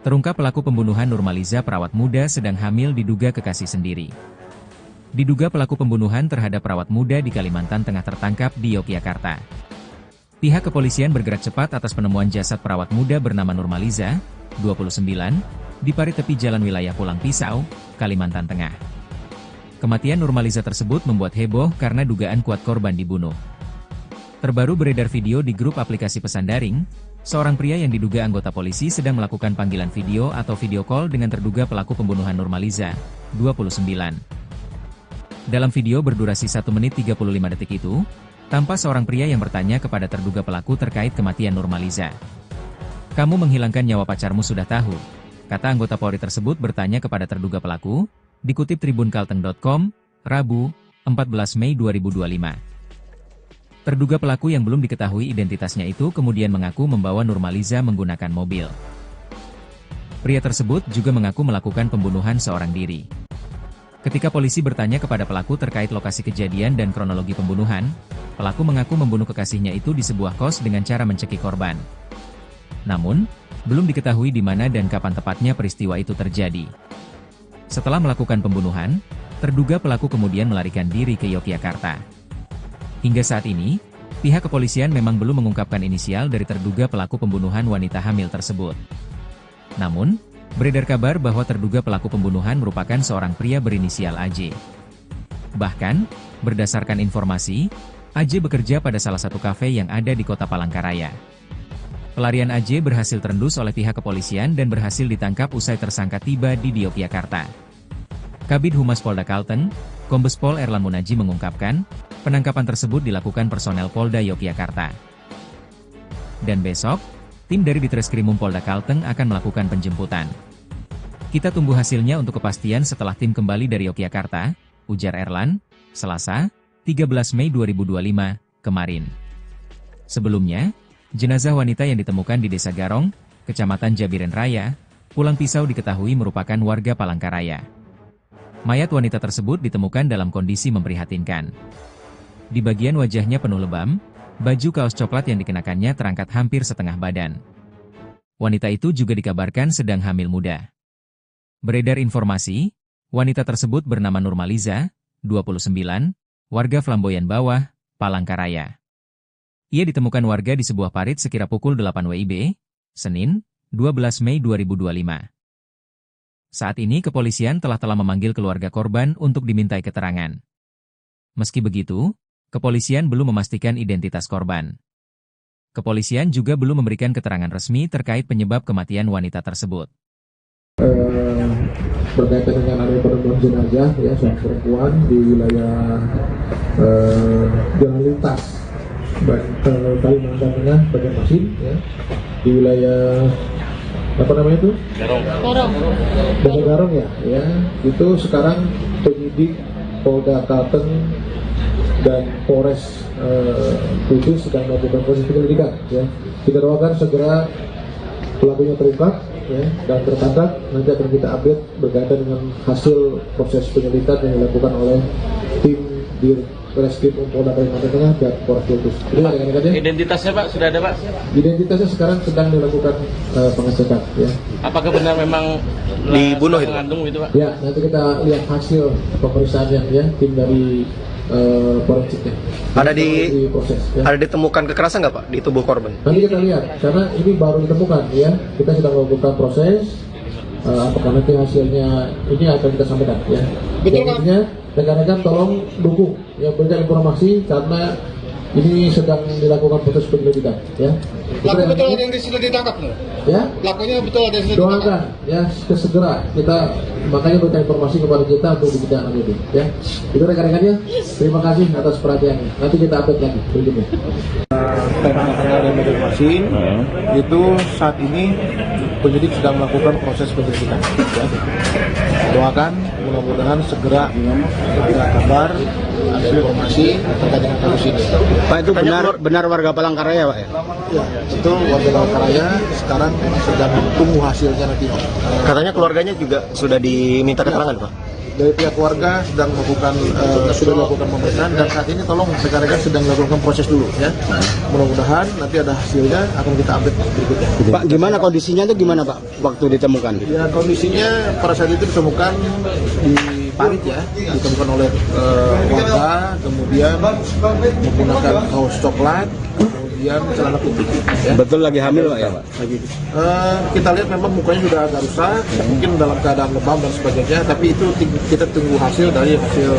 Terungkap pelaku pembunuhan Nurmaliza, perawat muda sedang hamil diduga kekasih sendiri. Diduga pelaku pembunuhan terhadap perawat muda di Kalimantan Tengah tertangkap di Yogyakarta. Pihak kepolisian bergerak cepat atas penemuan jasad perawat muda bernama Nurmaliza, 29, di parit tepi jalan wilayah Pulang Pisau, Kalimantan Tengah. Kematian Nurmaliza tersebut membuat heboh karena dugaan kuat korban dibunuh. Terbaru beredar video di grup aplikasi pesan daring, seorang pria yang diduga anggota polisi sedang melakukan panggilan video atau video call dengan terduga pelaku pembunuhan Nurmaliza, 29. Dalam video berdurasi 1 menit 35 detik itu, tampak seorang pria yang bertanya kepada terduga pelaku terkait kematian Nurmaliza. "Kamu menghilangkan nyawa pacarmu sudah tahu," kata anggota Polri tersebut bertanya kepada terduga pelaku, dikutip tribunkalteng.com, Rabu, 14 Mei 2025. Terduga pelaku yang belum diketahui identitasnya itu kemudian mengaku membawa Nurmaliza menggunakan mobil. Pria tersebut juga mengaku melakukan pembunuhan seorang diri. Ketika polisi bertanya kepada pelaku terkait lokasi kejadian dan kronologi pembunuhan, pelaku mengaku membunuh kekasihnya itu di sebuah kos dengan cara mencekik korban. Namun, belum diketahui di mana dan kapan tepatnya peristiwa itu terjadi. Setelah melakukan pembunuhan, terduga pelaku kemudian melarikan diri ke Yogyakarta. Hingga saat ini, pihak kepolisian memang belum mengungkapkan inisial dari terduga pelaku pembunuhan wanita hamil tersebut. Namun, beredar kabar bahwa terduga pelaku pembunuhan merupakan seorang pria berinisial AJ. Bahkan, berdasarkan informasi, AJ bekerja pada salah satu kafe yang ada di kota Palangkaraya. Pelarian AJ berhasil terendus oleh pihak kepolisian dan berhasil ditangkap usai tersangka tiba di Yogyakarta. Kabid Humas Polda Kalteng, Kombes Pol Erlan Munaji mengungkapkan, penangkapan tersebut dilakukan personel Polda Yogyakarta. Dan besok, tim dari Ditreskrimum Polda Kalteng akan melakukan penjemputan. Kita tunggu hasilnya untuk kepastian setelah tim kembali dari Yogyakarta, ujar Erlan, Selasa, 13 Mei 2025, kemarin. Sebelumnya, jenazah wanita yang ditemukan di Desa Garong, Kecamatan Jabiren Raya, Pulang Pisau diketahui merupakan warga Palangkaraya. Mayat wanita tersebut ditemukan dalam kondisi memprihatinkan. Di bagian wajahnya penuh lebam, baju kaos coklat yang dikenakannya terangkat hampir setengah badan. Wanita itu juga dikabarkan sedang hamil muda. Beredar informasi, wanita tersebut bernama Nurmaliza, 29, warga Flamboyan Bawah, Palangkaraya. Ia ditemukan warga di sebuah parit sekira pukul 8 WIB, Senin, 12 Mei 2025. Saat ini kepolisian telah memanggil keluarga korban untuk dimintai keterangan. Meski begitu, kepolisian belum memastikan identitas korban. Kepolisian juga belum memberikan keterangan resmi terkait penyebab kematian wanita tersebut. Berkaitan dengan adanya penemuan jenazah ya seorang perempuan di wilayah Jalan Lintas Kalimantan Tengah Banjarmasin ya, di wilayah apa namanya itu? Desa Garong ya, itu sekarang penyidik Polda Kalteng dan Polres Kudus sedang melakukan proses penyelidikan ya. Kita doakan segera pelakunya terungkap ya, dan tertangkap. Nanti akan kita update berkaitan dengan hasil proses penyelidikan yang dilakukan oleh tim di Reskrim Polda Kalimantan Tengah dan Polres Kudus. Identitasnya Pak sudah ada Pak? Identitasnya sekarang sedang dilakukan pengecekan ya. Apakah benar memang dibunuh itu? Itu Pak? Ya, nanti kita lihat hasil pemeriksaannya ya, tim dari forensiknya. Proses, ya. Ada ditemukan kekerasan nggak Pak di tubuh korban? Nanti kita lihat, karena ini baru ditemukan ya. Kita sedang melakukan proses. Apakah nanti hasilnya ini akan kita sampaikan ya. Betul kan? Rekan-rekan tolong dukung ya, berikan informasi karena ini sedang dilakukan proses penyelidikan ya. Pelaku betul ada yang sudah ditangkap loh? Ya? Pelakunya betul ada yang sudah ditangkap? Doakan ya, segera kita makanya berikan informasi kepada kita untuk dibicarakan itu ya. Itu rekan-rekannya, terima kasih atas perhatiannya. Nanti kita update lagi berikutnya. Dan Banjarmasin itu saat ini penyidik sedang melakukan proses penyelidikan ya. Doakan mudah-mudahan segera kabar ada informasi terkait dengan kasus ini. Pak, itu benar warga Palangkaraya Pak ya? Ya, itu warga Palangkaraya sekarang sedang tunggu hasilnya nanti. Katanya keluarganya juga sudah diminta keterangan Pak? dari pihak keluarga sedang melakukan sudah melakukan pemeriksaan dan saat ini tolong rekan-rekan sedang melakukan proses dulu ya. Mudah-mudahan nanti ada hasilnya akan kita update berikutnya. Pak, gimana kondisinya itu gimana Pak waktu ditemukan? Ya kondisinya pada saat itu ditemukan di parit ya, ditemukan oleh warga, kemudian menggunakan kaos coklat, kemudian celana putih. Ya. Betul lagi hamil Pak ya Pak? Kita lihat memang mukanya sudah agak rusak, mungkin dalam keadaan lebam dan sebagainya, tapi itu kita tunggu hasil dari hasil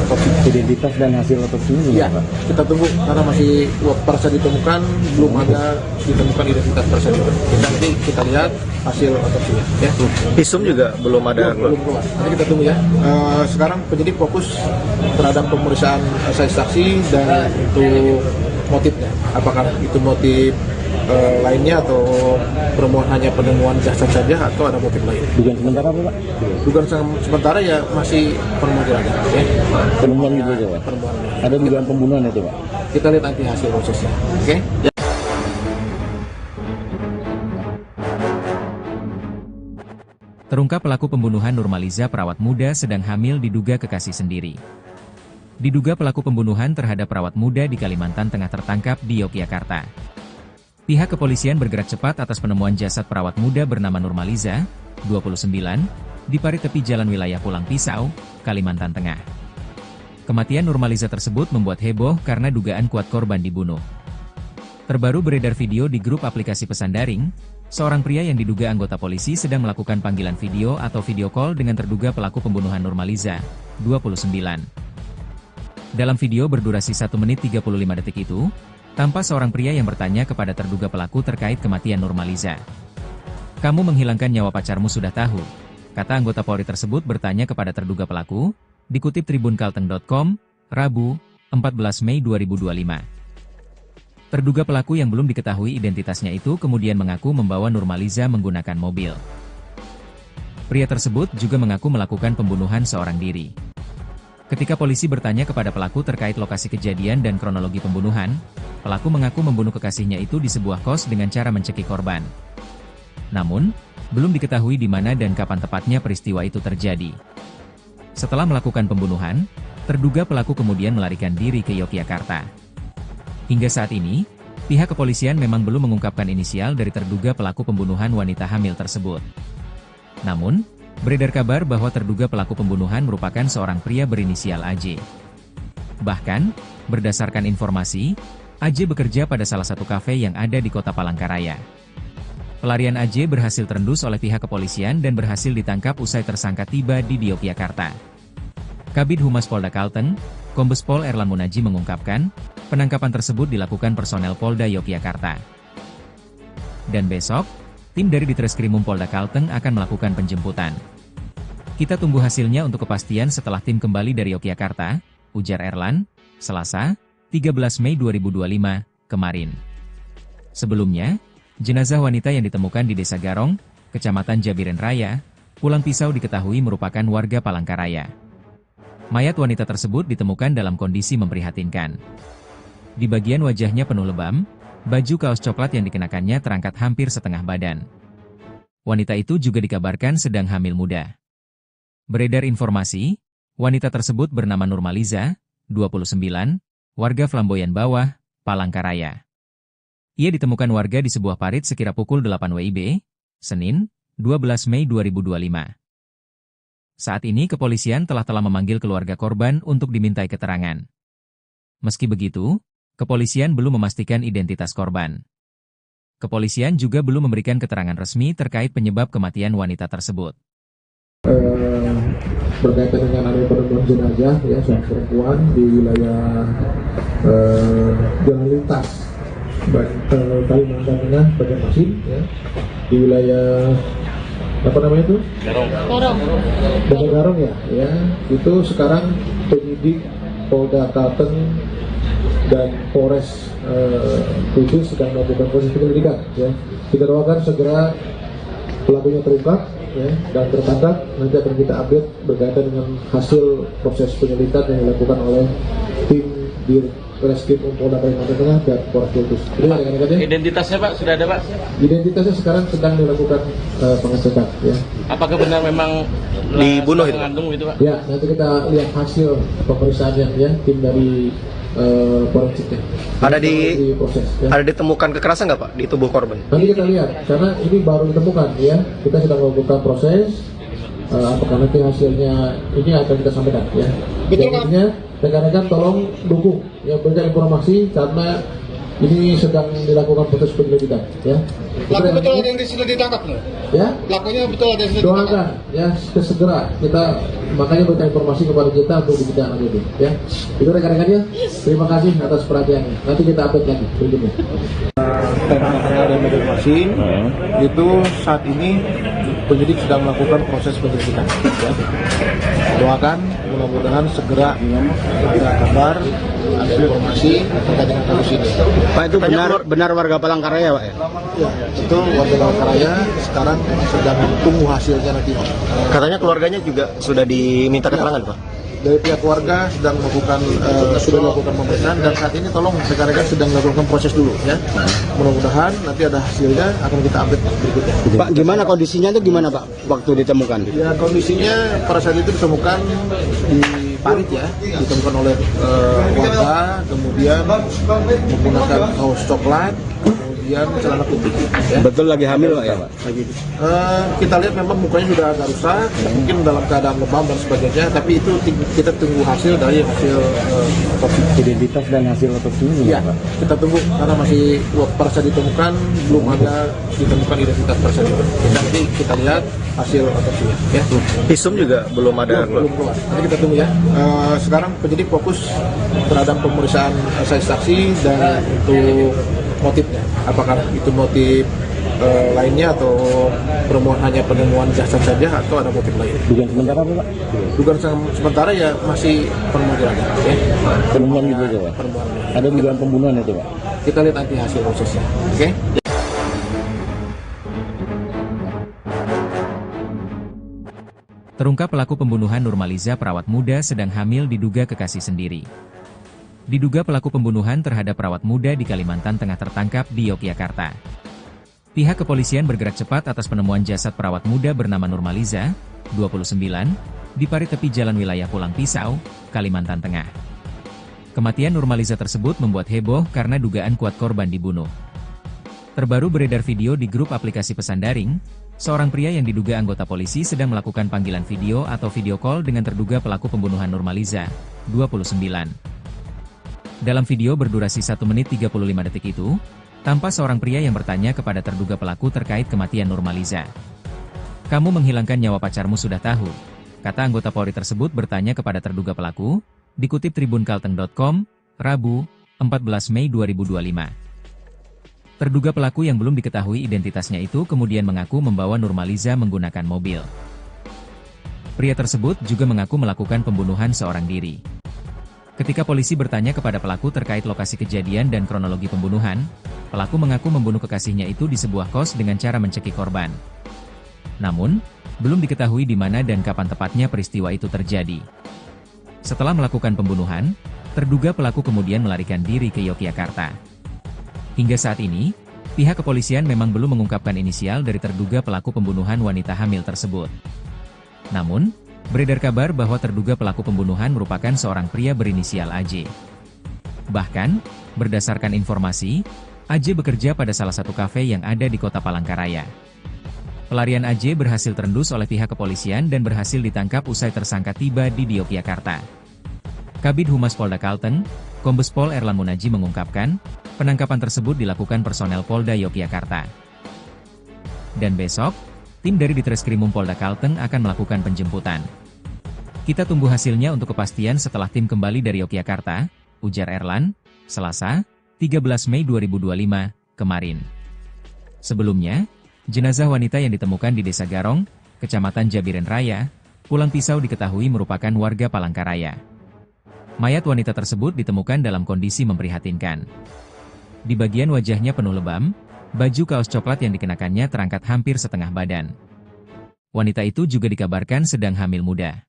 otopsi. Identitas dan hasil otopsinya Iya, kita tunggu karena masih pada saat ditemukan belum ada ditemukan identitas tersebut. Nanti kita lihat hasil otopsinya. Ya. Visum juga belum ada. Belum keluar. Nanti kita tunggu ya. Sekarang penyidik fokus terhadap pemeriksaan saksi dan untuk motifnya. Apakah itu motif lainnya atau permohonan hanya penemuan jasad saja atau ada motif lain? Dugaan sementara apa Pak? Dugaan sementara ya masih penemuan jenazah. Ya. Penemuan itu aja Pak? Penemuan. Ada dugaan pembunuhan itu Pak? Kita lihat nanti hasil prosesnya. Oke? Ya. Terungkap pelaku pembunuhan Nurmaliza perawat muda sedang hamil diduga kekasih sendiri. Diduga pelaku pembunuhan terhadap perawat muda di Kalimantan Tengah tertangkap di Yogyakarta. Pihak kepolisian bergerak cepat atas penemuan jasad perawat muda bernama Nurmaliza, 29, di parit tepi jalan wilayah Pulang Pisau, Kalimantan Tengah. Kematian Nurmaliza tersebut membuat heboh karena dugaan kuat korban dibunuh. Terbaru beredar video di grup aplikasi pesan daring, seorang pria yang diduga anggota polisi sedang melakukan panggilan video atau video call dengan terduga pelaku pembunuhan Nurmaliza, 29. Dalam video berdurasi 1 menit 35 detik itu, tampak seorang pria yang bertanya kepada terduga pelaku terkait kematian Nurmaliza. "Kamu menghilangkan nyawa pacarmu sudah tahu," kata anggota Polri tersebut bertanya kepada terduga pelaku, dikutip tribunkalteng.com, Rabu, 14 Mei 2025. Terduga pelaku yang belum diketahui identitasnya itu kemudian mengaku membawa Nurmaliza menggunakan mobil. Pria tersebut juga mengaku melakukan pembunuhan seorang diri. Ketika polisi bertanya kepada pelaku terkait lokasi kejadian dan kronologi pembunuhan, pelaku mengaku membunuh kekasihnya itu di sebuah kos dengan cara mencekik korban. Namun, belum diketahui di mana dan kapan tepatnya peristiwa itu terjadi. Setelah melakukan pembunuhan, terduga pelaku kemudian melarikan diri ke Yogyakarta. Hingga saat ini, pihak kepolisian memang belum mengungkapkan inisial dari terduga pelaku pembunuhan wanita hamil tersebut. Namun, beredar kabar bahwa terduga pelaku pembunuhan merupakan seorang pria berinisial AJ. Bahkan, berdasarkan informasi, AJ bekerja pada salah satu kafe yang ada di kota Palangkaraya. Pelarian AJ berhasil terendus oleh pihak kepolisian dan berhasil ditangkap usai tersangka tiba di Yogyakarta. Kabid Humas Polda Kalteng, Kombes Pol Erlan Munaji mengungkapkan, penangkapan tersebut dilakukan personel Polda Yogyakarta. Dan besok, tim dari Ditreskrimum Polda Kalteng akan melakukan penjemputan. Kita tunggu hasilnya untuk kepastian setelah tim kembali dari Yogyakarta, ujar Erlan, Selasa, 13 Mei 2025, kemarin. Sebelumnya, jenazah wanita yang ditemukan di Desa Garong, Kecamatan Jabiren Raya, Pulang Pisau diketahui merupakan warga Palangkaraya. Mayat wanita tersebut ditemukan dalam kondisi memprihatinkan. Di bagian wajahnya penuh lebam, baju kaos coklat yang dikenakannya terangkat hampir setengah badan. Wanita itu juga dikabarkan sedang hamil muda. Beredar informasi, wanita tersebut bernama Nurmaliza, 29, warga Flamboyan Bawah, Palangkaraya. Ia ditemukan warga di sebuah parit sekira pukul 8 WIB, Senin, 12 Mei 2025. Saat ini kepolisian telah memanggil keluarga korban untuk dimintai keterangan. Meski begitu, kepolisian belum memastikan identitas korban. Kepolisian juga belum memberikan keterangan resmi terkait penyebab kematian wanita tersebut. Berkaitan dengan adanya penemuan jenazah ya seorang perempuan di wilayah jalan lintas Kalimantan Tengah Banjarmasin ya, di wilayah apa namanya itu? Desa Garong ya, itu sekarang penyidik Polda Kalteng dan Polres Kudus sedang melakukan proses penyelidikan ya. Kita doakan segera pelakunya terungkap ya, dan tertangkap. Nanti akan kita update berkaitan dengan hasil proses penyelidikan yang dilakukan oleh tim Reskrim Polda Kalimantan Tengah dan Polres Kudus. Identitasnya Pak sudah ada Pak? Identitasnya sekarang sedang dilakukan pengecekan ya. Apakah benar memang dibunuh itu? mengandung itu Pak? Ya, nanti kita lihat hasil pemeriksaannya ya, tim dari forensiknya. Ada proses ya. Ada ditemukan kekerasan nggak Pak di tubuh korban? Nanti kita lihat, karena ini baru ditemukan ya. Kita sedang melakukan proses. Apakah nanti hasilnya ini akan kita sampaikan ya. Betul Pak. Rekan-rekan tolong dukung ya, berikan informasi karena ini sedang dilakukan proses penyelidikan ya. Pelaku betul ada yang sudah ditangkap loh. Ya. Pelakunya betul ada yang sudah ditangkap. Doakan ya segera kita makanya berikan informasi kepada kita untuk dibicarakan itu ya. Itu rekan-rekannya. Terima kasih atas perhatiannya. Nanti kita update lagi berikutnya. Karena ada informasi itu saat ini penyidik sedang melakukan proses penyelidikan. Ya. Doakan mudah-mudahan segera ada kabar, ada informasi terkait dengan kasus ini. Pak, itu benar warga Palangkaraya Pak ya? Ya, itu warga Palangkaraya sekarang sedang tunggu hasilnya nanti. Katanya keluarganya juga sudah diminta keterangan Pak? Dari pihak keluarga sedang melakukan sudah melakukan pemeriksaan dan saat ini tolong rekan-rekan sedang melakukan proses dulu ya. Mudah-mudahan nanti ada hasilnya akan kita update berikutnya. Pak, gimana kondisinya itu gimana Pak waktu ditemukan? Ya kondisinya pada saat itu ditemukan di parit ya, ditemukan oleh warga, kemudian menggunakan kaos coklat, kemudian celana putih. Ya. Betul lagi hamil Pak ya Pak? Kita lihat memang mukanya sudah agak rusak, mungkin dalam keadaan lebam dan sebagainya, tapi itu kita tunggu hasil dari hasil otopsi. Identitas dan hasil otopsinya Iya, Pak? kita tunggu karena masih pada saat ditemukan belum ada ditemukan identitas pada saat itu. Nanti kita lihat hasil otopsinya. Ya. Visum juga belum ada Belum keluar. Nanti kita tunggu ya. Sekarang penyidik fokus terhadap pemeriksaan saksi dan untuk motifnya. Apakah itu motif lainnya atau hanya penemuan jasad saja atau ada motif lain? Dugaan sementara apa Pak? Dugaan sementara ya masih penemuan ya. Penemuan gitu aja Pak? Penemuan. Ada dugaan pembunuhan itu Pak? Kita lihat nanti hasil prosesnya. Oke? Terungkap pelaku pembunuhan Nurmaliza perawat muda sedang hamil diduga kekasih sendiri. Diduga pelaku pembunuhan terhadap perawat muda di Kalimantan Tengah tertangkap di Yogyakarta. Pihak kepolisian bergerak cepat atas penemuan jasad perawat muda bernama Nurmaliza, 29, di parit tepi jalan wilayah Pulang Pisau, Kalimantan Tengah. Kematian Nurmaliza tersebut membuat heboh karena dugaan kuat korban dibunuh. Terbaru beredar video di grup aplikasi pesan daring, seorang pria yang diduga anggota polisi sedang melakukan panggilan video atau video call dengan terduga pelaku pembunuhan Nurmaliza, 29. Dalam video berdurasi 1 menit 35 detik itu, tampak seorang pria yang bertanya kepada terduga pelaku terkait kematian Nurmaliza. "Kamu menghilangkan nyawa pacarmu sudah tahu," kata anggota Polri tersebut bertanya kepada terduga pelaku, dikutip tribunkalteng.com, Rabu, 14 Mei 2025. Terduga pelaku yang belum diketahui identitasnya itu kemudian mengaku membawa Nurmaliza menggunakan mobil. Pria tersebut juga mengaku melakukan pembunuhan seorang diri. Ketika polisi bertanya kepada pelaku terkait lokasi kejadian dan kronologi pembunuhan, pelaku mengaku membunuh kekasihnya itu di sebuah kos dengan cara mencekik korban. Namun, belum diketahui di mana dan kapan tepatnya peristiwa itu terjadi. Setelah melakukan pembunuhan, terduga pelaku kemudian melarikan diri ke Yogyakarta. Hingga saat ini, pihak kepolisian memang belum mengungkapkan inisial dari terduga pelaku pembunuhan wanita hamil tersebut. Namun, beredar kabar bahwa terduga pelaku pembunuhan merupakan seorang pria berinisial AJ. Bahkan, berdasarkan informasi, AJ bekerja pada salah satu kafe yang ada di kota Palangkaraya. Pelarian AJ berhasil terendus oleh pihak kepolisian dan berhasil ditangkap usai tersangka tiba di Yogyakarta. Kabid Humas Polda Kalteng, Kombes Pol Erlan Munaji mengungkapkan, penangkapan tersebut dilakukan personel Polda Yogyakarta. Dan besok, tim dari Ditreskrimum Polda Kalteng akan melakukan penjemputan. Kita tunggu hasilnya untuk kepastian setelah tim kembali dari Yogyakarta, ujar Erlan, Selasa, 13 Mei 2025, kemarin. Sebelumnya, jenazah wanita yang ditemukan di Desa Garong, Kecamatan Jabiren Raya, Pulang Pisau diketahui merupakan warga Palangkaraya. Mayat wanita tersebut ditemukan dalam kondisi memprihatinkan. Di bagian wajahnya penuh lebam, baju kaos coklat yang dikenakannya terangkat hampir setengah badan. Wanita itu juga dikabarkan sedang hamil muda.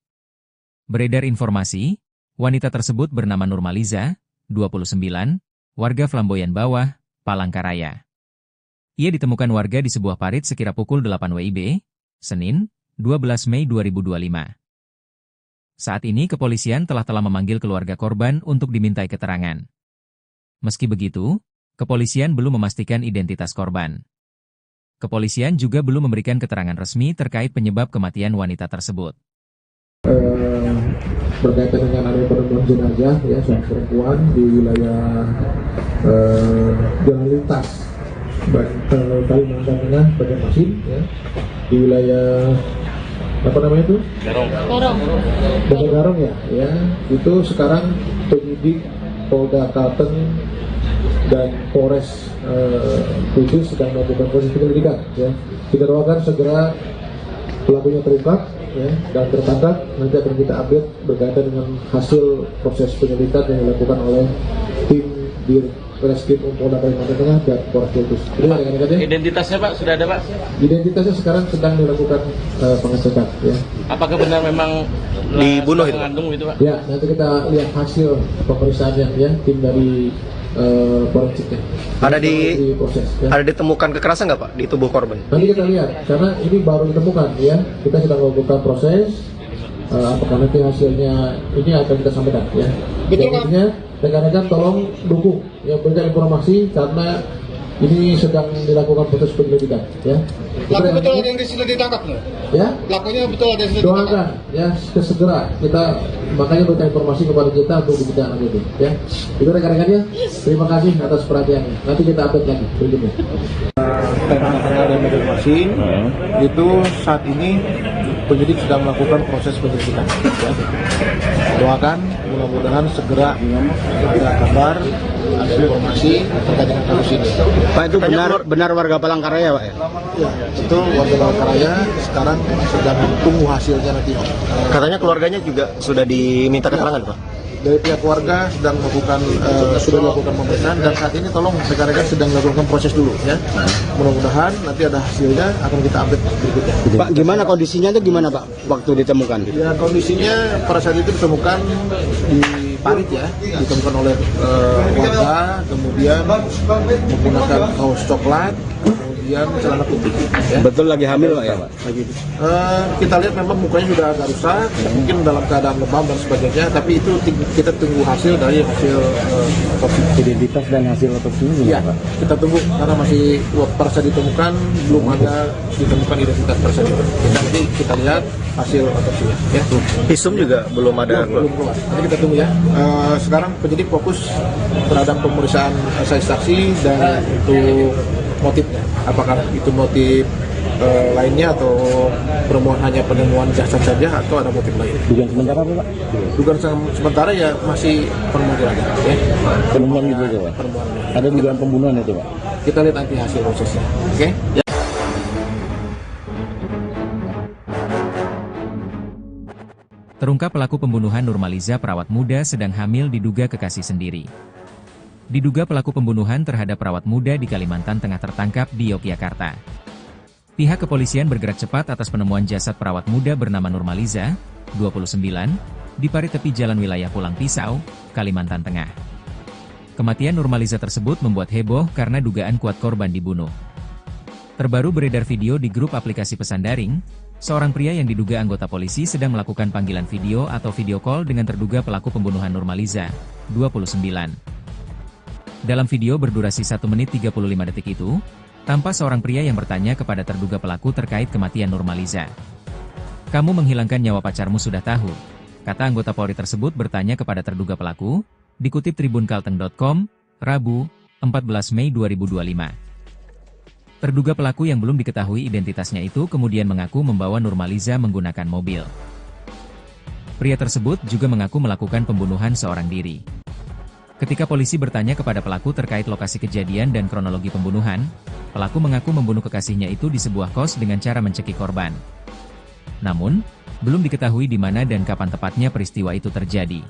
Beredar informasi, wanita tersebut bernama Nurmaliza, 29, warga Flamboyan Bawah, Palangkaraya. Ia ditemukan warga di sebuah parit sekira pukul 8 WIB, Senin, 12 Mei 2025. Saat ini kepolisian telah memanggil keluarga korban untuk dimintai keterangan. Meski begitu, kepolisian belum memastikan identitas korban. Kepolisian juga belum memberikan keterangan resmi terkait penyebab kematian wanita tersebut. Berkaitan dengan adanya penemuan jenazah ya seorang perempuan di wilayah Jalan Lintas Kalimantan Tengah Banjarmasin ya, di wilayah apa namanya itu? Garong ya, itu sekarang penyidik Polda Kalteng dan Polres Kudus sedang melakukan proses penyelidikan ya. Kita doakan segera pelakunya terungkap ya, dan tertangkap. Nanti akan kita update berkaitan dengan hasil proses penyelidikan yang dilakukan oleh tim di Reskrim Polda Kalimantan Tengah dan Polres Kudus. Identitasnya Pak sudah ada Pak? Identitasnya sekarang sedang dilakukan pengecekan ya. Apakah benar memang dibunuh itu? Pak? Ya, nanti kita lihat hasil pemeriksaannya ya, tim dari forensiknya. Proses, ya. Ada ditemukan kekerasan nggak Pak di tubuh korban? Nanti kita lihat, karena ini baru ditemukan ya. Kita sedang melakukan proses. Apakah nanti hasilnya ini akan kita sampaikan ya. Betul kan? Rekan-rekan tolong dukung ya, berikan informasi karena ini sedang dilakukan proses penyelidikan ya. Pelaku betul ada yang sudah ditangkap nggak? Ya. Pelakunya betul ada yang sudah ditangkap. Doakan ya segera kita makanya berikan informasi kepada kita untuk dibicarakan itu ya. Itu rekan-rekannya. Terima kasih atas perhatiannya. Nanti kita update lagi berikutnya. Tengah-tengah dan Banjarmasin itu saat ini penyidik sedang melakukan proses penyelidikan ya. Doakan mudah-mudahan segera ada kabar, ada informasi terkait dengan kasus ini. Pak, itu benar warga Palangkaraya Pak ya? Ya, itu warga Palangkaraya sekarang sedang tunggu hasilnya nanti. Katanya keluarganya juga sudah diminta keterangan Pak? Dari pihak keluarga sedang melakukan sudah dilakukan pemeriksaan dan saat ini tolong rekan-rekan sedang melakukan proses dulu ya. Mudah-mudahan nanti ada hasilnya akan kita update berikutnya. Pak, gimana kondisinya itu gimana Pak waktu ditemukan? Ya, kondisinya pada saat itu ditemukan di parit ya, ditemukan oleh warga, kemudian menggunakan kaos coklat, kemudian celana putih. Ya. Betul lagi hamil Pak ya Pak? Kita lihat memang mukanya sudah agak rusak, mungkin dalam keadaan lebam dan sebagainya, tapi itu kita tunggu hasil dari hasil otopsi. Identitas dan hasil otopsinya Iya, Pak? kita tunggu karena masih pada saat ditemukan belum ada ditemukan identitas pada saat itu. Nanti kita lihat hasil otopsinya. Ya. Visum juga belum ada. Belum keluar. Nanti kita tunggu ya. Sekarang penyidik fokus terhadap pemeriksaan saksi dan untuk motifnya. Apakah itu motif lainnya atau penemuan hanya penemuan jasad saja atau ada motif lain? Dugaan sementara apa Pak? Dugaan sementara ya masih penemuan jenazah. Ya. Penemuan gitu aja Pak? Penemuan. Ada dugaan pembunuhan itu Pak? Kita lihat nanti hasil prosesnya. Oke? Ya. Terungkap pelaku pembunuhan Nurmaliza perawat muda sedang hamil diduga kekasih sendiri. Diduga pelaku pembunuhan terhadap perawat muda di Kalimantan Tengah tertangkap di Yogyakarta. Pihak kepolisian bergerak cepat atas penemuan jasad perawat muda bernama Nurmaliza, 29, di parit tepi jalan wilayah Pulang Pisau, Kalimantan Tengah. Kematian Nurmaliza tersebut membuat heboh karena dugaan kuat korban dibunuh. Terbaru beredar video di grup aplikasi pesan daring, seorang pria yang diduga anggota polisi sedang melakukan panggilan video atau video call dengan terduga pelaku pembunuhan Nurmaliza, 29. Dalam video berdurasi 1 menit 35 detik itu, tampak seorang pria yang bertanya kepada terduga pelaku terkait kematian Nurmaliza. "Kamu menghilangkan nyawa pacarmu sudah tahu," kata anggota Polri tersebut bertanya kepada terduga pelaku, dikutip tribunkalteng.com, Rabu, 14 Mei 2025. Terduga pelaku yang belum diketahui identitasnya itu kemudian mengaku membawa Nurmaliza menggunakan mobil. Pria tersebut juga mengaku melakukan pembunuhan seorang diri. Ketika polisi bertanya kepada pelaku terkait lokasi kejadian dan kronologi pembunuhan, pelaku mengaku membunuh kekasihnya itu di sebuah kos dengan cara mencekik korban. Namun, belum diketahui di mana dan kapan tepatnya peristiwa itu terjadi.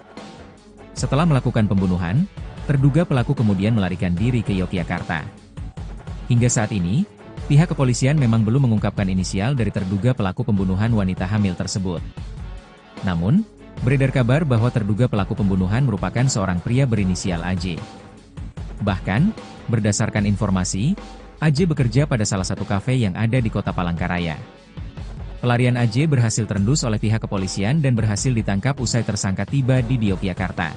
Setelah melakukan pembunuhan, terduga pelaku kemudian melarikan diri ke Yogyakarta. Hingga saat ini, pihak kepolisian memang belum mengungkapkan inisial dari terduga pelaku pembunuhan wanita hamil tersebut. Namun, Beredar kabar bahwa terduga pelaku pembunuhan merupakan seorang pria berinisial AJ. Bahkan, berdasarkan informasi, AJ bekerja pada salah satu kafe yang ada di kota Palangkaraya. Pelarian AJ berhasil terendus oleh pihak kepolisian dan berhasil ditangkap usai tersangka tiba di Yogyakarta.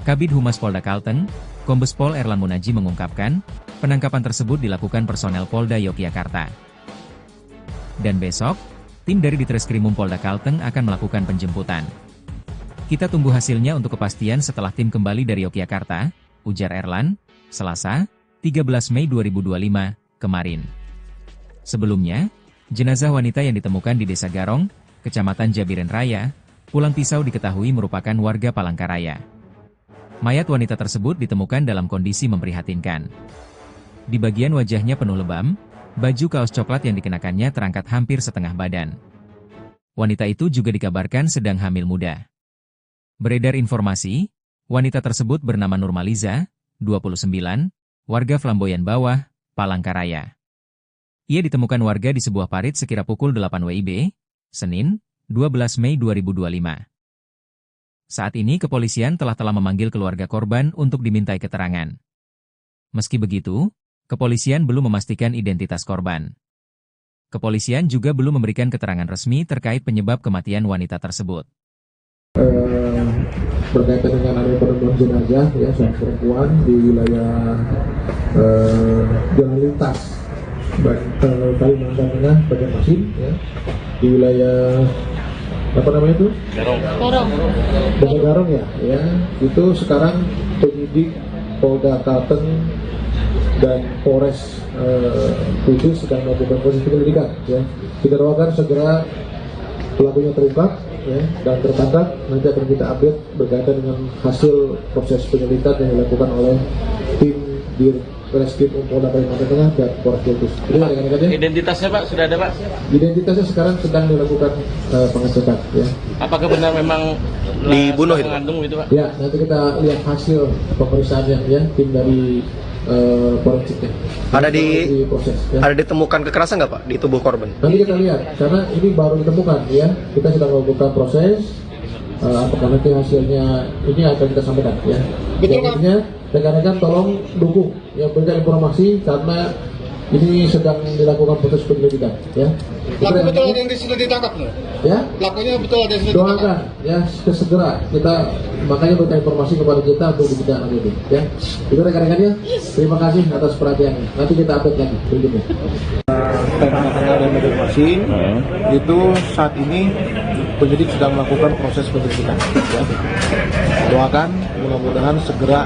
Kabid Humas Polda Kalteng, Kombes Pol Erlan Munaji mengungkapkan, penangkapan tersebut dilakukan personel Polda Yogyakarta. Dan besok, tim dari Ditreskrimum Polda Kalteng akan melakukan penjemputan. Kita tunggu hasilnya untuk kepastian setelah tim kembali dari Yogyakarta, ujar Erlan, Selasa, 13 Mei 2025, kemarin. Sebelumnya, jenazah wanita yang ditemukan di Desa Garong, Kecamatan Jabiren Raya, Pulang Pisau diketahui merupakan warga Palangkaraya. Mayat wanita tersebut ditemukan dalam kondisi memprihatinkan. Di bagian wajahnya penuh lebam, baju kaos coklat yang dikenakannya terangkat hampir setengah badan. Wanita itu juga dikabarkan sedang hamil muda. Beredar informasi, wanita tersebut bernama Nurmaliza, 29, warga Flamboyan Bawah, Palangkaraya. Ia ditemukan warga di sebuah parit sekira pukul 8 WIB, Senin, 12 Mei 2025. Saat ini kepolisian telah memanggil keluarga korban untuk dimintai keterangan. Meski begitu, kepolisian belum memastikan identitas korban. Kepolisian juga belum memberikan keterangan resmi terkait penyebab kematian wanita tersebut. Berkaitan dengan adanya penemuan jenazah ya seorang perempuan di wilayah Jalan Lintas Kalimantan Tengah Banjarmasin ya, di wilayah apa namanya itu? Desa Garong ya, itu sekarang penyidik Polda Kalteng dan Polres Kudus sedang melakukan proses penyelidikan ya. Kita doakan segera pelakunya terungkap ya, dan tertangkap. Nanti akan kita update berkaitan dengan hasil proses penyelidikan yang dilakukan oleh tim di Ditreskrimum Polda Kalimantan Tengah dan Polres Kudus. Identitasnya Pak sudah ada Pak? Identitasnya sekarang sedang dilakukan pengecekan ya. Apakah benar memang dibunuh itu? Mengandung itu Pak? Ya, nanti kita lihat hasil pemeriksaannya ya, tim dari forensiknya. Proses, ya. Ada ditemukan kekerasan nggak Pak di tubuh korban? Nanti kita lihat, karena ini baru ditemukan ya. Kita sedang melakukan proses. Apakah nanti hasilnya ini akan kita sampaikan ya. Betul Pak. Rekan-rekan tolong dukung ya, berikan informasi karena ini sedang dilakukan proses penyelidikan ya. Pelaku betul ada yang sudah ditangkap loh. Ya. Pelakunya betul ada yang sudah ditangkap. Doakan ya segera kita makanya berikan informasi kepada kita untuk dibicarakan itu ya. Itu rekan-rekannya. Terima kasih atas perhatiannya. Nanti kita update lagi berikutnya. Tengah-tengah dan Banjarmasin itu saat ini penyidik sedang melakukan proses penyelidikan ya. Doakan mudah-mudahan segera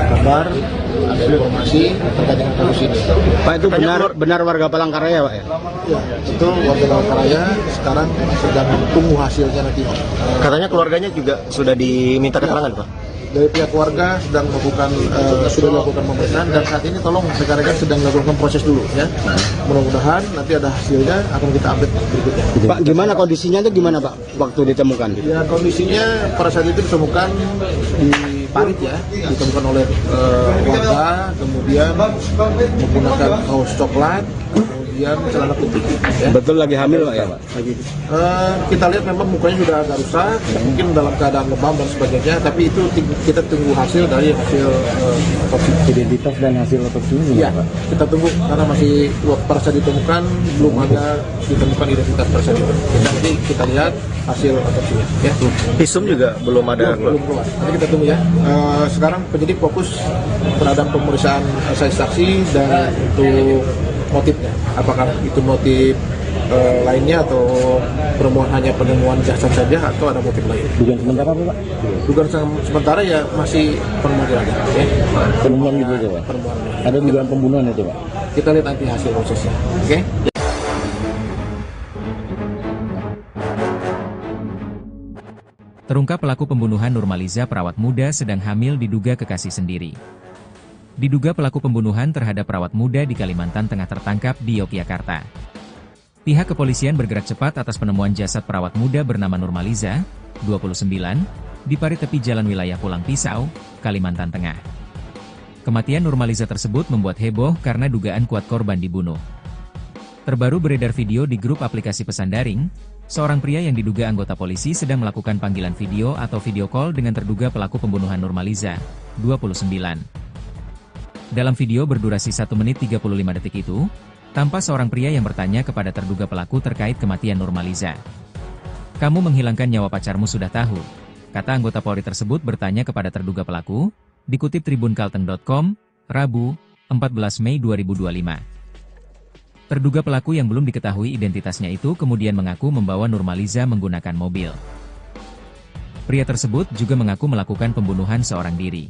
kabar ada informasi terkait dengan kasus ini. Pak, itu benar warga Palangkaraya Pak ya? Ya, itu warga Palangkaraya sekarang sedang tunggu hasilnya nanti. Katanya keluarganya juga sudah diminta keterangan Pak? Dari pihak keluarga sedang melakukan sudah dilakukan pemeriksaan dan saat ini tolong rekan-rekan sedang melakukan proses dulu ya. Mudah-mudahan nanti ada hasilnya akan kita update berikutnya. Pak, gimana kondisinya itu gimana Pak waktu ditemukan? Ya, kondisinya pada saat itu ditemukan di parit ya, ditemukan oleh warga, kemudian menggunakan kaos coklat, kemudian celana putih. Ya. Betul lagi hamil Pak ya Pak? Kita lihat memang mukanya sudah agak rusak, mungkin dalam keadaan lebam dan sebagainya, tapi itu kita tunggu hasil dari hasil otopsi. Identitas dan hasil otopsinya Iya, Pak? kita tunggu karena masih pada saat ditemukan belum ada ditemukan identitas pada saat itu. Nanti kita lihat hasil otopsinya. Ya. Visum juga belum ada. Belum keluar. Nanti kita tunggu ya. Sekarang penyidik fokus terhadap pemeriksaan saksi dan untuk motifnya. Apakah itu motif lainnya atau penemuan hanya penemuan jasad saja atau ada motif lain? Dugaan sementara apa Pak? Dugaan sementara ya masih penemuan jenazah. Ya. Penemuan gitu aja Pak? Penemuan. Ada dugaan pembunuhan itu Pak? Kita lihat nanti hasil prosesnya. Oke? Terungkap pelaku pembunuhan Nurmaliza perawat muda sedang hamil diduga kekasih sendiri. Diduga pelaku pembunuhan terhadap perawat muda di Kalimantan Tengah tertangkap di Yogyakarta. Pihak kepolisian bergerak cepat atas penemuan jasad perawat muda bernama Nurmaliza, 29, di parit tepi jalan wilayah Pulang Pisau, Kalimantan Tengah. Kematian Nurmaliza tersebut membuat heboh karena dugaan kuat korban dibunuh. Terbaru beredar video di grup aplikasi pesan daring, seorang pria yang diduga anggota polisi sedang melakukan panggilan video atau video call dengan terduga pelaku pembunuhan Nurmaliza, 29. Dalam video berdurasi 1 menit 35 detik itu, tampak seorang pria yang bertanya kepada terduga pelaku terkait kematian Nurmaliza. "Kamu menghilangkan nyawa pacarmu sudah tahu?" kata anggota Polri tersebut bertanya kepada terduga pelaku, dikutip tribunkalteng.com, Rabu, 14 Mei 2025. Terduga pelaku yang belum diketahui identitasnya itu kemudian mengaku membawa Nurmaliza menggunakan mobil. Pria tersebut juga mengaku melakukan pembunuhan seorang diri.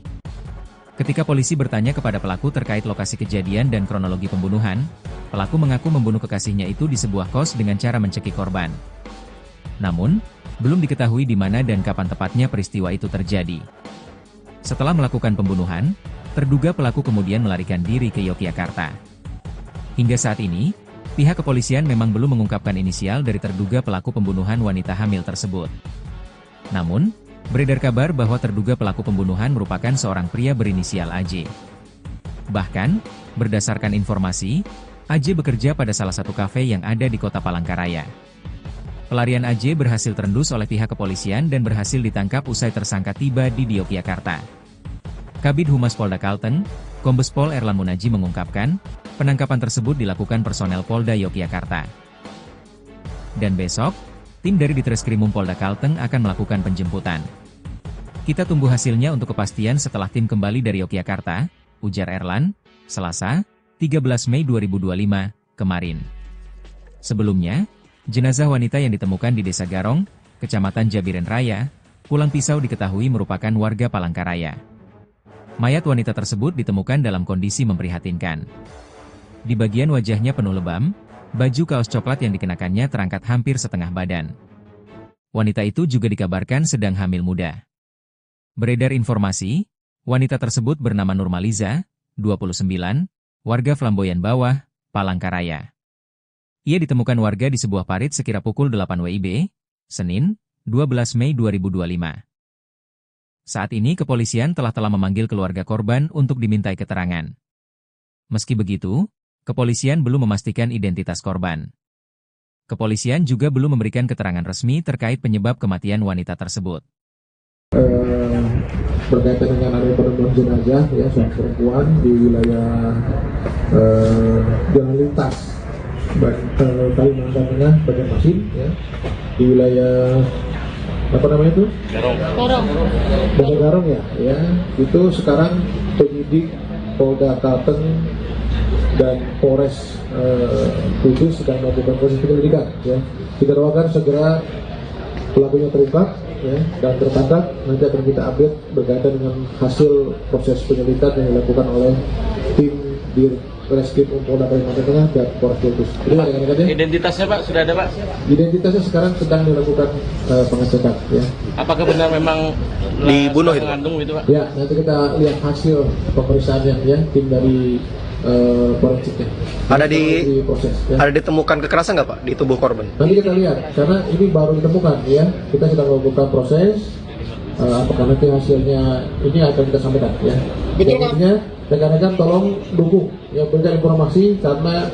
Ketika polisi bertanya kepada pelaku terkait lokasi kejadian dan kronologi pembunuhan, pelaku mengaku membunuh kekasihnya itu di sebuah kos dengan cara mencekik korban. Namun, belum diketahui di mana dan kapan tepatnya peristiwa itu terjadi. Setelah melakukan pembunuhan, terduga pelaku kemudian melarikan diri ke Yogyakarta. Hingga saat ini, pihak kepolisian memang belum mengungkapkan inisial dari terduga pelaku pembunuhan wanita hamil tersebut. Namun, beredar kabar bahwa terduga pelaku pembunuhan merupakan seorang pria berinisial AJ. Bahkan, berdasarkan informasi, AJ bekerja pada salah satu kafe yang ada di kota Palangkaraya. Pelarian AJ berhasil terendus oleh pihak kepolisian dan berhasil ditangkap usai tersangka tiba di Yogyakarta. Kabid Humas Polda Kalteng, Kombes Pol Erlan Munaji mengungkapkan, penangkapan tersebut dilakukan personel Polda Yogyakarta. Dan besok, tim dari Ditreskrimum Polda Kalteng akan melakukan penjemputan. "Kita tunggu hasilnya untuk kepastian setelah tim kembali dari Yogyakarta," ujar Erlan, Selasa, 13 Mei 2025, kemarin. Sebelumnya, jenazah wanita yang ditemukan di Desa Garong, Kecamatan Jabiren Raya, Pulang Pisau diketahui merupakan warga Palangkaraya. Mayat wanita tersebut ditemukan dalam kondisi memprihatinkan. Di bagian wajahnya penuh lebam, baju kaos coklat yang dikenakannya terangkat hampir setengah badan. Wanita itu juga dikabarkan sedang hamil muda. Beredar informasi, wanita tersebut bernama Nurmaliza, 29, warga Flamboyan Bawah, Palangkaraya. Ia ditemukan warga di sebuah parit sekira pukul 8 WIB, Senin, 12 Mei 2025. Saat ini kepolisian telah memanggil keluarga korban untuk dimintai keterangan. Meski begitu, kepolisian belum memastikan identitas korban. Kepolisian juga belum memberikan keterangan resmi terkait penyebab kematian wanita tersebut. Berkaitan dengan adanya penemuan jenazah ya seorang perempuan di wilayah Jalan Lintas Kalimantan Tengah, Banjarmasin ya, di wilayah apa namanya itu? Desa Garong ya, itu sekarang penyidik Polda Kalteng dan Polres Kudus sedang melakukan proses penyelidikan ya. Kita doakan segera pelakunya terungkap ya, dan tertangkap. Nanti akan kita update berkaitan dengan hasil proses penyelidikan yang dilakukan oleh tim di Reskrim Polda Kalimantan Tengah dan Polres Kudus. Identitasnya Pak sudah ada Pak? Identitasnya sekarang sedang dilakukan pengecekan ya. Apakah benar memang dibunuh itu? Mengandung itu Pak? Ya, nanti kita lihat hasil pemeriksaannya ya, tim dari forensiknya. Proses, ya. Ada ditemukan kekerasan nggak Pak di tubuh korban? Nanti kita lihat, karena ini baru ditemukan ya. Kita sedang melakukan proses. Apakah nanti hasilnya ini akan kita sampaikan ya. Betul Pak. Rekan-rekan tolong dukung ya, berikan informasi karena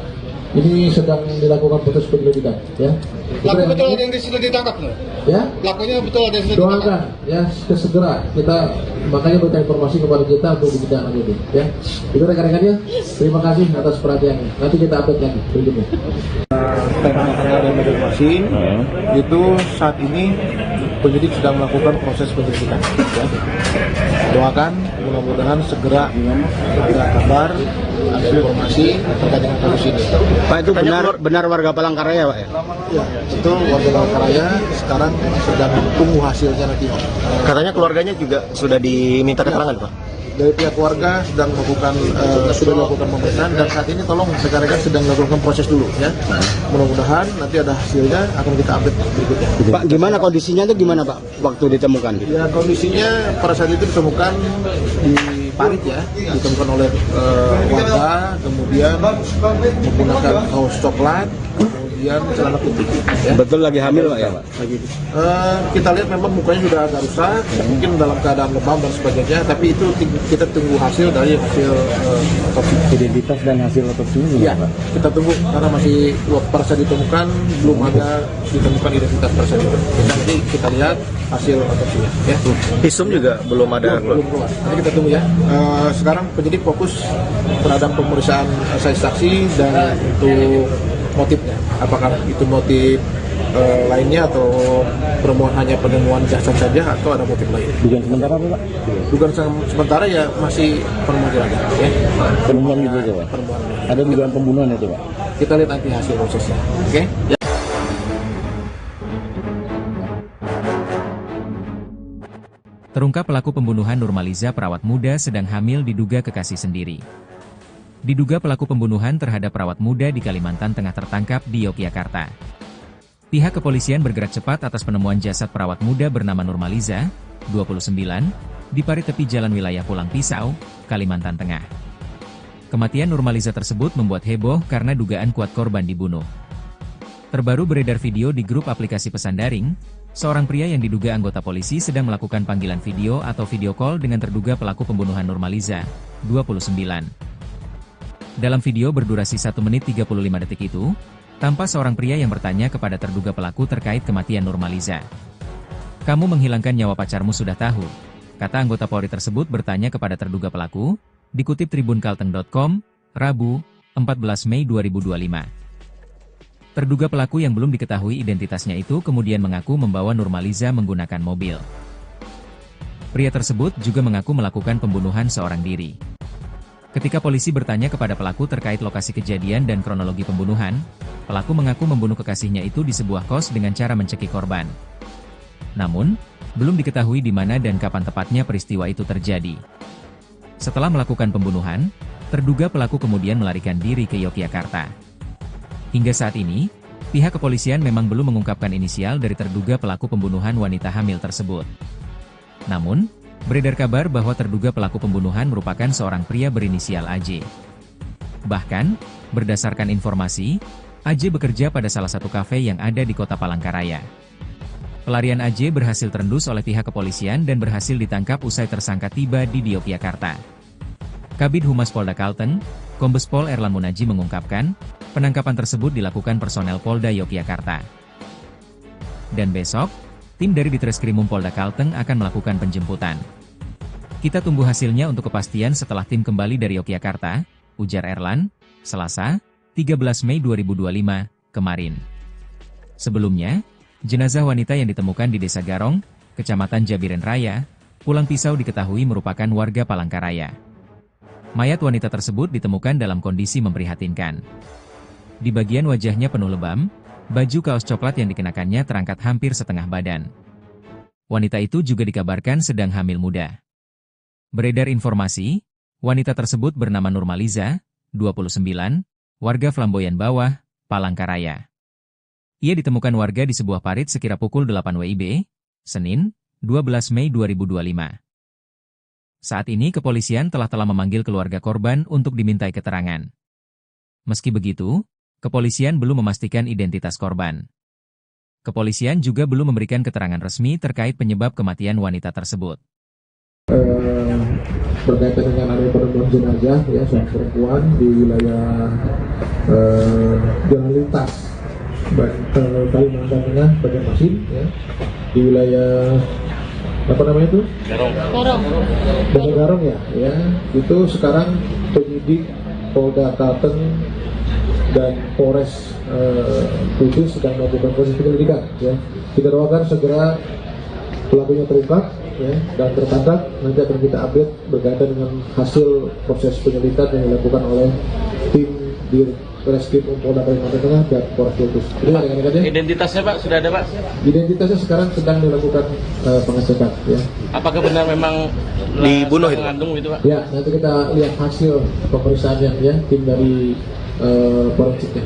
ini sedang dilakukan proses penyelidikan ya. Pelaku betul ada yang sudah ditangkap loh. Ya. Pelakunya betul ada yang sudah ditangkap. Doakan ya segera kita makanya berikan informasi kepada kita untuk kita lanjutin ya. Itu rekan-rekannya. Terima kasih atas perhatiannya. Nanti kita update lagi berikutnya. Banjarmasin itu saat ini penyidik sedang melakukan proses penyelidikan ya. Doakan mudah-mudahan segera ada kabar, ada informasi terkait dengan kasus ini. Pak, itu benar warga Palangkaraya Pak ya? Ya, itu warga Palangkaraya sekarang sedang tunggu hasilnya nanti. Katanya keluarganya juga sudah diminta keterangan Pak? Dari pihak warga sedang melakukan pemeriksaan dan saat ini tolong rekan-rekan sedang melakukan proses dulu ya. Mudah-mudahan nanti ada hasilnya akan kita update berikutnya. Pak, gimana kondisinya itu gimana Pak waktu ditemukan? Ya, kondisinya pada saat itu ditemukan di parit ya, ditemukan oleh warga, kemudian menggunakan kaos coklat, kemudian celana putih. Ya. Betul lagi hamil Pak ya Pak? Lagi. Kita lihat memang mukanya sudah agak rusak, mungkin dalam keadaan lebam dan sebagainya, tapi itu kita tunggu hasil dari hasil otopsi. Identitas dan hasil otopsinya Iya, gimana Pak? kita tunggu karena masih parsa ditemukan, belum ada ditemukan identitas parsa itu. Nanti kita lihat hasil otopsinya. Ya. Visum juga belum ada. Belum keluar. Nanti kita tunggu ya. Sekarang penyidik fokus terhadap pemeriksaan saksi dan untuk motifnya. Apakah itu motif lainnya atau hanya penemuan jasad saja atau ada motif lain? Dugaan sementara apa Pak? Dugaan sementara ya masih penemuan jenazah. Ya. Penemuan gitu aja Pak? Penemuan. Ada dugaan pembunuhan itu Pak? Kita lihat nanti hasil prosesnya. Oke? Ya. Terungkap pelaku pembunuhan Nurmaliza perawat muda sedang hamil diduga kekasih sendiri. Diduga pelaku pembunuhan terhadap perawat muda di Kalimantan Tengah tertangkap di Yogyakarta. Pihak kepolisian bergerak cepat atas penemuan jasad perawat muda bernama Nurmaliza, 29, di parit tepi jalan wilayah Pulang Pisau, Kalimantan Tengah. Kematian Nurmaliza tersebut membuat heboh karena dugaan kuat korban dibunuh. Terbaru beredar video di grup aplikasi pesan daring, seorang pria yang diduga anggota polisi sedang melakukan panggilan video atau video call dengan terduga pelaku pembunuhan Nurmaliza, 29. Dalam video berdurasi 1 menit 35 detik itu, tampak seorang pria yang bertanya kepada terduga pelaku terkait kematian Nurmaliza. "Kamu menghilangkan nyawa pacarmu sudah tahu," kata anggota Polri tersebut bertanya kepada terduga pelaku, dikutip tribunkalteng.com, Rabu, 14 Mei 2025. Terduga pelaku yang belum diketahui identitasnya itu kemudian mengaku membawa Nurmaliza menggunakan mobil. Pria tersebut juga mengaku melakukan pembunuhan seorang diri. Ketika polisi bertanya kepada pelaku terkait lokasi kejadian dan kronologi pembunuhan, pelaku mengaku membunuh kekasihnya itu di sebuah kos dengan cara mencekik korban. Namun, belum diketahui di mana dan kapan tepatnya peristiwa itu terjadi. Setelah melakukan pembunuhan, terduga pelaku kemudian melarikan diri ke Yogyakarta. Hingga saat ini, pihak kepolisian memang belum mengungkapkan inisial dari terduga pelaku pembunuhan wanita hamil tersebut. Namun, beredar kabar bahwa terduga pelaku pembunuhan merupakan seorang pria berinisial AJ. Bahkan, berdasarkan informasi, AJ bekerja pada salah satu kafe yang ada di kota Palangkaraya. Pelarian AJ berhasil terendus oleh pihak kepolisian dan berhasil ditangkap usai tersangka tiba di Yogyakarta. Kabid Humas Polda Kalteng, Kombes Pol Erlan Munaji mengungkapkan, penangkapan tersebut dilakukan personel Polda Yogyakarta. Dan besok, tim dari Ditreskrimum Polda Kalteng akan melakukan penjemputan. Kita tunggu hasilnya untuk kepastian setelah tim kembali dari Yogyakarta, ujar Erlan, Selasa, 13 Mei 2025, kemarin. Sebelumnya, jenazah wanita yang ditemukan di Desa Garong, Kecamatan Jabiren Raya, Pulang Pisau diketahui merupakan warga Palangkaraya. Mayat wanita tersebut ditemukan dalam kondisi memprihatinkan. Di bagian wajahnya penuh lebam, baju kaos coklat yang dikenakannya terangkat hampir setengah badan. Wanita itu juga dikabarkan sedang hamil muda. Beredar informasi, wanita tersebut bernama Nurmaliza, 29, warga Flamboyan Bawah, Palangkaraya. Ia ditemukan warga di sebuah parit sekira pukul 8 WIB, Senin, 12 Mei 2025. Saat ini kepolisian telah memanggil keluarga korban untuk dimintai keterangan. Meski begitu, kepolisian belum memastikan identitas korban. Kepolisian juga belum memberikan keterangan resmi terkait penyebab kematian wanita tersebut. Berkaitan dengan adanya penemuan jenazah ya seorang perempuan di wilayah Jalan Lintas Kalimantan Tengah Banjarmasin ya, di wilayah apa namanya itu? Desa Garong ya, itu sekarang penyidik Polda Kalteng dan Polres Kudus sedang melakukan proses penyelidikan ya. Kita doakan segera pelakunya terungkap ya, dan tertangkap. Nanti akan kita update berkaitan dengan hasil proses penyelidikan yang dilakukan oleh tim di Reskrim Polda Kalimantan Tengah dan Polres Kudus. Identitasnya Pak sudah ada Pak? Identitasnya sekarang sedang dilakukan pengecekan ya. Apakah benar memang dibunuh itu? Mengandung itu Pak? Ya, nanti kita lihat hasil pemeriksaannya ya, tim dari forensiknya.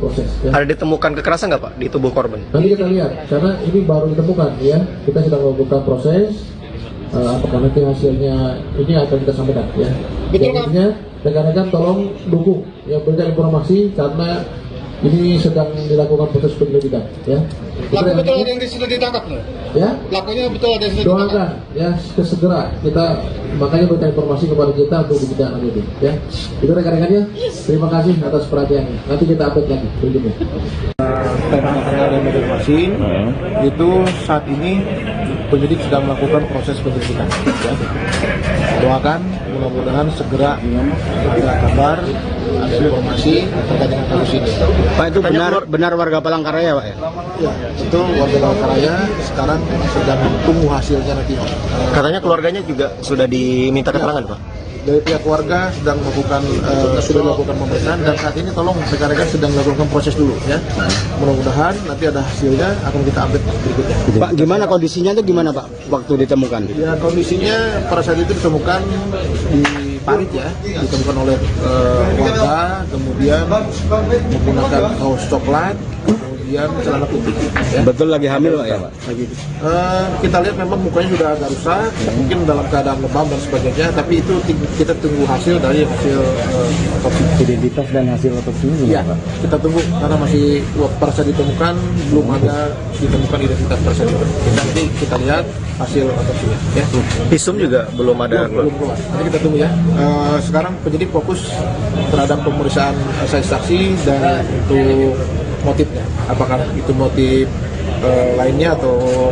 Proses, ya. Ada ditemukan kekerasan nggak Pak di tubuh korban? Nanti kita lihat, karena ini baru ditemukan ya. Kita sedang melakukan proses. Apakah nanti hasilnya ini akan kita sampaikan ya. Intinya rekan-rekan tolong dukung ya, berikan informasi karena ini sedang dilakukan proses penyelidikan, ya. Pelaku betul ada yang sudah ditangkap, ya. Pelakunya betul ada yang sudah ditangkap. Doakan, ya, segera kita makanya berikan informasi kepada kita untuk ditindaklanjuti, ya. Itu rekan-rekannya, terima kasih atas perhatiannya. Nanti kita update lagi berikutnya. Rekan-rekan yang informasi itu saat ini penyidik sedang melakukan proses penyelidikan. Ya. Doakan mudah-mudahan segera ada kabar, ada informasi terkait dengan kasus ini. Pak, itu benar warga Palangkaraya, Pak, ya? Ya, itu warga Palangkaraya sekarang sedang tunggu hasilnya nanti. Katanya keluarganya juga sudah diminta keterangan, Pak. Dari pihak keluarga sedang melakukan sudah melakukan pemeriksaan dan saat ini tolong rekan-rekan sedang melakukan proses dulu, ya. Mudah-mudahan nanti ada hasilnya akan kita update berikutnya. Pak, gimana kondisinya itu gimana, Pak, waktu ditemukan? Ya, kondisinya pada saat itu ditemukan di parit, ya, ditemukan oleh warga, kemudian menggunakan kaos coklat, kemudian celana putih. Ya. Betul lagi hamil, Pak, ya, Pak? Lagi. Kita lihat memang mukanya sudah agak rusak, mungkin dalam keadaan lebam dan sebagainya, tapi itu kita tunggu hasil dari hasil otopsi. Identitas dan hasil otopsinya Iya, gimana, Pak? kita tunggu karena masih pada saat ditemukan belum ada ditemukan identitas tersebut. Nanti kita lihat hasil otopsinya. Ya. Visum juga belum ada. Belum keluar. Nanti kita tunggu, ya. Sekarang penyidik fokus terhadap pemeriksaan saksi dan untuk motifnya. Apakah itu motif lainnya atau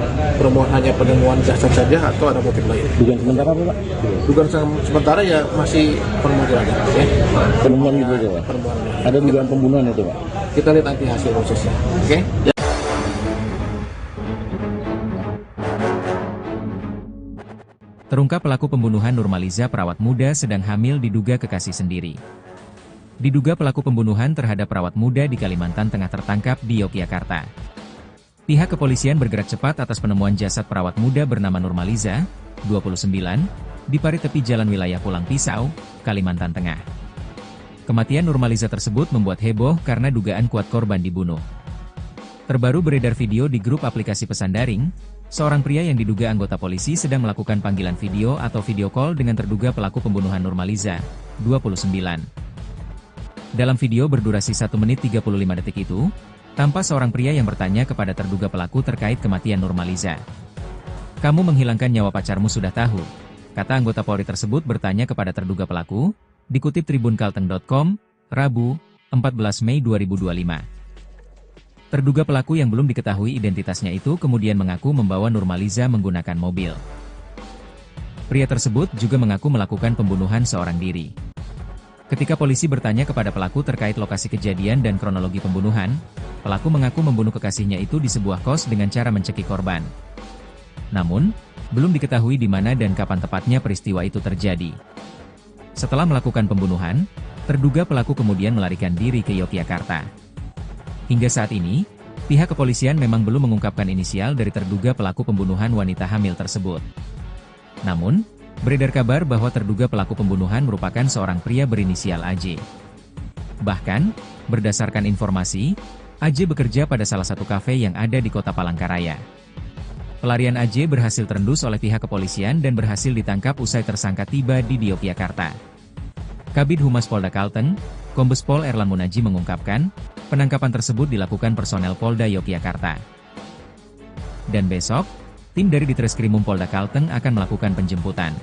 hanya penemuan jasad saja atau ada motif lain? Dugaan sementara apa, Pak? Dugaan sementara ya masih penemuan aja. Ya. Penemuan itu aja, Pak? Penemuan. Ada dugaan pembunuhan itu, Pak? Kita lihat nanti hasil prosesnya. Oke? Ya. Terungkap pelaku pembunuhan Nurmaliza perawat muda sedang hamil diduga kekasih sendiri. Diduga pelaku pembunuhan terhadap perawat muda di Kalimantan Tengah tertangkap di Yogyakarta. Pihak kepolisian bergerak cepat atas penemuan jasad perawat muda bernama Nurmaliza, 29, di parit tepi jalan wilayah Pulang Pisau, Kalimantan Tengah. Kematian Nurmaliza tersebut membuat heboh karena dugaan kuat korban dibunuh. Terbaru beredar video di grup aplikasi pesan daring, seorang pria yang diduga anggota polisi sedang melakukan panggilan video atau video call dengan terduga pelaku pembunuhan Nurmaliza, 29. Dalam video berdurasi 1 menit 35 detik itu, tampak seorang pria yang bertanya kepada terduga pelaku terkait kematian Nurmaliza. "Kamu menghilangkan nyawa pacarmu sudah tahu," kata anggota Polri tersebut bertanya kepada terduga pelaku, dikutip tribunkalteng.com, Rabu, 14 Mei 2025. Terduga pelaku yang belum diketahui identitasnya itu kemudian mengaku membawa Nurmaliza menggunakan mobil. Pria tersebut juga mengaku melakukan pembunuhan seorang diri. Ketika polisi bertanya kepada pelaku terkait lokasi kejadian dan kronologi pembunuhan, pelaku mengaku membunuh kekasihnya itu di sebuah kos dengan cara mencekik korban. Namun, belum diketahui di mana dan kapan tepatnya peristiwa itu terjadi. Setelah melakukan pembunuhan, terduga pelaku kemudian melarikan diri ke Yogyakarta. Hingga saat ini, pihak kepolisian memang belum mengungkapkan inisial dari terduga pelaku pembunuhan wanita hamil tersebut. Namun, beredar kabar bahwa terduga pelaku pembunuhan merupakan seorang pria berinisial AJ. Bahkan, berdasarkan informasi, AJ bekerja pada salah satu kafe yang ada di kota Palangkaraya. Pelarian AJ berhasil terendus oleh pihak kepolisian dan berhasil ditangkap usai tersangka tiba di Yogyakarta. Kabid Humas Polda Kalteng, Kombes Pol Erlan Munaji mengungkapkan, penangkapan tersebut dilakukan personel Polda Yogyakarta. Dan besok, tim dari Ditreskrimum Polda Kalteng akan melakukan penjemputan.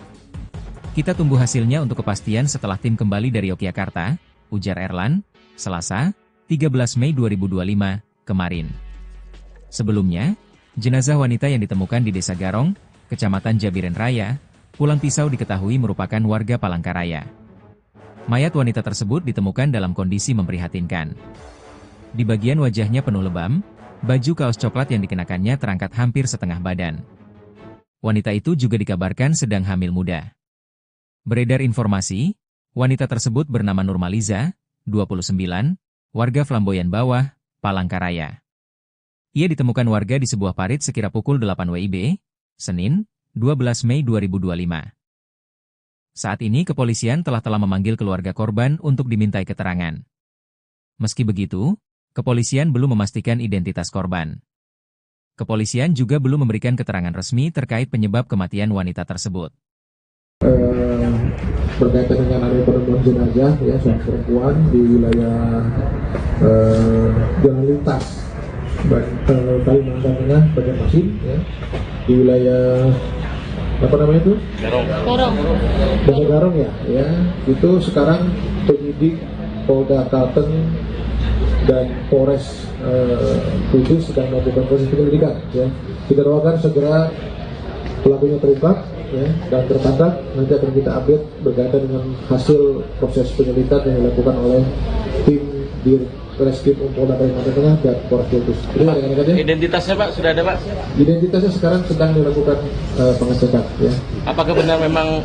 Kita tunggu hasilnya untuk kepastian setelah tim kembali dari Yogyakarta, ujar Erlan, Selasa, 13 Mei 2025, kemarin. Sebelumnya, jenazah wanita yang ditemukan di Desa Garong, Kecamatan Jabiren Raya, Pulang Pisau diketahui merupakan warga Palangkaraya. Mayat wanita tersebut ditemukan dalam kondisi memprihatinkan. Di bagian wajahnya penuh lebam, baju kaos coklat yang dikenakannya terangkat hampir setengah badan. Wanita itu juga dikabarkan sedang hamil muda. Beredar informasi, wanita tersebut bernama Nurmaliza, 29, warga Flamboyan Bawah, Palangkaraya. Ia ditemukan warga di sebuah parit sekira pukul 8 WIB, Senin, 12 Mei 2025. Saat ini kepolisian telah memanggil keluarga korban untuk dimintai keterangan. Meski begitu, kepolisian belum memastikan identitas korban. Kepolisian juga belum memberikan keterangan resmi terkait penyebab kematian wanita tersebut. Berkaitan dengan ada penemuan jenazah ya seorang perempuan di wilayah jalan lintas Kalimantan Tengah Banjarmasin ya, di wilayah apa namanya itu? Desa Garong ya, itu sekarang penyidik Polda Kalteng dan Polres Kudus sedang melakukan proses penyelidikan ya. Kita doakan segera pelakunya terungkap ya, dan tertangkap. Nanti akan kita update berkaitan dengan hasil proses penyelidikan yang dilakukan oleh tim di Reskrim Polda Kalimantan Tengah dan Polres Kudus. Identitasnya Pak sudah ada Pak? Identitasnya sekarang sedang dilakukan pengecekan ya. Apakah benar memang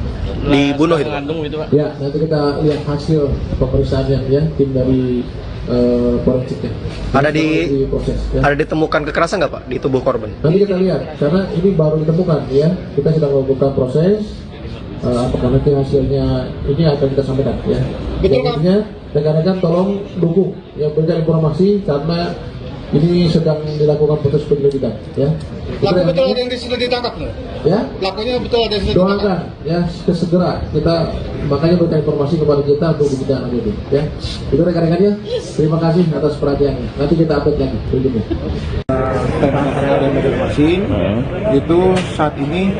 dibunuh itu? Mengandung itu Pak? Ya, nanti kita lihat hasil pemeriksaannya ya, tim dari forensiknya. Proses, ya. Ada ditemukan kekerasan nggak Pak di tubuh korban? Nanti kita lihat, karena ini baru ditemukan ya. Kita sedang melakukan proses. Apakah nanti hasilnya ini akan kita sampaikan ya. Betul Pak. Rekan-rekan tolong dukung ya, berikan informasi karena ini sedang dilakukan proses penyelidikan ya. Pelaku betul ada yang sudah ditangkap nggak? Ya. Pelakunya betul ada yang sudah ditangkap. Doakan ya segera kita makanya berikan informasi kepada kita untuk ditindak lanjuti ya. Itu rekan-rekannya. Terima kasih atas perhatiannya. Nanti kita update lagi berikutnya. Banjarmasin itu saat ini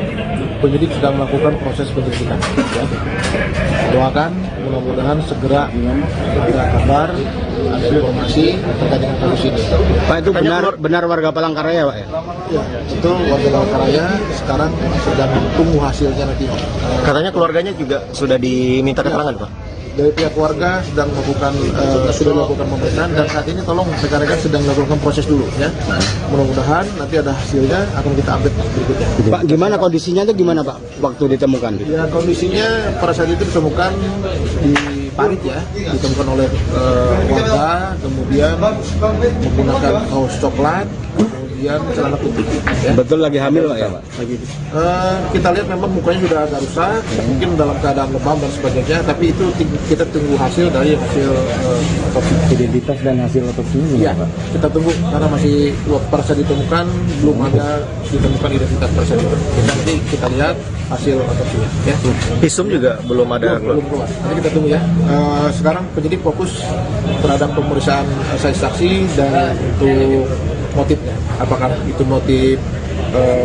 penyidik sedang melakukan proses penyelidikan ya. Doakan mudah-mudahan segera ada kabar, ada informasi terkait dengan kasus ini. Pak, itu benar warga Palangkaraya Pak ya? Ya, itu warga Palangkaraya sekarang sedang tunggu hasilnya nanti. Katanya keluarganya juga sudah diminta keterangan Pak? Dari pihak keluarga sedang melakukan sudah dilakukan pemeriksaan dan saat ini tolong rekan-rekan sedang melakukan proses dulu ya. Mudah-mudahan nanti ada hasilnya akan kita update berikutnya. Pak, gimana kondisinya itu gimana Pak waktu ditemukan? Ya, kondisinya pada saat itu ditemukan di parit ya, ditemukan oleh warga, kemudian menggunakan kaos coklat, kemudian celana putih. Ya. Betul lagi hamil Pak ya Pak? Kita lihat memang mukanya sudah agak rusak, mungkin dalam keadaan lebam dan sebagainya, tapi itu kita tunggu hasil dari hasil otopsi. Identitas dan hasil otopsinya Iya, Pak? kita tunggu karena masih pada saat ditemukan belum ada ditemukan identitas pada saat itu. Nanti kita lihat hasil otopsinya. Ya. Visum juga belum ada. Belum keluar. Nanti kita tunggu ya. Sekarang penyidik fokus terhadap pemeriksaan saksi dan untuk motifnya. Apakah itu motif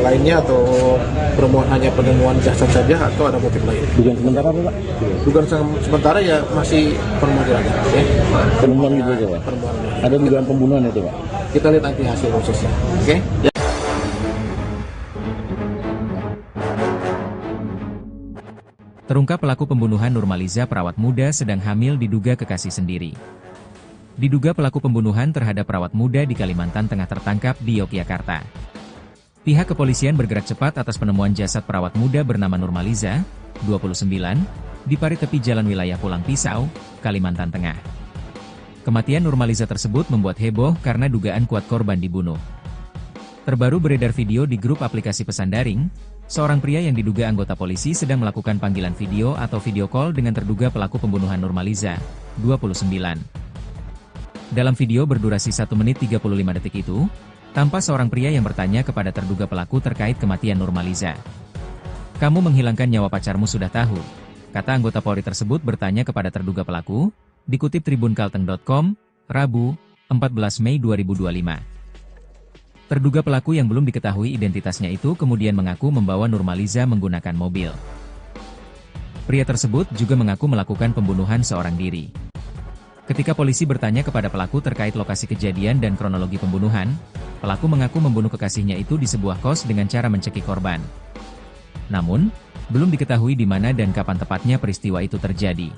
lainnya atau hanya penemuan jasad saja atau ada motif lain? Dugaan sementara apa Pak? Dugaan sementara ya masih penemuan aja. Ya. Penemuan itu aja Pak? Penemuan. Ada dugaan pembunuhan itu Pak? Kita lihat nanti hasil prosesnya. Oke? Ya. Terungkap pelaku pembunuhan Nurmaliza perawat muda sedang hamil diduga kekasih sendiri. Diduga pelaku pembunuhan terhadap perawat muda di Kalimantan Tengah tertangkap di Yogyakarta. Pihak kepolisian bergerak cepat atas penemuan jasad perawat muda bernama Nurmaliza, 29, di parit tepi jalan wilayah Pulang Pisau, Kalimantan Tengah. Kematian Nurmaliza tersebut membuat heboh karena dugaan kuat korban dibunuh. Terbaru beredar video di grup aplikasi pesan daring, seorang pria yang diduga anggota polisi sedang melakukan panggilan video atau video call dengan terduga pelaku pembunuhan Nurmaliza, 29. Dalam video berdurasi 1 menit 35 detik itu, tampak seorang pria yang bertanya kepada terduga pelaku terkait kematian Nurmaliza. "Kamu menghilangkan nyawa pacarmu sudah tahu," kata anggota Polri tersebut bertanya kepada terduga pelaku, dikutip tribunkalteng.com, Rabu, 14 Mei 2025. Terduga pelaku yang belum diketahui identitasnya itu kemudian mengaku membawa Nurmaliza menggunakan mobil. Pria tersebut juga mengaku melakukan pembunuhan seorang diri. Ketika polisi bertanya kepada pelaku terkait lokasi kejadian dan kronologi pembunuhan, pelaku mengaku membunuh kekasihnya itu di sebuah kos dengan cara mencekik korban. Namun, belum diketahui di mana dan kapan tepatnya peristiwa itu terjadi.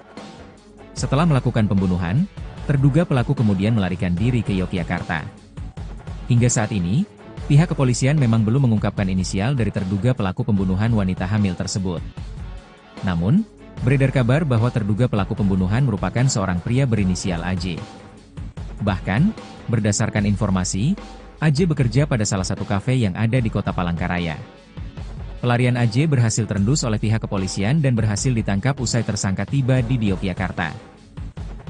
Setelah melakukan pembunuhan, terduga pelaku kemudian melarikan diri ke Yogyakarta. Hingga saat ini, pihak kepolisian memang belum mengungkapkan inisial dari terduga pelaku pembunuhan wanita hamil tersebut. Namun, beredar kabar bahwa terduga pelaku pembunuhan merupakan seorang pria berinisial AJ. Bahkan, berdasarkan informasi, AJ bekerja pada salah satu kafe yang ada di kota Palangkaraya. Pelarian AJ berhasil terendus oleh pihak kepolisian dan berhasil ditangkap usai tersangka tiba di Yogyakarta.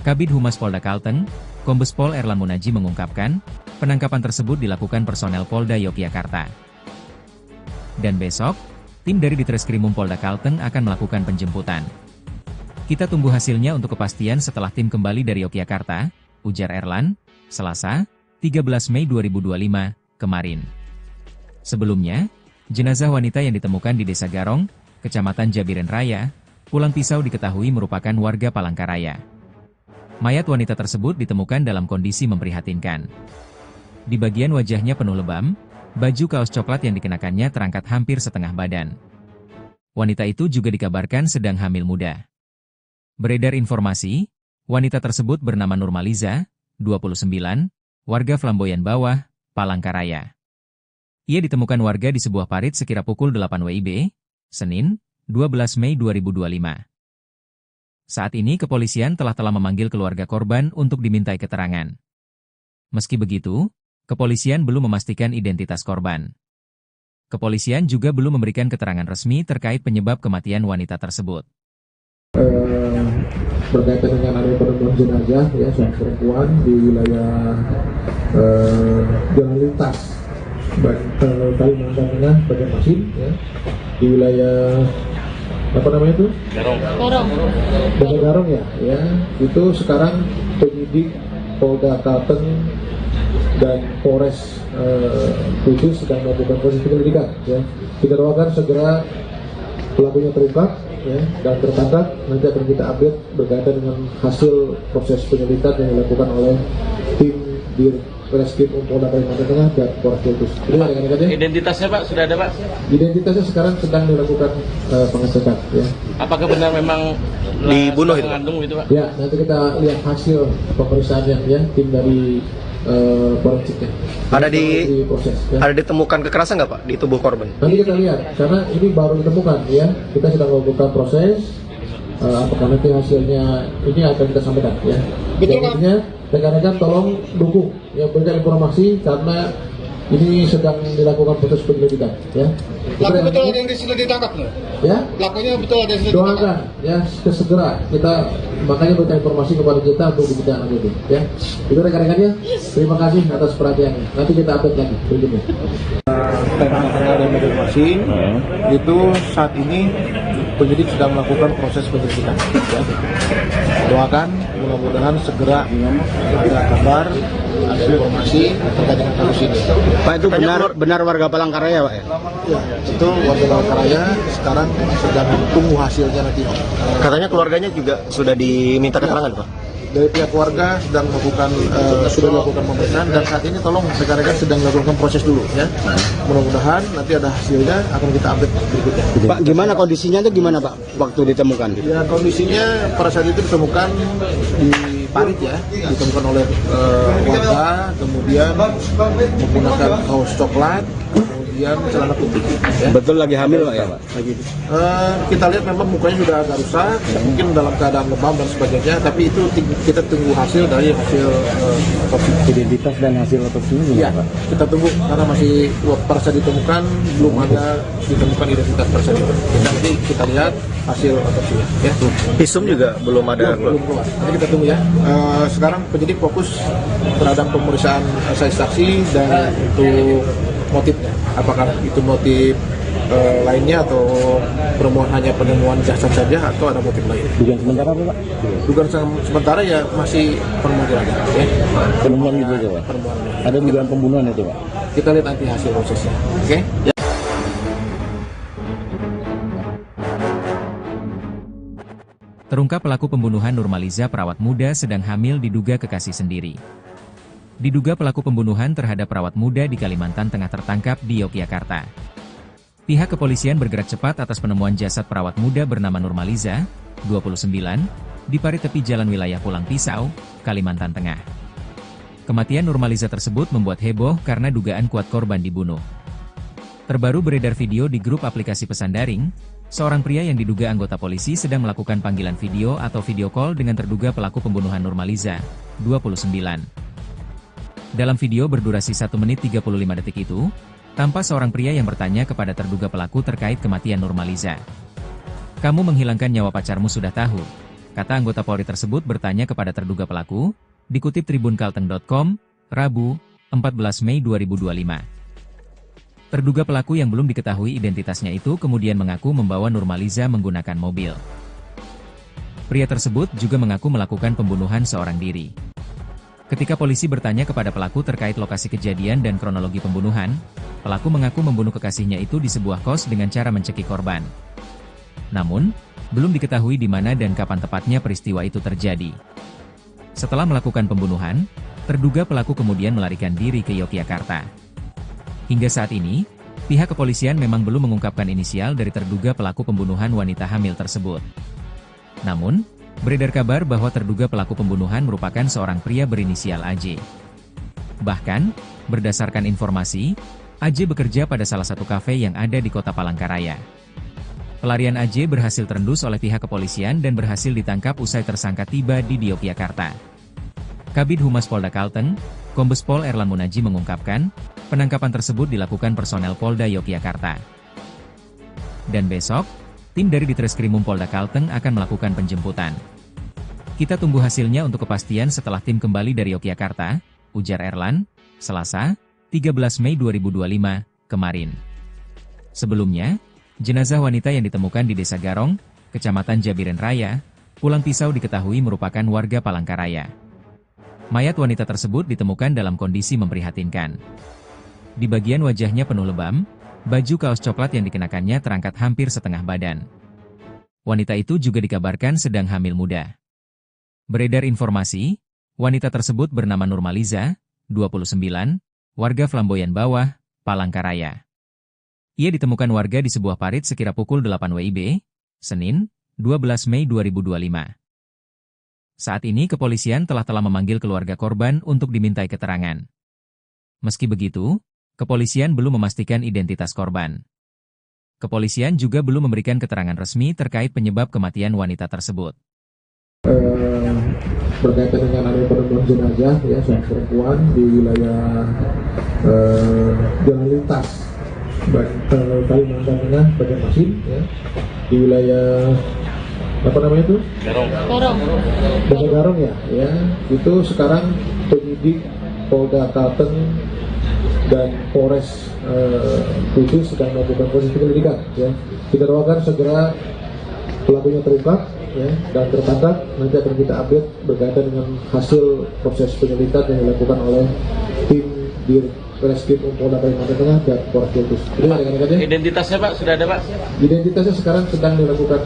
Kabid Humas Polda Kalteng, Kombes Pol Erlan Munaji mengungkapkan, penangkapan tersebut dilakukan personel Polda Yogyakarta. Dan besok, tim dari Ditreskrimum Polda Kalteng akan melakukan penjemputan. Kita tunggu hasilnya untuk kepastian setelah tim kembali dari Yogyakarta, ujar Erlan. Selasa, 13 Mei 2025, kemarin. Sebelumnya, jenazah wanita yang ditemukan di Desa Garong, Kecamatan Jabiren Raya, Pulang Pisau diketahui merupakan warga Palangkaraya. Mayat wanita tersebut ditemukan dalam kondisi memprihatinkan. Di bagian wajahnya penuh lebam, baju kaos coklat yang dikenakannya terangkat hampir setengah badan. Wanita itu juga dikabarkan sedang hamil muda. Beredar informasi, wanita tersebut bernama Nurmaliza, 29, warga Flamboyan Bawah, Palangkaraya. Ia ditemukan warga di sebuah parit sekira pukul 8 WIB, Senin, 12 Mei 2025. Saat ini kepolisian telah memanggil keluarga korban untuk dimintai keterangan. Meski begitu, kepolisian belum memastikan identitas korban. Kepolisian juga belum memberikan keterangan resmi terkait penyebab kematian wanita tersebut. Berkaitan dengan adanya penemuan jenazah ya seorang perempuan di wilayah jalan lintas Kalimantan Tengah Banjarmasin ya, di wilayah apa namanya itu? Desa Garong ya, itu sekarang penyidik Polda Kalteng dan Polres Kudus sedang melakukan proses penyelidikan ya. Kita doakan segera pelakunya terungkap ya, dan tertangkap. Nanti akan kita update berkaitan dengan hasil proses penyelidikan yang dilakukan oleh tim di Reskrim Polda Kalimantan Tengah dan Polres Kudus. Identitasnya Pak sudah ada Pak? Identitasnya sekarang sedang dilakukan pengecekan ya. Apakah benar memang dibunuh itu? Mengandung itu Pak? Ya, nanti kita lihat hasil pemeriksaannya ya, tim dari forensiknya. Proses, ya. Ada ditemukan kekerasan nggak Pak di tubuh korban? Nanti kita lihat, karena ini baru ditemukan ya. Kita sedang melakukan proses. Apakah nanti hasilnya ini akan kita sampaikan ya. Jadinya rekan-rekan tolong dukung ya, berikan informasi karena ini sedang dilakukan proses penyelidikan ya. Pelaku betul ada yang sudah ditangkap nggak? Ya. Pelakunya betul ada yang sudah ditangkap. Doakan ya segera kita makanya berikan informasi kepada kita untuk kita lanjutin ya. Itu rekan-rekannya. Terima kasih atas perhatiannya. Nanti kita update lagi berikutnya. Masing itu saat ini penyidik sedang melakukan proses penyelidikan ya. Doakan mudah-mudahan segera ada kabar, ada informasi terkait dengan kasus ini. Pak, itu benar warga Palangkaraya Pak ya? Ya, itu warga Palangkaraya sekarang sedang tunggu hasilnya nanti. Katanya keluarganya juga sudah diminta keterangan Pak? Dari pihak keluarga sedang melakukan sudah dilakukan pemeriksaan dan saat ini tolong rekan-rekan sedang melakukan proses dulu ya. Mudah-mudahan nanti ada hasilnya akan kita update berikutnya. Pak, gimana kondisinya itu gimana Pak waktu ditemukan? Ya, kondisinya pada saat itu ditemukan di parit ya, ditemukan oleh warga, kemudian menggunakan kaos coklat, kemudian celana putih. Ya. Betul lagi hamil Pak ya Pak? Lagi. Kita lihat memang mukanya sudah agak rusak, mungkin dalam keadaan lebam dan sebagainya, tapi itu kita tunggu hasil dari hasil otopsi. Identitas dan hasil otopsinya gimana Ya, Pak? kita tunggu karena masih pada saat ditemukan belum ada ditemukan identitas pada saat itu. Nanti kita lihat hasil otopsinya. Ya. Visum juga belum ada. Belum keluar. Nanti kita tunggu ya. Sekarang penyidik fokus terhadap pemeriksaan saksi dan untuk motifnya. Apakah itu motif lainnya atau hanya penemuan jasad saja atau ada motif lain? Dugaan sementara apa Pak? Dugaan sementara ya masih penemuan aja. Ya. Penemuan itu aja Pak? Penemuan. Ada dugaan pembunuhan itu Pak? Kita lihat nanti hasil prosesnya. Oke? Ya. Terungkap pelaku pembunuhan Nurmaliza perawat muda sedang hamil diduga kekasih sendiri. Diduga pelaku pembunuhan terhadap perawat muda di Kalimantan Tengah tertangkap di Yogyakarta. Pihak kepolisian bergerak cepat atas penemuan jasad perawat muda bernama Nurmaliza, 29, di parit tepi jalan wilayah Pulang Pisau, Kalimantan Tengah. Kematian Nurmaliza tersebut membuat heboh karena dugaan kuat korban dibunuh. Terbaru beredar video di grup aplikasi pesan daring, seorang pria yang diduga anggota polisi sedang melakukan panggilan video atau video call dengan terduga pelaku pembunuhan Nurmaliza, 29. Dalam video berdurasi 1 menit 35 detik itu, tampak seorang pria yang bertanya kepada terduga pelaku terkait kematian Nurmaliza. "Kamu menghilangkan nyawa pacarmu sudah tahu," kata anggota Polri tersebut bertanya kepada terduga pelaku, dikutip tribunkalteng.com, Rabu, 14 Mei 2025. Terduga pelaku yang belum diketahui identitasnya itu kemudian mengaku membawa Nurmaliza menggunakan mobil. Pria tersebut juga mengaku melakukan pembunuhan seorang diri. Ketika polisi bertanya kepada pelaku terkait lokasi kejadian dan kronologi pembunuhan, pelaku mengaku membunuh kekasihnya itu di sebuah kos dengan cara mencekik korban. Namun, belum diketahui di mana dan kapan tepatnya peristiwa itu terjadi. Setelah melakukan pembunuhan, terduga pelaku kemudian melarikan diri ke Yogyakarta. Hingga saat ini, pihak kepolisian memang belum mengungkapkan inisial dari terduga pelaku pembunuhan wanita hamil tersebut. Namun, beredar kabar bahwa terduga pelaku pembunuhan merupakan seorang pria berinisial AJ. Bahkan, berdasarkan informasi, AJ bekerja pada salah satu kafe yang ada di kota Palangkaraya. Pelarian AJ berhasil terendus oleh pihak kepolisian dan berhasil ditangkap usai tersangka tiba di Yogyakarta. Kabid Humas Polda Kalteng, Kombes Pol Erlan Munaji mengungkapkan, penangkapan tersebut dilakukan personel Polda Yogyakarta. Dan besok, tim dari Ditreskrimum Polda Kalteng akan melakukan penjemputan. Kita tunggu hasilnya untuk kepastian setelah tim kembali dari Yogyakarta, ujar Erlan, Selasa, 13 Mei 2025, kemarin. Sebelumnya, jenazah wanita yang ditemukan di Desa Garong, Kecamatan Jabiren Raya, Pulang Pisau diketahui merupakan warga Palangkaraya. Mayat wanita tersebut ditemukan dalam kondisi memprihatinkan. Di bagian wajahnya penuh lebam, baju kaos coklat yang dikenakannya terangkat hampir setengah badan. Wanita itu juga dikabarkan sedang hamil muda. Beredar informasi, wanita tersebut bernama Nurmaliza, 29, warga Flamboyan Bawah, Palangkaraya. Ia ditemukan warga di sebuah parit sekira pukul 8 WIB, Senin, 12 Mei 2025. Saat ini kepolisian telah memanggil keluarga korban untuk dimintai keterangan. Meski begitu, kepolisian belum memastikan identitas korban. Kepolisian juga belum memberikan keterangan resmi terkait penyebab kematian wanita tersebut. Berkaitan dengan adanya penemuan jenazah ya seorang perempuan di wilayah Jalan Lintas Kalimantan Tengah Banjarmasin ya, di wilayah apa namanya itu? Desa Garong ya, itu sekarang penyidik Polda Kalteng dan Polres Kudus sedang melakukan proses penyelidikan ya. Kita doakan segera pelakunya terungkap ya, dan tertangkap. Nanti akan kita update berkaitan dengan hasil proses penyelidikan yang dilakukan oleh tim di Ditreskrimum Polda Kalimantan Tengah dan Polres Kudus. Identitasnya Pak sudah ada Pak? Identitasnya sekarang sedang dilakukan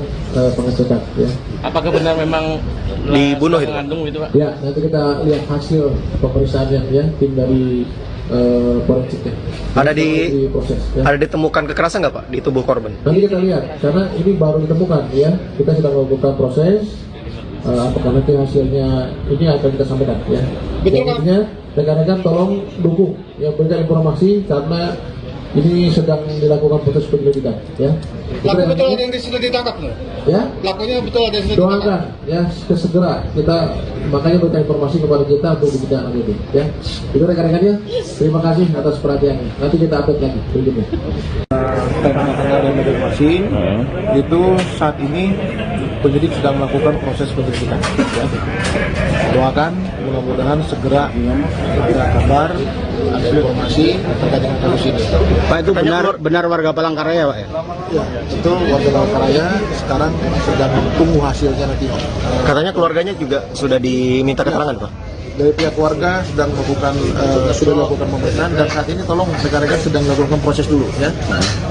pengecekan ya. Apakah benar memang dibunuh itu? Mengandung itu Pak? Ya, nanti kita lihat hasil pemeriksaannya ya, tim dari forensiknya. Proses, ya. Ada ditemukan kekerasan nggak Pak di tubuh korban? Nanti kita lihat, karena ini baru ditemukan ya. Kita sedang melakukan proses. Apakah nanti hasilnya ini akan kita sampaikan ya. Betul Pak. Rekan-rekan tolong dukung ya, berikan informasi karena ini sedang dilakukan proses penyelidikan ya. Pelaku betul ada yang sudah ditangkap loh. Ya. Pelakunya betul ada yang sudah ditangkap. Doakan ya segera kita makanya berikan informasi kepada kita untuk dibicarakan itu ya. Itu rekan-rekannya. Terima kasih atas perhatiannya. Nanti kita update lagi berikutnya. Banjarmasin itu saat ini penyidik sedang melakukan proses penyelidikan ya. Doakan mudah-mudahan segera ada kabar, ada informasi terkait dengan kasus ini. Pak, itu benar warga Palangkaraya Pak ya? Ya, itu warga Palangkaraya sekarang sedang tunggu hasilnya nanti. Katanya keluarganya juga sudah diminta keterangan Pak? Dari pihak keluarga sedang melakukan sudah dilakukan pemeriksaan dan saat ini tolong rekan-rekan sedang melakukan proses dulu ya.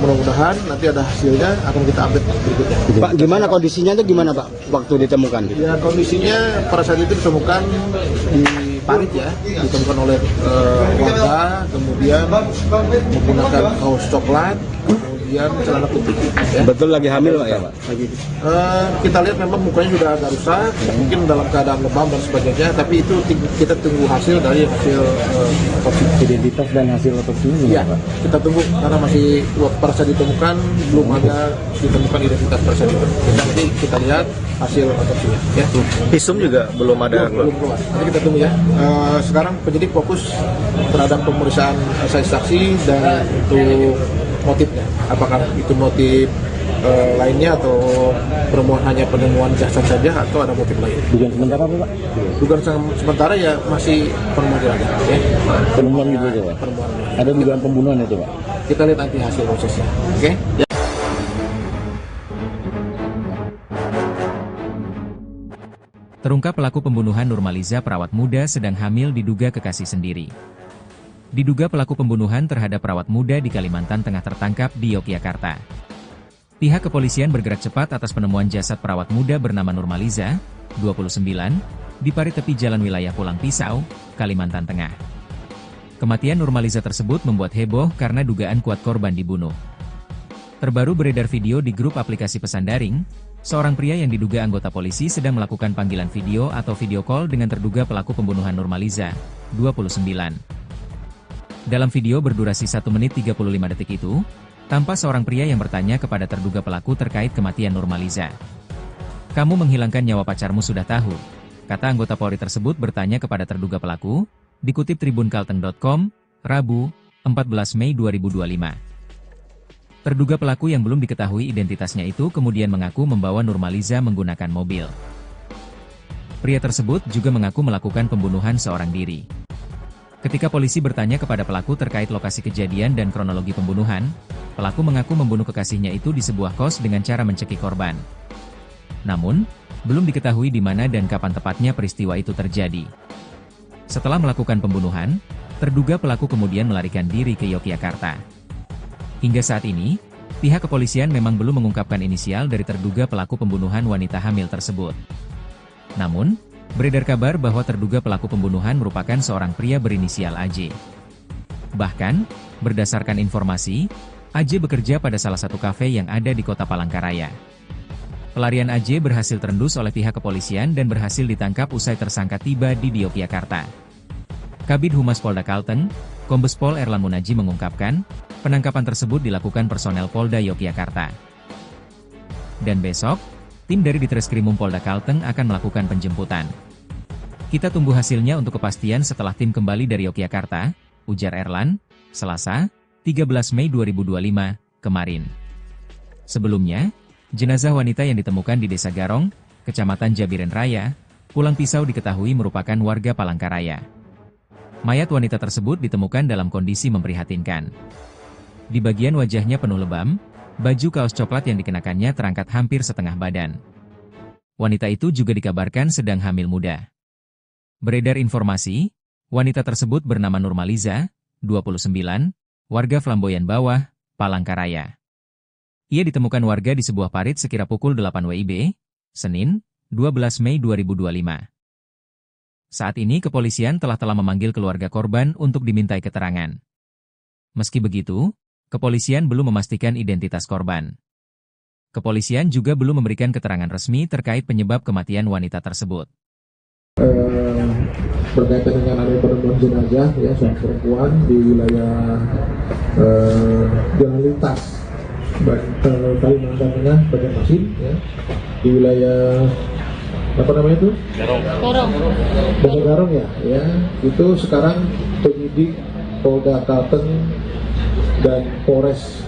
Mudah-mudahan nanti ada hasilnya akan kita update berikutnya. Pak, gimana kondisinya itu gimana Pak waktu ditemukan? Ya, kondisinya pada saat itu ditemukan di parit ya, ditemukan oleh warga, kemudian menggunakan kaos coklat, kemudian celana putih. Ya. Betul lagi hamil Pak ya Pak? Kita lihat memang mukanya sudah agak rusak, mungkin dalam keadaan lebam dan sebagainya, tapi itu kita tunggu hasil dari hasil otopsi. Identitas dan hasil otopsinya Iya, kita tunggu karena masih pada saat ditemukan belum ada ditemukan identitas tersebut. Nanti kita lihat hasil otopsinya. Ya. Visum juga belum ada. Belum keluar. Nanti kita tunggu ya. Sekarang penyidik fokus terhadap pemeriksaan saksi dan untuk motifnya. Apakah itu motif lainnya atau hanya penemuan jasad saja atau ada motif lain? Dugaan sementara apa Pak? Dugaan sementara ya masih penemuan aja. Ya. Penemuan itu aja Pak? Penemuan. Ada dugaan pembunuhan itu Pak? Kita lihat nanti hasil prosesnya. Oke? Ya. Terungkap pelaku pembunuhan Nurmaliza perawat muda sedang hamil diduga kekasih sendiri. Diduga pelaku pembunuhan terhadap perawat muda di Kalimantan Tengah tertangkap di Yogyakarta. Pihak kepolisian bergerak cepat atas penemuan jasad perawat muda bernama Nurmaliza, 29, di parit tepi jalan wilayah Pulang Pisau, Kalimantan Tengah. Kematian Nurmaliza tersebut membuat heboh karena dugaan kuat korban dibunuh. Terbaru beredar video di grup aplikasi pesan daring, seorang pria yang diduga anggota polisi sedang melakukan panggilan video atau video call dengan terduga pelaku pembunuhan Nurmaliza, 29. Dalam video berdurasi 1 menit 35 detik itu, tampak seorang pria yang bertanya kepada terduga pelaku terkait kematian Nurmaliza. "Kamu menghilangkan nyawa pacarmu sudah tahu," kata anggota Polri tersebut bertanya kepada terduga pelaku, dikutip tribunkalteng.com, Rabu, 14 Mei 2025. Terduga pelaku yang belum diketahui identitasnya itu kemudian mengaku membawa Nurmaliza menggunakan mobil. Pria tersebut juga mengaku melakukan pembunuhan seorang diri. Ketika polisi bertanya kepada pelaku terkait lokasi kejadian dan kronologi pembunuhan, pelaku mengaku membunuh kekasihnya itu di sebuah kos dengan cara mencekik korban. Namun, belum diketahui di mana dan kapan tepatnya peristiwa itu terjadi. Setelah melakukan pembunuhan, terduga pelaku kemudian melarikan diri ke Yogyakarta. Hingga saat ini, pihak kepolisian memang belum mengungkapkan inisial dari terduga pelaku pembunuhan wanita hamil tersebut. Namun, beredar kabar bahwa terduga pelaku pembunuhan merupakan seorang pria berinisial AJ. Bahkan, berdasarkan informasi, AJ bekerja pada salah satu kafe yang ada di kota Palangkaraya. Pelarian AJ berhasil terendus oleh pihak kepolisian dan berhasil ditangkap usai tersangka tiba di Yogyakarta. Kabid Humas Polda Kalteng, Kombes Pol Erlan Munaji mengungkapkan, penangkapan tersebut dilakukan personel Polda Yogyakarta. Dan besok, tim dari Ditreskrimum Polda Kalteng akan melakukan penjemputan. "Kita tunggu hasilnya untuk kepastian setelah tim kembali dari Yogyakarta," ujar Erlan, Selasa, 13 Mei 2025, kemarin. Sebelumnya, jenazah wanita yang ditemukan di Desa Garong, Kecamatan Jabiren Raya, Pulang Pisau diketahui merupakan warga Palangkaraya. Mayat wanita tersebut ditemukan dalam kondisi memprihatinkan. Di bagian wajahnya penuh lebam, baju kaos coklat yang dikenakannya terangkat hampir setengah badan. Wanita itu juga dikabarkan sedang hamil muda. Beredar informasi, wanita tersebut bernama Nurmaliza, 29, warga Flamboyan Bawah, Palangkaraya. Ia ditemukan warga di sebuah parit sekira pukul 8 WIB, Senin, 12 Mei 2025. Saat ini kepolisian telah memanggil keluarga korban untuk dimintai keterangan. Meski begitu, kepolisian belum memastikan identitas korban. Kepolisian juga belum memberikan keterangan resmi terkait penyebab kematian wanita tersebut. Berkaitan dengan adanya penemuan jenazah ya seorang perempuan di wilayah Jalan Lintas Kalimantan Tengah, Banjarmasin, ya, di wilayah apa namanya itu? Desa Garong ya, itu sekarang penyidik Polda Kalteng dan Polres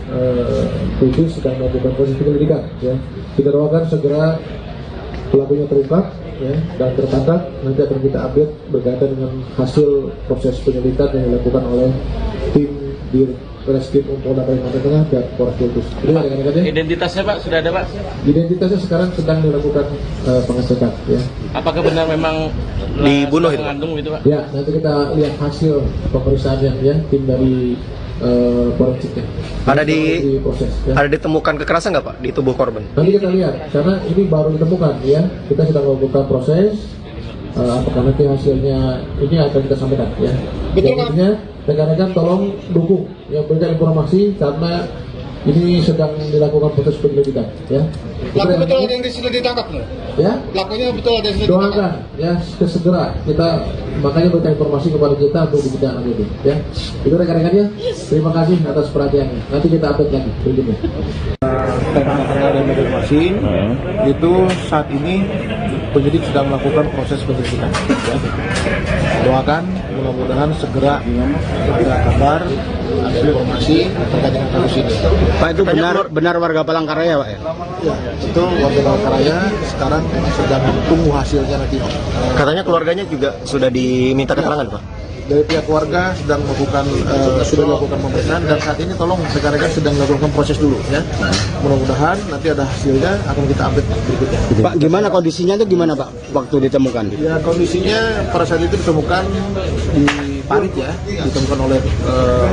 Kudus sedang melakukan proses penyelidikan. Ya. Kita doakan segera pelakunya terungkap ya, dan tertangkap. Nanti akan kita update berkaitan dengan hasil proses penyelidikan yang dilakukan oleh tim di Reskrim Polda Kalimantan Tengah dan Polres Kudus. Identitasnya Pak sudah ada Pak? Identitasnya sekarang sedang dilakukan pengecekan. Ya. Apakah benar memang dibunuh itu? Mengandung itu Pak? Ya, nanti kita lihat hasil pemeriksaannya ya, tim dari forensiknya. Proses, ya. Ada ditemukan kekerasan nggak Pak di tubuh korban? Nanti kita lihat, karena ini baru ditemukan ya. Kita sedang melakukan proses. Apakah nanti hasilnya ini akan kita sampaikan ya. Betul Pak. Rekan-rekan tolong dukung ya, berikan informasi karena ini sedang dilakukan proses penyelidikan ya. Pelaku betul ada yang sudah ditangkap loh. Ya. Pelakunya betul ada yang sudah ditangkap. Doakan ya segera kita makanya berikan informasi kepada kita untuk dibicarakan itu ya. Itu rekan-rekannya. Terima kasih atas perhatiannya. Nanti kita update lagi berikutnya. Dan Banjarmasin itu saat ini penyidik sedang melakukan proses penyelidikan. Ya. Doakan mudah-mudahan segera ada kabar, ada informasi terkait dengan kasus ini. Pak, itu benar warga Palangkaraya Pak ya? Ya, itu warga Palangkaraya sekarang sedang tunggu hasilnya nanti. Katanya keluarganya juga sudah diminta keterangan Pak? dari pihak keluarga sedang melakukan sudah dilakukan pemeriksaan dan saat ini tolong rekan-rekan sedang melakukan proses dulu ya. Mudah-mudahan nanti ada hasilnya akan kita update berikutnya. Pak, gimana kondisinya itu gimana Pak waktu ditemukan? Ya kondisinya pada saat itu ditemukan di parit ya, ditemukan oleh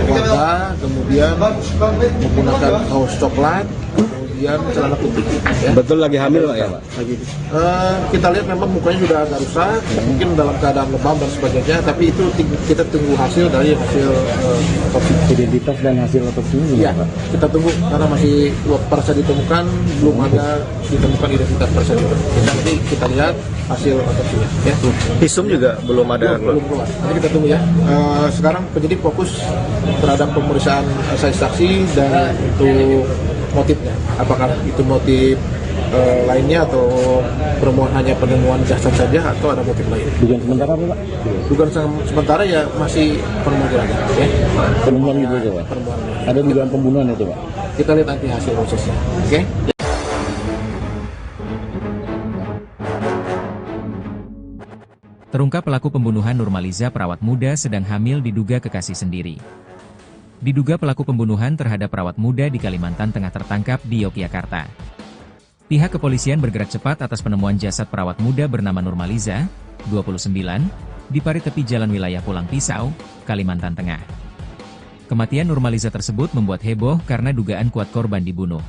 warga, kemudian menggunakan kaos coklat, kemudian celana putih. Ya. Betul lagi hamil Pak ya Pak? Lagi. Kita lihat memang mukanya sudah agak rusak, mungkin dalam keadaan lebam dan sebagainya, tapi itu kita tunggu hasil dari hasil otopsi. Identitas dan hasil otopsinya Iya, gimana Pak? kita tunggu karena masih pada saat ditemukan belum ada ditemukan identitas pada saat itu. Nanti kita lihat hasil otopsinya. Ya. Visum juga belum ada. Belum keluar. Nanti kita tunggu ya. Sekarang penyidik fokus terhadap pemeriksaan saksi dan untuk motifnya. Apakah itu motif lainnya atau hanya penemuan jasad saja atau ada motif lain? Dugaan sementara apa Pak? Dugaan sementara ya masih penemuan aja. Ya. Penemuan itu aja Pak? Penemuan. Ada dugaan pembunuhan itu Pak? Kita lihat nanti hasil prosesnya. Oke? Terungkap pelaku pembunuhan Nurmaliza perawat muda sedang hamil diduga kekasih sendiri. Diduga pelaku pembunuhan terhadap perawat muda di Kalimantan Tengah tertangkap di Yogyakarta. Pihak kepolisian bergerak cepat atas penemuan jasad perawat muda bernama Nurmaliza, 29, di parit tepi jalan wilayah Pulang Pisau, Kalimantan Tengah. Kematian Nurmaliza tersebut membuat heboh karena dugaan kuat korban dibunuh.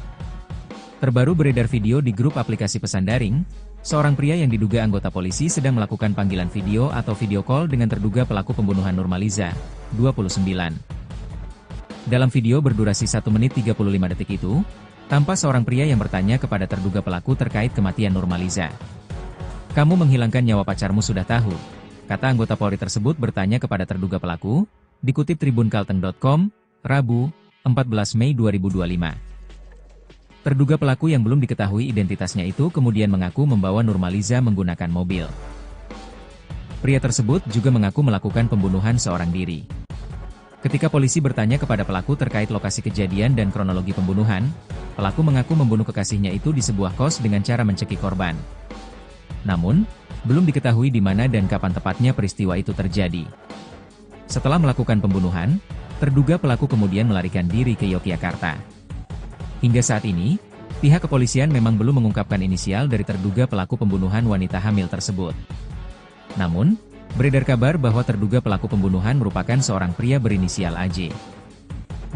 Terbaru beredar video di grup aplikasi pesan daring, seorang pria yang diduga anggota polisi sedang melakukan panggilan video atau video call dengan terduga pelaku pembunuhan Nurmaliza, 29. Dalam video berdurasi 1 menit 35 detik itu, tampak seorang pria yang bertanya kepada terduga pelaku terkait kematian Nurmaliza. "Kamu menghilangkan nyawa pacarmu sudah tahu," kata anggota Polri tersebut bertanya kepada terduga pelaku, dikutip tribunkalteng.com, Rabu, 14 Mei 2025. Terduga pelaku yang belum diketahui identitasnya itu kemudian mengaku membawa Nurmaliza menggunakan mobil. Pria tersebut juga mengaku melakukan pembunuhan seorang diri. Ketika polisi bertanya kepada pelaku terkait lokasi kejadian dan kronologi pembunuhan, pelaku mengaku membunuh kekasihnya itu di sebuah kos dengan cara mencekik korban. Namun, belum diketahui di mana dan kapan tepatnya peristiwa itu terjadi. Setelah melakukan pembunuhan, terduga pelaku kemudian melarikan diri ke Yogyakarta. Hingga saat ini, pihak kepolisian memang belum mengungkapkan inisial dari terduga pelaku pembunuhan wanita hamil tersebut. Namun, beredar kabar bahwa terduga pelaku pembunuhan merupakan seorang pria berinisial AJ.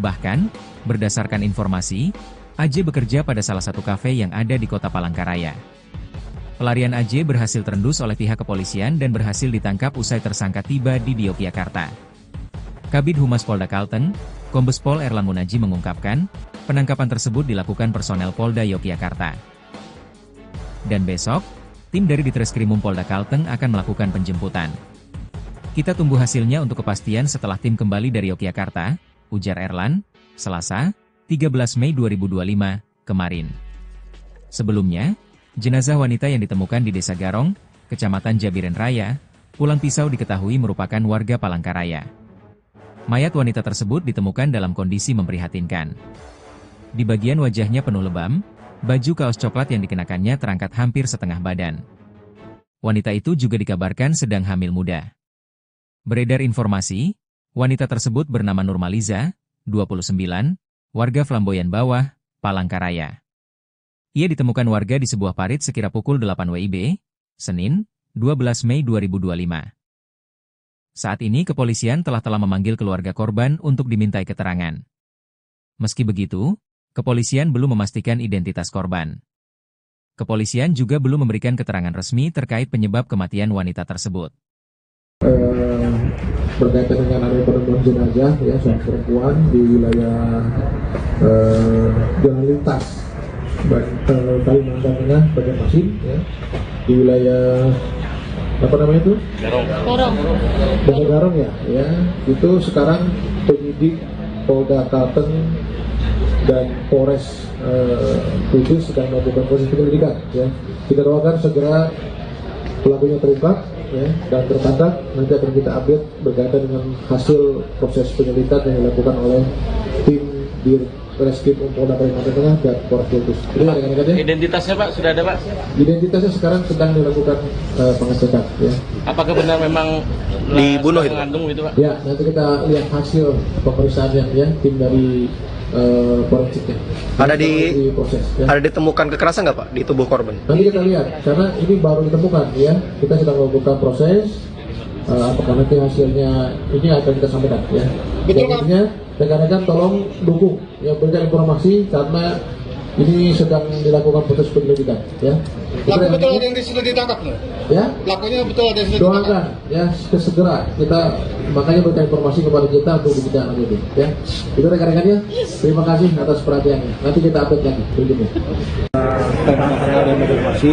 Bahkan, berdasarkan informasi, AJ bekerja pada salah satu kafe yang ada di kota Palangkaraya. Pelarian AJ berhasil terendus oleh pihak kepolisian dan berhasil ditangkap usai tersangka tiba di Yogyakarta. Kabid Humas Polda Kalteng, Kombes Pol Erlan Munaji mengungkapkan, penangkapan tersebut dilakukan personel Polda Yogyakarta. Dan besok, tim dari Ditreskrimum Polda Kalteng akan melakukan penjemputan. Kita tunggu hasilnya untuk kepastian setelah tim kembali dari Yogyakarta, ujar Erlan, Selasa, 13 Mei 2025, kemarin. Sebelumnya, jenazah wanita yang ditemukan di Desa Garong, Kecamatan Jabiren Raya, Pulang Pisau diketahui merupakan warga Palangkaraya. Mayat wanita tersebut ditemukan dalam kondisi memprihatinkan. Di bagian wajahnya penuh lebam, baju kaos coklat yang dikenakannya terangkat hampir setengah badan. Wanita itu juga dikabarkan sedang hamil muda. Beredar informasi, wanita tersebut bernama Nurmaliza, 29, warga Flamboyan Bawah, Palangkaraya. Ia ditemukan warga di sebuah parit sekira pukul 8 WIB, Senin, 12 Mei 2025. Saat ini kepolisian telah memanggil keluarga korban untuk dimintai keterangan. Meski begitu, kepolisian belum memastikan identitas korban. Kepolisian juga belum memberikan keterangan resmi terkait penyebab kematian wanita tersebut. Berkaitan dengan adanya penemuan jenazah ya seorang perempuan di wilayah jalan lintas Kalimantan Tengah Banjarmasin ya, di wilayah apa namanya itu? Desa Garong ya, itu sekarang penyidik Polda Kalteng dan Polres Kudus sedang melakukan proses penyelidikan ya. Kita doakan segera pelakunya terungkap ya, dan tertangkap. Nanti akan kita update berkaitan dengan hasil proses penyelidikan yang dilakukan oleh tim di Reskrim Polda Kalimantan Tengah dan Polres Kudus. Identitasnya Pak sudah ada Pak? Identitasnya sekarang sedang dilakukan pengecekan ya. Apakah benar memang dibunuh itu? Mengandung itu, Pak. Ya, nanti kita lihat hasil pemeriksaannya ya, tim dari forensiknya. Proses. Ya. Ada ditemukan kekerasan nggak Pak di tubuh korban? Nanti kita lihat, karena ini baru ditemukan ya. Kita sedang melakukan proses. Apakah nanti hasilnya ini akan kita sampaikan ya. Betul, Pak. Intinya rekan-rekan tolong dukung ya, berikan informasi karena ini sedang dilakukan proses penyelidikan ya. Pelaku betul ada yang sudah ditangkap loh. Ya. Pelakunya betul ada yang sudah ditangkap. Doakan ya segera kita makanya berikan informasi kepada kita untuk ditindaklanjuti lanjuti ya. Itu rekan-rekannya. Terima kasih atas perhatiannya. Nanti kita update lagi berikutnya. Dari informasi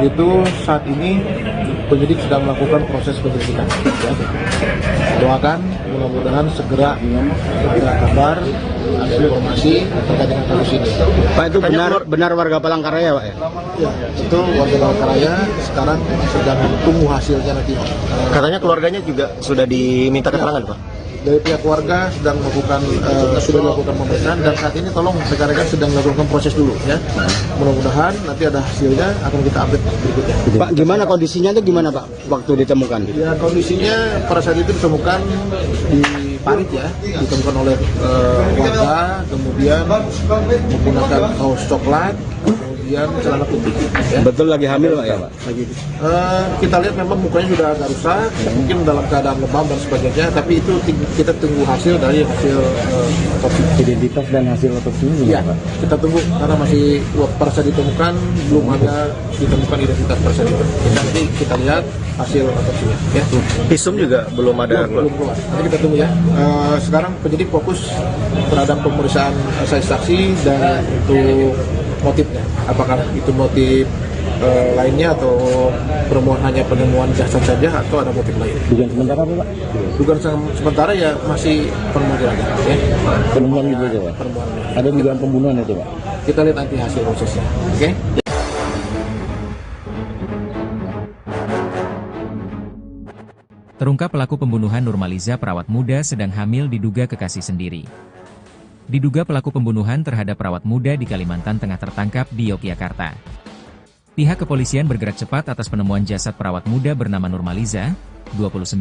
itu saat ini penyidik sedang melakukan proses penyelidikan. Ya. Doakan mudah-mudahan segera ada kabar, ada informasi terkait dengan kasus ini. Pak, itu benar warga Palangkaraya Pak ya? Ya, itu warga Palangkaraya sekarang sedang tunggu hasilnya nanti. Katanya keluarganya juga sudah diminta keterangan Pak? Dari pihak warga sedang melakukan sudah melakukan pemeriksaan dan saat ini tolong rekan-rekan sedang melakukan proses dulu ya. Mudah-mudahan nanti ada hasilnya akan kita update berikutnya. Pak, gimana kondisinya itu gimana Pak waktu ditemukan? Ya kondisinya pada saat itu ditemukan di parit ya, ditemukan oleh warga, kemudian menggunakan kaos coklat, kemudian celana putih. Ya. Betul lagi hamil Pak ya Pak? Lagi. Kita lihat memang mukanya sudah agak rusak, mungkin dalam keadaan lebam dan sebagainya, tapi itu kita tunggu hasil dari hasil otopsi. Identitas dan hasil otopsinya Iya, Pak? kita tunggu karena masih pada saat ditemukan belum ada ditemukan identitas pada saat itu. Nanti kita lihat hasil otopsinya. Ya. Visum juga belum ada. Belum keluar. Nanti kita tunggu ya. Sekarang penyidik fokus terhadap pemeriksaan saksi dan untuk motifnya. Apakah itu motif lainnya atau hanya penemuan jasad saja atau ada motif lain? Dugaan sementara Pak? Dugaan sementara ya masih penemuan aja. Ya. Penemuan itu aja Pak? Penemuan. Ada dugaan pembunuhan itu Pak? Kita lihat nanti hasil prosesnya. Oke? Terungkap pelaku pembunuhan Nurmaliza perawat muda sedang hamil diduga kekasih sendiri. Diduga pelaku pembunuhan terhadap perawat muda di Kalimantan Tengah tertangkap di Yogyakarta. Pihak kepolisian bergerak cepat atas penemuan jasad perawat muda bernama Nurmaliza, 29,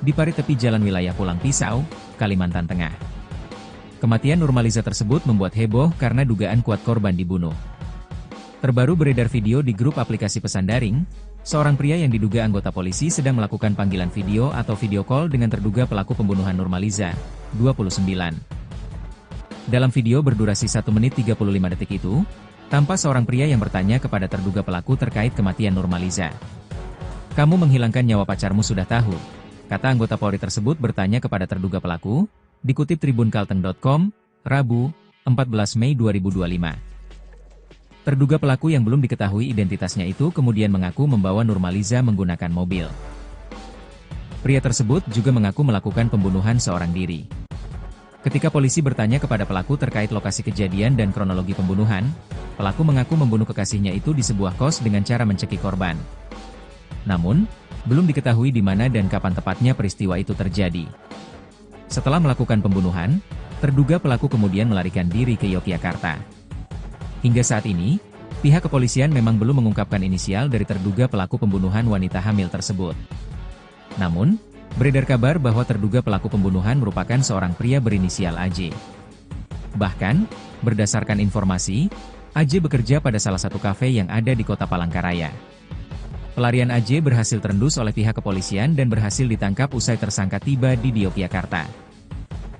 di parit tepi jalan wilayah Pulang Pisau, Kalimantan Tengah. Kematian Nurmaliza tersebut membuat heboh karena dugaan kuat korban dibunuh. Terbaru beredar video di grup aplikasi pesan daring, seorang pria yang diduga anggota polisi sedang melakukan panggilan video atau video call dengan terduga pelaku pembunuhan Nurmaliza, 29. Dalam video berdurasi 1 menit 35 detik itu, tampak seorang pria yang bertanya kepada terduga pelaku terkait kematian Nurmaliza. "Kamu menghilangkan nyawa pacarmu sudah tahu," kata anggota Polri tersebut bertanya kepada terduga pelaku, dikutip tribunkalteng.com, Rabu, 14 Mei 2025. Terduga pelaku yang belum diketahui identitasnya itu kemudian mengaku membawa Nurmaliza menggunakan mobil. Pria tersebut juga mengaku melakukan pembunuhan seorang diri. Ketika polisi bertanya kepada pelaku terkait lokasi kejadian dan kronologi pembunuhan, pelaku mengaku membunuh kekasihnya itu di sebuah kos dengan cara mencekik korban. Namun, belum diketahui di mana dan kapan tepatnya peristiwa itu terjadi. Setelah melakukan pembunuhan, terduga pelaku kemudian melarikan diri ke Yogyakarta. Hingga saat ini, pihak kepolisian memang belum mengungkapkan inisial dari terduga pelaku pembunuhan wanita hamil tersebut. Namun, beredar kabar bahwa terduga pelaku pembunuhan merupakan seorang pria berinisial AJ. Bahkan, berdasarkan informasi, AJ bekerja pada salah satu kafe yang ada di kota Palangkaraya. Pelarian AJ berhasil terendus oleh pihak kepolisian dan berhasil ditangkap usai tersangka tiba di Yogyakarta.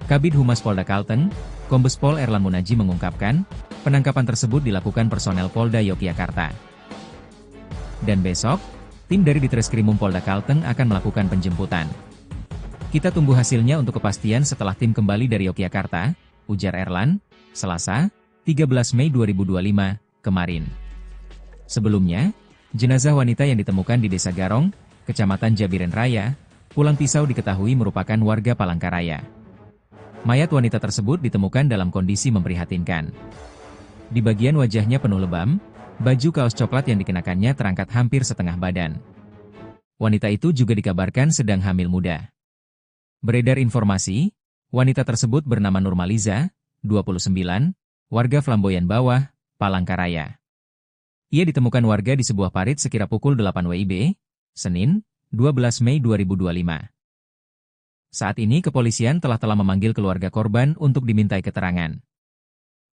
Kabid Humas Polda Kalteng, Kombes Pol Erlan Munaji mengungkapkan, penangkapan tersebut dilakukan personel Polda Yogyakarta. Dan besok, tim dari Ditreskrimum Polda Kalteng akan melakukan penjemputan. Kita tunggu hasilnya untuk kepastian setelah tim kembali dari Yogyakarta, ujar Erlan, Selasa, 13 Mei 2025, kemarin. Sebelumnya, jenazah wanita yang ditemukan di Desa Garong, Kecamatan Jabiren Raya, Pulang Pisau diketahui merupakan warga Palangkaraya. Mayat wanita tersebut ditemukan dalam kondisi memprihatinkan. Di bagian wajahnya penuh lebam, baju kaos coklat yang dikenakannya terangkat hampir setengah badan. Wanita itu juga dikabarkan sedang hamil muda. Beredar informasi, wanita tersebut bernama Nurmaliza, 29, warga Flamboyan Bawah, Palangkaraya. Ia ditemukan warga di sebuah parit sekira pukul 8 WIB, Senin, 12 Mei 2025. Saat ini kepolisian telah memanggil keluarga korban untuk dimintai keterangan.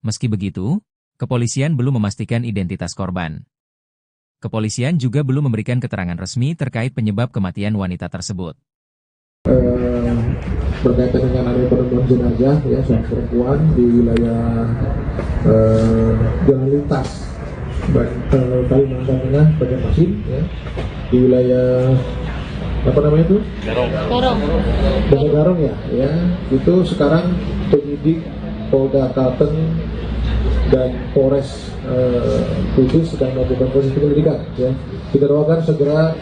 Meski begitu, kepolisian belum memastikan identitas korban. Kepolisian juga belum memberikan keterangan resmi terkait penyebab kematian wanita tersebut. Berkaitan dengan ada penemuan jenazah ya seorang perempuan di wilayah jalan lintas Kalimantan Tengah, Banjarmasin ya, di wilayah apa namanya itu? Desa Garong ya, itu sekarang penyidik Polda Kalteng dan Polres Kudus sedang melakukan proses penyelidikan ya. Kita doakan segera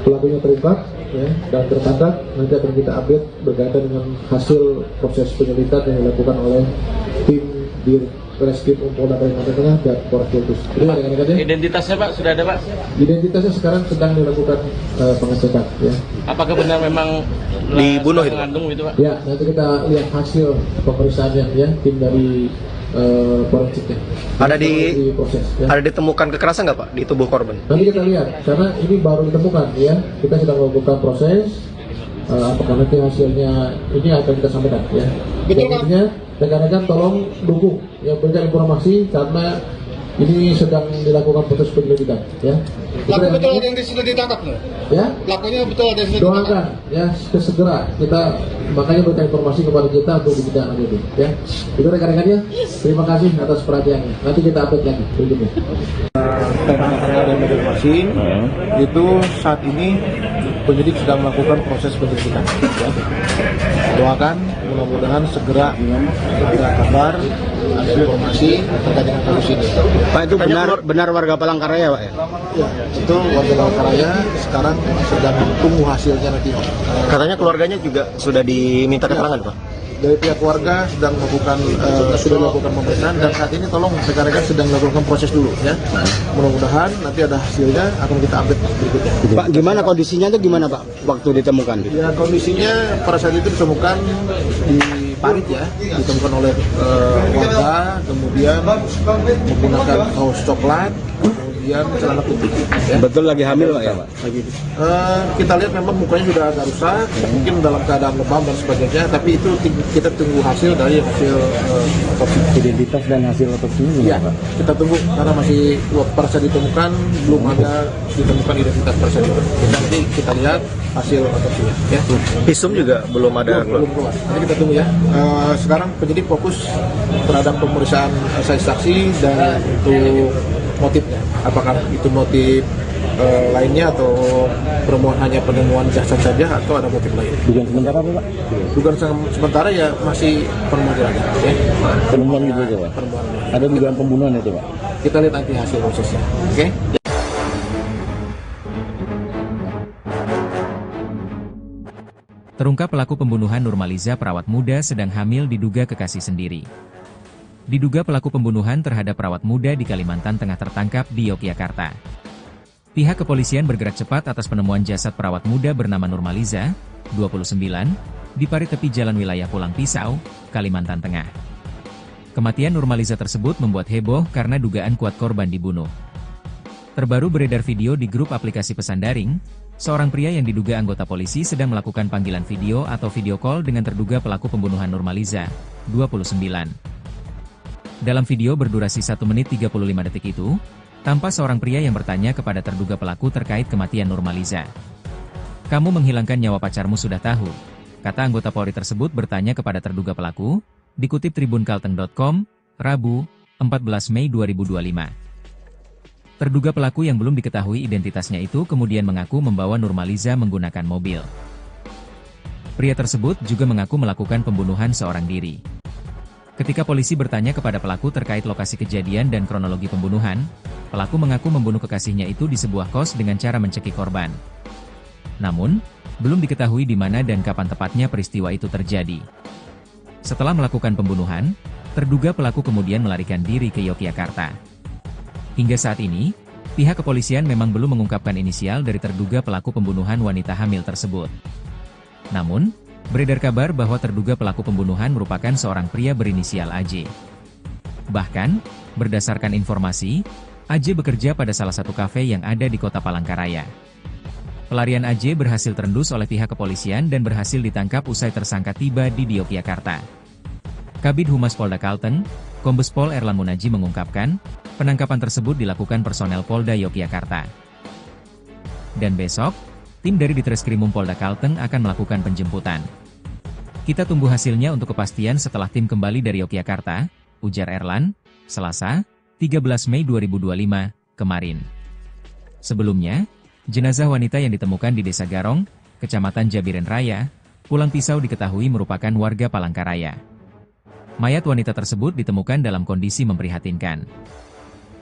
pelakunya terungkap ya, dan tertangkap. Nanti akan kita update berkaitan dengan hasil proses penyelidikan yang dilakukan oleh tim di Reskrim Polda Kalimantan Tengah dan Polres Kudus. Identitasnya Pak sudah ada Pak? Identitasnya sekarang sedang dilakukan pengecekan ya. Apakah benar memang dibunuh itu? Mengandung itu Pak? Ya, nanti kita lihat hasil pemeriksaannya ya, tim dari forensiknya. Ada proses ya. Ada ditemukan kekerasan nggak Pak di tubuh korban? Nanti kita lihat, karena ini baru ditemukan ya. Kita sedang melakukan proses. Apakah nanti hasilnya ini akan kita sampaikan ya. Intinya rekan-rekan tolong dukung ya, berikan informasi karena ini sedang dilakukan proses penyelidikan ya. Pelaku betul ada yang sudah ditangkap loh. Ya. Pelakunya betul ada yang sudah ditangkap. Doakan ya segera kita makanya berikan informasi kepada kita untuk ditindaklanjuti itu ya. Itu rekan-rekannya. Terima kasih atas perhatiannya. Nanti kita update lagi berikutnya. Dan Banjarmasin itu saat ini penyidik sedang melakukan proses penyelidikan ya. Doakan mudah-mudahan segera ada kabar, ada informasi terkait dengan kasus ini. Pak, itu benar warga Palangkaraya Pak ya? Ya, itu warga Palangkaraya sekarang sedang tunggu hasilnya nanti. Katanya keluarganya juga sudah diminta keterangan Pak? Dari pihak keluarga sedang melakukan sudah melakukan pemeriksaan dan saat ini tolong rekan-rekan sedang melakukan proses dulu ya. Mudah-mudahan nanti ada hasilnya akan kita update berikutnya. Pak, gimana kondisinya itu gimana Pak waktu ditemukan? Ya, kondisinya pada saat itu ditemukan di parit ya, ditemukan oleh warga, kemudian menggunakan kaos coklat, kemudian celana putih. Ya. Betul lagi hamil Pak ya Pak? Kita lihat memang mukanya sudah agak rusak, mungkin dalam keadaan lebam dan sebagainya, tapi itu kita tunggu hasil dari hasil otopsi. Identitas dan hasil otopsinya Ya, Pak? kita tunggu karena masih pada saat ditemukan belum ada ditemukan identitas pada saat itu. Nanti kita lihat hasil otopsinya. Ya. Visum juga belum ada. Belum keluar. Nanti kita tunggu ya. Sekarang penyidik fokus terhadap pemeriksaan saksi dan untuk motifnya. Apakah itu motif lainnya atau hanya penemuan jasad saja atau ada motif lain? Dugaan sementara apa Pak? Dugaan sementara ya masih penemuan jenazah. Ya. Penemuan gitu aja Pak? Penemuan. Ada dugaan pembunuhan itu Pak? Kita lihat nanti hasil prosesnya. Oke? Terungkap pelaku pembunuhan Nurmaliza, perawat muda sedang hamil diduga kekasih sendiri. Diduga pelaku pembunuhan terhadap perawat muda di Kalimantan Tengah tertangkap di Yogyakarta. Pihak kepolisian bergerak cepat atas penemuan jasad perawat muda bernama Nurmaliza, 29, di parit tepi jalan wilayah Pulang Pisau, Kalimantan Tengah. Kematian Nurmaliza tersebut membuat heboh karena dugaan kuat korban dibunuh. Terbaru beredar video di grup aplikasi pesan daring, seorang pria yang diduga anggota polisi sedang melakukan panggilan video atau video call dengan terduga pelaku pembunuhan Nurmaliza, 29. Dalam video berdurasi 1 menit 35 detik itu, tampak seorang pria yang bertanya kepada terduga pelaku terkait kematian Nurmaliza. "Kamu menghilangkan nyawa pacarmu sudah tahu," kata anggota Polri tersebut bertanya kepada terduga pelaku, dikutip tribunkalteng.com, Rabu, 14 Mei 2025. Terduga pelaku yang belum diketahui identitasnya itu kemudian mengaku membawa Nurmaliza menggunakan mobil. Pria tersebut juga mengaku melakukan pembunuhan seorang diri. Ketika polisi bertanya kepada pelaku terkait lokasi kejadian dan kronologi pembunuhan, pelaku mengaku membunuh kekasihnya itu di sebuah kos dengan cara mencekik korban. Namun, belum diketahui di mana dan kapan tepatnya peristiwa itu terjadi. Setelah melakukan pembunuhan, terduga pelaku kemudian melarikan diri ke Yogyakarta. Hingga saat ini, pihak kepolisian memang belum mengungkapkan inisial dari terduga pelaku pembunuhan wanita hamil tersebut. Namun, beredar kabar bahwa terduga pelaku pembunuhan merupakan seorang pria berinisial AJ. Bahkan, berdasarkan informasi, AJ bekerja pada salah satu kafe yang ada di kota Palangkaraya. Pelarian AJ berhasil terendus oleh pihak kepolisian dan berhasil ditangkap usai tersangka tiba di Yogyakarta. Kabid Humas Polda Kalteng, Kombes Pol Erlan Munaji mengungkapkan, penangkapan tersebut dilakukan personel Polda Yogyakarta. Dan besok, tim dari Ditreskrimum Polda Kalteng akan melakukan penjemputan. Kita tunggu hasilnya untuk kepastian setelah tim kembali dari Yogyakarta, ujar Erlan, Selasa, 13 Mei 2025, kemarin. Sebelumnya, jenazah wanita yang ditemukan di Desa Garong, Kecamatan Jabiren Raya, Pulang Pisau diketahui merupakan warga Palangkaraya. Mayat wanita tersebut ditemukan dalam kondisi memprihatinkan.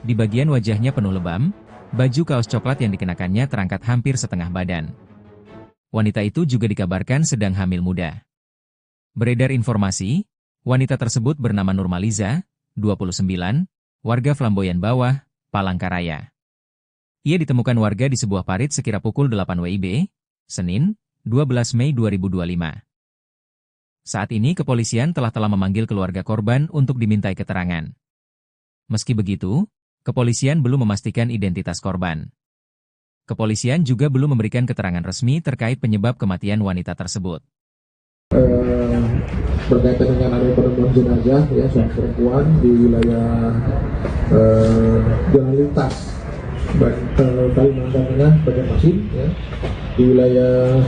Di bagian wajahnya penuh lebam, baju kaos coklat yang dikenakannya terangkat hampir setengah badan. Wanita itu juga dikabarkan sedang hamil muda. Beredar informasi, wanita tersebut bernama Nurmaliza, 29, warga Flamboyan Bawah, Palangkaraya. Ia ditemukan warga di sebuah parit sekira pukul 8 WIB, Senin, 12 Mei 2025. Saat ini kepolisian telah memanggil keluarga korban untuk dimintai keterangan. Meski begitu, kepolisian belum memastikan identitas korban. Kepolisian juga belum memberikan keterangan resmi terkait penyebab kematian wanita tersebut. Berkaitan dengan adanya penemuan jenazah ya seorang perempuan di wilayah jalan lintas Kalimantan Tengah, Banjarmasin ya, di wilayah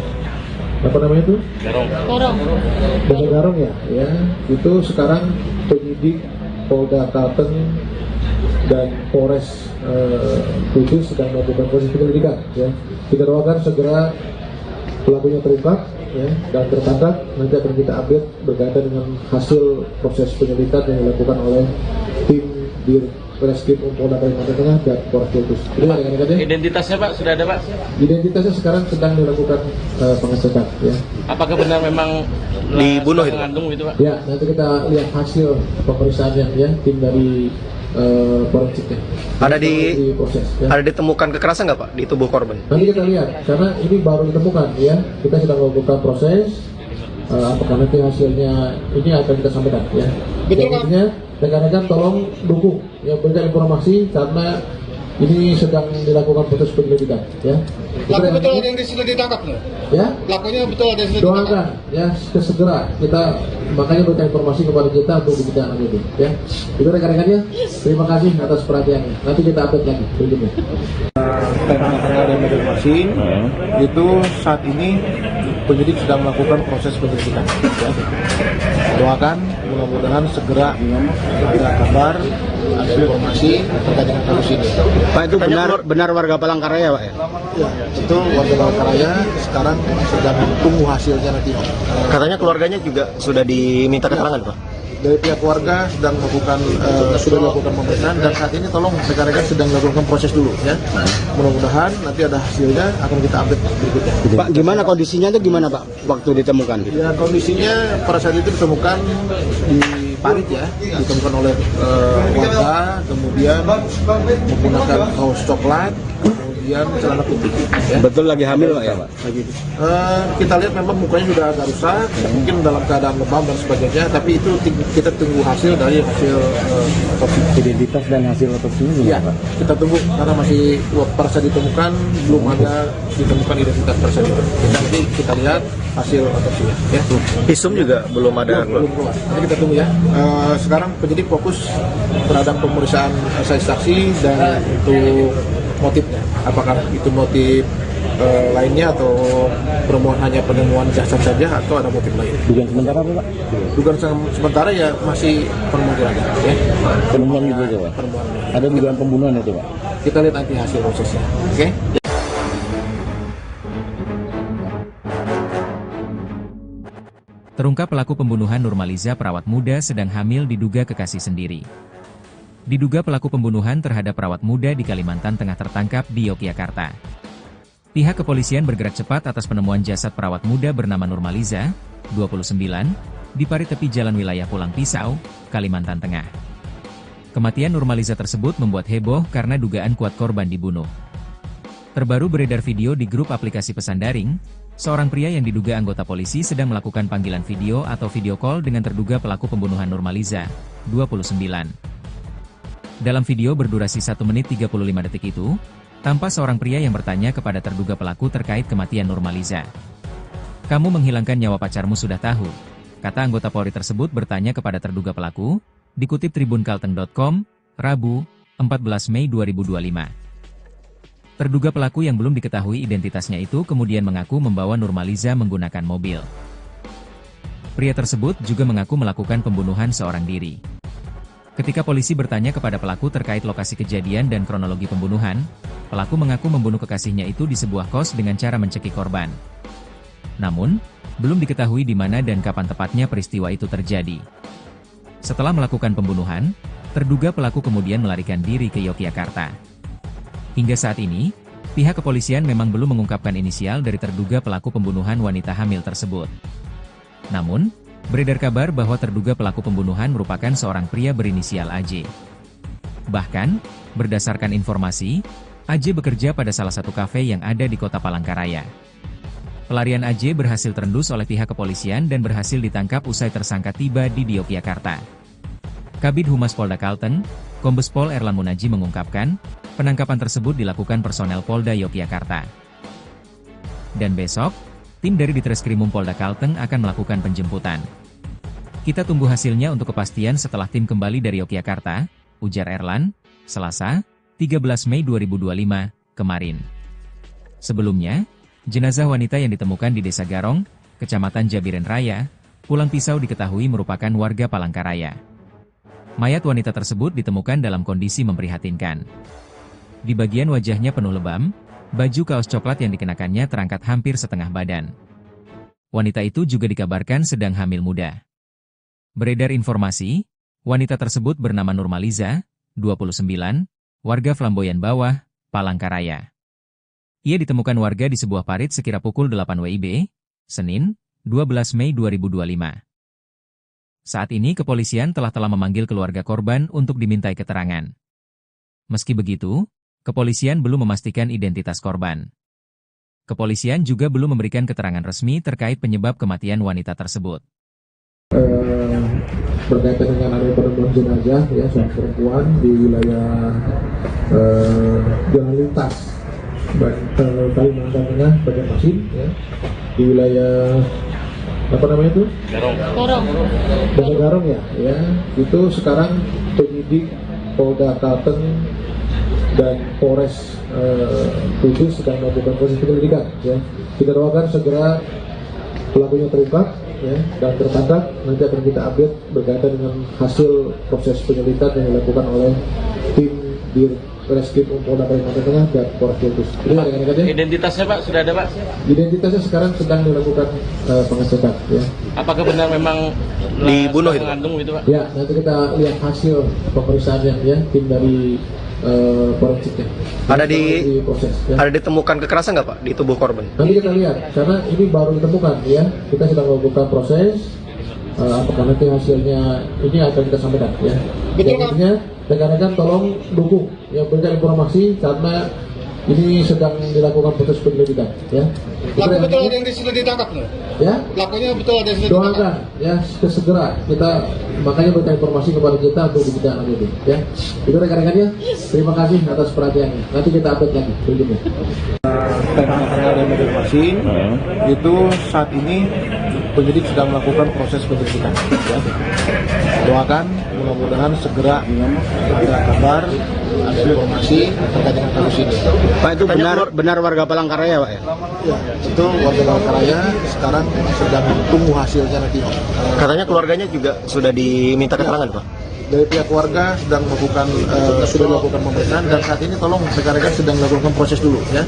apa namanya itu? Desa Garong ya, itu sekarang penyidik Polda Kalteng dan Polres Kudus sedang melakukan proses penyelidikan ya. Kita doakan segera pelakunya terungkap ya, dan tertangkap. Nanti akan kita update berkaitan dengan hasil proses penyelidikan yang dilakukan oleh tim Ditreskrimum Polda Kalimantan Tengah dan Polres Kudus. Identitasnya Pak sudah ada Pak? Identitasnya sekarang sedang dilakukan pengecekan ya. Apakah benar memang dibunuh itu? Mengandung itu Pak? Ya, nanti kita lihat hasil pemeriksaannya ya, tim dari forensiknya. Ada proses ya. Ada ditemukan kekerasan nggak Pak di tubuh korban? Nanti kita lihat, karena ini baru ditemukan ya. Kita sedang melakukan proses. Apakah nanti hasilnya ini akan kita sampaikan ya. Jadi rekan-rekan tolong dukung ya, berikan informasi karena ini sedang dilakukan proses penyelidikan ya. Pelaku betul ada yang sudah ditangkap nggak? Ya. Pelakunya betul ada yang sudah ditangkap. Doakan ya segera kita makanya berikan informasi kepada kita untuk kita itu ya. Itu rekan-rekannya. Terima kasih atas perhatiannya. Nanti kita update lagi berikutnya. Tengah dan Banjarmasin itu saat ini penyidik sedang melakukan proses penyelidikan. Ya. Doakan mudah-mudahan segera ada kabar, ada informasi terkait dengan kasus ini. Pak, itu benar warga Palangkaraya Pak ya? Ya, itu warga Palangkaraya sekarang sedang tunggu hasilnya nanti. Katanya keluarganya juga sudah diminta keterangan Pak? Dari pihak keluarga sedang melakukan sudah dilakukan pemeriksaan dan saat ini tolong rekan-rekan sedang melakukan proses dulu ya. Mudah-mudahan nanti ada hasilnya akan kita update berikutnya. Pak, gimana kondisinya itu gimana Pak waktu ditemukan? Ya, kondisinya pada saat itu ditemukan di parit ya, ditemukan oleh warga, kemudian menggunakan kaos coklat, kemudian celana putih. Ya. Betul lagi hamil Pak ya Pak? Kita lihat memang mukanya sudah agak rusak, mungkin dalam keadaan lebam dan sebagainya, tapi itu kita tunggu hasil dari hasil otopsi. Identitas dan hasil otopsinya gimana Ya, Pak? kita tunggu karena masih pada saat ditemukan belum ada ditemukan identitas pada saat itu. Nanti kita lihat hasil otopsinya. Ya. Visum juga belum ada. Belum keluar. Nanti kita tunggu ya. Sekarang penyidik fokus terhadap pemeriksaan saksi dan untuk motifnya. Apakah itu motif lainnya atau hanya penemuan jasad saja atau ada motif lain? Dugaan sementara apa Pak? Dugaan sementara ya masih penemuan aja. Ya. Penemuan gitu aja Pak? Penemuan. Ada dugaan pembunuhan itu Pak? Kita lihat nanti hasil prosesnya. Oke? Terungkap pelaku pembunuhan Nurmaliza perawat muda sedang hamil diduga kekasih sendiri. Diduga pelaku pembunuhan terhadap perawat muda di Kalimantan Tengah tertangkap di Yogyakarta. Pihak kepolisian bergerak cepat atas penemuan jasad perawat muda bernama Nurmaliza, 29, di parit tepi jalan wilayah Pulang Pisau, Kalimantan Tengah. Kematian Nurmaliza tersebut membuat heboh karena dugaan kuat korban dibunuh. Terbaru beredar video di grup aplikasi pesan daring, seorang pria yang diduga anggota polisi sedang melakukan panggilan video atau video call dengan terduga pelaku pembunuhan Nurmaliza, 29. Dalam video berdurasi 1 menit 35 detik itu, Tampak seorang pria yang bertanya kepada terduga pelaku terkait kematian Nurmaliza. "Kamu menghilangkan nyawa pacarmu sudah tahu?" kata anggota Polri tersebut bertanya kepada terduga pelaku, dikutip tribunkalteng.com, Rabu, 14 Mei 2025. Terduga pelaku yang belum diketahui identitasnya itu kemudian mengaku membawa Nurmaliza menggunakan mobil. Pria tersebut juga mengaku melakukan pembunuhan seorang diri. Ketika polisi bertanya kepada pelaku terkait lokasi kejadian dan kronologi pembunuhan, pelaku mengaku membunuh kekasihnya itu di sebuah kos dengan cara mencekik korban. Namun, belum diketahui di mana dan kapan tepatnya peristiwa itu terjadi. Setelah melakukan pembunuhan, terduga pelaku kemudian melarikan diri ke Yogyakarta. Hingga saat ini, pihak kepolisian memang belum mengungkapkan inisial dari terduga pelaku pembunuhan wanita hamil tersebut. Namun, beredar kabar bahwa terduga pelaku pembunuhan merupakan seorang pria berinisial AJ. Bahkan, berdasarkan informasi, AJ bekerja pada salah satu kafe yang ada di kota Palangkaraya. Pelarian AJ berhasil terendus oleh pihak kepolisian dan berhasil ditangkap usai tersangka tiba di Yogyakarta. Kabid Humas Polda Kalteng, Kombes Pol Erlan Munaji mengungkapkan, penangkapan tersebut dilakukan personel Polda Yogyakarta. Dan besok, tim dari Ditreskrimum Polda Kalteng akan melakukan penjemputan. Kita tunggu hasilnya untuk kepastian setelah tim kembali dari Yogyakarta, ujar Erlan, Selasa, 13 Mei 2025, kemarin. Sebelumnya, jenazah wanita yang ditemukan di Desa Garong, Kecamatan Jabiren Raya, Pulang Pisau diketahui merupakan warga Palangkaraya. Mayat wanita tersebut ditemukan dalam kondisi memprihatinkan. Di bagian wajahnya penuh lebam, baju kaos coklat yang dikenakannya terangkat hampir setengah badan. Wanita itu juga dikabarkan sedang hamil muda. Beredar informasi, wanita tersebut bernama Nurmaliza, 29, warga Flamboyan Bawah, Palangkaraya. Ia ditemukan warga di sebuah parit sekira pukul 8 WIB, Senin, 12 Mei 2025. Saat ini kepolisian telah memanggil keluarga korban untuk dimintai keterangan. Meski begitu, kepolisian belum memastikan identitas korban. Kepolisian juga belum memberikan keterangan resmi terkait penyebab kematian wanita tersebut. Berkaitan dengan adanya penemuan jenazah ya seorang perempuan di wilayah jalan lintas Kalimantan Tengah, Banjarmasin ya, di wilayah apa namanya itu? Desa Garong ya, itu sekarang penyidik Polda Kalteng dan Polres Kudus sedang melakukan proses penyelidikan. Ya. Kita doakan segera pelakunya terungkap ya, dan tertangkap. Nanti akan kita update berkaitan dengan hasil proses penyelidikan yang dilakukan oleh tim di Reskrim Polda Kalimantan Tengah dan Polres Kudus. Identitasnya Pak sudah ada Pak? Identitasnya sekarang sedang dilakukan pengecekan. Ya. Apakah benar memang dibunuh itu? Mengandung itu Pak? Ya, nanti kita lihat hasil pemeriksaannya ya, tim dari forensiknya. Ada ditemukan kekerasan nggak Pak di tubuh korban? Nanti kita lihat, karena ini baru ditemukan ya. Kita sedang melakukan proses. Apakah nanti hasilnya ini akan kita sampaikan ya. Intinya rekan-rekan tolong dukung ya, berikan informasi karena ini sedang dilakukan proses penyelidikan ya. Pelaku betul ada yang sudah ditangkap loh. Ya. Pelakunya betul ada yang sudah ditangkap. Doakan ya segera kita makanya berikan informasi kepada kita untuk ditindaklanjuti ya. Itu rekan-rekannya. Terima kasih atas perhatiannya. Nanti kita update lagi berikutnya. Terkait dengan Banjarmasin itu saat ini penyidik sedang melakukan proses penyelidikan. Ya. Doakan mudah-mudahan segera ada kabar, ada informasi terkait dengan kasus ini. Pak, itu benar warga Palangkaraya Pak ya? Ya, itu warga Palangkaraya sekarang sedang tunggu hasilnya nanti. Katanya keluarganya juga sudah diminta keterangan Pak? Dari pihak keluarga sedang melakukan pemeriksaan dan saat ini tolong rekan-rekan sedang melakukan proses dulu ya.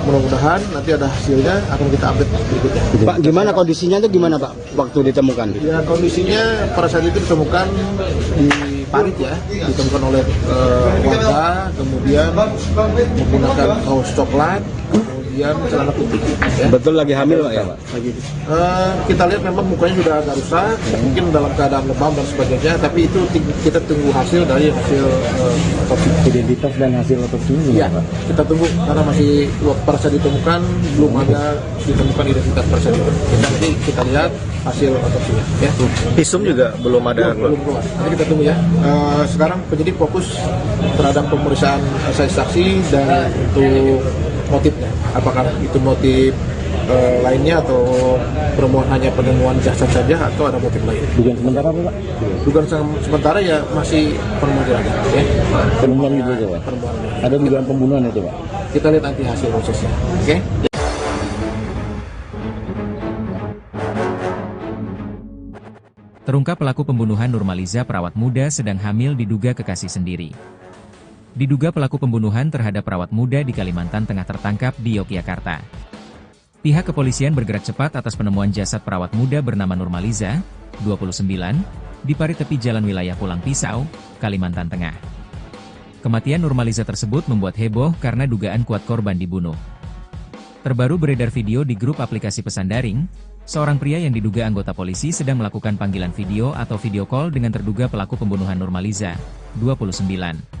Mudah-mudahan nanti ada hasilnya akan kita update berikutnya. Pak, gimana kondisinya itu gimana Pak waktu ditemukan? Ya, kondisinya pada saat itu ditemukan di parit ya, ditemukan oleh warga, kemudian menggunakan kaos coklat, kemudian celana putih. Ya. Betul lagi hamil Pak ya? Kita lihat memang mukanya sudah agak rusak, mungkin dalam keadaan lebam dan sebagainya, tapi itu kita tunggu hasil dari hasil otopsi. Identitas dan hasil otopsinya gimana, Ya, Pak? kita tunggu karena masih persa ditemukan, belum ada ditemukan identitas persa. Nanti kita lihat hasil otopsinya. Ya. Visum juga belum ada. Belum keluar. Nanti kita tunggu ya. Sekarang penyidik fokus terhadap pemeriksaan saksi dan untuk motifnya. Apakah itu motif lainnya atau permohonan hanya penemuan jasad saja atau ada motif lain? Dugaan sementara apa, Pak? Dugaan sementara ya masih penemuan aja. Ya. Penemuan gitu aja, Pak? Penemuan. Ada dugaan pembunuhan itu, Pak? Kita lihat nanti hasil prosesnya. Oke? Terungkap pelaku pembunuhan Nurmaliza perawat muda sedang hamil diduga kekasih sendiri. Diduga pelaku pembunuhan terhadap perawat muda di Kalimantan Tengah tertangkap di Yogyakarta. Pihak kepolisian bergerak cepat atas penemuan jasad perawat muda bernama Nurmaliza, 29, di parit tepi jalan wilayah Pulang Pisau, Kalimantan Tengah. Kematian Nurmaliza tersebut membuat heboh karena dugaan kuat korban dibunuh. Terbaru beredar video di grup aplikasi pesan daring, seorang pria yang diduga anggota polisi sedang melakukan panggilan video atau video call dengan terduga pelaku pembunuhan Nurmaliza, 29.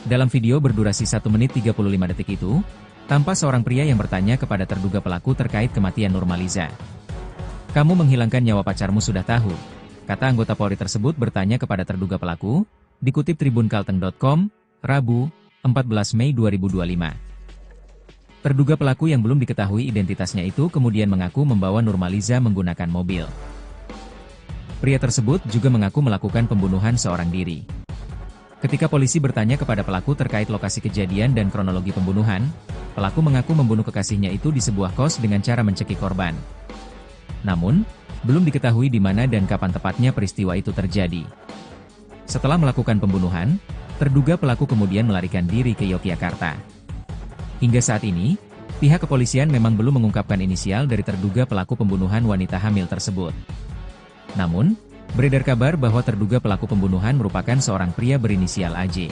Dalam video berdurasi 1 menit 35 detik itu, tampak seorang pria yang bertanya kepada terduga pelaku terkait kematian Nurmaliza. "Kamu menghilangkan nyawa pacarmu sudah tahu," kata anggota Polri tersebut bertanya kepada terduga pelaku, dikutip tribunkalteng.com, Rabu, 14 Mei 2025. Terduga pelaku yang belum diketahui identitasnya itu kemudian mengaku membawa Nurmaliza menggunakan mobil. Pria tersebut juga mengaku melakukan pembunuhan seorang diri. Ketika polisi bertanya kepada pelaku terkait lokasi kejadian dan kronologi pembunuhan, pelaku mengaku membunuh kekasihnya itu di sebuah kos dengan cara mencekik korban. Namun, belum diketahui di mana dan kapan tepatnya peristiwa itu terjadi. Setelah melakukan pembunuhan, terduga pelaku kemudian melarikan diri ke Yogyakarta. Hingga saat ini, pihak kepolisian memang belum mengungkapkan inisial dari terduga pelaku pembunuhan wanita hamil tersebut. Namun, beredar kabar bahwa terduga pelaku pembunuhan merupakan seorang pria berinisial AJ.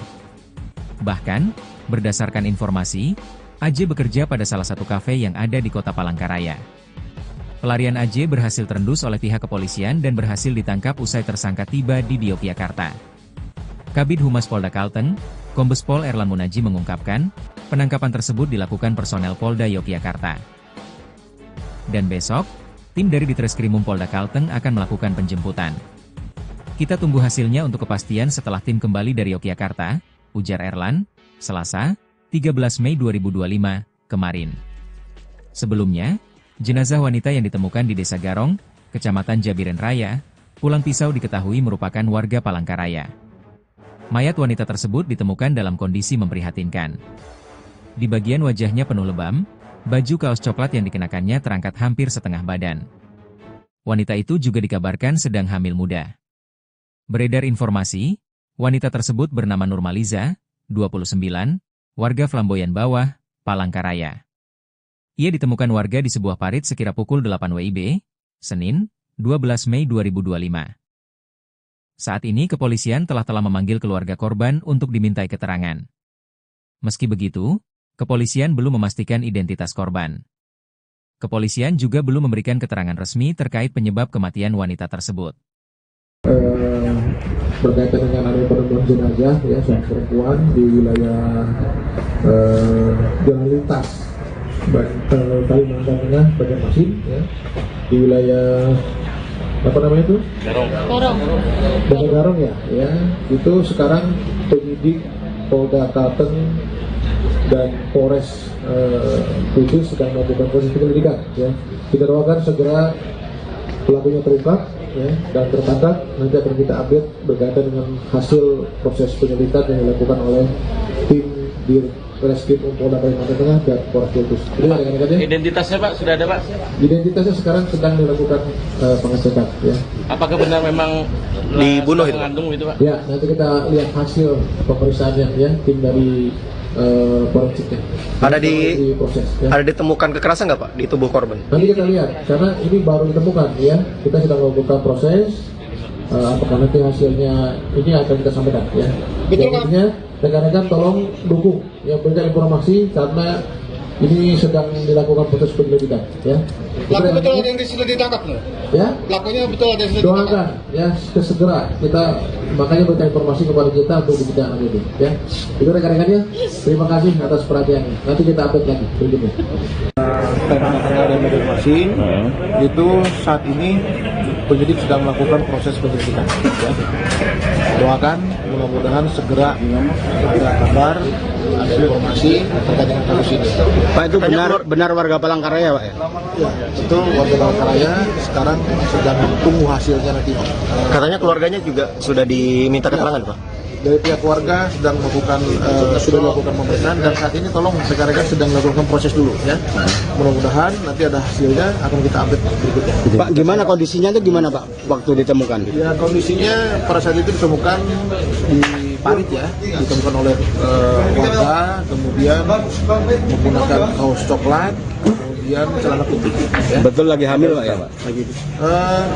Bahkan, berdasarkan informasi, AJ bekerja pada salah satu kafe yang ada di kota Palangkaraya. Pelarian AJ berhasil terendus oleh pihak kepolisian dan berhasil ditangkap usai tersangka tiba di Yogyakarta. Kabid Humas Polda Kalteng, Kombes Pol Erlan Munaji mengungkapkan, penangkapan tersebut dilakukan personel Polda Yogyakarta. Dan besok, tim dari Ditreskrimum Polda Kalteng akan melakukan penjemputan. Kita tunggu hasilnya untuk kepastian setelah tim kembali dari Yogyakarta, ujar Erlan, Selasa, 13 Mei 2025, kemarin. Sebelumnya, jenazah wanita yang ditemukan di Desa Garong, Kecamatan Jabiren Raya, Pulang Pisau diketahui merupakan warga Palangkaraya. Mayat wanita tersebut ditemukan dalam kondisi memprihatinkan. Di bagian wajahnya penuh lebam, baju kaos coklat yang dikenakannya terangkat hampir setengah badan. Wanita itu juga dikabarkan sedang hamil muda. Beredar informasi, wanita tersebut bernama Nurmaliza, 29, warga Flamboyan Bawah, Palangkaraya. Ia ditemukan warga di sebuah parit sekira pukul 8 WIB, Senin, 12 Mei 2025. Saat ini kepolisian telah memanggil keluarga korban untuk dimintai keterangan. Meski begitu, kepolisian belum memastikan identitas korban. Kepolisian juga belum memberikan keterangan resmi terkait penyebab kematian wanita tersebut. Berkaitan dengan adanya penemuan jenazah ya seorang perempuan di wilayah jalan lintas Kalimantan Tengah Banjarmasin ya, di wilayah apa namanya itu? Desa Garong ya, itu sekarang penyidik Polda Kalteng dan Polres Kudus sedang melakukan proses penyelidikan. Ya. Kita doakan segera pelakunya terungkap ya, dan tertangkap. Nanti akan kita update berkaitan dengan hasil proses penyelidikan yang dilakukan oleh tim di Reskrim Polda Kalimantan Tengah dan Polres Kudus. Identitasnya Pak sudah ada Pak? Identitasnya sekarang sedang dilakukan pengecekan. Ya. Apakah benar memang dibunuh itu? Mengandung itu Pak? Ya, nanti kita lihat hasil pemeriksaannya ya, tim dari forensiknya. Ada proses. Ya. Ada ditemukan kekerasan nggak Pak di tubuh korban? Nanti kita lihat, karena ini baru ditemukan ya. Kita sedang melakukan proses. Apakah nanti hasilnya ini akan kita sampaikan ya. Betul Pak. Rekan-rekan tolong dukung ya, berikan informasi karena Ini sedang dilakukan proses penyelidikan, ya. Pelaku betul ada yang sudah ditangkap loh. Ya. Pelakunya betul ada yang sudah ditangkap. Doakan, ya, segera kita makanya berikan informasi kepada kita untuk ditindaklanjuti, ya. Itu rekan-rekannya, terima kasih atas perhatiannya. Nanti kita update lagi berikutnya. Ada informasi itu saat ini penyidik sedang melakukan proses penyelidikan. Ya. Doakan mudah-mudahan segera ada kabar, ada informasi terkait dengan kasus ini. Pak, itu benar warga Palangkaraya, Pak ya? Ya, itu warga Palangkaraya sekarang sedang tunggu hasilnya nanti. Katanya keluarganya juga sudah diminta keterangan, Pak. Dari pihak keluarga sedang melakukan sudah melakukan pemeriksaan dan saat ini tolong rekan-rekan sedang melakukan proses dulu, ya. Mudah-mudahan nanti ada hasilnya akan kita update berikutnya. Pak, gimana kondisinya itu gimana Pak waktu ditemukan? Ya, kondisinya pada saat itu ditemukan di parit, ya, ditemukan oleh warga, kemudian menggunakan kaos coklat, kemudian celana putih. Ya. Betul lagi hamil Pak ya Pak?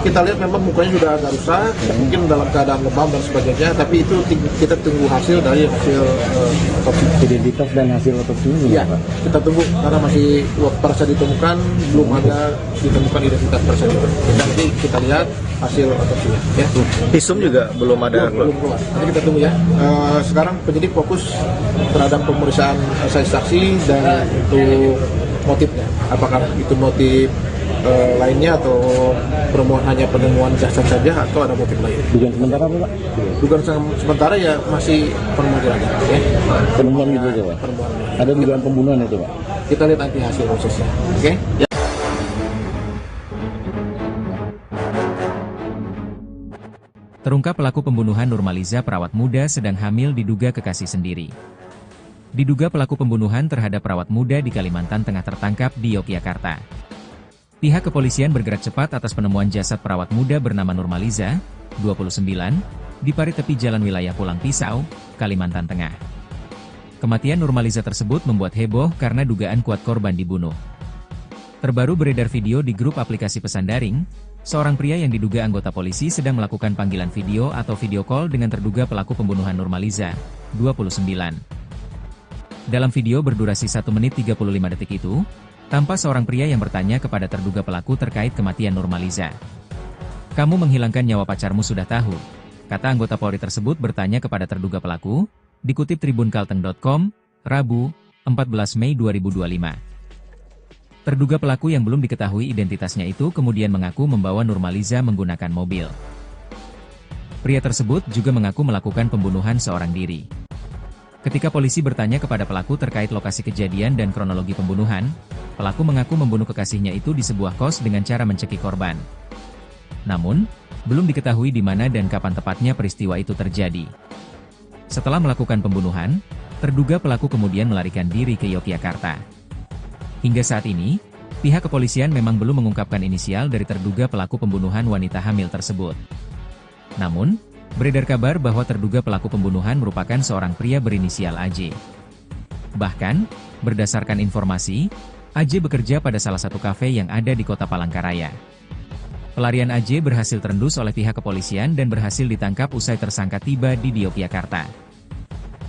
Kita lihat memang mukanya sudah agak rusak, mungkin dalam keadaan lebam dan sebagainya, tapi itu kita tunggu hasil dari hasil otopsi. Identitas dan hasil otopsi ini Ya, Pak? kita tunggu karena masih pada saat ditemukan belum ada ditemukan identitas tersebut. Nanti kita lihat hasil otopsinya. Ya. Visum juga belum ada. Belum keluar. Nanti kita tunggu, ya. Sekarang penyidik fokus terhadap pemeriksaan saksi dan untuk motifnya. Apakah itu motif lainnya atau permohonan hanya penemuan jasad saja atau ada motif lain? Dugaan sementara apa Pak? Dugaan sementara ya masih penemuan, ya. Penemuan gitu aja Pak? Penemuan. Ada dugaan pembunuhan itu Pak? Kita lihat nanti hasil prosesnya. Oke? Ya. Terungkap pelaku pembunuhan Nurmaliza perawat muda sedang hamil diduga kekasih sendiri. Diduga pelaku pembunuhan terhadap perawat muda di Kalimantan Tengah tertangkap di Yogyakarta. Pihak kepolisian bergerak cepat atas penemuan jasad perawat muda bernama Nurmaliza, 29, di parit tepi jalan wilayah Pulang Pisau, Kalimantan Tengah. Kematian Nurmaliza tersebut membuat heboh karena dugaan kuat korban dibunuh. Terbaru beredar video di grup aplikasi pesan daring, seorang pria yang diduga anggota polisi sedang melakukan panggilan video atau video call dengan terduga pelaku pembunuhan Nurmaliza, 29. Dalam video berdurasi 1 menit 35 detik itu, tampak seorang pria yang bertanya kepada terduga pelaku terkait kematian Nurmaliza. "Kamu menghilangkan nyawa pacarmu sudah tahu?" kata anggota Polri tersebut bertanya kepada terduga pelaku, dikutip tribunkalteng.com, Rabu, 14 Mei 2025. Terduga pelaku yang belum diketahui identitasnya itu kemudian mengaku membawa Nurmaliza menggunakan mobil. Pria tersebut juga mengaku melakukan pembunuhan seorang diri. Ketika polisi bertanya kepada pelaku terkait lokasi kejadian dan kronologi pembunuhan, pelaku mengaku membunuh kekasihnya itu di sebuah kos dengan cara mencekik korban. Namun, belum diketahui di mana dan kapan tepatnya peristiwa itu terjadi. Setelah melakukan pembunuhan, terduga pelaku kemudian melarikan diri ke Yogyakarta. Hingga saat ini, pihak kepolisian memang belum mengungkapkan inisial dari terduga pelaku pembunuhan wanita hamil tersebut. Namun, beredar kabar bahwa terduga pelaku pembunuhan merupakan seorang pria berinisial AJ. Bahkan, berdasarkan informasi, AJ bekerja pada salah satu kafe yang ada di kota Palangkaraya. Pelarian AJ berhasil terendus oleh pihak kepolisian dan berhasil ditangkap usai tersangka tiba di Yogyakarta.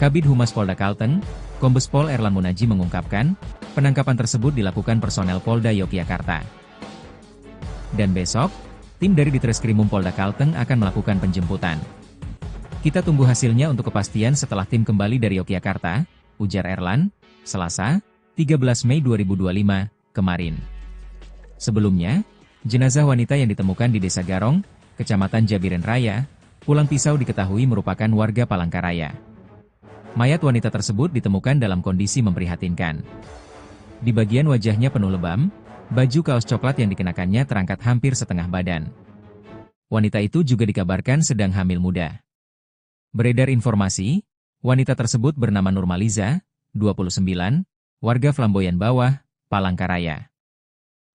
Kabid Humas Polda Kalteng, Kombes Pol Erlan Munaji mengungkapkan, penangkapan tersebut dilakukan personel Polda Yogyakarta. Dan besok, tim dari Ditreskrimum Polda Kalteng akan melakukan penjemputan. Kita tunggu hasilnya untuk kepastian setelah tim kembali dari Yogyakarta, ujar Erlan, Selasa, 13 Mei 2025, kemarin. Sebelumnya, jenazah wanita yang ditemukan di Desa Garong, Kecamatan Jabiren Raya, Pulang Pisau diketahui merupakan warga Palangkaraya. Mayat wanita tersebut ditemukan dalam kondisi memprihatinkan. Di bagian wajahnya penuh lebam, baju kaos coklat yang dikenakannya terangkat hampir setengah badan. Wanita itu juga dikabarkan sedang hamil muda. Beredar informasi, wanita tersebut bernama Nurmaliza, 29, warga Flamboyan Bawah, Palangkaraya.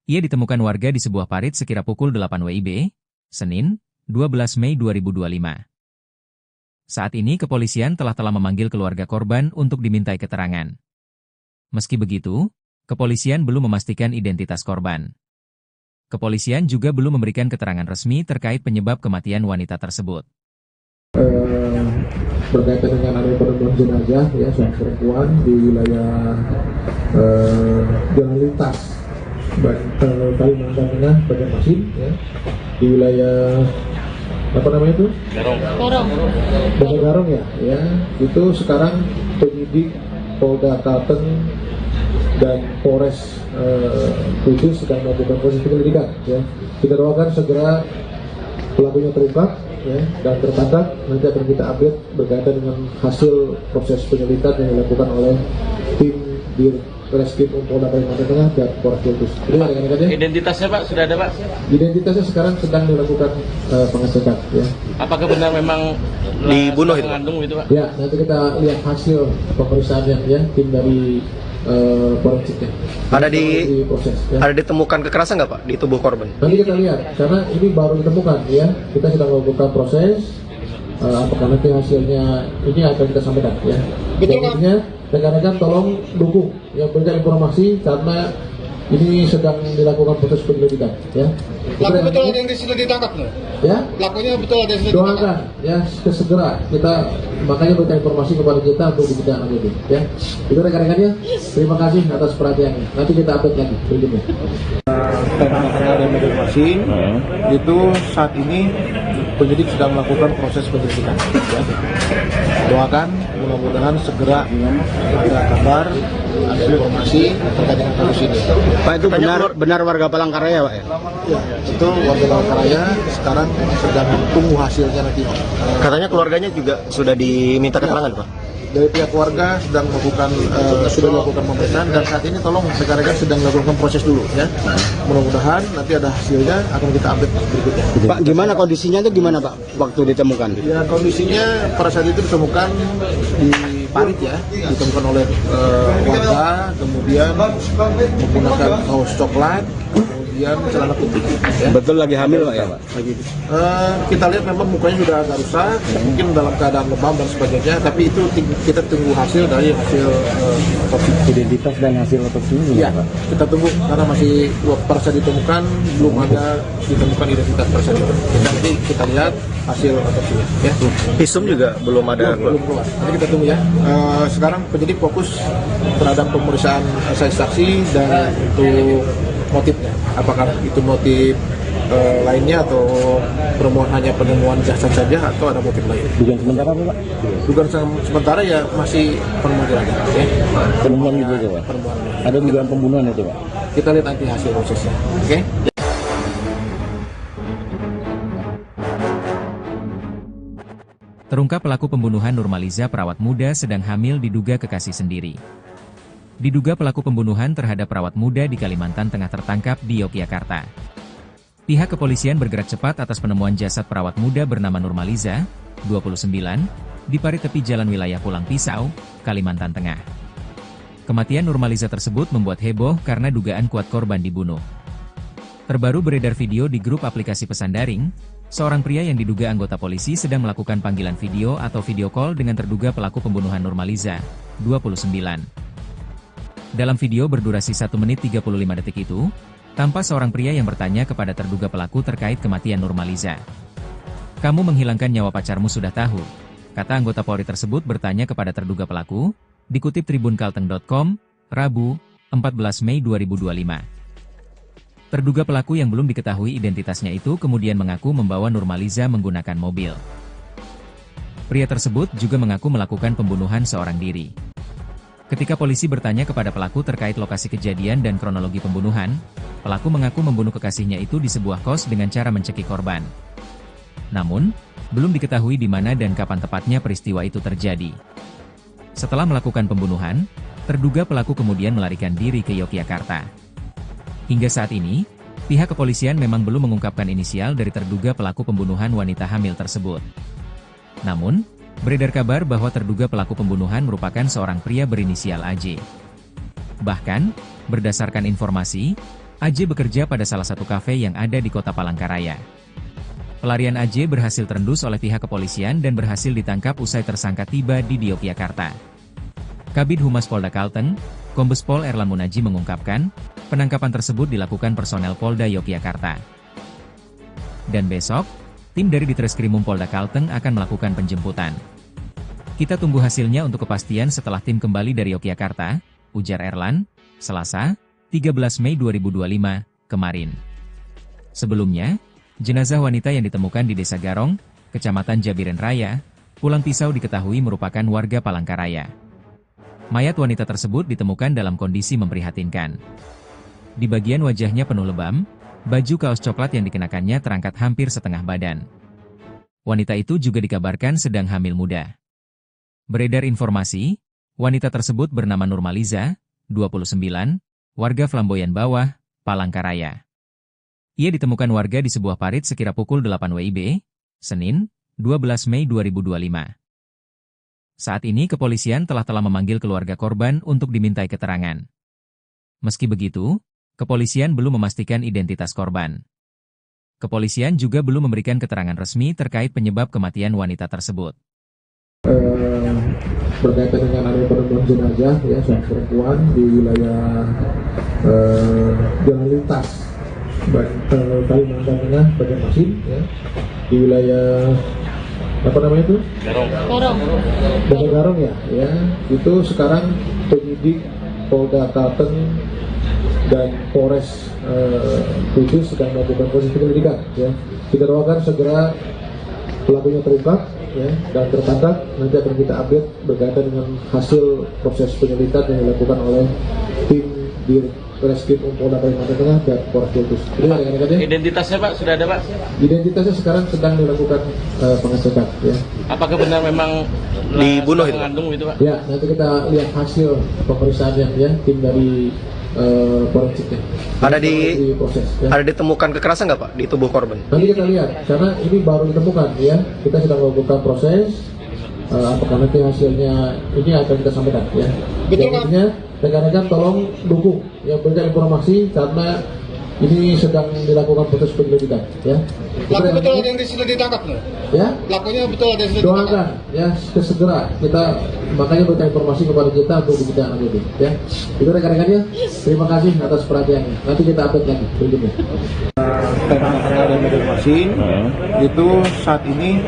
Ia ditemukan warga di sebuah parit sekira pukul 8 WIB, Senin, 12 Mei 2025. Saat ini kepolisian telah memanggil keluarga korban untuk dimintai keterangan. Meski begitu, kepolisian belum memastikan identitas korban. Kepolisian juga belum memberikan keterangan resmi terkait penyebab kematian wanita tersebut. berkaitan dengan adanya penemuan jenazah ya seorang perempuan di wilayah jalan lintas Kalimantan Tengah Banjarmasin ya, di wilayah apa namanya itu? Desa Garong ya. Itu sekarang penyidik Polda Kalteng dan Polres Kudus sedang melakukan proses penyelidikan ya. Kita doakan segera pelakunya terungkap ya, dan tertangkap. Nanti akan kita update berkaitan dengan hasil proses penyelidikan yang dilakukan oleh tim di Reskrim Polda Kalimantan Tengah dan Polres Kudus. Identitasnya Pak sudah ada Pak? Identitasnya sekarang sedang dilakukan pengecekan ya. Apakah benar memang dibunuh itu? Mengandung itu Pak? Ya, nanti kita lihat hasil pemeriksaannya ya, tim dari forensiknya. Proses, ya. Ada ditemukan kekerasan nggak Pak di tubuh korban? Nanti kita lihat, karena ini baru ditemukan ya. Kita sedang melakukan proses. Apakah nanti hasilnya ini akan kita sampaikan ya. Betul Pak. Rekan-rekan tolong dukung yang berikan informasi karena ini sedang dilakukan proses penyelidikan ya. Pelaku betul ada yang sudah ditangkap loh. Ya. Pelakunya betul ada yang sudah ditangkap. Doakan ya segera kita makanya berikan informasi kepada kita untuk ditindaklanjuti ya. Itu rekan-rekannya. Terima kasih atas perhatiannya. Nanti kita update lagi berikutnya. Ada Banjarmasin itu saat ini penyidik sedang melakukan proses penyelidikan ya. Doakan mudah-mudahan segera ada kabar, ada informasi terkait dengan kasus ini. Pak, itu benar warga Palangkaraya Pak ya? Ya, itu warga Palangkaraya sekarang sedang tunggu hasilnya nanti. Katanya keluarganya juga sudah diminta keterangan Pak? Dari pihak keluarga sedang melakukan sudah melakukan pemeriksaan dan saat ini tolong rekan-rekan sedang melakukan proses dulu ya. Mudah-mudahan nanti ada hasilnya akan kita update berikutnya. Pak, gimana kondisinya itu gimana Pak waktu ditemukan? Ya, kondisinya pada saat itu ditemukan di parit ya, ditemukan oleh warga, kemudian menggunakan kaos coklat, kemudian celana putih. Ya. Betul lagi hamil Pak ya Pak? Kita lihat memang mukanya sudah agak rusak, mungkin dalam keadaan lebam dan sebagainya, tapi itu kita tunggu hasil dari hasil otopsi. Identitas dan hasil otopsi ini Ya, Pak? kita tunggu karena masih pada saat ditemukan belum ada ditemukan identitas tersebut. Nanti kita lihat hasil otopsinya. Ya. Visum juga belum ada. Belum keluar. Nanti kita tunggu ya. Sekarang penyidik fokus terhadap pemeriksaan saksi dan untuk motifnya. Apakah itu motif lainnya atau hanya penemuan jasad saja atau ada motif lain? Dugaan sementara apa Pak? Dugaan sementara ya masih penemuan jenazah. Ya. Penemuan gitu aja Pak? Penemuan. Ada dugaan pembunuhan itu Pak? Kita lihat nanti hasil prosesnya. Oke? Terungkap pelaku pembunuhan Nurmaliza perawat muda sedang hamil diduga kekasih sendiri. Diduga pelaku pembunuhan terhadap perawat muda di Kalimantan Tengah tertangkap di Yogyakarta. Pihak kepolisian bergerak cepat atas penemuan jasad perawat muda bernama Nurmaliza, 29, di parit tepi jalan wilayah Pulang Pisau, Kalimantan Tengah. Kematian Nurmaliza tersebut membuat heboh karena dugaan kuat korban dibunuh. Terbaru beredar video di grup aplikasi pesan daring, seorang pria yang diduga anggota polisi sedang melakukan panggilan video atau video call dengan terduga pelaku pembunuhan Nurmaliza, 29. Dalam video berdurasi 1 menit 35 detik itu, tampak seorang pria yang bertanya kepada terduga pelaku terkait kematian Nurmaliza. "Kamu menghilangkan nyawa pacarmu sudah tahu," kata anggota Polri tersebut bertanya kepada terduga pelaku, dikutip tribunkalteng.com, Rabu, 14 Mei 2025. Terduga pelaku yang belum diketahui identitasnya itu kemudian mengaku membawa Nurmaliza menggunakan mobil. Pria tersebut juga mengaku melakukan pembunuhan seorang diri. Ketika polisi bertanya kepada pelaku terkait lokasi kejadian dan kronologi pembunuhan, pelaku mengaku membunuh kekasihnya itu di sebuah kos dengan cara mencekik korban. Namun, belum diketahui di mana dan kapan tepatnya peristiwa itu terjadi. Setelah melakukan pembunuhan, terduga pelaku kemudian melarikan diri ke Yogyakarta. Hingga saat ini, pihak kepolisian memang belum mengungkapkan inisial dari terduga pelaku pembunuhan wanita hamil tersebut. Namun, beredar kabar bahwa terduga pelaku pembunuhan merupakan seorang pria berinisial AJ. Bahkan, berdasarkan informasi, AJ bekerja pada salah satu kafe yang ada di kota Palangkaraya. Pelarian AJ berhasil terendus oleh pihak kepolisian dan berhasil ditangkap usai tersangka tiba di Yogyakarta. Kabid Humas Polda Kalteng, Kombes Pol Erlan Munaji mengungkapkan, penangkapan tersebut dilakukan personel Polda Yogyakarta. Dan besok, tim dari Ditreskrimum Polda Kalteng akan melakukan penjemputan. Kita tunggu hasilnya untuk kepastian setelah tim kembali dari Yogyakarta, ujar Erlan, Selasa, 13 Mei 2025, kemarin. Sebelumnya, jenazah wanita yang ditemukan di Desa Garong, Kecamatan Jabiren Raya, Pulang Pisau diketahui merupakan warga Palangkaraya. Mayat wanita tersebut ditemukan dalam kondisi memprihatinkan. Di bagian wajahnya penuh lebam, baju kaos coklat yang dikenakannya terangkat hampir setengah badan. Wanita itu juga dikabarkan sedang hamil muda. Beredar informasi, wanita tersebut bernama Nurmaliza, 29, warga Flamboyan Bawah, Palangkaraya. Ia ditemukan warga di sebuah parit sekira pukul 8 WIB, Senin, 12 Mei 2025. Saat ini kepolisian telah memanggil keluarga korban untuk dimintai keterangan. Meski begitu, kepolisian belum memastikan identitas korban. Kepolisian juga belum memberikan keterangan resmi terkait penyebab kematian wanita tersebut. Berkaitan dengan adanya penemuan jenazah ya seorang perempuan di wilayah jalan lintas Kalimantan Tengah Banjarmasin ya, di wilayah apa namanya itu? Desa Garong ya, itu sekarang penyidik Polda Kalteng dan Polres Kudus sedang melakukan proses penyelidikan ya. Kita doakan segera pelakunya terungkap ya, dan tertangkap. Nanti akan kita update berkaitan dengan hasil proses penyelidikan yang dilakukan oleh tim di Reskrim Polda Kalimantan Tengah dan Polres Kudus. Identitasnya Pak sudah ada Pak? Identitasnya sekarang sedang dilakukan pengecekan ya. Apakah benar memang dibunuh itu? Mengandung itu Pak? Ya, nanti kita lihat hasil pemeriksaannya ya, tim dari forensiknya. Ada ditemukan kekerasan nggak Pak di tubuh korban? Nanti kita lihat, karena ini baru ditemukan ya. Kita sedang melakukan proses. Apakah nanti hasilnya ini akan kita sampaikan ya. Betul Pak. Rekan-rekan tolong dukung yang berikan informasi karena ini sedang dilakukan proses penyelidikan ya. Pelaku betul ada yang sudah ditangkap loh. Ya. Pelakunya betul ada yang sudah ditangkap. Doakan ya segera kita makanya berikan informasi kepada kita untuk ditindaklanjuti ya. Itu rekan-rekannya. Terima kasih atas perhatiannya. Nanti kita update lagi berikutnya. Palangkaraya dan Banjarmasin itu saat ini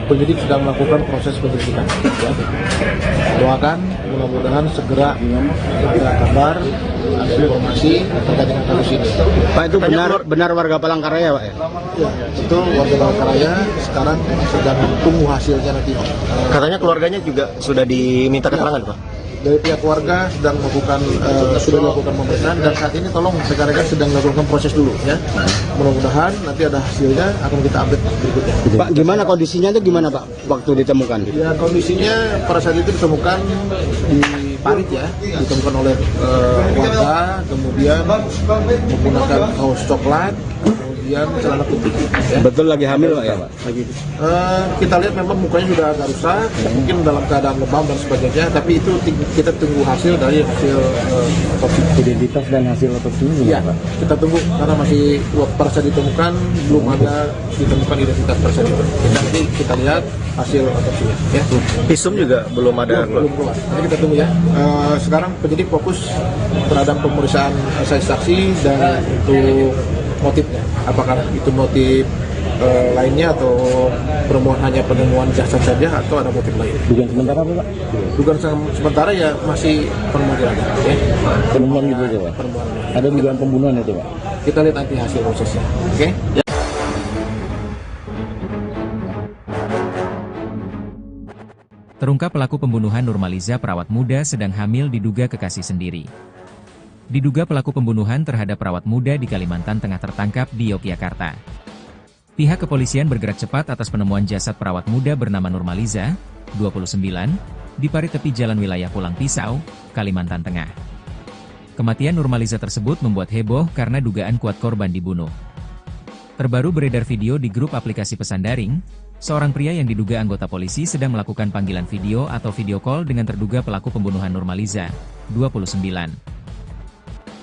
penyidik sedang melakukan proses penyelidikan ya. Doakan mudah-mudahan segera ada kabar, ada informasi terkait dengan kasus ini. Pak, itu benar warga Palangkaraya Pak ya? Ya, itu warga Palangkaraya sekarang sedang tunggu hasilnya nanti. Katanya keluarganya juga sudah diminta keterangan Pak? Dari pihak keluarga sedang melakukan pemeriksaan dan saat ini tolong rekan-rekan sedang melakukan proses dulu ya. Mudah-mudahan nanti ada hasilnya akan kita update berikutnya. Pak, gimana kondisinya itu gimana Pak waktu ditemukan? Ya, kondisinya pada saat itu ditemukan di parit ya, ditemukan oleh warga, kemudian menggunakan kaos coklat, kemudian celana putih. Ya. Betul lagi hamil Pak ya Pak? Lagi. Kita lihat memang mukanya sudah agak rusak, mungkin dalam keadaan lebam dan sebagainya, tapi itu kita tunggu hasil dari hasil otopsi. Identitas dan hasil otopsinya Iya, Pak? kita tunggu karena masih pada saat ditemukan belum ada ditemukan identitas tersebut. Nanti kita lihat hasil otopsinya. Ya. Visum juga belum ada. Belum keluar. Nanti kita tunggu ya. Sekarang penyidik fokus terhadap pemeriksaan saksi dan untuk motifnya. Apakah itu motif lainnya atau hanya penemuan jasad saja atau ada motif lain? Dugaan sementara apa Pak? Dugaan sementara ya masih penemuan jenazah. Ya. Penemuan gitu aja Pak? Penemuan. Ada dugaan pembunuhan itu Pak? Kita lihat nanti hasil prosesnya. Oke? Terungkap pelaku pembunuhan Nurmaliza perawat muda sedang hamil diduga kekasih sendiri. Diduga pelaku pembunuhan terhadap perawat muda di Kalimantan Tengah tertangkap di Yogyakarta. Pihak kepolisian bergerak cepat atas penemuan jasad perawat muda bernama Nurmaliza, 29, di parit tepi jalan wilayah Pulang Pisau, Kalimantan Tengah. Kematian Nurmaliza tersebut membuat heboh karena dugaan kuat korban dibunuh. Terbaru beredar video di grup aplikasi pesan daring, seorang pria yang diduga anggota polisi sedang melakukan panggilan video atau video call dengan terduga pelaku pembunuhan Nurmaliza, 29.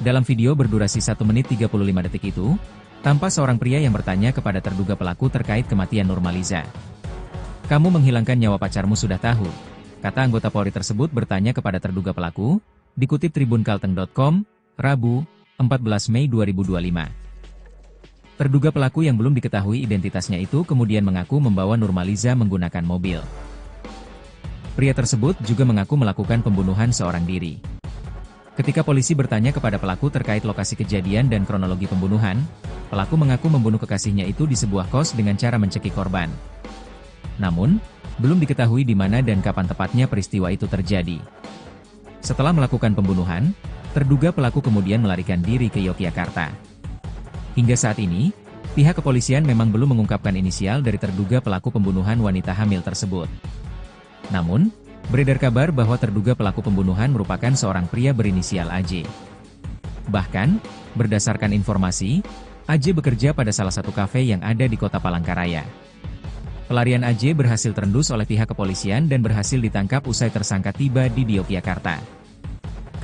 Dalam video berdurasi 1 menit 35 detik itu, tampak seorang pria yang bertanya kepada terduga pelaku terkait kematian Nurmaliza. "Kamu menghilangkan nyawa pacarmu sudah tahu?" kata anggota Polri tersebut bertanya kepada terduga pelaku, dikutip tribunkalteng.com, Rabu, 14 Mei 2025. Terduga pelaku yang belum diketahui identitasnya itu kemudian mengaku membawa Nurmaliza menggunakan mobil. Pria tersebut juga mengaku melakukan pembunuhan seorang diri. Ketika polisi bertanya kepada pelaku terkait lokasi kejadian dan kronologi pembunuhan, pelaku mengaku membunuh kekasihnya itu di sebuah kos dengan cara mencekik korban. Namun, belum diketahui di mana dan kapan tepatnya peristiwa itu terjadi. Setelah melakukan pembunuhan, terduga pelaku kemudian melarikan diri ke Yogyakarta. Hingga saat ini, pihak kepolisian memang belum mengungkapkan inisial dari terduga pelaku pembunuhan wanita hamil tersebut. Namun, beredar kabar bahwa terduga pelaku pembunuhan merupakan seorang pria berinisial AJ. Bahkan, berdasarkan informasi, AJ bekerja pada salah satu kafe yang ada di kota Palangkaraya. Pelarian AJ berhasil terendus oleh pihak kepolisian dan berhasil ditangkap usai tersangka tiba di Yogyakarta.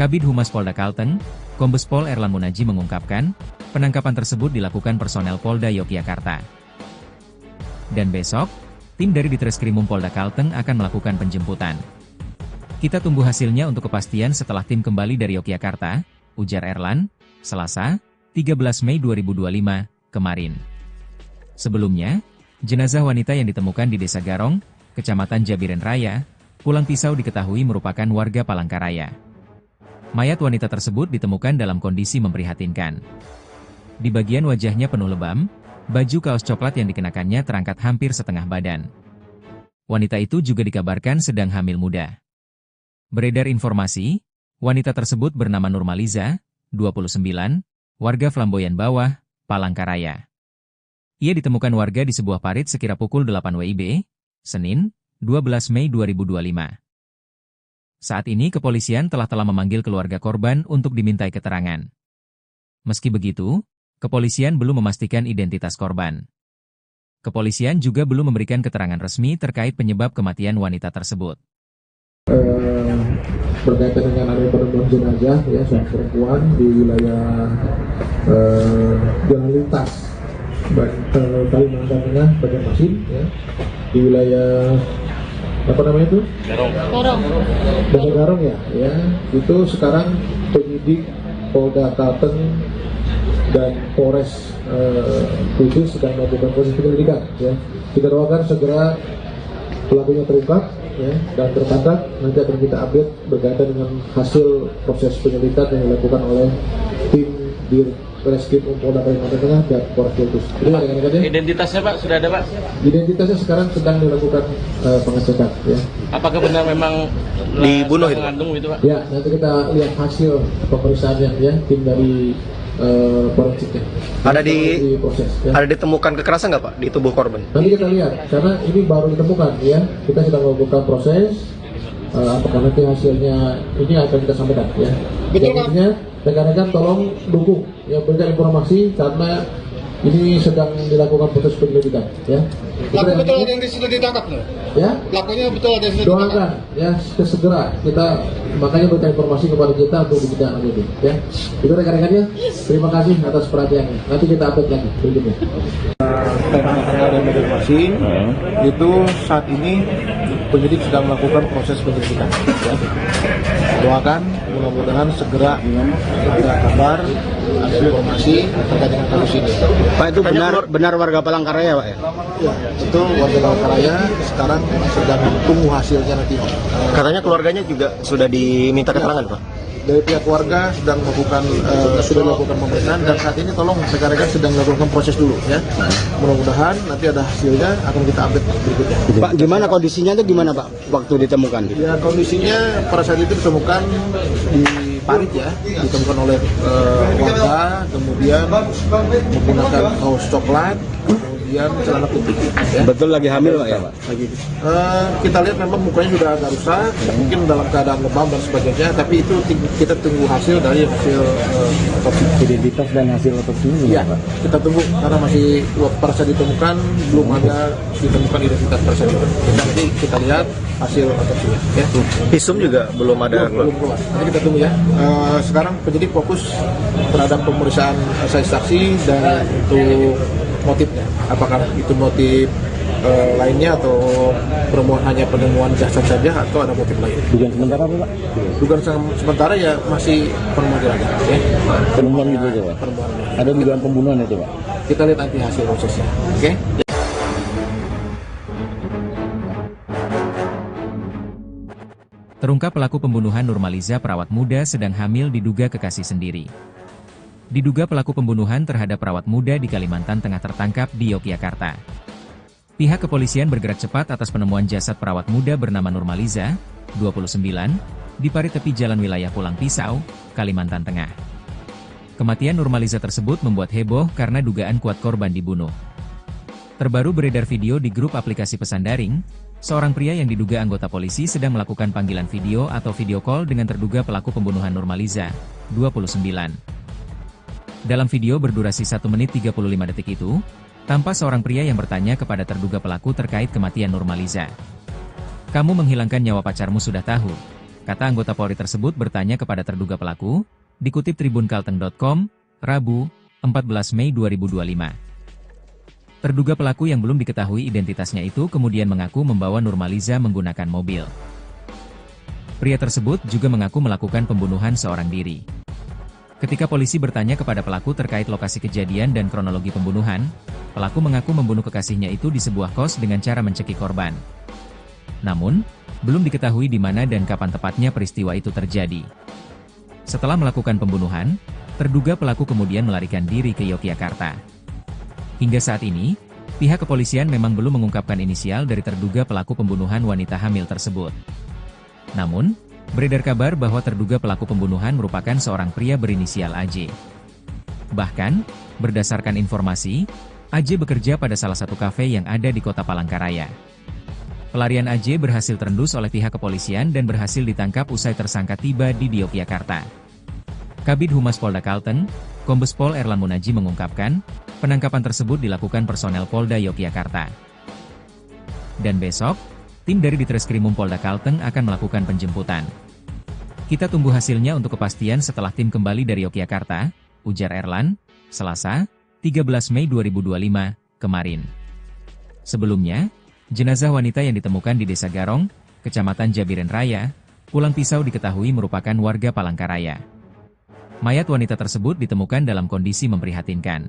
Kabid Humas Polda Kalteng, Kombes Pol Erlan Munaji mengungkapkan, penangkapan tersebut dilakukan personel Polda Yogyakarta. Dan besok, tim dari Ditreskrimum Polda Kalteng akan melakukan penjemputan. Kita tunggu hasilnya untuk kepastian setelah tim kembali dari Yogyakarta, ujar Erlan, Selasa, 13 Mei 2025, kemarin. Sebelumnya, jenazah wanita yang ditemukan di Desa Garong, Kecamatan Jabiren Raya, Pulang Pisau diketahui merupakan warga Palangkaraya. Mayat wanita tersebut ditemukan dalam kondisi memprihatinkan. Di bagian wajahnya penuh lebam, baju kaos coklat yang dikenakannya terangkat hampir setengah badan. Wanita itu juga dikabarkan sedang hamil muda. Beredar informasi, wanita tersebut bernama Nurmaliza, 29, warga Flamboyan Bawah, Palangkaraya. Ia ditemukan warga di sebuah parit sekira pukul 8 WIB, Senin, 12 Mei 2025. Saat ini kepolisian telah memanggil keluarga korban untuk dimintai keterangan. Meski begitu, kepolisian belum memastikan identitas korban. Kepolisian juga belum memberikan keterangan resmi terkait penyebab kematian wanita tersebut. Berkaitan dengan adanya penemuan jenazah ya seorang perempuan di wilayah jalan lintas Kalimantan Tengah Banjarmasin ya, di wilayah apa namanya itu? Desa Garong ya, itu sekarang penyidik Polda Kalteng dan Polres Kudus sedang melakukan proses penyelidikan ya. Kita doakan segera pelakunya terungkap ya, dan tertangkap. Nanti akan kita update berkaitan dengan hasil proses penyelidikan yang dilakukan oleh tim di Ditreskrimum Polda Kalimantan Tengah dan Polres Kudus. Identitasnya Pak sudah ada Pak? Identitasnya sekarang sedang dilakukan pengecekan ya. Apakah benar memang dibunuh itu? Mengandung itu Pak? Ya, nanti kita lihat hasil pemeriksaannya ya, tim dari forensiknya. Ada ditemukan kekerasan nggak Pak di tubuh korban? Nanti kita lihat, karena ini baru ditemukan ya. Kita sedang melakukan proses. Apakah nanti hasilnya ini akan kita sampaikan ya. Betul Pak. Rekan-rekan tolong dukung ya, berikan informasi karena ini sedang dilakukan proses penyelidikan ya. Pelaku betul ada yang sudah ditangkap loh. Ya. Pelakunya betul ada yang sudah ditangkap. Doakan ya segera kita makanya berikan informasi kepada kita untuk ditindaklanjuti ya. Itu rekan-rekannya. Terima kasih atas perhatiannya. Nanti kita update lagi berikutnya. Dan Banjarmasin itu saat ini penyidik sedang melakukan proses penyelidikan ya. Doakan mudah-mudahan segera ada kabar, ada informasi terkait dengan kasus ini. Pak, itu benar warga Palangkaraya Pak ya? Ya, itu warga Palangkaraya sekarang sedang tunggu hasilnya nanti. Katanya keluarganya juga sudah diminta keterangan Pak? Dari pihak keluarga sedang melakukan sudah melakukan pemeriksaan dan saat ini tolong rekan-rekan sedang melakukan proses dulu ya. Mudah-mudahan nanti ada hasilnya akan kita update berikutnya. Pak, gimana kondisinya itu gimana Pak waktu ditemukan? Ya, kondisinya pada saat itu ditemukan di parit ya, ditemukan oleh warga, kemudian menggunakan kaos coklat, kemudian celana putih. Ya. Betul lagi hamil Pak ya Pak? Lagi. Kita lihat memang mukanya sudah agak rusak, mungkin dalam keadaan lebam dan sebagainya, tapi itu kita tunggu hasil dari hasil otopsi. Identitas dan hasil otopsinya Iya, Pak? kita tunggu karena masih pada saat ditemukan belum ada ditemukan identitas tersebut. Nanti kita lihat hasil otopsinya. Ya. Visum juga belum ada Belum keluar. Nanti kita tunggu ya. Sekarang penyidik fokus terhadap pemeriksaan saksi dan untuk motifnya. Apakah itu motif lainnya atau hanya penemuan jasad saja atau ada motif lain? Dugaan sementara apa Pak? Dugaan sementara ya masih penemuan jenazah. Ya. Penemuan gitu aja Pak? Penemuan. Ada dugaan pembunuhan itu Pak? Kita lihat nanti hasil prosesnya. Oke? Terungkap pelaku pembunuhan Nurmaliza perawat muda sedang hamil diduga kekasih sendiri. Diduga pelaku pembunuhan terhadap perawat muda di Kalimantan Tengah tertangkap di Yogyakarta. Pihak kepolisian bergerak cepat atas penemuan jasad perawat muda bernama Nurmaliza, 29, di parit tepi jalan wilayah Pulang Pisau, Kalimantan Tengah. Kematian Nurmaliza tersebut membuat heboh karena dugaan kuat korban dibunuh. Terbaru beredar video di grup aplikasi pesan daring, seorang pria yang diduga anggota polisi sedang melakukan panggilan video atau video call dengan terduga pelaku pembunuhan Nurmaliza, 29. Dalam video berdurasi 1 menit 35 detik itu, tampak seorang pria yang bertanya kepada terduga pelaku terkait kematian Nurmaliza. "Kamu menghilangkan nyawa pacarmu sudah tahu," kata anggota Polri tersebut bertanya kepada terduga pelaku, dikutip tribunkalteng.com, Rabu, 14 Mei 2025. Terduga pelaku yang belum diketahui identitasnya itu kemudian mengaku membawa Nurmaliza menggunakan mobil. Pria tersebut juga mengaku melakukan pembunuhan seorang diri. Ketika polisi bertanya kepada pelaku terkait lokasi kejadian dan kronologi pembunuhan, pelaku mengaku membunuh kekasihnya itu di sebuah kos dengan cara mencekik korban. Namun, belum diketahui di mana dan kapan tepatnya peristiwa itu terjadi. Setelah melakukan pembunuhan, terduga pelaku kemudian melarikan diri ke Yogyakarta. Hingga saat ini, pihak kepolisian memang belum mengungkapkan inisial dari terduga pelaku pembunuhan wanita hamil tersebut. Namun, beredar kabar bahwa terduga pelaku pembunuhan merupakan seorang pria berinisial AJ. Bahkan, berdasarkan informasi, AJ bekerja pada salah satu kafe yang ada di kota Palangkaraya. Pelarian AJ berhasil terendus oleh pihak kepolisian dan berhasil ditangkap usai tersangka tiba di Yogyakarta. Kabid Humas Polda Kalteng, Kombes Pol Erlan Munaji mengungkapkan, penangkapan tersebut dilakukan personel Polda Yogyakarta. Dan besok, tim dari Ditreskrimum Polda Kalteng akan melakukan penjemputan. Kita tunggu hasilnya untuk kepastian setelah tim kembali dari Yogyakarta, ujar Erlan, Selasa, 13 Mei 2025, kemarin. Sebelumnya, jenazah wanita yang ditemukan di Desa Garong, Kecamatan Jabiren Raya, Pulang Pisau diketahui merupakan warga Palangkaraya. Mayat wanita tersebut ditemukan dalam kondisi memprihatinkan.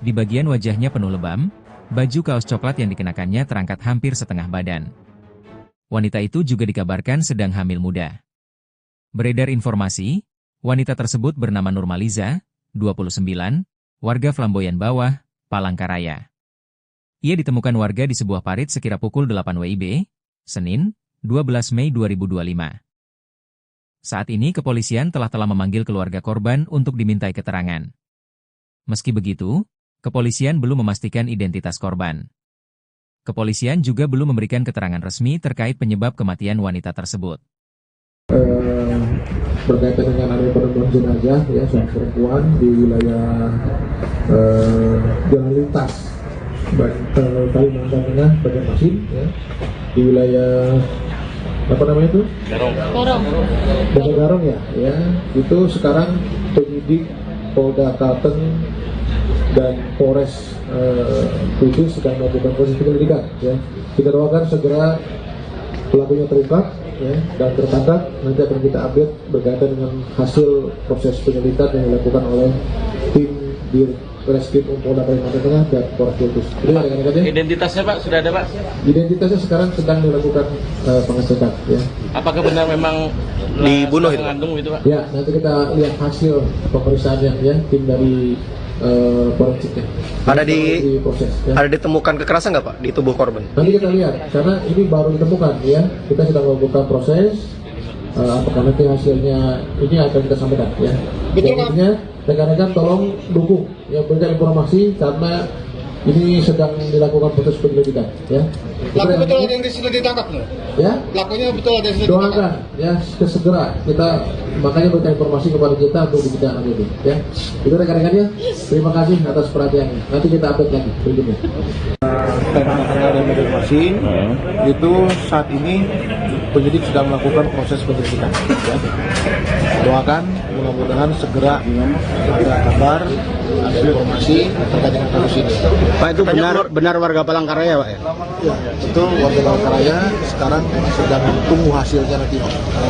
Di bagian wajahnya penuh lebam, baju kaos coklat yang dikenakannya terangkat hampir setengah badan. Wanita itu juga dikabarkan sedang hamil muda. Beredar informasi, wanita tersebut bernama Nurmaliza, 29, warga Flamboyan Bawah, Palangkaraya. Ia ditemukan warga di sebuah parit sekira pukul 8 WIB, Senin, 12 Mei 2025. Saat ini kepolisian telah memanggil keluarga korban untuk dimintai keterangan. Meski begitu, kepolisian belum memastikan identitas korban. Kepolisian juga belum memberikan keterangan resmi terkait penyebab kematian wanita tersebut. Berkaitan dengan adanya penemuan jenazah ya seorang perempuan di wilayah Jalan Lintas Kalimantan Tengah Banjarmasin ya, di wilayah apa namanya itu? Desa Garong ya, itu sekarang penyidik Polda Kalteng dan Polres Kudus sedang melakukan proses penyelidikan ya. Kita doakan segera pelakunya terungkap ya, dan tertangkap. Nanti akan kita update berkaitan dengan hasil proses penyelidikan yang dilakukan oleh tim di Reskrim Polda Kalimantan Tengah dan Polres Kudus. Identitasnya Pak sudah ada Pak? Identitasnya sekarang sedang dilakukan pengecekan ya. Apakah benar memang dibunuh itu? Mengandung itu Pak? Ya, nanti kita lihat hasil pemeriksaannya ya, tim dari forensiknya. Proses, ya. Ada ditemukan kekerasan nggak Pak di tubuh korban? Nanti kita lihat, karena ini baru ditemukan ya. Kita sedang melakukan proses. Apakah nanti hasilnya ini akan kita sampaikan ya. Betul Pak. Rekan-rekan tolong dukung ya, berikan informasi karena ini sedang dilakukan proses penyelidikan ya. Pelaku betul ada yang sudah ditangkap loh. Ya. Pelakunya betul ada yang sudah ditangkap. Doakan ya segera kita makanya berikan informasi kepada kita untuk dibicarakan itu ya. Itu rekan-rekannya. Terima kasih atas perhatiannya. Nanti kita update lagi berikutnya. Dari Banjarmasin itu saat ini penyidik sedang melakukan proses penyelidikan ya. Doakan mudah-mudahan segera ada kabar, ada informasi terkait dengan kasus ini. Pak, itu benar warga Palangkaraya Pak ya? Ya, itu warga Palangkaraya sekarang sedang tunggu hasilnya nanti.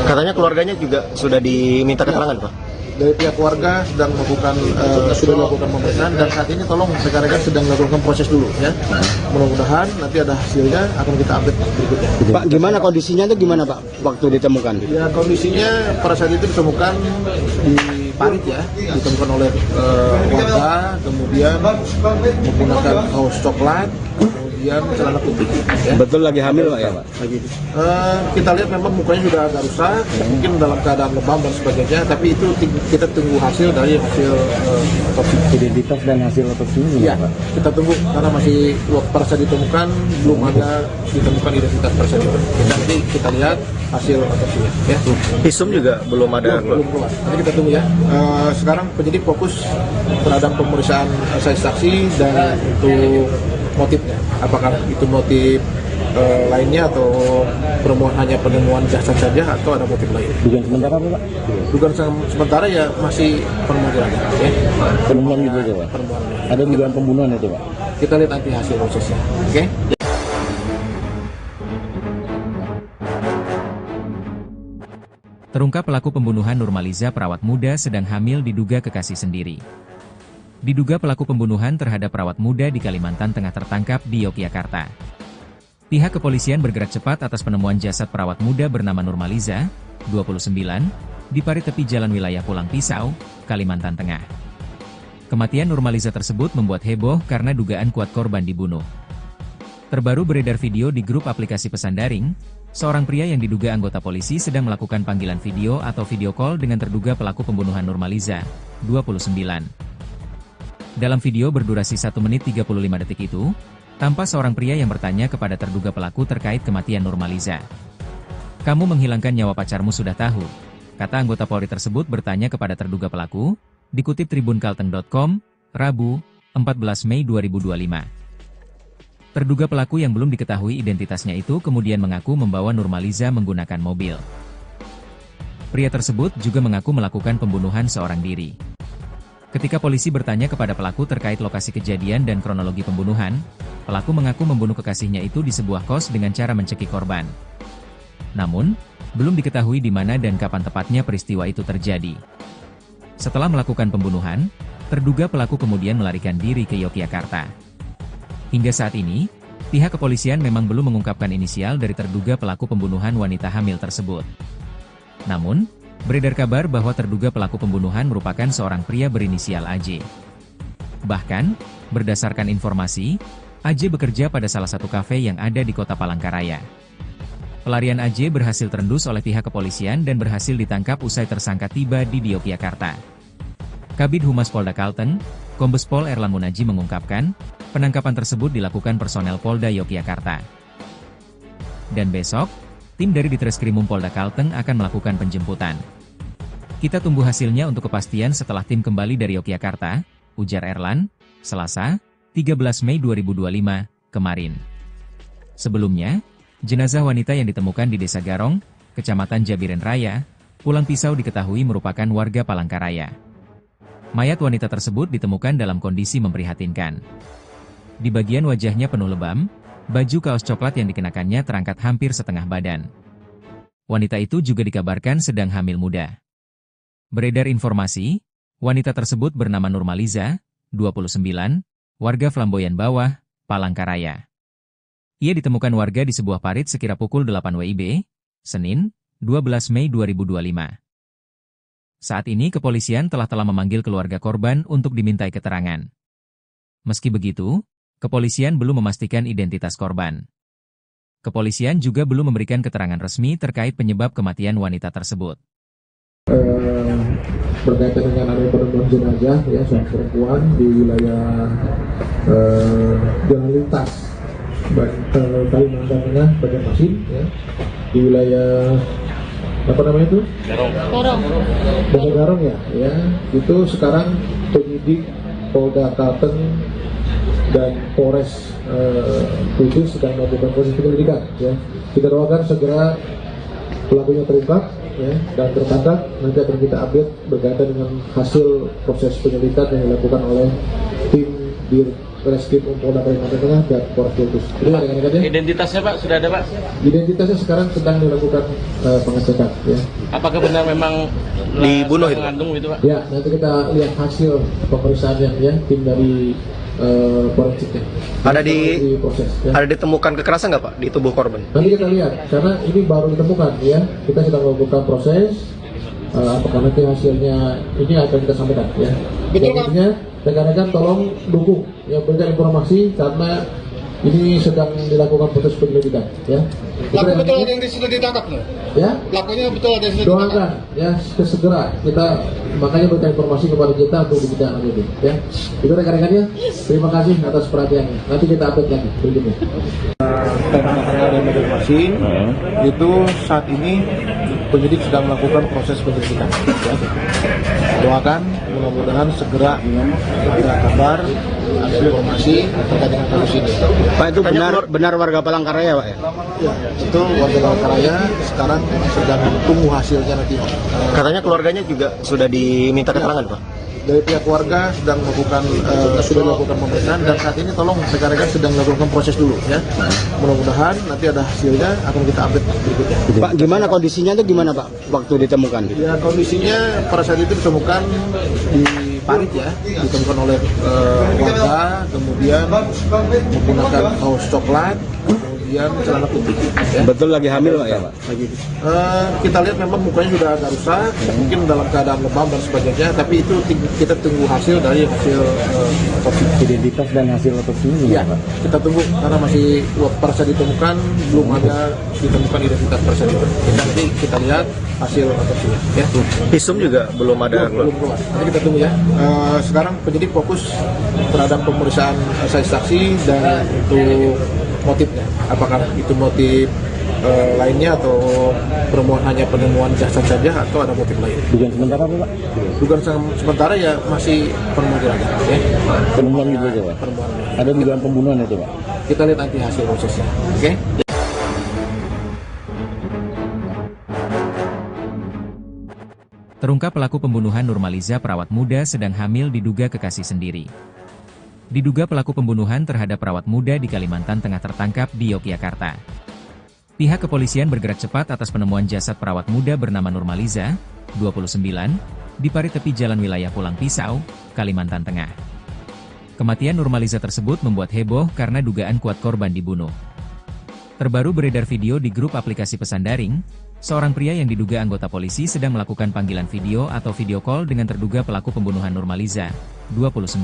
Katanya keluarganya juga sudah diminta keterangan Pak? dari pihak keluarga sedang melakukan sudah melakukan pemeriksaan dan saat ini tolong rekan-rekan sedang melakukan proses dulu ya. Mudah-mudahan nanti ada hasilnya akan kita update berikutnya. Pak, gimana kondisinya itu gimana Pak waktu ditemukan? Ya kondisinya pada saat itu ditemukan di parit ya, ditemukan oleh warga, kemudian menggunakan kaos coklat, kemudian celana putih. Ya. Betul lagi hamil Pak ya Pak? Kita lihat memang mukanya sudah agak rusak, mungkin dalam keadaan lebam dan sebagainya, tapi itu kita tunggu hasil dari hasil otopsi. Identitas dan hasil otopsinya Iya, Pak? kita tunggu karena masih pada saat ditemukan belum ada ditemukan identitas pada saat itu. Nanti kita lihat hasil otopsinya. Ya. Visum juga belum ada. Belum keluar. Nanti kita tunggu ya. Sekarang penyidik fokus terhadap pemeriksaan saksi dan untuk motifnya. Apakah itu motif lainnya atau hanya penemuan jasad saja atau ada motif lain? Dugaan sementara apa Pak? Dugaan sementara ya masih penemuan aja. Ya. Penemuan gitu aja Pak? Penemuan. Ada dugaan pembunuhan itu Pak? Kita lihat nanti hasil prosesnya. Oke? Terungkap pelaku pembunuhan Nurmaliza perawat muda sedang hamil diduga kekasih sendiri. Diduga pelaku pembunuhan terhadap perawat muda di Kalimantan Tengah tertangkap di Yogyakarta. Pihak kepolisian bergerak cepat atas penemuan jasad perawat muda bernama Nurmaliza, 29, di parit tepi jalan wilayah Pulang Pisau, Kalimantan Tengah. Kematian Nurmaliza tersebut membuat heboh karena dugaan kuat korban dibunuh. Terbaru beredar video di grup aplikasi pesan daring, seorang pria yang diduga anggota polisi sedang melakukan panggilan video atau video call dengan terduga pelaku pembunuhan Nurmaliza, 29. Dalam video berdurasi 1 menit 35 detik itu, tampak seorang pria yang bertanya kepada terduga pelaku terkait kematian Nurmaliza. "Kamu menghilangkan nyawa pacarmu sudah tahu," kata anggota Polri tersebut bertanya kepada terduga pelaku, dikutip tribunkalteng.com, Rabu, 14 Mei 2025. Terduga pelaku yang belum diketahui identitasnya itu kemudian mengaku membawa Nurmaliza menggunakan mobil. Pria tersebut juga mengaku melakukan pembunuhan seorang diri. Ketika polisi bertanya kepada pelaku terkait lokasi kejadian dan kronologi pembunuhan, pelaku mengaku membunuh kekasihnya itu di sebuah kos dengan cara mencekik korban. Namun, belum diketahui di mana dan kapan tepatnya peristiwa itu terjadi. Setelah melakukan pembunuhan, terduga pelaku kemudian melarikan diri ke Yogyakarta. Hingga saat ini, pihak kepolisian memang belum mengungkapkan inisial dari terduga pelaku pembunuhan wanita hamil tersebut. Namun, beredar kabar bahwa terduga pelaku pembunuhan merupakan seorang pria berinisial AJ. Bahkan, berdasarkan informasi, AJ bekerja pada salah satu kafe yang ada di kota Palangkaraya. Pelarian AJ berhasil terendus oleh pihak kepolisian dan berhasil ditangkap usai tersangka tiba di Yogyakarta. Kabid Humas Polda Kalteng, Kombes Pol Erlan Munaji mengungkapkan, penangkapan tersebut dilakukan personel Polda Yogyakarta. Dan besok, tim dari Ditreskrimum Polda Kalteng akan melakukan penjemputan. Kita tunggu hasilnya untuk kepastian setelah tim kembali dari Yogyakarta, ujar Erlan, Selasa, 13 Mei 2025, kemarin. Sebelumnya, jenazah wanita yang ditemukan di Desa Garong, Kecamatan Jabiren Raya, Pulang Pisau diketahui merupakan warga Palangkaraya. Mayat wanita tersebut ditemukan dalam kondisi memprihatinkan. Di bagian wajahnya penuh lebam, baju kaos coklat yang dikenakannya terangkat hampir setengah badan. Wanita itu juga dikabarkan sedang hamil muda. Beredar informasi, wanita tersebut bernama Nurmaliza, 29, warga Flamboyan Bawah, Palangkaraya. Ia ditemukan warga di sebuah parit sekira pukul 8 WIB, Senin, 12 Mei 2025. Saat ini kepolisian telah memanggil keluarga korban untuk dimintai keterangan. Meski begitu, kepolisian belum memastikan identitas korban. Kepolisian juga belum memberikan keterangan resmi terkait penyebab kematian wanita tersebut. Berkaitan dengan adanya penemuan jenazah ya seorang perempuan di wilayah jalan lintas Kalimantan Tengah Banjarmasin ya, di wilayah apa namanya itu? Desa Garong ya, itu sekarang penyidik Polda Kalteng dan Polres Kudus sedang melakukan proses penyelidikan ya. Kita doakan segera pelakunya terungkap ya, dan tertangkap. Nanti akan kita update berkaitan dengan hasil proses penyelidikan yang dilakukan oleh tim Reskrim Polda Kalimantan Tengah dan Polres Kultus. Ini rekan-rekan ya. Identitasnya Pak sudah ada Pak? Identitasnya sekarang sedang dilakukan pengecekan ya. Apakah benar memang Dibunuh itu? mengandung itu Pak? Ya, nanti kita lihat hasil pemeriksaannya ya, tim dari forensiknya. Proses, ya. Ada ditemukan kekerasan nggak Pak di tubuh korban? Nanti kita lihat, karena ini baru ditemukan ya. Kita sedang melakukan proses. Apakah nanti hasilnya ini akan kita sampaikan ya. Betul, Pak. Intinya rekan-rekan tolong dukung ya, berikan informasi karena ini sedang dilakukan proses penyelidikan ya. Pelaku betul ada yang sudah ditangkap loh. Ya. Pelakunya betul ada yang sudah ditangkap. Doakan ya segera kita makanya berikan informasi kepada kita untuk kita lanjutin ya. Itu rekan-rekannya. Terima kasih atas perhatiannya. Nanti kita update lagi berikutnya. Dan informasi itu saat ini penyidik sedang melakukan proses penyelidikan. Ya. Doakan mudah-mudahan segera ada kabar, ada informasi terkait dengan kasus ini. Pak, itu benar warga Palangkaraya Pak ya? Ya, itu warga Palangkaraya sekarang sedang tunggu hasilnya nanti. Katanya keluarganya juga sudah diminta keterangan Pak? Dari pihak warga sedang melakukan sudah melakukan pemeriksaan dan saat ini tolong rekan-rekan sedang melakukan proses dulu ya. Mudah-mudahan nanti ada hasilnya akan kita update berikutnya. Pak, gimana kondisinya itu gimana Pak waktu ditemukan? Ya, kondisinya pada saat itu ditemukan di parit ya, ditemukan oleh warga, kemudian menggunakan kaos coklat, kemudian celana putih. Ya. Betul lagi hamil Pak ya Pak? Kita lihat memang mukanya sudah agak rusak, mungkin dalam keadaan lebam dan sebagainya, tapi itu kita tunggu hasil dari hasil otopsi. Identitas dan hasil otopsinya Iya, Pak? kita tunggu karena masih pada saat ditemukan belum ada ditemukan identitas pada saat itu. Nanti kita lihat hasil otopsinya. Ya. Visum juga belum ada. Belum keluar. Nanti kita tunggu ya. Sekarang penyidik fokus terhadap pemeriksaan saksi dan untuk motifnya. Apakah itu motif lainnya atau hanya penemuan jasad saja atau ada motif lain? Dugaan sementara Pak? Dugaan sementara ya masih penemuan aja. Ya. Penemuan itu aja Pak? Penemuan. Ada dugaan pembunuhan itu Pak? Kita lihat nanti hasil prosesnya. Oke? Terungkap pelaku pembunuhan Nurmaliza perawat muda sedang hamil diduga kekasih sendiri. Diduga pelaku pembunuhan terhadap perawat muda di Kalimantan Tengah tertangkap di Yogyakarta. Pihak kepolisian bergerak cepat atas penemuan jasad perawat muda bernama Nurmaliza, 29, di parit tepi jalan wilayah Pulang Pisau, Kalimantan Tengah. Kematian Nurmaliza tersebut membuat heboh karena dugaan kuat korban dibunuh. Terbaru beredar video di grup aplikasi pesan daring, seorang pria yang diduga anggota polisi sedang melakukan panggilan video atau video call dengan terduga pelaku pembunuhan Nurmaliza, 29.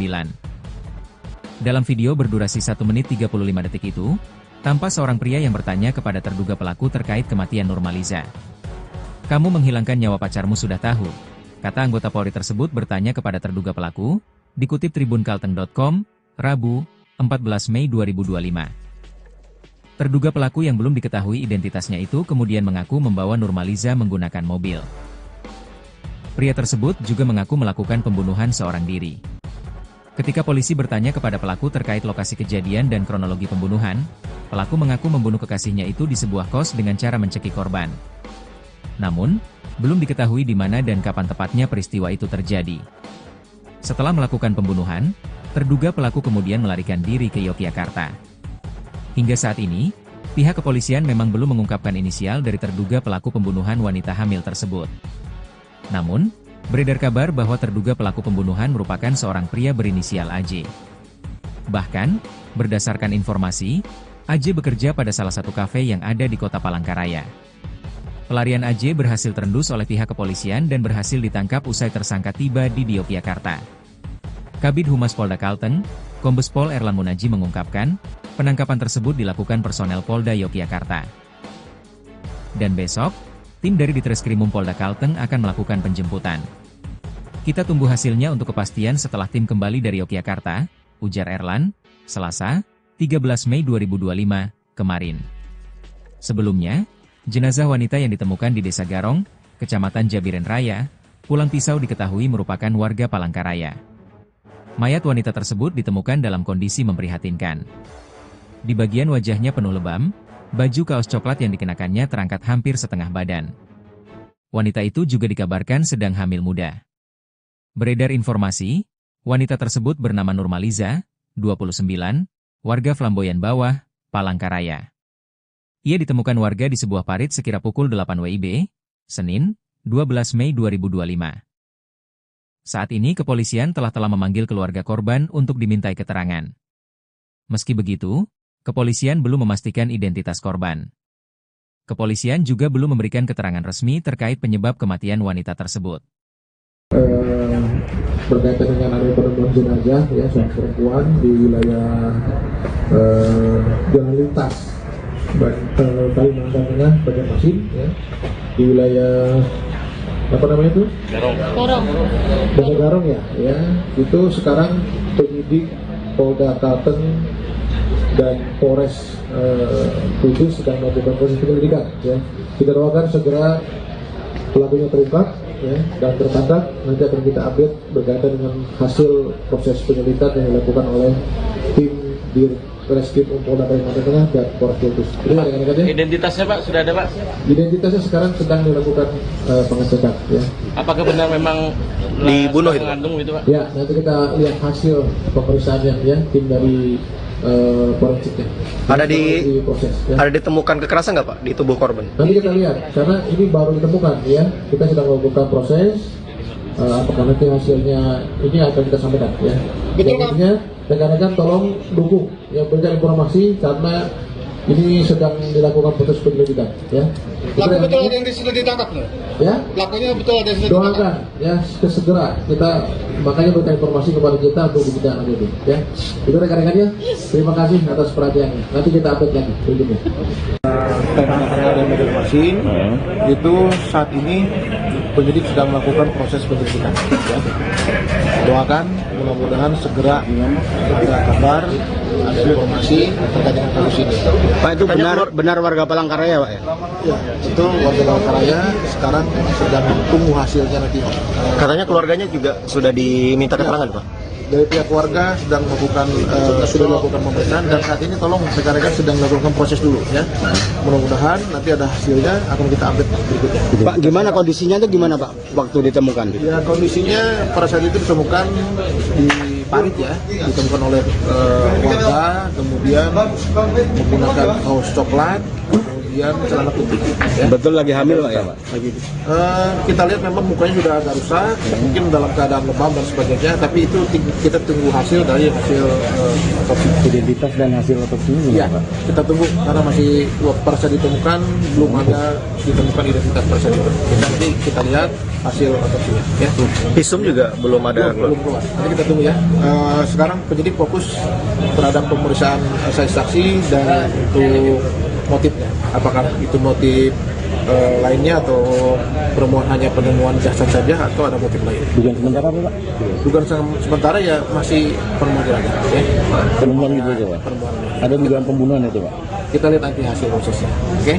Dalam video berdurasi 1 menit 35 detik itu, tampak seorang pria yang bertanya kepada terduga pelaku terkait kematian Nurmaliza. "Kamu menghilangkan nyawa pacarmu sudah tahu," kata anggota Polri tersebut bertanya kepada terduga pelaku, dikutip tribunkalteng.com, Rabu, 14 Mei 2025. Terduga pelaku yang belum diketahui identitasnya itu kemudian mengaku membawa Nurmaliza menggunakan mobil. Pria tersebut juga mengaku melakukan pembunuhan seorang diri. Ketika polisi bertanya kepada pelaku terkait lokasi kejadian dan kronologi pembunuhan, pelaku mengaku membunuh kekasihnya itu di sebuah kos dengan cara mencekik korban. Namun, belum diketahui di mana dan kapan tepatnya peristiwa itu terjadi. Setelah melakukan pembunuhan, terduga pelaku kemudian melarikan diri ke Yogyakarta. Hingga saat ini, pihak kepolisian memang belum mengungkapkan inisial dari terduga pelaku pembunuhan wanita hamil tersebut. Namun, beredar kabar bahwa terduga pelaku pembunuhan merupakan seorang pria berinisial AJ. Bahkan, berdasarkan informasi, AJ bekerja pada salah satu kafe yang ada di kota Palangkaraya. Pelarian AJ berhasil terendus oleh pihak kepolisian dan berhasil ditangkap usai tersangka tiba di Yogyakarta. Kabid Humas Polda Kalteng, Kombes Pol Erlan Munaji mengungkapkan, penangkapan tersebut dilakukan personel Polda Yogyakarta. Dan besok, tim dari Ditreskrimum Polda Kalteng akan melakukan penjemputan. Kita tunggu hasilnya untuk kepastian setelah tim kembali dari Yogyakarta, ujar Erlan, Selasa, 13 Mei 2025, kemarin. Sebelumnya, jenazah wanita yang ditemukan di Desa Garong, Kecamatan Jabiren Raya, Pulang Pisau diketahui merupakan warga Palangkaraya. Mayat wanita tersebut ditemukan dalam kondisi memprihatinkan. Di bagian wajahnya penuh lebam, baju kaos coklat yang dikenakannya terangkat hampir setengah badan. Wanita itu juga dikabarkan sedang hamil muda. Beredar informasi, wanita tersebut bernama Nurmaliza, 29, warga Flamboyan Bawah, Palangkaraya. Ia ditemukan warga di sebuah parit sekira pukul 8 WIB, Senin, 12 Mei 2025. Saat ini kepolisian telah memanggil keluarga korban untuk dimintai keterangan. Meski begitu, kepolisian belum memastikan identitas korban. Kepolisian juga belum memberikan keterangan resmi terkait penyebab kematian wanita tersebut. Berkaitan dengan ada penemuan jenazah ya seorang perempuan di wilayah jalan lintas Kalimantan Tengah Banjarmasin ya, di wilayah apa namanya itu? Desa Garong ya, itu sekarang penyidik Polda Kalteng dan Polres Kudus sedang melakukan proses penyelidikan ya. Kita doakan segera pelakunya terungkap ya, dan tertangkap. Nanti akan kita update berkaitan dengan hasil proses penyelidikan yang dilakukan oleh tim di Reskrim Polda Kalimantan Tengah dan Polres Kudus. Identitasnya Pak sudah ada Pak? Identitasnya sekarang sedang dilakukan pengecekan ya. Apakah benar memang dibunuh itu? Mengandung itu Pak? Ya, nanti kita lihat hasil pemeriksaannya ya, tim dari forensiknya. Ada proses ya. Ada ditemukan kekerasan nggak Pak di tubuh korban? Nanti kita lihat, karena ini baru ditemukan ya. Kita sedang melakukan proses. Apakah nanti hasilnya ini akan kita sampaikan ya. Selanjutnya rekan-rekan tolong dukung ya, berikan informasi karena ini sedang dilakukan proses penyelidikan ya. Pelaku betul ada yang sudah ditangkap loh. Ya. Pelakunya betul ada yang sudah ditangkap. Doakan ya segera kita makanya berikan informasi kepada kita untuk kita lanjuti ya. Itu rekan-rekannya. Terima kasih atas perhatiannya. Nanti kita update lagi berikutnya. Dari Banjarmasin itu saat ini penyidik sedang melakukan proses penyelidikan ya. Doakan mudah-mudahan segera ada kabar, ada informasi terkait dengan kasus ini. Pak, itu benar warga Palangkaraya Pak ya? Ya, itu warga Palangkaraya sekarang sedang tunggu hasilnya nanti. Katanya keluarganya juga sudah diminta keterangan Pak? Dari pihak keluarga sedang melakukan sudah melakukan pemeriksaan dan saat ini tolong rekan-rekan sedang melakukan proses dulu ya. Mudah-mudahan nanti ada hasilnya akan kita update berikutnya. Pak, gimana kondisinya itu gimana Pak waktu ditemukan? Ya, kondisinya pada saat itu ditemukan di parit ya, ditemukan oleh warga, kemudian menggunakan kaos coklat, kemudian celana putih. Ya. Betul lagi hamil Pak ya Pak? Kita lihat memang mukanya sudah agak rusak, mungkin dalam keadaan lebam dan sebagainya, tapi itu kita tunggu hasil dari hasil otopsi. Identitas dan hasil otopsinya Ya, Pak? kita tunggu karena masih pada saat ditemukan belum ada ditemukan identitas pada saat itu. Nanti kita lihat hasil otopsinya. Ya. Visum juga belum ada. Belum keluar. Nanti kita tunggu ya. Sekarang penyidik fokus terhadap pemeriksaan saksi dan untuk motifnya. Apakah itu motif lainnya atau hanya penemuan jasad saja atau ada motif lain? Dugaan sementara Pak? Dugaan sementara ya masih penemuan jenazah. Ya. Penemuan gitu aja Pak? Penemuan. Ada dugaan pembunuhan itu Pak? Kita lihat nanti hasil prosesnya. Oke?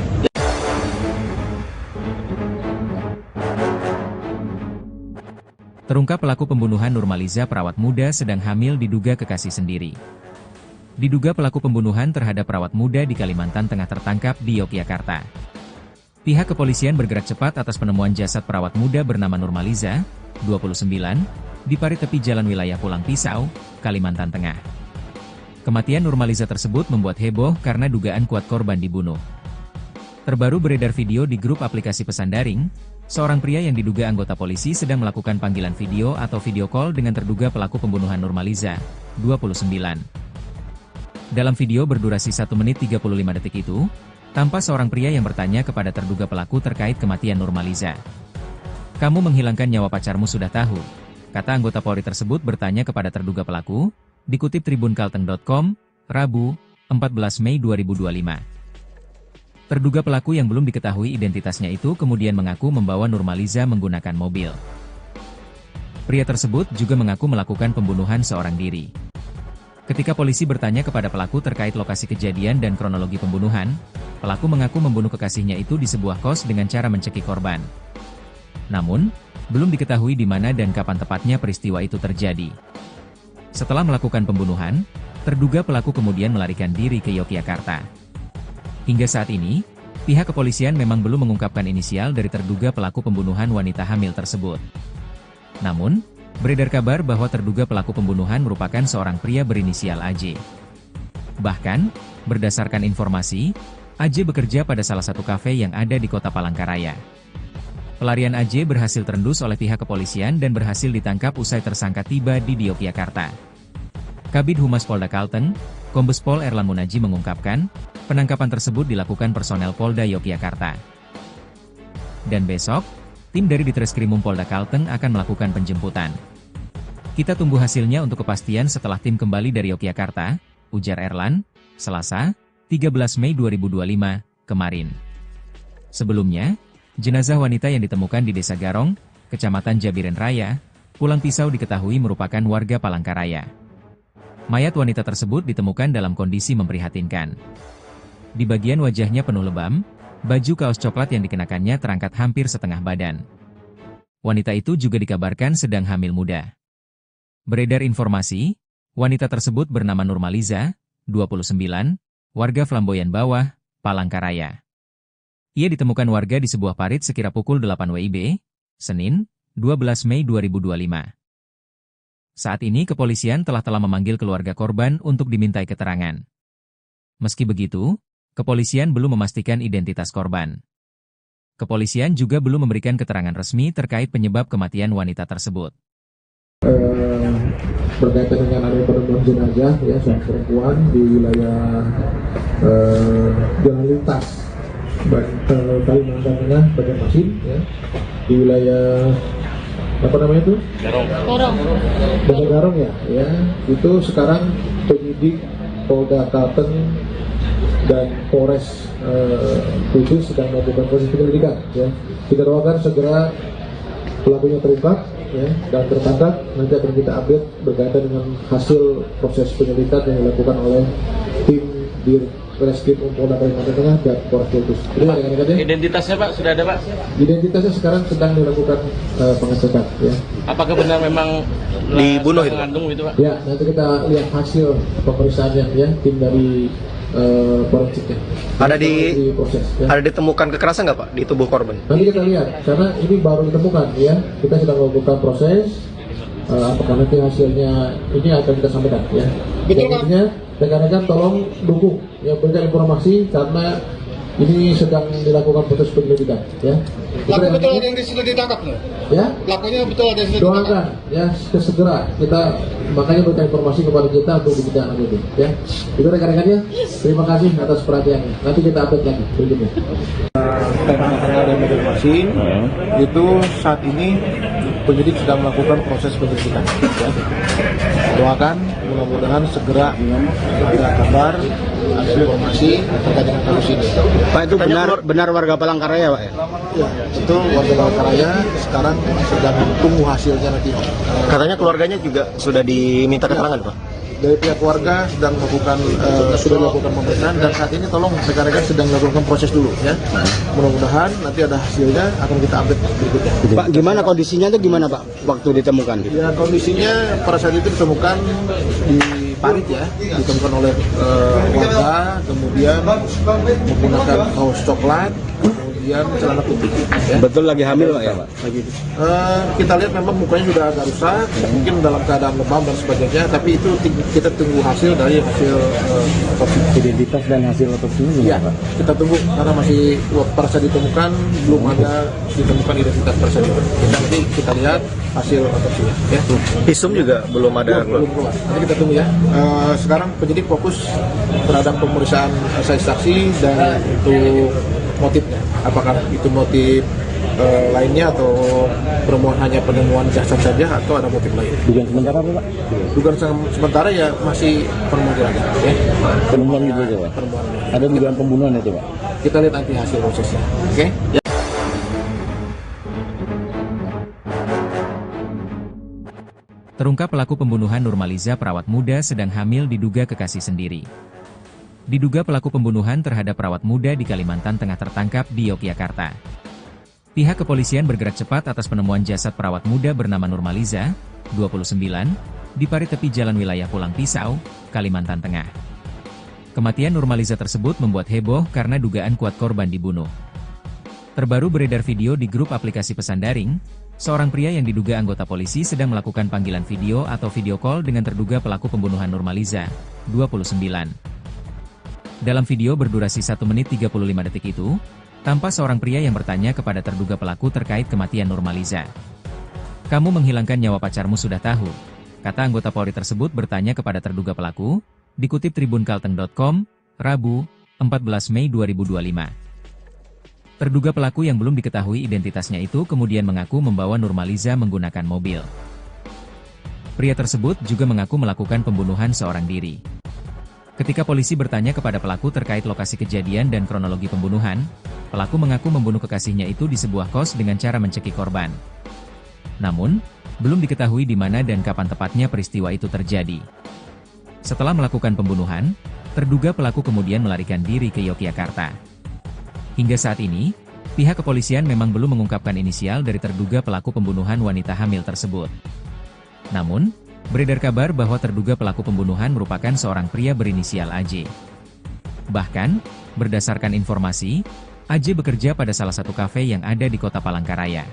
Terungkap pelaku pembunuhan Nurmaliza perawat muda sedang hamil diduga kekasih sendiri. Diduga pelaku pembunuhan terhadap perawat muda di Kalimantan Tengah tertangkap di Yogyakarta. Pihak kepolisian bergerak cepat atas penemuan jasad perawat muda bernama Nurmaliza, 29, di parit tepi jalan wilayah Pulang Pisau, Kalimantan Tengah. Kematian Nurmaliza tersebut membuat heboh karena dugaan kuat korban dibunuh. Terbaru beredar video di grup aplikasi pesan daring, seorang pria yang diduga anggota polisi sedang melakukan panggilan video atau video call dengan terduga pelaku pembunuhan Nurmaliza, 29. Dalam video berdurasi 1 menit 35 detik itu, tampak seorang pria yang bertanya kepada terduga pelaku terkait kematian Nurmaliza. "Kamu menghilangkan nyawa pacarmu sudah tahu," kata anggota Polri tersebut bertanya kepada terduga pelaku, dikutip tribunkalteng.com, Rabu, 14 Mei 2025. Terduga pelaku yang belum diketahui identitasnya itu kemudian mengaku membawa Nurmaliza menggunakan mobil. Pria tersebut juga mengaku melakukan pembunuhan seorang diri. Ketika polisi bertanya kepada pelaku terkait lokasi kejadian dan kronologi pembunuhan, pelaku mengaku membunuh kekasihnya itu di sebuah kos dengan cara mencekik korban. Namun, belum diketahui di mana dan kapan tepatnya peristiwa itu terjadi. Setelah melakukan pembunuhan, terduga pelaku kemudian melarikan diri ke Yogyakarta. Hingga saat ini, pihak kepolisian memang belum mengungkapkan inisial dari terduga pelaku pembunuhan wanita hamil tersebut. Namun, beredar kabar bahwa terduga pelaku pembunuhan merupakan seorang pria berinisial AJ. Bahkan, berdasarkan informasi, AJ bekerja pada salah satu kafe yang ada di kota Palangkaraya. Pelarian AJ berhasil terendus oleh pihak kepolisian dan berhasil ditangkap usai tersangka tiba di Yogyakarta. Kabid Humas Polda Kalteng, Kombes Pol Erlan Munaji mengungkapkan, penangkapan tersebut dilakukan personel Polda Yogyakarta. Dan besok, tim dari Ditreskrimum Polda Kalteng akan melakukan penjemputan. Kita tunggu hasilnya untuk kepastian setelah tim kembali dari Yogyakarta, ujar Erlan, Selasa, 13 Mei 2025, kemarin. Sebelumnya, jenazah wanita yang ditemukan di Desa Garong, Kecamatan Jabiren Raya, Pulang Pisau diketahui merupakan warga Palangkaraya. Mayat wanita tersebut ditemukan dalam kondisi memprihatinkan. Di bagian wajahnya penuh lebam, baju kaos coklat yang dikenakannya terangkat hampir setengah badan. Wanita itu juga dikabarkan sedang hamil muda. Beredar informasi, wanita tersebut bernama Nurmaliza, 29, warga Flamboyan Bawah, Palangkaraya. Ia ditemukan warga di sebuah parit sekira pukul 8 WIB, Senin, 12 Mei 2025. Saat ini kepolisian telah memanggil keluarga korban untuk dimintai keterangan. Meski begitu, kepolisian belum memastikan identitas korban. Kepolisian juga belum memberikan keterangan resmi terkait penyebab kematian wanita tersebut. Berkaitan dengan adanya penemuan jenazah ya seorang perempuan di wilayah jalan lintas Kalimantan Tengah, Banjarmasin ya, di wilayah apa namanya itu? Desa Garong ya, itu sekarang penyidik Polda Kalteng dan Polres Kudus sedang melakukan proses penyelidikan ya. Kita doakan segera pelakunya terungkap ya, dan tertangkap. Nanti akan kita update berkaitan dengan hasil proses penyelidikan yang dilakukan oleh tim di Ditreskrimum Polda Kalimantan Tengah dan Polres Kudus. Identitasnya Pak sudah ada Pak? Identitasnya sekarang sedang dilakukan pengecekan ya. Apakah benar memang dibunuh itu? Mengandung itu Pak? Ya, nanti kita lihat hasil pemeriksaannya ya, tim dari forensiknya. Ada proses ya. Ada ditemukan kekerasan nggak Pak di tubuh korban? Nanti kita lihat, karena ini baru ditemukan ya. Kita sedang melakukan proses. Apakah nanti hasilnya ini akan kita sampaikan ya. Selanjutnya, rekan-rekan tolong dukung ya, berikan informasi karena ini sedang dilakukan proses penyelidikan ya. Pelaku betul ada yang sudah ditangkap no? Ya. Pelakunya betul ada yang sudah Doakan ditangkap. ya segera kita makanya berikan informasi kepada kita untuk ditindaklanjuti itu ya. Itu rekan-rekannya. Terima kasih atas perhatiannya. Nanti kita update lagi berikutnya. Karena ada informasi itu saat ini penyidik sedang melakukan proses penyelidikan ya. Doakan mudah-mudahan segera ada kabar, ada informasi terkait dengan kasus ini. Pak, itu benar warga Palangkaraya Pak ya? Ya, itu warga Palangkaraya sekarang sedang tunggu hasilnya nanti. Katanya keluarganya juga sudah diminta keterangan Pak? Dari pihak keluarga sedang melakukan sudah dilakukan pemeriksaan dan saat ini tolong rekan-rekan sedang melakukan proses dulu ya. Mudah-mudahan nanti ada hasilnya akan kita update berikutnya. Pak, gimana kondisinya itu gimana Pak waktu ditemukan? Ya, kondisinya pada saat itu ditemukan di parit ya, ditemukan oleh warga, kemudian menggunakan kaos coklat, kemudian celana putih. Ya. Betul lagi hamil Pak ya Pak? Lagi. Kita lihat memang mukanya sudah agak rusak, mungkin dalam keadaan lebam dan sebagainya, tapi itu kita tunggu hasil dari hasil otopsi. Identitas dan hasil otopsinya gimana Ya, Pak? kita tunggu karena masih pada saat ditemukan belum ada ditemukan identitas pada saat itu. Nanti kita lihat hasil otopsinya. Ya. Visum juga belum ada. Belum keluar. Nanti kita tunggu ya. Sekarang penyidik fokus terhadap pemeriksaan saksi dan untuk motifnya. Apakah itu motif lainnya atau hanya penemuan jasad saja atau ada motif lain? Dugaan sementara apa Pak? Dugaan sementara ya masih penemuan jenazah. Ya. Penemuan gitu aja Pak? Penemuan. Ada dugaan pembunuhan itu Pak? Kita lihat nanti hasil prosesnya. Oke? Ya. Terungkap pelaku pembunuhan Nurmaliza perawat muda sedang hamil diduga kekasih sendiri. Diduga pelaku pembunuhan terhadap perawat muda di Kalimantan Tengah tertangkap di Yogyakarta. Pihak kepolisian bergerak cepat atas penemuan jasad perawat muda bernama Nurmaliza, 29, di parit tepi jalan wilayah Pulang Pisau, Kalimantan Tengah. Kematian Nurmaliza tersebut membuat heboh karena dugaan kuat korban dibunuh. Terbaru beredar video di grup aplikasi pesan daring, seorang pria yang diduga anggota polisi sedang melakukan panggilan video atau video call dengan terduga pelaku pembunuhan Nurmaliza, 29. Dalam video berdurasi 1 menit 35 detik itu, tampak seorang pria yang bertanya kepada terduga pelaku terkait kematian Nurmaliza. "Kamu menghilangkan nyawa pacarmu sudah tahu?" kata anggota Polri tersebut bertanya kepada terduga pelaku, dikutip tribunkalteng.com, Rabu, 14 Mei 2025. Terduga pelaku yang belum diketahui identitasnya itu kemudian mengaku membawa Nurmaliza menggunakan mobil. Pria tersebut juga mengaku melakukan pembunuhan seorang diri. Ketika polisi bertanya kepada pelaku terkait lokasi kejadian dan kronologi pembunuhan, pelaku mengaku membunuh kekasihnya itu di sebuah kos dengan cara mencekik korban. Namun, belum diketahui di mana dan kapan tepatnya peristiwa itu terjadi. Setelah melakukan pembunuhan, terduga pelaku kemudian melarikan diri ke Yogyakarta. Hingga saat ini, pihak kepolisian memang belum mengungkapkan inisial dari terduga pelaku pembunuhan wanita hamil tersebut. Namun, beredar kabar bahwa terduga pelaku pembunuhan merupakan seorang pria berinisial AJ. Bahkan, berdasarkan informasi, AJ bekerja pada salah satu kafe yang ada di kota Palangkaraya.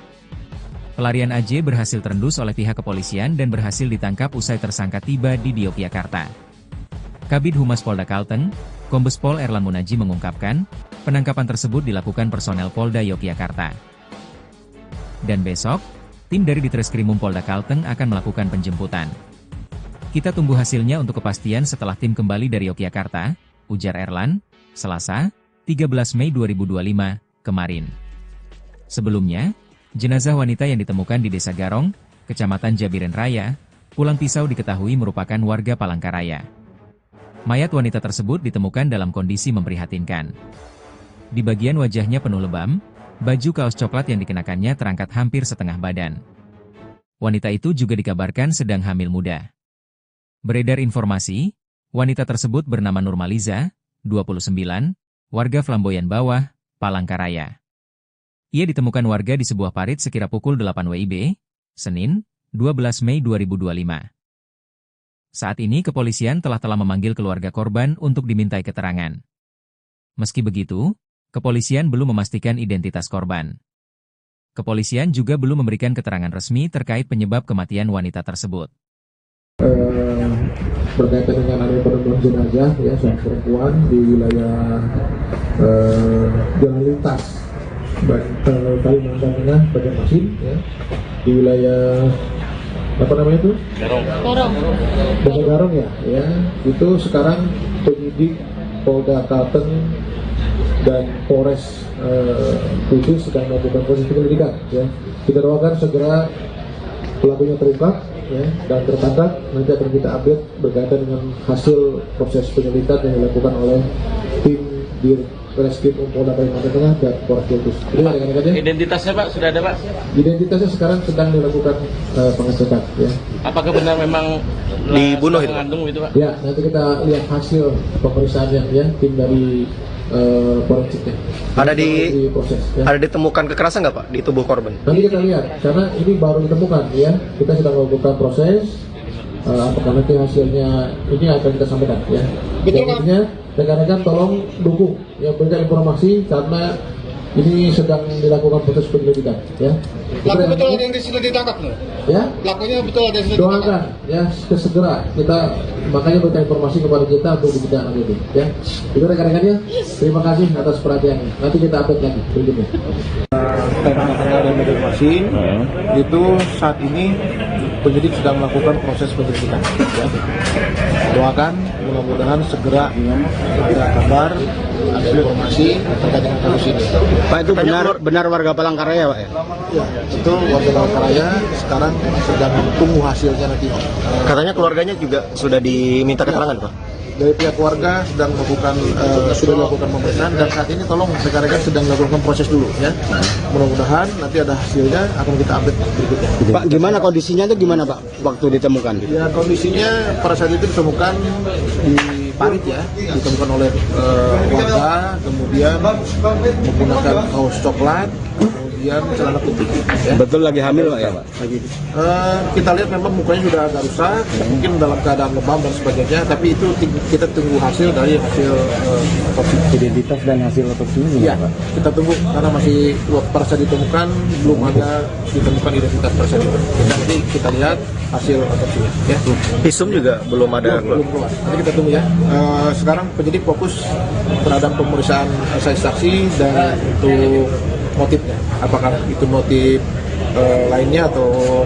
Pelarian AJ berhasil terendus oleh pihak kepolisian dan berhasil ditangkap usai tersangka tiba di Yogyakarta. Kabid Humas Polda Kalteng, Kombes Pol Erlan Munaji mengungkapkan, penangkapan tersebut dilakukan personel Polda Yogyakarta. Dan besok, tim dari Ditreskrimum Polda Kalteng akan melakukan penjemputan. Kita tunggu hasilnya untuk kepastian setelah tim kembali dari Yogyakarta, ujar Erlan, Selasa, 13 Mei 2025, kemarin. Sebelumnya, jenazah wanita yang ditemukan di Desa Garong, Kecamatan Jabiren Raya, Pulang Pisau diketahui merupakan warga Palangkaraya. Mayat wanita tersebut ditemukan dalam kondisi memprihatinkan. Di bagian wajahnya penuh lebam, baju kaos coklat yang dikenakannya terangkat hampir setengah badan. Wanita itu juga dikabarkan sedang hamil muda. Beredar informasi, wanita tersebut bernama Nurmaliza, 29, warga Flamboyan Bawah, Palangkaraya. Ia ditemukan warga di sebuah parit sekira pukul 8 WIB, Senin, 12 Mei 2025. Saat ini kepolisian telah memanggil keluarga korban untuk dimintai keterangan. Meski begitu, kepolisian belum memastikan identitas korban. Kepolisian juga belum memberikan keterangan resmi terkait penyebab kematian wanita tersebut. Berkaitan dengan adanya penemuan jenazah ya seorang perempuan di wilayah jalan lintas Kalimantan Tengah, Banjarmasin ya, di wilayah apa namanya itu? Desa Garong ya, itu sekarang penyidik Polda Kalteng dan Polres Kudus sedang melakukan proses penyelidikan ya. Kita doakan segera pelakunya terungkap ya, dan tertangkap. Nanti akan kita update berkaitan dengan hasil proses penyelidikan yang dilakukan oleh tim di Ditreskrimum Polda Kalimantan Tengah dan Polres Kudus. Identitasnya Pak sudah ada Pak? Identitasnya sekarang sedang dilakukan pengecekan ya. Apakah benar memang dibunuh itu? Mengandung itu Pak? Ya, nanti kita lihat hasil pemeriksaannya ya, tim dari forensiknya. Ada proses ya. Ada ditemukan kekerasan nggak Pak di tubuh korban? Nanti kita lihat, karena ini baru ditemukan ya. Kita sedang melakukan proses. Apakah nanti hasilnya ini akan kita sampaikan ya. Intinya rekan-rekan tolong dukung ya, berikan informasi karena ini sedang dilakukan proses penyelidikan ya. Pelaku betul ada yang sudah ditangkap no? Ya. Pelakunya betul ada yang sudah Doakan ditangkap. ya segera kita makanya berikan informasi kepada kita untuk ditindaklanjuti lanjuti ya. Itu rekan-rekannya. Terima kasih atas perhatiannya. Nanti kita update lagi berikutnya. Tengah-tengah dan Banjarmasin itu saat ini penyidik sedang melakukan proses penyelidikan ya. Doakan mudah-mudahan segera ada kabar, ada informasi terkait dengan kasus ini. Pak, itu benar warga Palangkaraya Pak ya? Ya, itu warga Palangkaraya sekarang sedang tunggu hasilnya nanti. Katanya keluarganya juga sudah diminta keterangan Pak? Dari pihak keluarga sedang melakukan sudah dilakukan pemeriksaan dan saat ini tolong rekan-rekan sedang melakukan proses dulu ya. Mudah-mudahan nanti ada hasilnya akan kita update berikutnya. Pak, gimana kondisinya itu gimana Pak waktu ditemukan? Ya, kondisinya pada saat itu ditemukan di parit ya, ditemukan oleh warga, kemudian menggunakan kaos coklat, kemudian kemudian celana putih. Ya. Betul lagi hamil Pak ya Pak? Kita lihat memang mukanya sudah agak rusak, mungkin dalam keadaan lebam dan sebagainya, tapi itu kita tunggu hasil dari hasil otopsi. Identitas dan hasil otopsinya gimana Ya, Pak? kita tunggu karena masih pada saat ditemukan belum ada ditemukan identitas pada saat itu. Nanti kita lihat hasil otopsinya. Ya. Visum juga belum ada. Belum keluar. Nanti kita tunggu ya. Sekarang penyidik fokus terhadap pemeriksaan saksi dan untuk motifnya. Apakah itu motif lainnya atau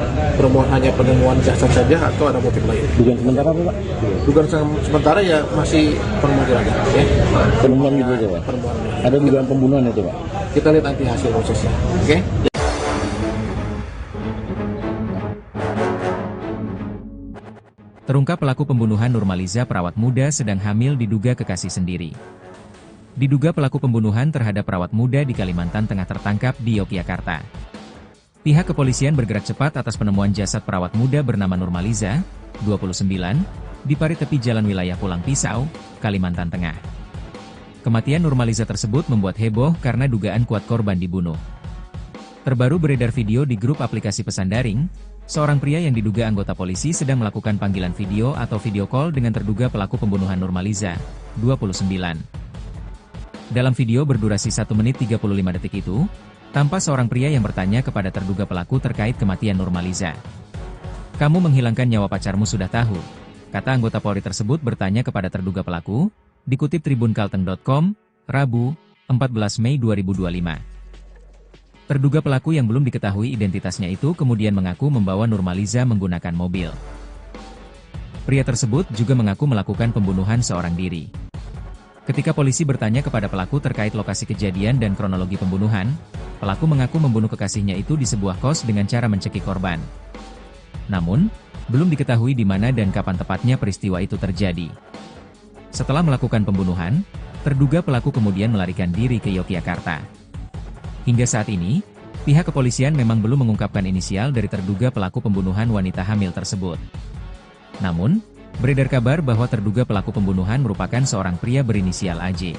hanya penemuan jasad saja atau ada motif lain? Dugaan sementara apa Pak? Dugaan sementara ya masih penemuan aja. Ya. Penemuan gitu aja Pak? Penemuan. Ada dugaan pembunuhan itu Pak? Kita lihat nanti hasil prosesnya. Oke? Terungkap pelaku pembunuhan Nurmaliza perawat muda sedang hamil diduga kekasih sendiri. Diduga pelaku pembunuhan terhadap perawat muda di Kalimantan Tengah tertangkap di Yogyakarta. Pihak kepolisian bergerak cepat atas penemuan jasad perawat muda bernama Nurmaliza, 29, di parit tepi jalan wilayah Pulang Pisau, Kalimantan Tengah. Kematian Nurmaliza tersebut membuat heboh karena dugaan kuat korban dibunuh. Terbaru beredar video di grup aplikasi pesan daring, seorang pria yang diduga anggota polisi sedang melakukan panggilan video atau video call dengan terduga pelaku pembunuhan Nurmaliza, 29. Dalam video berdurasi 1 menit 35 detik itu, tampak seorang pria yang bertanya kepada terduga pelaku terkait kematian Nurmaliza. "Kamu menghilangkan nyawa pacarmu sudah tahu," kata anggota Polri tersebut bertanya kepada terduga pelaku, dikutip tribunkalteng.com, Rabu, 14 Mei 2025. Terduga pelaku yang belum diketahui identitasnya itu kemudian mengaku membawa Nurmaliza menggunakan mobil. Pria tersebut juga mengaku melakukan pembunuhan seorang diri. Ketika polisi bertanya kepada pelaku terkait lokasi kejadian dan kronologi pembunuhan, pelaku mengaku membunuh kekasihnya itu di sebuah kos dengan cara mencekik korban. Namun, belum diketahui di mana dan kapan tepatnya peristiwa itu terjadi. Setelah melakukan pembunuhan, terduga pelaku kemudian melarikan diri ke Yogyakarta. Hingga saat ini, pihak kepolisian memang belum mengungkapkan inisial dari terduga pelaku pembunuhan wanita hamil tersebut. Namun, beredar kabar bahwa terduga pelaku pembunuhan merupakan seorang pria berinisial AJ.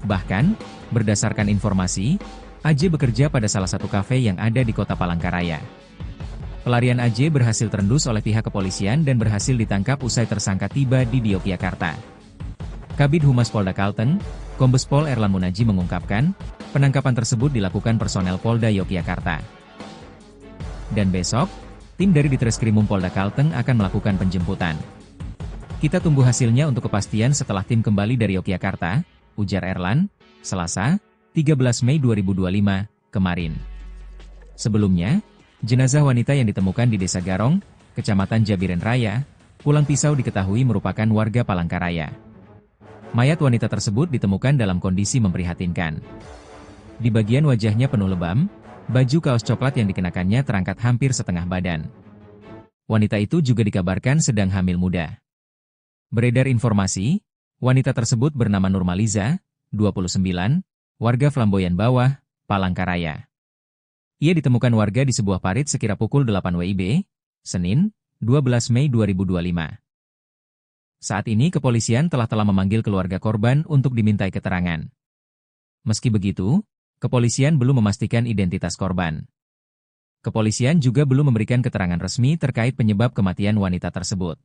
Bahkan, berdasarkan informasi, AJ bekerja pada salah satu kafe yang ada di kota Palangkaraya. Pelarian AJ berhasil terendus oleh pihak kepolisian dan berhasil ditangkap usai tersangka tiba di Yogyakarta. Kabid Humas Polda Kalteng, Kombes Pol Erlan Munaji mengungkapkan, penangkapan tersebut dilakukan personel Polda Yogyakarta. Dan besok, tim dari Ditreskrimum Polda Kalteng akan melakukan penjemputan. Kita tunggu hasilnya untuk kepastian setelah tim kembali dari Yogyakarta, ujar Erlan, Selasa, 13 Mei 2025, kemarin. Sebelumnya, jenazah wanita yang ditemukan di Desa Garong, Kecamatan Jabiren Raya, Pulang Pisau diketahui merupakan warga Palangkaraya. Mayat wanita tersebut ditemukan dalam kondisi memprihatinkan. Di bagian wajahnya penuh lebam, baju kaos coklat yang dikenakannya terangkat hampir setengah badan. Wanita itu juga dikabarkan sedang hamil muda. Beredar informasi, wanita tersebut bernama Nurmaliza, 29, warga Flamboyan Bawah, Palangkaraya. Ia ditemukan warga di sebuah parit sekira pukul 8 WIB, Senin, 12 Mei 2025. Saat ini kepolisian telah memanggil keluarga korban untuk dimintai keterangan. Meski begitu, kepolisian belum memastikan identitas korban. Kepolisian juga belum memberikan keterangan resmi terkait penyebab kematian wanita tersebut.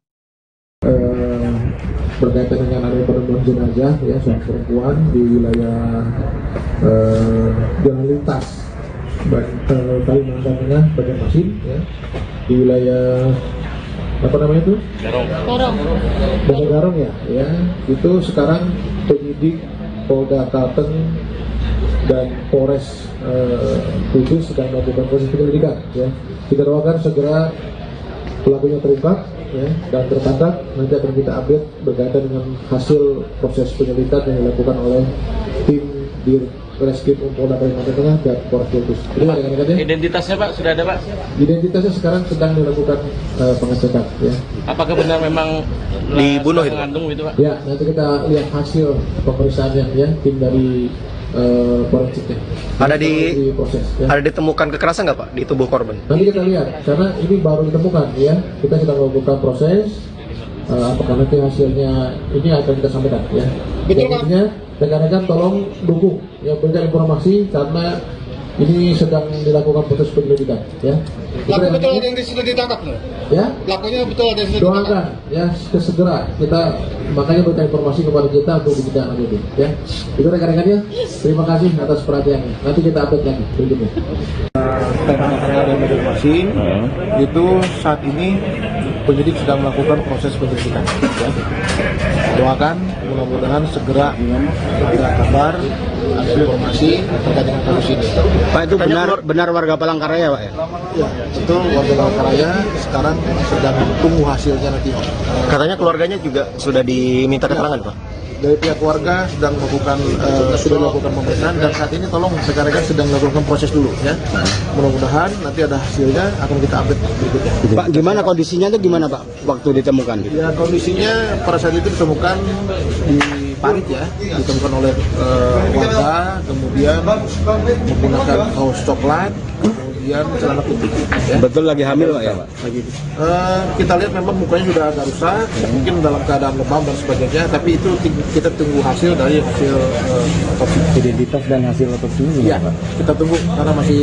Berkaitan dengan ada penemuan jenazah ya seorang perempuan di wilayah jalan lintas Kalimantan Tengah Banjarmasin ya, di wilayah apa namanya itu? Desa Garong ya, itu sekarang penyidik Polda Kalteng dan Polres Kudus sedang melakukan proses penyelidikan ya. Kita doakan segera pelakunya terungkap ya, dan tertangkap. Nanti akan kita update berkaitan dengan hasil proses penyelidikan yang dilakukan oleh tim di Reskrim Polda Kalimantan Tengah dan Polres Kudus. Identitasnya Pak sudah ada Pak? Identitasnya sekarang sedang dilakukan pengecekan ya. Apakah benar memang dibunuh itu? Mengandung itu Pak? Ya, nanti kita lihat hasil pemeriksaannya ya, tim dari forensiknya. Ada proses, ya. Ada ditemukan kekerasan nggak Pak di tubuh korban? Nanti kita lihat, karena ini baru ditemukan ya. Kita sedang melakukan proses. Apakah nanti hasilnya ini akan kita sampaikan ya. Intinya rekan-rekan tolong dukung ya, berikan informasi karena Ini sedang dilakukan proses penyelidikan, ya. Pelaku betul ada yang sudah ditangkap, no? Ya. Pelakunya betul ada yang sudah ditangkap. Doakan, ya, segera kita makanya berikan informasi kepada kita untuk ditindaklanjuti, ya. Itu rekan-rekannya, terima kasih atas perhatiannya. Nanti kita update lagi berikutnya. Karena ada informasi itu saat ini penyidik sedang melakukan proses penyelidikan. Ya. Doakan mudah-mudahan segera ada kabar, ada informasi terkait dengan kasus ini. Pak, itu benar warga Palangkaraya, Pak ya? Ya, itu warga Palangkaraya sekarang sedang tunggu hasilnya nanti. Katanya keluarganya juga sudah diminta keterangan, Pak. Dari pihak keluarga sedang melakukan pemeriksaan dan saat ini tolong rekan-rekan sedang melakukan proses dulu, ya. Mudah-mudahan nanti ada hasilnya akan kita update berikutnya. Pak, gimana kondisinya itu gimana Pak waktu ditemukan? Ya, kondisinya pada saat itu ditemukan di parit, ya, ditemukan oleh warga, kemudian menggunakan kaos coklat, kemudian celana putih. Ya. Betul lagi hamil Pak ya? Lagi. Kita lihat memang mukanya sudah agak rusak, mungkin dalam keadaan lebam dan sebagainya, tapi itu kita tunggu hasil dari hasil otopsi. Identitas dan hasil otopsinya gimana, Ya, Pak? kita tunggu karena masih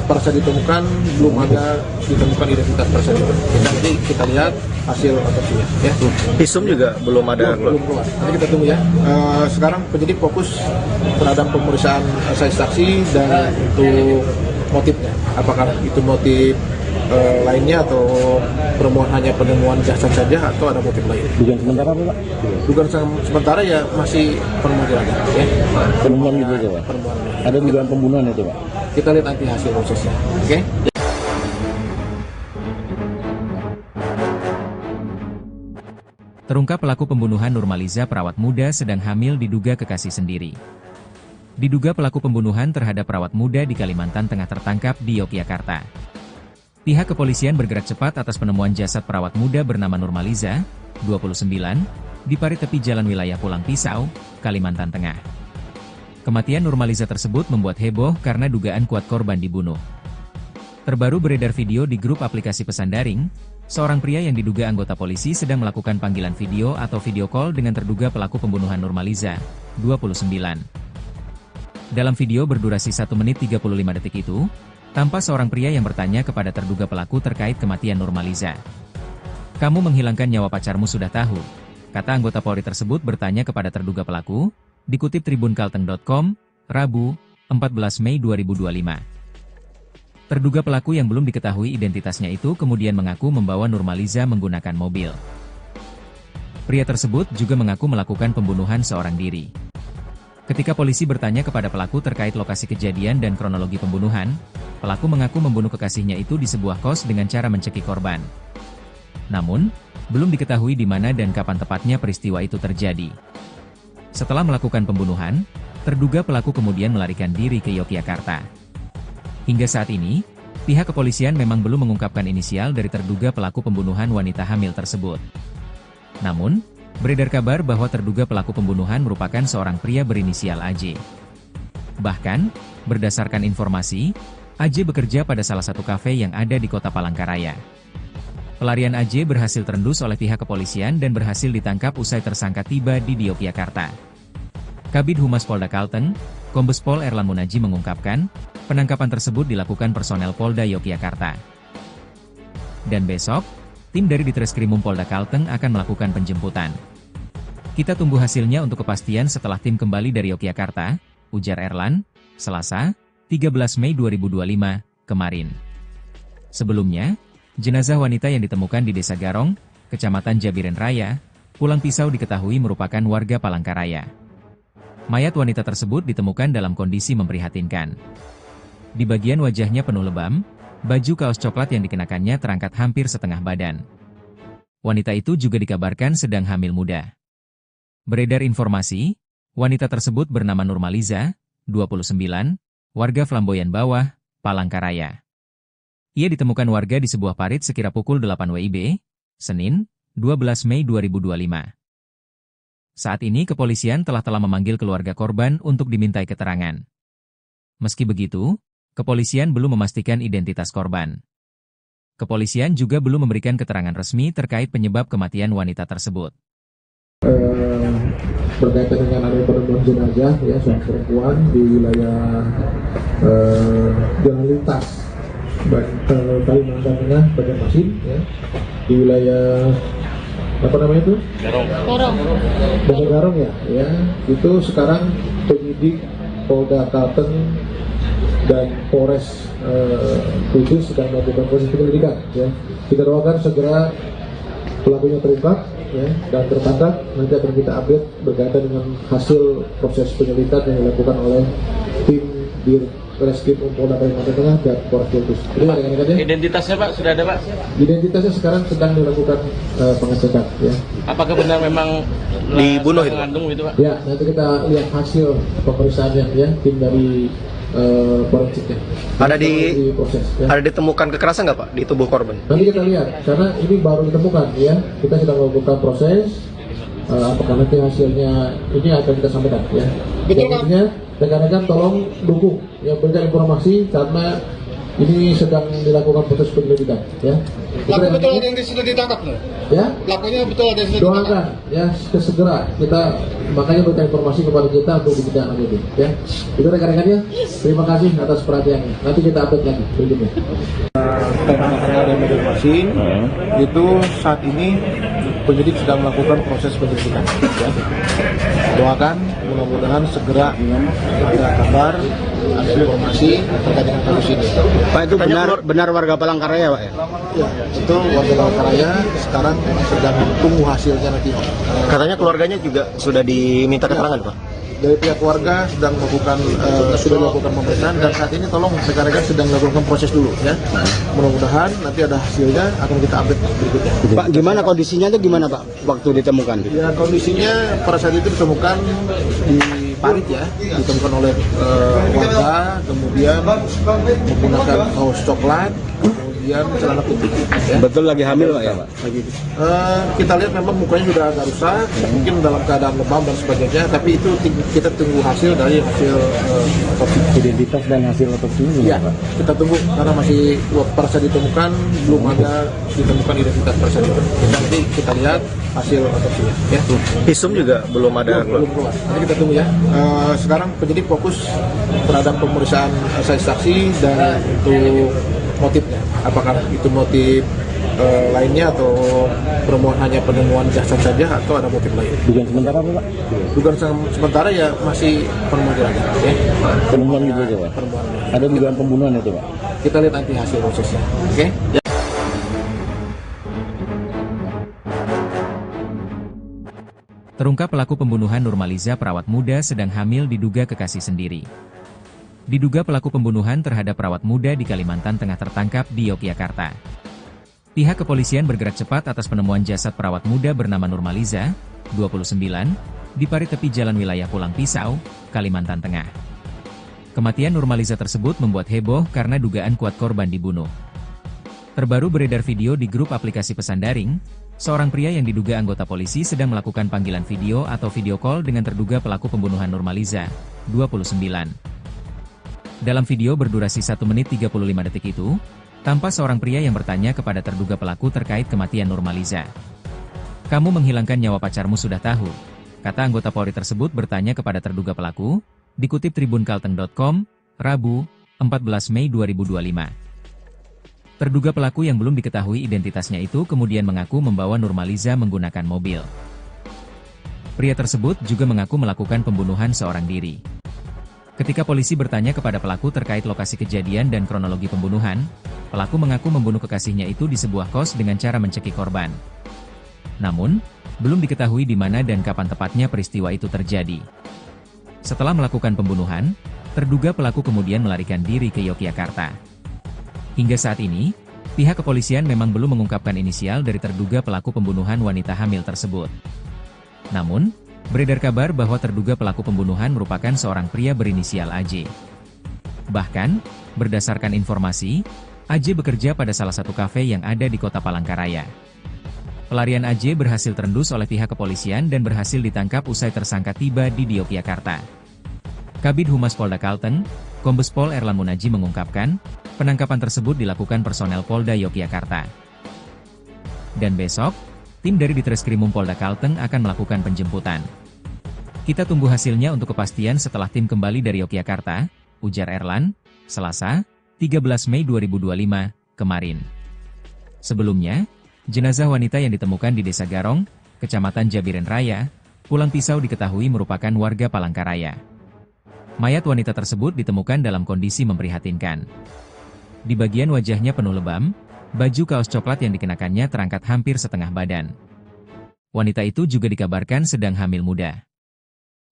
pada saat ditemukan belum ada ditemukan identitas pada saat itu. Nanti kita lihat hasil otopsinya, ya. Visum juga belum ada. Belum keluar. Nanti kita tunggu, ya. Sekarang penyidik fokus terhadap pemeriksaan saksi dan untuk motifnya. Apakah itu motif lainnya atau hanya penemuan jasad saja atau ada motif lain? Dugaan sementara apa, Pak? Dugaan sementara ya masih penemuan, ya. Penemuan gitu aja, Pak? Penemuan. Ada dugaan pembunuhan itu, Pak? Kita lihat nanti hasil prosesnya, oke? Terungkap pelaku pembunuhan Nurmaliza perawat muda sedang hamil diduga kekasih sendiri. Diduga pelaku pembunuhan terhadap perawat muda di Kalimantan Tengah tertangkap di Yogyakarta. Pihak kepolisian bergerak cepat atas penemuan jasad perawat muda bernama Nurmaliza, 29, di parit tepi jalan wilayah Pulang Pisau, Kalimantan Tengah. Kematian Nurmaliza tersebut membuat heboh karena dugaan kuat korban dibunuh. Terbaru beredar video di grup aplikasi pesan daring, seorang pria yang diduga anggota polisi sedang melakukan panggilan video atau video call dengan terduga pelaku pembunuhan Nurmaliza, 29. Dalam video berdurasi 1 menit 35 detik itu, tampak seorang pria yang bertanya kepada terduga pelaku terkait kematian Nurmaliza. "Kamu menghilangkan nyawa pacarmu sudah tahu," kata anggota Polri tersebut bertanya kepada terduga pelaku, dikutip tribunkalteng.com, Rabu, 14 Mei 2025. Terduga pelaku yang belum diketahui identitasnya itu kemudian mengaku membawa Nurmaliza menggunakan mobil. Pria tersebut juga mengaku melakukan pembunuhan seorang diri. Ketika polisi bertanya kepada pelaku terkait lokasi kejadian dan kronologi pembunuhan, pelaku mengaku membunuh kekasihnya itu di sebuah kos dengan cara mencekik korban. Namun, belum diketahui di mana dan kapan tepatnya peristiwa itu terjadi. Setelah melakukan pembunuhan, terduga pelaku kemudian melarikan diri ke Yogyakarta. Hingga saat ini, pihak kepolisian memang belum mengungkapkan inisial dari terduga pelaku pembunuhan wanita hamil tersebut. Namun, beredar kabar bahwa terduga pelaku pembunuhan merupakan seorang pria berinisial AJ. Bahkan, berdasarkan informasi, AJ bekerja pada salah satu kafe yang ada di kota Palangkaraya. Pelarian AJ berhasil terendus oleh pihak kepolisian dan berhasil ditangkap usai tersangka tiba di Yogyakarta. Kabid Humas Polda Kalteng, Kombes Pol Erlan Munaji mengungkapkan, penangkapan tersebut dilakukan personel Polda Yogyakarta. Dan besok, tim dari Ditreskrimum Polda Kalteng akan melakukan penjemputan. "Kita tunggu hasilnya untuk kepastian setelah tim kembali dari Yogyakarta," ujar Erlan, Selasa, 13 Mei 2025, kemarin. Sebelumnya, jenazah wanita yang ditemukan di Desa Garong, Kecamatan Jabiren Raya, Pulang Pisau diketahui merupakan warga Palangkaraya. Mayat wanita tersebut ditemukan dalam kondisi memprihatinkan. Di bagian wajahnya penuh lebam, baju kaos coklat yang dikenakannya terangkat hampir setengah badan. Wanita itu juga dikabarkan sedang hamil muda. Beredar informasi, wanita tersebut bernama Nurmaliza, 29, warga Flamboyan Bawah, Palangkaraya. Ia ditemukan warga di sebuah parit sekira pukul 8 WIB, Senin, 12 Mei 2025. Saat ini kepolisian telah memanggil keluarga korban untuk dimintai keterangan. Meski begitu, kepolisian belum memastikan identitas korban. Kepolisian juga belum memberikan keterangan resmi terkait penyebab kematian wanita tersebut. berkaitan dengan adanya penemuan jenazah ya seorang perempuan di wilayah jalan lintas Kalimantan Tengah Banjarmasin ya, di wilayah apa namanya itu? Desa Garong ya. Itu sekarang penyidik Polda Kalteng dan Polres Kudus sedang melakukan proses penyelidikan ya. Kita doakan segera pelakunya terungkap ya, dan tertangkap. Nanti akan kita update berkaitan dengan hasil proses penyelidikan yang dilakukan oleh tim di Reskrim Polda Kalimantan Tengah dan Polres Kudus. Identitasnya Pak sudah ada Pak? Identitasnya sekarang sedang dilakukan pengecekan ya. Apakah benar memang dibunuh itu? Mengandung itu Pak? Ya, nanti kita lihat hasil pemeriksaannya ya, tim dari forensiknya. Proses, ya. Ada ditemukan kekerasan nggak Pak di tubuh korban? Nanti kita lihat, karena ini baru ditemukan ya. Kita sedang melakukan proses. Apakah nanti hasilnya ini akan kita sampaikan ya. Betul Pak. Rekan-rekan tolong dukung ya, berikan informasi karena ini sedang dilakukan proses penyelidikan ya. Pelaku betul ada yang sudah ditangkap loh. Ya. Pelakunya betul ada yang sudah ditangkap. Doakan ya segera kita makanya berikan informasi kepada kita untuk ditindaklanjuti ya. Itu rekan-rekannya. Terima kasih atas perhatiannya. Nanti kita update lagi berikutnya. Ada Banjarmasin itu saat ini penyidik sedang melakukan proses penyelidikan ya. Doakan mudah-mudahan segera ada kabar, ada informasi terkait dengan kasus ini. Pak, itu benar warga Palangkaraya Pak ya? Ya, itu warga Palangkaraya sekarang sedang tunggu hasilnya nanti. Katanya keluarganya juga sudah diminta keterangan Pak? Dari pihak keluarga sedang melakukan sudah melakukan pemeriksaan dan saat ini tolong rekan-rekan sedang melakukan proses dulu ya. Mudah-mudahan nanti ada hasilnya akan kita update berikutnya. Pak, gimana kondisinya itu gimana Pak waktu ditemukan? Ya, kondisinya pada saat itu ditemukan di parit ya, ditemukan oleh warga, kemudian menggunakan kaos coklat, kemudian celana putih. Ya. Betul lagi hamil Pak ya Pak? Kita lihat memang mukanya sudah agak rusak, mungkin dalam keadaan lebam dan sebagainya, tapi itu kita tunggu hasil dari hasil otopsi. Identitas dan hasil otopsi ini Ya, Pak? kita tunggu karena masih pada saat ditemukan belum ada ditemukan identitas pada saat itu. Nanti kita lihat hasil otopsinya. Ya. Visum juga belum ada Belum keluar. Nanti kita tunggu ya. Sekarang penyidik fokus terhadap pemeriksaan saksi dan untuk motifnya. Apakah itu motif lainnya atau hanya penemuan jasad saja atau ada motif lain? Dugaan sementara apa Pak? Dugaan sementara ya masih penemuan jenazah. Ya. Penemuan gitu aja Pak? Penemuan. Ada dugaan pembunuhan itu Pak? Kita lihat nanti hasil prosesnya. Oke? Ya. Terungkap pelaku pembunuhan Nurmaliza perawat muda sedang hamil diduga kekasih sendiri. Diduga pelaku pembunuhan terhadap perawat muda di Kalimantan Tengah tertangkap di Yogyakarta. Pihak kepolisian bergerak cepat atas penemuan jasad perawat muda bernama Nurmaliza, 29, di parit tepi jalan wilayah Pulang Pisau, Kalimantan Tengah. Kematian Nurmaliza tersebut membuat heboh karena dugaan kuat korban dibunuh. Terbaru beredar video di grup aplikasi pesan daring, seorang pria yang diduga anggota polisi sedang melakukan panggilan video atau video call dengan terduga pelaku pembunuhan Nurmaliza, 29. Dalam video berdurasi 1 menit 35 detik itu, tampak seorang pria yang bertanya kepada terduga pelaku terkait kematian Nurmaliza. "Kamu menghilangkan nyawa pacarmu sudah tahu?" kata anggota Polri tersebut bertanya kepada terduga pelaku, dikutip tribunkalteng.com, Rabu, 14 Mei 2025. Terduga pelaku yang belum diketahui identitasnya itu kemudian mengaku membawa Nurmaliza menggunakan mobil. Pria tersebut juga mengaku melakukan pembunuhan seorang diri. Ketika polisi bertanya kepada pelaku terkait lokasi kejadian dan kronologi pembunuhan, pelaku mengaku membunuh kekasihnya itu di sebuah kos dengan cara mencekik korban. Namun, belum diketahui di mana dan kapan tepatnya peristiwa itu terjadi. Setelah melakukan pembunuhan, terduga pelaku kemudian melarikan diri ke Yogyakarta. Hingga saat ini, pihak kepolisian memang belum mengungkapkan inisial dari terduga pelaku pembunuhan wanita hamil tersebut. Namun, beredar kabar bahwa terduga pelaku pembunuhan merupakan seorang pria berinisial AJ. Bahkan, berdasarkan informasi, AJ bekerja pada salah satu kafe yang ada di kota Palangkaraya. Pelarian AJ berhasil terendus oleh pihak kepolisian dan berhasil ditangkap usai tersangka tiba di Yogyakarta. Kabid Humas Polda Kalteng, Kombes Pol Erlan Munaji mengungkapkan, penangkapan tersebut dilakukan personel Polda Yogyakarta. Dan besok, tim dari Ditreskrimum Polda Kalteng akan melakukan penjemputan. Kita tunggu hasilnya untuk kepastian setelah tim kembali dari Yogyakarta, ujar Erlan, Selasa, 13 Mei 2025, kemarin. Sebelumnya, jenazah wanita yang ditemukan di Desa Garong, Kecamatan Jabiren Raya, Pulang Pisau diketahui merupakan warga Palangkaraya. Mayat wanita tersebut ditemukan dalam kondisi memprihatinkan. Di bagian wajahnya penuh lebam, baju kaos coklat yang dikenakannya terangkat hampir setengah badan. Wanita itu juga dikabarkan sedang hamil muda.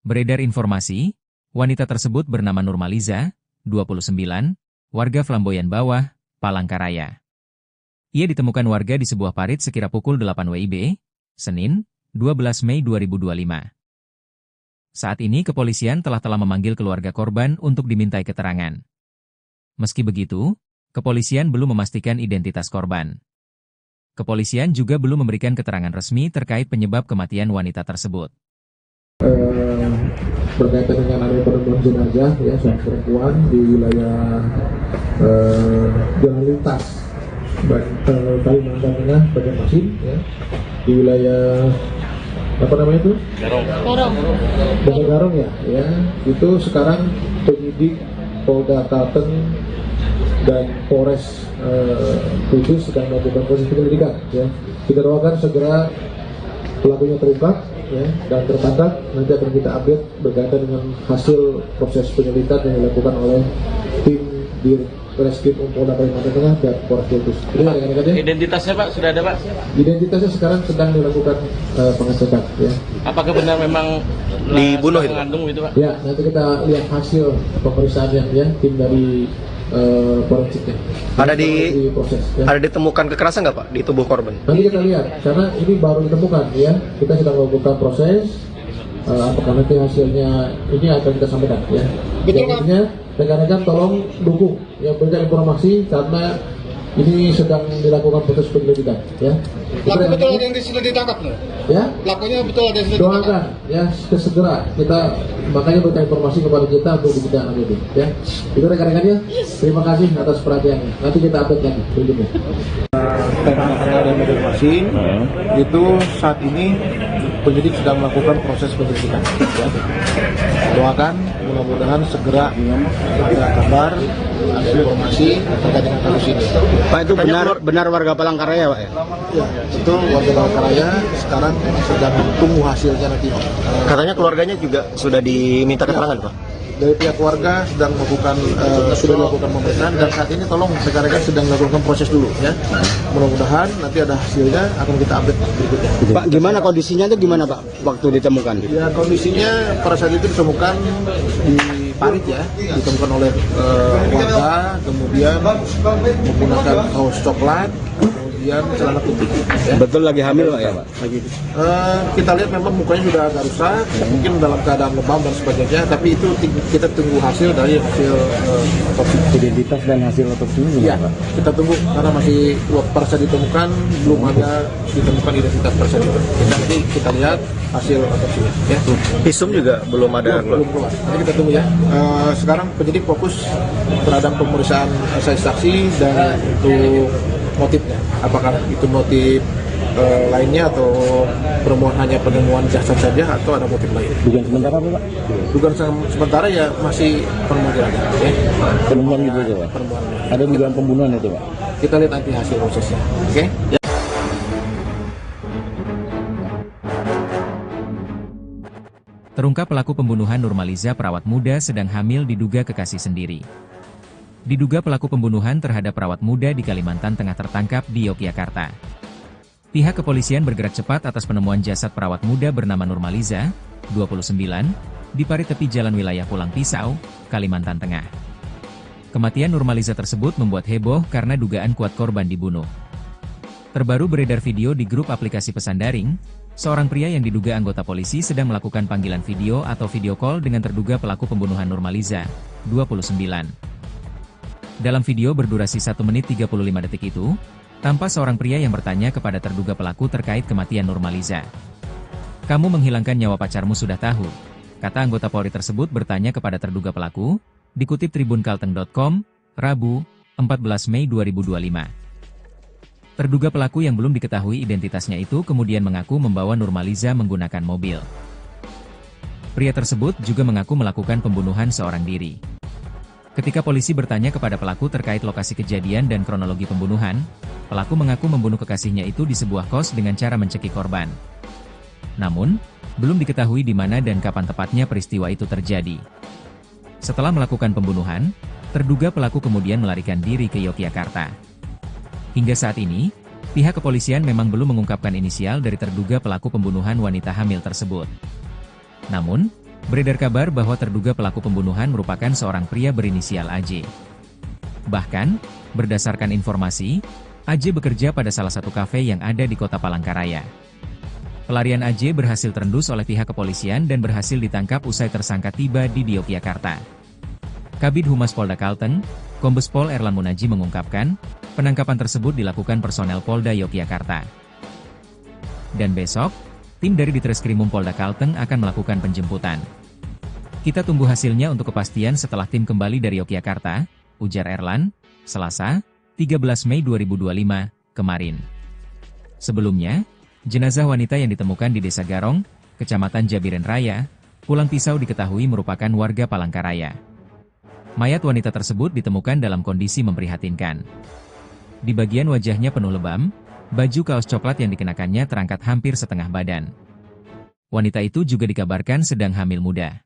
Beredar informasi, wanita tersebut bernama Nurmaliza, 29, warga Flamboyan Bawah, Palangkaraya. Ia ditemukan warga di sebuah parit sekira pukul 8 WIB, Senin, 12 Mei 2025. Saat ini kepolisian telah memanggil keluarga korban untuk dimintai keterangan. Meski begitu, kepolisian belum memastikan identitas korban. Kepolisian juga belum memberikan keterangan resmi terkait penyebab kematian wanita tersebut. Berkaitan dengan adanya penemuan jenazah ya seorang perempuan di wilayah jalan lintas Kalimantan Tengah Banjarmasin ya, di wilayah apa namanya itu? Desa Garong ya, itu sekarang penyidik Polda Kalteng dan Polres Kudus sedang melakukan proses penyelidikan ya. Kita doakan segera pelakunya terungkap ya, dan tertangkap. Nanti akan kita update berkaitan dengan hasil proses penyelidikan yang dilakukan oleh tim di Reskrim Polda Kalimantan Tengah dan Polres Kudus. Identitasnya Pak sudah ada Pak? Identitasnya sekarang sedang dilakukan pengecekan ya. Apakah benar memang dibunuh itu? Mengandung itu Pak? Ya, nanti kita lihat hasil pemeriksaannya ya, tim dari forensiknya. Ada ditemukan kekerasan nggak Pak di tubuh korban? Nanti kita lihat, karena ini baru ditemukan ya. Kita sedang melakukan proses. Apakah nanti hasilnya ini akan kita sampaikan ya. Betul Pak. Rekan-rekan tolong dukung yang berikan informasi karena ini sedang dilakukan proses penyelidikan ya. Pelaku betul ada yang sudah ditangkap loh. Ya. Pelakunya betul ada yang sudah ditangkap. Doakan ya segera kita makanya berikan informasi kepada kita untuk ditindaklanjuti ya. Itu rekan-rekannya. Terima kasih atas perhatiannya. Nanti kita update lagi berikutnya. Dan Banjarmasin itu saat ini penyidik sedang melakukan proses penyelidikan ya. Doakan mudah-mudahan segera ada kabar, ada informasi terkait dengan kasus ini. Pak, itu benar warga Palangkaraya Pak ya? Ya, itu warga Palangkaraya sekarang sedang tunggu hasilnya nanti. Katanya keluarganya juga sudah diminta keterangan Pak? Dari pihak keluarga sedang melakukan sudah melakukan pemeriksaan dan saat ini tolong rekan-rekan sedang melakukan proses dulu ya. Mudah-mudahan nanti ada hasilnya akan kita update berikutnya. Pak, gimana kondisinya itu gimana Pak waktu ditemukan? Ya, kondisinya pada saat itu ditemukan di parit ya, ditemukan oleh warga, kemudian menggunakan kaos coklat, kemudian celana putih. Ya. Betul lagi hamil Pak ya Pak? Lagi. Kita lihat memang mukanya sudah agak rusak, mungkin dalam keadaan lebam dan sebagainya, tapi itu kita tunggu hasil dari hasil otopsi. Identitas dan hasil otopsinya Iya, Pak? kita tunggu karena masih pada saat ditemukan belum ada ditemukan identitas tersebut. Nanti kita lihat hasil otopsinya. Ya. Visum juga belum ada Belum keluar. Nanti kita tunggu ya. Sekarang penyidik fokus terhadap pemeriksaan saksi dan untuk motifnya. Apakah itu motif lainnya atau hanya penemuan jasad saja atau ada motif lain? Dugaan sementara apa Pak? Dugaan sementara ya masih penemuan jenazah. Ya. Penemuan gitu aja Pak? Penemuan. Ada dugaan pembunuhan itu Pak? Kita lihat nanti hasil prosesnya. Oke? Ya. Terungkap pelaku pembunuhan Nurmaliza perawat muda sedang hamil diduga kekasih sendiri. Diduga pelaku pembunuhan terhadap perawat muda di Kalimantan Tengah tertangkap di Yogyakarta. Pihak kepolisian bergerak cepat atas penemuan jasad perawat muda bernama Nurmaliza, 29, di parit tepi jalan wilayah Pulang Pisau, Kalimantan Tengah. Kematian Nurmaliza tersebut membuat heboh karena dugaan kuat korban dibunuh. Terbaru beredar video di grup aplikasi pesan daring, seorang pria yang diduga anggota polisi sedang melakukan panggilan video atau video call dengan terduga pelaku pembunuhan Nurmaliza, 29. Dalam video berdurasi 1 menit 35 detik itu, tampak seorang pria yang bertanya kepada terduga pelaku terkait kematian Nurmaliza. "Kamu menghilangkan nyawa pacarmu sudah tahu?" kata anggota Polri tersebut bertanya kepada terduga pelaku, dikutip tribunkalteng.com, Rabu, 14 Mei 2025. Terduga pelaku yang belum diketahui identitasnya itu kemudian mengaku membawa Nurmaliza menggunakan mobil. Pria tersebut juga mengaku melakukan pembunuhan seorang diri. Ketika polisi bertanya kepada pelaku terkait lokasi kejadian dan kronologi pembunuhan, pelaku mengaku membunuh kekasihnya itu di sebuah kos dengan cara mencekik korban. Namun, belum diketahui di mana dan kapan tepatnya peristiwa itu terjadi. Setelah melakukan pembunuhan, terduga pelaku kemudian melarikan diri ke Yogyakarta. Hingga saat ini, pihak kepolisian memang belum mengungkapkan inisial dari terduga pelaku pembunuhan wanita hamil tersebut. Namun, beredar kabar bahwa terduga pelaku pembunuhan merupakan seorang pria berinisial AJ. Bahkan, berdasarkan informasi, AJ bekerja pada salah satu kafe yang ada di kota Palangkaraya. Pelarian AJ berhasil terendus oleh pihak kepolisian dan berhasil ditangkap usai tersangka tiba di Yogyakarta. Kabid Humas Polda Kalteng, Kombes Pol Erlan Munaji mengungkapkan, penangkapan tersebut dilakukan personel Polda Yogyakarta. Dan besok, tim dari Ditreskrimum Polda Kalteng akan melakukan penjemputan. Kita tunggu hasilnya untuk kepastian setelah tim kembali dari Yogyakarta, ujar Erlan, Selasa, 13 Mei 2025, kemarin. Sebelumnya, jenazah wanita yang ditemukan di Desa Garong, Kecamatan Jabiren Raya, Pulang Pisau diketahui merupakan warga Palangkaraya. Mayat wanita tersebut ditemukan dalam kondisi memprihatinkan. Di bagian wajahnya penuh lebam, baju kaos coklat yang dikenakannya terangkat hampir setengah badan. Wanita itu juga dikabarkan sedang hamil muda.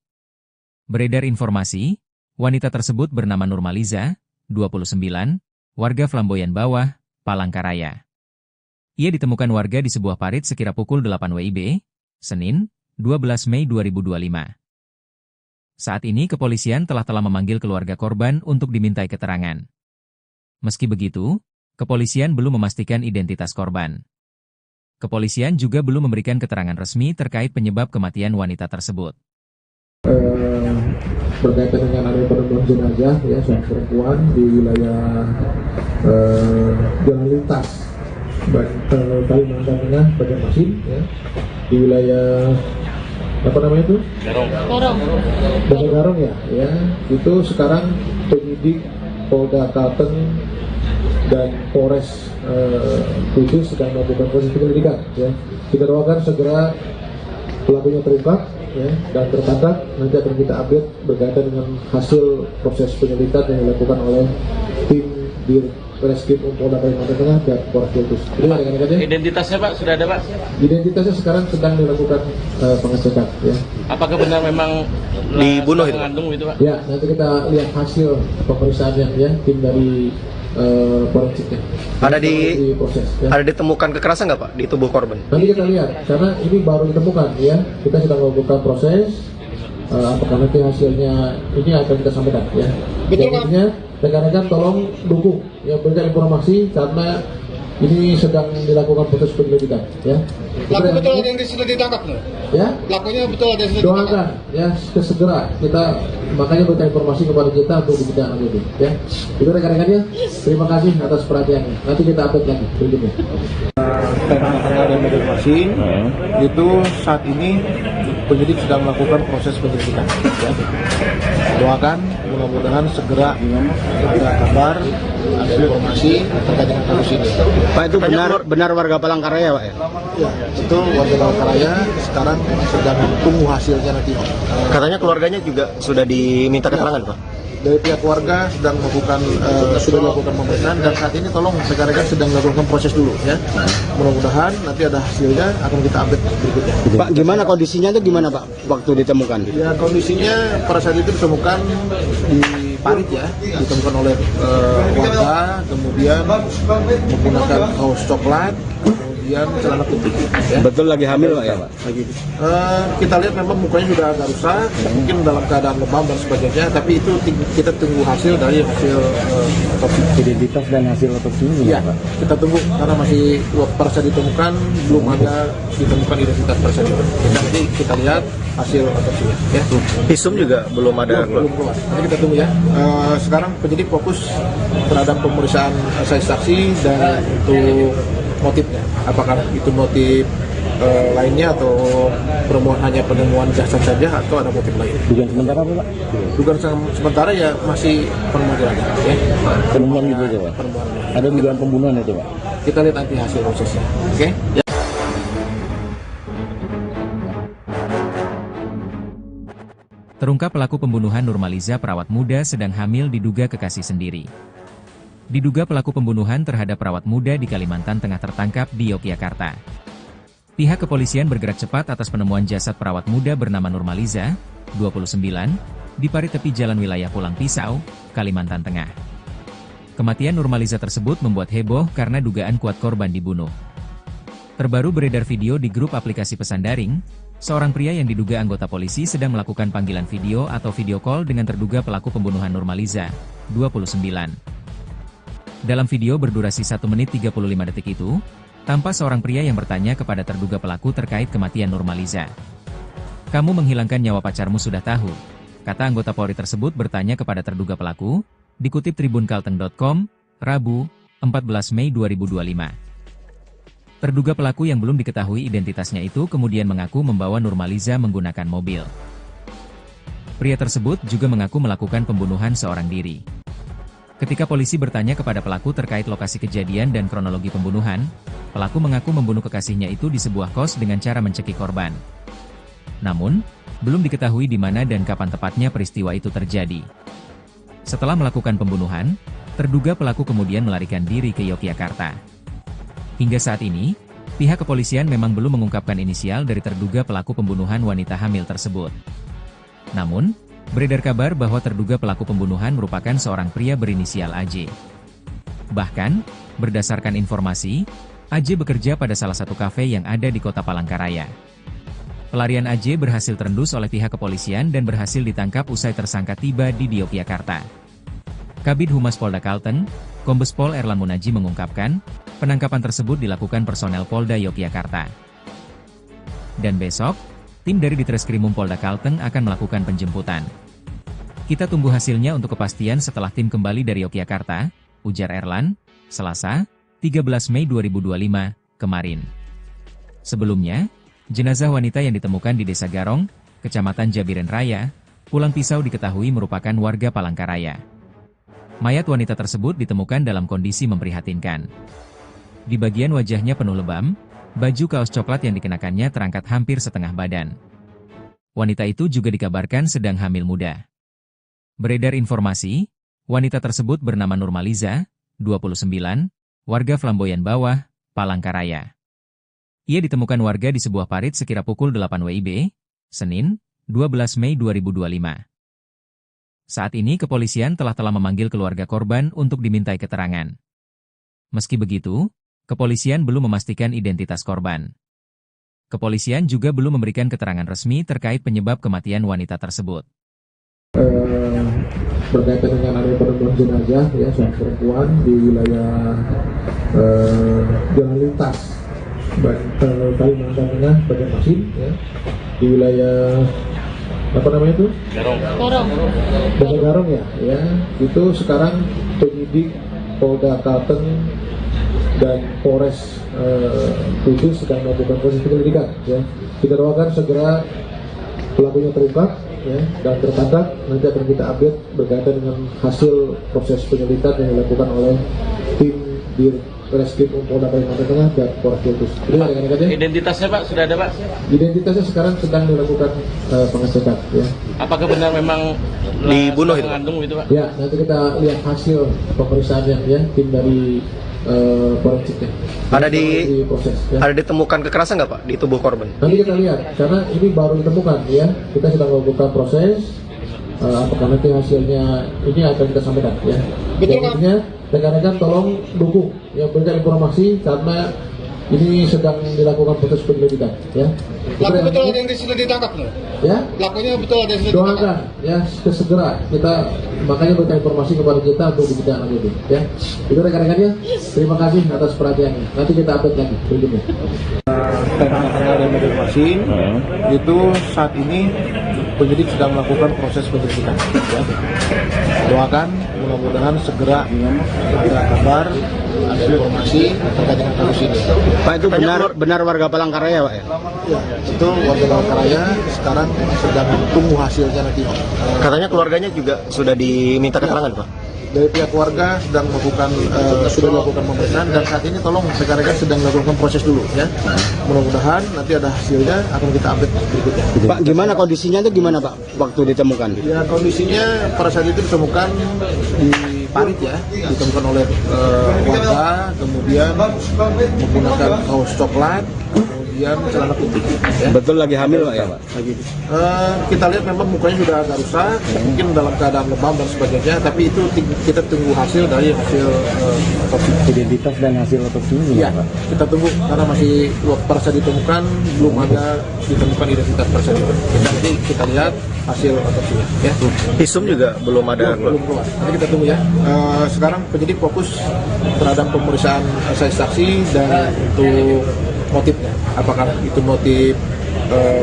Beredar informasi, wanita tersebut bernama Nurmaliza, 29, warga Flamboyan Bawah, Palangkaraya. Ia ditemukan warga di sebuah parit sekira pukul 8 WIB, Senin, 12 Mei 2025. Saat ini kepolisian telah memanggil keluarga korban untuk dimintai keterangan. Meski begitu, kepolisian belum memastikan identitas korban. Kepolisian juga belum memberikan keterangan resmi terkait penyebab kematian wanita tersebut. Berkaitan dengan adanya penemuan jenazah ya seorang perempuan di wilayah jalan lintas Kalimantan Tengah, Banjarmasin ya, di wilayah apa namanya itu? Desa Garong ya, itu sekarang penyidik Polda Kalteng dan Polres Kudus sedang melakukan proses penyelidikan. Ya. Kita doakan segera pelakunya terungkap ya, dan tertangkap. Nanti akan kita update berkaitan dengan hasil proses penyelidikan yang dilakukan oleh tim di Ditreskrimum Polda Kalimantan Tengah dan Polres Kudus. Identitasnya Pak sudah ada Pak? Identitasnya sekarang sedang dilakukan pengecekan. Ya. Apakah benar memang dibunuh itu? Mengandung itu Pak? Ya, nanti kita lihat hasil pemeriksaannya ya, tim dari forensiknya. Ada ditemukan kekerasan nggak Pak di tubuh korban? Nanti kita lihat, karena ini baru ditemukan ya. Kita sedang melakukan proses. Apakah nanti hasilnya ini akan kita sampaikan ya. Betul Pak. Rekan-rekan tolong dukung ya, berikan informasi karena ini sedang dilakukan proses penyelidikan ya. Pelaku betul ada yang sudah ditangkap loh. Ya. Pelakunya betul ada yang sudah ditangkap. Doakan ya segera kita makanya berikan informasi kepada kita untuk ditindaklanjuti ya. Itu rekan-rekannya, terima kasih atas perhatiannya. Nanti kita update lagi berikutnya. Tengah dan Banjarmasin itu saat ini penyidik sedang melakukan proses penyelidikan. Ya. Doakan mudah-mudahan segera ada kabar, ada informasi terkait dengan kasus ini. Pak, itu benar warga Palangkaraya Pak ya? Ya, itu warga Palangkaraya sekarang sedang tunggu hasilnya nanti. Katanya keluarganya juga sudah diminta keterangan Pak? Dari pihak keluarga sedang melakukan sudah melakukan pemeriksaan dan saat ini tolong rekan-rekan sedang melakukan proses dulu ya. Mudah-mudahan nanti ada hasilnya akan kita update berikutnya. Pak, gimana kondisinya itu gimana Pak waktu ditemukan? Ya kondisinya pada saat itu ditemukan di parit ya, ditemukan oleh warga, kemudian menggunakan kaos coklat, kemudian celana putih. Ya. Betul lagi hamil Pak ya Pak? Lagi. Kita lihat memang mukanya sudah agak rusak, mungkin dalam keadaan lebam dan sebagainya, tapi itu kita tunggu hasil dari hasil otopsi. Identitas dan hasil otopsinya Iya, Pak? kita tunggu karena masih pada saat ditemukan belum ada ditemukan identitas pada saat itu. Nanti kita lihat hasil otopsinya. Ya. Visum juga belum ada Belum keluar. Nanti kita tunggu ya. Sekarang penyidik fokus terhadap pemeriksaan saksi dan untuk motifnya. Apakah itu motif lainnya atau hanya penemuan jasad saja atau ada motif lain? Dugaan sementara apa Pak? Dugaan sementara ya masih penemuan jenazah. Ya. Penemuan gitu aja Pak? Penemuan. Ada dugaan pembunuhan itu Pak? Kita lihat nanti hasil prosesnya. Oke? Terungkap pelaku pembunuhan Nurmaliza perawat muda sedang hamil diduga kekasih sendiri. Diduga pelaku pembunuhan terhadap perawat muda di Kalimantan Tengah tertangkap di Yogyakarta. Pihak kepolisian bergerak cepat atas penemuan jasad perawat muda bernama Nurmaliza, 29, di parit tepi jalan wilayah Pulang Pisau, Kalimantan Tengah. Kematian Nurmaliza tersebut membuat heboh karena dugaan kuat korban dibunuh. Terbaru beredar video di grup aplikasi pesan daring, seorang pria yang diduga anggota polisi sedang melakukan panggilan video atau video call dengan terduga pelaku pembunuhan Nurmaliza, 29. Dalam video berdurasi 1 menit 35 detik itu, tampak seorang pria yang bertanya kepada terduga pelaku terkait kematian Nurmaliza. "Kamu menghilangkan nyawa pacarmu sudah tahu?" kata anggota Polri tersebut bertanya kepada terduga pelaku, dikutip tribunkalteng.com, Rabu, 14 Mei 2025. Terduga pelaku yang belum diketahui identitasnya itu kemudian mengaku membawa Nurmaliza menggunakan mobil. Pria tersebut juga mengaku melakukan pembunuhan seorang diri. Ketika polisi bertanya kepada pelaku terkait lokasi kejadian dan kronologi pembunuhan, pelaku mengaku membunuh kekasihnya itu di sebuah kos dengan cara mencekik korban. Namun, belum diketahui di mana dan kapan tepatnya peristiwa itu terjadi. Setelah melakukan pembunuhan, terduga pelaku kemudian melarikan diri ke Yogyakarta. Hingga saat ini, pihak kepolisian memang belum mengungkapkan inisial dari terduga pelaku pembunuhan wanita hamil tersebut. Namun, beredar kabar bahwa terduga pelaku pembunuhan merupakan seorang pria berinisial AJ. Bahkan, berdasarkan informasi, AJ bekerja pada salah satu kafe yang ada di kota Palangkaraya. Pelarian AJ berhasil terendus oleh pihak kepolisian dan berhasil ditangkap usai tersangka tiba di Yogyakarta. Kabid Humas Polda Kalteng, Kombes Pol Erlan Munaji mengungkapkan, penangkapan tersebut dilakukan personel Polda Yogyakarta. Dan besok, tim dari Ditreskrimum Polda Kalteng akan melakukan penjemputan. "Kita tunggu hasilnya untuk kepastian setelah tim kembali dari Yogyakarta," ujar Erlan, Selasa, 13 Mei 2025, kemarin. Sebelumnya, jenazah wanita yang ditemukan di Desa Garong, Kecamatan Jabiren Raya, Pulang Pisau diketahui merupakan warga Palangkaraya. Mayat wanita tersebut ditemukan dalam kondisi memprihatinkan. Di bagian wajahnya penuh lebam, baju kaos coklat yang dikenakannya terangkat hampir setengah badan. Wanita itu juga dikabarkan sedang hamil muda. Beredar informasi, wanita tersebut bernama Nurmaliza, 29, warga Flamboyan Bawah, Palangkaraya. Ia ditemukan warga di sebuah parit sekira pukul 8 WIB, Senin, 12 Mei 2025. Saat ini kepolisian telah memanggil keluarga korban untuk dimintai keterangan. Meski begitu, kepolisian belum memastikan identitas korban. Kepolisian juga belum memberikan keterangan resmi terkait penyebab kematian wanita tersebut. Berkaitan dengan adanya penemuan jenazah ya seorang perempuan di wilayah jalan lintas Kalimantan Tengah Banjarmasin ya, di wilayah apa namanya itu? Garong. Desa Garong ya, itu sekarang penyidik Polda Kalteng dan Polres Kudus sedang melakukan proses penyelidikan ya. Kita doakan segera pelakunya terungkap ya, dan tertangkap. Nanti akan kita update berkaitan dengan hasil proses penyelidikan yang dilakukan oleh tim di Reskrim Polda Kalimantan Tengah dan Polres Kudus. Identitasnya Pak sudah ada Pak? Identitasnya sekarang sedang dilakukan pengecekan ya. Apakah benar memang dibunuh itu? Mengandung itu Pak? Ya, nanti kita lihat hasil pemeriksaannya ya, tim dari forensiknya. Proses, ya. Ada ditemukan kekerasan nggak Pak di tubuh korban? Nanti kita lihat, karena ini baru ditemukan ya. Kita sedang melakukan proses. Apakah nanti hasilnya ini akan kita sampaikan ya. Betul Pak. Rekan-rekan tolong dukung ya, berikan informasi karena ini sedang dilakukan proses penyelidikan ya. Pelaku betul ada yang sudah ditangkap loh. Ya. Pelakunya betul ada yang sudah ditangkap. Doakan ya segera kita makanya berikan informasi kepada kita untuk ditindaklanjuti ya. Itu rekan-rekannya. Terima kasih atas perhatiannya. Nanti kita update lagi berikutnya. Terkait dengan Banjarmasin itu saat ini penyidik sedang melakukan proses penyelidikan ya. Doakan mudah-mudahan segera ada kabar, ada informasi terkait dengan kasus ini. Pak, itu benar warga Palangkaraya Pak ya? Ya, itu warga Palangkaraya sekarang sedang tunggu hasilnya nanti. Katanya keluarganya juga sudah diminta keterangan Pak? dari pihak keluarga sedang melakukan sudah melakukan pemeriksaan dan saat ini tolong rekan-rekan sedang melakukan proses dulu ya. Mudah-mudahan nanti ada hasilnya akan kita update berikutnya. Pak, gimana kondisinya itu gimana Pak waktu ditemukan? Ya kondisinya pada saat itu ditemukan di parit ya, ditemukan oleh warga, kemudian menggunakan kaos coklat, kemudian celana putih. Ya. Betul lagi hamil Pak ya Pak? Kita lihat memang mukanya sudah agak rusak, mungkin dalam keadaan lebam dan sebagainya, tapi itu kita tunggu hasil dari hasil otopsi. Identitas dan hasil otopsinya Iya, Pak? kita tunggu karena masih pada saat ditemukan belum ada ditemukan identitas pada saat itu. Nanti kita lihat hasil otopsinya. Ya. Visum juga belum ada. Belum keluar. Nanti kita tunggu ya. Sekarang penyidik fokus terhadap pemeriksaan saksi dan untuk motifnya. Apakah itu motif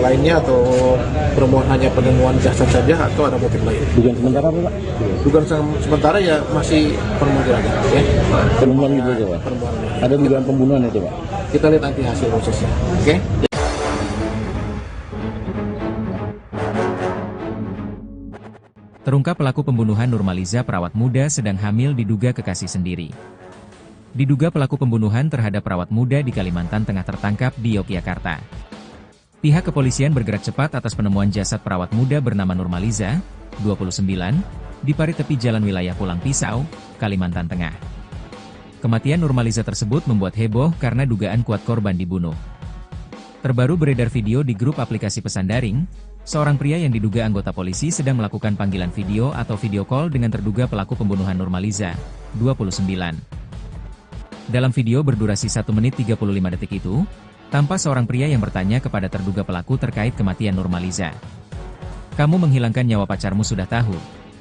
lainnya atau permohonan hanya penemuan jasad saja atau ada motif lain? Dugaan sementara apa Pak? Dugaan sementara ya masih penemuan ya. Penemuan gitu aja Pak? Ada dugaan pembunuhan itu Pak? Kita lihat nanti hasil prosesnya. Oke? Terungkap pelaku pembunuhan Nurmaliza perawat muda sedang hamil diduga kekasih sendiri. Diduga pelaku pembunuhan terhadap perawat muda di Kalimantan Tengah tertangkap di Yogyakarta. Pihak kepolisian bergerak cepat atas penemuan jasad perawat muda bernama Nurmaliza, 29, di parit tepi jalan wilayah Pulang Pisau, Kalimantan Tengah. Kematian Nurmaliza tersebut membuat heboh karena dugaan kuat korban dibunuh. Terbaru beredar video di grup aplikasi pesan daring, seorang pria yang diduga anggota polisi sedang melakukan panggilan video atau video call dengan terduga pelaku pembunuhan Nurmaliza, 29. Dalam video berdurasi 1 menit 35 detik itu, tampak seorang pria yang bertanya kepada terduga pelaku terkait kematian Nurmaliza. "Kamu menghilangkan nyawa pacarmu sudah tahu,"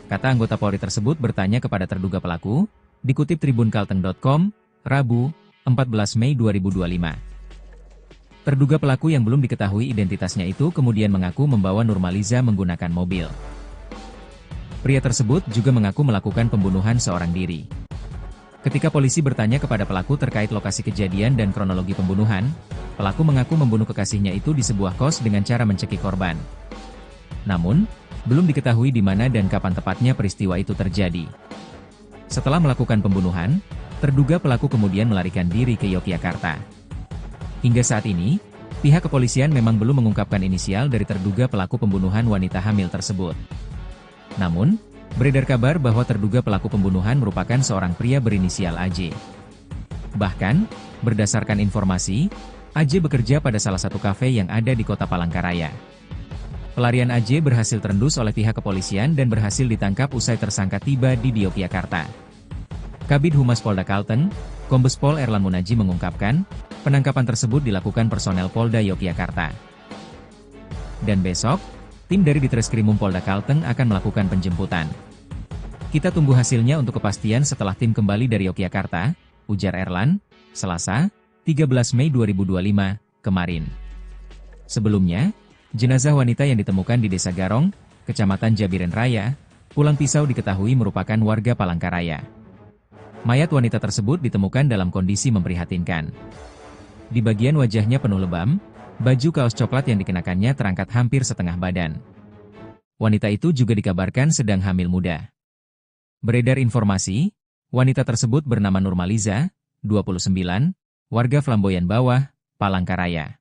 kata anggota Polri tersebut bertanya kepada terduga pelaku, dikutip tribunkalteng.com, Rabu, 14 Mei 2025. Terduga pelaku yang belum diketahui identitasnya itu kemudian mengaku membawa Nurmaliza menggunakan mobil. Pria tersebut juga mengaku melakukan pembunuhan seorang diri. Ketika polisi bertanya kepada pelaku terkait lokasi kejadian dan kronologi pembunuhan, pelaku mengaku membunuh kekasihnya itu di sebuah kos dengan cara mencekik korban. Namun, belum diketahui di mana dan kapan tepatnya peristiwa itu terjadi. Setelah melakukan pembunuhan, terduga pelaku kemudian melarikan diri ke Yogyakarta. Hingga saat ini, pihak kepolisian memang belum mengungkapkan inisial dari terduga pelaku pembunuhan wanita hamil tersebut. Namun, beredar kabar bahwa terduga pelaku pembunuhan merupakan seorang pria berinisial AJ. Bahkan, berdasarkan informasi, AJ bekerja pada salah satu kafe yang ada di kota Palangkaraya. Pelarian AJ berhasil terendus oleh pihak kepolisian dan berhasil ditangkap usai tersangka tiba di Yogyakarta. Kabid Humas Polda Kalteng, Kombes Pol Erlan Munaji mengungkapkan, penangkapan tersebut dilakukan personel Polda Yogyakarta. Dan besok, tim dari Ditreskrimum Polda Kalteng akan melakukan penjemputan. Kita tunggu hasilnya untuk kepastian setelah tim kembali dari Yogyakarta, ujar Erlan, Selasa, 13 Mei 2025, kemarin. Sebelumnya, jenazah wanita yang ditemukan di Desa Garong, Kecamatan Jabiren Raya, Pulang Pisau diketahui merupakan warga Palangkaraya. Mayat wanita tersebut ditemukan dalam kondisi memprihatinkan. Di bagian wajahnya penuh lebam, baju kaos coklat yang dikenakannya terangkat hampir setengah badan. Wanita itu juga dikabarkan sedang hamil muda. Beredar informasi, wanita tersebut bernama Nurmaliza, 29, warga Flamboyan Bawah, Palangkaraya.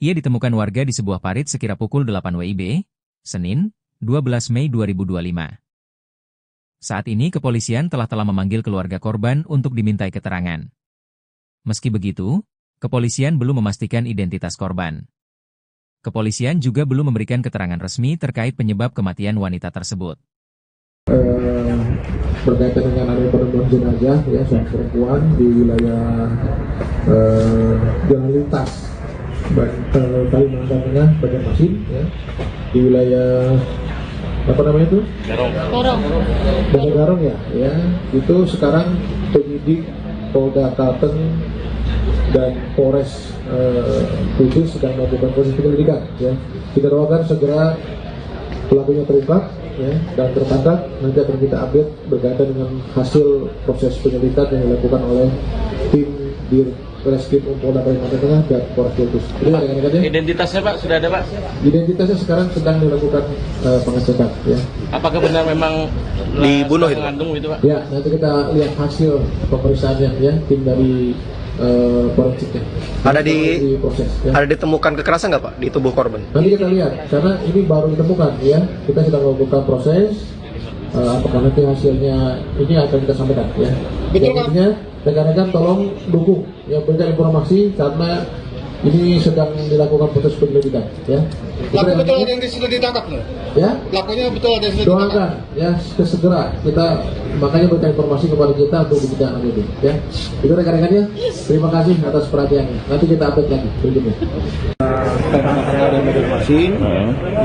Ia ditemukan warga di sebuah parit sekira pukul 8 WIB, Senin, 12 Mei 2025. Saat ini kepolisian telah memanggil keluarga korban untuk dimintai keterangan. Meski begitu, kepolisian belum memastikan identitas korban. Kepolisian juga belum memberikan keterangan resmi terkait penyebab kematian wanita tersebut. Berkaitan dengan adanya penemuan jenazah ya seorang perempuan di wilayah Jalan Lintas Kalimantan Tengah Banjarmasin ya, di wilayah apa namanya itu? Desa Garong ya, itu sekarang penyidik Polda Kalteng dan Polres Kudus sedang melakukan proses penyelidikan ya. Kita doakan segera pelakunya terungkap ya, dan tertangkap. Nanti akan kita update berkaitan dengan hasil proses penyelidikan yang dilakukan oleh tim Reskrim Polda Kalimantan Tengah dan Polres Kudus. Ini rekan-rekannya. Identitasnya Pak sudah ada Pak? Identitasnya sekarang sedang dilakukan pengecekan. Ya. Apakah benar memang dibunuh itu? mengandung itu Pak? Ya, nanti kita lihat hasil pemeriksaannya ya, tim dari forensiknya. Proses. Ya. Ada ditemukan kekerasan nggak Pak di tubuh korban? Nanti kita lihat, karena ini baru ditemukan ya. Kita sedang melakukan proses. Apakah nanti hasilnya ini akan kita sampaikan ya. Betul, Pak. Intinya rekan-rekan tolong dukung ya, berikan informasi karena ini sedang dilakukan proses penyelidikan ya. Pelaku betul ada yang sudah ditangkap loh. Ya. Pelakunya betul ada yang sudah ditangkap. Doakan ya segera kita makanya berikan informasi kepada kita untuk dibicarakan itu ya. Itu rekan-rekannya. Terima kasih atas perhatiannya. Nanti kita update lagi berikutnya. Ada informasi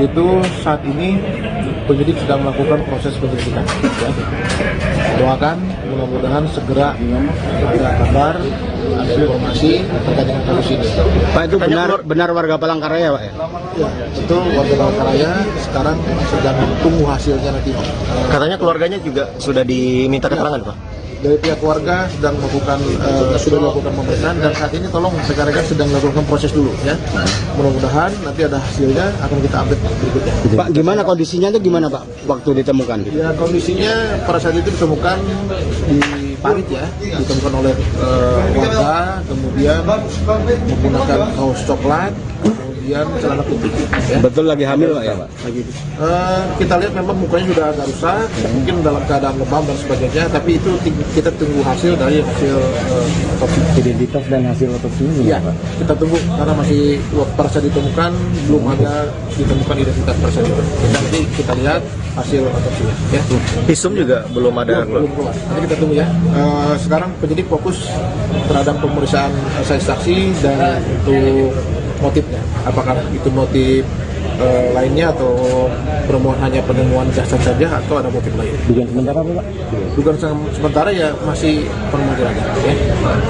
itu saat ini penyidik sedang melakukan proses penyelidikan. Ya. Doakan mudah-mudahan segera ada kabar, ada informasi terkait dengan kasus ini. Pak, itu benar warga Palangkaraya Pak ya? Ya, itu warga Palangkaraya sekarang sedang tunggu hasilnya nanti. Katanya keluarganya juga sudah diminta keterangan Pak? Dari pihak keluarga sedang melakukan sudah melakukan pemeriksaan dan saat ini tolong rekan-rekan sedang melakukan proses dulu ya. Mudah-mudahan nanti ada hasilnya akan kita update berikutnya. Pak, gimana kondisinya itu gimana Pak waktu ditemukan? Ya, kondisinya pada saat itu ditemukan di parit ya, ditemukan oleh warga, kemudian menggunakan kaos coklat, kemudian celana putih. Ya. Betul lagi hamil Pak ya Pak? Lagi. Kita lihat memang mukanya sudah agak rusak, mungkin dalam keadaan lebam dan sebagainya, tapi itu kita tunggu hasil dari hasil otopsi. Identitas dan hasil otopsinya Iya, kita tunggu karena masih pada saat ditemukan belum ada ditemukan identitas tersebut. Nanti kita lihat hasil otopsinya. Ya. Visum juga belum ada. Belum keluar. Nanti kita tunggu ya. Sekarang penyidik fokus terhadap pemeriksaan saksi dan untuk motifnya. Apakah itu motif lainnya atau permohonan hanya penemuan jasad saja atau ada motif lain? Dugaan sementara apa Pak? Dugaan sementara ya masih penemuan ya.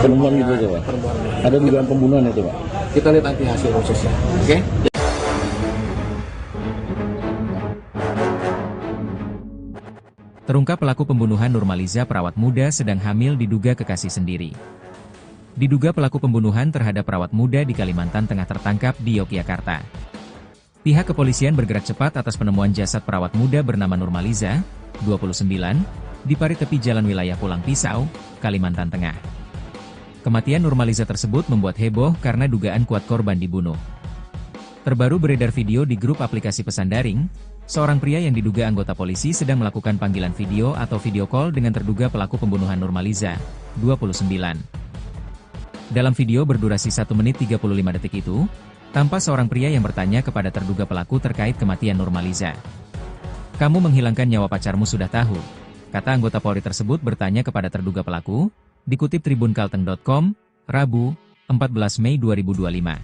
Penemuan gitu aja Pak? Penemuan. Ada dugaan pembunuhan itu Pak? Kita lihat nanti hasil prosesnya. Oke? Terungkap pelaku pembunuhan Nurmaliza perawat muda sedang hamil diduga kekasih sendiri. Diduga pelaku pembunuhan terhadap perawat muda di Kalimantan Tengah tertangkap di Yogyakarta. Pihak kepolisian bergerak cepat atas penemuan jasad perawat muda bernama Nurmaliza, 29, di parit tepi jalan wilayah Pulang Pisau, Kalimantan Tengah. Kematian Nurmaliza tersebut membuat heboh karena dugaan kuat korban dibunuh. Terbaru beredar video di grup aplikasi pesan daring, seorang pria yang diduga anggota polisi sedang melakukan panggilan video atau video call dengan terduga pelaku pembunuhan Nurmaliza, 29. Dalam video berdurasi 1 menit 35 detik itu, tampak seorang pria yang bertanya kepada terduga pelaku terkait kematian Nurmaliza. "Kamu menghilangkan nyawa pacarmu sudah tahu," kata anggota Polri tersebut bertanya kepada terduga pelaku, dikutip tribunkalteng.com, Rabu, 14 Mei 2025.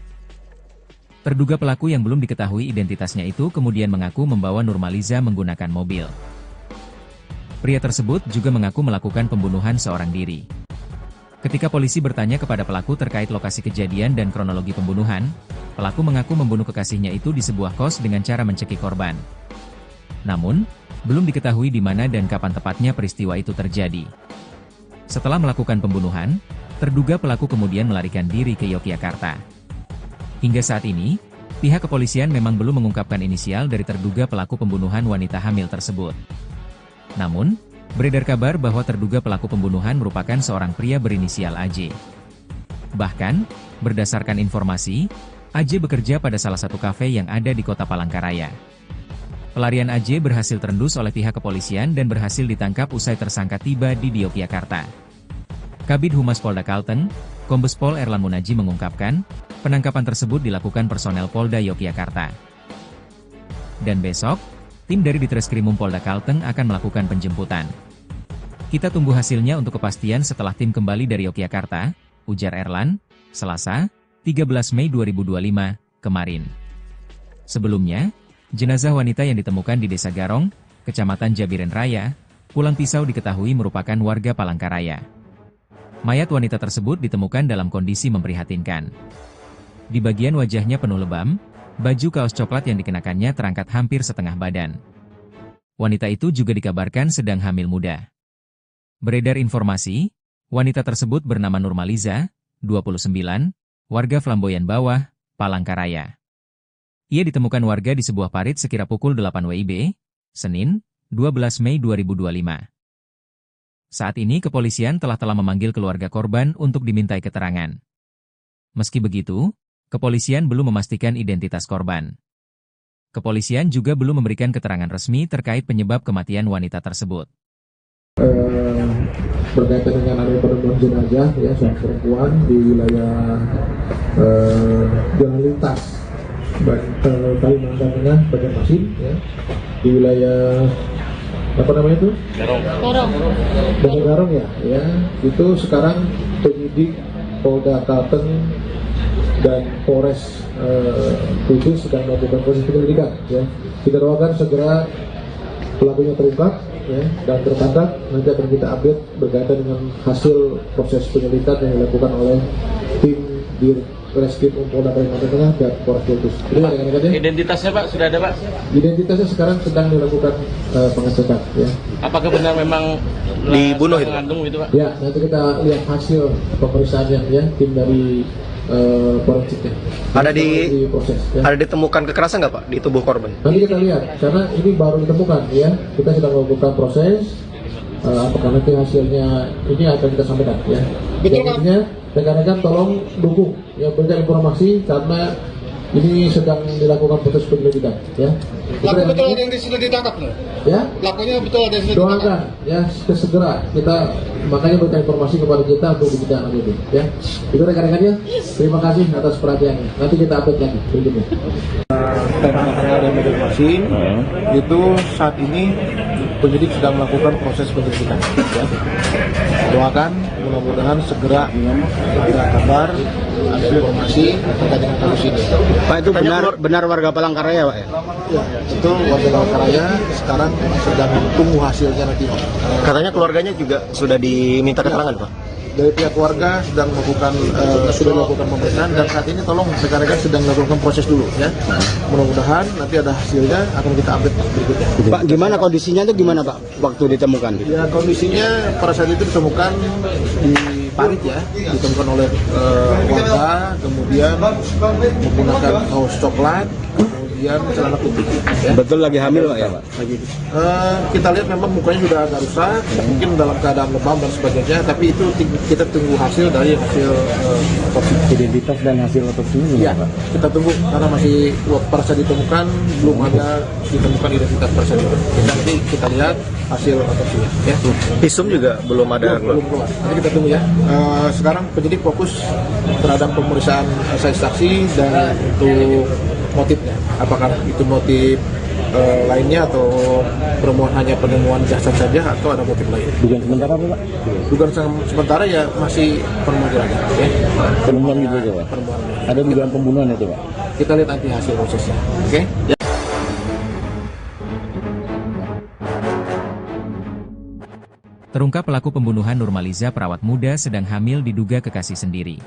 Terduga pelaku yang belum diketahui identitasnya itu kemudian mengaku membawa Nurmaliza menggunakan mobil. Pria tersebut juga mengaku melakukan pembunuhan seorang diri. Ketika polisi bertanya kepada pelaku terkait lokasi kejadian dan kronologi pembunuhan, pelaku mengaku membunuh kekasihnya itu di sebuah kos dengan cara mencekik korban. Namun, belum diketahui di mana dan kapan tepatnya peristiwa itu terjadi. Setelah melakukan pembunuhan, terduga pelaku kemudian melarikan diri ke Yogyakarta. Hingga saat ini, pihak kepolisian memang belum mengungkapkan inisial dari terduga pelaku pembunuhan wanita hamil tersebut. Namun, beredar kabar bahwa terduga pelaku pembunuhan merupakan seorang pria berinisial AJ. Bahkan, berdasarkan informasi, AJ bekerja pada salah satu kafe yang ada di kota Palangkaraya. Pelarian AJ berhasil terendus oleh pihak kepolisian dan berhasil ditangkap usai tersangka tiba di Yogyakarta. Kabid Humas Polda Kalteng, Kombes Pol Erlan Munaji mengungkapkan, penangkapan tersebut dilakukan personel Polda Yogyakarta. Dan besok, tim dari Ditreskrimum Polda Kalteng akan melakukan penjemputan. Kita tunggu hasilnya untuk kepastian setelah tim kembali dari Yogyakarta, ujar Erlan, Selasa, 13 Mei 2025, kemarin. Sebelumnya, jenazah wanita yang ditemukan di Desa Garong, Kecamatan Jabiren Raya, Pulang Pisau diketahui merupakan warga Palangkaraya. Mayat wanita tersebut ditemukan dalam kondisi memprihatinkan. Di bagian wajahnya penuh lebam, baju kaos coklat yang dikenakannya terangkat hampir setengah badan. Wanita itu juga dikabarkan sedang hamil muda. Beredar informasi, wanita tersebut bernama Nurmaliza, 29, warga Flamboyan Bawah, Palangkaraya. Ia ditemukan warga di sebuah parit sekira pukul 8 WIB, Senin, 12 Mei 2025. Saat ini kepolisian telah memanggil keluarga korban untuk dimintai keterangan. Meski begitu, kepolisian belum memastikan identitas korban. Kepolisian juga belum memberikan keterangan resmi terkait penyebab kematian wanita tersebut. Berkaitan dengan adanya penemuan jenazah ya seorang perempuan di wilayah jalan lintas Kalimantan Tengah Banjarmasin ya, di wilayah apa namanya itu? Garong ya, itu sekarang penyidik Polda Kalteng dan Polres Kudus sedang melakukan proses penyelidikan ya. Kita doakan segera pelakunya terungkap ya, dan tertangkap. Nanti akan kita update berkaitan dengan hasil proses penyelidikan yang dilakukan oleh tim di Reskrim Polda Kalimantan Tengah dan Polres Kudus. Identitasnya Pak sudah ada Pak? Identitasnya sekarang sedang dilakukan pengecekan ya. Apakah benar memang dibunuh itu? Mengandung itu Pak? Ya, nanti kita lihat hasil pemeriksaannya ya, tim dari forensiknya. Ada proses ya. Ada ditemukan kekerasan nggak Pak di tubuh korban? Nanti kita lihat, karena ini baru ditemukan ya. Kita sedang melakukan proses. Apakah nanti hasilnya ini akan kita sampaikan ya. Betul Pak. Rekan-rekan tolong dukung ya, berikan informasi karena ini sedang dilakukan proses penyelidikan ya. Pelaku betul ada yang sudah ditangkap loh. Ya. Pelakunya betul ada yang sudah ditangkap. Doakan ya segera kita makanya berikan informasi kepada kita untuk dibicarakan itu ya. Itu rekan-rekannya. Terima kasih atas perhatiannya. Nanti kita update lagi berikutnya. Dari Banjarmasin itu saat ini penyidik sedang melakukan proses penyelidikan ya. Doakan mudah-mudahan segera ada kabar, ada informasi terkait dengan kasus ini. Pak, itu benar warga Palangkaraya Pak ya? Ya, itu warga Palangkaraya sekarang sedang tunggu hasilnya nanti. Katanya keluarganya juga sudah diminta keterangan Pak? Dari pihak keluarga sedang melakukan sudah melakukan pemeriksaan dan saat ini tolong rekan-rekan sedang melakukan proses dulu ya. Mudah-mudahan nanti ada hasilnya akan kita update berikutnya. Pak, gimana kondisinya itu gimana Pak waktu ditemukan? Ya, kondisinya pada saat itu ditemukan di parit ya, ditemukan oleh warga, kemudian menggunakan kaos coklat, kemudian celana putih. Ya. Betul lagi hamil Pak ya Pak? Kita lihat memang mukanya sudah agak rusak, mungkin dalam keadaan lebam dan sebagainya, tapi itu kita tunggu hasil dari hasil otopsi. Identitas dan hasil otopsinya Ya, kita tunggu karena masih pada saat ditemukan belum ada ditemukan identitas tersebut. Nanti kita lihat hasil otopsinya. Ya. Visum juga belum ada. Belum keluar. Nanti kita tunggu ya. Sekarang penyidik fokus terhadap pemeriksaan saksi dan untuk motifnya. Apakah itu motif lainnya atau hanya penemuan jasad saja atau ada motif lain? Dugaan sementara Pak? Dugaan sementara ya masih penemuan aja. Ya. Penemuan gitu aja Pak? Penemuan. Ada dugaan pembunuhan itu Pak? Kita lihat nanti hasil prosesnya. Oke? Ya. Terungkap pelaku pembunuhan Nurmaliza perawat muda sedang hamil diduga kekasih sendiri.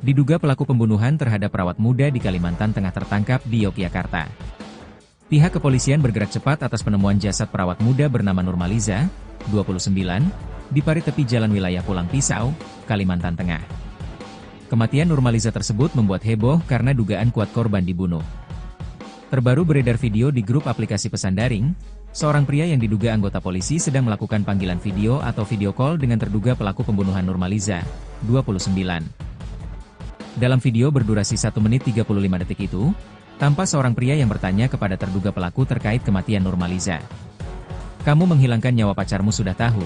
Diduga pelaku pembunuhan terhadap perawat muda di Kalimantan Tengah tertangkap di Yogyakarta. Pihak kepolisian bergerak cepat atas penemuan jasad perawat muda bernama Nurmaliza, 29, di parit tepi jalan wilayah Pulang Pisau, Kalimantan Tengah. Kematian Nurmaliza tersebut membuat heboh karena dugaan kuat korban dibunuh. Terbaru beredar video di grup aplikasi pesan daring, seorang pria yang diduga anggota polisi sedang melakukan panggilan video atau video call dengan terduga pelaku pembunuhan Nurmaliza, 29. Dalam video berdurasi 1 menit 35 detik itu, tampak seorang pria yang bertanya kepada terduga pelaku terkait kematian Nurmaliza. "Kamu menghilangkan nyawa pacarmu sudah tahu,"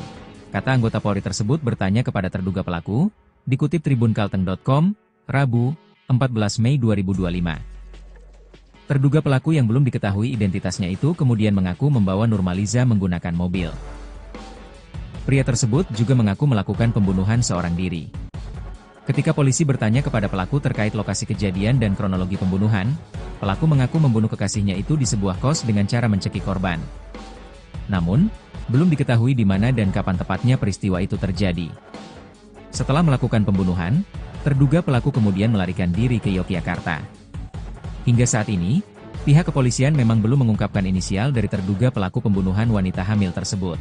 kata anggota Polri tersebut bertanya kepada terduga pelaku, dikutip tribunkalteng.com, Rabu, 14 Mei 2025. Terduga pelaku yang belum diketahui identitasnya itu kemudian mengaku membawa Nurmaliza menggunakan mobil. Pria tersebut juga mengaku melakukan pembunuhan seorang diri. Ketika polisi bertanya kepada pelaku terkait lokasi kejadian dan kronologi pembunuhan, pelaku mengaku membunuh kekasihnya itu di sebuah kos dengan cara mencekik korban. Namun, belum diketahui di mana dan kapan tepatnya peristiwa itu terjadi. Setelah melakukan pembunuhan, terduga pelaku kemudian melarikan diri ke Yogyakarta. Hingga saat ini, pihak kepolisian memang belum mengungkapkan inisial dari terduga pelaku pembunuhan wanita hamil tersebut.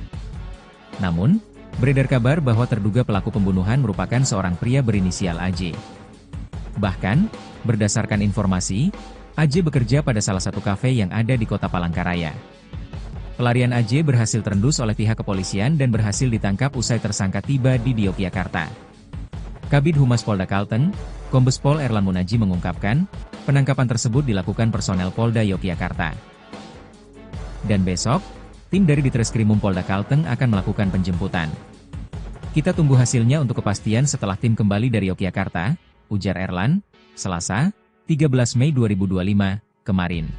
Namun, Beredar kabar bahwa terduga pelaku pembunuhan merupakan seorang pria berinisial AJ. Bahkan, berdasarkan informasi, AJ bekerja pada salah satu kafe yang ada di kota Palangkaraya. Pelarian AJ berhasil terendus oleh pihak kepolisian dan berhasil ditangkap usai tersangka tiba di Yogyakarta. Kabid Humas Polda Kalteng, Kombes Pol Erlan Munaji mengungkapkan, penangkapan tersebut dilakukan personel Polda Yogyakarta. Dan besok, tim dari Ditreskrimum Polda Kalteng akan melakukan penjemputan. Kita tunggu hasilnya untuk kepastian setelah tim kembali dari Yogyakarta, ujar Erlan, Selasa, 13 Mei 2025, kemarin.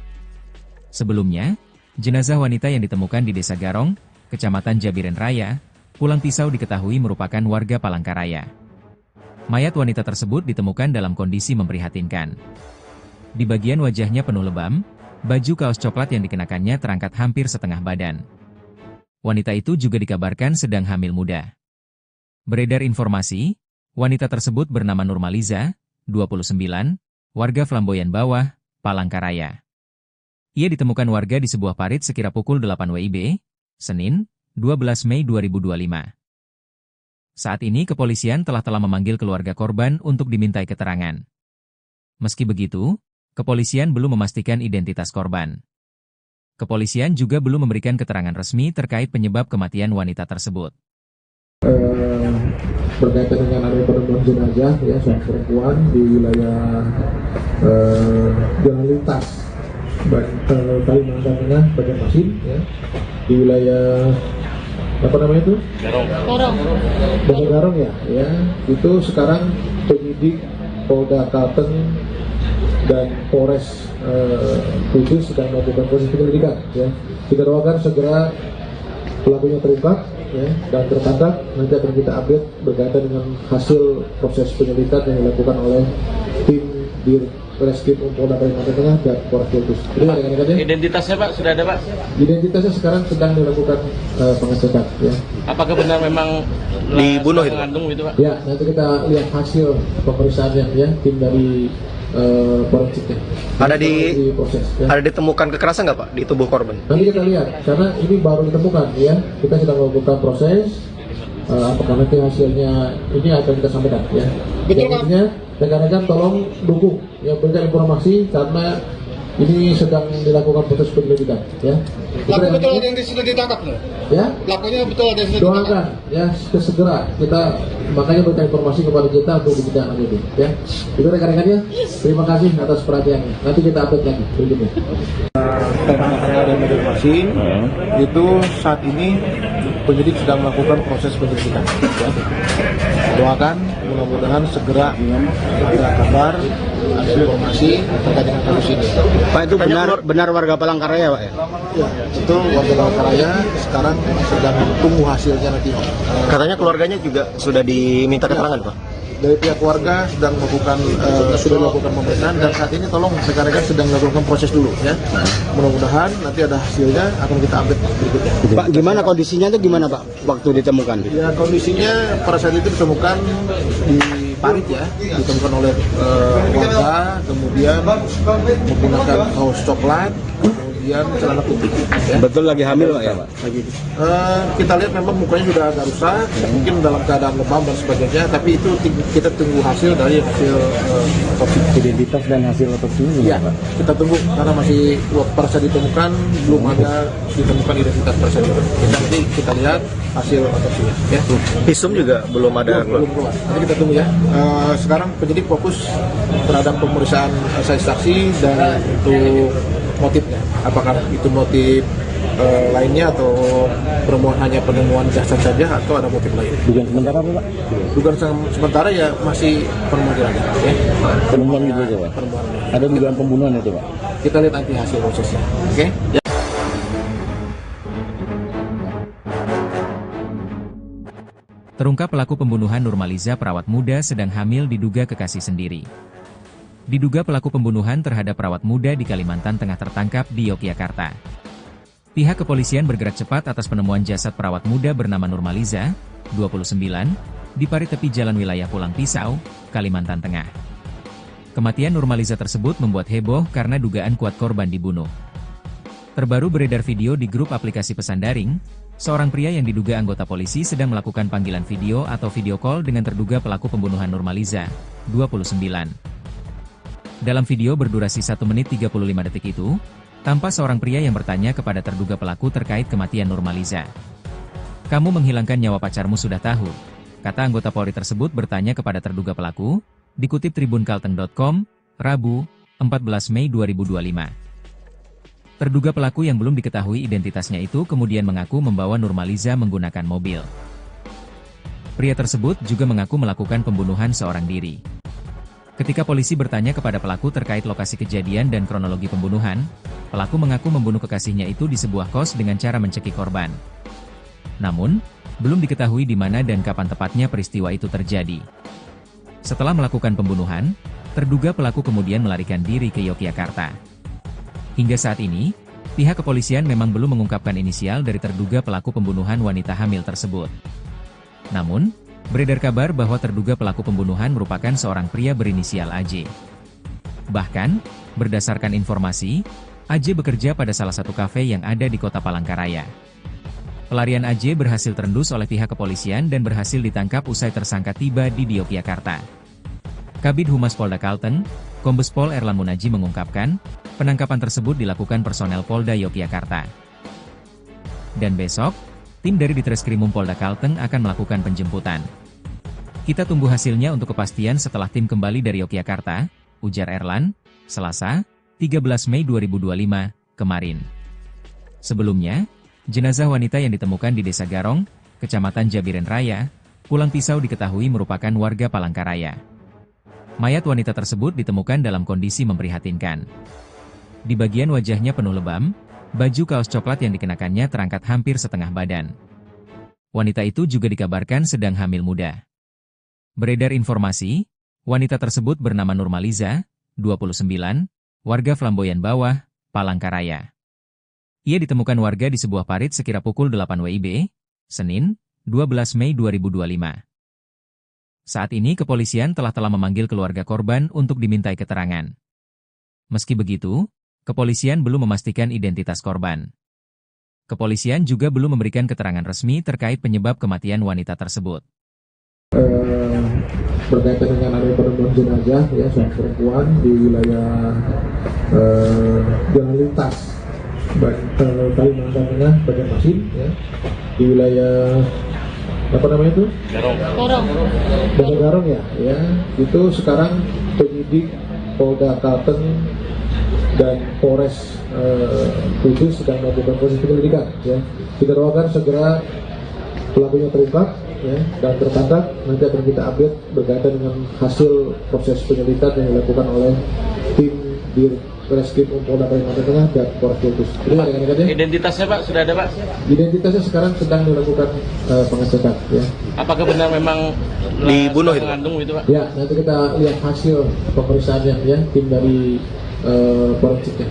Sebelumnya, jenazah wanita yang ditemukan di Desa Garong, Kecamatan Jabiren Raya, Pulang Pisau diketahui merupakan warga Palangkaraya. Mayat wanita tersebut ditemukan dalam kondisi memprihatinkan. Di bagian wajahnya penuh lebam, baju kaos coklat yang dikenakannya terangkat hampir setengah badan. Wanita itu juga dikabarkan sedang hamil muda. Beredar informasi, wanita tersebut bernama Nurmaliza, 29, warga Flamboyan Bawah, Palangkaraya. Ia ditemukan warga di sebuah parit sekira pukul 8 WIB, Senin, 12 Mei 2025. Saat ini kepolisian telah memanggil keluarga korban untuk dimintai keterangan. Meski begitu, kepolisian belum memastikan identitas korban. Kepolisian juga belum memberikan keterangan resmi terkait penyebab kematian wanita tersebut. Berkaitan dengan adanya penemuan jenazah ya seorang perempuan di wilayah jalan lintas Kalimantan Tengah Banjarmasin ya, di wilayah apa namanya itu? Desa Garong ya, itu sekarang penyidik Polda Kalteng dan Polres Kudus sedang melakukan proses penyelidikan ya. Kita doakan segera pelakunya terungkap ya, dan tertangkap. Nanti akan kita update berkaitan dengan hasil proses penyelidikan yang dilakukan oleh tim di Reskrim Polda Kalimantan Tengah dan Polres Kudus. Identitasnya Pak sudah ada Pak? Identitasnya sekarang sedang dilakukan pengecekan ya. Apakah benar memang dibunuh itu? Mengandung itu Pak? Ya, nanti kita lihat hasil pemeriksaannya ya, tim dari forensiknya. Proses, ya. Ada ditemukan kekerasan nggak Pak di tubuh korban? Nanti kita lihat, karena ini baru ditemukan ya. Kita sedang melakukan proses. Apakah nanti hasilnya ini akan kita sampaikan ya. Betul Pak. Rekan-rekan tolong dukung ya, berikan informasi karena ini sedang dilakukan proses penyelidikan ya. Pelaku betul ada yang sudah ditangkap loh. Ya. Pelakunya betul ada yang sudah ditangkap. Doakan ya segera kita makanya berikan informasi kepada kita untuk ditindaklanjuti lanjuti ya. Itu rekan-rekannya. Terima kasih atas perhatiannya. Nanti kita update lagi berikutnya. Banjarmasin itu saat ini penyidik sedang melakukan proses penyelidikan. Ya. Doakan mudah-mudahan segera ada kabar, ada informasi terkait dengan kasus ini. Pak, itu benar warga Palangkaraya Pak ya? Ya, itu warga Palangkaraya sekarang sedang tunggu hasilnya nanti. Katanya keluarganya juga sudah diminta keterangan Pak? Dari pihak keluarga sedang melakukan sudah dilakukan pemeriksaan dan saat ini tolong rekan-rekan sedang melakukan proses dulu ya. Mudah-mudahan nanti ada hasilnya akan kita update berikutnya. Pak, gimana kondisinya itu gimana Pak waktu ditemukan? Ya, kondisinya pada saat itu ditemukan di parit ya, ditemukan oleh warga, kemudian menggunakan kaos coklat, kemudian celana putih. Ya. Betul lagi hamil Pak ya Pak? Kita lihat memang mukanya sudah agak rusak, mungkin dalam keadaan lebam dan sebagainya, tapi itu kita tunggu hasil dari hasil otopsi. Identitas dan hasil otopsi ini Ya, kita tunggu karena masih pada saat ditemukan belum ada ditemukan identitas tersebut. Nanti kita lihat hasil otopsinya. Ya. Visum juga belum ada. Belum keluar. Nanti kita tunggu ya. Sekarang penyidik fokus terhadap pemeriksaan saksi dan untuk motifnya. Apakah itu motif lainnya atau hanya penemuan jasad saja atau ada motif lain? Dugaan sementara apa Pak? Dugaan sementara ya masih penemuan jenazah. Ya. Penemuan itu aja Pak? Penemuan. Ada dugaan pembunuhan itu Pak? Kita lihat nanti hasil prosesnya. Oke? Ya. Terungkap pelaku pembunuhan Nurmaliza perawat muda sedang hamil diduga kekasih sendiri. Diduga pelaku pembunuhan terhadap perawat muda di Kalimantan Tengah tertangkap di Yogyakarta. Pihak kepolisian bergerak cepat atas penemuan jasad perawat muda bernama Nurmaliza, 29, di parit tepi jalan wilayah Pulang Pisau, Kalimantan Tengah. Kematian Nurmaliza tersebut membuat heboh karena dugaan kuat korban dibunuh. Terbaru beredar video di grup aplikasi pesan daring, seorang pria yang diduga anggota polisi sedang melakukan panggilan video atau video call dengan terduga pelaku pembunuhan Nurmaliza, 29. Dalam video berdurasi 1 menit 35 detik itu, tampak seorang pria yang bertanya kepada terduga pelaku terkait kematian Nurmaliza. "Kamu menghilangkan nyawa pacarmu sudah tahu?" kata anggota Polri tersebut bertanya kepada terduga pelaku, dikutip tribunkalteng.com, Rabu, 14 Mei 2025. Terduga pelaku yang belum diketahui identitasnya itu kemudian mengaku membawa Nurmaliza menggunakan mobil. Pria tersebut juga mengaku melakukan pembunuhan seorang diri. Ketika polisi bertanya kepada pelaku terkait lokasi kejadian dan kronologi pembunuhan, pelaku mengaku membunuh kekasihnya itu di sebuah kos dengan cara mencekik korban. Namun, belum diketahui di mana dan kapan tepatnya peristiwa itu terjadi. Setelah melakukan pembunuhan, terduga pelaku kemudian melarikan diri ke Yogyakarta. Hingga saat ini, pihak kepolisian memang belum mengungkapkan inisial dari terduga pelaku pembunuhan wanita hamil tersebut. Namun, beredar kabar bahwa terduga pelaku pembunuhan merupakan seorang pria berinisial AJ. Bahkan, berdasarkan informasi, AJ bekerja pada salah satu kafe yang ada di kota Palangkaraya. Pelarian AJ berhasil terendus oleh pihak kepolisian dan berhasil ditangkap usai tersangka tiba di Yogyakarta. Kabid Humas Polda Kalteng, Kombes Pol Erlan Munaji mengungkapkan, penangkapan tersebut dilakukan personel Polda Yogyakarta. Dan besok, tim dari Ditreskrimum Polda Kalteng akan melakukan penjemputan. "Kita tunggu hasilnya untuk kepastian setelah tim kembali dari Yogyakarta," ujar Erlan, Selasa, 13 Mei 2025, kemarin. Sebelumnya, jenazah wanita yang ditemukan di Desa Garong, Kecamatan Jabiren Raya, Pulang Pisau diketahui merupakan warga Palangkaraya. Mayat wanita tersebut ditemukan dalam kondisi memprihatinkan. Di bagian wajahnya penuh lebam, baju kaos coklat yang dikenakannya terangkat hampir setengah badan. Wanita itu juga dikabarkan sedang hamil muda. Beredar informasi, wanita tersebut bernama Nurmaliza, 29, warga Flamboyan Bawah, Palangkaraya. Ia ditemukan warga di sebuah parit sekira pukul 8 WIB, Senin, 12 Mei 2025. Saat ini kepolisian telah memanggil keluarga korban untuk dimintai keterangan. Meski begitu, kepolisian belum memastikan identitas korban. Kepolisian juga belum memberikan keterangan resmi terkait penyebab kematian wanita tersebut. Berkaitan dengan adanya penemuan jenazah ya seorang perempuan di wilayah Jalan Lintas Kalimantan Tengah, Banjarmasin ya, di wilayah apa namanya itu? Desa Garong ya, itu sekarang penyidik Polda Kalteng dan Polres Kudus sedang melakukan proses penyelidikan ya. Kita doakan segera pelakunya terungkap ya, dan tertangkap. Nanti akan kita update berkaitan dengan hasil proses penyelidikan yang dilakukan oleh tim di Reskrim Polda Kalimantan Tengah dan Polres Kudus. Identitasnya Pak sudah ada Pak? Identitasnya sekarang sedang dilakukan pengecekan ya. Apakah benar memang dibunuh itu? Mengandung itu Pak? Ya, nanti kita lihat hasil pemeriksaannya ya, tim dari forensiknya.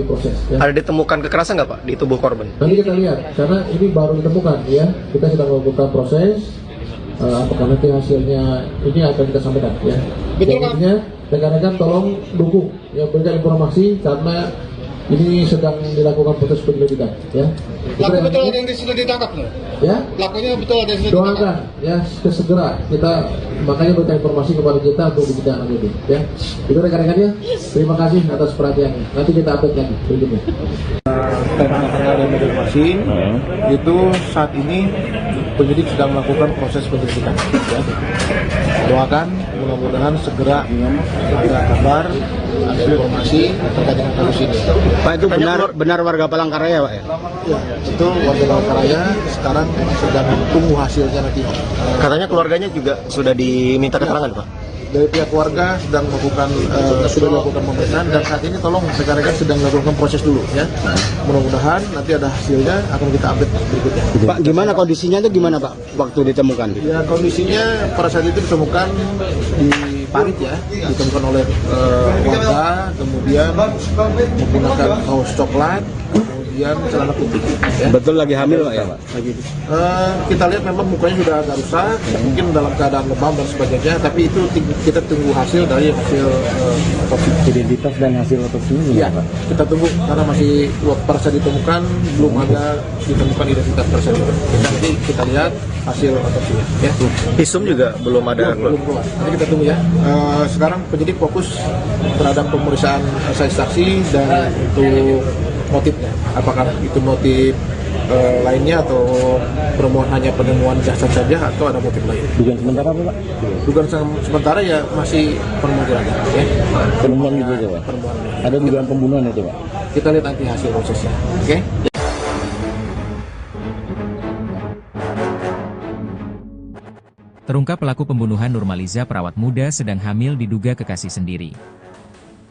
Proses, ya. Ada ditemukan kekerasan nggak Pak di tubuh korban? Nanti kita lihat, karena ini baru ditemukan ya. Kita sedang melakukan proses. Apakah nanti hasilnya ini akan kita sampaikan ya. Betul Pak. Rekan-rekan tolong dukung ya, berikan informasi karena ini sedang dilakukan proses penyelidikan ya. Pelaku betul ada yang sudah ditangkap loh. Ya. Pelakunya betul ada yang sudah ditangkap. Doakan ya segera kita makanya berikan informasi kepada kita untuk kita lanjutin ya. Itu rekan-rekannya. Terima kasih atas perhatiannya. Nanti kita update lagi berikutnya. Banjarmasin itu saat ini penyidik sedang melakukan proses penyelidikan ya. Doakan mudah-mudahan segera ada kabar, ada informasi terkait dengan kasus ini. Pak, itu benar warga Palangkaraya Pak ya? Ya, itu warga Palangkaraya sekarang sedang tunggu hasilnya nanti. Katanya keluarganya juga sudah diminta keterangan Pak? Dari pihak keluarga sedang melakukan sudah dilakukan pemeriksaan dan saat ini tolong rekan-rekan sedang melakukan proses dulu ya. Mudah-mudahan nanti ada hasilnya akan kita update berikutnya. Pak, gimana kondisinya itu gimana Pak waktu ditemukan? Ya, kondisinya pada saat itu ditemukan di parit ya, ditemukan oleh warga, kemudian menggunakan kaos coklat, kemudian celana putih. Ya. Betul lagi hamil Pak ya Pak? Lagi. Kita lihat memang mukanya sudah agak rusak, mungkin dalam keadaan lebam dan sebagainya, tapi itu kita tunggu hasil dari hasil otopsi. Identitas dan hasil otopsinya Iya, gimana Pak? kita tunggu karena masih persa ditemukan, belum ada ditemukan identitas persa. Nanti kita lihat hasil otopsinya. Ya. Visum juga belum ada. Belum keluar. Nanti kita tunggu ya. Sekarang penyidik fokus terhadap pemeriksaan saksi dan untuk motifnya. Apakah itu motif lainnya atau hanya penemuan jasad saja atau ada motif lain? Dugaan sementara apa Pak? Dugaan sementara ya masih penemuan aja. Ya. Penemuan gitu aja Pak? Penemuan. Ada dugaan pembunuhan itu Pak? Kita lihat nanti hasil prosesnya. Oke? Terungkap pelaku pembunuhan Nurmaliza perawat muda sedang hamil diduga kekasih sendiri.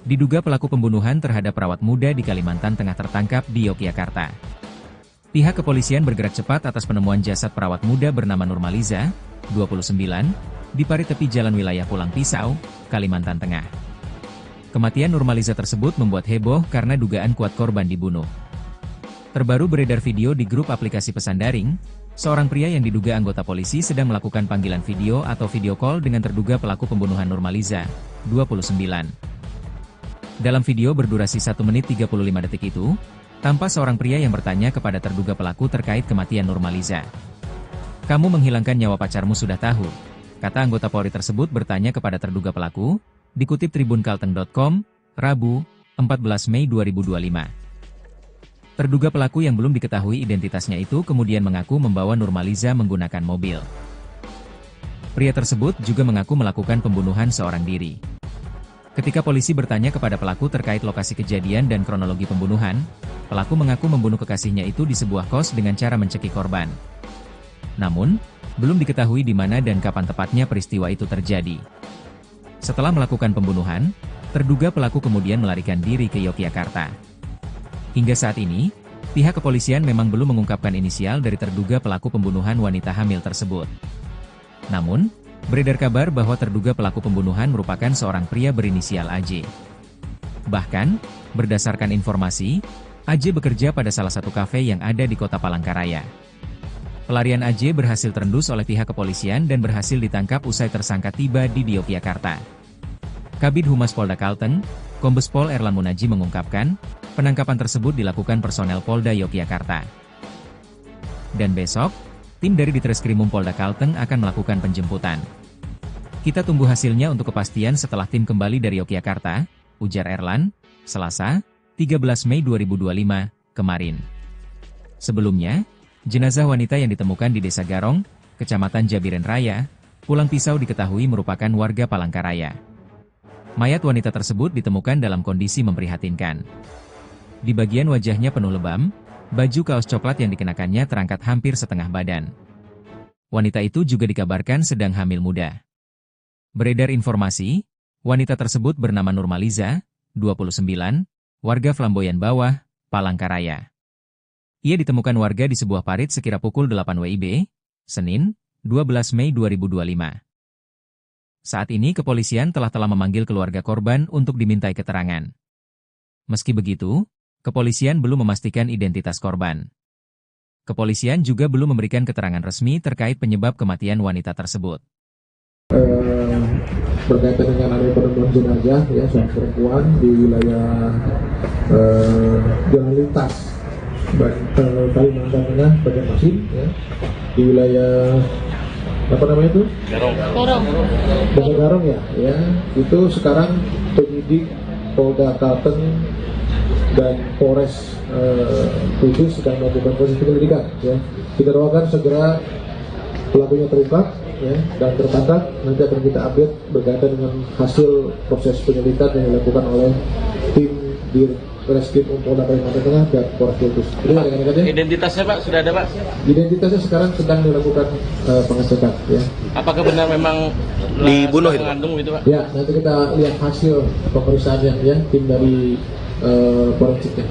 Diduga pelaku pembunuhan terhadap perawat muda di Kalimantan Tengah tertangkap di Yogyakarta. Pihak kepolisian bergerak cepat atas penemuan jasad perawat muda bernama Nurmaliza, 29, di parit tepi jalan wilayah Pulang Pisau, Kalimantan Tengah. Kematian Nurmaliza tersebut membuat heboh karena dugaan kuat korban dibunuh. Terbaru beredar video di grup aplikasi pesan daring, seorang pria yang diduga anggota polisi sedang melakukan panggilan video atau video call dengan terduga pelaku pembunuhan Nurmaliza, 29. Dalam video berdurasi 1 menit 35 detik itu, tampak seorang pria yang bertanya kepada terduga pelaku terkait kematian Nurmaliza. "Kamu menghilangkan nyawa pacarmu sudah tahu," kata anggota Polri tersebut bertanya kepada terduga pelaku, dikutip tribunkalteng.com, Rabu, 14 Mei 2025. Terduga pelaku yang belum diketahui identitasnya itu kemudian mengaku membawa Nurmaliza menggunakan mobil. Pria tersebut juga mengaku melakukan pembunuhan seorang diri. Ketika polisi bertanya kepada pelaku terkait lokasi kejadian dan kronologi pembunuhan, pelaku mengaku membunuh kekasihnya itu di sebuah kos dengan cara mencekik korban. Namun, belum diketahui di mana dan kapan tepatnya peristiwa itu terjadi. Setelah melakukan pembunuhan, terduga pelaku kemudian melarikan diri ke Yogyakarta. Hingga saat ini, pihak kepolisian memang belum mengungkapkan inisial dari terduga pelaku pembunuhan wanita hamil tersebut. Namun, beredar kabar bahwa terduga pelaku pembunuhan merupakan seorang pria berinisial AJ. Bahkan, berdasarkan informasi, AJ bekerja pada salah satu kafe yang ada di kota Palangkaraya. Pelarian AJ berhasil terendus oleh pihak kepolisian dan berhasil ditangkap usai tersangka tiba di Yogyakarta. Kabid Humas Polda Kalteng, Kombes Pol Erlan Munaji mengungkapkan, penangkapan tersebut dilakukan personel Polda Yogyakarta. Dan besok, tim dari Ditreskrimum Polda Kalteng akan melakukan penjemputan. Kita tunggu hasilnya untuk kepastian setelah tim kembali dari Yogyakarta, ujar Erlan, Selasa, 13 Mei 2025, kemarin. Sebelumnya, jenazah wanita yang ditemukan di Desa Garong, Kecamatan Jabiren Raya, Pulang Pisau diketahui merupakan warga Palangkaraya. Mayat wanita tersebut ditemukan dalam kondisi memprihatinkan. Di bagian wajahnya penuh lebam, baju kaos coklat yang dikenakannya terangkat hampir setengah badan. Wanita itu juga dikabarkan sedang hamil muda. Beredar informasi, wanita tersebut bernama Nurmaliza, 29, warga Flamboyan Bawah, Palangkaraya. Ia ditemukan warga di sebuah parit sekira pukul 8 WIB, Senin, 12 Mei 2025. Saat ini kepolisian telah memanggil keluarga korban untuk dimintai keterangan. Meski begitu, kepolisian belum memastikan identitas korban. Kepolisian juga belum memberikan keterangan resmi terkait penyebab kematian wanita tersebut. Berkaitan dengan adanya penemuan jenazah ya seorang perempuan di wilayah jalan lintas Kalimantan Tengah, Banjarmasin ya, di wilayah apa namanya itu? Desa Garong ya, itu sekarang penyidik Polda Kalteng dan Polres Kudus sedang melakukan proses penyelidikan ya. Kita doakan segera pelakunya terungkap ya, dan tertangkap. Nanti akan kita update berkaitan dengan hasil proses penyelidikan yang dilakukan oleh tim di Reskrim Polda Kalimantan Tengah dan Polres Kudus. Identitasnya Pak sudah ada Pak? Identitasnya sekarang sedang dilakukan pengecekan ya. Apakah benar memang dibunuh itu? Mengandung itu Pak? Ya, nanti kita lihat hasil pemeriksaannya ya, tim dari forensiknya.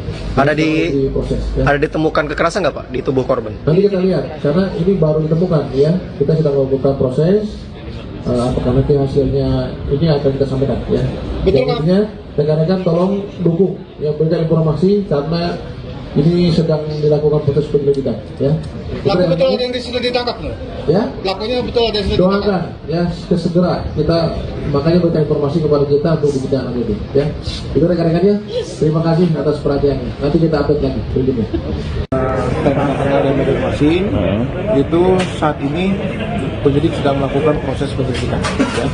Proses, ya. Ada ditemukan kekerasan nggak Pak di tubuh korban? Nanti kita lihat, karena ini baru ditemukan ya. Kita sedang melakukan proses. Apakah nanti hasilnya ini akan kita sampaikan ya. Intinya rekan-rekan tolong dukung ya, berikan informasi karena Ini sedang dilakukan proses penyelidikan, ya. Pelaku betul ada yang sudah ditangkap loh. Ya, Pelakunya betul ada yang sudah ditangkap. doakan ya segera kita makanya berikan informasi kepada kita untuk ditindaklanjuti, ya. Itu rekan-rekannya, terima kasih atas perhatiannya. Nanti kita update lagi berikutnya. Ada informasi itu saat ini penyidik sedang melakukan proses penyelidikan. Ya.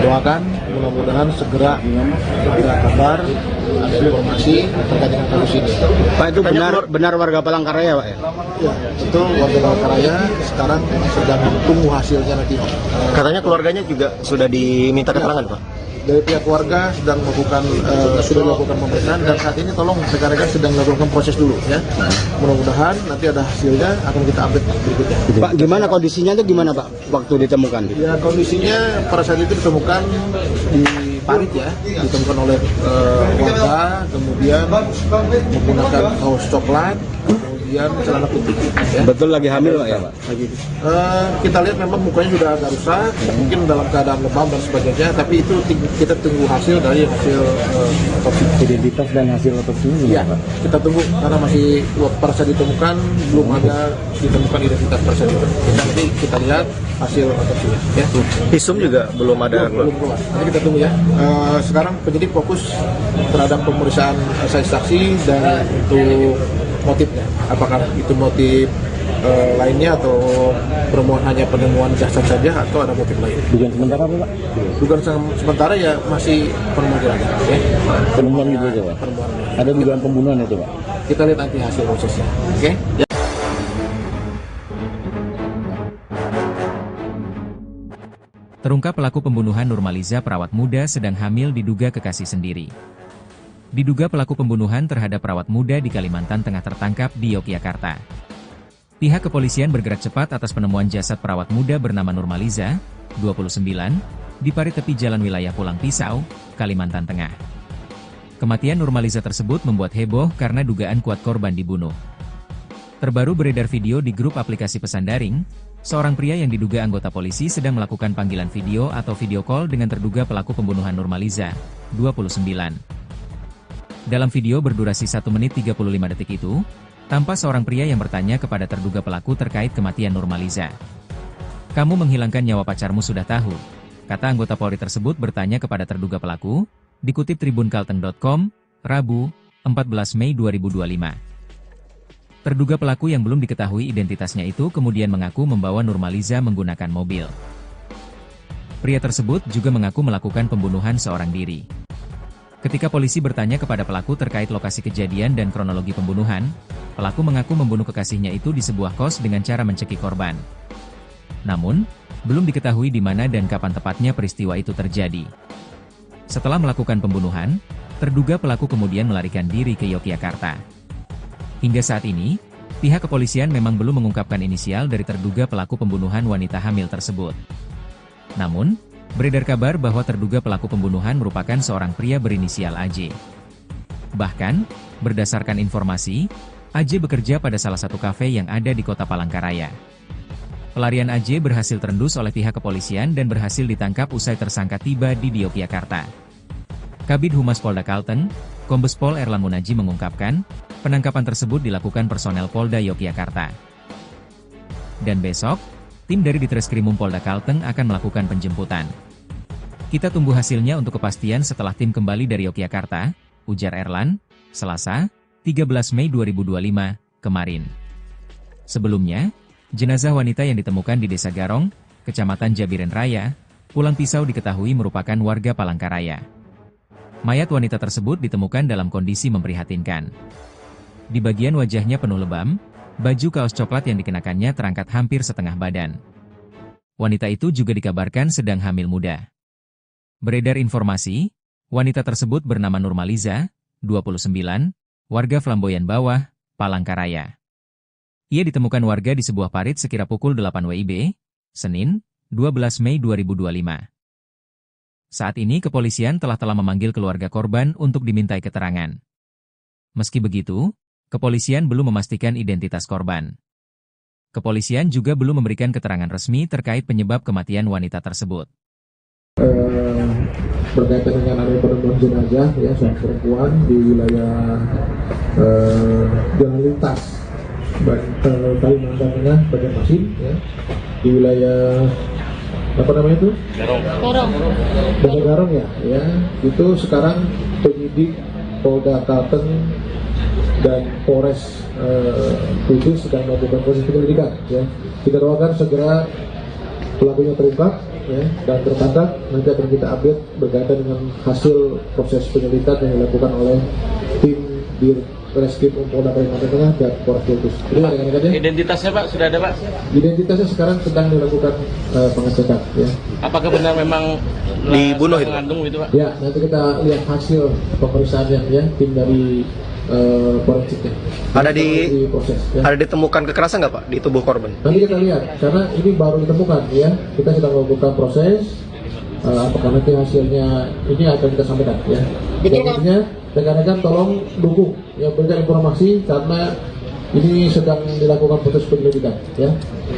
Doakan mudah-mudahan segera ada kabar, ada informasi terkait dengan kasus ini. Pak, itu benar warga Palangkaraya, Pak ya? Ya, itu warga Palangkaraya sekarang sedang tunggu hasilnya nanti. Katanya keluarganya juga sudah diminta keterangan, Pak. Dari pihak keluarga sedang melakukan sudah dilakukan pemeriksaan dan saat ini tolong rekan-rekan sedang melakukan proses dulu, ya. Mudah-mudahan nanti ada hasilnya akan kita update berikutnya. Pak, gimana kondisinya itu gimana, Pak, waktu ditemukan? Ya, kondisinya pada saat itu ditemukan di parit, ya, ditemukan oleh warga, kemudian menggunakan kaos coklat, kemudian celana putih. Ya. Betul lagi hamil, Pak ya, Pak? Kita lihat memang mukanya sudah agak rusak, mungkin dalam keadaan lebam dan sebagainya, tapi itu kita tunggu hasil dari hasil otopsi. Identitas dan hasil otopsinya Ya, gimana, Pak? kita tunggu karena masih pada saat ditemukan belum ada ditemukan identitas pada saat itu. Nanti kita lihat hasil otopsinya. Ya. Visum juga belum ada. Belum keluar. Nanti kita tunggu, ya. Sekarang penyidik fokus terhadap pemeriksaan saksi dan untuk motifnya. Apakah itu motif lainnya atau hanya penemuan jasad saja atau ada motif lain? Dugaan sementara apa, Pak? Dugaan sementara ya masih penemuan aja. Ya. Penemuan gitu aja, Pak? Penemuan. Ada dugaan pembunuhan itu, Pak? Kita lihat nanti hasil prosesnya. Oke? Ya. Terungkap pelaku pembunuhan Nurmaliza perawat muda sedang hamil diduga kekasih sendiri. Diduga pelaku pembunuhan terhadap perawat muda di Kalimantan Tengah tertangkap di Yogyakarta. Pihak kepolisian bergerak cepat atas penemuan jasad perawat muda bernama Nurmaliza, 29, di parit tepi jalan wilayah Pulang Pisau, Kalimantan Tengah. Kematian Nurmaliza tersebut membuat heboh karena dugaan kuat korban dibunuh. Terbaru beredar video di grup aplikasi pesan daring, seorang pria yang diduga anggota polisi sedang melakukan panggilan video atau video call dengan terduga pelaku pembunuhan Nurmaliza, 29. Dalam video berdurasi 1 menit 35 detik itu, tampak seorang pria yang bertanya kepada terduga pelaku terkait kematian Nurmaliza. "Kamu menghilangkan nyawa pacarmu sudah tahu," kata anggota Polri tersebut bertanya kepada terduga pelaku, dikutip tribunkalteng.com, Rabu, 14 Mei 2025. Terduga pelaku yang belum diketahui identitasnya itu kemudian mengaku membawa Nurmaliza menggunakan mobil. Pria tersebut juga mengaku melakukan pembunuhan seorang diri. Ketika polisi bertanya kepada pelaku terkait lokasi kejadian dan kronologi pembunuhan, pelaku mengaku membunuh kekasihnya itu di sebuah kos dengan cara mencekik korban. Namun, belum diketahui di mana dan kapan tepatnya peristiwa itu terjadi. Setelah melakukan pembunuhan, terduga pelaku kemudian melarikan diri ke Yogyakarta. Hingga saat ini, pihak kepolisian memang belum mengungkapkan inisial dari terduga pelaku pembunuhan wanita hamil tersebut. Namun, beredar kabar bahwa terduga pelaku pembunuhan merupakan seorang pria berinisial AJ. Bahkan, berdasarkan informasi, AJ bekerja pada salah satu kafe yang ada di kota Palangkaraya. Pelarian AJ berhasil terendus oleh pihak kepolisian dan berhasil ditangkap usai tersangka tiba di Yogyakarta. Kabid Humas Polda Kalteng, Kombes Pol Erlan Munaji mengungkapkan, penangkapan tersebut dilakukan personel Polda Yogyakarta. Dan besok, tim dari Ditreskrimum Polda Kalteng akan melakukan penjemputan. Kita tunggu hasilnya untuk kepastian setelah tim kembali dari Yogyakarta, ujar Erlan, Selasa, 13 Mei 2025, kemarin. Sebelumnya, jenazah wanita yang ditemukan di Desa Garong, Kecamatan Jabiren Raya, Pulang Pisau diketahui merupakan warga Palangkaraya. Mayat wanita tersebut ditemukan dalam kondisi memprihatinkan. Di bagian wajahnya penuh lebam, baju kaos coklat yang dikenakannya terangkat hampir setengah badan. Wanita itu juga dikabarkan sedang hamil muda. Beredar informasi, wanita tersebut bernama Nurmaliza, 29, warga Flamboyan Bawah, Palangkaraya. Ia ditemukan warga di sebuah parit sekira pukul 8 WIB, Senin, 12 Mei 2025. Saat ini kepolisian telah memanggil keluarga korban untuk dimintai keterangan. Meski begitu, kepolisian belum memastikan identitas korban. Kepolisian juga belum memberikan keterangan resmi terkait penyebab kematian wanita tersebut. Berkaitan dengan adanya penemuan jenazah ya seorang perempuan di wilayah jalan lintas Kalimantan Tengah Banjarmasin ya, di wilayah apa namanya itu? Desa Garong ya, itu sekarang penyidik Polda Kalteng dan Polres Kudus sedang melakukan proses penyelidikan ya. Kita doakan segera pelakunya terungkap ya, dan tertangkap. Nanti akan kita update berkaitan dengan hasil proses penyelidikan yang dilakukan oleh tim di Reskrim Polda Kalimantan Tengah dan Polres Kudus. Identitasnya Pak sudah ada Pak? Identitasnya sekarang sedang dilakukan pengecekan ya. Apakah benar memang dibunuh itu? Mengandung itu Pak? Ya, nanti kita lihat hasil pemeriksaan ya tim dari forensiknya. Ada proses ya. Ada ditemukan kekerasan nggak Pak di tubuh korban? Nanti kita lihat karena ini baru ditemukan ya. Kita sedang melakukan proses. Apakah nanti hasilnya ini akan kita sampaikan ya. Selanjutnya rekan-rekan tolong dukung ya, berikan informasi karena ini sedang dilakukan proses penyelidikan ya.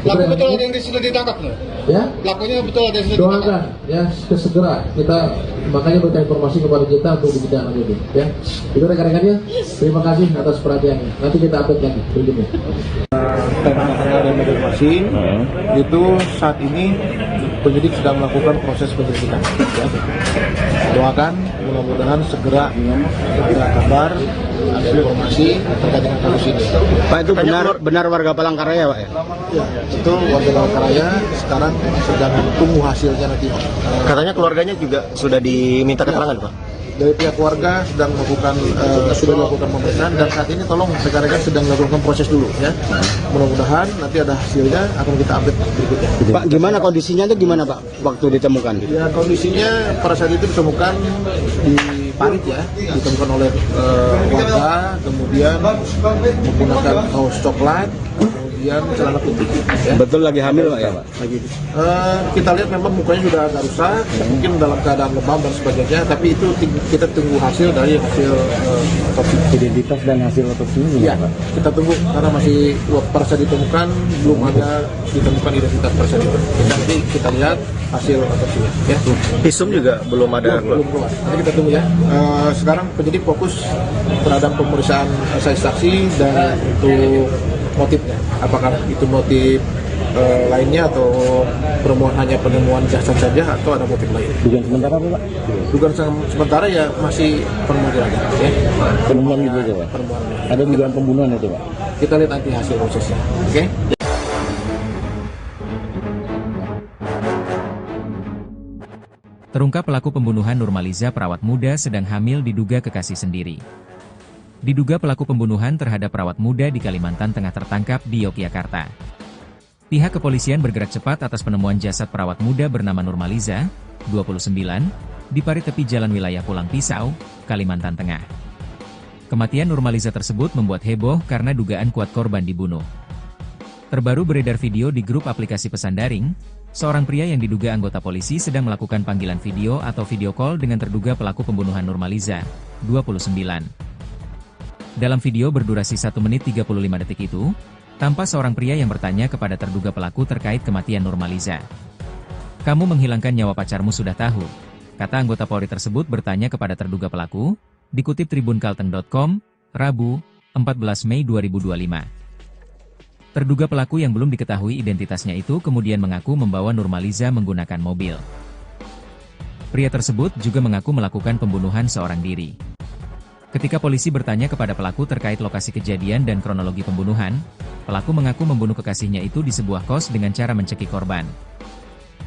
Pelaku betul ada yang sudah ditangkap no? Ya. Pelakunya betul ada yang sudah ditangkap. Doakan ya segera kita makanya berikan informasi kepada kita untuk ditindaklanjuti ya. Itu rekan-rekannya. Terima kasih atas perhatiannya. Nanti kita update lagi berikutnya. Dan Banjarmasin itu saat ini penyidik sedang melakukan proses penyelidikan ya. Doakan mudah-mudahan segera ada kabar ada informasi terkait dengan kasus ini. Pak, itu benar warga Palangkaraya Pak ya? Ya, itu warga Palangkaraya sekarang sedang tunggu hasilnya nanti. Katanya keluarganya juga sudah diminta keterangan Pak? Dari pihak keluarga sedang melakukan sudah melakukan pemeriksaan dan saat ini tolong rekan-rekan sedang melakukan proses dulu ya. Mudah-mudahan nanti ada hasilnya akan kita update berikutnya. Pak, gimana kondisinya itu gimana Pak waktu ditemukan? Ya, kondisinya pada saat itu ditemukan di parit ya, ditemukan oleh warga, kemudian menggunakan kaos coklat, kemudian celana putih. Ya. Betul lagi hamil Pak ya Pak? Lagi. Kita lihat memang mukanya sudah agak rusak, mungkin dalam keadaan lebam dan sebagainya, tapi itu kita tunggu hasil dari hasil otopsi. Identitas dan hasil otopsi ini Ya, Pak? kita tunggu karena masih pada saat ditemukan belum ada ditemukan identitas pada saat itu. Nanti kita lihat hasil otopsinya. Ya. Visum juga belum ada. Belum keluar. Nanti kita tunggu ya. Sekarang penyidik fokus terhadap pemeriksaan saksi dan untuk motifnya. Apakah itu motif lainnya atau hanya penemuan jasad saja atau ada motif lain? Dugaan sementara apa Pak? Dugaan sementara ya masih penemuan jenazah. Ya. Penemuan gitu aja Pak? Penemuan. Ada dugaan pembunuhan itu Pak? Kita lihat nanti hasil prosesnya. Oke? Terungkap pelaku pembunuhan Nurmaliza perawat muda sedang hamil diduga kekasih sendiri. Diduga pelaku pembunuhan terhadap perawat muda di Kalimantan Tengah tertangkap di Yogyakarta. Pihak kepolisian bergerak cepat atas penemuan jasad perawat muda bernama Nurmaliza, 29, di parit tepi jalan wilayah Pulang Pisau, Kalimantan Tengah. Kematian Nurmaliza tersebut membuat heboh karena dugaan kuat korban dibunuh. Terbaru beredar video di grup aplikasi pesan daring, seorang pria yang diduga anggota polisi sedang melakukan panggilan video atau video call dengan terduga pelaku pembunuhan Nurmaliza, 29. Dalam video berdurasi 1 menit 35 detik itu, tampak seorang pria yang bertanya kepada terduga pelaku terkait kematian Nurmaliza. "Kamu menghilangkan nyawa pacarmu sudah tahu?" kata anggota Polri tersebut bertanya kepada terduga pelaku, dikutip tribunkalteng.com, Rabu, 14 Mei 2025. Terduga pelaku yang belum diketahui identitasnya itu kemudian mengaku membawa Nurmaliza menggunakan mobil. Pria tersebut juga mengaku melakukan pembunuhan seorang diri. Ketika polisi bertanya kepada pelaku terkait lokasi kejadian dan kronologi pembunuhan, pelaku mengaku membunuh kekasihnya itu di sebuah kos dengan cara mencekik korban.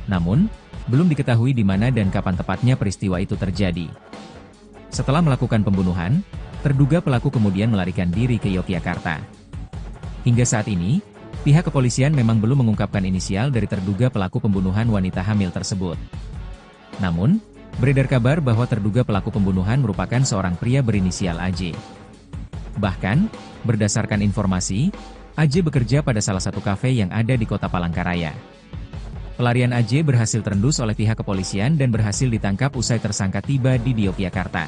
Namun, belum diketahui di mana dan kapan tepatnya peristiwa itu terjadi. Setelah melakukan pembunuhan, terduga pelaku kemudian melarikan diri ke Yogyakarta. Hingga saat ini, pihak kepolisian memang belum mengungkapkan inisial dari terduga pelaku pembunuhan wanita hamil tersebut. Namun, beredar kabar bahwa terduga pelaku pembunuhan merupakan seorang pria berinisial AJ. Bahkan, berdasarkan informasi, AJ bekerja pada salah satu kafe yang ada di kota Palangkaraya. Pelarian AJ berhasil terendus oleh pihak kepolisian dan berhasil ditangkap usai tersangka tiba di Yogyakarta.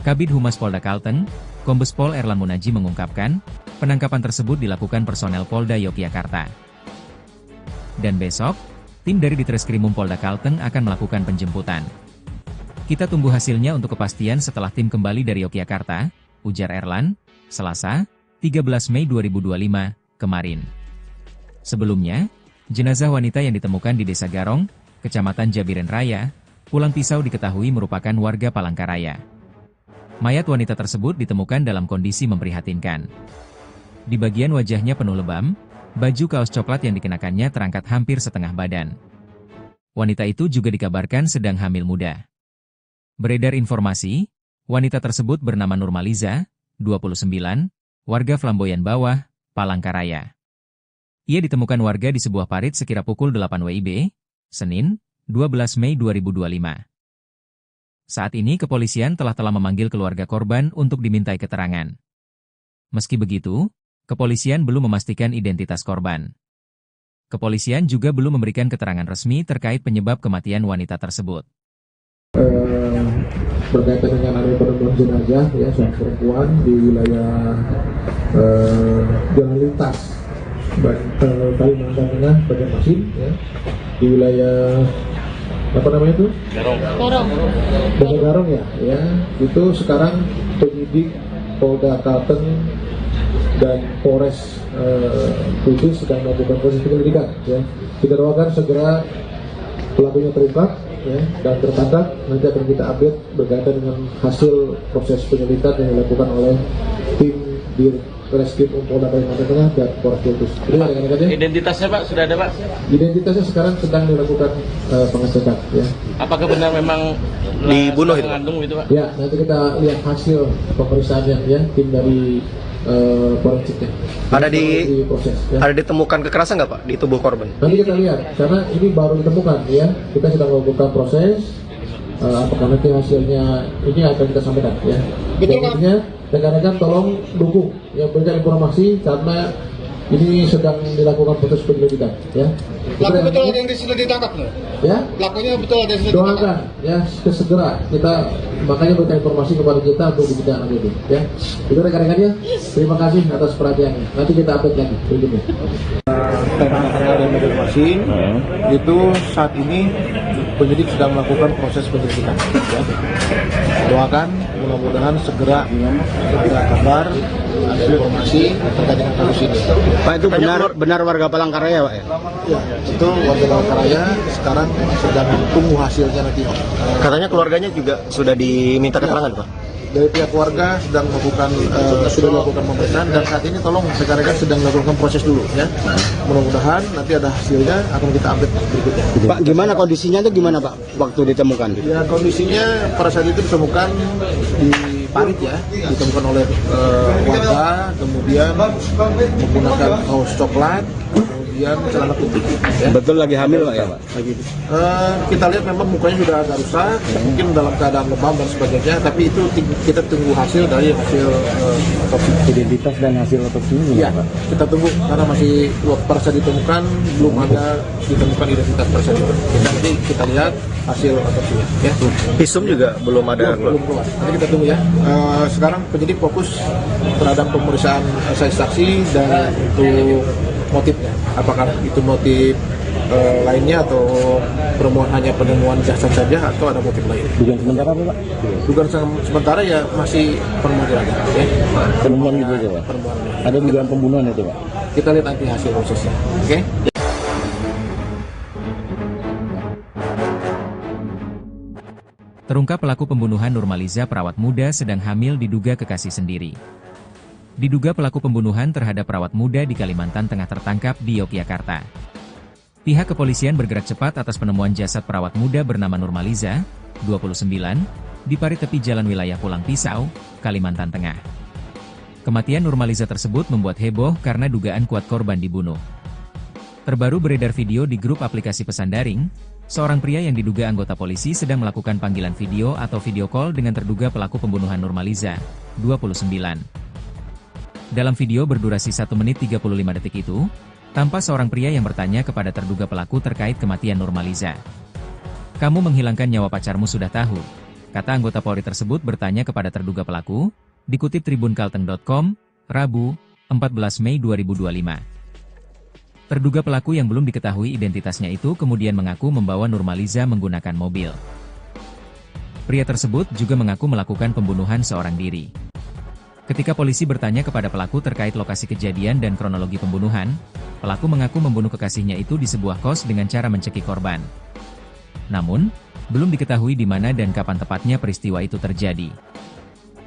Kabid Humas Polda Kalteng, Kombes Pol Erlan Munaji mengungkapkan, penangkapan tersebut dilakukan personel Polda Yogyakarta. Dan besok, Tim dari Ditreskrimum Polda Kalteng akan melakukan penjemputan. Kita tunggu hasilnya untuk kepastian setelah tim kembali dari Yogyakarta, ujar Erlan, Selasa, 13 Mei 2025, kemarin. Sebelumnya, jenazah wanita yang ditemukan di Desa Garong, Kecamatan Jabiren Raya, Pulang Pisau diketahui merupakan warga Palangkaraya. Mayat wanita tersebut ditemukan dalam kondisi memprihatinkan. Di bagian wajahnya penuh lebam, baju kaos coklat yang dikenakannya terangkat hampir setengah badan. Wanita itu juga dikabarkan sedang hamil muda. Beredar informasi, wanita tersebut bernama Nurmaliza, 29, warga Flamboyan Bawah, Palangkaraya. Ia ditemukan warga di sebuah parit sekira pukul 8 WIB, Senin, 12 Mei 2025. Saat ini kepolisian telah memanggil keluarga korban untuk dimintai keterangan. Meski begitu, kepolisian belum memastikan identitas korban. Kepolisian juga belum memberikan keterangan resmi terkait penyebab kematian wanita tersebut. Berkaitan dengan adanya penemuan jenazah ya seorang perempuan di wilayah jalan lintas Kalimantan Tengah, Banjarmasin ya, di wilayah apa namanya itu? Desa Garong ya, itu sekarang penyidik Polda Kalteng dan Polres Kudus sedang melakukan proses penyelidikan. Ya. Kita doakan segera pelakunya terungkap ya, dan tertangkap. Nanti akan kita update berkaitan dengan hasil proses penyelidikan yang dilakukan oleh tim di Ditreskrimum Polda Kalimantan Tengah dan Polres Kudus. Identitasnya Pak sudah ada Pak? Identitasnya sekarang sedang dilakukan pengecekan. Ya. Apakah benar memang dibunuh itu? Mengandung itu Pak? Ya, nanti kita lihat hasil pemeriksaannya ya, tim dari forensiknya. Ada ditemukan kekerasan nggak Pak di tubuh korban? Nanti kita lihat, karena ini baru ditemukan ya. Kita sedang melakukan proses. Apakah nanti hasilnya ini akan kita sampaikan ya. Betul Pak. Rekan-rekan tolong dukung ya, berikan informasi karena ini sedang dilakukan proses penyelidikan ya. Pelaku betul ada yang sudah ditangkap loh. Ya. Pelakunya betul ada yang sudah ditangkap. Doakan ya segera kita makanya berikan informasi kepada kita untuk ditindak lanjuti ya. Itu rekan-rekannya. Terima kasih atas perhatiannya. Nanti kita update lagi berikutnya. Dan Banjarmasin itu saat ini penyidik sedang melakukan proses penyelidikan. Ya. Doakan mudah-mudahan segera kabar ada informasi terkait dengan kasus ini. Pak, itu benar warga Palangkaraya Pak ya? Ya, itu warga Palangkaraya sekarang sedang tunggu hasilnya nanti. Katanya keluarganya juga sudah diminta keterangan Pak? Dari pihak keluarga sedang melakukan sudah melakukan pemeriksaan dan saat ini tolong rekan-rekan sedang melakukan proses dulu ya. Mudah-mudahan nanti ada hasilnya akan kita update berikutnya. Pak, gimana kondisinya itu gimana Pak waktu ditemukan? Ya, kondisinya pada saat itu ditemukan di parit ya, ditemukan oleh warga, kemudian menggunakan kaos coklat, kemudian celana putih. Ya. Betul lagi hamil Pak ya Pak? Kita lihat memang mukanya sudah agak rusak, mungkin dalam keadaan lebam dan sebagainya, tapi itu kita tunggu hasil dari hasil otopsi. Identitas dan hasil otopsi ini Ya, Pak? kita tunggu karena masih pada saat ditemukan belum ada ditemukan identitas pada saat itu. Nanti kita lihat hasil otopsinya. Ya. Visum juga belum ada. Belum keluar. Nanti kita tunggu ya. Sekarang penyidik fokus terhadap pemeriksaan saksi dan untuk motifnya. Apakah itu motif lainnya atau hanya penemuan jasad saja atau ada motif lain? Dugaan sementara apa Pak? Dugaan sementara ya masih penemuan jenazah. Ya. Penemuan gitu aja Pak? Penemuan. Ada dugaan pembunuhan itu Pak? Kita lihat nanti hasil prosesnya. Oke? Terungkap pelaku pembunuhan Nurmaliza perawat muda sedang hamil diduga kekasih sendiri. Diduga pelaku pembunuhan terhadap perawat muda di Kalimantan Tengah tertangkap di Yogyakarta. Pihak kepolisian bergerak cepat atas penemuan jasad perawat muda bernama Nurmaliza, 29, di parit tepi jalan wilayah Pulang Pisau, Kalimantan Tengah. Kematian Nurmaliza tersebut membuat heboh karena dugaan kuat korban dibunuh. Terbaru beredar video di grup aplikasi pesan daring, seorang pria yang diduga anggota polisi sedang melakukan panggilan video atau video call dengan terduga pelaku pembunuhan Nurmaliza, 29. Dalam video berdurasi 1 menit 35 detik itu, tampak seorang pria yang bertanya kepada terduga pelaku terkait kematian Nurmaliza. "Kamu menghilangkan nyawa pacarmu sudah tahu?" kata anggota Polri tersebut bertanya kepada terduga pelaku, dikutip tribunkalteng.com, Rabu, 14 Mei 2025. Terduga pelaku yang belum diketahui identitasnya itu kemudian mengaku membawa Nurmaliza menggunakan mobil. Pria tersebut juga mengaku melakukan pembunuhan seorang diri. Ketika polisi bertanya kepada pelaku terkait lokasi kejadian dan kronologi pembunuhan, pelaku mengaku membunuh kekasihnya itu di sebuah kos dengan cara mencekik korban. Namun, belum diketahui di mana dan kapan tepatnya peristiwa itu terjadi.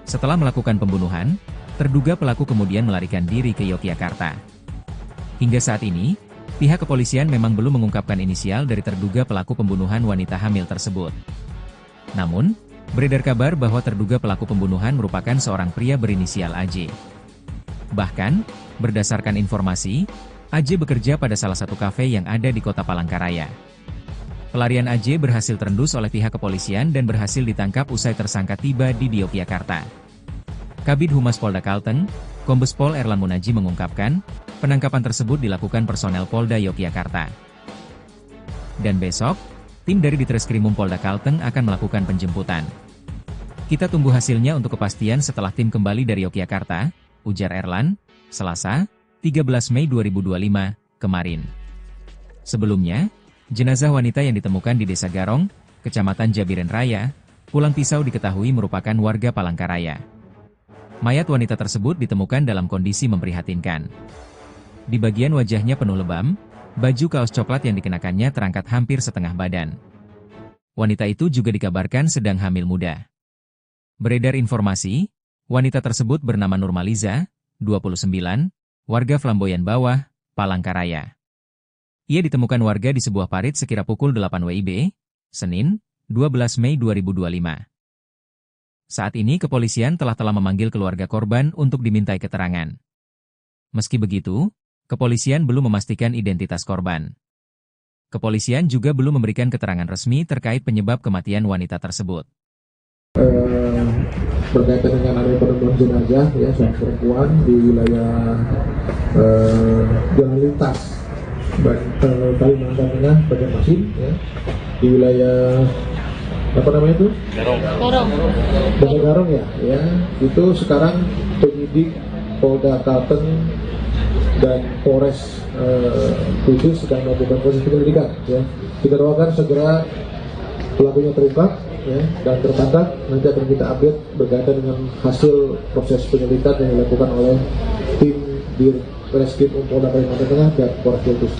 Setelah melakukan pembunuhan, terduga pelaku kemudian melarikan diri ke Yogyakarta. Hingga saat ini, pihak kepolisian memang belum mengungkapkan inisial dari terduga pelaku pembunuhan wanita hamil tersebut. Namun, beredar kabar bahwa terduga pelaku pembunuhan merupakan seorang pria berinisial AJ. Bahkan, berdasarkan informasi, AJ bekerja pada salah satu kafe yang ada di kota Palangkaraya. Pelarian AJ berhasil terendus oleh pihak kepolisian dan berhasil ditangkap usai tersangka tiba di Yogyakarta. Kabid Humas Polda Kalteng, Kombes Pol Erlan Munaji mengungkapkan, penangkapan tersebut dilakukan personel Polda Yogyakarta. Dan besok, tim dari Ditreskrimum Polda Kalteng akan melakukan penjemputan. Kita tunggu hasilnya untuk kepastian setelah tim kembali dari Yogyakarta, ujar Erlan, Selasa, 13 Mei 2025, kemarin. Sebelumnya, jenazah wanita yang ditemukan di Desa Garong, Kecamatan Jabiren Raya, Pulang Pisau diketahui merupakan warga Palangkaraya. Mayat wanita tersebut ditemukan dalam kondisi memprihatinkan. Di bagian wajahnya penuh lebam, baju kaos coklat yang dikenakannya terangkat hampir setengah badan. Wanita itu juga dikabarkan sedang hamil muda. Beredar informasi, wanita tersebut bernama Nurmaliza, 29, warga Flamboyan Bawah, Palangkaraya. Ia ditemukan warga di sebuah parit sekira pukul 8 WIB, Senin, 12 Mei 2025. Saat ini kepolisian telah memanggil keluarga korban untuk dimintai keterangan. Meski begitu, kepolisian belum memastikan identitas korban. Kepolisian juga belum memberikan keterangan resmi terkait penyebab kematian wanita tersebut. Berkaitan dengan adanya penemuan jenazah ya seorang perempuan di wilayah jalan lintas Kalimantan Tengah, Banjarmasin ya, di wilayah apa namanya itu? Desa Garong ya, itu sekarang penyidik Polda Kalteng dan Polres Kudus sedang melakukan proses penyelidikan. Ya. Kita doakan segera pelakunya terungkap ya, dan tertangkap. Nanti akan kita update berkaitan dengan hasil proses penyelidikan yang dilakukan oleh tim Ditreskrimum Polda Kalimantan Tengah dan Polres Kudus.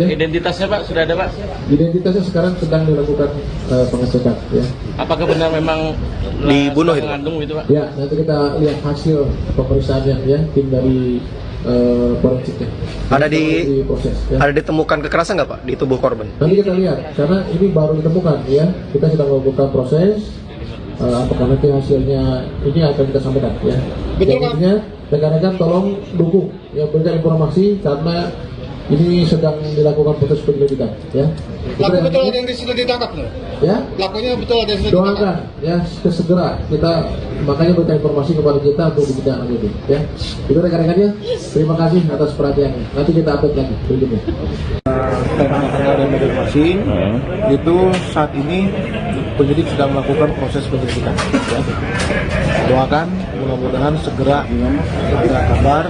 Identitasnya Pak sudah ada Pak? Identitasnya sekarang sedang dilakukan pengecekan. Ya. Apakah benar memang dibunuh itu? Mengandung itu Pak? Ya, nanti kita lihat hasil pemeriksaannya ya, tim dari forensiknya. Ada ditemukan kekerasan nggak Pak di tubuh korban? Nanti kita lihat, karena ini baru ditemukan ya, kita sedang melakukan proses. Apakah nanti hasilnya ini akan kita sampaikan ya. Betul Pak. Rekan-rekan tolong dukung ya, berikan informasi karena ini sedang dilakukan proses penyelidikan ya. Pelaku betul ada yang sudah ditangkap loh. Ya. Pelakunya betul ada yang sudah ditangkap. Doakan ya segera kita makanya berikan informasi kepada kita untuk ditindaklanjuti ya. Itu rekan-rekannya, terima kasih atas perhatiannya. Nanti kita update lagi berikutnya. Dan masing itu saat ini penyidik sedang melakukan proses penyelidikan. Ya. Doakan mudah-mudahan segera ada kabar,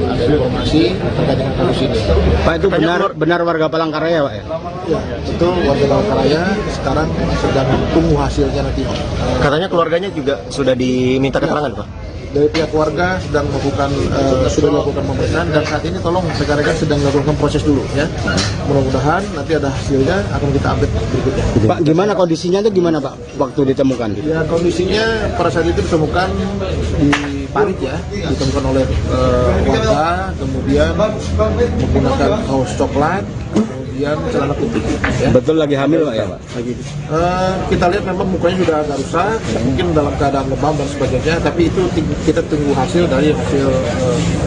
ada informasi terkait dengan kasus ini. Pak, itu benar warga Palangkaraya Pak ya? Ya, itu warga Palangkaraya sekarang sedang tunggu hasilnya nanti. Katanya keluarganya juga sudah diminta keterangan Pak? Dari pihak keluarga sedang melakukan sudah melakukan pemeriksaan dan saat ini tolong rekan-rekan sedang melakukan proses dulu ya. Mudah-mudahan nanti ada hasilnya akan kita update berikutnya. Pak, gimana kondisinya itu gimana Pak waktu ditemukan? Ya kondisinya pada saat itu ditemukan di parit ya, ditemukan oleh warga, kemudian menggunakan kaos coklat, kemudian celana putih. Ya. Betul lagi hamil Pak ya Pak? Lagi. Kita lihat memang mukanya sudah agak rusak, mungkin dalam keadaan lebam dan sebagainya, tapi itu kita tunggu hasil dari hasil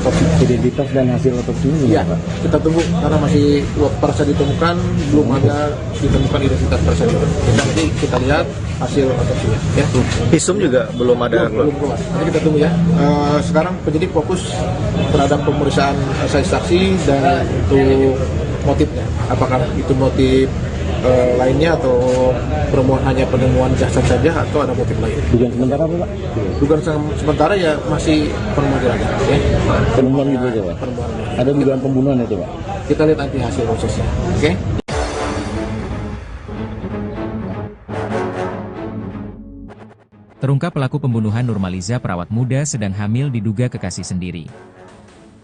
otopsi. Identitas dan hasil otopsi ini ya, Pak? Kita tunggu karena masih pada saat ditemukan belum ada ditemukan identitas tersebut. Nanti kita lihat hasil otopsinya. Ya. Visum juga belum ada. Belum keluar. Nanti kita tunggu ya. Sekarang penyidik fokus terhadap pemeriksaan saksi dan untuk motifnya. Apakah itu motif lainnya atau hanya penemuan jasad saja atau ada motif lain. Dugaan sementara apa Pak? Dugaan sementara ya masih penemuan jenazah. Ya. Penemuan gitu aja Pak? Penemuan. Ada dugaan pembunuhan itu Pak? Kita lihat nanti hasil prosesnya. Oke? Terungkap pelaku pembunuhan Nurmaliza perawat muda sedang hamil diduga kekasih sendiri.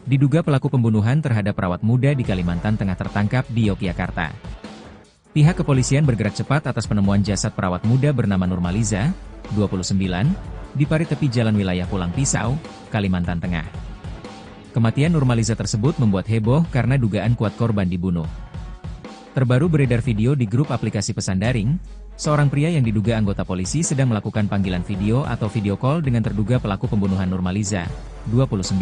Diduga pelaku pembunuhan terhadap perawat muda di Kalimantan Tengah tertangkap di Yogyakarta. Pihak kepolisian bergerak cepat atas penemuan jasad perawat muda bernama Nurmaliza, 29, di parit tepi jalan wilayah Pulang Pisau, Kalimantan Tengah. Kematian Nurmaliza tersebut membuat heboh karena dugaan kuat korban dibunuh. Terbaru beredar video di grup aplikasi pesan daring, seorang pria yang diduga anggota polisi sedang melakukan panggilan video atau video call dengan terduga pelaku pembunuhan Nurmaliza, 29.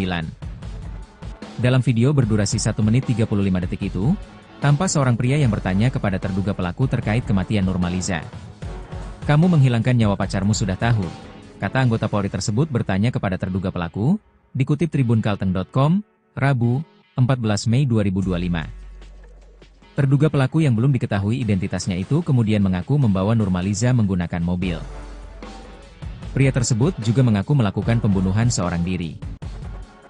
Dalam video berdurasi 1 menit 35 detik itu, tampak seorang pria yang bertanya kepada terduga pelaku terkait kematian Nurmaliza. "Kamu menghilangkan nyawa pacarmu sudah tahu," kata anggota Polri tersebut bertanya kepada terduga pelaku, dikutip tribunkalteng.com, Rabu, 14 Mei 2025. Terduga pelaku yang belum diketahui identitasnya itu kemudian mengaku membawa Nurmaliza menggunakan mobil. Pria tersebut juga mengaku melakukan pembunuhan seorang diri.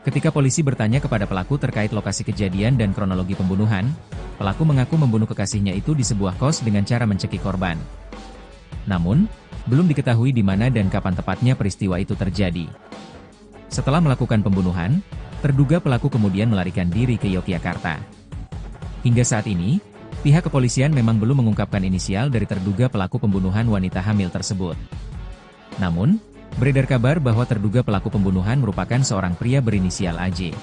Ketika polisi bertanya kepada pelaku terkait lokasi kejadian dan kronologi pembunuhan, pelaku mengaku membunuh kekasihnya itu di sebuah kos dengan cara mencekik korban. Namun, belum diketahui di mana dan kapan tepatnya peristiwa itu terjadi. Setelah melakukan pembunuhan, terduga pelaku kemudian melarikan diri ke Yogyakarta. Hingga saat ini, pihak kepolisian memang belum mengungkapkan inisial dari terduga pelaku pembunuhan wanita hamil tersebut. Namun, beredar kabar bahwa terduga pelaku pembunuhan merupakan seorang pria berinisial AJ.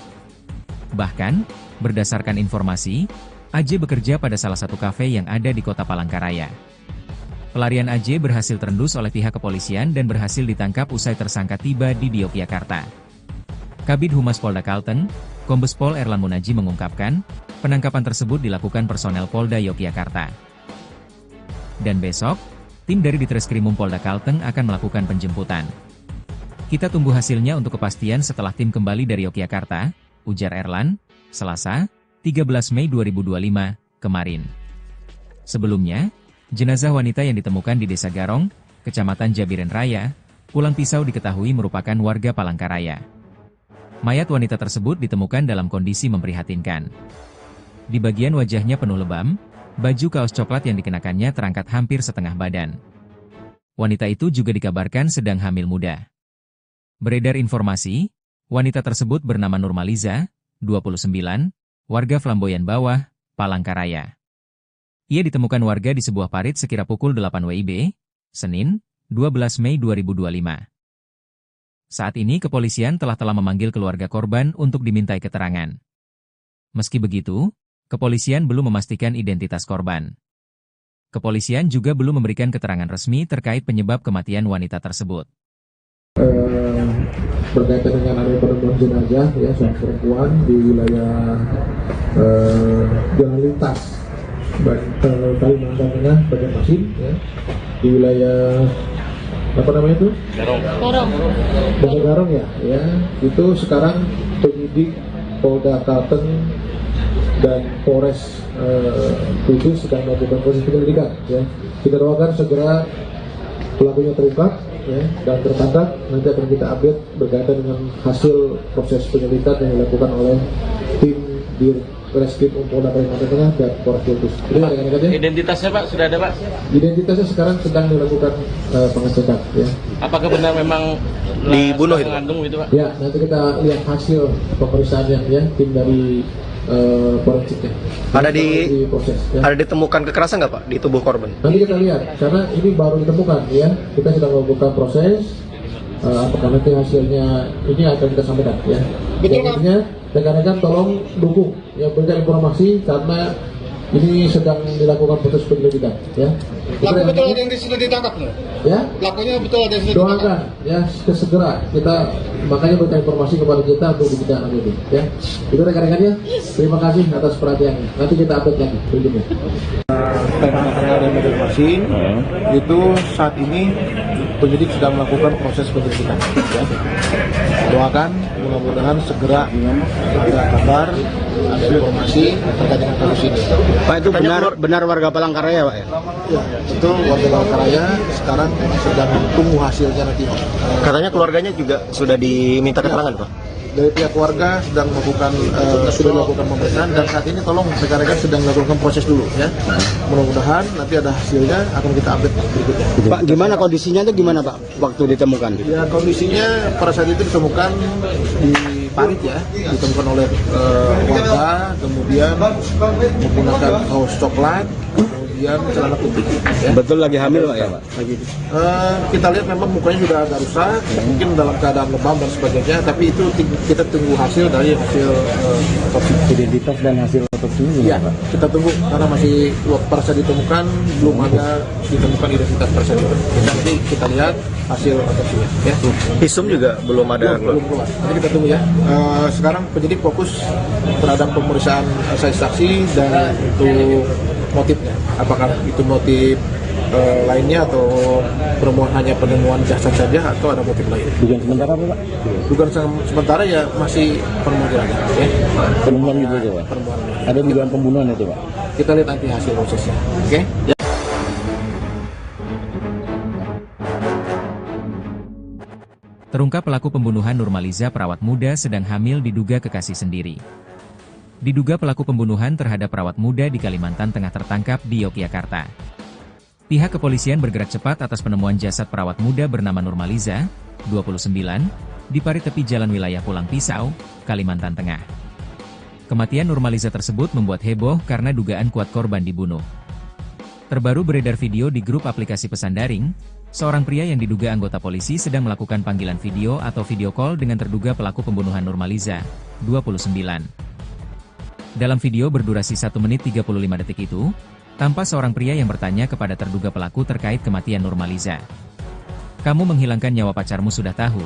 Bahkan, berdasarkan informasi, AJ bekerja pada salah satu kafe yang ada di kota Palangkaraya. Pelarian AJ berhasil terendus oleh pihak kepolisian dan berhasil ditangkap usai tersangka tiba di Yogyakarta. Kabid Humas Polda Kalteng, Kombes Pol Erlan Munaji mengungkapkan, penangkapan tersebut dilakukan personel Polda Yogyakarta. Dan besok, tim dari Ditreskrimum Polda Kalteng akan melakukan penjemputan. Kita tunggu hasilnya untuk kepastian setelah tim kembali dari Yogyakarta, ujar Erlan, Selasa, 13 Mei 2025, kemarin. Sebelumnya, jenazah wanita yang ditemukan di Desa Garong, Kecamatan Jabiren Raya, Pulang Pisau diketahui merupakan warga Palangkaraya. Mayat wanita tersebut ditemukan dalam kondisi memprihatinkan. Di bagian wajahnya penuh lebam, baju kaos coklat yang dikenakannya terangkat hampir setengah badan. Wanita itu juga dikabarkan sedang hamil muda. Beredar informasi, wanita tersebut bernama Nurmaliza, 29, warga Flamboyan Bawah, Palangkaraya. Ia ditemukan warga di sebuah parit sekira pukul 8 WIB, Senin, 12 Mei 2025. Saat ini kepolisian telah memanggil keluarga korban untuk dimintai keterangan. Meski begitu, kepolisian belum memastikan identitas korban. Kepolisian juga belum memberikan keterangan resmi terkait penyebab kematian wanita tersebut. Berkaitan dengan adanya penemuan jenazah ya seorang perempuan di wilayah Jalan Lintas Kalimantan Tengah Banjarmasin ya, di wilayah apa namanya itu? Desa Garong ya, itu sekarang penyidik Polda Kalteng dan Polres Kudus sedang melakukan proses penyelidikan ya. Kita doakan segera pelakunya terungkap ya, dan tertangkap. Nanti akan kita update berkaitan dengan hasil proses penyelidikan yang dilakukan oleh tim di Reskrim Polda Kalimantan Tengah dan Polres Kudus. Identitasnya Pak sudah ada Pak? Identitasnya sekarang sedang dilakukan pengecekan ya. Apakah benar memang dibunuh itu? Mengandung itu Pak? Ya, nanti kita lihat hasil pemeriksaannya ya, tim dari forensiknya. Proses, ya. Ada ditemukan kekerasan nggak Pak di tubuh korban? Nanti kita lihat, karena ini baru ditemukan ya. Kita sedang melakukan proses. Apakah nanti hasilnya ini akan kita sampaikan ya. Betul Pak. Rekan-rekan tolong dukung ya, berikan informasi karena ini sedang dilakukan proses penyelidikan ya. Pelaku betul ada yang sudah ditangkap loh. Ya. Pelakunya betul ada yang sudah ditangkap. Doakan ya segera kita makanya berikan informasi kepada kita untuk dibicarakan itu ya. Itu rekan-rekannya. Terima kasih atas perhatiannya. Nanti kita update lagi berikutnya. Banjarmasin itu saat ini penyidik sedang melakukan proses penyelidikan. Ya. Doakan mudah-mudahan segera kabar ada informasi terkait dengan kasus ini. Pak, itu benar warga Palangkaraya, Pak ya? Ya, itu warga Palangkaraya sekarang sedang tunggu hasilnya nanti. Katanya keluarganya juga sudah diminta keterangan, Pak? Dari pihak keluarga sedang melakukan sudah melakukan pemeriksaan dan saat ini tolong rekan-rekan sedang melakukan proses dulu ya. Mudah-mudahan nanti ada hasilnya akan kita update berikutnya. Pak, gimana kondisinya itu gimana Pak waktu ditemukan? Ya kondisinya pada saat itu ditemukan di parit ya, ditemukan oleh warga, kemudian menggunakan kaos coklat, kemudian celana putih. Ya. Betul lagi hamil Pak ya Pak? Kita lihat memang mukanya sudah agak rusak, mungkin dalam keadaan lebam dan sebagainya, tapi itu kita tunggu hasil dari hasil otopsi. Identitas dan hasil otopsi ini Ya, kita tunggu karena masih pada saat ditemukan belum ada ditemukan identitas tersebut. Nanti kita lihat hasil otopsinya. Ya. Visum juga belum ada. Belum keluar. Nanti kita tunggu ya. Sekarang penyidik fokus terhadap pemeriksaan saksi dan untuk motifnya. Apakah itu motif lainnya atau permohonan hanya penemuan jasad saja atau ada motif lain? Dugaan sementara apa Pak? Dugaan sementara ya masih penemuan ya. Penemuan gitu aja Pak? Penemuan. Ada dugaan pembunuhan itu Pak? Kita lihat nanti hasil prosesnya. Oke? Ya. Terungkap pelaku pembunuhan Nurmaliza perawat muda sedang hamil diduga kekasih sendiri. Diduga pelaku pembunuhan terhadap perawat muda di Kalimantan Tengah tertangkap di Yogyakarta. Pihak kepolisian bergerak cepat atas penemuan jasad perawat muda bernama Nurmaliza, 29, di parit tepi jalan wilayah Pulang Pisau, Kalimantan Tengah. Kematian Nurmaliza tersebut membuat heboh karena dugaan kuat korban dibunuh. Terbaru beredar video di grup aplikasi pesan daring, seorang pria yang diduga anggota polisi sedang melakukan panggilan video atau video call dengan terduga pelaku pembunuhan Nurmaliza, 29. Dalam video berdurasi 1 menit 35 detik itu, tampak seorang pria yang bertanya kepada terduga pelaku terkait kematian Nurmaliza. "Kamu menghilangkan nyawa pacarmu sudah tahu,"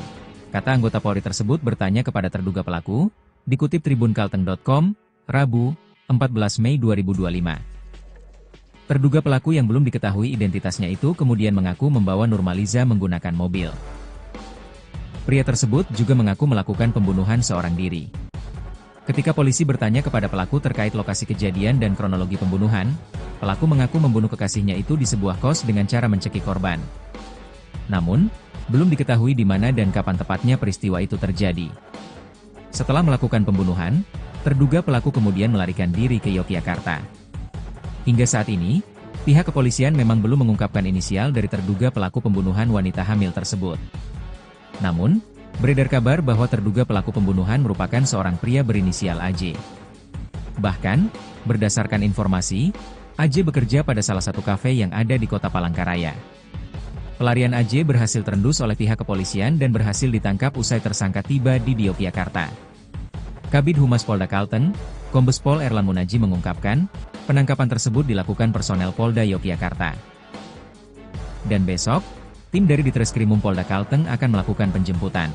kata anggota Polri tersebut bertanya kepada terduga pelaku, dikutip tribunkalteng.com, Rabu, 14 Mei 2025. Terduga pelaku yang belum diketahui identitasnya itu kemudian mengaku membawa Nurmaliza menggunakan mobil. Pria tersebut juga mengaku melakukan pembunuhan seorang diri. Ketika polisi bertanya kepada pelaku terkait lokasi kejadian dan kronologi pembunuhan, pelaku mengaku membunuh kekasihnya itu di sebuah kos dengan cara mencekik korban. Namun, belum diketahui di mana dan kapan tepatnya peristiwa itu terjadi. Setelah melakukan pembunuhan, terduga pelaku kemudian melarikan diri ke Yogyakarta. Hingga saat ini, pihak kepolisian memang belum mengungkapkan inisial dari terduga pelaku pembunuhan wanita hamil tersebut. Namun, beredar kabar bahwa terduga pelaku pembunuhan merupakan seorang pria berinisial AJ. Bahkan, berdasarkan informasi, AJ bekerja pada salah satu kafe yang ada di kota Palangkaraya. Pelarian AJ berhasil terendus oleh pihak kepolisian dan berhasil ditangkap usai tersangka tiba di Yogyakarta. Kabid Humas Polda Kalteng, Kombes Pol Erlan Munaji mengungkapkan, penangkapan tersebut dilakukan personel Polda Yogyakarta. Dan besok, tim dari Ditreskrimum Polda Kalteng akan melakukan penjemputan.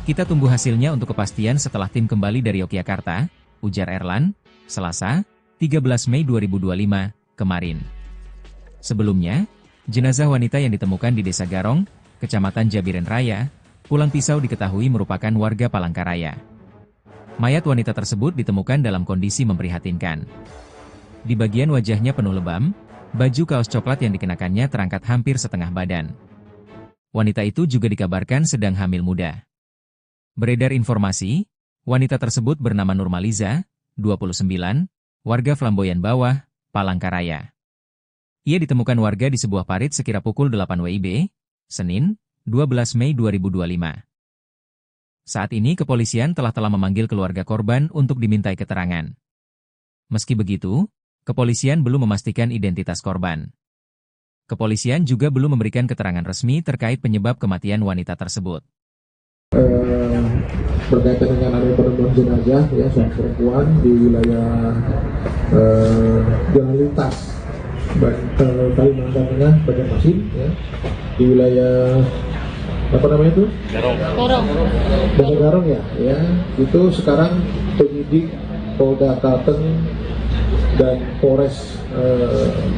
Kita tunggu hasilnya untuk kepastian setelah tim kembali dari Yogyakarta, ujar Erlan, Selasa, 13 Mei 2025, kemarin. Sebelumnya, jenazah wanita yang ditemukan di Desa Garong, Kecamatan Jabiren Raya, Pulang Pisau diketahui merupakan warga Palangkaraya. Mayat wanita tersebut ditemukan dalam kondisi memprihatinkan. Di bagian wajahnya penuh lebam, baju kaos coklat yang dikenakannya terangkat hampir setengah badan. Wanita itu juga dikabarkan sedang hamil muda. Beredar informasi, wanita tersebut bernama Nurmaliza, 29, warga Flamboyan Bawah, Palangkaraya. Ia ditemukan warga di sebuah parit sekira pukul 8 WIB, Senin, 12 Mei 2025. Saat ini kepolisian telah memanggil keluarga korban untuk dimintai keterangan. Meski begitu, kepolisian belum memastikan identitas korban. Kepolisian juga belum memberikan keterangan resmi terkait penyebab kematian wanita tersebut. Berkaitan dengan adanya penemuan jenazah ya seorang perempuan di wilayah Jalan Lintas Kalimantan Tengah, Banjarmasin ya, di wilayah apa namanya itu? Desa Garong ya, itu sekarang penyidik Polda Kalteng dan Polres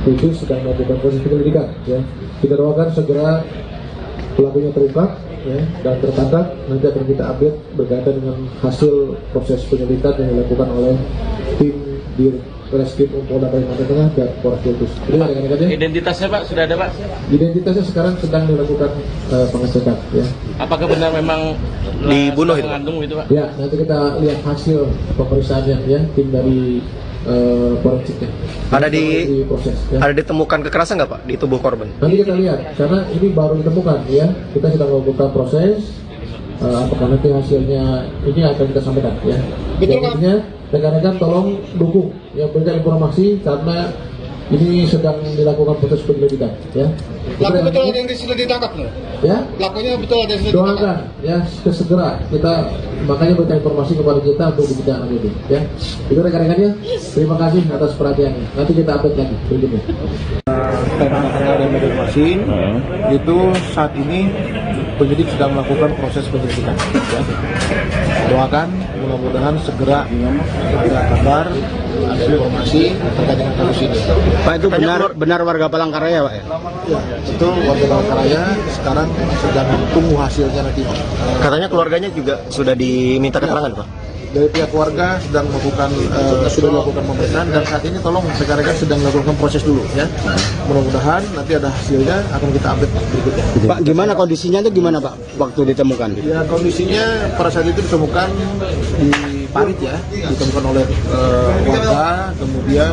Kudus sedang melakukan proses penyelidikan ya. Kita doakan segera pelakunya terungkap ya, dan tertangkap, nanti akan kita update berkaitan dengan hasil proses penyelidikan yang dilakukan oleh tim di Reskrim Polda Kalimantan Tengah dan Polres Kudus. Identitasnya Pak sudah ada Pak? Identitasnya sekarang sedang dilakukan pengecekan ya. Apakah benar memang dibunuh itu? mengandung itu Pak? Ya, nanti kita lihat hasil pemeriksaannya ya, tim dari forensiknya. Ada proses ya. Ada ditemukan kekerasan nggak Pak di tubuh korban? Nanti kita lihat, karena ini baru ditemukan ya. Kita sedang melakukan proses. Apakah nanti hasilnya ini akan kita sampaikan ya. Betul, Pak. Intinya rekan-rekan tolong dukung ya, berikan informasi karena ini sedang dilakukan proses penyelidikan ya. Pelaku betul ada yang sudah ditangkap loh. Ya. Pelakunya betul ada yang sudah ditangkap. Doakan ya segera kita makanya berikan informasi kepada kita untuk dibicarakan itu ya. Itu rekan-rekannya. Terima kasih atas perhatiannya. Nanti kita update lagi berikutnya. Dari Medan Masin itu saat ini penyidik sedang melakukan proses penyelidikan. Ya. Doakan mudah-mudahan segera kabar ada informasi terkait dengan kasus ini. Pak, itu benar warga Palangkaraya Pak ya? Ya, itu warga Palangkaraya sekarang sedang tunggu hasilnya nanti. Katanya keluarganya juga sudah diminta keterangan Pak? Dari pihak keluarga sedang melakukan sudah dilakukan pemeriksaan dan saat ini tolong rekan-rekan sedang melakukan proses dulu ya. Mudah-mudahan nanti ada hasilnya akan kita update berikutnya. Pak, gimana kondisinya itu gimana Pak waktu ditemukan? Ya, kondisinya pada saat itu ditemukan di parit ya, ditemukan oleh warga, kemudian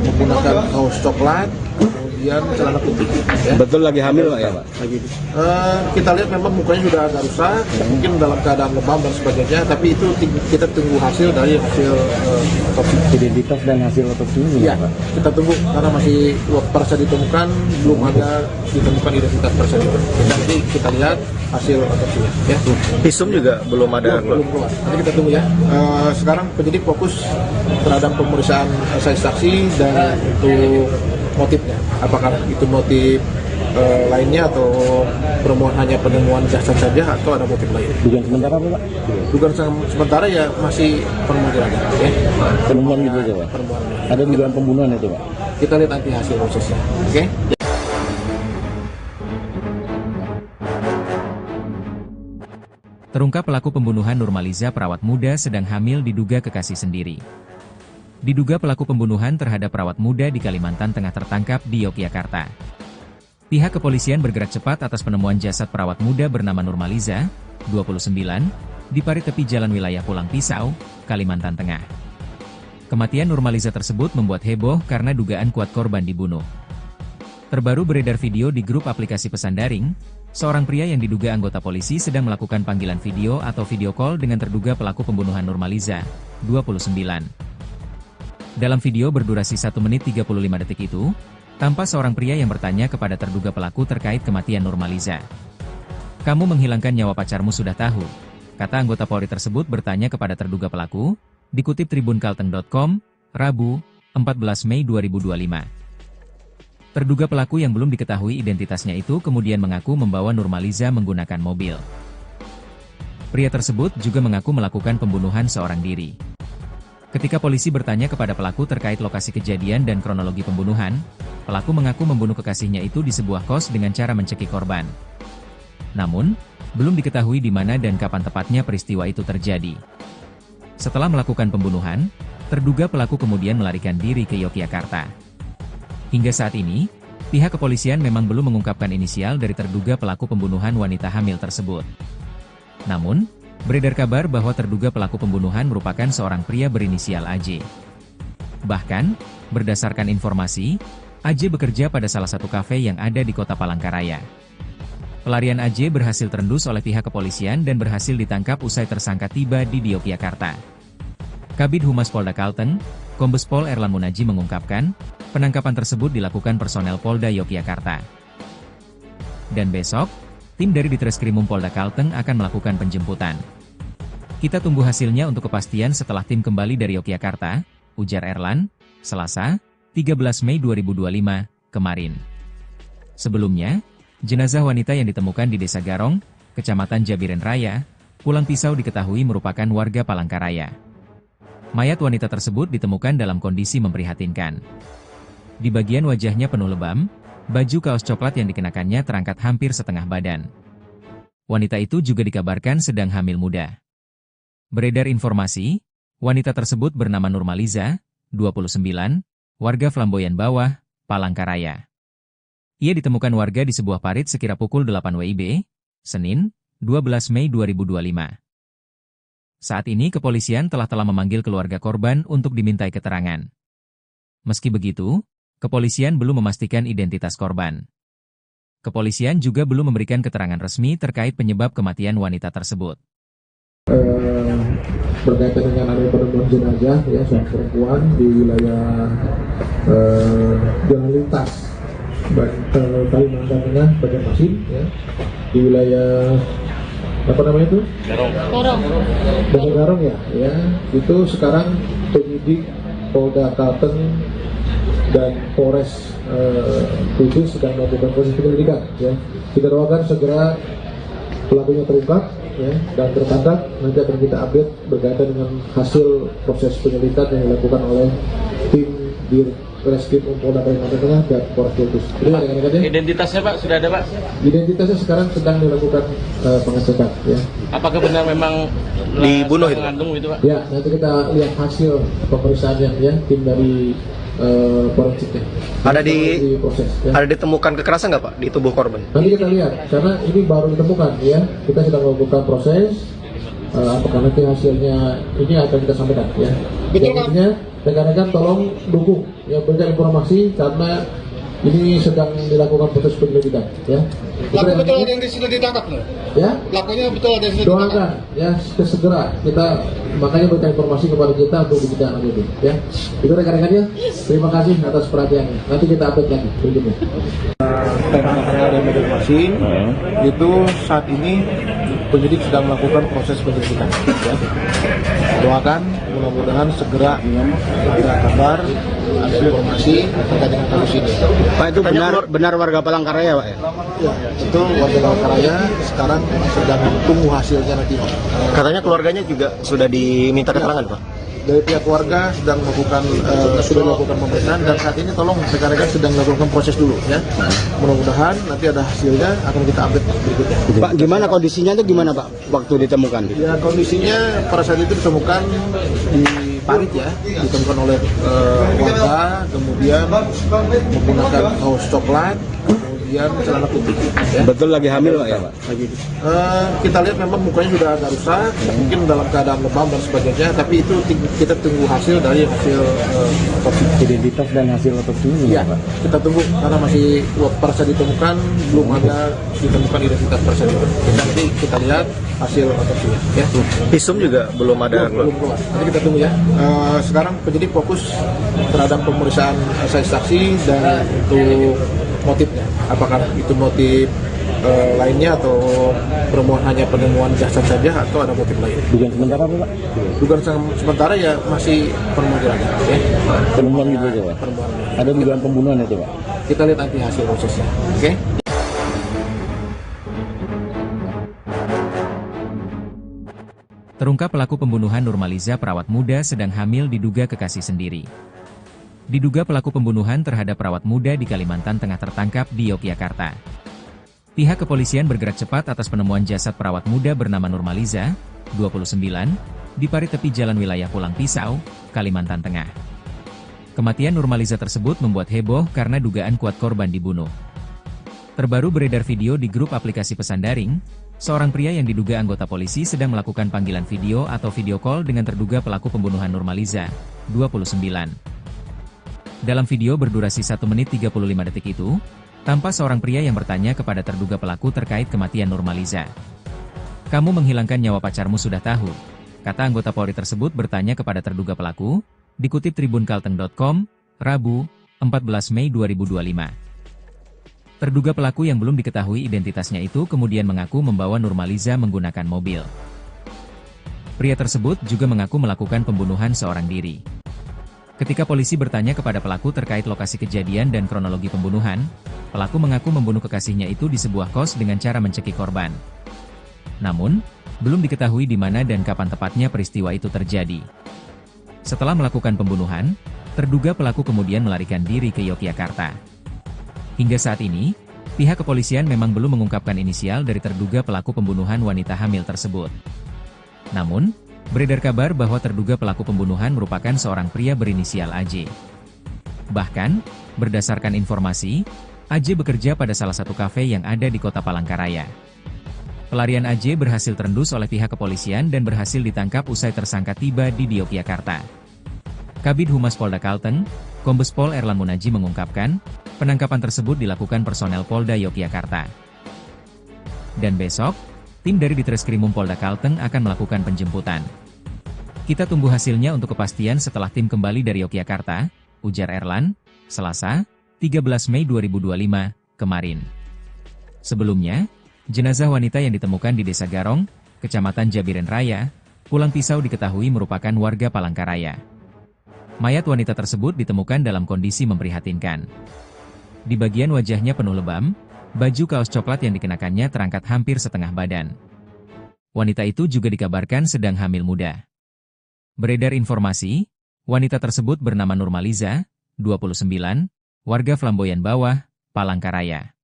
menggunakan kaos coklat, kemudian celana putih. Ya. Betul lagi hamil Pak ya Pak? Kita lihat memang mukanya sudah agak rusak, mungkin dalam keadaan lebam dan sebagainya, tapi itu kita tunggu hasil dari hasil otopsi. Identitas dan hasil otopsinya Iya, Pak? kita tunggu karena masih pada saat ditemukan belum ada ditemukan identitas pada saat itu. Nanti kita lihat hasil otopsinya. Ya. Visum juga belum ada. Belum keluar. Nanti kita tunggu ya. Sekarang penyidik fokus terhadap pemeriksaan saksi dan untuk motifnya. Apakah itu motif lainnya atau permohonan hanya penemuan jasad saja atau ada motif lain? Dugaan sementara apa Pak? Dugaan sementara ya masih penemuan ya. Penemuan gitu aja Pak? Penemuan. Ada dugaan pembunuhan itu Pak? Kita lihat nanti hasil prosesnya. Oke? Terungkap pelaku pembunuhan Nurmaliza perawat muda sedang hamil diduga kekasih sendiri. Diduga pelaku pembunuhan terhadap perawat muda di Kalimantan Tengah tertangkap di Yogyakarta. Pihak kepolisian bergerak cepat atas penemuan jasad perawat muda bernama Nurmaliza, 29, di parit tepi jalan wilayah Pulang Pisau, Kalimantan Tengah. Kematian Nurmaliza tersebut membuat heboh karena dugaan kuat korban dibunuh. Terbaru beredar video di grup aplikasi pesan daring, seorang pria yang diduga anggota polisi sedang melakukan panggilan video atau video call dengan terduga pelaku pembunuhan Nurmaliza, 29. Dalam video berdurasi 1 menit 35 detik itu, tampak seorang pria yang bertanya kepada terduga pelaku terkait kematian Nurmaliza. "Kamu menghilangkan nyawa pacarmu sudah tahu," kata anggota Polri tersebut bertanya kepada terduga pelaku, dikutip tribunkalteng.com, Rabu, 14 Mei 2025. Terduga pelaku yang belum diketahui identitasnya itu kemudian mengaku membawa Nurmaliza menggunakan mobil. Pria tersebut juga mengaku melakukan pembunuhan seorang diri. Ketika polisi bertanya kepada pelaku terkait lokasi kejadian dan kronologi pembunuhan, pelaku mengaku membunuh kekasihnya itu di sebuah kos dengan cara mencekik korban. Namun, belum diketahui di mana dan kapan tepatnya peristiwa itu terjadi. Setelah melakukan pembunuhan, terduga pelaku kemudian melarikan diri ke Yogyakarta. Hingga saat ini, pihak kepolisian memang belum mengungkapkan inisial dari terduga pelaku pembunuhan wanita hamil tersebut. Namun, beredar kabar bahwa terduga pelaku pembunuhan merupakan seorang pria berinisial AJ. Bahkan, berdasarkan informasi, AJ bekerja pada salah satu kafe yang ada di kota Palangkaraya. Pelarian AJ berhasil terendus oleh pihak kepolisian dan berhasil ditangkap usai tersangka tiba di Yogyakarta. Kabid Humas Polda Kalteng, Kombes Pol Erlan Munaji mengungkapkan, penangkapan tersebut dilakukan personel Polda Yogyakarta. Dan besok, tim dari Ditreskrimum Polda Kalteng akan melakukan penjemputan. Kita tunggu hasilnya untuk kepastian setelah tim kembali dari Yogyakarta, ujar Erlan, Selasa, 13 Mei 2025, kemarin. Sebelumnya, jenazah wanita yang ditemukan di Desa Garong, Kecamatan Jabiren Raya, Pulang Pisau diketahui merupakan warga Palangkaraya. Mayat wanita tersebut ditemukan dalam kondisi memprihatinkan. Di bagian wajahnya penuh lebam, Baju kaos coklat yang dikenakannya terangkat hampir setengah badan. Wanita itu juga dikabarkan sedang hamil muda. Beredar informasi, wanita tersebut bernama Nurmaliza, 29, warga Flamboyan Bawah, Palangkaraya. Ia ditemukan warga di sebuah parit sekira pukul 8 WIB, Senin, 12 Mei 2025. Saat ini kepolisian telah memanggil keluarga korban untuk dimintai keterangan. Meski begitu, kepolisian belum memastikan identitas korban. Kepolisian juga belum memberikan keterangan resmi terkait penyebab kematian wanita tersebut. Berkaitan dengan adanya penemuan jenazah ya seorang perempuan di wilayah jalan lintas Kalimantan Tengah Banjarmasin ya, di wilayah apa namanya itu? Garong ya, itu sekarang penyidik Polda Kalteng dan Polres Kudus sedang melakukan proses penyelidikan ya. Kita doakan segera pelakunya terungkap ya, dan tertangkap. Nanti akan kita update berkaitan dengan hasil proses penyelidikan yang dilakukan oleh tim di Reskrim Polda Kalimantan Tengah dan Polres Kudus. Identitasnya Pak sudah ada Pak? Identitasnya sekarang sedang dilakukan pengecekan ya. Apakah benar memang dibunuh itu? Mengandung itu Pak? Ya, nanti kita lihat hasil pemeriksaannya ya, tim dari forensiknya. Proses, ya. Ada ditemukan kekerasan nggak Pak di tubuh korban? Nanti kita lihat, karena ini baru ditemukan ya. Kita sedang melakukan proses. Apakah nanti hasilnya ini akan kita sampaikan ya. Betul Pak. Rekan-rekan tolong dukung ya, berikan informasi karena ini sedang dilakukan proses penyelidikan ya. Pelaku betul ada yang sudah ditangkap loh. Ya. Pelakunya betul ada yang sudah ditangkap. Doakan ya segera kita makanya berikan informasi kepada kita untuk kita lanjutin ya. Itu rekan-rekannya. Terima kasih atas perhatiannya. Nanti kita update lagi berikutnya. Banjarmasin itu saat ini penyidik sedang melakukan proses penyelidikan ya. Doakan mudah-mudahan segera ada kabar, ada informasi terkait dengan kasus ini. Pak, itu benar warga Palangkaraya Pak ya? Ya, itu warga Palangkaraya sekarang sedang tunggu hasilnya nanti. Katanya keluarganya juga sudah diminta keterangan Pak? Dari pihak keluarga sedang melakukan sudah melakukan pemeriksaan dan saat ini tolong rekan-rekan sedang melakukan proses dulu ya. Mudah-mudahan nanti ada hasilnya akan kita update berikutnya. Pak, gimana kondisinya itu gimana Pak waktu ditemukan? Ya, kondisinya pada saat itu ditemukan di parit ya, ditemukan oleh warga, kemudian menggunakan kaos coklat, kemudian celana putih. Ya. Betul lagi hamil Pak ya Pak? Kita lihat memang mukanya sudah agak rusak, mungkin dalam keadaan lebam dan sebagainya, tapi itu kita tunggu hasil dari hasil otopsi. Identitas dan hasil otopsi ini Ya, kita tunggu karena masih pada saat ditemukan belum ada ditemukan identitas tersebut. Nanti kita lihat hasil otopsinya. Ya. Visum juga belum ada. Belum keluar. Nanti kita tunggu ya. Sekarang penyidik fokus terhadap pemeriksaan saksi dan untuk motifnya. Apakah itu motif lainnya atau hanya penemuan jasad saja atau ada motif lain? Dugaan sementara Pak? Dugaan sementara ya masih penemuan ya. Penemuan gitu aja Pak? Ada dugaan pembunuhan itu Pak? Kita lihat nanti hasil prosesnya. Oke? Terungkap pelaku pembunuhan Nurmaliza perawat muda sedang hamil diduga kekasih sendiri. Diduga pelaku pembunuhan terhadap perawat muda di Kalimantan Tengah tertangkap di Yogyakarta. Pihak kepolisian bergerak cepat atas penemuan jasad perawat muda bernama Nurmaliza, 29, di parit tepi jalan wilayah Pulang Pisau, Kalimantan Tengah. Kematian Nurmaliza tersebut membuat heboh karena dugaan kuat korban dibunuh. Terbaru beredar video di grup aplikasi pesan daring, seorang pria yang diduga anggota polisi sedang melakukan panggilan video atau video call dengan terduga pelaku pembunuhan Nurmaliza, 29. Dalam video berdurasi 1 menit 35 detik itu, tampak seorang pria yang bertanya kepada terduga pelaku terkait kematian Nurmaliza. "Kamu menghilangkan nyawa pacarmu sudah tahu?" kata anggota Polri tersebut bertanya kepada terduga pelaku, dikutip tribunkalteng.com, Rabu, 14 Mei 2025. Terduga pelaku yang belum diketahui identitasnya itu kemudian mengaku membawa Nurmaliza menggunakan mobil. Pria tersebut juga mengaku melakukan pembunuhan seorang diri. Ketika polisi bertanya kepada pelaku terkait lokasi kejadian dan kronologi pembunuhan, pelaku mengaku membunuh kekasihnya itu di sebuah kos dengan cara mencekik korban. Namun, belum diketahui di mana dan kapan tepatnya peristiwa itu terjadi. Setelah melakukan pembunuhan, terduga pelaku kemudian melarikan diri ke Yogyakarta. Hingga saat ini, pihak kepolisian memang belum mengungkapkan inisial dari terduga pelaku pembunuhan wanita hamil tersebut. Namun, beredar kabar bahwa terduga pelaku pembunuhan merupakan seorang pria berinisial AJ. Bahkan, berdasarkan informasi, AJ bekerja pada salah satu kafe yang ada di kota Palangkaraya. Pelarian AJ berhasil terendus oleh pihak kepolisian dan berhasil ditangkap usai tersangka tiba di Yogyakarta. Kabid Humas Polda Kalteng, Kombes Pol Erlan Munaji mengungkapkan, penangkapan tersebut dilakukan personel Polda Yogyakarta. Dan besok, tim dari Ditreskrimum Polda Kalteng akan melakukan penjemputan. Kita tunggu hasilnya untuk kepastian setelah tim kembali dari Yogyakarta, ujar Erlan, Selasa, 13 Mei 2025, kemarin. Sebelumnya, jenazah wanita yang ditemukan di Desa Garong, Kecamatan Jabiren Raya, Pulang Pisau diketahui merupakan warga Palangkaraya. Mayat wanita tersebut ditemukan dalam kondisi memprihatinkan. Di bagian wajahnya penuh lebam, baju kaos coklat yang dikenakannya terangkat hampir setengah badan. Wanita itu juga dikabarkan sedang hamil muda. Beredar informasi, wanita tersebut bernama Nurmaliza, 29, warga Flamboyan Bawah, Palangkaraya.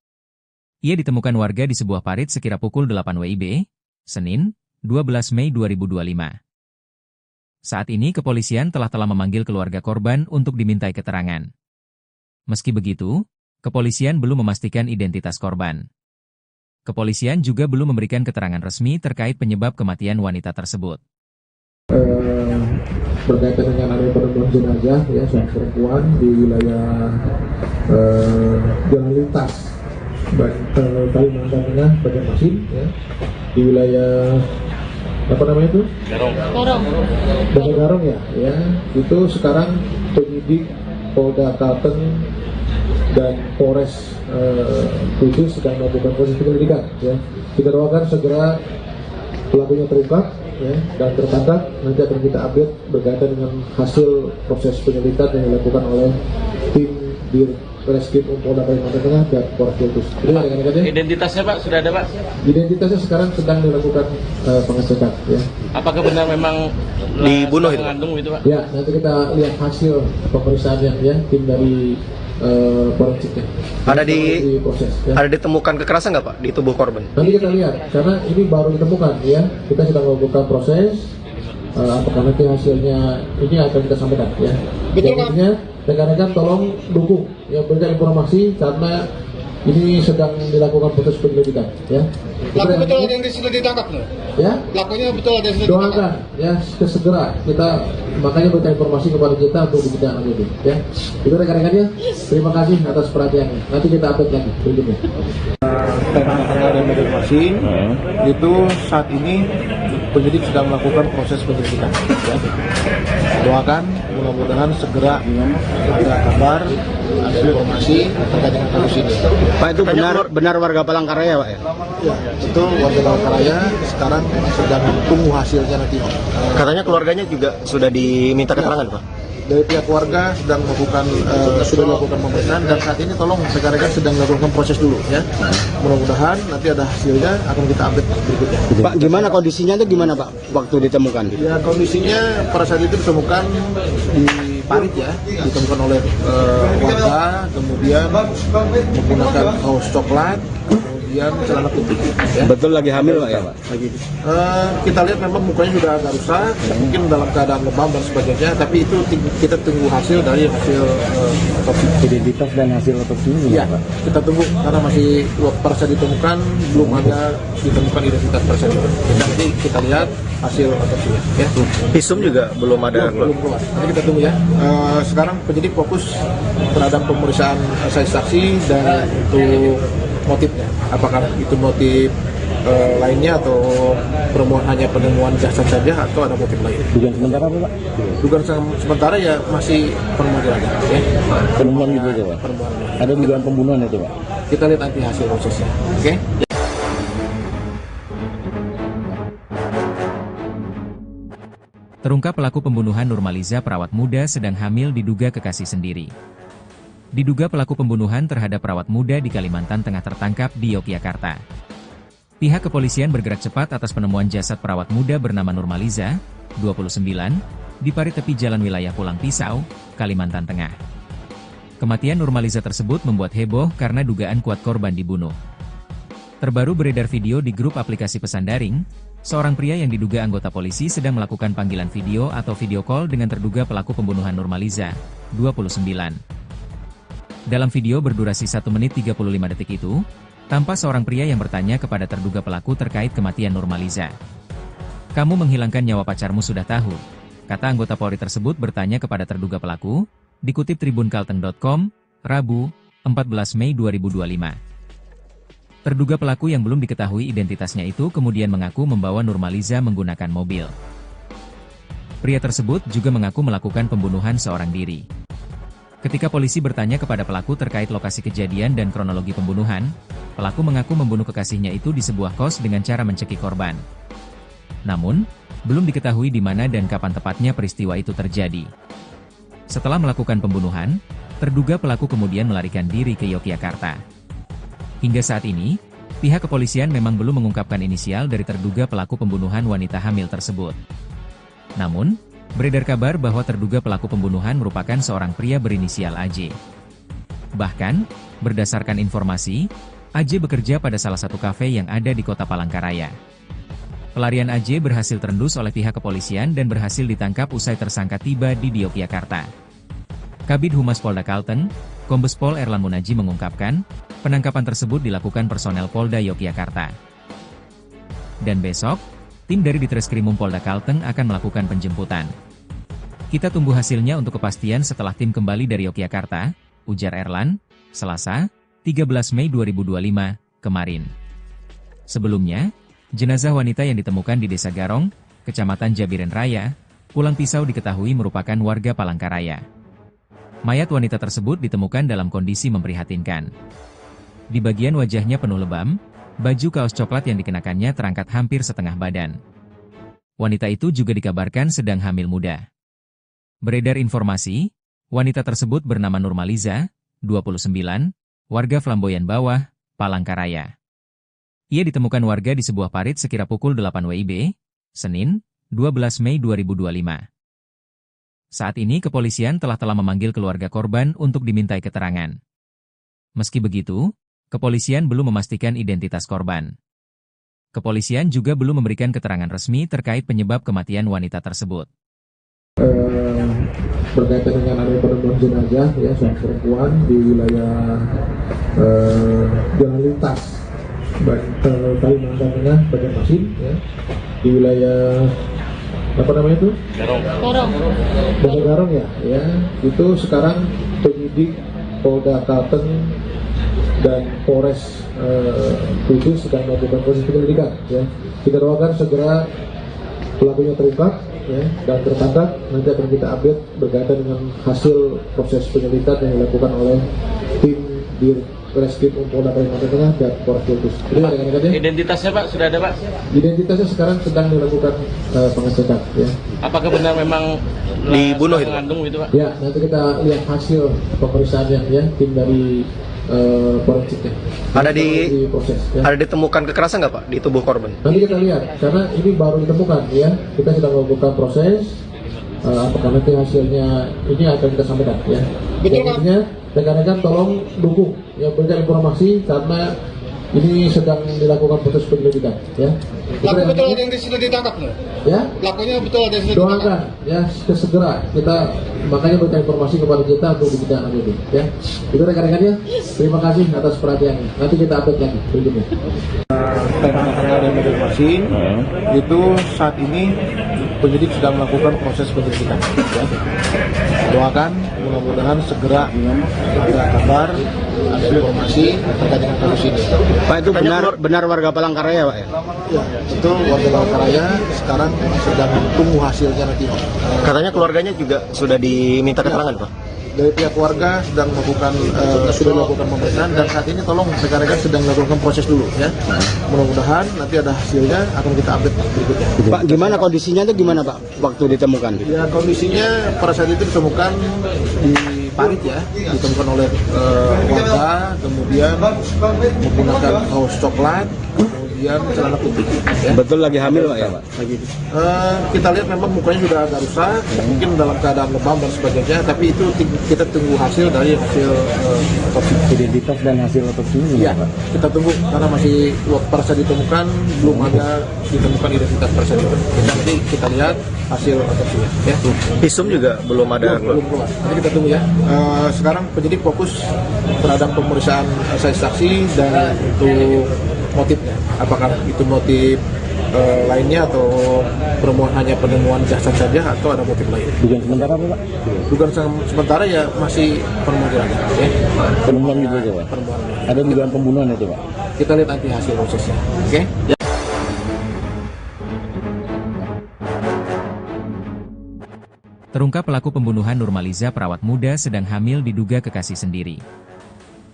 Ia ditemukan warga di sebuah parit sekira pukul 8 WIB, Senin, 12 Mei 2025. Saat ini kepolisian telah memanggil keluarga korban untuk dimintai keterangan. Meski begitu, kepolisian belum memastikan identitas korban. Kepolisian juga belum memberikan keterangan resmi terkait penyebab kematian wanita tersebut. Berkaitan dengan adanya penemuan jenazah ya seorang perempuan di wilayah jalan lintas Kalimantan Tengah, Banjarmasin ya, di wilayah apa namanya itu? Desa Garong ya, itu sekarang penyidik Polda Kalteng dan Polres Kudus sedang melakukan proses penyelidikan ya. Kita doakan segera pelakunya terungkap ya, dan tertangkap. Nanti akan kita update berkaitan dengan hasil proses penyelidikan yang dilakukan oleh tim Ditreskrimum Polda Kalimantan Tengah dan Polres Kudus. Identitasnya Pak sudah ada Pak? Identitasnya sekarang sedang dilakukan pengecekan ya. Apakah benar memang dibunuh itu? Mengandung itu Pak? Ya, nanti kita lihat hasil pemeriksaannya ya, tim dari forensiknya. Ada ditemukan kekerasan nggak Pak di tubuh korban? Nanti kita lihat, karena ini baru ditemukan ya. Kita sedang melakukan proses. Apakah nanti hasilnya ini akan kita sampaikan ya. Intinya rekan-rekan tolong dukung ya, berikan informasi karena ini sedang dilakukan proses penyelidikan ya. Pelaku betul ada yang sudah ditangkap loh. Ya. Pelakunya betul ada yang sudah ditangkap. Doakan ya segera kita makanya berikan informasi kepada kita untuk ditindaklanjuti ya. Itu rekan-rekannya, terima kasih atas perhatiannya. Nanti kita update lagi berikutnya. Dan Banjarmasin itu saat ini penyidik sedang melakukan proses penyelidikan ya. Doakan mudah-mudahan segera ada kabar, ada informasi terkait dengan kasus ini. Pak, itu benar warga Palangkaraya Pak ya? Ya, itu warga Palangkaraya sekarang sedang tunggu hasilnya nanti. Katanya keluarganya juga sudah diminta keterangan Pak? Dari pihak keluarga sedang melakukan pemeriksaan dan saat ini tolong rekan-rekan sedang melakukan proses dulu ya. Mudah-mudahan nanti ada hasilnya akan kita update berikutnya. Pak, gimana kondisinya itu gimana Pak waktu ditemukan? Ya, kondisinya pada saat itu ditemukan di parit ya, ditemukan oleh warga, kemudian menggunakan kaos coklat, kemudian celana putih. Ya. Betul lagi hamil Pak ya Pak? Lagi. Kita lihat memang mukanya sudah agak rusak, mungkin dalam keadaan lebam dan sebagainya, tapi itu kita tunggu hasil dari hasil otopsi. Identitas dan hasil otopsi ini Ya, Pak? kita tunggu karena masih pada saat ditemukan belum ada ditemukan identitas pada saat itu. Nanti kita lihat hasil otopsinya. Ya. Visum juga belum ada. Belum keluar. Nanti kita tunggu ya. Sekarang penyidik fokus terhadap pemeriksaan saksi dan untuk motifnya. Apakah itu motif lainnya atau hanya penemuan jasad saja atau ada motif lain? Dugaan sementara apa Pak? Dugaan sementara ya masih penemuan jenazah. Ya. Penemuan gitu aja Pak? Penemuan. Ada dugaan pembunuhan itu Pak? Kita lihat nanti hasil prosesnya. Oke? Terungkap pelaku pembunuhan Nurmaliza perawat muda sedang hamil diduga kekasih sendiri. Diduga pelaku pembunuhan terhadap perawat muda di Kalimantan Tengah tertangkap di Yogyakarta. Pihak kepolisian bergerak cepat atas penemuan jasad perawat muda bernama Nurmaliza, 29, di parit tepi jalan wilayah Pulang Pisau, Kalimantan Tengah. Kematian Nurmaliza tersebut membuat heboh karena dugaan kuat korban dibunuh. Terbaru beredar video di grup aplikasi pesan daring, seorang pria yang diduga anggota polisi sedang melakukan panggilan video atau video call dengan terduga pelaku pembunuhan Nurmaliza, 29. Dalam video berdurasi 1 menit 35 detik itu, tampak seorang pria yang bertanya kepada terduga pelaku terkait kematian Nurmaliza. "Kamu menghilangkan nyawa pacarmu sudah tahu?" kata anggota Polri tersebut bertanya kepada terduga pelaku, dikutip tribunkalteng.com, Rabu, 14 Mei 2025. Terduga pelaku yang belum diketahui identitasnya itu kemudian mengaku membawa Nurmaliza menggunakan mobil. Pria tersebut juga mengaku melakukan pembunuhan seorang diri. Ketika polisi bertanya kepada pelaku terkait lokasi kejadian dan kronologi pembunuhan, pelaku mengaku membunuh kekasihnya itu di sebuah kos dengan cara mencekik korban. Namun, belum diketahui di mana dan kapan tepatnya peristiwa itu terjadi. Setelah melakukan pembunuhan, terduga pelaku kemudian melarikan diri ke Yogyakarta. Hingga saat ini, pihak kepolisian memang belum mengungkapkan inisial dari terduga pelaku pembunuhan wanita hamil tersebut. Namun, beredar kabar bahwa terduga pelaku pembunuhan merupakan seorang pria berinisial AJ. Bahkan, berdasarkan informasi, AJ bekerja pada salah satu kafe yang ada di kota Palangkaraya. Pelarian AJ berhasil terendus oleh pihak kepolisian dan berhasil ditangkap usai tersangka tiba di Yogyakarta. Kabid Humas Polda Kalteng, Kombes Pol Erlan Munaji mengungkapkan, penangkapan tersebut dilakukan personel Polda Yogyakarta. Dan besok, tim dari Ditreskrimum Polda Kalteng akan melakukan penjemputan. "Kita tunggu hasilnya untuk kepastian setelah tim kembali dari Yogyakarta," ujar Erlan, Selasa, 13 Mei 2025, kemarin. Sebelumnya, jenazah wanita yang ditemukan di Desa Garong, Kecamatan Jabiren Raya, Pulang Pisau diketahui merupakan warga Palangkaraya. Mayat wanita tersebut ditemukan dalam kondisi memprihatinkan. Di bagian wajahnya penuh lebam, baju kaos coklat yang dikenakannya terangkat hampir setengah badan. Wanita itu juga dikabarkan sedang hamil muda. Beredar informasi, wanita tersebut bernama Nurmaliza, 29, warga Flamboyan Bawah, Palangkaraya. Ia ditemukan warga di sebuah parit sekira pukul 8 WIB, Senin, 12 Mei 2025. Saat ini kepolisian telah memanggil keluarga korban untuk dimintai keterangan. Meski begitu, kepolisian belum memastikan identitas korban. Kepolisian juga belum memberikan keterangan resmi terkait penyebab kematian wanita tersebut. Berkaitan dengan adanya penemuan jenazah ya seorang perempuan di wilayah jalan lintas Kalimantan Tengah, Banjarmasin, ya, di wilayah apa namanya itu? Desa Garong ya. Itu sekarang penyidik Polda Kalteng dan Polres Kudus sedang melakukan proses penyelidikan. Ya. Kita doakan segera pelakunya terungkap ya, dan tertangkap. Nanti akan kita update berkaitan dengan hasil proses penyelidikan yang dilakukan oleh tim di Reskrim Polda Kalimantan Tengah dan Polres Kudus. Identitasnya Pak sudah ada Pak? Identitasnya sekarang sedang dilakukan pengecekan. Ya. Apakah benar memang dibunuh itu? Mengandung itu Pak? Ya, nanti kita lihat hasil pemeriksaannya ya, tim dari forensiknya. Ada proses. Ya. Ada ditemukan kekerasan nggak Pak di tubuh korban? Nanti kita lihat, karena ini baru ditemukan ya. Kita sedang melakukan proses. Apakah nanti hasilnya ini akan kita sampaikan ya. Betul Pak. Rekan-rekan tolong dukung ya, berikan informasi karena ini sedang dilakukan proses penyelidikan ya. Pelaku betul ada yang sudah ditangkap loh. Ya. Pelakunya betul ada yang sudah ditangkap. Doakan ya segera kita makanya berikan informasi kepada kita untuk dibicarakan ini ya. Itu rekan-rekannya. Terima kasih atas perhatiannya. Nanti kita update lagi berikutnya. Karena ada Banjarmasin, itu saat ini penyidik sedang melakukan proses penyelidikan. Ya. Doakan mudah-mudahan segera ada kabar, ada informasi terkait dengan kasus ini. Pak, itu benar warga Palangkaraya Pak ya? Ya, itu warga Palangkaraya sekarang sedang tunggu hasilnya nanti. Katanya keluarganya juga sudah diminta keterangan Pak? Dari pihak keluarga sedang melakukan pemeriksaan dan saat ini tolong rekan-rekan sedang melakukan proses dulu ya. Mudah-mudahan nanti ada hasilnya akan kita update berikutnya. Pak, gimana kondisinya itu gimana Pak waktu ditemukan? Ya, kondisinya pada saat itu ditemukan di parit ya, ditemukan oleh warga, kemudian menggunakan kaos coklat, kemudian celana putih. Ya. Betul lagi hamil Pak ya Pak? Lagi. Kita lihat memang mukanya sudah agak rusak, mungkin dalam keadaan lebam dan sebagainya, tapi itu kita tunggu hasil dari hasil otopsi. Identitas dan hasil otopsi ini Iya, Pak? kita tunggu karena masih pada saat ditemukan belum ada ditemukan identitas pada saat itu. Nanti kita lihat hasil otopsinya. Ya. Visum juga belum ada. Belum keluar. Nanti kita tunggu ya. Sekarang penyidik fokus terhadap pemeriksaan saksi dan untuk motifnya. Apakah itu motif lainnya atau hanya penemuan jasad saja atau ada motif lain? Dugaan sementara apa Pak? Dugaan sementara ya masih penemuan ya. Penemuan gitu aja Pak? Penemuan. Ada dugaan pembunuhan itu Pak? Kita lihat nanti hasil prosesnya. Oke? Terungkap pelaku pembunuhan Nurmaliza perawat muda sedang hamil diduga kekasih sendiri.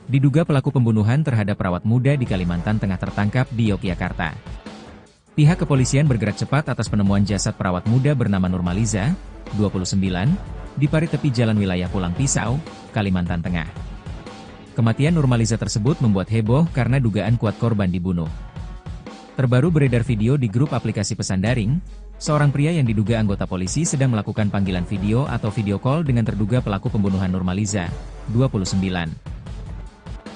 Diduga pelaku pembunuhan terhadap perawat muda di Kalimantan Tengah tertangkap di Yogyakarta. Pihak kepolisian bergerak cepat atas penemuan jasad perawat muda bernama Nurmaliza, 29, di parit tepi jalan wilayah Pulang Pisau, Kalimantan Tengah. Kematian Nurmaliza tersebut membuat heboh karena dugaan kuat korban dibunuh. Terbaru beredar video di grup aplikasi pesan daring, seorang pria yang diduga anggota polisi sedang melakukan panggilan video atau video call dengan terduga pelaku pembunuhan Nurmaliza, 29.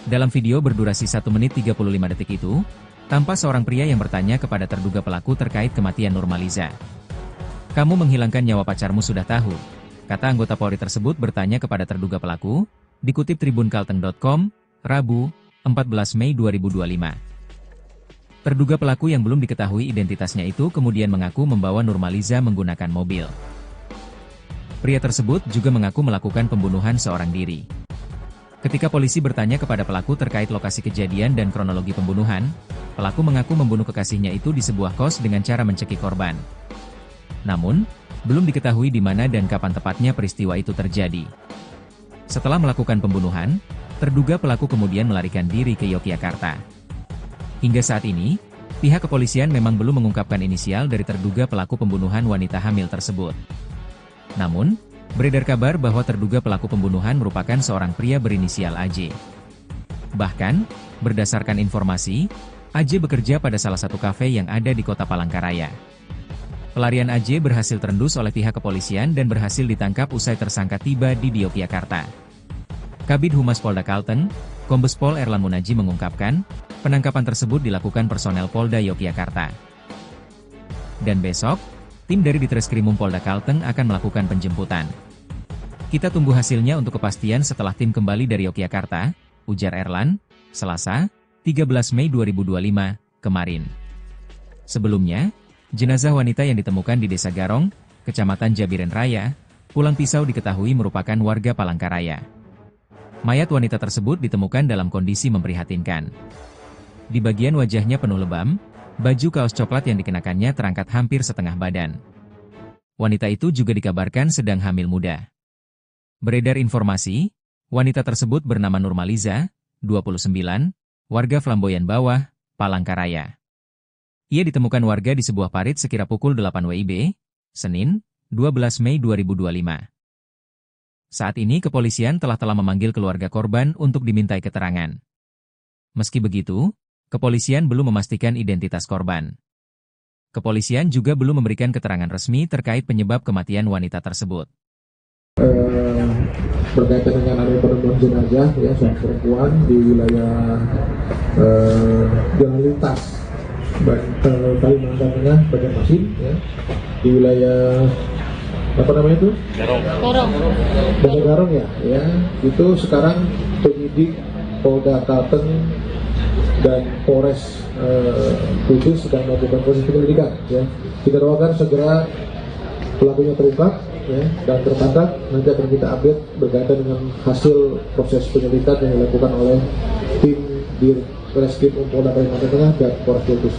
Dalam video berdurasi 1 menit 35 detik itu, tampak seorang pria yang bertanya kepada terduga pelaku terkait kematian Nurmaliza. "Kamu menghilangkan nyawa pacarmu sudah tahu," kata anggota Polri tersebut bertanya kepada terduga pelaku, dikutip tribunkalteng.com, Rabu, 14 Mei 2025. Terduga pelaku yang belum diketahui identitasnya itu kemudian mengaku membawa Nurmaliza menggunakan mobil. Pria tersebut juga mengaku melakukan pembunuhan seorang diri. Ketika polisi bertanya kepada pelaku terkait lokasi kejadian dan kronologi pembunuhan, pelaku mengaku membunuh kekasihnya itu di sebuah kos dengan cara mencekik korban. Namun, belum diketahui di mana dan kapan tepatnya peristiwa itu terjadi. Setelah melakukan pembunuhan, terduga pelaku kemudian melarikan diri ke Yogyakarta. Hingga saat ini, pihak kepolisian memang belum mengungkapkan inisial dari terduga pelaku pembunuhan wanita hamil tersebut. Namun, beredar kabar bahwa terduga pelaku pembunuhan merupakan seorang pria berinisial AJ. Bahkan, berdasarkan informasi, AJ bekerja pada salah satu kafe yang ada di kota Palangkaraya. Pelarian AJ berhasil terendus oleh pihak kepolisian dan berhasil ditangkap usai tersangka tiba di Yogyakarta. Kabid Humas Polda Kalteng, Kombes Pol Erlan Munaji mengungkapkan, penangkapan tersebut dilakukan personel Polda Yogyakarta. Dan besok, tim dari Ditreskrimum Polda Kalteng akan melakukan penjemputan. Kita tunggu hasilnya untuk kepastian setelah tim kembali dari Yogyakarta, ujar Erlan, Selasa, 13 Mei 2025, kemarin. Sebelumnya, jenazah wanita yang ditemukan di Desa Garong, Kecamatan Jabiren Raya, Pulang Pisau diketahui merupakan warga Palangkaraya. Mayat wanita tersebut ditemukan dalam kondisi memprihatinkan. Di bagian wajahnya penuh lebam, baju kaos coklat yang dikenakannya terangkat hampir setengah badan. Wanita itu juga dikabarkan sedang hamil muda. Beredar informasi, wanita tersebut bernama Nurmaliza, 29, warga Flamboyan Bawah, Palangkaraya. Ia ditemukan warga di sebuah parit sekira pukul 8 WIB, Senin, 12 Mei 2025. Saat ini kepolisian telah memanggil keluarga korban untuk dimintai keterangan. Meski begitu, kepolisian belum memastikan identitas korban. Kepolisian juga belum memberikan keterangan resmi terkait penyebab kematian wanita tersebut. Berkaitan dengan adanya penemuan jenazah ya seorang perempuan di wilayah Jalan Lintas Kalimantan Tengah Banjarmasin ya, di wilayah apa namanya itu? Desa Garong ya, itu sekarang penyidik Polda Kalteng dan Polres Kudus sedang melakukan proses penyelidikan ya. Kita doakan segera pelakunya terungkap ya, dan tertangkap. Nanti akan kita update berkaitan dengan hasil proses penyelidikan yang dilakukan oleh tim di Ditreskrimum Polda Kalimantan Tengah dan Polres Kudus.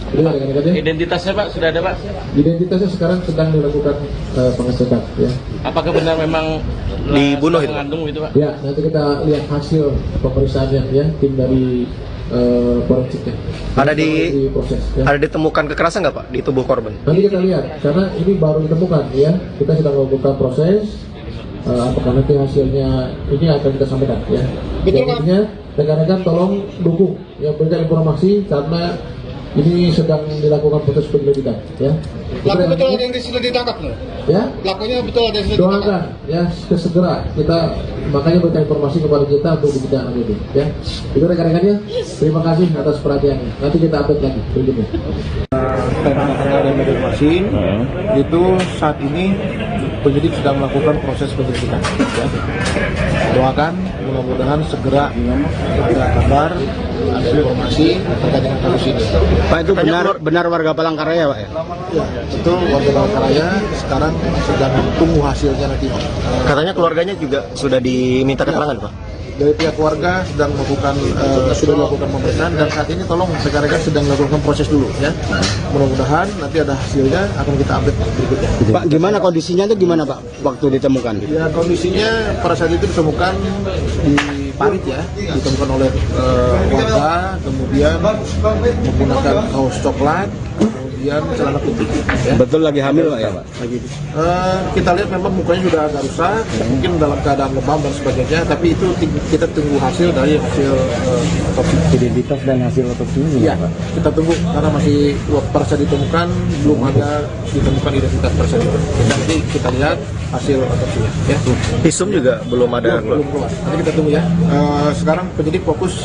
Identitasnya Pak sudah ada Pak? Identitasnya sekarang sedang dilakukan pengecekan ya. Apakah benar memang dibunuh itu? Mengandung itu Pak? Ya, nanti kita lihat hasil pemeriksaannya ya, tim dari forensiknya. Ada ditemukan kekerasan nggak Pak di tubuh korban? Nanti kita lihat, karena ini baru ditemukan ya. Kita sedang melakukan proses. Apakah nanti hasilnya ini akan kita sampaikan ya. Betul Pak. Rekan-rekan tolong dukung ya, berikan informasi karena Ini sedang dilakukan proses penyelidikan, ya. Pelaku betul ada yang sudah ditangkap loh. Ya. Pelakunya betul ada yang sudah ditangkap. Doakan, ya, segera kita makanya berikan informasi kepada kita untuk ditindaklanjuti, ya. Itu rekan-rekannya, terima kasih atas perhatiannya. Nanti kita update lagi berikutnya. Karena ada informasi itu saat ini penyidik sedang melakukan proses penyelidikan. Ya. Doakan mudah-mudahan segera ada kabar, ada informasi terkait dengan kasus ini. Pak, itu benar warga Palangkaraya, Pak ya? Ya, itu warga Palangkaraya sekarang sedang tunggu hasilnya nanti. Katanya keluarganya juga sudah diminta keterangan, Pak. Dari pihak keluarga sedang melakukan sudah melakukan pemeriksaan dan saat ini tolong rekan-rekan sedang melakukan proses dulu, ya. Mudah-mudahan nanti ada hasilnya akan kita update berikutnya. Pak, gimana kondisinya itu gimana, Pak, waktu ditemukan? Ya, kondisinya pada saat itu ditemukan di parit, ya, ditemukan oleh warga, kemudian menggunakan kaos coklat, kemudian celana putih. Ya. Betul lagi hamil, Pak ya, Pak? Lagi. Kita lihat memang mukanya sudah agak rusak, mungkin dalam keadaan lebam dan sebagainya, tapi itu kita tunggu hasil dari hasil otopsi. Identitas dan hasil otopsi ini, Ya, Pak? kita tunggu karena masih pada saat ditemukan belum ada ditemukan identitas tersebut. Nanti kita lihat hasil otopsinya. Ya. Visum juga belum ada Belum keluar. Nanti kita tunggu, ya. Sekarang penyidik fokus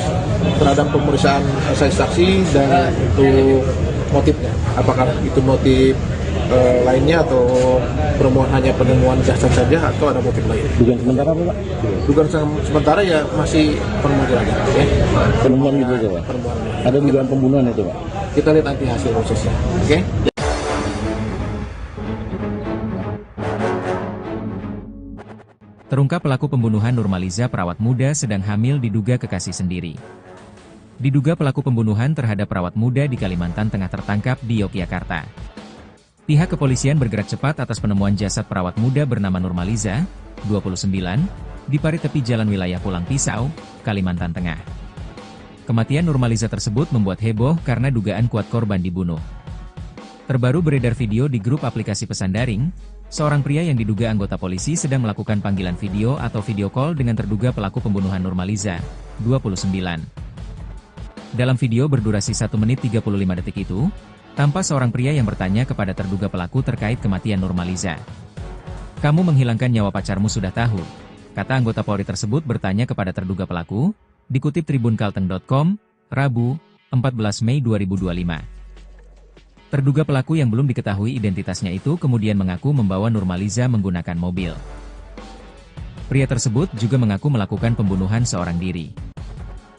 terhadap pemeriksaan saksi dan untuk motifnya. Apakah itu motif lainnya atau permohonan hanya penemuan jasad saja atau ada motif lain? Dugaan sementara apa, Pak? Dugaan sementara ya masih penemuan aja, ya. Penemuan gitu aja, Pak? Ada dugaan pembunuhan itu, Pak? Kita lihat nanti hasil prosesnya. Oke? Terungkap pelaku pembunuhan Nurmaliza perawat muda sedang hamil diduga kekasih sendiri. Diduga pelaku pembunuhan terhadap perawat muda di Kalimantan Tengah tertangkap di Yogyakarta. Pihak kepolisian bergerak cepat atas penemuan jasad perawat muda bernama Nurmaliza, 29, di parit tepi jalan wilayah Pulang Pisau, Kalimantan Tengah. Kematian Nurmaliza tersebut membuat heboh karena dugaan kuat korban dibunuh. Terbaru beredar video di grup aplikasi pesan daring, seorang pria yang diduga anggota polisi sedang melakukan panggilan video atau video call dengan terduga pelaku pembunuhan Nurmaliza, 29. Dalam video berdurasi 1 menit 35 detik itu, tampak seorang pria yang bertanya kepada terduga pelaku terkait kematian Nurmaliza. "Kamu menghilangkan nyawa pacarmu sudah tahu," kata anggota Polri tersebut bertanya kepada terduga pelaku, dikutip tribunkalteng.com, Rabu, 14 Mei 2025. Terduga pelaku yang belum diketahui identitasnya itu kemudian mengaku membawa Nurmaliza menggunakan mobil. Pria tersebut juga mengaku melakukan pembunuhan seorang diri.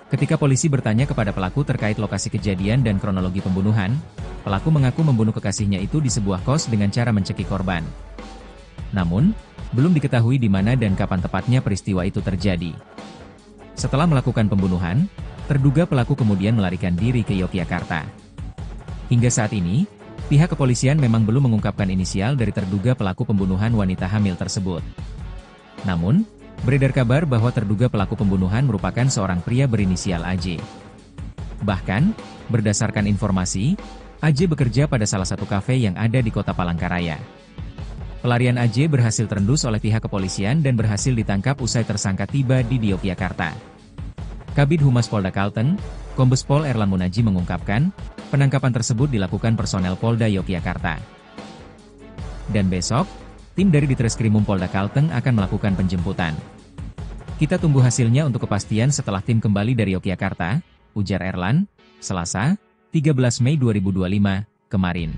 Ketika polisi bertanya kepada pelaku terkait lokasi kejadian dan kronologi pembunuhan, pelaku mengaku membunuh kekasihnya itu di sebuah kos dengan cara mencekik korban. Namun, belum diketahui di mana dan kapan tepatnya peristiwa itu terjadi. Setelah melakukan pembunuhan, terduga pelaku kemudian melarikan diri ke Yogyakarta. Hingga saat ini, pihak kepolisian memang belum mengungkapkan inisial dari terduga pelaku pembunuhan wanita hamil tersebut. Namun, beredar kabar bahwa terduga pelaku pembunuhan merupakan seorang pria berinisial AJ. Bahkan, berdasarkan informasi, AJ bekerja pada salah satu kafe yang ada di kota Palangkaraya. Pelarian AJ berhasil terendus oleh pihak kepolisian dan berhasil ditangkap usai tersangka tiba di Yogyakarta. Kabid Humas Polda Kalteng, Kombes Pol Erlan Munaji mengungkapkan, penangkapan tersebut dilakukan personel Polda Yogyakarta. Dan besok, tim dari Ditreskrimum Polda Kalteng akan melakukan penjemputan. "Kita tunggu hasilnya untuk kepastian setelah tim kembali dari Yogyakarta," ujar Erlan, Selasa, 13 Mei 2025, kemarin.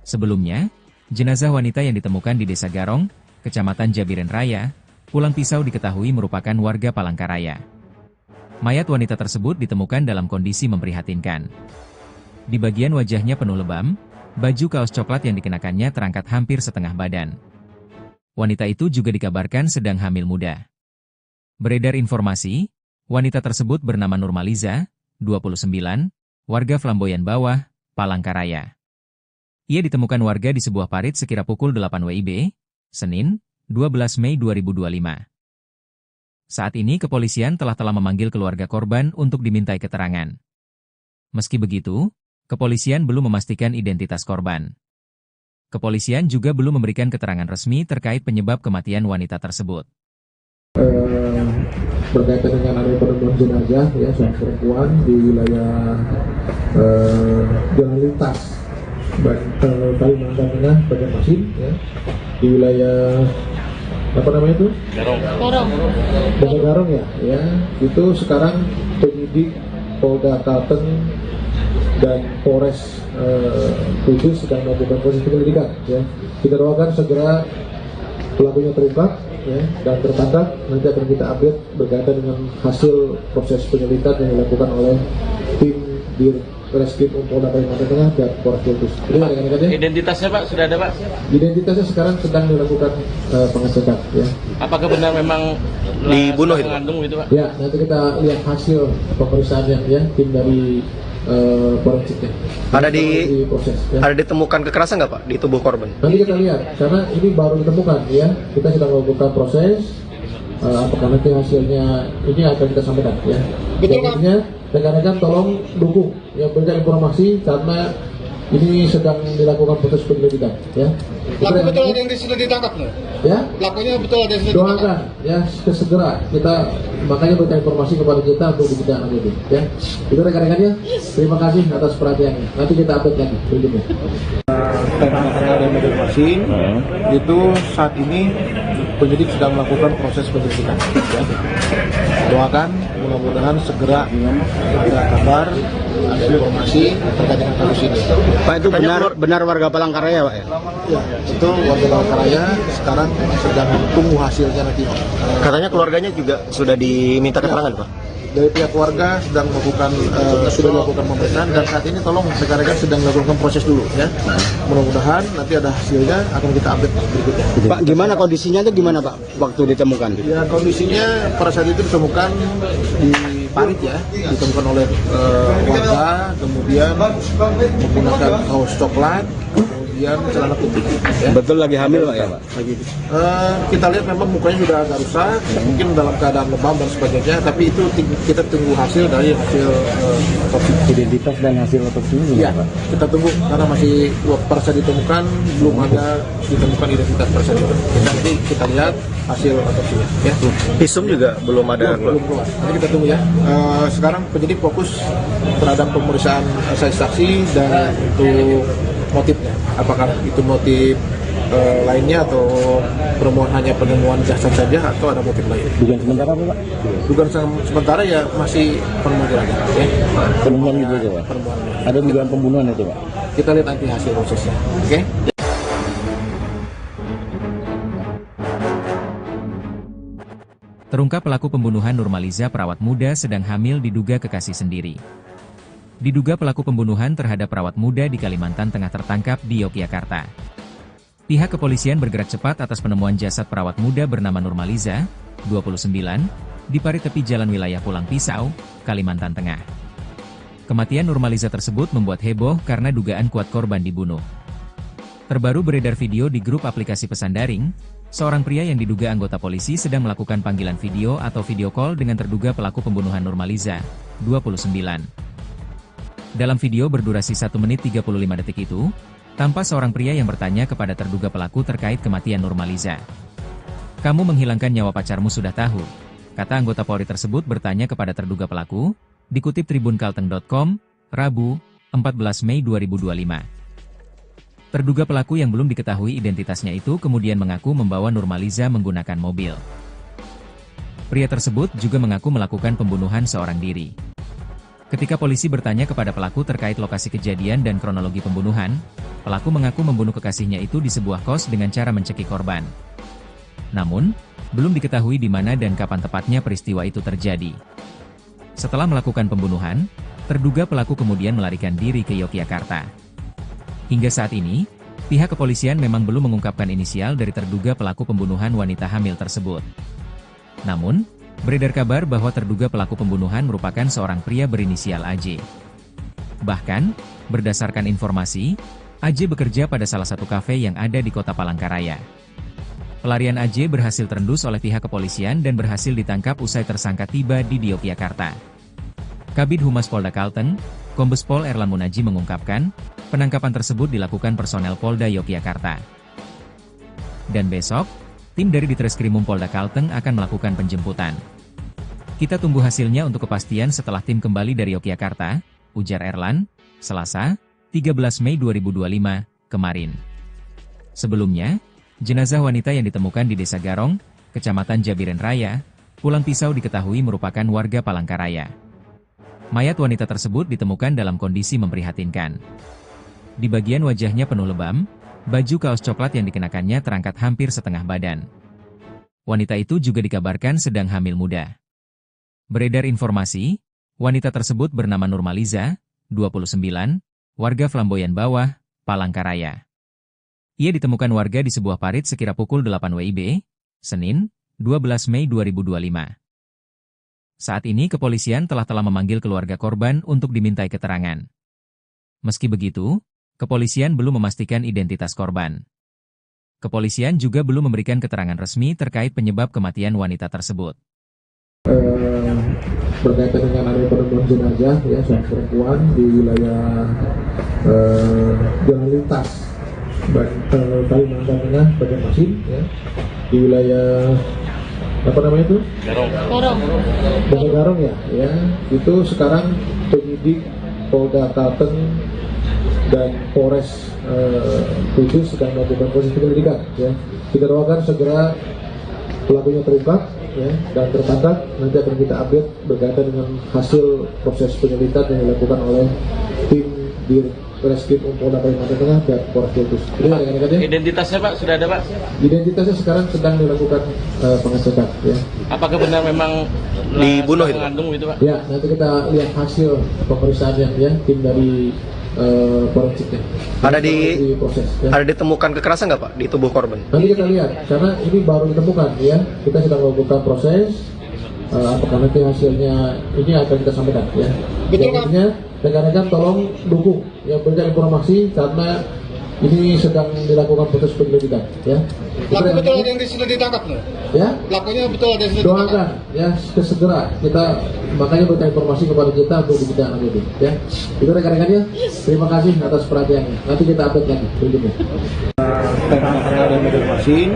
Sebelumnya, jenazah wanita yang ditemukan di Desa Garong, Kecamatan Jabiren Raya, Pulang Pisau diketahui merupakan warga Palangkaraya. Mayat wanita tersebut ditemukan dalam kondisi memprihatinkan. Di bagian wajahnya penuh lebam, baju kaos coklat yang dikenakannya terangkat hampir setengah badan. Wanita itu juga dikabarkan sedang hamil muda. Beredar informasi, wanita tersebut bernama Nurmaliza, 29, warga Flamboyan Bawah, Palangkaraya. Ia ditemukan warga di sebuah parit sekira pukul 8 WIB, Senin, 12 Mei 2025. Saat ini kepolisian telah memanggil keluarga korban untuk dimintai keterangan. Meski begitu, kepolisian belum memastikan identitas korban. Kepolisian juga belum memberikan keterangan resmi terkait penyebab kematian wanita tersebut. berkaitan dengan adanya penemuan jenazah ya seorang perempuan di wilayah jalan lintas Kalimantan Tengah Banjarmasin ya, di wilayah apa namanya itu? Desa Garong ya. Itu sekarang penyidik Polda Kalteng dan Polres Kudus sedang melakukan proses penyelidikan ya. Kita doakan segera pelakunya terungkap ya, dan tertangkap. Nanti akan kita update berkaitan dengan hasil proses penyelidikan yang dilakukan oleh tim di Reskrim Polda Kalimantan Tengah dan Polres Kudus. Identitasnya Pak sudah ada Pak? Identitasnya sekarang sedang dilakukan pengecekan ya. Apakah benar memang dibunuh itu? Mengandung itu Pak? Ya, nanti kita lihat hasil pemeriksaannya ya, tim dari forensiknya. Proses, ya. Ada ditemukan kekerasan nggak Pak di tubuh korban? Nanti kita lihat, karena ini baru ditemukan ya. Kita sedang melakukan proses. Apakah nanti hasilnya ini akan kita sampaikan ya. Betul Pak. Rekan-rekan tolong dukung ya, berikan informasi karena ini sedang dilakukan proses penyelidikan ya. Pelaku betul ada yang sudah ditangkap loh. Ya. Pelakunya betul ada yang sudah ditangkap. Doakan ya segera kita makanya berikan informasi kepada kita untuk ditindaklanjuti itu ya. Itu rekan-rekannya. Terima kasih atas perhatiannya. Nanti kita update lagi berikutnya. Dari Banjarmasin itu saat ini penyidik sedang melakukan proses penyelidikan ya. Doakan mudah-mudahan segera ada kabar, ada informasi terkait dengan kasus ini. Pak, itu benar warga Palangkaraya Pak ya? Ya, itu warga Palangkaraya sekarang sedang tunggu hasilnya nanti. Katanya keluarganya juga sudah diminta keterangan Pak? Dari pihak keluarga sedang melakukan sudah melakukan pemeriksaan dan saat ini tolong rekan-rekan sedang melakukan proses dulu ya. Mudah-mudahan nanti ada hasilnya akan kita update berikutnya. Pak, gimana kondisinya itu gimana Pak waktu ditemukan? Ya, kondisinya pada saat itu ditemukan di parit ya, ditemukan oleh warga, kemudian menggunakan kaos coklat, kemudian celana putih. Ya. Betul lagi hamil Pak ya Pak? Kita lihat memang mukanya sudah agak rusak, mungkin dalam keadaan lebam dan sebagainya, tapi itu kita tunggu hasil dari hasil otopsi. Identitas dan hasil otopsi ini ya, Pak? Kita tunggu karena masih pada saat ditemukan belum ada ditemukan identitas tersebut. Nanti kita lihat hasil otopsinya. Ya. Visum juga belum ada. Belum keluar. Nanti kita tunggu ya. Sekarang penyidik fokus terhadap pemeriksaan saksi dan untuk motifnya. Apakah itu motif lainnya atau hanya penemuan jasad saja atau ada motif lain? Dugaan sementara apa Pak? Dugaan sementara ya masih penemuan ya. Penemuan gitu aja Pak? Ada dugaan pembunuhan itu Pak? Kita lihat nanti hasil prosesnya. Oke? Terungkap pelaku pembunuhan Nurmaliza perawat muda sedang hamil diduga kekasih sendiri. Diduga pelaku pembunuhan terhadap perawat muda di Kalimantan Tengah tertangkap di Yogyakarta. Pihak kepolisian bergerak cepat atas penemuan jasad perawat muda bernama Nurmaliza, 29, di parit tepi jalan wilayah Pulang Pisau, Kalimantan Tengah. Kematian Nurmaliza tersebut membuat heboh karena dugaan kuat korban dibunuh. Terbaru beredar video di grup aplikasi pesan daring, seorang pria yang diduga anggota polisi sedang melakukan panggilan video atau video call dengan terduga pelaku pembunuhan Nurmaliza, 29. Dalam video berdurasi 1 menit 35 detik itu, tampak seorang pria yang bertanya kepada terduga pelaku terkait kematian Nurmaliza. "Kamu menghilangkan nyawa pacarmu sudah tahu?" kata anggota Polri tersebut bertanya kepada terduga pelaku, dikutip tribunkalteng.com, Rabu, 14 Mei 2025. Terduga pelaku yang belum diketahui identitasnya itu kemudian mengaku membawa Nurmaliza menggunakan mobil. Pria tersebut juga mengaku melakukan pembunuhan seorang diri. Ketika polisi bertanya kepada pelaku terkait lokasi kejadian dan kronologi pembunuhan, pelaku mengaku membunuh kekasihnya itu di sebuah kos dengan cara mencekik korban. Namun, belum diketahui di mana dan kapan tepatnya peristiwa itu terjadi. Setelah melakukan pembunuhan, terduga pelaku kemudian melarikan diri ke Yogyakarta. Hingga saat ini, pihak kepolisian memang belum mengungkapkan inisial dari terduga pelaku pembunuhan wanita hamil tersebut. Namun, beredar kabar bahwa terduga pelaku pembunuhan merupakan seorang pria berinisial AJ. Bahkan, berdasarkan informasi, AJ bekerja pada salah satu kafe yang ada di kota Palangkaraya. Pelarian AJ berhasil terendus oleh pihak kepolisian dan berhasil ditangkap usai tersangka tiba di Yogyakarta. Kabid Humas Polda Kalteng, Kombes Pol Erlan Munaji mengungkapkan, penangkapan tersebut dilakukan personel Polda Yogyakarta. Dan besok, Tim dari Ditreskrimum Polda Kalteng akan melakukan penjemputan. Kita tunggu hasilnya untuk kepastian setelah tim kembali dari Yogyakarta, ujar Erlan, Selasa, 13 Mei 2025, kemarin. Sebelumnya, jenazah wanita yang ditemukan di Desa Garong, Kecamatan Jabiren Raya, Pulang Pisau diketahui merupakan warga Palangkaraya. Mayat wanita tersebut ditemukan dalam kondisi memprihatinkan. Di bagian wajahnya penuh lebam, baju kaos coklat yang dikenakannya terangkat hampir setengah badan. Wanita itu juga dikabarkan sedang hamil muda. Beredar informasi, wanita tersebut bernama Nurmaliza, 29, warga Flamboyan Bawah, Palangkaraya. Ia ditemukan warga di sebuah parit sekira pukul 8 WIB, Senin, 12 Mei 2025. Saat ini kepolisian telah memanggil keluarga korban untuk dimintai keterangan. Meski begitu, kepolisian belum memastikan identitas korban. Kepolisian juga belum memberikan keterangan resmi terkait penyebab kematian wanita tersebut. Berkaitan dengan adanya penemuan jenazah ya seorang perempuan di wilayah jalan lintas Kalimantan Tengah Banjarmasin ya, di wilayah apa namanya itu? Desa Garong ya, itu sekarang penyidik Polda Kalteng dan Polres Kudus sedang melakukan proses penyelidikan ya. Kita doakan segera pelakunya terungkap ya, dan tertangkap. Nanti akan kita update berkaitan dengan hasil proses penyelidikan yang dilakukan oleh tim di Ditreskrimum Polda Kalimantan Tengah dan Polres Kudus. Identitasnya Pak sudah ada Pak? Identitasnya sekarang sedang dilakukan pengecekan ya. Apakah benar memang dibunuh itu? Mengandung itu Pak? Ya, nanti kita lihat hasil pemeriksaannya ya, tim dari forensiknya. Proses, ya. Ada ditemukan kekerasan nggak Pak di tubuh korban? Nanti kita lihat, karena ini baru ditemukan ya. Kita sedang melakukan proses. Apakah nanti hasilnya ini akan kita sampaikan ya. Betul Pak. Rekan-rekan tolong dukung ya, berikan informasi karena ini sedang dilakukan proses penyelidikan ya. Pelaku betul ada yang sudah ditangkap loh. Ya. Pelakunya betul ada yang sudah ditangkap. Doakan ya segera kita makanya berikan informasi kepada kita untuk ditindaklanjuti ya. Itu rekan-rekannya. Terima kasih atas perhatiannya. Nanti kita update lagi berikutnya. Tengah dan Banjarmasin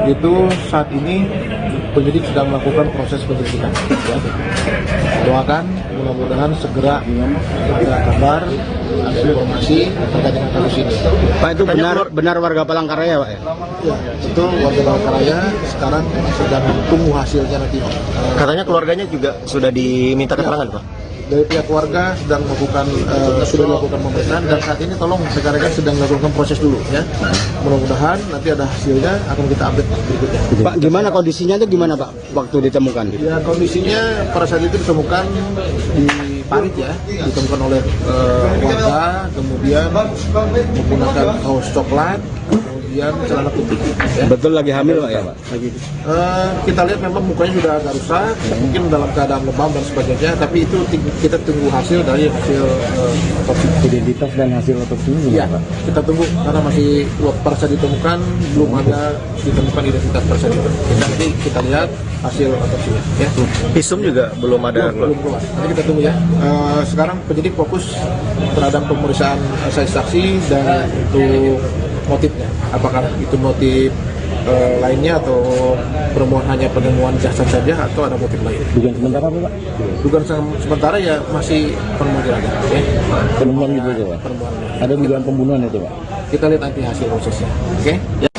itu saat ini penyidik sedang melakukan proses penyelidikan. Ya. Doakan mudah-mudahan segera ada kabar, ada informasi terkait dengan kasus ini. Pak, itu benar warga Palangkaraya Pak ya? Ya, itu warga Palangkaraya sekarang sedang tunggu hasilnya nanti. Katanya keluarganya juga sudah diminta keterangan Pak? Dari pihak keluarga sedang melakukan pemeriksaan dan saat ini tolong rekan-rekan sedang melakukan proses dulu ya. Mudah-mudahan nanti ada hasilnya akan kita update berikutnya. Pak, gimana kondisinya itu gimana Pak waktu ditemukan? Ya, kondisinya pada saat itu ditemukan di parit ya, ditemukan oleh warga, kemudian menggunakan kaos coklat, kemudian celana putih. Ya. Betul lagi hamil Pak ya Pak? Kita lihat memang mukanya sudah agak rusak, mungkin dalam keadaan lebam dan sebagainya, tapi itu kita tunggu hasil dari hasil otopsi. Identitas dan hasil otopsi ini ya, Pak? Kita tunggu karena masih pada saat ditemukan belum ada ditemukan identitas tersebut. Nanti kita lihat hasil otopsinya. Ya. Visum juga belum ada. Belum keluar. Nanti kita tunggu ya. Sekarang penyidik fokus terhadap pemeriksaan saksi dan untuk motifnya. Apakah itu motif lainnya atau hanya penemuan jasad saja atau ada motif lain? Dugaan sementara apa Pak? Dugaan sementara ya masih penemuan jenazah. Ya. Penemuan gitu aja Pak? Ada dugaan pembunuhan itu Pak? Kita lihat nanti hasil prosesnya. Oke? Ya.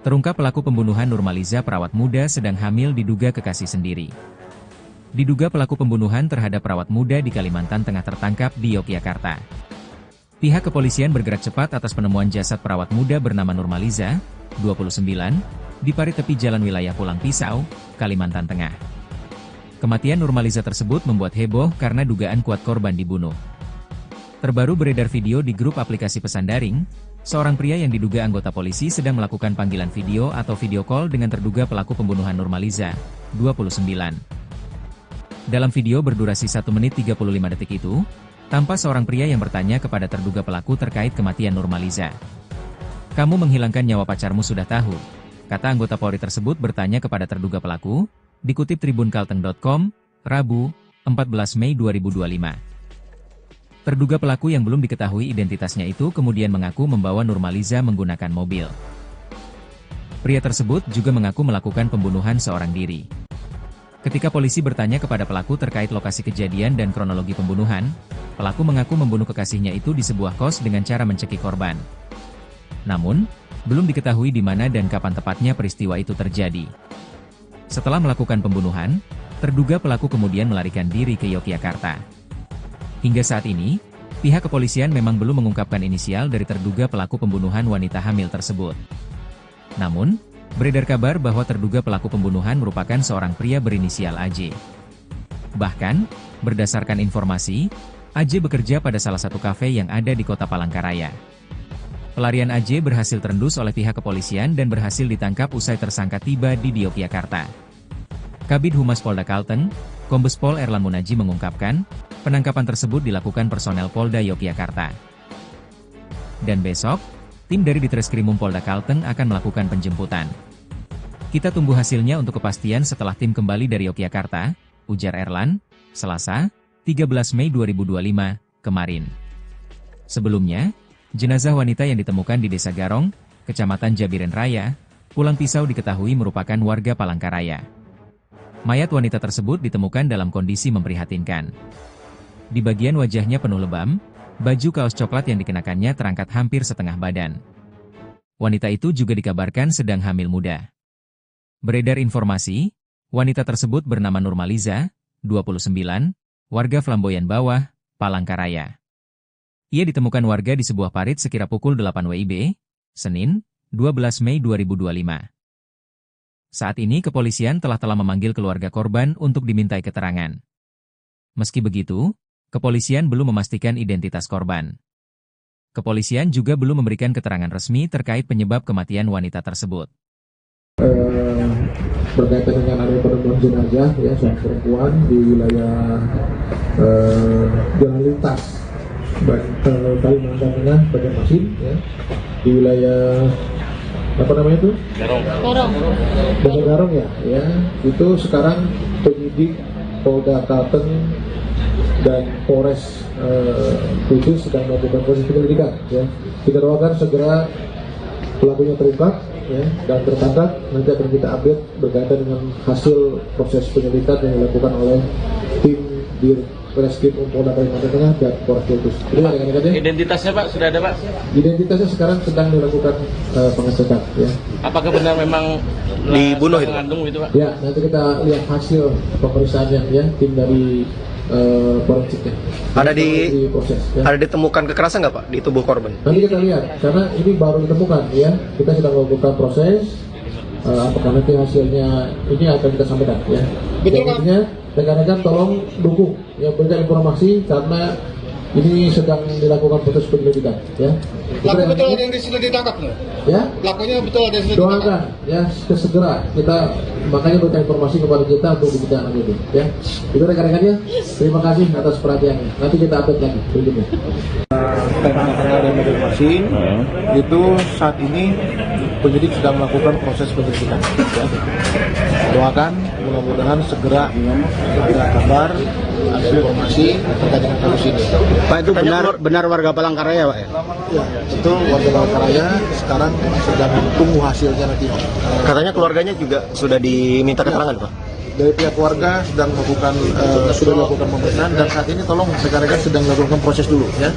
Terungkap pelaku pembunuhan Nurmaliza perawat muda sedang hamil diduga kekasih sendiri. Diduga pelaku pembunuhan terhadap perawat muda di Kalimantan Tengah tertangkap di Yogyakarta. Pihak kepolisian bergerak cepat atas penemuan jasad perawat muda bernama Nurmaliza, 29, di parit tepi jalan wilayah Pulang Pisau, Kalimantan Tengah. Kematian Nurmaliza tersebut membuat heboh karena dugaan kuat korban dibunuh. Terbaru beredar video di grup aplikasi pesan daring, seorang pria yang diduga anggota polisi sedang melakukan panggilan video atau video call dengan terduga pelaku pembunuhan Nurmaliza, 29. Dalam video berdurasi 1 menit 35 detik itu, tampak seorang pria yang bertanya kepada terduga pelaku terkait kematian Nurmaliza. "Kamu menghilangkan nyawa pacarmu sudah tahu?" kata anggota Polri tersebut bertanya kepada terduga pelaku, dikutip tribunkalteng.com, Rabu, 14 Mei 2025. Terduga pelaku yang belum diketahui identitasnya itu kemudian mengaku membawa Nurmaliza menggunakan mobil. Pria tersebut juga mengaku melakukan pembunuhan seorang diri. Ketika polisi bertanya kepada pelaku terkait lokasi kejadian dan kronologi pembunuhan, pelaku mengaku membunuh kekasihnya itu di sebuah kos dengan cara mencekik korban. Namun, belum diketahui di mana dan kapan tepatnya peristiwa itu terjadi. Setelah melakukan pembunuhan, terduga pelaku kemudian melarikan diri ke Yogyakarta. Hingga saat ini, pihak kepolisian memang belum mengungkapkan inisial dari terduga pelaku pembunuhan wanita hamil tersebut. Namun, beredar kabar bahwa terduga pelaku pembunuhan merupakan seorang pria berinisial AJ. Bahkan, berdasarkan informasi, AJ bekerja pada salah satu kafe yang ada di kota Palangkaraya. Pelarian AJ berhasil terendus oleh pihak kepolisian dan berhasil ditangkap usai tersangka tiba di Yogyakarta. Kabid Humas Polda Kalteng, Kombes Pol Erlan Munaji mengungkapkan, penangkapan tersebut dilakukan personel Polda Yogyakarta. Dan besok, tim dari Ditreskrimum Polda Kalteng akan melakukan penjemputan. Kita tunggu hasilnya untuk kepastian setelah tim kembali dari Yogyakarta, ujar Erlan, Selasa, 13 Mei 2025, kemarin. Sebelumnya, jenazah wanita yang ditemukan di Desa Garong, Kecamatan Jabiren Raya, Pulang Pisau diketahui merupakan warga Palangkaraya. Mayat wanita tersebut ditemukan dalam kondisi memprihatinkan. Di bagian wajahnya penuh lebam, baju kaos coklat yang dikenakannya terangkat hampir setengah badan. Wanita itu juga dikabarkan sedang hamil muda. Beredar informasi, wanita tersebut bernama Nurmaliza, 29, warga Flamboyan Bawah, Palangkaraya. Ia ditemukan warga di sebuah parit sekira pukul 8 WIB, Senin, 12 Mei 2025. Saat ini kepolisian telah memanggil keluarga korban untuk dimintai keterangan. Meski begitu, kepolisian belum memastikan identitas korban. Kepolisian juga belum memberikan keterangan resmi terkait penyebab kematian wanita tersebut. Berkaitan dengan adanya penemuan jenazah ya seorang perempuan di wilayah jalan lintas Kalimantan Tengah, Banjarmasin ya, di wilayah apa namanya itu? Desa Garong ya, itu sekarang penyidik Polda Kalteng dan Polres Kudus sedang melakukan proses penyelidikan ya. Kita doakan segera pelakunya terungkap ya, dan tertangkap. Nanti akan kita update berkaitan dengan hasil proses penyelidikan yang dilakukan oleh tim di Ditreskrimum Polda Kalimantan Tengah dan Polres Kudus. Identitasnya Pak sudah ada Pak? Identitasnya sekarang sedang dilakukan pengecekan ya. Apakah benar memang dibunuh itu? Mengandung itu Pak? Ya, nanti kita lihat hasil pemeriksaannya ya, tim dari forensiknya. Ada ditemukan kekerasan nggak Pak di tubuh korban? Nanti kita lihat, karena ini baru ditemukan ya. Kita sedang melakukan proses. Apakah nanti hasilnya ini akan kita sampaikan ya. Betul Pak. Rekan-rekan tolong dukung ya, berikan informasi karena ini sedang dilakukan proses penyelidikan ya. Pelaku betul ada yang sudah ditangkap loh. Ya. Pelakunya betul ada yang sudah ditangkap. Doakan ya segera kita makanya berikan informasi kepada kita untuk dibicarakan lanjuti ya. Itu rekan-rekannya. Terima kasih atas perhatiannya. Nanti kita update lagi berikutnya. Dari Banjarmasin itu saat ini penyidik sedang melakukan proses penyelidikan. Ya. Doakan mudah-mudahan segera ada kabar, ada informasi terkait dengan kasus ini. Pak, itu benar warga Palangkaraya Pak ya? Ya, itu warga Palangkaraya sekarang sedang tunggu hasilnya nanti. Katanya keluarganya juga sudah diminta keterangan Pak? Dari pihak keluarga sedang melakukan sudah melakukan pemeriksaan dan saat ini tolong rekan-rekan sedang melakukan proses dulu ya.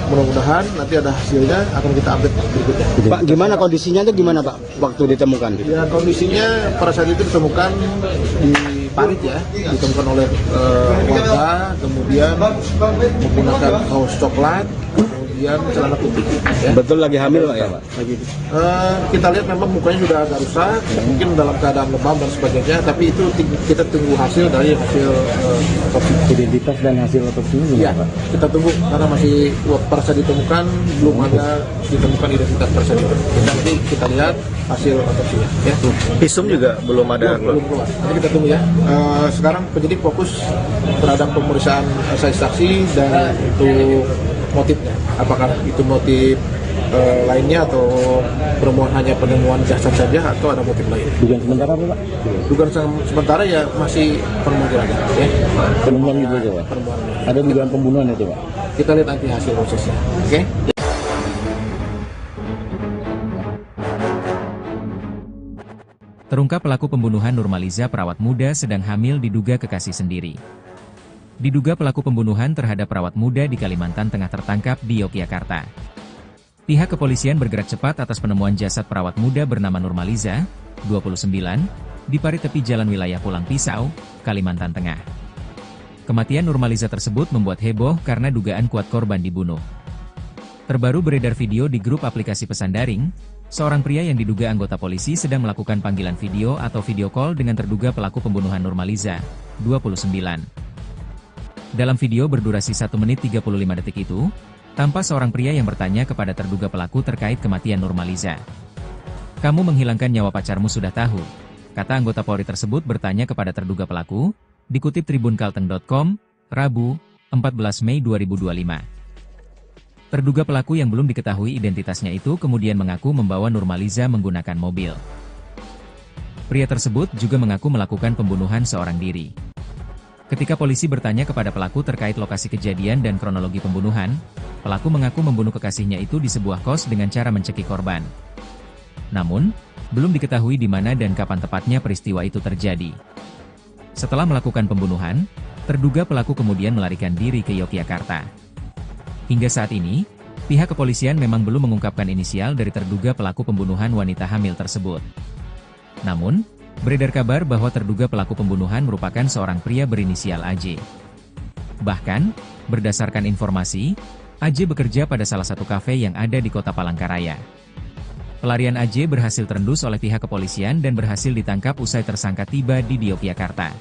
Mudah-mudahan nanti ada hasilnya akan kita update berikutnya. Pak, gimana kondisinya itu gimana Pak waktu ditemukan? Ya, kondisinya pada saat itu ditemukan di parit ya, ditemukan oleh warga, kemudian menggunakan kaos coklat, kemudian celana putih. Ya. Betul lagi hamil Pak ya Pak? Kita lihat memang mukanya sudah agak rusak, mungkin dalam keadaan lebam dan sebagainya, tapi itu kita tunggu hasil dari hasil otopsi. Identitas dan hasil otopsinya Ya, Pak? kita tunggu karena masih pada saat ditemukan belum ada ditemukan identitas pada saat itu. Nanti kita lihat hasil otopsinya. Ya. Visum juga belum ada. Belum keluar. Nanti kita tunggu ya. Sekarang penyidik fokus terhadap pemeriksaan saksi dan untuk motifnya. Apakah itu motif lainnya atau hanya penemuan jasad saja atau ada motif lain? Dugaan sementara apa Pak? Dugaan sementara ya masih penemuan ya. Penemuan gitu aja Pak? Ada dugaan pembunuhan itu Pak? kita lihat nanti hasil prosesnya. Oke? Terungkap pelaku pembunuhan Nurmaliza perawat muda sedang hamil diduga kekasih sendiri. Diduga pelaku pembunuhan terhadap perawat muda di Kalimantan Tengah tertangkap di Yogyakarta. Pihak kepolisian bergerak cepat atas penemuan jasad perawat muda bernama Nurmaliza, 29, di parit tepi jalan wilayah Pulang Pisau, Kalimantan Tengah. Kematian Nurmaliza tersebut membuat heboh karena dugaan kuat korban dibunuh. Terbaru beredar video di grup aplikasi pesan daring, seorang pria yang diduga anggota polisi sedang melakukan panggilan video atau video call dengan terduga pelaku pembunuhan Nurmaliza, 29. Dalam video berdurasi 1 menit 35 detik itu, tampak seorang pria yang bertanya kepada terduga pelaku terkait kematian Nurmaliza. "Kamu menghilangkan nyawa pacarmu sudah tahu," kata anggota Polri tersebut bertanya kepada terduga pelaku, dikutip tribunkalteng.com, Rabu, 14 Mei 2025. Terduga pelaku yang belum diketahui identitasnya itu kemudian mengaku membawa Nurmaliza menggunakan mobil. Pria tersebut juga mengaku melakukan pembunuhan seorang diri. Ketika polisi bertanya kepada pelaku terkait lokasi kejadian dan kronologi pembunuhan, pelaku mengaku membunuh kekasihnya itu di sebuah kos dengan cara mencekik korban. Namun, belum diketahui di mana dan kapan tepatnya peristiwa itu terjadi. Setelah melakukan pembunuhan, terduga pelaku kemudian melarikan diri ke Yogyakarta. Hingga saat ini, pihak kepolisian memang belum mengungkapkan inisial dari terduga pelaku pembunuhan wanita hamil tersebut. Namun, beredar kabar bahwa terduga pelaku pembunuhan merupakan seorang pria berinisial AJ. Bahkan, berdasarkan informasi, AJ bekerja pada salah satu kafe yang ada di kota Palangkaraya. Pelarian AJ berhasil terendus oleh pihak kepolisian dan berhasil ditangkap usai tersangka tiba di Yogyakarta.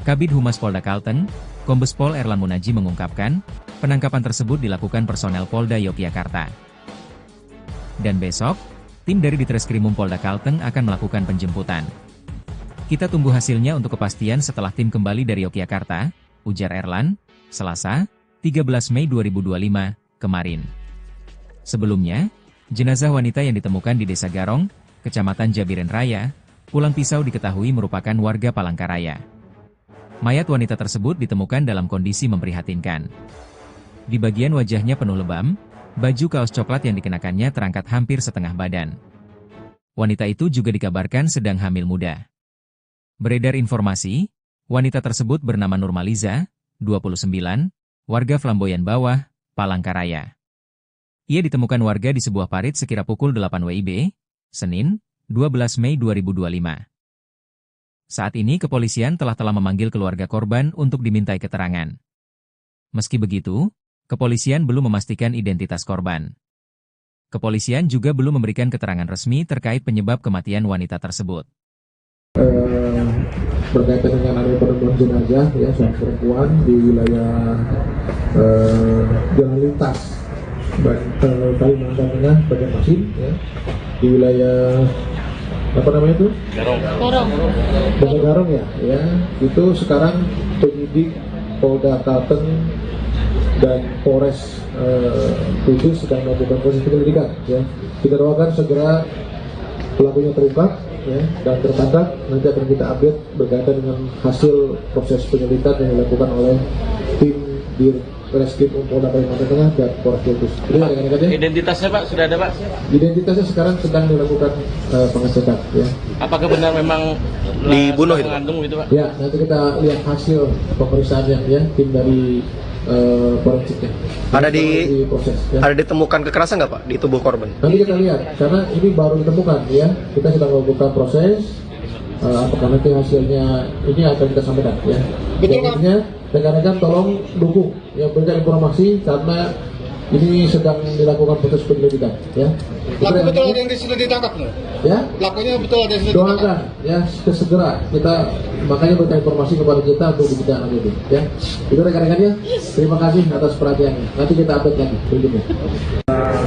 Kabid Humas Polda Kalteng, Kombes Pol Erlan Munaji mengungkapkan, penangkapan tersebut dilakukan personel Polda Yogyakarta. Dan besok, tim dari Ditreskrimum Polda Kalteng akan melakukan penjemputan. Kita tunggu hasilnya untuk kepastian setelah tim kembali dari Yogyakarta, ujar Erlan, Selasa, 13 Mei 2025, kemarin. Sebelumnya, jenazah wanita yang ditemukan di Desa Garong, Kecamatan Jabiren Raya, Pulang Pisau diketahui merupakan warga Palangkaraya. Mayat wanita tersebut ditemukan dalam kondisi memprihatinkan. Di bagian wajahnya penuh lebam, baju kaos coklat yang dikenakannya terangkat hampir setengah badan. Wanita itu juga dikabarkan sedang hamil muda. Beredar informasi, wanita tersebut bernama Nurmaliza, 29, warga Flamboyan Bawah, Palangkaraya. Ia ditemukan warga di sebuah parit sekira pukul 8 WIB, Senin, 12 Mei 2025. Saat ini kepolisian telah memanggil keluarga korban untuk dimintai keterangan. Meski begitu, kepolisian belum memastikan identitas korban. Kepolisian juga belum memberikan keterangan resmi terkait penyebab kematian wanita tersebut. Berkaitan dengan adanya penemuan jenazah ya seorang perempuan di wilayah jalan lintas Kalimantan Tengah Banjarmasin ya, di wilayah apa namanya itu? Desa Garong ya, itu sekarang penyidik Polda Kalteng dan Polres Kudus sedang melakukan proses penyelidikan. Ya. Kita doakan segera pelakunya terungkap ya, dan tertangkap. Nanti akan kita update berkaitan dengan hasil proses penyelidikan yang dilakukan oleh tim di Ditreskrimum Polda Kalimantan Tengah dan Polres Kudus. Identitasnya Pak sudah ada Pak? Identitasnya sekarang sedang dilakukan pengecekan. Ya. Apakah benar memang dibunuh itu? Mengandung itu Pak? Ya, nanti kita lihat hasil pemeriksaannya ya, tim dari forensiknya. Proses, ya. Ada ditemukan kekerasan nggak Pak di tubuh korban? Nanti kita lihat, karena ini baru ditemukan ya. Kita sedang melakukan proses. Apakah nanti hasilnya ini akan kita sampaikan ya. Betul Pak. Rekan-rekan tolong dukung ya, berikan informasi karena ini sedang dilakukan proses penyelidikan ya. Pelaku betul ada yang sudah ditangkap loh. Ya. Pelakunya betul ada yang sudah ditangkap. Doakan ya segera kita makanya berikan informasi kepada kita untuk dibicarakan itu ya. Itu rekan-rekannya. Terima kasih atas perhatiannya. Nanti kita update lagi berikutnya.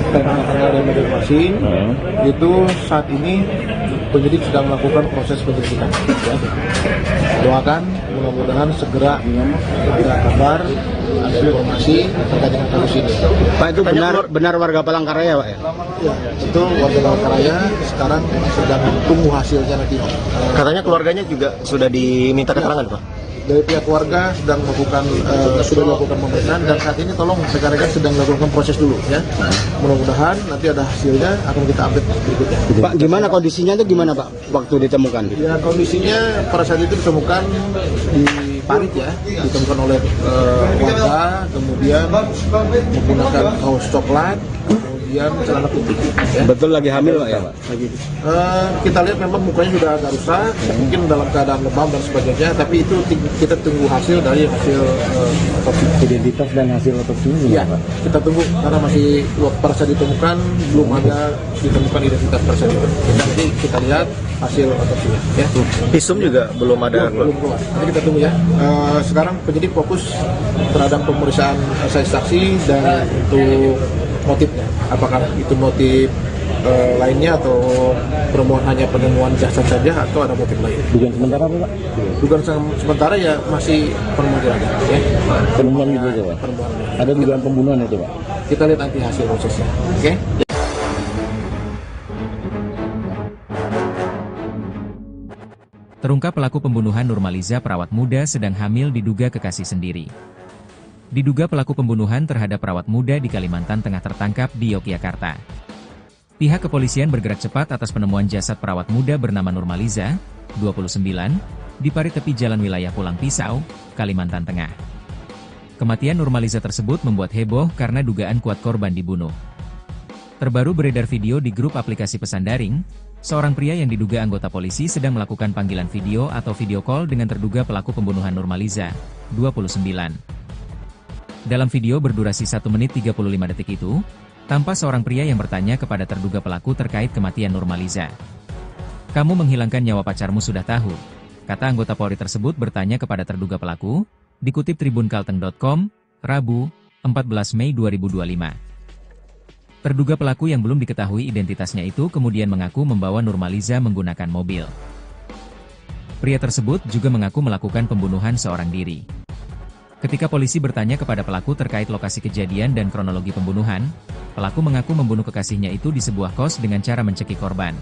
Karena ada Banjarmasin, itu saat ini penyidik sedang melakukan proses penyelidikan. Ya. Doakan mudah-mudahan segera ada kabar, ada informasi terkait dengan kasus ini. Pak, itu benar warga Palangkaraya Pak ya? Ya, itu warga Palangkaraya sekarang sedang tunggu hasilnya nanti. Katanya keluarganya juga sudah diminta keterangan Pak? dari pihak keluarga sedang melakukan sudah melakukan pemeriksaan dan saat ini tolong rekan-rekan sedang melakukan proses dulu ya. Mudah-mudahan nanti ada hasilnya akan kita update berikutnya. Pak, gimana kondisinya itu gimana Pak waktu ditemukan? Ya kondisinya pada saat itu ditemukan di parit ya, ditemukan oleh warga, kemudian menggunakan kaos coklat, kemudian celana putih. Ya. Betul lagi hamil Pak ya Pak? Kita lihat memang mukanya sudah agak rusak, mungkin dalam keadaan lebam dan sebagainya, tapi itu kita tunggu hasil dari hasil otopsi. Identitas dan hasil otopsinya gimana Ya, Pak? kita tunggu karena masih pada saat ditemukan belum ada ditemukan identitas tersebut. Nanti kita lihat hasil otopsinya. Ya. Visum juga belum ada. Belum keluar. Nanti kita tunggu ya. Sekarang penyidik fokus terhadap pemeriksaan saksi dan untuk motifnya. Apakah itu motif lainnya atau permohonan hanya penemuan jasad saja atau ada motif lain? Dugaan sementara apa Pak? Dugaan sementara ya masih penemuan ya. Penemuan gitu aja Pak? Ada dugaan pembunuhan itu Pak? Kita lihat nanti hasil prosesnya. Oke? Terungkap pelaku pembunuhan Nurmaliza perawat muda sedang hamil diduga kekasih sendiri. Diduga pelaku pembunuhan terhadap perawat muda di Kalimantan Tengah tertangkap di Yogyakarta. Pihak kepolisian bergerak cepat atas penemuan jasad perawat muda bernama Nurmaliza, 29, di parit tepi jalan wilayah Pulang Pisau, Kalimantan Tengah. Kematian Nurmaliza tersebut membuat heboh karena dugaan kuat korban dibunuh. Terbaru beredar video di grup aplikasi pesan daring, seorang pria yang diduga anggota polisi sedang melakukan panggilan video atau video call dengan terduga pelaku pembunuhan Nurmaliza, 29. Dalam video berdurasi 1 menit 35 detik itu, tampak seorang pria yang bertanya kepada terduga pelaku terkait kematian Nurmaliza. "Kamu menghilangkan nyawa pacarmu sudah tahu," kata anggota Polri tersebut bertanya kepada terduga pelaku, dikutip tribunkalteng.com, Rabu, 14 Mei 2025. Terduga pelaku yang belum diketahui identitasnya itu kemudian mengaku membawa Nurmaliza menggunakan mobil. Pria tersebut juga mengaku melakukan pembunuhan seorang diri. Ketika polisi bertanya kepada pelaku terkait lokasi kejadian dan kronologi pembunuhan, pelaku mengaku membunuh kekasihnya itu di sebuah kos dengan cara mencekik korban.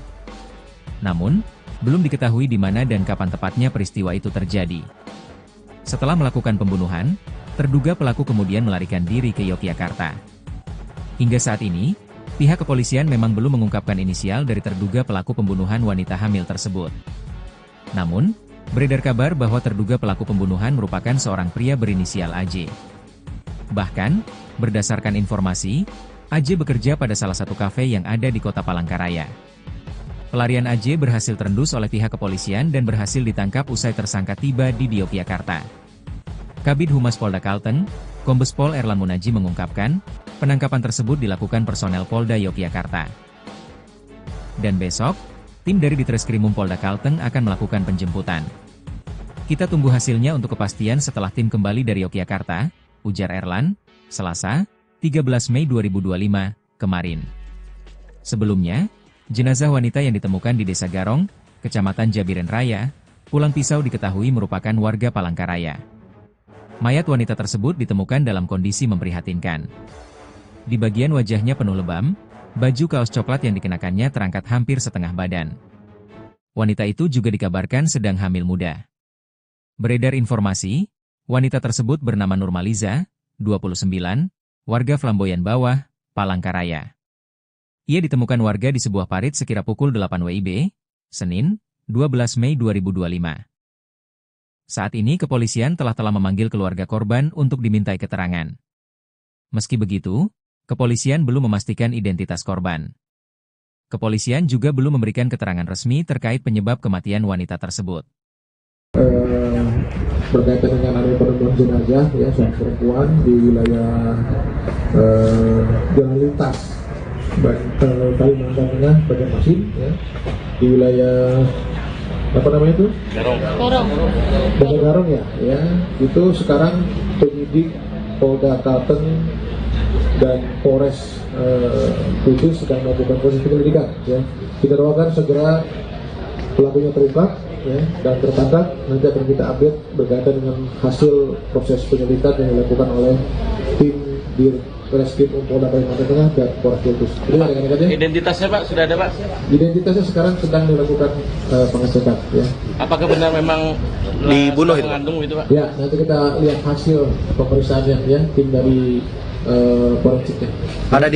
Namun, belum diketahui di mana dan kapan tepatnya peristiwa itu terjadi. Setelah melakukan pembunuhan, terduga pelaku kemudian melarikan diri ke Yogyakarta. Hingga saat ini, pihak kepolisian memang belum mengungkapkan inisial dari terduga pelaku pembunuhan wanita hamil tersebut. Namun, beredar kabar bahwa terduga pelaku pembunuhan merupakan seorang pria berinisial AJ. Bahkan, berdasarkan informasi, AJ bekerja pada salah satu kafe yang ada di kota Palangkaraya. Pelarian AJ berhasil terendus oleh pihak kepolisian dan berhasil ditangkap usai tersangka tiba di Yogyakarta. Kabid Humas Polda Kalteng, Kombes Pol Erlan Munaji mengungkapkan, penangkapan tersebut dilakukan personel Polda Yogyakarta. Dan besok, tim dari Ditreskrimum Polda Kalteng akan melakukan penjemputan. Kita tunggu hasilnya untuk kepastian setelah tim kembali dari Yogyakarta, ujar Erlan, Selasa, 13 Mei 2025, kemarin. Sebelumnya, jenazah wanita yang ditemukan di Desa Garong, Kecamatan Jabiren Raya, Pulang Pisau diketahui merupakan warga Palangkaraya. Mayat wanita tersebut ditemukan dalam kondisi memprihatinkan. Di bagian wajahnya penuh lebam, baju kaos coklat yang dikenakannya terangkat hampir setengah badan. Wanita itu juga dikabarkan sedang hamil muda. Beredar informasi, wanita tersebut bernama Nurmaliza, 29, warga Flamboyan Bawah, Palangkaraya. Ia ditemukan warga di sebuah parit sekira pukul 8 WIB, Senin, 12 Mei 2025. Saat ini kepolisian telah memanggil keluarga korban untuk dimintai keterangan. Meski begitu, kepolisian belum memastikan identitas korban. Kepolisian juga belum memberikan keterangan resmi terkait penyebab kematian wanita tersebut. Berkaitan dengan adanya penemuan jenazah ya seorang perempuan di wilayah Jalan Lintas Kalimantan Tengah Banjarmasin ya, di wilayah apa namanya itu? Desa Garong ya, itu sekarang penyidik Polda Kalteng dan Polres Kudus sedang melakukan proses penyelidikan ya. Kita doakan segera pelakunya terungkap ya, dan tertangkap. Nanti akan kita update berkaitan dengan hasil proses penyelidikan yang dilakukan oleh tim Reskrim Polda Kalimantan Tengah dan Polres Kudus. Ini rekan-rekannya. Identitasnya Pak sudah ada Pak? Identitasnya sekarang sedang dilakukan pengecekan ya. Apakah benar memang dibunuh itu? mengandung itu Pak? Ya, nanti kita lihat hasil pemeriksaannya ya, tim dari forensiknya. Ada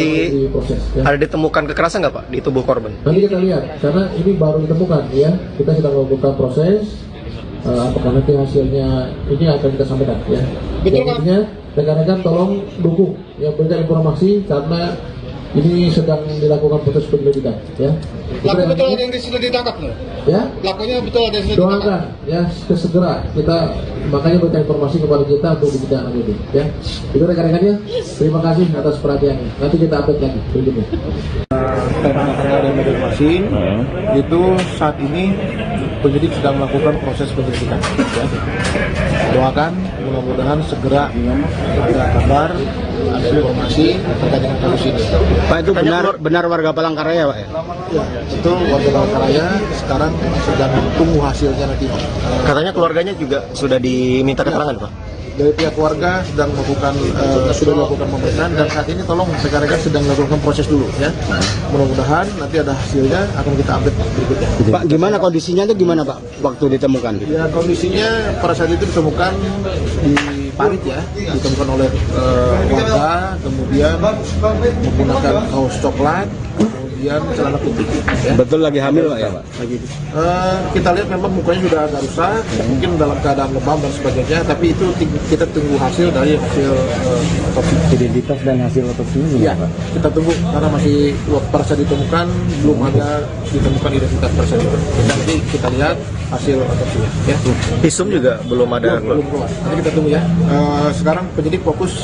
proses ya. Ada ditemukan kekerasan nggak Pak di tubuh korban? Nanti kita lihat, karena ini baru ditemukan ya. Kita sedang melakukan proses. Apakah nanti hasilnya ini akan kita sampaikan ya. Betul, Pak. Intinya rekan-rekan tolong dukung ya, berikan informasi karena ini sedang dilakukan proses penyelidikan ya. Pelaku betul ada yang sudah ditangkap loh. Ya. Pelakunya betul ada yang sudah ditangkap. Doakan ya segera kita makanya berikan informasi kepada kita untuk dibicarakan itu ya. Itu rekan-rekannya. Terima kasih atas perhatiannya. Nanti kita update lagi berikutnya. Ada informasi itu saat ini penyidik sedang melakukan proses penyelidikan. Ya. Doakan mudah-mudahan segera ada kabar, ada informasi terkait dengan kasus ini. Pak, itu benar warga Palangkaraya Pak ya? Ya, itu warga Palangkaraya sekarang sedang tunggu hasilnya nanti. Katanya keluarganya juga sudah diminta keterangan Pak? Dari pihak keluarga sedang melakukan sudah melakukan pemeriksaan dan saat ini tolong rekan-rekan sedang melakukan proses dulu ya. Mudah-mudahan nanti ada hasilnya akan kita update berikutnya. Pak, gimana kondisinya itu gimana Pak waktu ditemukan? Ya kondisinya pada saat itu ditemukan di parit ya, ditemukan oleh warga, kemudian menggunakan kaos coklat, kemudian celana putih. Ya. Betul lagi hamil Pak ya Pak? Kita lihat memang mukanya sudah agak rusak, mungkin dalam keadaan lebam dan sebagainya, tapi itu kita tunggu hasil dari hasil otopsi. Identitas dan hasil otopsinya Iya, kita tunggu karena masih pada saat ditemukan belum ada ditemukan identitas tersebut. Nanti kita lihat hasil otopsinya. Ya. Visum juga belum ada. Belum keluar. Nanti kita tunggu ya. Sekarang penyidik fokus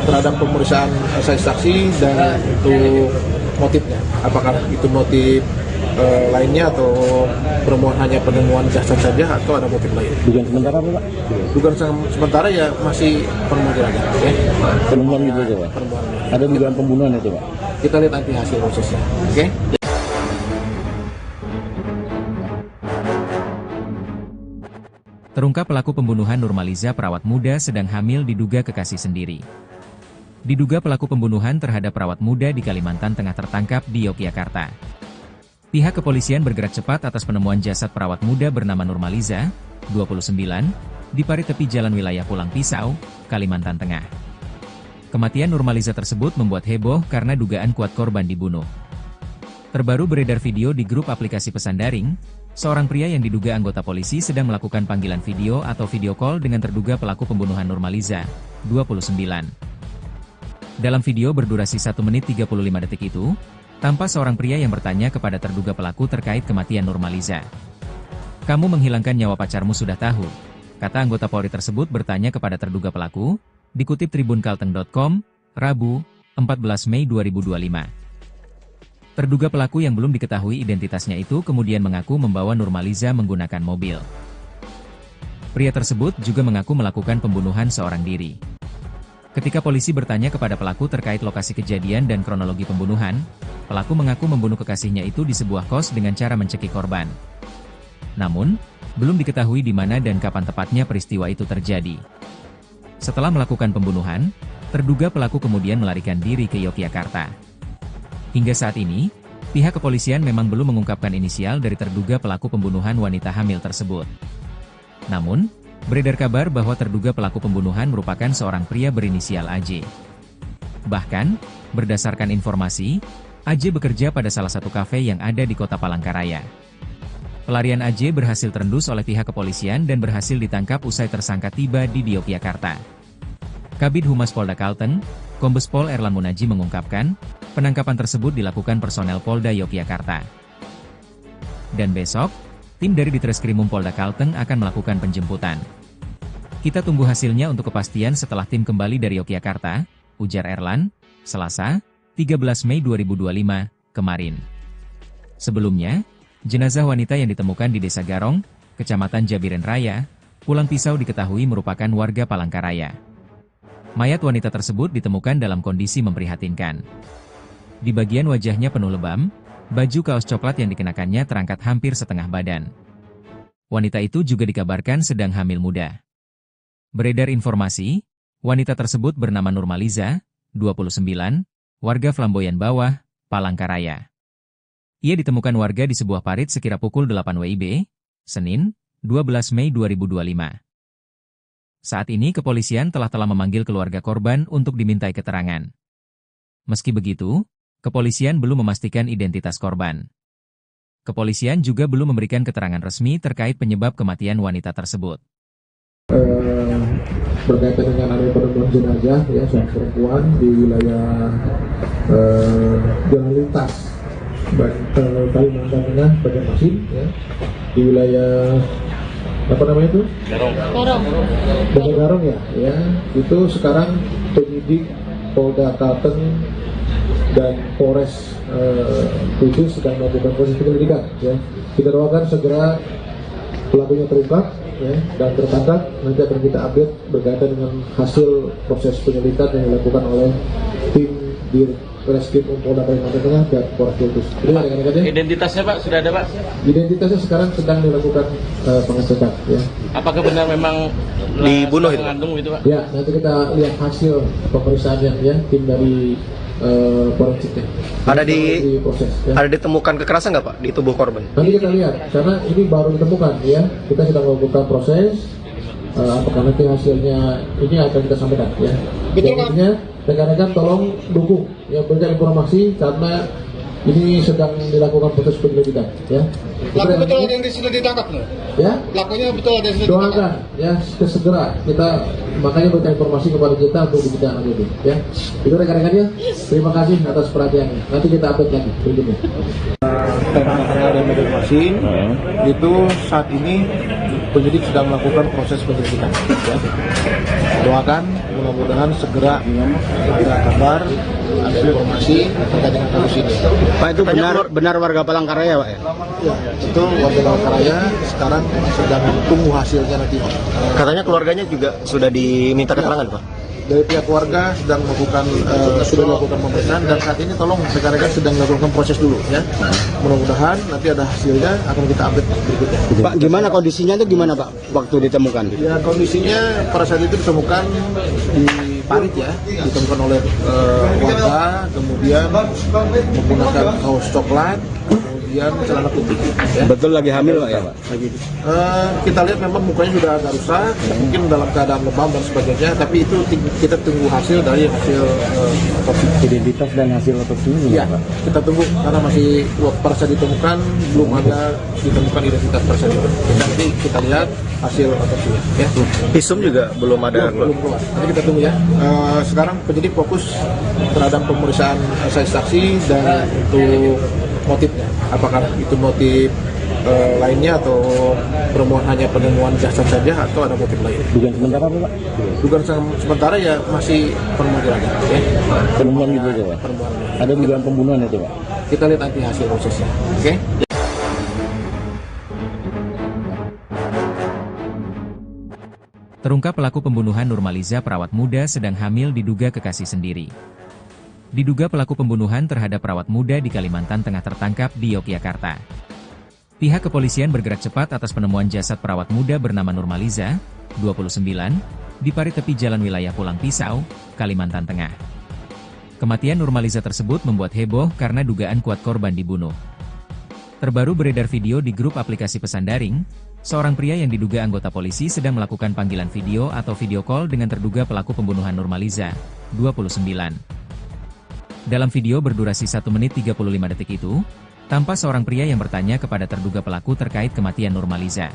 terhadap pemeriksaan saksi dan untuk motifnya. Apakah itu motif lainnya atau permohonan hanya penemuan jasad saja atau ada motif lain? Dugaan sementara apa Pak? Dugaan sementara ya masih penemuan aja. Ya. Penemuan gitu aja Pak? Penemuan. Ada dugaan pembunuhan itu Pak? Kita lihat nanti hasil prosesnya. Oke? Terungkap pelaku pembunuhan Nurmaliza perawat muda sedang hamil diduga kekasih sendiri. Diduga pelaku pembunuhan terhadap perawat muda di Kalimantan Tengah tertangkap di Yogyakarta. Pihak kepolisian bergerak cepat atas penemuan jasad perawat muda bernama Nurmaliza, 29, di parit tepi jalan wilayah Pulang Pisau, Kalimantan Tengah. Kematian Nurmaliza tersebut membuat heboh karena dugaan kuat korban dibunuh. Terbaru beredar video di grup aplikasi pesan daring, seorang pria yang diduga anggota polisi sedang melakukan panggilan video atau video call dengan terduga pelaku pembunuhan Nurmaliza, 29. Dalam video berdurasi 1 menit 35 detik itu, tampak seorang pria yang bertanya kepada terduga pelaku terkait kematian Nurmaliza. "Kamu menghilangkan nyawa pacarmu sudah tahu," kata anggota Polri tersebut bertanya kepada terduga pelaku, dikutip tribunkalteng.com, Rabu, 14 Mei 2025. Terduga pelaku yang belum diketahui identitasnya itu kemudian mengaku membawa Nurmaliza menggunakan mobil. Pria tersebut juga mengaku melakukan pembunuhan seorang diri. Ketika polisi bertanya kepada pelaku terkait lokasi kejadian dan kronologi pembunuhan, pelaku mengaku membunuh kekasihnya itu di sebuah kos dengan cara mencekik korban. Namun, belum diketahui di mana dan kapan tepatnya peristiwa itu terjadi. Setelah melakukan pembunuhan, terduga pelaku kemudian melarikan diri ke Yogyakarta. Hingga saat ini, pihak kepolisian memang belum mengungkapkan inisial dari terduga pelaku pembunuhan wanita hamil tersebut. Namun, beredar kabar bahwa terduga pelaku pembunuhan merupakan seorang pria berinisial AJ. Bahkan, berdasarkan informasi, AJ bekerja pada salah satu kafe yang ada di kota Palangkaraya. Pelarian AJ berhasil terendus oleh pihak kepolisian dan berhasil ditangkap usai tersangka tiba di Yogyakarta. Kabid Humas Polda Kalteng, Kombes Pol Erlan Munaji mengungkapkan, penangkapan tersebut dilakukan personel Polda Yogyakarta. Dan besok, tim dari Ditreskrimum Polda Kalteng akan melakukan penjemputan. Kita tunggu hasilnya untuk kepastian setelah tim kembali dari Yogyakarta, ujar Erlan, Selasa, 13 Mei 2025, kemarin. Sebelumnya, jenazah wanita yang ditemukan di Desa Garong, Kecamatan Jabiren Raya, Pulang Pisau diketahui merupakan warga Palangkaraya. Mayat wanita tersebut ditemukan dalam kondisi memprihatinkan. Di bagian wajahnya penuh lebam, baju kaos coklat yang dikenakannya terangkat hampir setengah badan. Wanita itu juga dikabarkan sedang hamil muda. Beredar informasi, wanita tersebut bernama Nurmaliza, 29, warga Flamboyan Bawah, Palangkaraya. Ia ditemukan warga di sebuah parit sekira pukul 8 WIB, Senin, 12 Mei 2025. Saat ini kepolisian telah memanggil keluarga korban untuk dimintai keterangan. Meski begitu, kepolisian belum memastikan identitas korban. Kepolisian juga belum memberikan keterangan resmi terkait penyebab kematian wanita tersebut. Berkaitan dengan adanya penemuan jenazah ya seorang perempuan di wilayah Jalan Lintas Kalimantan Tengah Banjarmasin ya, di wilayah apa namanya itu? Garong ya, itu sekarang penyidik Polda Kalteng dan Polres khusus sedang melakukan proses penyelidikan ya. Kita doakan segera pelakunya terungkap ya, dan tertangkap. Nanti akan kita update berkaitan dengan hasil proses penyelidikan yang dilakukan oleh tim di Reskrim Polda Kalimantan Tengah dan Polres Kudus. Identitasnya Pak sudah ada Pak? Identitasnya sekarang sedang dilakukan pengecekan ya. Apakah benar memang dibunuh itu? Mengandung itu Pak? Ya, nanti kita lihat hasil pemeriksaannya ya, tim dari forensiknya. Proses, ya. Ada ditemukan kekerasan nggak Pak di tubuh korban? Nanti kita lihat, karena ini baru ditemukan ya. Kita sedang melakukan proses. Apakah nanti hasilnya ini akan kita sampaikan ya. Betul Pak. Rekan-rekan tolong dukung ya, berikan informasi karena ini sedang dilakukan proses penyelidikan ya. Pelaku betul ada yang sudah ditangkap loh. Ya. Pelakunya betul ada yang sudah ditangkap. Doakan ya segera kita makanya berikan informasi kepada kita untuk dibicarakan itu ya. Itu rekan-rekannya. Terima kasih atas perhatiannya. Nanti kita update lagi berikutnya. Banjarmasin itu saat ini penyidik sedang melakukan proses penyelidikan ya. Doakan mudah-mudahan segera ada kabar, ada informasi terkait dengan kasus ini. Pak, itu benar warga Palangkaraya Pak ya? Ya, itu warga Palangkaraya sekarang sedang tunggu hasilnya nanti. Katanya keluarganya juga sudah diminta keterangan Pak? Dari pihak warga sedang melakukan sudah melakukan pemeriksaan dan saat ini tolong rekan-rekan sedang melakukan proses dulu ya. Mudah-mudahan nanti ada hasilnya akan kita update berikutnya. Pak, gimana kondisinya itu gimana Pak waktu ditemukan? Ya, kondisinya pada saat itu ditemukan di parit ya, ditemukan oleh warga, kemudian menggunakan kaos coklat, kemudian celana putih. Ya. Betul lagi hamil Pak ya Pak? Kita lihat memang mukanya sudah agak rusak, mungkin dalam keadaan lebam dan sebagainya, tapi itu kita tunggu hasil dari hasil otopsi. Identitas dan hasil otopsi ini Ya, kita tunggu karena masih pada saat ditemukan belum ada ditemukan identitas tersebut. Nanti kita lihat hasil otopsinya. Ya. Visum juga belum ada. Belum keluar. Nanti kita tunggu ya. Sekarang penyidik fokus terhadap pemeriksaan saksi dan untuk motifnya. Apakah itu motif lainnya atau hanya penemuan jasad saja atau ada motif lain? Dugaan sementara Pak? Dugaan sementara ya masih penemuan ya. Penemuan gitu aja Pak? Penemuan. Ada dugaan pembunuhan itu Pak? Kita lihat nanti hasil prosesnya. Oke? Terungkap pelaku pembunuhan Nurmaliza perawat muda sedang hamil diduga kekasih sendiri. Diduga pelaku pembunuhan terhadap perawat muda di Kalimantan Tengah tertangkap di Yogyakarta. Pihak kepolisian bergerak cepat atas penemuan jasad perawat muda bernama Nurmaliza, 29, di parit tepi jalan wilayah Pulang Pisau, Kalimantan Tengah. Kematian Nurmaliza tersebut membuat heboh karena dugaan kuat korban dibunuh. Terbaru beredar video di grup aplikasi pesan daring, seorang pria yang diduga anggota polisi sedang melakukan panggilan video atau video call dengan terduga pelaku pembunuhan Nurmaliza, 29. Dalam video berdurasi 1 menit 35 detik itu, tampak seorang pria yang bertanya kepada terduga pelaku terkait kematian Nurmaliza.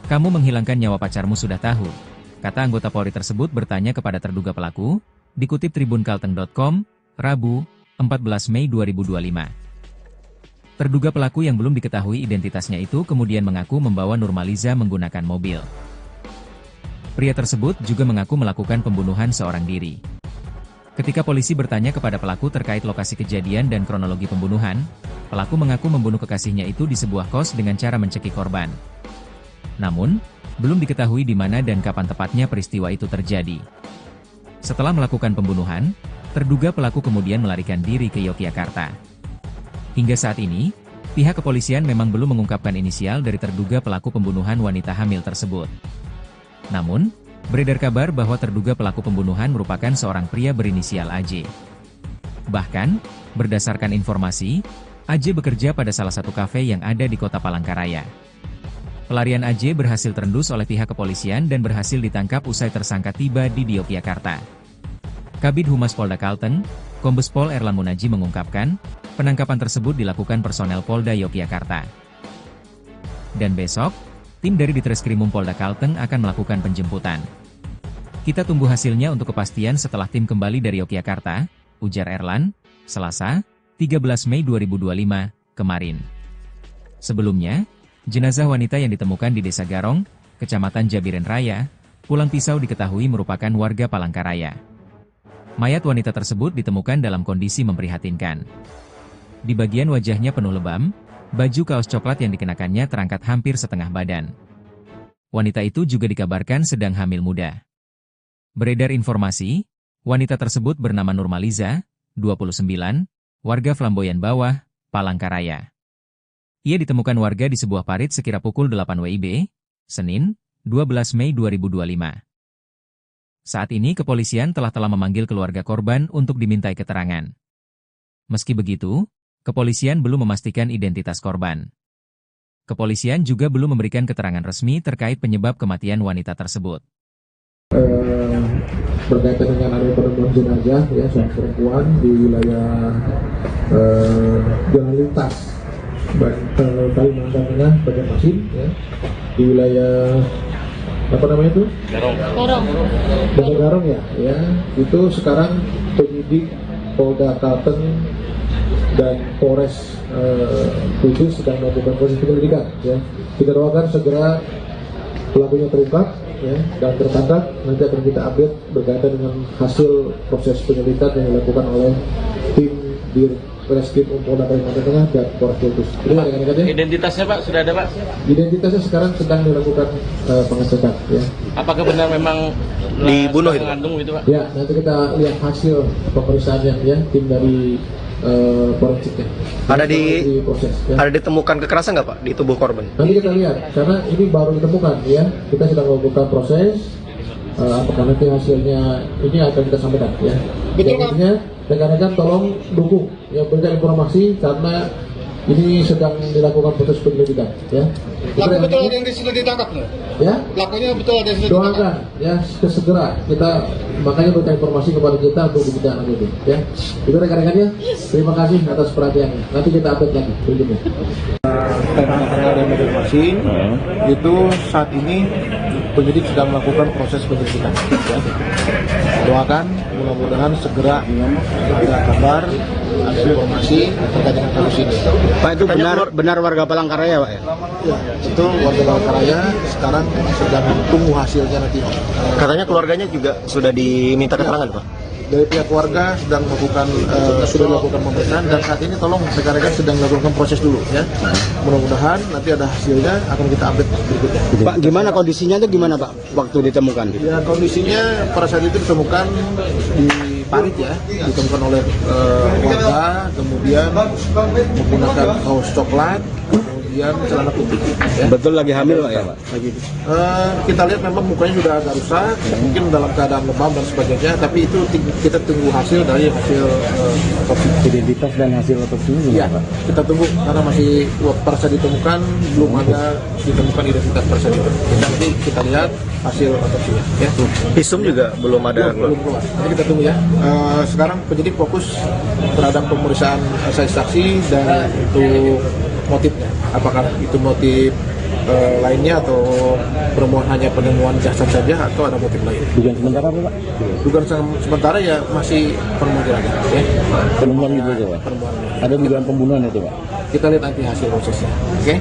"Kamu menghilangkan nyawa pacarmu sudah tahu," kata anggota Polri tersebut bertanya kepada terduga pelaku, dikutip tribunkalteng.com, Rabu, 14 Mei 2025. Terduga pelaku yang belum diketahui identitasnya itu kemudian mengaku membawa Nurmaliza menggunakan mobil. Pria tersebut juga mengaku melakukan pembunuhan seorang diri. Ketika polisi bertanya kepada pelaku terkait lokasi kejadian dan kronologi pembunuhan, pelaku mengaku membunuh kekasihnya itu di sebuah kos dengan cara mencekik korban. Namun, belum diketahui di mana dan kapan tepatnya peristiwa itu terjadi. Setelah melakukan pembunuhan, terduga pelaku kemudian melarikan diri ke Yogyakarta. Hingga saat ini, pihak kepolisian memang belum mengungkapkan inisial dari terduga pelaku pembunuhan wanita hamil tersebut. Namun, Beredar kabar bahwa terduga pelaku pembunuhan merupakan seorang pria berinisial AJ. Bahkan, berdasarkan informasi, AJ bekerja pada salah satu kafe yang ada di kota Palangkaraya. Pelarian AJ berhasil terendus oleh pihak kepolisian dan berhasil ditangkap usai tersangka tiba di Yogyakarta. Kabid Humas Polda Kalteng, Kombes Pol Erlan Munaji mengungkapkan, penangkapan tersebut dilakukan personel Polda Yogyakarta. Dan besok, tim dari Ditreskrimum Polda Kalteng akan melakukan penjemputan. Kita tunggu hasilnya untuk kepastian setelah tim kembali dari Yogyakarta, ujar Erlan, Selasa, 13 Mei 2025, kemarin. Sebelumnya, jenazah wanita yang ditemukan di Desa Garong, Kecamatan Jabiren Raya, Pulang Pisau diketahui merupakan warga Palangkaraya. Mayat wanita tersebut ditemukan dalam kondisi memprihatinkan. Di bagian wajahnya penuh lebam, baju kaos coklat yang dikenakannya terangkat hampir setengah badan. Wanita itu juga dikabarkan sedang hamil muda. Beredar informasi, wanita tersebut bernama Nurmaliza, 29, warga Flamboyan Bawah, Palangkaraya. Ia ditemukan warga di sebuah parit sekira pukul 8 WIB, Senin, 12 Mei 2025. Saat ini kepolisian telah memanggil keluarga korban untuk dimintai keterangan. Meski begitu, kepolisian belum memastikan identitas korban. Kepolisian juga belum memberikan keterangan resmi terkait penyebab kematian wanita tersebut. Berkaitan dengan adanya penemuan jenazah ya seorang perempuan di wilayah jalan lintas Kalimantan Tengah, Banjarmasin ya, di wilayah apa namanya itu? Desa Garong ya, itu sekarang penyidik Polda Kalteng dan Polres Kudus sedang melakukan proses penyelidikan ya. Kita doakan segera pelakunya terungkap ya, dan tertangkap. Nanti akan kita update berkaitan dengan hasil proses penyelidikan yang dilakukan oleh tim Ditreskrimum Polda Kalimantan Tengah dan Polres Kudus. Identitasnya Pak sudah ada Pak? Identitasnya sekarang sedang dilakukan pengecekan ya. Apakah benar memang dibunuh itu? Mengandung itu Pak? Ya, nanti kita lihat hasil pemeriksaannya ya, tim dari forensiknya. Ada proses ya. Ada ditemukan kekerasan nggak Pak di tubuh korban? Nanti kita lihat, karena ini baru ditemukan ya. Kita sedang melakukan proses. Apakah nanti hasilnya ini akan kita sampaikan ya. Jadinya rekan-rekan tolong dukung ya, berikan informasi karena ini sedang dilakukan proses penyelidikan ya. Pelaku betul ada yang sudah ditangkap loh. Ya. Pelakunya betul ada yang sudah ditangkap. Doakan ya segera kita makanya berikan informasi kepada kita untuk dibicarakan itu ya. Itu rekan-rekannya. Terima kasih atas perhatiannya. Nanti kita update lagi berikutnya. Ada informasi itu saat ini penyidik sedang melakukan proses penyelidikan ya. Doakan mudah-mudahan segera ada kabar, ada informasi terkait dengan kasus ini. Pak, itu benar warga Palangkaraya Pak ya? Ya, itu warga Palangkaraya sekarang sedang tunggu hasilnya nanti. Katanya keluarganya juga sudah diminta keterangan Pak? Dari pihak keluarga sedang melakukan sudah dilakukan pemeriksaan dan saat ini tolong rekan-rekan sedang melakukan proses dulu ya. Mudah-mudahan nanti ada hasilnya akan kita update berikutnya. Pak, gimana kondisinya itu gimana Pak waktu ditemukan? Ya, kondisinya pada saat itu ditemukan di parit ya, ditemukan oleh warga, kemudian menggunakan kaos coklat, kemudian celana putih. Ya. Betul lagi hamil Pak ya Pak? Lagi. Kita lihat memang mukanya sudah agak rusak, mungkin dalam keadaan lebam dan sebagainya, tapi itu kita tunggu hasil dari hasil otopsi. Identitas dan hasil otopsinya gimana Ya, Pak? kita tunggu karena masih pada saat ditemukan belum ada ditemukan identitas pada saat itu. Nanti kita lihat hasil otopsinya. Ya. Visum juga belum ada. Belum keluar. Nanti kita tunggu ya. Sekarang penyidik fokus terhadap pemeriksaan saksi dan untuk motifnya. Apakah itu motif lainnya atau hanya penemuan jasad saja atau ada motif lain? Dugaan sementara apa Pak? Dugaan sementara ya masih penemuan jenazah. Ya. Penemuan gitu aja Pak? Penemuan. Ada dugaan pembunuhan itu Pak? Kita lihat nanti hasil prosesnya. Oke?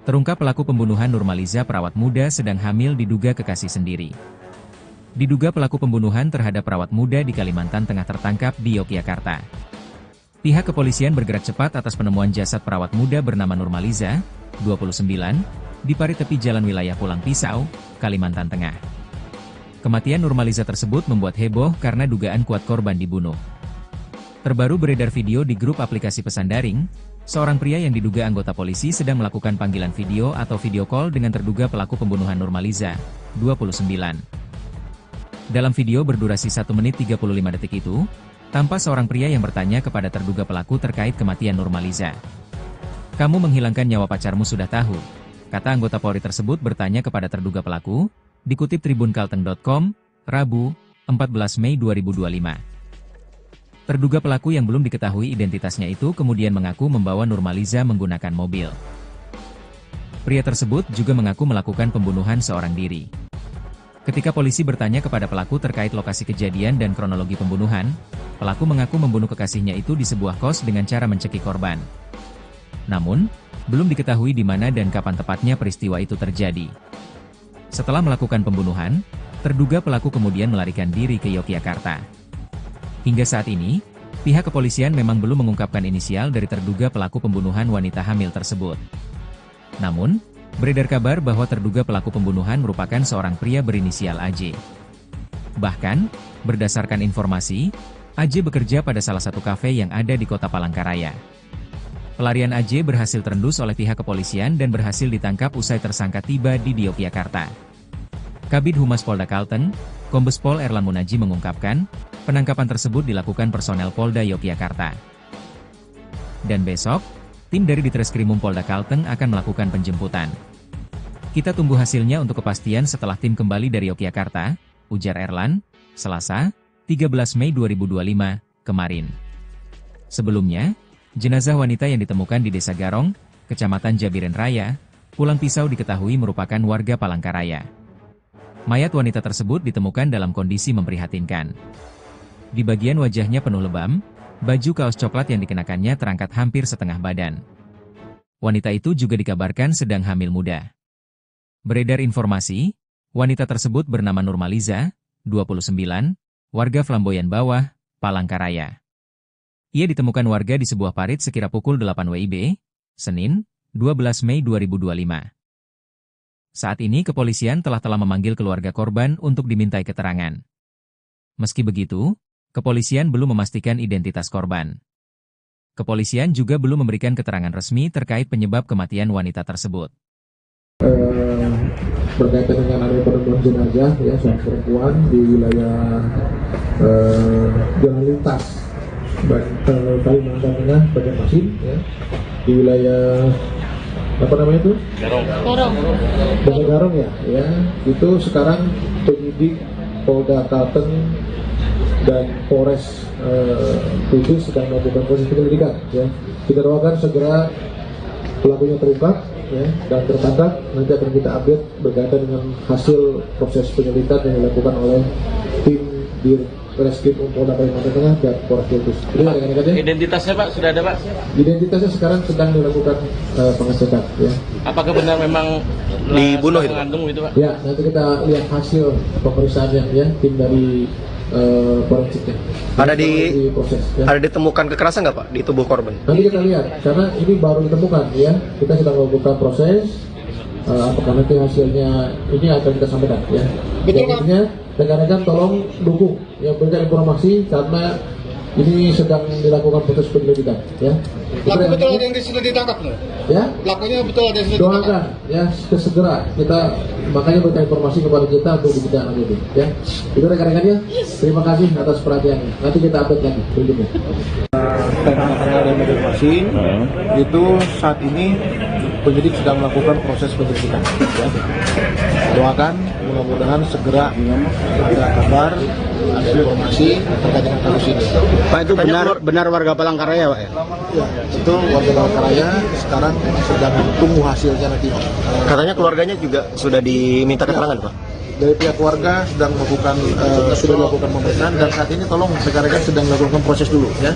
Terungkap pelaku pembunuhan Nurmaliza perawat muda sedang hamil diduga kekasih sendiri. Diduga pelaku pembunuhan terhadap perawat muda di Kalimantan Tengah tertangkap di Yogyakarta. Pihak kepolisian bergerak cepat atas penemuan jasad perawat muda bernama Nurmaliza, 29, di parit tepi jalan wilayah Pulang Pisau, Kalimantan Tengah. Kematian Nurmaliza tersebut membuat heboh karena dugaan kuat korban dibunuh. Terbaru beredar video di grup aplikasi pesan daring, seorang pria yang diduga anggota polisi sedang melakukan panggilan video atau video call dengan terduga pelaku pembunuhan Nurmaliza, 29. Dalam video berdurasi 1 menit 35 detik itu, tampak seorang pria yang bertanya kepada terduga pelaku terkait kematian Nurmaliza. "Kamu menghilangkan nyawa pacarmu sudah tahu," kata anggota Polri tersebut bertanya kepada terduga pelaku, dikutip tribunkalteng.com, Rabu, 14 Mei 2025. Terduga pelaku yang belum diketahui identitasnya itu kemudian mengaku membawa Nurmaliza menggunakan mobil. Pria tersebut juga mengaku melakukan pembunuhan seorang diri. Ketika polisi bertanya kepada pelaku terkait lokasi kejadian dan kronologi pembunuhan, pelaku mengaku membunuh kekasihnya itu di sebuah kos dengan cara mencekik korban. Namun, belum diketahui di mana dan kapan tepatnya peristiwa itu terjadi. Setelah melakukan pembunuhan, terduga pelaku kemudian melarikan diri ke Yogyakarta. Hingga saat ini, pihak kepolisian memang belum mengungkapkan inisial dari terduga pelaku pembunuhan wanita hamil tersebut. Namun, beredar kabar bahwa terduga pelaku pembunuhan merupakan seorang pria berinisial AJ. Bahkan, berdasarkan informasi, AJ bekerja pada salah satu kafe yang ada di kota Palangkaraya. Pelarian AJ berhasil terendus oleh pihak kepolisian dan berhasil ditangkap usai tersangka tiba di Yogyakarta. Kabid Humas Polda Kalteng, Kombes Pol Erlan Munaji mengungkapkan, penangkapan tersebut dilakukan personel Polda Yogyakarta. Dan besok, tim dari Ditreskrimum Polda Kalteng akan melakukan penjemputan. "Kita tunggu hasilnya untuk kepastian setelah tim kembali dari Yogyakarta," ujar Erlan, Selasa, 13 Mei 2025, kemarin. Sebelumnya, jenazah wanita yang ditemukan di Desa Garong, Kecamatan Jabiren Raya, Pulang Pisau diketahui merupakan warga Palangkaraya. Mayat wanita tersebut ditemukan dalam kondisi memprihatinkan. Di bagian wajahnya penuh lebam, baju kaos coklat yang dikenakannya terangkat hampir setengah badan. Wanita itu juga dikabarkan sedang hamil muda. Beredar informasi, wanita tersebut bernama Nurmaliza, 29, warga Flamboyan Bawah, Palangkaraya. Ia ditemukan warga di sebuah parit sekira pukul 8 WIB, Senin, 12 Mei 2025. Saat ini kepolisian telah memanggil keluarga korban untuk dimintai keterangan. Meski begitu, kepolisian belum memastikan identitas korban. Kepolisian juga belum memberikan keterangan resmi terkait penyebab kematian wanita tersebut. Berkaitan dengan adanya penemuan jenazah ya seorang perempuan di wilayah jalan lintas Kalimantan Tengah, Banjarmasin ya, di wilayah apa namanya itu? Desa Garong ya, itu sekarang penyidik Polda Kalteng dan Polres Kudus sedang melakukan proses penyelidikan. Ya. Kita doakan segera pelakunya terungkap ya, dan tertangkap. Nanti akan kita update berkaitan dengan hasil proses penyelidikan yang dilakukan oleh tim di Reskrim Polda Kalimantan Tengah dan Polres Kudus. Identitasnya Pak sudah ada Pak? Identitasnya sekarang sedang dilakukan pengecekan. Ya. Apakah benar memang dibunuh itu? Itu Pak? Ya, nanti kita lihat hasil pemeriksaannya ya, tim dari forensiknya. Ada ditemukan kekerasan nggak Pak di tubuh korban? Nanti kita lihat, karena ini baru ditemukan ya. Kita sedang melakukan proses. Apakah nanti hasilnya ini akan kita sampaikan ya. Betul Pak. Rekan-rekan tolong dukung ya, berikan informasi karena ini sedang dilakukan proses penyelidikan ya. Pelaku betul ada yang sudah ditangkap loh. Ya. Pelakunya betul ada yang sudah ditangkap. Doakan ya segera kita makanya berikan informasi kepada kita untuk ditindaklanjuti ya. Itu rekan-rekannya. Terima kasih atas perhatiannya. Nanti kita update lagi berikutnya. Dari Banjarmasin itu saat ini penyidik sedang melakukan proses penyelidikan. Ya. Doakan mudah-mudahan segera ada kabar, ada informasi terkait dengan kasus ini. Pak, itu benar warga Palangkaraya Pak ya? Ya, itu warga Palangkaraya sekarang sedang tunggu hasilnya nanti. Katanya keluarganya juga sudah diminta keterangan Pak? Dari pihak keluarga sedang melakukan pemeriksaan dan saat ini tolong rekan-rekan sedang melakukan proses dulu ya.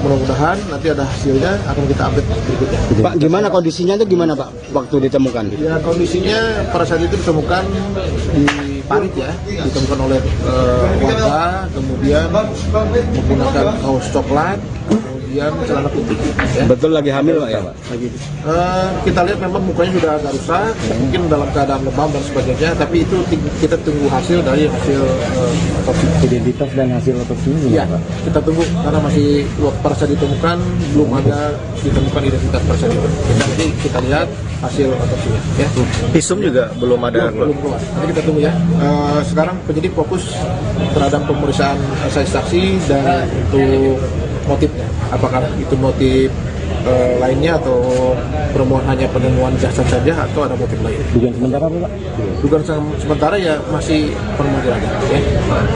Mudah-mudahan nanti ada hasilnya akan kita update berikutnya. Pak, gimana kondisinya itu gimana Pak waktu ditemukan? Ya, kondisinya pada saat itu ditemukan di parit ya, ditemukan oleh warga, kemudian menggunakan kaos coklat, kemudian celana putih. Ya. Betul lagi hamil Pak ya Pak? Kita lihat memang mukanya sudah agak rusak, mungkin dalam keadaan lebam dan sebagainya, tapi itu kita tunggu hasil dari hasil otopsi. Identitas dan hasil otopsi ini Ya, Pak? kita tunggu karena masih pada saat ditemukan belum ada ditemukan identitas person. Nanti kita lihat hasil otopsinya. Ya. Visum juga belum ada. Belum keluar. Nanti kita tunggu ya. Sekarang penyidik fokus terhadap pemeriksaan saksi dan untuk motifnya. Apakah itu motif lainnya atau hanya penemuan jasad saja atau ada motif lain? Dugaan sementara apa Pak? Dugaan sementara ya masih penemuan aja. Ya.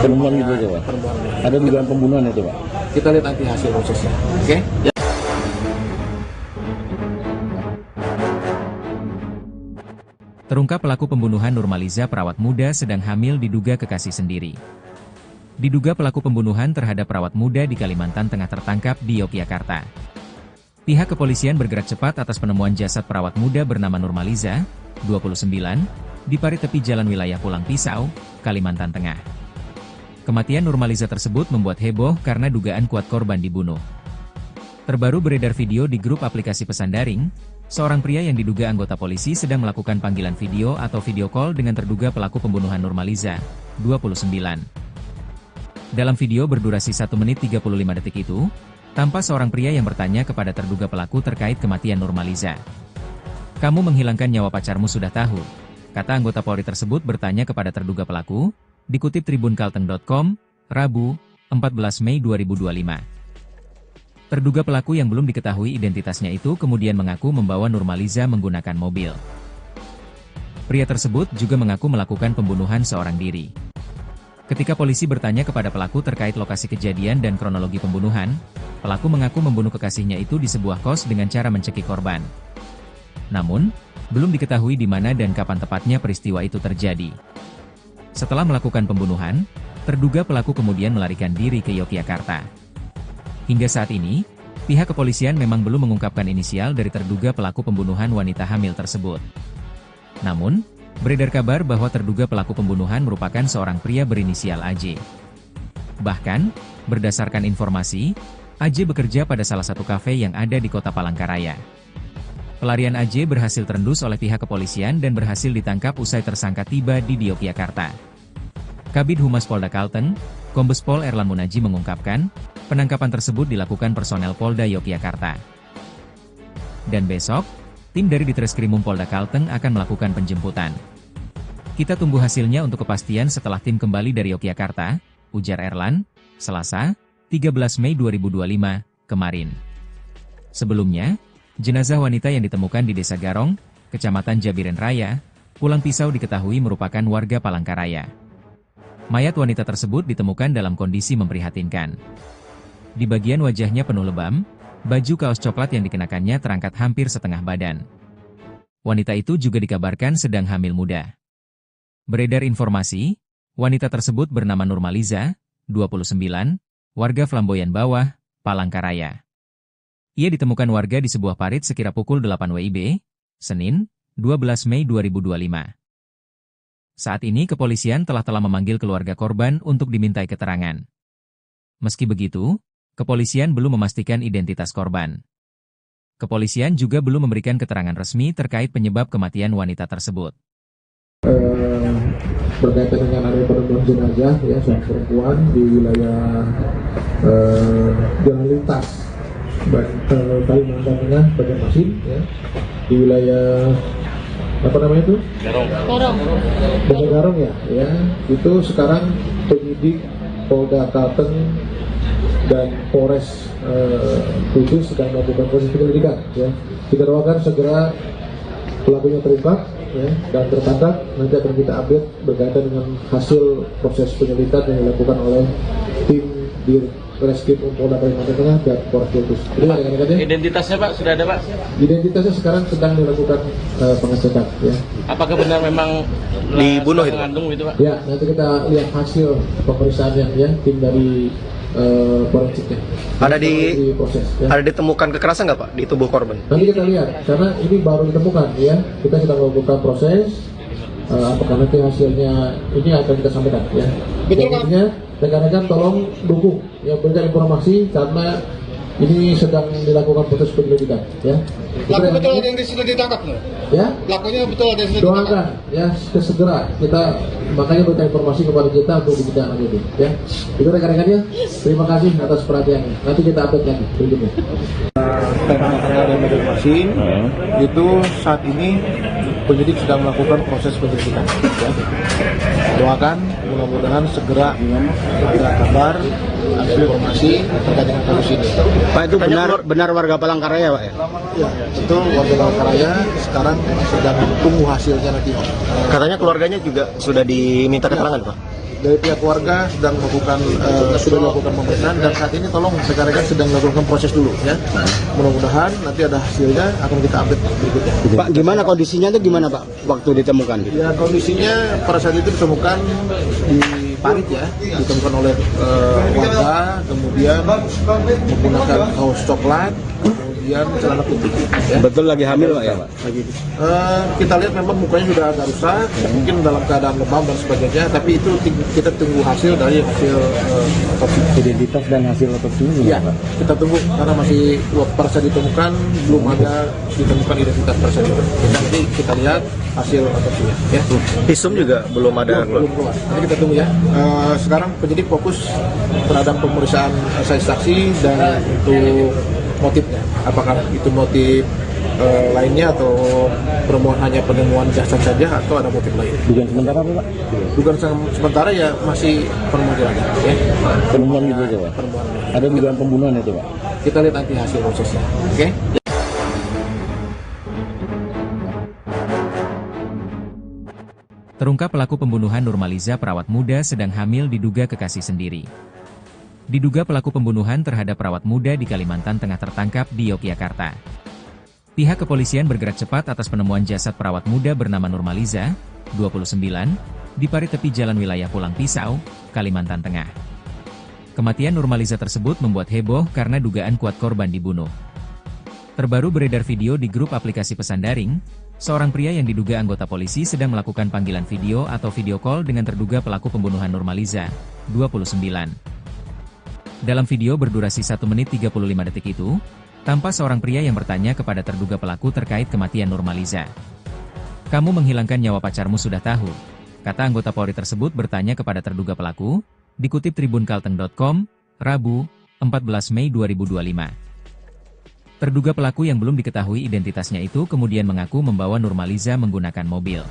Penemuan gitu aja Pak? Penemuan. Ada dugaan pembunuhan itu Pak? Kita lihat nanti hasil prosesnya. Oke? Ya. Terungkap pelaku pembunuhan Nurmaliza perawat muda sedang hamil diduga kekasih sendiri. Diduga pelaku pembunuhan terhadap perawat muda di Kalimantan Tengah tertangkap di Yogyakarta. Pihak kepolisian bergerak cepat atas penemuan jasad perawat muda bernama Nurmaliza, 29, di parit tepi jalan wilayah Pulang Pisau, Kalimantan Tengah. Kematian Nurmaliza tersebut membuat heboh karena dugaan kuat korban dibunuh. Terbaru beredar video di grup aplikasi pesan daring, seorang pria yang diduga anggota polisi sedang melakukan panggilan video atau video call dengan terduga pelaku pembunuhan Nurmaliza, 29. Dalam video berdurasi 1 menit 35 detik itu, tampak seorang pria yang bertanya kepada terduga pelaku terkait kematian Nurmaliza. "Kamu menghilangkan nyawa pacarmu sudah tahu," kata anggota Polri tersebut bertanya kepada terduga pelaku, dikutip tribunkalteng.com, Rabu, 14 Mei 2025. Terduga pelaku yang belum diketahui identitasnya itu kemudian mengaku membawa Nurmaliza menggunakan mobil. Pria tersebut juga mengaku melakukan pembunuhan seorang diri. Ketika polisi bertanya kepada pelaku terkait lokasi kejadian dan kronologi pembunuhan, pelaku mengaku membunuh kekasihnya itu di sebuah kos dengan cara mencekik korban. Namun, belum diketahui di mana dan kapan tepatnya peristiwa itu terjadi. Setelah melakukan pembunuhan, terduga pelaku kemudian melarikan diri ke Yogyakarta. Hingga saat ini, pihak kepolisian memang belum mengungkapkan inisial dari terduga pelaku pembunuhan wanita hamil tersebut. Namun, beredar kabar bahwa terduga pelaku pembunuhan merupakan seorang pria berinisial AJ. Bahkan, berdasarkan informasi, AJ bekerja pada salah satu kafe yang ada di kota Palangkaraya. Pelarian AJ berhasil terendus oleh pihak kepolisian dan berhasil ditangkap usai tersangka tiba di Yogyakarta. Kabid Humas Polda Kalteng, Kombes Pol Erlan Munaji mengungkapkan, penangkapan tersebut dilakukan personel Polda Yogyakarta. Dan besok, tim dari Ditreskrimum Polda Kalteng akan melakukan penjemputan. Kita tunggu hasilnya untuk kepastian setelah tim kembali dari Yogyakarta, ujar Erlan, Selasa, 13 Mei 2025, kemarin. Sebelumnya, jenazah wanita yang ditemukan di Desa Garong, Kecamatan Jabiren Raya, Pulang Pisau diketahui merupakan warga Palangkaraya. Mayat wanita tersebut ditemukan dalam kondisi memprihatinkan. Di bagian wajahnya penuh lebam, baju kaos coklat yang dikenakannya terangkat hampir setengah badan. Wanita itu juga dikabarkan sedang hamil muda. Beredar informasi, wanita tersebut bernama Nurmaliza, 29, warga Flamboyan Bawah, Palangkaraya. Ia ditemukan warga di sebuah parit sekira pukul 8 WIB, Senin, 12 Mei 2025. Saat ini kepolisian telah memanggil keluarga korban untuk dimintai keterangan. Meski begitu, kepolisian belum memastikan identitas korban. Kepolisian juga belum memberikan keterangan resmi terkait penyebab kematian wanita tersebut. Berkaitan dengan ada penemuan jenazah ya seorang perempuan di wilayah jalan lintas Kalimantan Tengah, Banjarmasin ya, di wilayah apa namanya itu? Desa Garong ya, itu sekarang penyidik Polda Kalteng dan Polres Kudus sedang melakukan proses penyelidikan ya. Kita doakan segera pelakunya terungkap ya, dan tertangkap. Nanti akan kita update berkaitan dengan hasil proses penyelidikan yang dilakukan oleh tim di Reskrim Polda Kalimantan Tengah dan Polres Kudus. Identitasnya Pak sudah ada Pak? Identitasnya sekarang sedang dilakukan pengecekan ya. Apakah benar memang dibunuh itu? Mengandung itu Pak? Ya, nanti kita lihat hasil pemeriksaannya ya, tim dari forensiknya. Ada ditemukan kekerasan nggak Pak di tubuh korban? Nanti kita lihat, karena ini baru ditemukan ya. Kita sedang melakukan proses. Apakah nanti hasilnya ini akan kita sampaikan ya. Betul Pak. Rekan-rekan tolong dukung ya, berikan informasi karena Ini sedang dilakukan proses penyelidikan, ya. Pelaku betul ada yang sudah ditangkap, no? Ya. Pelakunya betul ada yang sudah ditangkap. Doakan, ya, segera kita makanya berikan informasi kepada kita untuk ditindaklanjuti, ya. Itu rekan-rekannya, terima kasih atas perhatiannya. Nanti kita update lagi berikutnya. Dan masing itu saat ini penyidik sedang melakukan proses penyelidikan. Ya. Doakan mudah-mudahan segera ada kabar, ada informasi terkait dengan kasus ini. Pak, itu benar warga Palangkaraya, Pak ya? Ya, itu warga Palangkaraya sekarang sedang tunggu hasilnya nanti. Katanya keluarganya juga sudah diminta keterangan, Pak. Dari pihak keluarga sedang melakukan pemeriksaan dan saat ini tolong rekan-rekan sedang melakukan proses dulu, ya. Mudah-mudahan nanti ada hasilnya akan kita update berikutnya. Pak, gimana kondisinya itu gimana, Pak, waktu ditemukan? Ya, kondisinya pada saat itu ditemukan di parit, ya, ditemukan oleh warga, kemudian menggunakan kaos coklat, kemudian celana putih. Ya. Betul lagi hamil, Pak ya, Pak? Kita lihat memang mukanya sudah agak rusak, mungkin dalam keadaan lebam dan sebagainya, tapi itu kita tunggu hasil dari hasil otopsi. Identitas dan hasil otopsi ini Ya, kita tunggu karena masih pada saat ditemukan belum ada ditemukan identitas tersebut. Nanti kita lihat hasil otopsinya. Ya. Visum juga belum ada. Belum keluar. Nanti kita tunggu, ya. Sekarang penyidik fokus terhadap pemeriksaan saksi dan untuk motifnya. Apakah itu motif lainnya atau hanya penemuan jasad saja atau ada motif lain? dugaan sementara apa, Pak? Dugaan sementara ya masih penemuan, ya. Penemuan gitu aja, Pak? Penemuan. Ada dugaan pembunuhan itu, Pak? Kita lihat nanti hasil prosesnya. Oke? Terungkap pelaku pembunuhan Nurmaliza perawat muda sedang hamil diduga kekasih sendiri. Diduga pelaku pembunuhan terhadap perawat muda di Kalimantan Tengah tertangkap di Yogyakarta. Pihak kepolisian bergerak cepat atas penemuan jasad perawat muda bernama Nurmaliza, 29, di parit tepi jalan wilayah Pulang Pisau, Kalimantan Tengah. Kematian Nurmaliza tersebut membuat heboh karena dugaan kuat korban dibunuh. Terbaru beredar video di grup aplikasi pesan daring, seorang pria yang diduga anggota polisi sedang melakukan panggilan video atau video call dengan terduga pelaku pembunuhan Nurmaliza, 29. Dalam video berdurasi 1 menit 35 detik itu, tampak seorang pria yang bertanya kepada terduga pelaku terkait kematian Nurmaliza. "Kamu menghilangkan nyawa pacarmu sudah tahu," kata anggota Polri tersebut bertanya kepada terduga pelaku, dikutip tribunkalteng.com, Rabu, 14 Mei 2025. Terduga pelaku yang belum diketahui identitasnya itu kemudian mengaku membawa Nurmaliza menggunakan mobil.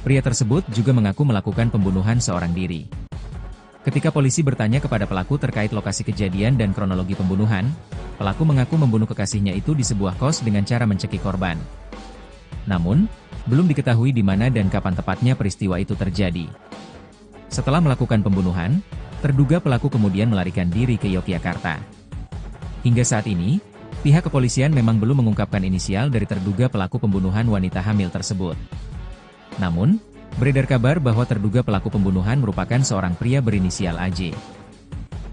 Pria tersebut juga mengaku melakukan pembunuhan seorang diri. Ketika polisi bertanya kepada pelaku terkait lokasi kejadian dan kronologi pembunuhan, pelaku mengaku membunuh kekasihnya itu di sebuah kos dengan cara mencekik korban. Namun, belum diketahui di mana dan kapan tepatnya peristiwa itu terjadi. Setelah melakukan pembunuhan, terduga pelaku kemudian melarikan diri ke Yogyakarta. Hingga saat ini, pihak kepolisian memang belum mengungkapkan inisial dari terduga pelaku pembunuhan wanita hamil tersebut. Namun, beredar kabar bahwa terduga pelaku pembunuhan merupakan seorang pria berinisial AJ.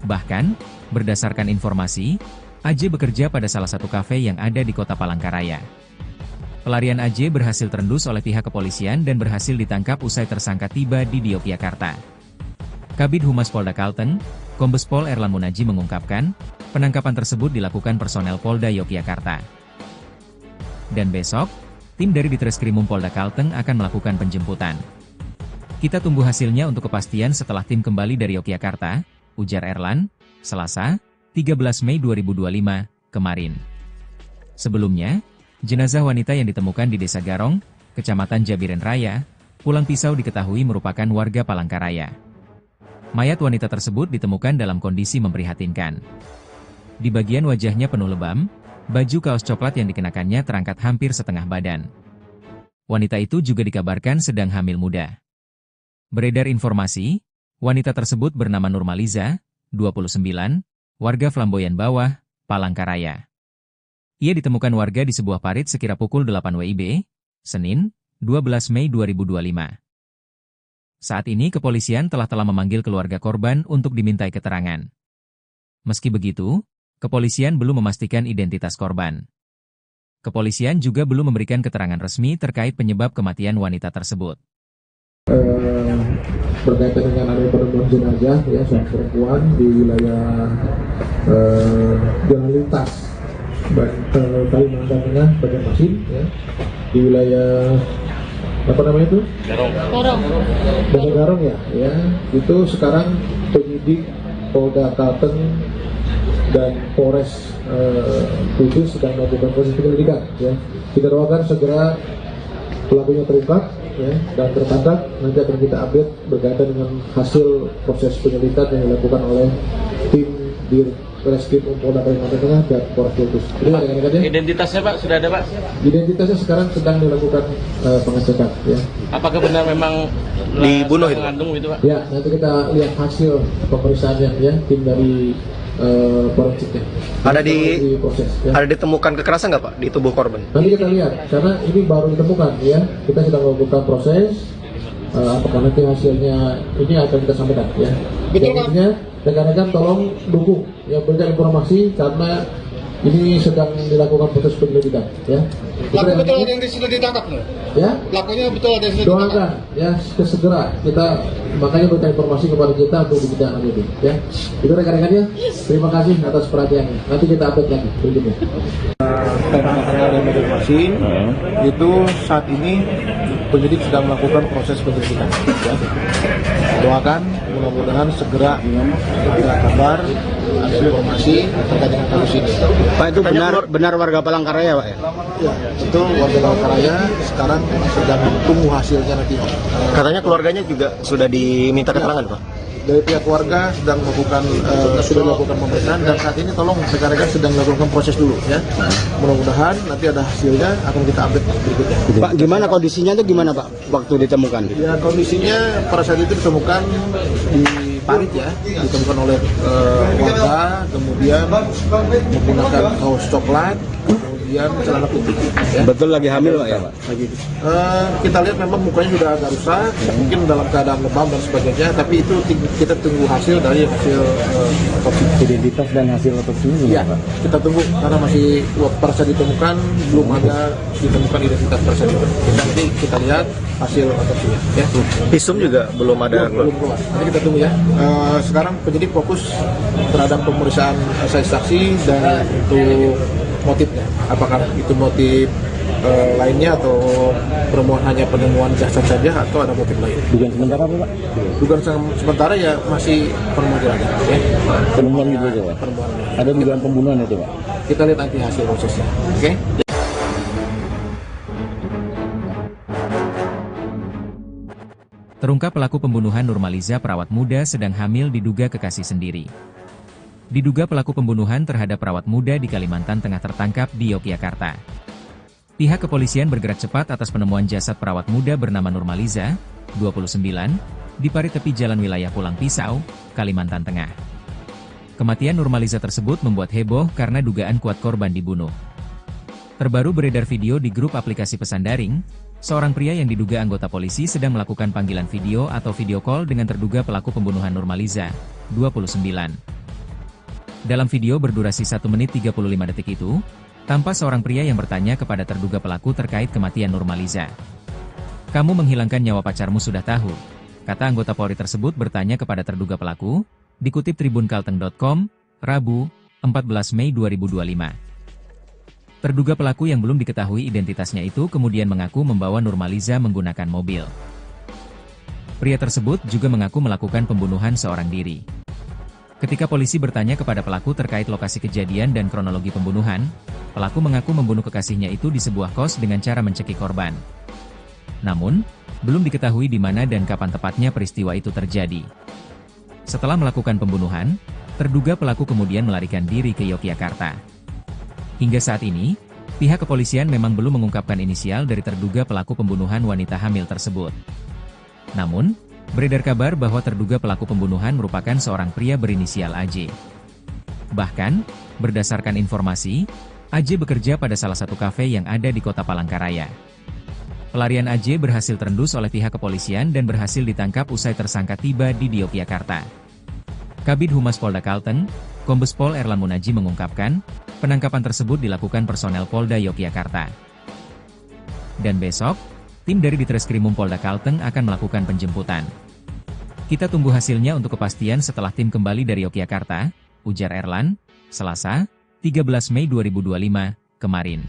Bahkan, berdasarkan informasi, AJ bekerja pada salah satu kafe yang ada di kota Palangkaraya. Pelarian AJ berhasil terendus oleh pihak kepolisian dan berhasil ditangkap usai tersangka tiba di Yogyakarta. Kabid Humas Polda Kalteng, Kombes Pol Erlan Munaji mengungkapkan, penangkapan tersebut dilakukan personel Polda Yogyakarta. Dan besok, tim dari Ditreskrimum Polda Kalteng akan melakukan penjemputan. "Kita tunggu hasilnya untuk kepastian setelah tim kembali dari Yogyakarta," ujar Erlan, Selasa, 13 Mei 2025, kemarin. Sebelumnya, jenazah wanita yang ditemukan di Desa Garong, Kecamatan Jabiren Raya, Pulang Pisau diketahui merupakan warga Palangkaraya. Mayat wanita tersebut ditemukan dalam kondisi memprihatinkan. Di bagian wajahnya penuh lebam, baju kaos coklat yang dikenakannya terangkat hampir setengah badan. Wanita itu juga dikabarkan sedang hamil muda. Beredar informasi, wanita tersebut bernama Nurmaliza, 29, warga Flamboyan Bawah, Palangkaraya. Ia ditemukan warga di sebuah parit sekira pukul 8 WIB, Senin, 12 Mei 2025. Saat ini kepolisian telah memanggil keluarga korban untuk dimintai keterangan. Meski begitu, kepolisian belum memastikan identitas korban. Kepolisian juga belum memberikan keterangan resmi terkait penyebab kematian wanita tersebut. berkaitan dengan adanya penemuan jenazah ya seorang perempuan di wilayah jalan lintas Kalimantan Tengah Banjarmasin ya, di wilayah apa namanya itu? Desa Garong ya, itu sekarang penyidik Polda Kalteng dan Polres Kudus sedang melakukan proses penyelidikan ya. Kita doakan segera pelakunya terungkap ya, dan tertangkap. Nanti akan kita update berkaitan dengan hasil proses penyelidikan yang dilakukan oleh tim di Reskrim Polda Kalimantan Tengah dan Polres Kudus. Identitasnya Pak sudah ada Pak? Identitasnya sekarang sedang dilakukan pengecekan ya. Apakah benar memang dibunuh itu? Mengandung itu Pak? Ya, nanti kita lihat hasil pemeriksaannya ya, tim dari forensiknya. Proses, ya. Ada ditemukan kekerasan nggak Pak di tubuh korban? Nanti kita lihat, karena ini baru ditemukan ya. Kita sedang melakukan proses. Apakah nanti hasilnya ini akan kita sampaikan ya. Intinya rekan-rekan tolong dukung ya, berikan informasi karena ini sedang dilakukan proses penyelidikan ya. Pelaku betul ada yang sudah ditangkap loh. Ya. Pelakunya betul ada yang sudah ditangkap. Doakan ya segera kita makanya berikan informasi kepada kita untuk ditindaklanjuti ya. Itu rekan-rekannya. Terima kasih atas perhatiannya. Nanti kita update lagi berikutnya. Dan Banjarmasin itu saat ini penyidik sedang melakukan proses penyelidikan ya. Doakan mudah-mudahan segera ada kabar ada informasi terkait dengan kasus ini. Pak, itu benar warga Palangkaraya Pak ya? Ya, itu warga Palangkaraya sekarang sedang tunggu hasilnya nanti. Katanya keluarganya juga sudah diminta keterangan Pak? Dari pihak keluarga sedang melakukan pemeriksaan dan saat ini tolong rekan-rekan sedang melakukan proses dulu ya. Mudah-mudahan nanti ada hasilnya akan kita update berikutnya. Pak, gimana kondisinya itu gimana Pak waktu ditemukan? Ya, kondisinya pada saat itu ditemukan di parit ya, ditemukan oleh warga, kemudian menggunakan kaos coklat, kemudian celana putih. Ya. Betul lagi hamil Pak ya Pak? Lagi. Kita lihat memang mukanya sudah agak rusak, mungkin dalam keadaan lebam dan sebagainya, tapi itu kita tunggu hasil dari hasil otopsi. Identitas dan hasil otopsinya Ya, kita tunggu karena masih pada saat ditemukan belum ada ditemukan identitas tersebut. Nanti kita lihat hasil otopsinya. Ya. Visum juga belum ada. Belum keluar. Nanti kita tunggu ya. Sekarang penyidik fokus terhadap pemeriksaan saksi dan untuk motifnya. Apakah itu motif lainnya atau hanya penemuan jasad saja atau ada motif lain? Dugaan sementara apa Pak? Dugaan sementara ya masih penemuan jenazah. Ya. Penemuan gitu aja Pak? Penemuan. Ada dugaan pembunuhan itu Pak? Kita lihat nanti hasil prosesnya. Oke? Terungkap pelaku pembunuhan Nurmaliza perawat muda sedang hamil diduga kekasih sendiri. Diduga pelaku pembunuhan terhadap perawat muda di Kalimantan Tengah tertangkap di Yogyakarta. Pihak kepolisian bergerak cepat atas penemuan jasad perawat muda bernama Nurmaliza, 29, di parit tepi jalan wilayah Pulang Pisau, Kalimantan Tengah. Kematian Nurmaliza tersebut membuat heboh karena dugaan kuat korban dibunuh. Terbaru beredar video di grup aplikasi pesan daring, seorang pria yang diduga anggota polisi sedang melakukan panggilan video atau video call dengan terduga pelaku pembunuhan Nurmaliza, 29. Dalam video berdurasi 1 menit 35 detik itu, tampak seorang pria yang bertanya kepada terduga pelaku terkait kematian Nurmaliza. "Kamu menghilangkan nyawa pacarmu sudah tahu?" kata anggota Polri tersebut bertanya kepada terduga pelaku, dikutip tribunkalteng.com, Rabu, 14 Mei 2025. Terduga pelaku yang belum diketahui identitasnya itu kemudian mengaku membawa Nurmaliza menggunakan mobil. Pria tersebut juga mengaku melakukan pembunuhan seorang diri. Ketika polisi bertanya kepada pelaku terkait lokasi kejadian dan kronologi pembunuhan, pelaku mengaku membunuh kekasihnya itu di sebuah kos dengan cara mencekik korban. Namun, belum diketahui di mana dan kapan tepatnya peristiwa itu terjadi. Setelah melakukan pembunuhan, terduga pelaku kemudian melarikan diri ke Yogyakarta. Hingga saat ini, pihak kepolisian memang belum mengungkapkan inisial dari terduga pelaku pembunuhan wanita hamil tersebut. Namun, beredar kabar bahwa terduga pelaku pembunuhan merupakan seorang pria berinisial AJ. Bahkan, berdasarkan informasi, AJ bekerja pada salah satu kafe yang ada di kota Palangkaraya. Pelarian AJ berhasil terendus oleh pihak kepolisian dan berhasil ditangkap usai tersangka tiba di Yogyakarta. Kabid Humas Polda Kalteng, Kombes Pol Erlan Munaji mengungkapkan, penangkapan tersebut dilakukan personel Polda Yogyakarta. Dan besok, Tim dari Ditreskrimum Polda Kalteng akan melakukan penjemputan. Kita tunggu hasilnya untuk kepastian setelah tim kembali dari Yogyakarta, ujar Erlan, Selasa, 13 Mei 2025, kemarin.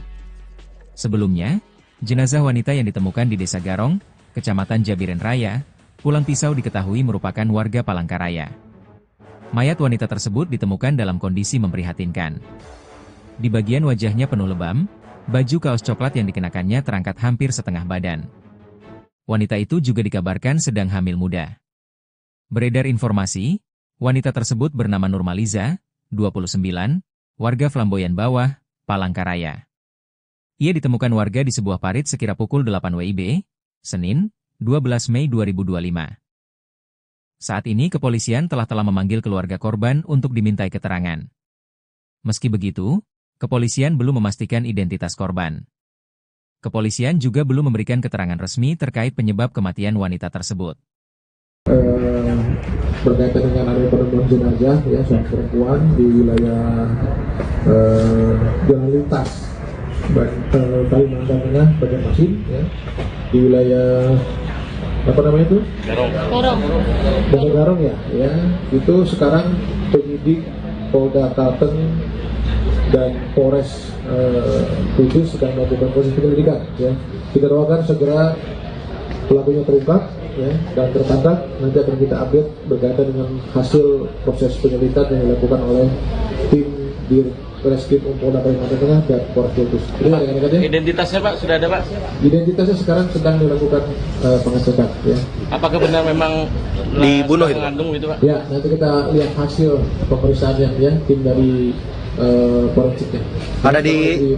Sebelumnya, jenazah wanita yang ditemukan di Desa Garong, Kecamatan Jabiren Raya, Pulang Pisau diketahui merupakan warga Palangkaraya. Mayat wanita tersebut ditemukan dalam kondisi memprihatinkan. Di bagian wajahnya penuh lebam, baju kaos coklat yang dikenakannya terangkat hampir setengah badan. Wanita itu juga dikabarkan sedang hamil muda. Beredar informasi, wanita tersebut bernama Nurmaliza, 29, warga Flamboyan Bawah, Palangkaraya. Ia ditemukan warga di sebuah parit sekira pukul 8 WIB, Senin, 12 Mei 2025. Saat ini kepolisian telah memanggil keluarga korban untuk dimintai keterangan. Meski begitu, kepolisian belum memastikan identitas korban. Kepolisian juga belum memberikan keterangan resmi terkait penyebab kematian wanita tersebut. Berkaitan dengan adanya penemuan jenazah ya seorang perempuan di wilayah jalan lintas Kalimantan Tengah, Banjarmasin ya, di wilayah apa namanya itu? Desa Garong ya, itu sekarang penyidik Polda Kalteng dan Polres Kudus sedang melakukan proses penyelidikan ya. Kita doakan segera pelakunya terungkap ya, dan tertangkap. Nanti akan kita update berkaitan dengan hasil proses penyelidikan yang dilakukan oleh tim di Ditreskrimum Polda Kalimantan Tengah dan Polres Kudus. Identitasnya Pak sudah ada Pak? Identitasnya sekarang sedang dilakukan pengecekan ya. Apakah benar memang dibunuh itu? Mengandung itu Pak? Ya, nanti kita lihat hasil pemeriksaannya ya, tim dari forensiknya.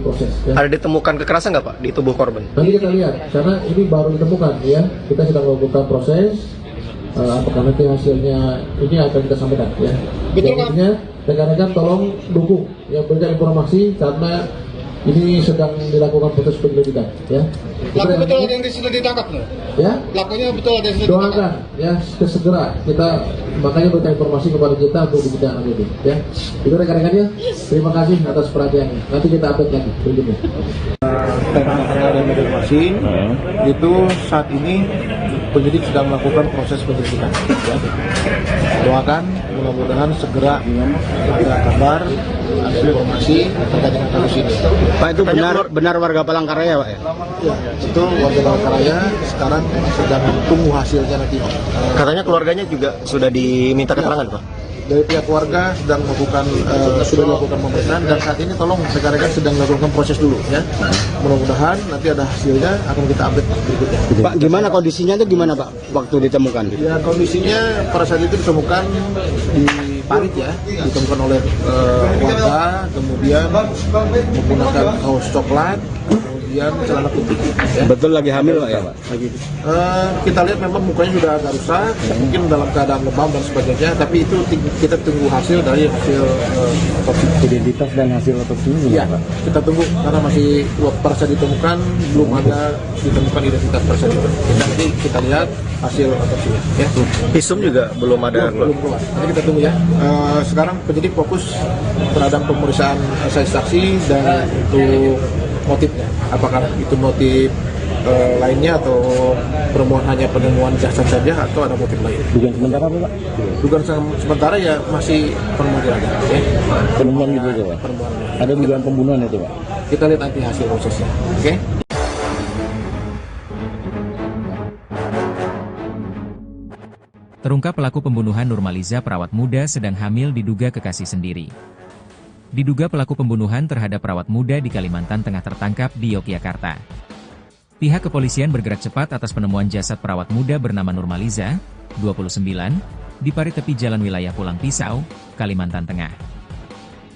Proses, ya. Ada ditemukan kekerasan nggak Pak di tubuh korban? Nanti kita lihat, karena ini baru ditemukan ya. Kita sedang melakukan proses. Apakah nanti hasilnya ini akan kita sampaikan ya. Betul Pak. Rekan-rekan tolong dukung yang berikan informasi karena ini sedang dilakukan proses penyelidikan ya. Pelaku betul ada yang sudah ditangkap loh. Ya. Pelakunya betul ada yang sudah ditangkap. Doakan ya segera kita makanya berikan informasi kepada kita untuk ditindaklanjuti ya. Itu rekan-rekannya. Terima kasih atas perhatiannya. Nanti kita update lagi berikutnya. Terkait dan Banjarmasin itu saat ini penyidik sedang melakukan proses penyelidikan ya. Doakan mudah-mudahan segera ada kabar, ada informasi terkait dengan kasus ini. Pak, itu benar warga Palangkaraya Pak ya? Ya, itu warga Palangkaraya sekarang sedang tunggu hasilnya nanti. Katanya keluarganya juga sudah diminta keterangan Pak? Dari pihak keluarga sedang melakukan sudah melakukan pemeriksaan dan saat ini tolong rekan-rekan sedang melakukan proses dulu ya. Mudah-mudahan nanti ada hasilnya akan kita update berikutnya. Pak, gimana kondisinya itu gimana Pak waktu ditemukan? Ya, kondisinya pada saat itu ditemukan di parit ya, ditemukan oleh warga, kemudian menggunakan kaos coklat, kemudian celana putih. Ya. Betul lagi hamil Pak ya Pak? Lagi. Kita lihat memang mukanya sudah agak rusak, mungkin dalam keadaan lebam dan sebagainya, tapi itu kita tunggu hasil dari hasil otopsi. Identitas dan hasil otopsi ini ya, Pak? Kita tunggu karena masih pada saat ditemukan belum ada ditemukan identitas tersebut. Nanti kita lihat hasil otopsinya. Ya. Visum juga belum ada. Belum keluar. Nanti kita tunggu ya. Sekarang penyidik fokus terhadap pemeriksaan saksi dan untuk motifnya. Apakah itu motif lainnya atau penemuan hanya penemuan jasad saja atau ada motif lain? Dugaan sementara apa Pak? Dugaan sementara ya masih penemuan jenazah. Ya. Penemuan gitu aja Pak? Ada dugaan pembunuhan itu Pak? Kita lihat nanti hasil prosesnya. Oke? Terungkap pelaku pembunuhan Nurmaliza perawat muda sedang hamil diduga kekasih sendiri. Diduga pelaku pembunuhan terhadap perawat muda di Kalimantan Tengah tertangkap di Yogyakarta. Pihak kepolisian bergerak cepat atas penemuan jasad perawat muda bernama Nurmaliza, 29, di parit tepi jalan wilayah Pulang Pisau, Kalimantan Tengah.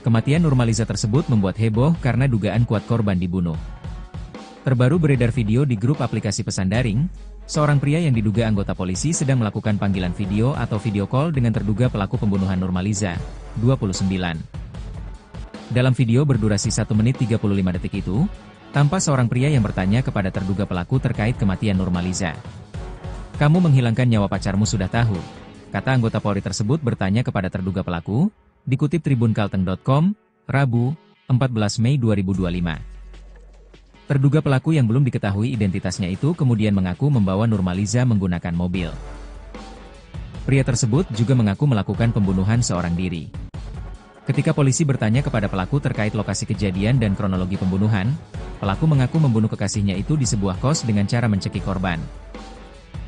Kematian Nurmaliza tersebut membuat heboh karena dugaan kuat korban dibunuh. Terbaru beredar video di grup aplikasi pesan daring, seorang pria yang diduga anggota polisi sedang melakukan panggilan video atau video call dengan terduga pelaku pembunuhan Nurmaliza, 29. Dalam video berdurasi 1 menit 35 detik itu, tampak seorang pria yang bertanya kepada terduga pelaku terkait kematian Nurmaliza. "Kamu menghilangkan nyawa pacarmu sudah tahu?" kata anggota Polri tersebut bertanya kepada terduga pelaku, dikutip tribunkalteng.com, Rabu, 14 Mei 2025. terduga pelaku yang belum diketahui identitasnya itu kemudian mengaku membawa Nurmaliza menggunakan mobil. Pria tersebut juga mengaku melakukan pembunuhan seorang diri. Ketika polisi bertanya kepada pelaku terkait lokasi kejadian dan kronologi pembunuhan, pelaku mengaku membunuh kekasihnya itu di sebuah kos dengan cara mencekik korban.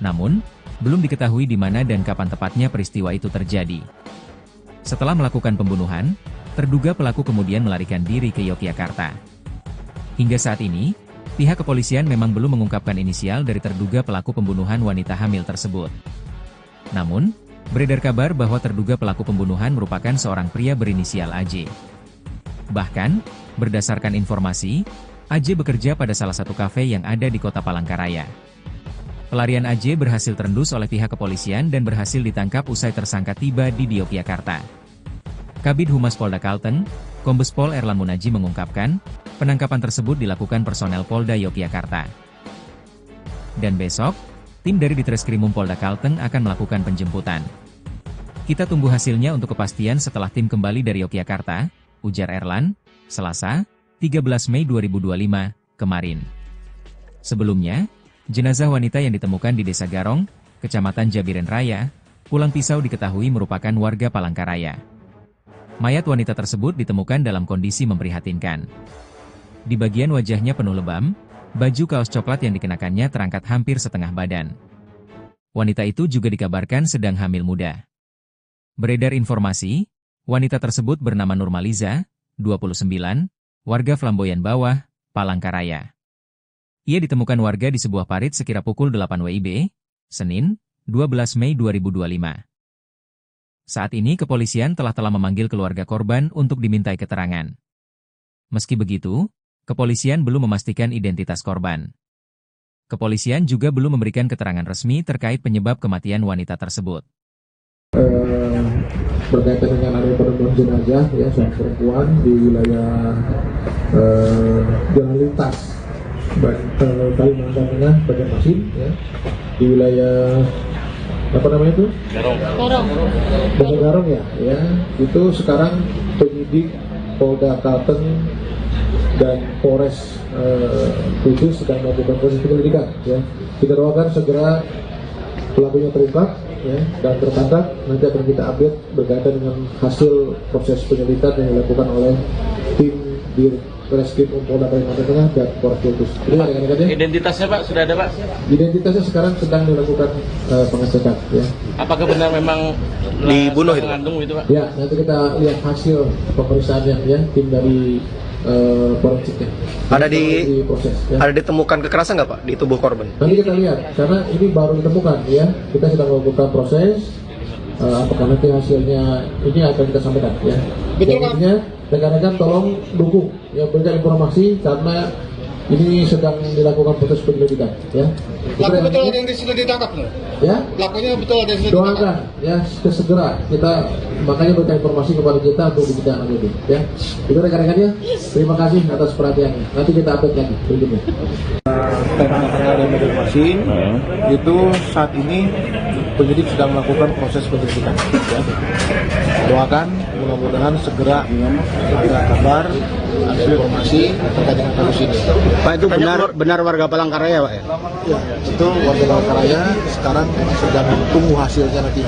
Namun, belum diketahui di mana dan kapan tepatnya peristiwa itu terjadi. Setelah melakukan pembunuhan, terduga pelaku kemudian melarikan diri ke Yogyakarta. Hingga saat ini, pihak kepolisian memang belum mengungkapkan inisial dari terduga pelaku pembunuhan wanita hamil tersebut. Namun, beredar kabar bahwa terduga pelaku pembunuhan merupakan seorang pria berinisial AJ. Bahkan, berdasarkan informasi, AJ bekerja pada salah satu kafe yang ada di kota Palangkaraya. Pelarian AJ berhasil terendus oleh pihak kepolisian dan berhasil ditangkap usai tersangka tiba di Yogyakarta. Kabid Humas Polda Kalteng, Kombes Pol Erlan Munaji mengungkapkan, penangkapan tersebut dilakukan personel Polda Yogyakarta. Dan besok, tim dari Ditreskrimum Polda Kalteng akan melakukan penjemputan. Kita tunggu hasilnya untuk kepastian setelah tim kembali dari Yogyakarta, ujar Erlan, Selasa, 13 Mei 2025, kemarin. Sebelumnya, jenazah wanita yang ditemukan di Desa Garong, Kecamatan Jabiren Raya, Pulang Pisau diketahui merupakan warga Palangkaraya. Mayat wanita tersebut ditemukan dalam kondisi memprihatinkan. Di bagian wajahnya penuh lebam, baju kaos coklat yang dikenakannya terangkat hampir setengah badan. Wanita itu juga dikabarkan sedang hamil muda. Beredar informasi, wanita tersebut bernama Nurmaliza, 29, warga Flamboyan Bawah, Palangkaraya. Ia ditemukan warga di sebuah parit sekira pukul 8 WIB, Senin, 12 Mei 2025. Saat ini kepolisian telah memanggil keluarga korban untuk dimintai keterangan. Meski begitu, kepolisian belum memastikan identitas korban. Kepolisian juga belum memberikan keterangan resmi terkait penyebab kematian wanita tersebut. Berkaitan dengan adanya penemuan jenazah ya seorang perempuan di wilayah Jalan Lintas Kalimantan Tengah, Banjarmasin ya, di wilayah apa namanya itu? Desa Garong ya, itu sekarang penyidik Polda Kalteng dan Polres Kudus sedang melakukan proses penyelidikan ya. Kita doakan segera pelakunya terungkap ya, dan tertangkap. Nanti akan kita update berkaitan dengan hasil proses penyelidikan yang dilakukan oleh tim di Ditreskrimum Polda Kalimantan Tengah dan Polres Kudus. Identitasnya Pak sudah ada Pak? Identitasnya sekarang sedang dilakukan pengecekan ya. Apakah benar memang dibunuh itu? Itu Pak? Ya, nanti kita lihat hasil pemeriksaannya ya, tim dari forensiknya. Proses, ya. Ada ditemukan kekerasan nggak Pak di tubuh korban? Nanti kita lihat, karena ini baru ditemukan ya. Kita sedang melakukan proses. Apakah nanti hasilnya ini akan kita sampaikan ya. Betul Pak. Rekan-rekan tolong dukung ya, berikan informasi karena ini sedang dilakukan proses penyelidikan ya. Pelaku betul ada yang sudah ditangkap loh. Ya. Pelakunya betul ada yang sudah ditangkap. Doakan ya segera kita makanya berikan informasi kepada kita untuk dibicarakan itu ya. Itu rekan-rekannya. Terima kasih atas perhatiannya. Nanti kita update lagi berikutnya. Ada Banjarmasin itu saat ini penyidik sedang melakukan proses penyelidikan ya. Doakan mudah-mudahan segera kabar ada informasi terkait dengan kasus ini. Pak, itu benar warga Palangkaraya Pak ya? Ya, itu warga Palangkaraya sekarang sedang tunggu hasilnya nanti.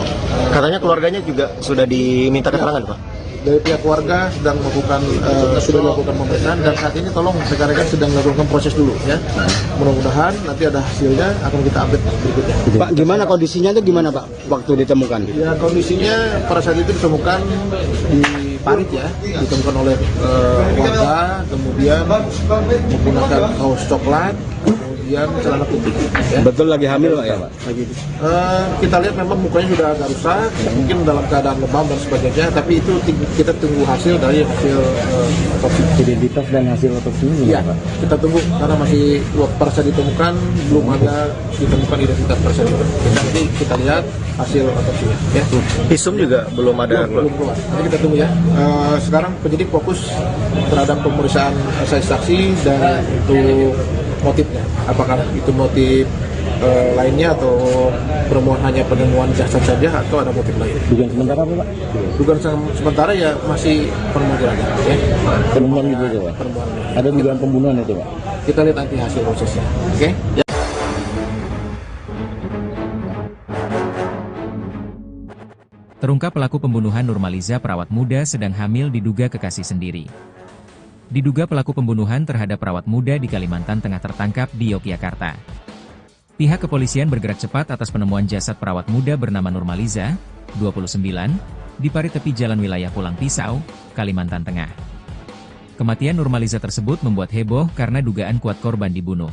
Katanya keluarganya juga sudah diminta keterangan Pak? Dari pihak keluarga sedang melakukan sudah melakukan pemeriksaan dan saat ini tolong rekan-rekan sedang melakukan proses dulu ya. Mudah-mudahan nanti ada hasilnya akan kita update berikutnya. Pak, gimana kondisinya itu gimana Pak waktu ditemukan? Ya, kondisinya pada saat itu ditemukan di parit ya, ditemukan oleh warga, kemudian menggunakan kaos coklat, kemudian celana putih. Ya. Betul lagi hamil Pak ya Pak? Kita lihat memang mukanya sudah agak rusak, mungkin dalam keadaan lebam dan sebagainya, tapi itu kita tunggu hasil dari hasil otopsi. Identitas dan hasil otopsinya Iya, Pak? Kita tunggu karena masih pada saat ditemukan belum ada ditemukan identitas tersebut. Nanti kita lihat hasil otopsinya. Ya. Visum juga belum ada. Belum keluar. Nanti kita tunggu ya. Sekarang penyidik fokus terhadap pemeriksaan saksi dan untuk motifnya. Apakah itu motif lainnya atau permohonan hanya penemuan jasad saja atau ada motif lain? Dugaan sementara apa Pak? Dugaan sementara ya masih penemuan jenazah. Ya. Penemuan gitu aja Pak? Penemuan. Ada dugaan pembunuhan itu Pak? kita lihat nanti hasil prosesnya. Oke? Terungkap pelaku pembunuhan Nurmaliza perawat muda sedang hamil diduga kekasih sendiri. Diduga pelaku pembunuhan terhadap perawat muda di Kalimantan Tengah tertangkap di Yogyakarta. Pihak kepolisian bergerak cepat atas penemuan jasad perawat muda bernama Nurmaliza, 29, di parit tepi jalan wilayah Pulang Pisau, Kalimantan Tengah. Kematian Nurmaliza tersebut membuat heboh karena dugaan kuat korban dibunuh.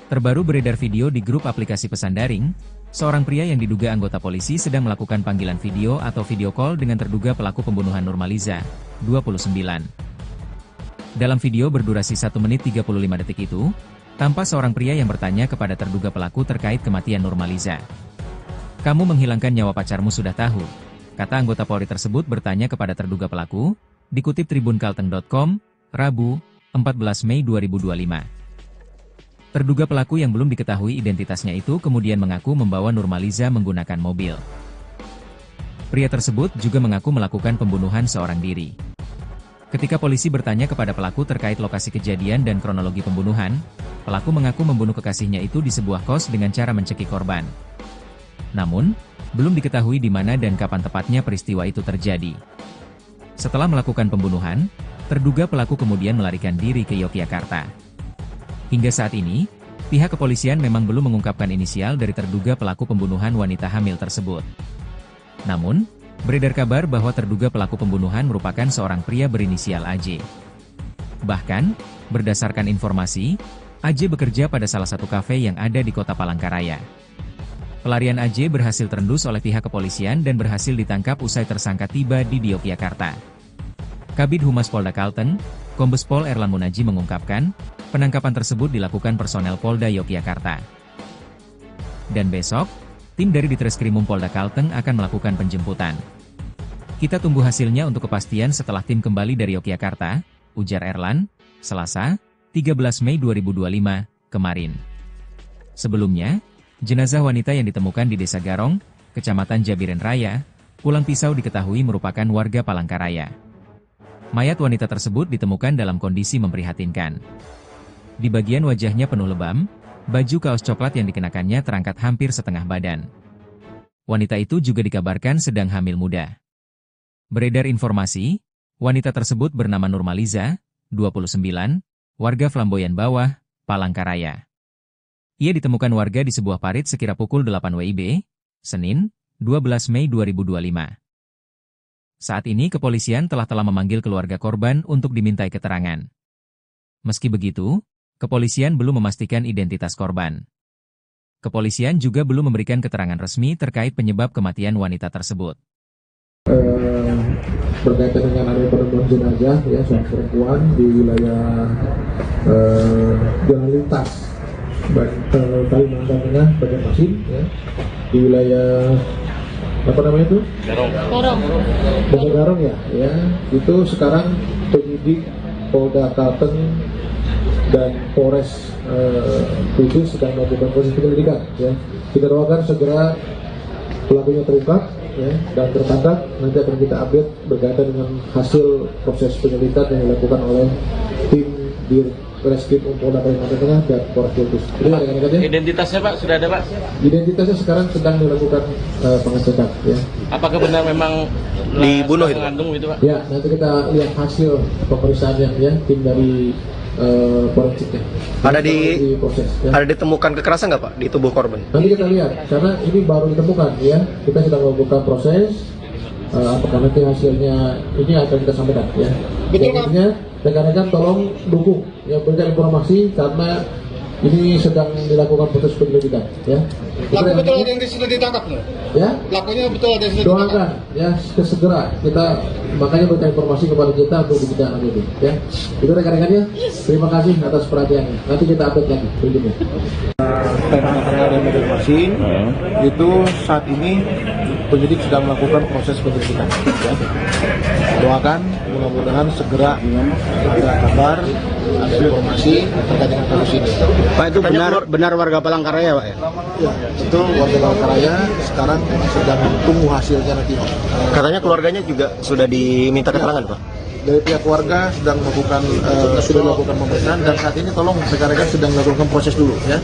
Terbaru beredar video di grup aplikasi pesan daring, seorang pria yang diduga anggota polisi sedang melakukan panggilan video atau video call dengan terduga pelaku pembunuhan Nurmaliza, 29. Dalam video berdurasi 1 menit 35 detik itu, tampak seorang pria yang bertanya kepada terduga pelaku terkait kematian Nurmaliza. "Kamu menghilangkan nyawa pacarmu sudah tahu," kata anggota Polri tersebut bertanya kepada terduga pelaku, dikutip tribunkalteng.com, Rabu, 14 Mei 2025. Terduga pelaku yang belum diketahui identitasnya itu kemudian mengaku membawa Nurmaliza menggunakan mobil. Pria tersebut juga mengaku melakukan pembunuhan seorang diri. Ketika polisi bertanya kepada pelaku terkait lokasi kejadian dan kronologi pembunuhan, pelaku mengaku membunuh kekasihnya itu di sebuah kos dengan cara mencekik korban. Namun, belum diketahui di mana dan kapan tepatnya peristiwa itu terjadi. Setelah melakukan pembunuhan, terduga pelaku kemudian melarikan diri ke Yogyakarta. Hingga saat ini, pihak kepolisian memang belum mengungkapkan inisial dari terduga pelaku pembunuhan wanita hamil tersebut. Namun, beredar kabar bahwa terduga pelaku pembunuhan merupakan seorang pria berinisial AJ. Bahkan, berdasarkan informasi, AJ bekerja pada salah satu kafe yang ada di kota Palangkaraya. Pelarian AJ berhasil terendus oleh pihak kepolisian dan berhasil ditangkap usai tersangka tiba di Yogyakarta. Kabid Humas Polda Kalteng, Kombes Pol Erlan Munaji mengungkapkan, penangkapan tersebut dilakukan personel Polda Yogyakarta. Dan besok, tim dari Ditreskrimum Polda Kalteng akan melakukan penjemputan. Kita tunggu hasilnya untuk kepastian setelah tim kembali dari Yogyakarta, ujar Erlan, Selasa, 13 Mei 2025, kemarin. Sebelumnya, jenazah wanita yang ditemukan di Desa Garong, Kecamatan Jabiren Raya, Pulang Pisau diketahui merupakan warga Palangkaraya. Mayat wanita tersebut ditemukan dalam kondisi memprihatinkan. Di bagian wajahnya penuh lebam, baju kaos coklat yang dikenakannya terangkat hampir setengah badan. Wanita itu juga dikabarkan sedang hamil muda. Beredar informasi, wanita tersebut bernama Nurmaliza, 29, warga Flamboyan Bawah, Palangkaraya. Ia ditemukan warga di sebuah parit sekira pukul 8 WIB, Senin, 12 Mei 2025. Saat ini kepolisian telah memanggil keluarga korban untuk dimintai keterangan. Meski begitu, kepolisian belum memastikan identitas korban. Kepolisian juga belum memberikan keterangan resmi terkait penyebab kematian wanita tersebut. Berkaitan dengan adanya penemuan jenazah ya seorang perempuan di wilayah Jalan Lintas Kalimantan Tengah Banjarmasin ya, di wilayah apa namanya itu? Desa Garong ya, itu sekarang penyidik Polda Kalteng dan Polres Kudus sedang melakukan proses penyelidikan ya. Kita doakan segera pelakunya terungkap ya, dan tertangkap. Nanti akan kita update berkaitan dengan hasil proses penyelidikan yang dilakukan oleh tim di Reskrim Polda Kalimantan Tengah dan Polres Kudus. Identitasnya Pak sudah ada Pak? Identitasnya sekarang sedang dilakukan pengecekan ya. Apakah benar memang dibunuh itu? Mengandung itu Pak? Ya, nanti kita lihat hasil pemeriksaannya ya, tim dari forensiknya. Proses, ya. Ada ditemukan kekerasan nggak Pak di tubuh korban? Nanti kita lihat, karena ini baru ditemukan ya. Kita sedang melakukan proses. Apakah nanti hasilnya ini akan kita sampaikan ya. Betul Pak. Rekan-rekan tolong dukung ya, berikan informasi karena ini sedang dilakukan proses penyelidikan ya. Pelaku betul ada yang sudah ditangkap loh. Ya. Pelakunya betul ada yang sudah ditangkap. Doakan ya segera kita makanya berikan informasi kepada kita untuk dibicarakan itu ya. Itu rekan-rekannya. Terima kasih atas perhatiannya. Nanti kita update lagi berikutnya. Tengah dan Banjarmasin itu saat ini penyidik sedang melakukan proses penyelidikan ya. Doakan mudah-mudahan segera ada kabar, ada informasi terkait dengan kasus ini. Pak, itu benar warga Palangkaraya Pak ya? Ya, itu warga Palangkaraya sekarang sedang tunggu hasilnya nanti. Katanya keluarganya juga sudah diminta keterangan Pak? dari pihak keluarga sedang melakukan sudah melakukan pemeriksaan dan saat ini tolong rekan-rekan sedang melakukan proses dulu ya.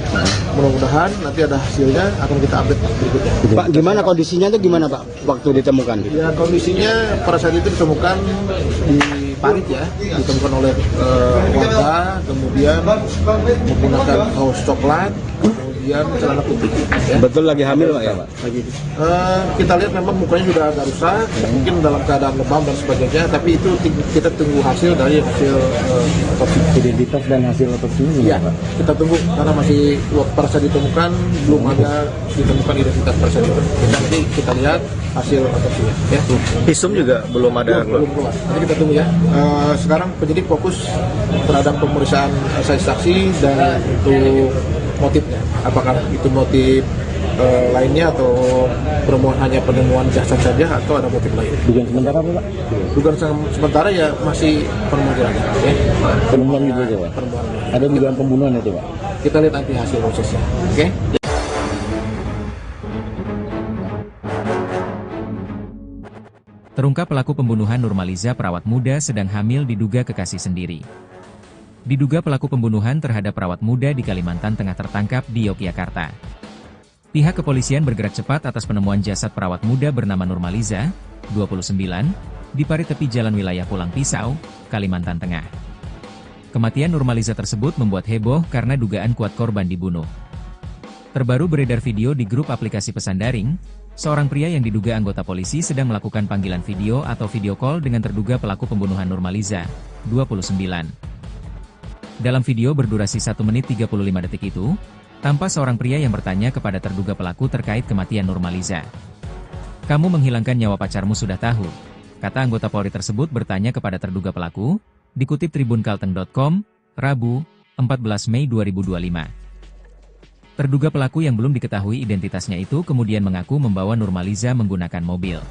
Mudah-mudahan nanti ada hasilnya akan kita update berikutnya. Pak, gimana kondisinya itu gimana Pak waktu ditemukan? Ya kondisinya pada saat itu ditemukan di parit ya, ditemukan oleh warga, kemudian menggunakan kaos coklat, kemudian celana putih. Ya. Betul lagi hamil Pak ya Pak? Lagi. Kita lihat memang mukanya sudah agak rusak, mungkin dalam keadaan lebam dan sebagainya, tapi itu kita tunggu hasil dari hasil otopsi. Identitas dan hasil otopsinya Iya, Pak? kita tunggu karena masih pada saat ditemukan belum ada ditemukan identitas pada saat itu. Nanti kita lihat hasil otopsinya. Ya. Visum juga belum ada. Belum keluar. Nanti kita tunggu ya. Sekarang penyidik fokus terhadap pemeriksaan saksi dan untuk motifnya. Apakah itu motif lainnya atau permohonan hanya penemuan jasad saja atau ada motif lain? Dugaan sementara apa Pak? Dugaan sementara ya masih penemuan aja. Ya. Penemuan gitu aja Pak? Penemuan. Ada dugaan pembunuhan itu Pak? Kita lihat nanti hasil prosesnya. Oke? Terungkap pelaku pembunuhan Nurmaliza perawat muda sedang hamil diduga kekasih sendiri. Diduga pelaku pembunuhan terhadap perawat muda di Kalimantan Tengah tertangkap di Yogyakarta. Pihak kepolisian bergerak cepat atas penemuan jasad perawat muda bernama Nurmaliza, 29, di parit tepi jalan wilayah Pulang Pisau, Kalimantan Tengah. Kematian Nurmaliza tersebut membuat heboh karena dugaan kuat korban dibunuh. Terbaru beredar video di grup aplikasi pesan daring, seorang pria yang diduga anggota polisi sedang melakukan panggilan video atau video call dengan terduga pelaku pembunuhan Nurmaliza, 29. Dalam video berdurasi 1 menit 35 detik itu, tampak seorang pria yang bertanya kepada terduga pelaku terkait kematian Nurmaliza. "Kamu menghilangkan nyawa pacarmu sudah tahu," kata anggota Polri tersebut bertanya kepada terduga pelaku, dikutip tribunkalteng.com, Rabu, 14 Mei 2025. Terduga pelaku yang belum diketahui identitasnya itu kemudian mengaku membawa Nurmaliza menggunakan mobil.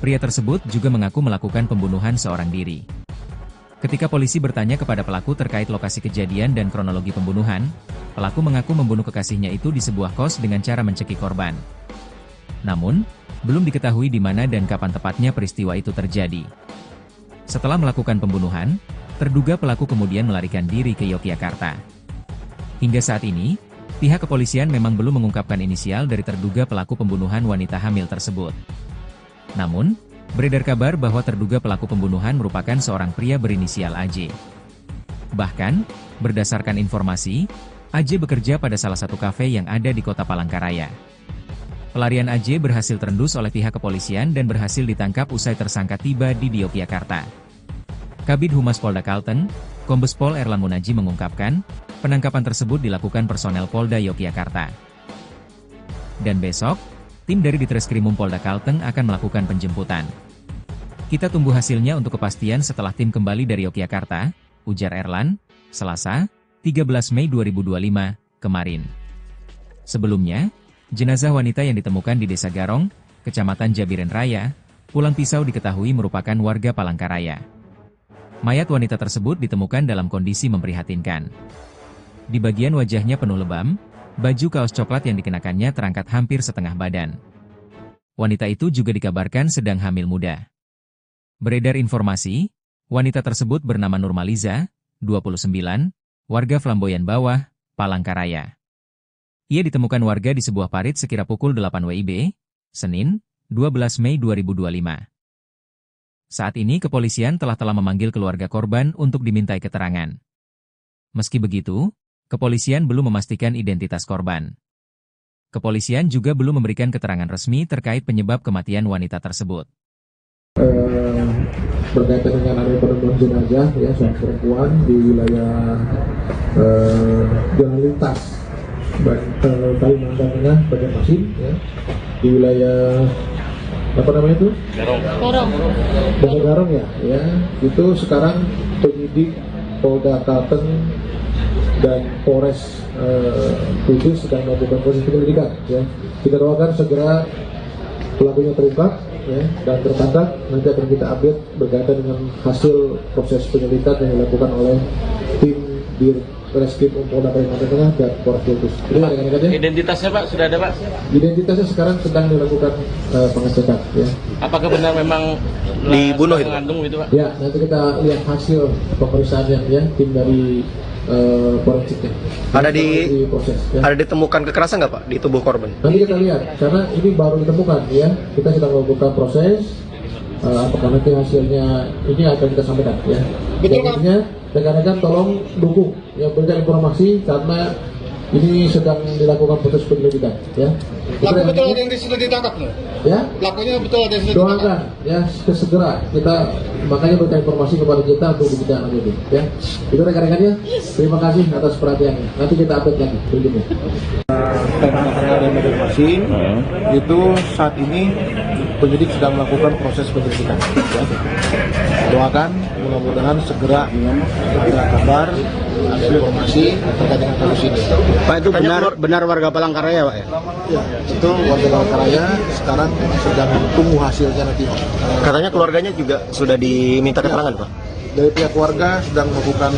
Pria tersebut juga mengaku melakukan pembunuhan seorang diri. Ketika polisi bertanya kepada pelaku terkait lokasi kejadian dan kronologi pembunuhan, pelaku mengaku membunuh kekasihnya itu di sebuah kos dengan cara mencekik korban. Namun, belum diketahui di mana dan kapan tepatnya peristiwa itu terjadi. Setelah melakukan pembunuhan, terduga pelaku kemudian melarikan diri ke Yogyakarta. Hingga saat ini, pihak kepolisian memang belum mengungkapkan inisial dari terduga pelaku pembunuhan wanita hamil tersebut. Namun, beredar kabar bahwa terduga pelaku pembunuhan merupakan seorang pria berinisial AJ. Bahkan, berdasarkan informasi, AJ bekerja pada salah satu kafe yang ada di kota Palangkaraya. Pelarian AJ berhasil terendus oleh pihak kepolisian dan berhasil ditangkap usai tersangka tiba di Yogyakarta. Kabid Humas Polda Kalteng, Kombes Pol Erlan Munaji mengungkapkan, penangkapan tersebut dilakukan personel Polda Yogyakarta. Dan besok, tim dari Ditreskrimum Polda Kalteng akan melakukan penjemputan. Kita tunggu hasilnya untuk kepastian setelah tim kembali dari Yogyakarta, ujar Erlan, Selasa, 13 Mei 2025, kemarin. Sebelumnya, jenazah wanita yang ditemukan di Desa Garong, Kecamatan Jabiren Raya, Pulang Pisau diketahui merupakan warga Palangkaraya. Mayat wanita tersebut ditemukan dalam kondisi memprihatinkan. Di bagian wajahnya penuh lebam, baju kaos coklat yang dikenakannya terangkat hampir setengah badan. Wanita itu juga dikabarkan sedang hamil muda. Beredar informasi, wanita tersebut bernama Nurmaliza, 29, warga Flamboyan Bawah, Palangkaraya. Ia ditemukan warga di sebuah parit sekira pukul 8 WIB, Senin, 12 Mei 2025. Saat ini kepolisian telah memanggil keluarga korban untuk dimintai keterangan. Meski begitu, kepolisian belum memastikan identitas korban. Kepolisian juga belum memberikan keterangan resmi terkait penyebab kematian wanita tersebut. Berkaitan dengan adanya penemuan jenazah ya seorang perempuan di wilayah jalan lintas Kalimantan Tengah Banjarmasin ya, di wilayah apa namanya itu? Desa Garong ya, itu sekarang penyidik Polda Kalteng dan Polres Kudus sedang melakukan proses penyelidikan ya. Kita doakan segera pelakunya terungkap ya, dan tertangkap. Nanti akan kita update berkaitan dengan hasil proses penyelidikan yang dilakukan oleh tim Reskrim Polda Kalimantan Tengah dan Polres Kudus. Ini rekan-rekan ya. Identitasnya Pak sudah ada Pak? Identitasnya sekarang sedang dilakukan pengecekan ya. Apakah benar memang dibunuh itu? mengandung itu Pak? Ya, nanti kita lihat hasil pemeriksaannya ya, tim dari forensiknya. Ada proses ya. Ada ditemukan kekerasan nggak Pak di tubuh korban? Nanti kita lihat, karena ini baru ditemukan ya. Kita sedang melakukan proses. Apakah nanti hasilnya ini akan kita sampaikan ya. Betul, Pak. Jadinya rekan-rekan tolong dukung ya, berikan informasi karena ini sedang dilakukan proses penyelidikan ya. Pelaku betul ada yang sudah ditangkap loh. Ya. Pelakunya betul ada yang sudah ditangkap. Doakan ya segera kita makanya berikan informasi kepada kita untuk kita lanjutin ya. Itu rekan-rekannya. Terima kasih atas perhatiannya. Nanti kita update lagi berikutnya. Dari masing-masing itu saat ini penyidik sedang melakukan proses penyelidikan. Ya. Doakan mudah-mudahan segera ada kabar hasil informasi terkait dengan kasus ini. Pak, itu benar warga Palangkaraya Pak ya? Ya, itu warga Palangkaraya sekarang sedang tunggu hasilnya nanti. Katanya keluarganya juga sudah diminta keterangan Pak? Dari pihak warga sedang melakukan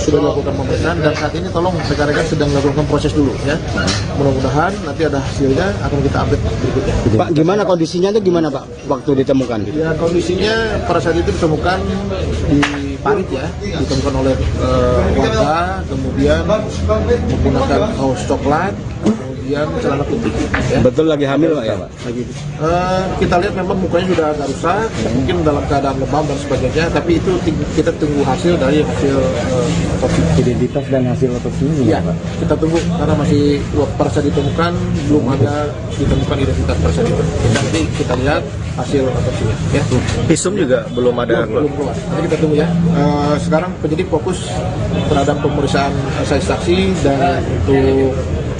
sudah dilakukan pemeriksaan dan saat ini tolong rekan-rekan sedang melakukan proses dulu ya. Mudah-mudahan nanti ada hasilnya akan kita update berikutnya. Pak, gimana kondisinya itu gimana Pak waktu ditemukan? Ya, kondisinya pada saat itu ditemukan di parit ya, ditemukan oleh warga, kemudian menggunakan kaos coklat, kemudian celana putih. Ya. Betul lagi hamil Pak ya Pak? Lagi. Kita lihat memang mukanya sudah agak rusak, mungkin dalam keadaan lebam dan sebagainya, tapi itu kita tunggu hasil dari hasil otopsi. Identitas dan hasil otopsinya Iya, kita tunggu karena masih pada saat ditemukan belum ada ditemukan identitas pada saat itu. Nanti kita lihat hasil otopsinya. Ya. Visum juga belum ada. Belum keluar. Nanti kita tunggu ya. Sekarang penyidik fokus terhadap pemeriksaan saksi dan untuk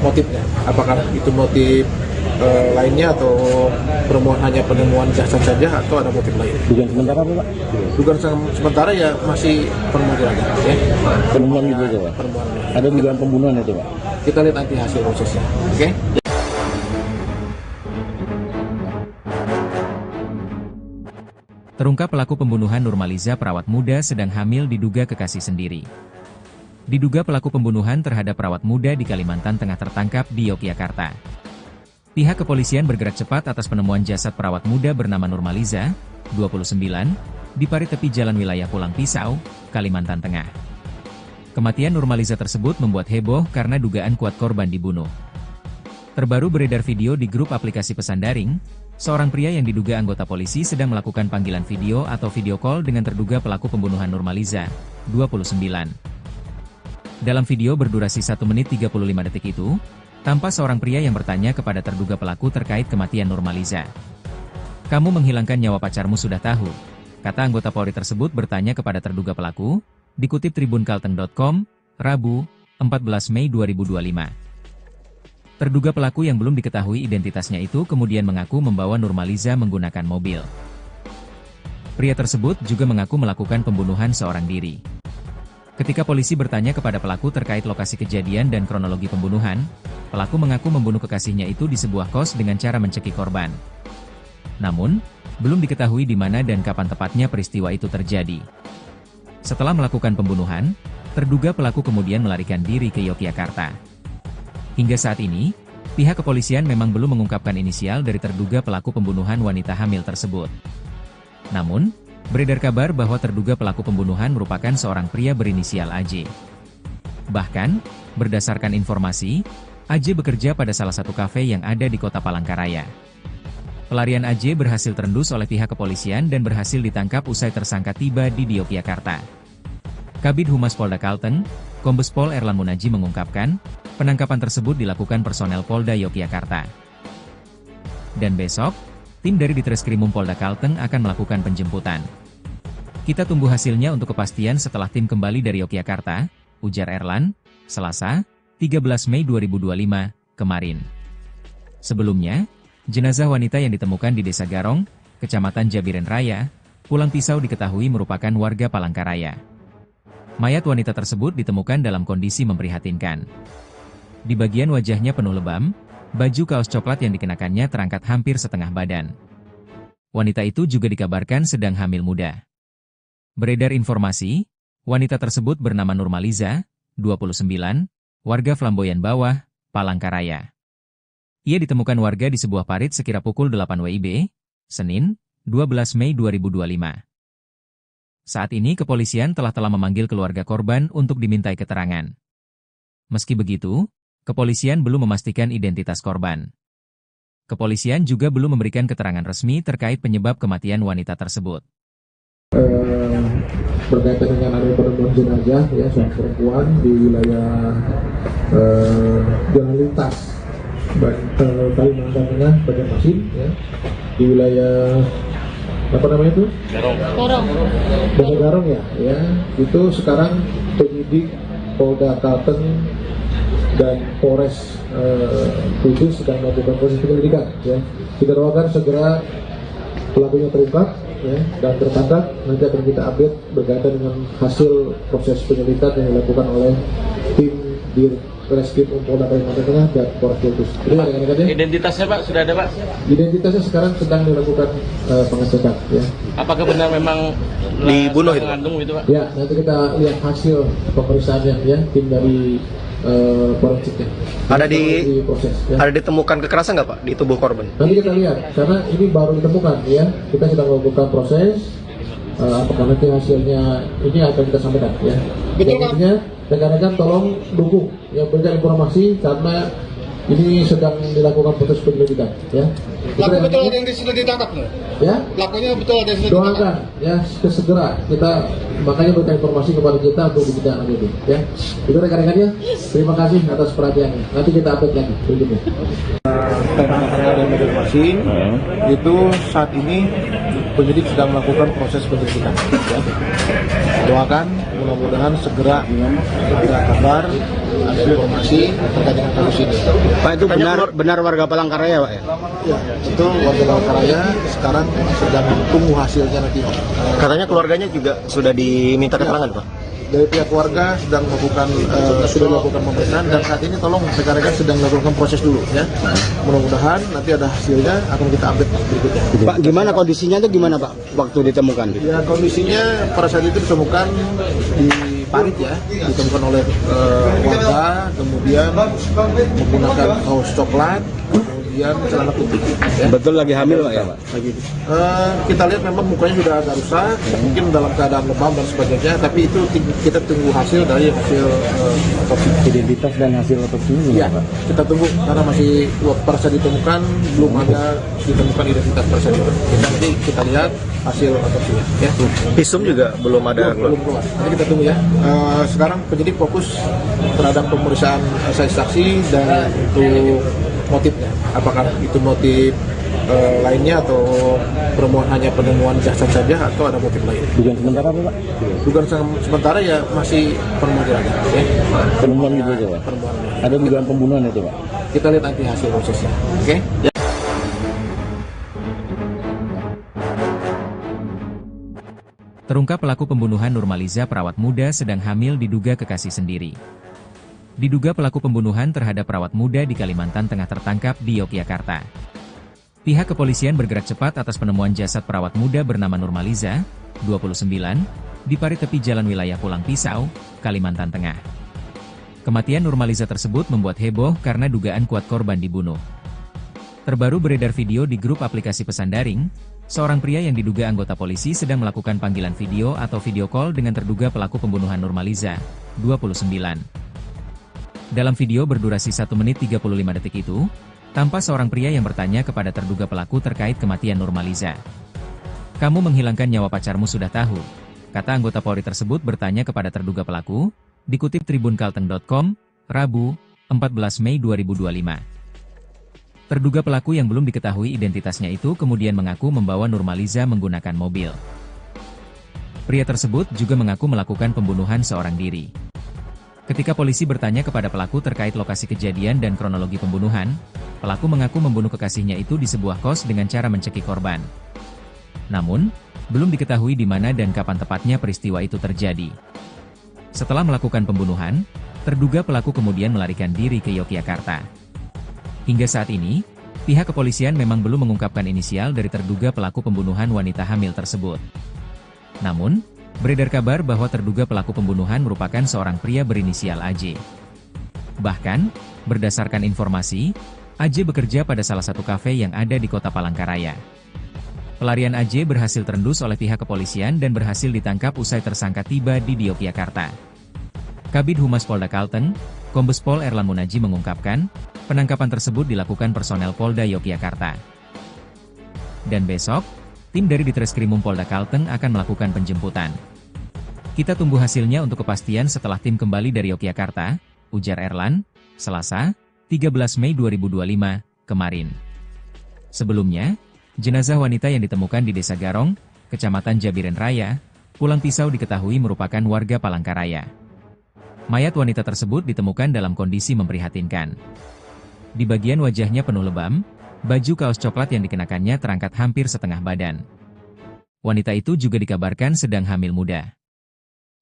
motifnya. Apakah itu motif lainnya atau hanya penemuan jasad saja atau ada motif lain? Dugaan sementara Pak? Dugaan sementara ya masih penemuan aja. Ya. Penemuan itu aja Pak? Penemuan. Ada dugaan pembunuhan itu Pak? Kita lihat nanti hasil prosesnya. Oke? Terungkap pelaku pembunuhan Nurmaliza perawat muda sedang hamil diduga kekasih sendiri. Diduga pelaku pembunuhan terhadap perawat muda di Kalimantan Tengah tertangkap di Yogyakarta. Pihak kepolisian bergerak cepat atas penemuan jasad perawat muda bernama Nurmaliza, 29, di parit tepi jalan wilayah Pulang Pisau, Kalimantan Tengah. Kematian Nurmaliza tersebut membuat heboh karena dugaan kuat korban dibunuh. Terbaru beredar video di grup aplikasi pesan daring, seorang pria yang diduga anggota polisi sedang melakukan panggilan video atau video call dengan terduga pelaku pembunuhan Nurmaliza, 29. Dalam video berdurasi 1 menit 35 detik itu, tampak seorang pria yang bertanya kepada terduga pelaku terkait kematian Nurmaliza. "Kamu menghilangkan nyawa pacarmu sudah tahu," kata anggota Polri tersebut bertanya kepada terduga pelaku, dikutip tribunkalteng.com, Rabu, 14 Mei 2025. Terduga pelaku yang belum diketahui identitasnya itu kemudian mengaku membawa Nurmaliza menggunakan mobil. Pria tersebut juga mengaku melakukan pembunuhan seorang diri. Ketika polisi bertanya kepada pelaku terkait lokasi kejadian dan kronologi pembunuhan, pelaku mengaku membunuh kekasihnya itu di sebuah kos dengan cara mencekik korban. Namun, belum diketahui di mana dan kapan tepatnya peristiwa itu terjadi. Setelah melakukan pembunuhan, terduga pelaku kemudian melarikan diri ke Yogyakarta. Hingga saat ini, pihak kepolisian memang belum mengungkapkan inisial dari terduga pelaku pembunuhan wanita hamil tersebut. Namun, beredar kabar bahwa terduga pelaku pembunuhan merupakan seorang pria berinisial AJ. Bahkan, berdasarkan informasi, AJ bekerja pada salah satu kafe yang ada di kota Palangkaraya. Pelarian AJ berhasil terendus oleh pihak kepolisian dan berhasil ditangkap usai tersangka tiba di Yogyakarta. Kabid Humas Polda Kalteng, Kombes Pol Erlan Munaji mengungkapkan, penangkapan tersebut dilakukan personel Polda Yogyakarta. Dan besok, tim dari Ditreskrimum Polda Kalteng akan melakukan penjemputan. Kita tunggu hasilnya untuk kepastian setelah tim kembali dari Yogyakarta, ujar Erlan, Selasa, 13 Mei 2025, kemarin. Sebelumnya, jenazah wanita yang ditemukan di Desa Garong, Kecamatan Jabiren Raya, Pulang Pisau diketahui merupakan warga Palangkaraya. Mayat wanita tersebut ditemukan dalam kondisi memprihatinkan. Di bagian wajahnya penuh lebam, baju kaos coklat yang dikenakannya terangkat hampir setengah badan. Wanita itu juga dikabarkan sedang hamil muda. Beredar informasi, wanita tersebut bernama Nurmaliza, 29, warga Flamboyan Bawah, Palangkaraya. Ia ditemukan warga di sebuah parit sekira pukul 8 WIB, Senin, 12 Mei 2025. Saat ini kepolisian telah memanggil keluarga korban untuk dimintai keterangan. Meski begitu, kepolisian belum memastikan identitas korban. Kepolisian juga belum memberikan keterangan resmi terkait penyebab kematian wanita tersebut. Berkaitan dengan ada penemuan jenazah ya seorang perempuan di wilayah jalan lintas Kalimantan Tengah Banjarmasin ya, di wilayah apa namanya itu? Desa Garong ya, itu sekarang penyidik Polda Kalteng dan Polres Kudus sedang melakukan proses penyelidikan ya. Kita doakan segera pelakunya terungkap ya, dan tertangkap. Nanti akan kita update berkaitan dengan hasil proses penyelidikan yang dilakukan oleh tim di Reskrim Polda Kalimantan Tengah dan Polres Kudus. Identitasnya Pak sudah ada Pak? Identitasnya sekarang sedang dilakukan pengecekan ya. Apakah benar memang dibunuh itu? Mengandung itu Pak? Ya, nanti kita lihat hasil pemeriksaannya ya, tim dari forensiknya. Ada proses ya. Ada ditemukan kekerasan nggak Pak di tubuh korban? Nanti kita lihat, karena ini baru ditemukan ya. Kita sedang melakukan proses. Apakah nanti hasilnya ini akan kita sampaikan ya. Intinya rekan-rekan tolong dukung yang berikan informasi karena ini sedang dilakukan proses penyelidikan ya. Pelaku betul ada yang sudah ditangkap nih? Ya. Pelakunya betul ada yang sudah Doakan ditangkap? ya segera kita makanya berikan informasi kepada kita untuk kita lanjuti ya. Itu rekan-rekannya. Terima kasih atas perhatiannya. Nanti kita update lagi berikutnya. Dan Banjarmasin itu saat ini penyidik sedang melakukan proses penyelidikan ya. Doakan mudah-mudahan segera ada kabar, ada informasi terkait dengan kasus ini. Pak, itu benar warga Palangkaraya Pak ya? Ya, itu warga Palangkaraya sekarang sedang tunggu hasilnya nanti. Katanya keluarganya juga sudah diminta keterangan Pak? Dari pihak keluarga sedang melakukan sudah melakukan pemeriksaan dan saat ini tolong rekan-rekan sedang melakukan proses dulu ya. Mudah-mudahan nanti ada hasilnya akan kita update berikutnya. Pak, gimana kondisinya itu gimana Pak waktu ditemukan? Ya, kondisinya pada saat itu ditemukan di parit ya, ditemukan oleh warga, kemudian menggunakan kaos coklat, kemudian celana putih. Ya. Betul lagi hamil Pak ya Pak? Kita lihat memang mukanya sudah agak rusak, mungkin dalam keadaan lebam dan sebagainya, tapi itu kita tunggu hasil dari hasil otopsi. Identitas dan hasil otopsinya Ya, kita tunggu karena masih pada saat ditemukan belum ada ditemukan identitas pada saat itu. Nanti kita lihat hasil otopsinya. Ya. Visum juga belum ada. Belum keluar. Nanti kita tunggu ya. Sekarang penyidik fokus terhadap pemeriksaan saksi dan untuk motifnya. Apakah itu motif lainnya atau hanya penemuan jasad saja atau ada motif lain? Dugaan sementara apa Pak? Dugaan sementara ya masih penemuan jenazah. Ya. Penemuan gitu aja Pak? Penemuan. Ada dugaan pembunuhan itu Pak? Kita lihat nanti hasil prosesnya. Oke? Ya. Terungkap pelaku pembunuhan Nurmaliza perawat muda sedang hamil diduga kekasih sendiri. Diduga pelaku pembunuhan terhadap perawat muda di Kalimantan Tengah tertangkap di Yogyakarta. Pihak kepolisian bergerak cepat atas penemuan jasad perawat muda bernama Nurmaliza, 29, di parit tepi jalan wilayah Pulang Pisau, Kalimantan Tengah. Kematian Nurmaliza tersebut membuat heboh karena dugaan kuat korban dibunuh. Terbaru beredar video di grup aplikasi pesan daring, seorang pria yang diduga anggota polisi sedang melakukan panggilan video atau video call dengan terduga pelaku pembunuhan Nurmaliza, 29. Dalam video berdurasi 1 menit 35 detik itu, tampak seorang pria yang bertanya kepada terduga pelaku terkait kematian Nurmaliza. "Kamu menghilangkan nyawa pacarmu sudah tahu," kata anggota Polri tersebut bertanya kepada terduga pelaku, dikutip tribunkalteng.com, Rabu, 14 Mei 2025. Terduga pelaku yang belum diketahui identitasnya itu kemudian mengaku membawa Nurmaliza menggunakan mobil. Pria tersebut juga mengaku melakukan pembunuhan seorang diri. Ketika polisi bertanya kepada pelaku terkait lokasi kejadian dan kronologi pembunuhan, pelaku mengaku membunuh kekasihnya itu di sebuah kos dengan cara mencekik korban. Namun, belum diketahui di mana dan kapan tepatnya peristiwa itu terjadi. Setelah melakukan pembunuhan, terduga pelaku kemudian melarikan diri ke Yogyakarta. Hingga saat ini, pihak kepolisian memang belum mengungkapkan inisial dari terduga pelaku pembunuhan wanita hamil tersebut. Namun, Beredar kabar bahwa terduga pelaku pembunuhan merupakan seorang pria berinisial AJ. Bahkan, berdasarkan informasi, AJ bekerja pada salah satu kafe yang ada di kota Palangkaraya. Pelarian AJ berhasil terendus oleh pihak kepolisian dan berhasil ditangkap usai tersangka tiba di Yogyakarta. Kabid Humas Polda Kalteng, Kombes Pol Erlan Munaji mengungkapkan, penangkapan tersebut dilakukan personel Polda Yogyakarta. Dan besok, tim dari Ditreskrimum Polda Kalteng akan melakukan penjemputan. Kita tunggu hasilnya untuk kepastian setelah tim kembali dari Yogyakarta, ujar Erlan, Selasa, 13 Mei 2025, kemarin. Sebelumnya, jenazah wanita yang ditemukan di Desa Garong, Kecamatan Jabiren Raya, Pulang Pisau diketahui merupakan warga Palangkaraya. Mayat wanita tersebut ditemukan dalam kondisi memprihatinkan. Di bagian wajahnya penuh lebam, baju kaos coklat yang dikenakannya terangkat hampir setengah badan. Wanita itu juga dikabarkan sedang hamil muda.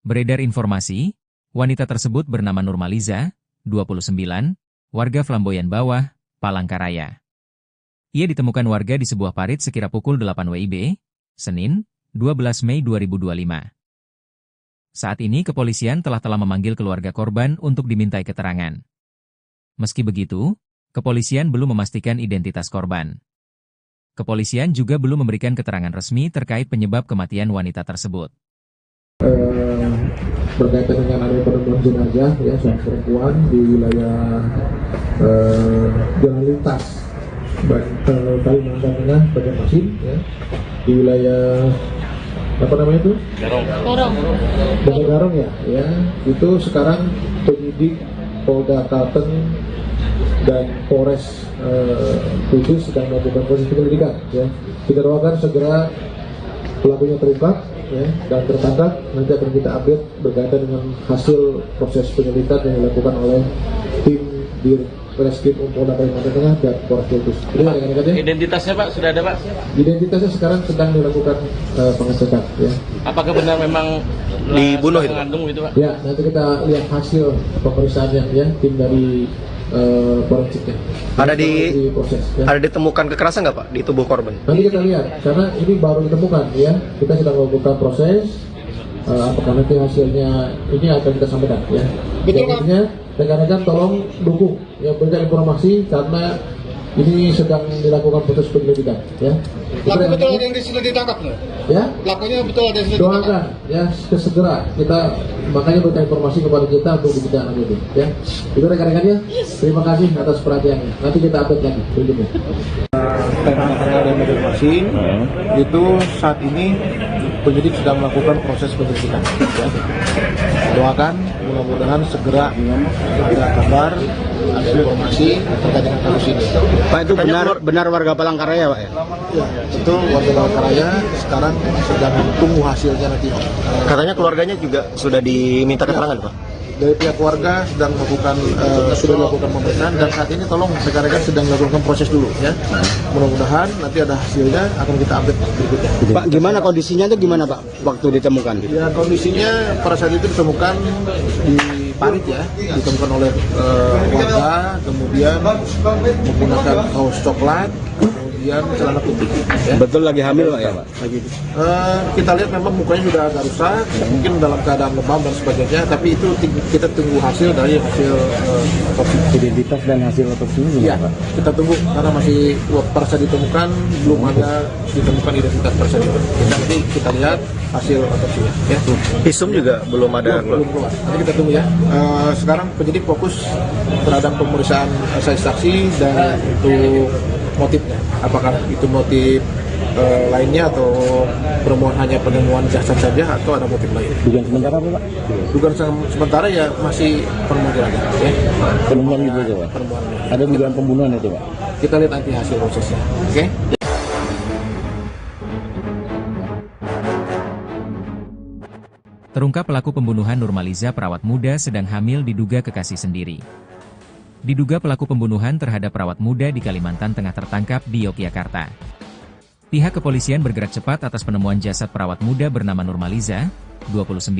Beredar informasi, wanita tersebut bernama Nurmaliza, 29, warga Flamboyan Bawah, Palangkaraya. Ia ditemukan warga di sebuah parit sekira pukul 8 WIB, Senin, 12 Mei 2025. Saat ini kepolisian telah memanggil keluarga korban untuk dimintai keterangan. Meski begitu, kepolisian belum memastikan identitas korban. Kepolisian juga belum memberikan keterangan resmi terkait penyebab kematian wanita tersebut. Berkaitan dengan adanya penemuan jenazah ya seorang perempuan di wilayah jalan lintas Kalimantan Tengah, Banjarmasin ya, di wilayah apa namanya itu? Desa Garong ya, itu sekarang penyidik Polda Kalteng dan Polres Kudus sedang melakukan proses penyelidikan ya. Kita doakan segera pelakunya terungkap ya, dan tertangkap. Nanti akan kita update berkaitan dengan hasil proses penyelidikan yang dilakukan oleh tim di Ditreskrimum Polda Kalimantan Tengah dan Polres Kudus. Identitasnya Pak sudah ada Pak? Identitasnya sekarang sedang dilakukan pengecekan ya. Apakah benar memang dibunuh itu? Mengandung itu Pak? Ya, nanti kita lihat hasil pemeriksaannya ya, tim dari forensiknya. Ada proses ya. Ada ditemukan kekerasan nggak Pak di tubuh korban? Nanti kita lihat, karena ini baru ditemukan ya. Kita sedang melakukan proses. Apakah nanti hasilnya ini akan kita sampaikan ya. Jadinya rekan-rekan tolong dukung ya, berikan informasi karena ini sedang dilakukan proses penyelidikan ya. Pelaku betul ada yang sudah ditangkap nggak? Ya. Pelakunya betul ada yang sudah ditangkap. Doakan ya segera kita makanya berikan informasi kepada kita untuk dibicarakan itu ya. Itu rekan-rekannya. Terima kasih atas perhatiannya. Nanti kita update lagi berikutnya. Karena ada informasi itu saat ini penyidik sedang melakukan proses penyelidikan ya. Doakan mudah-mudahan segera ada kabar, ada informasi terkait dengan kasus ini. Pak, itu benar warga Palangkaraya Pak ya? Ya, itu warga Palangkaraya sekarang sedang tunggu hasilnya nanti. Katanya keluarganya juga sudah diminta keterangan Pak? Dari pihak keluarga sedang melakukan sudah dilakukan pemeriksaan dan saat ini tolong rekan-rekan sedang melakukan proses dulu ya. Mudah-mudahan nanti ada hasilnya akan kita update berikutnya. Pak, gimana kondisinya itu gimana Pak waktu ditemukan? Ya, kondisinya pada saat itu ditemukan di parit ya, ditemukan oleh warga, kemudian menggunakan kaos coklat, kemudian celana putih. Ya. Betul lagi hamil Pak ya Pak? Lagi. Kita lihat memang mukanya sudah agak rusak, mungkin dalam keadaan lebam dan sebagainya, tapi itu kita tunggu hasil dari hasil otopsi. Identitas dan hasil otopsinya gimana Ya, Pak? kita tunggu karena masih pada saat ditemukan belum ada ditemukan identitas pada saat itu. Nanti kita lihat hasil otopsinya. Ya. Visum juga belum ada. Belum keluar. Nanti kita tunggu ya. Sekarang penyidik fokus terhadap pemeriksaan saksi dan untuk motifnya. Apakah itu motif lainnya atau hanya penemuan jasad saja atau ada motif lain? Dugaan sementara apa Pak? Dugaan sementara ya masih penemuan jenazah. Ya. Penemuan itu aja Pak? Penemuan. Ada dugaan pembunuhan itu Pak? Kita lihat nanti hasil prosesnya. Oke? Terungkap pelaku pembunuhan Nurmaliza perawat muda sedang hamil diduga kekasih sendiri. Diduga pelaku pembunuhan terhadap perawat muda di Kalimantan Tengah tertangkap di Yogyakarta. Pihak kepolisian bergerak cepat atas penemuan jasad perawat muda bernama Nurmaliza, 29,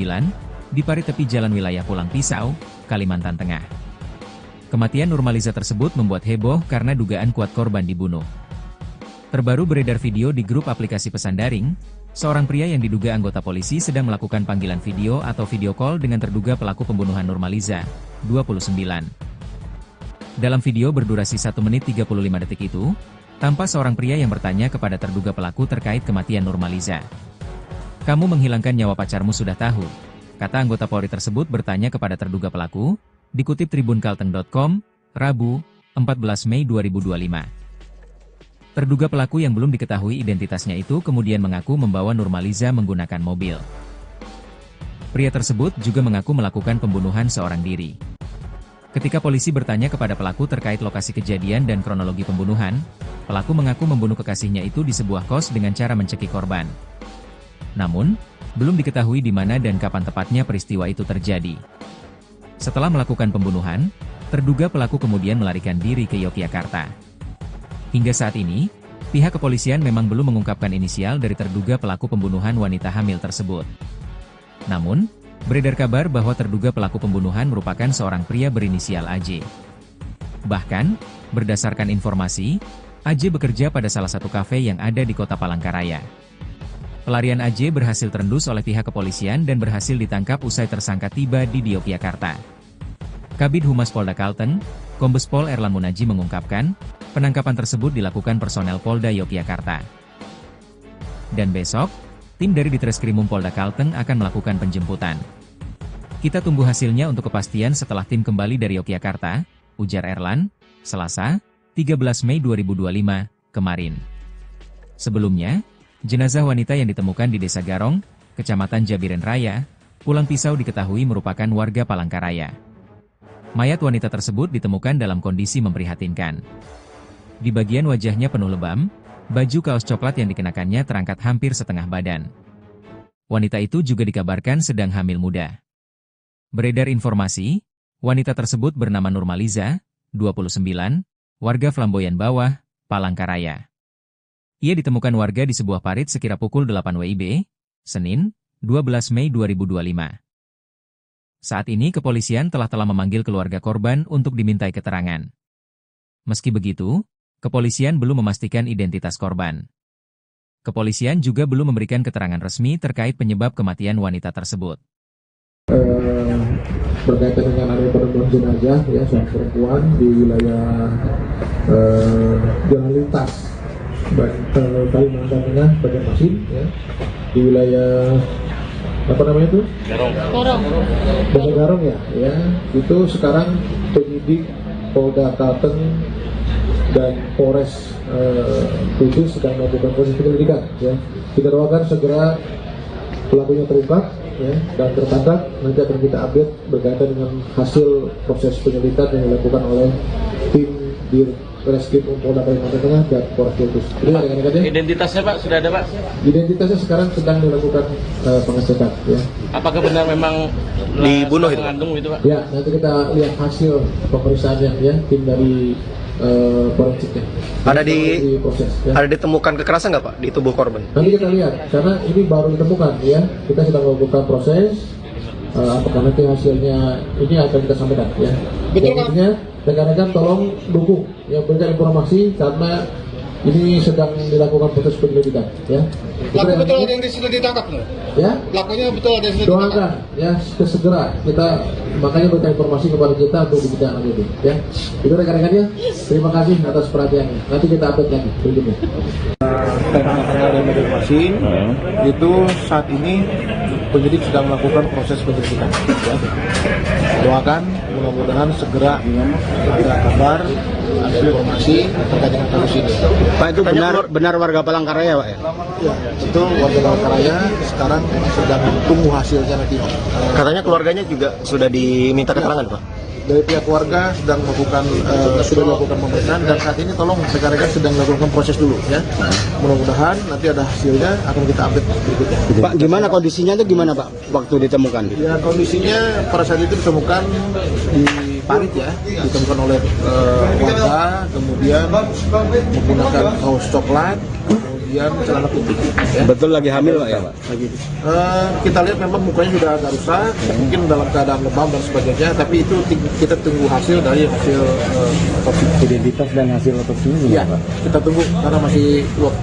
di parit tepi jalan wilayah Pulang Pisau, Kalimantan Tengah. Kematian Nurmaliza tersebut membuat heboh karena dugaan kuat korban dibunuh. Terbaru beredar video di grup aplikasi pesan daring, seorang pria yang diduga anggota polisi sedang melakukan panggilan video atau video call dengan terduga pelaku pembunuhan Nurmaliza, 29. Dalam video berdurasi 1 menit 35 detik itu, tampak seorang pria yang bertanya kepada terduga pelaku terkait kematian Nurmaliza. "Kamu menghilangkan nyawa pacarmu sudah tahu?" kata anggota Polri tersebut bertanya kepada terduga pelaku, dikutip tribunkalteng.com, Rabu, 14 Mei 2025. Terduga pelaku yang belum diketahui identitasnya itu kemudian mengaku membawa Nurmaliza menggunakan mobil. Pria tersebut juga mengaku melakukan pembunuhan seorang diri. Ketika polisi bertanya kepada pelaku terkait lokasi kejadian dan kronologi pembunuhan, pelaku mengaku membunuh kekasihnya itu di sebuah kos dengan cara mencekik korban. Namun, belum diketahui di mana dan kapan tepatnya peristiwa itu terjadi. Setelah melakukan pembunuhan, terduga pelaku kemudian melarikan diri ke Yogyakarta. Hingga saat ini, pihak kepolisian memang belum mengungkapkan inisial dari terduga pelaku pembunuhan wanita hamil tersebut. Namun, beredar kabar bahwa terduga pelaku pembunuhan merupakan seorang pria berinisial AJ. Bahkan, berdasarkan informasi, AJ bekerja pada salah satu kafe yang ada di kota Palangkaraya. Pelarian AJ berhasil terendus oleh pihak kepolisian dan berhasil ditangkap usai tersangka tiba di Yogyakarta. Kabid Humas Polda Kalteng, Kombes Pol Erlan Munaji mengungkapkan, penangkapan tersebut dilakukan personel Polda Yogyakarta. Dan besok, tim dari Ditreskrimum Polda Kalteng akan melakukan penjemputan. Kita tunggu hasilnya untuk kepastian setelah tim kembali dari Yogyakarta, ujar Erlan, Selasa, 13 Mei 2025, kemarin. Sebelumnya, jenazah wanita yang ditemukan di Desa Garong, Kecamatan Jabiren Raya, Pulang Pisau diketahui merupakan warga Palangkaraya. Mayat wanita tersebut ditemukan dalam kondisi memprihatinkan. Di bagian wajahnya penuh lebam, baju kaos coklat yang dikenakannya terangkat hampir setengah badan. Wanita itu juga dikabarkan sedang hamil muda. Beredar informasi, wanita tersebut bernama Nurmaliza, 29, warga Flamboyan Bawah, Palangkaraya. Ia ditemukan warga di sebuah parit sekira pukul 8 WIB, Senin, 12 Mei 2025. Saat ini kepolisian telah memanggil keluarga korban untuk dimintai keterangan. Meski begitu, kepolisian belum memastikan identitas korban. Kepolisian juga belum memberikan keterangan resmi terkait penyebab kematian wanita tersebut. Berkaitan dengan adanya penemuan jenazah ya seorang perempuan di wilayah jalan lintas Kalimantan Tengah, Banjarmasin ya, di wilayah apa namanya itu? Desa Garong ya, itu sekarang penyidik Polda Kalteng dan Polres Kudus sedang melakukan proses penyelidikan ya. Kita doakan segera pelakunya terungkap ya, dan tertangkap. Nanti akan kita update berkaitan dengan hasil proses penyelidikan yang dilakukan oleh tim di Reskrim Polda Kalimantan Tengah dan Polres Kudus. Identitasnya Pak sudah ada Pak? Identitasnya sekarang sedang dilakukan pengecekan ya. Apakah benar memang dibunuh itu? Mengandung itu Pak? Ya, nanti kita lihat hasil pemeriksaannya ya, tim dari forensiknya. Ada ditemukan kekerasan nggak Pak di tubuh korban? Nanti kita lihat, karena ini baru ditemukan ya. Kita sedang melakukan proses. Apakah nanti hasilnya ini akan kita sampaikan ya. Betul Pak. Rekan-rekan tolong dukung ya, berikan informasi karena ini sedang dilakukan proses penyelidikan ya. Pelaku betul ada yang sudah ditangkap loh. Ya. Pelakunya betul ada yang sudah ditangkap. Doakan ya segera kita makanya berikan informasi kepada kita untuk ditindaklanjuti ya. Itu rekan-rekannya. Terima kasih atas perhatiannya. Nanti kita update lagi berikutnya. Dari Banjarmasin itu saat ini penyidik sedang melakukan proses penyelidikan. Ya. Doakan mudah-mudahan segera ada kabar, ada informasi terkait dengan kasus ini. Pak, itu benar warga Palangkaraya Pak ya? Ya, itu warga Palangkaraya sekarang sedang tunggu hasilnya nanti. Katanya keluarganya juga sudah diminta keterangan Pak? Dari pihak keluarga sedang melakukan pemeriksaan dan saat ini tolong rekan-rekan sedang melakukan proses dulu ya. Mudah-mudahan nanti ada hasilnya akan kita update berikutnya. Pak, gimana kondisinya itu gimana Pak waktu ditemukan? Ya, kondisinya pada saat itu ditemukan di parit ya, ditemukan oleh warga, kemudian menggunakan kaos coklat, kemudian celana putih. Ya. Betul lagi hamil Pak ya Pak? Kita lihat memang mukanya sudah agak rusak, mungkin dalam keadaan lebam dan sebagainya, tapi itu kita tunggu hasil dari hasil otopsi. Identitas dan hasil otopsinya juga Ya, Pak? kita tunggu karena masih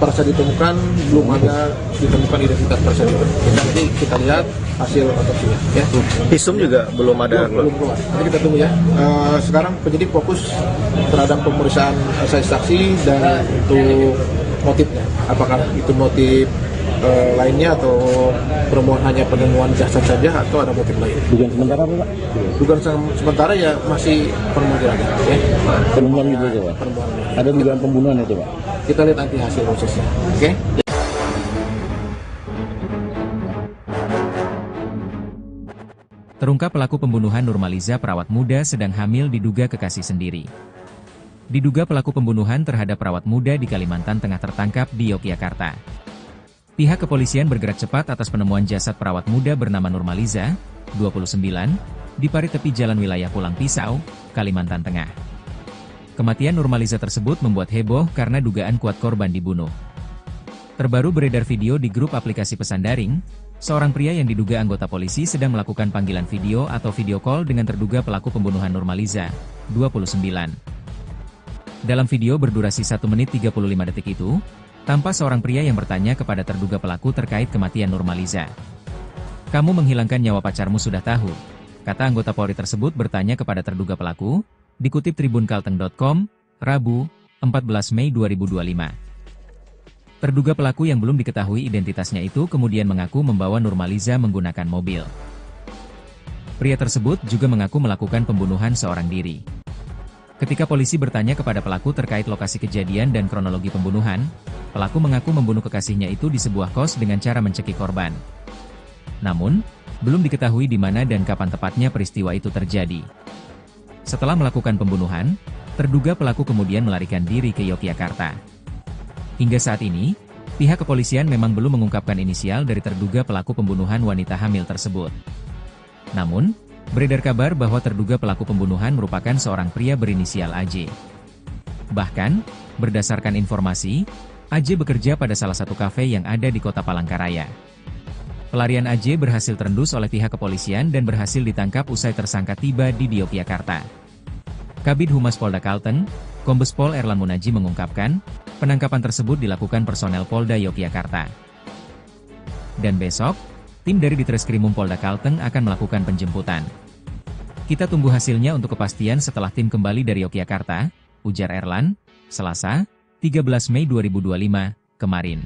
persa ditemukan, belum ada ditemukan identitas persa. Nanti kita lihat hasil otopsinya. Ya. Visum juga belum ada. Belum keluar. Nanti kita tunggu ya. Sekarang penyidik fokus terhadap pemeriksaan saksi dan untuk motifnya. Apakah itu motif lainnya atau hanya penemuan jasad saja atau ada motif lain? Dugaan sementara apa Pak? Dugaan sementara ya masih penemuan ya. Penemuan gitu aja Pak? Penemuan. Ada dugaan pembunuhan itu Pak? Kita lihat nanti hasil prosesnya. Oke? Terungkap pelaku pembunuhan Nurmaliza perawat muda sedang hamil diduga kekasih sendiri. Diduga pelaku pembunuhan terhadap perawat muda di Kalimantan Tengah tertangkap di Yogyakarta. Pihak kepolisian bergerak cepat atas penemuan jasad perawat muda bernama Nurmaliza, 29, di parit tepi jalan wilayah Pulang Pisau, Kalimantan Tengah. Kematian Nurmaliza tersebut membuat heboh karena dugaan kuat korban dibunuh. Terbaru beredar video di grup aplikasi pesan daring, seorang pria yang diduga anggota polisi sedang melakukan panggilan video atau video call dengan terduga pelaku pembunuhan Nurmaliza, 29. Dalam video berdurasi 1 menit 35 detik itu, tampak seorang pria yang bertanya kepada terduga pelaku terkait kematian Nurmaliza. "Kamu menghilangkan nyawa pacarmu sudah tahu," kata anggota Polri tersebut bertanya kepada terduga pelaku, dikutip tribunkalteng.com, Rabu, 14 Mei 2025. Terduga pelaku yang belum diketahui identitasnya itu kemudian mengaku membawa Nurmaliza menggunakan mobil. Pria tersebut juga mengaku melakukan pembunuhan seorang diri. Ketika polisi bertanya kepada pelaku terkait lokasi kejadian dan kronologi pembunuhan, pelaku mengaku membunuh kekasihnya itu di sebuah kos dengan cara mencekik korban. Namun, belum diketahui di mana dan kapan tepatnya peristiwa itu terjadi. Setelah melakukan pembunuhan, terduga pelaku kemudian melarikan diri ke Yogyakarta. Hingga saat ini, pihak kepolisian memang belum mengungkapkan inisial dari terduga pelaku pembunuhan wanita hamil tersebut. Namun, beredar kabar bahwa terduga pelaku pembunuhan merupakan seorang pria berinisial AJ. Bahkan, berdasarkan informasi, AJ bekerja pada salah satu kafe yang ada di kota Palangkaraya. Pelarian AJ berhasil terendus oleh pihak kepolisian dan berhasil ditangkap usai tersangka tiba di Yogyakarta. Kabid Humas Polda Kalteng, Kombes Pol Erlan Munaji mengungkapkan, penangkapan tersebut dilakukan personel Polda Yogyakarta. Dan besok, tim dari Ditreskrimum Polda Kalteng akan melakukan penjemputan. "Kita tunggu hasilnya untuk kepastian setelah tim kembali dari Yogyakarta," ujar Erlan, Selasa, 13 Mei 2025, kemarin.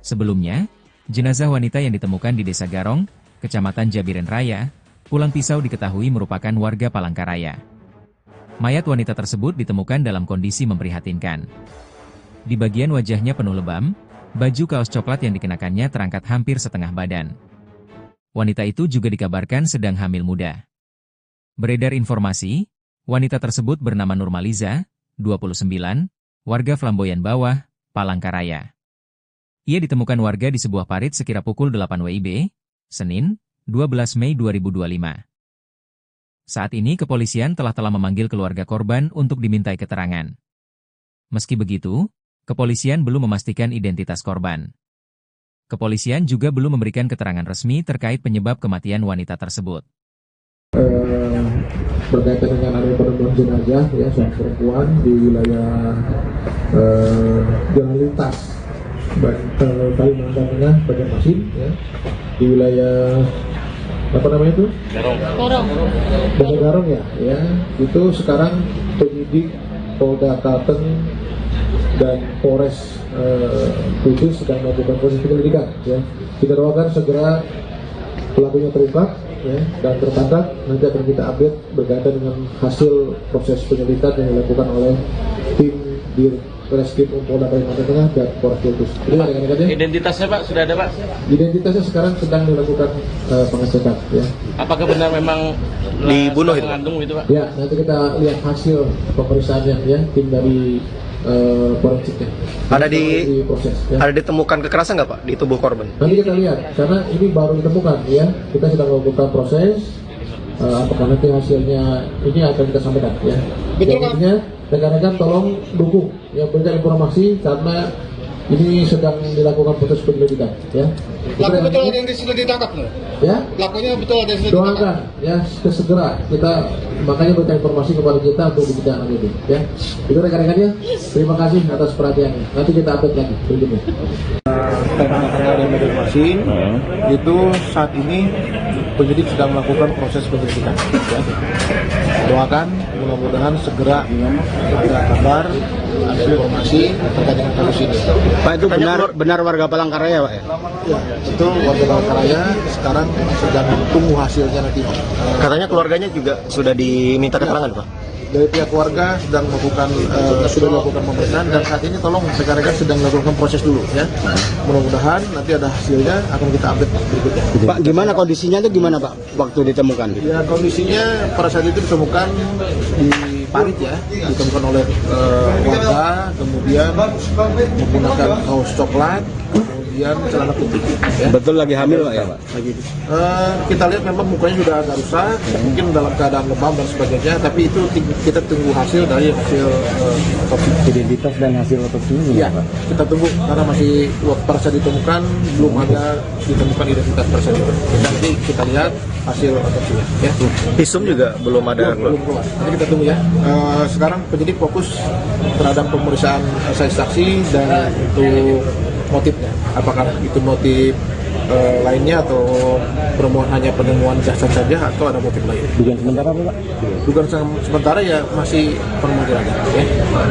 Sebelumnya, jenazah wanita yang ditemukan di Desa Garong, Kecamatan Jabiren Raya, Pulang Pisau diketahui merupakan warga Palangkaraya. Mayat wanita tersebut ditemukan dalam kondisi memprihatinkan. Di bagian wajahnya penuh lebam, baju kaos coklat yang dikenakannya terangkat hampir setengah badan. Wanita itu juga dikabarkan sedang hamil muda. Beredar informasi, wanita tersebut bernama Nurmaliza, 29, warga Flamboyan Bawah, Palangkaraya. Ia ditemukan warga di sebuah parit sekira pukul 8 WIB, Senin, 12 Mei 2025. Saat ini kepolisian telah memanggil keluarga korban untuk dimintai keterangan. Meski begitu, kepolisian belum memastikan identitas korban. Kepolisian juga belum memberikan keterangan resmi terkait penyebab kematian wanita tersebut. Berkaitan dengan adanya penemuan jenazah ya seorang perempuan di wilayah jalan lintas Kalimantan Tengah Banjarmasin ya, di wilayah apa namanya itu? Desa Garong ya, itu sekarang penyidik Polda Kalteng dan Polres Kudus sedang melakukan proses penyelidikan ya. Kita doakan segera pelakunya terungkap ya, dan tertangkap. Nanti akan kita update berkaitan dengan hasil proses penyelidikan yang dilakukan oleh tim di Ditreskrimum Polda Kalimantan Tengah dan Polres Kudus. Identitasnya Pak sudah ada Pak? Identitasnya sekarang sedang dilakukan pengecekan ya. Apakah benar memang dibunuh itu? Mengandung itu Pak? Ya, nanti kita lihat hasil pemeriksaannya ya, tim dari forensiknya. Proses, ya. Ada ditemukan kekerasan nggak Pak di tubuh korban? Nanti kita lihat, karena ini baru ditemukan ya. Kita sedang melakukan proses. Apakah nanti hasilnya ini akan kita sampaikan ya. Betul Pak. Rekan-rekan tolong dukung ya, berikan informasi karena Ini sedang dilakukan proses penyelidikan, ya. Pelaku betul ada yang sudah ditangkap, no? Ya. Pelakunya betul ada yang sudah ditangkap. Doakan, ya, segera kita makanya berikan informasi kepada kita untuk ditindaklanjuti, ya. Itu rekan-rekannya, terima kasih atas perhatiannya. Nanti kita update lagi berikutnya. Rekan-rekan yang masing-masing itu saat ini penyidik sedang melakukan proses penyelidikan. Ya. Doakan mudah-mudahan segera ada kabar, ada informasi terkait dengan kasus ini. Pak, itu benar warga Palangkaraya, Pak ya? Ya, itu warga Palangkaraya sekarang sedang tunggu hasilnya nanti. Katanya keluarganya juga sudah diminta keterangan, Pak. Dari pihak keluarga sedang melakukan sudah melakukan pemeriksaan dan saat ini tolong rekan-rekan sedang melakukan proses dulu, ya. Mudah-mudahan nanti ada hasilnya akan kita update berikutnya. Pak, gimana kondisinya itu gimana, Pak, waktu ditemukan? Ya, kondisinya pada saat itu ditemukan di parit, ya, ditemukan oleh warga, kemudian menggunakan kaos coklat, kemudian celana putih. Ya. Betul lagi hamil, Pak ya, Pak? Kita lihat memang mukanya sudah agak rusak, mungkin dalam keadaan lebam dan sebagainya, tapi itu kita tunggu hasil dari hasil otopsi. Identitas dan hasil otopsi ini, Ya, Pak? kita tunggu karena masih pada saat ditemukan belum ada ditemukan identitas tersebut. Nanti kita lihat hasil otopsinya. Ya. Visum juga belum ada. Belum keluar. Nanti kita tunggu, ya. Sekarang penyidik fokus terhadap pemeriksaan saksi dan untuk motifnya. Apakah itu motif lainnya atau permohonan hanya penemuan jasad saja atau ada motif lain? Dugaan sementara apa, Pak? Dugaan sementara ya masih penemuan, ya.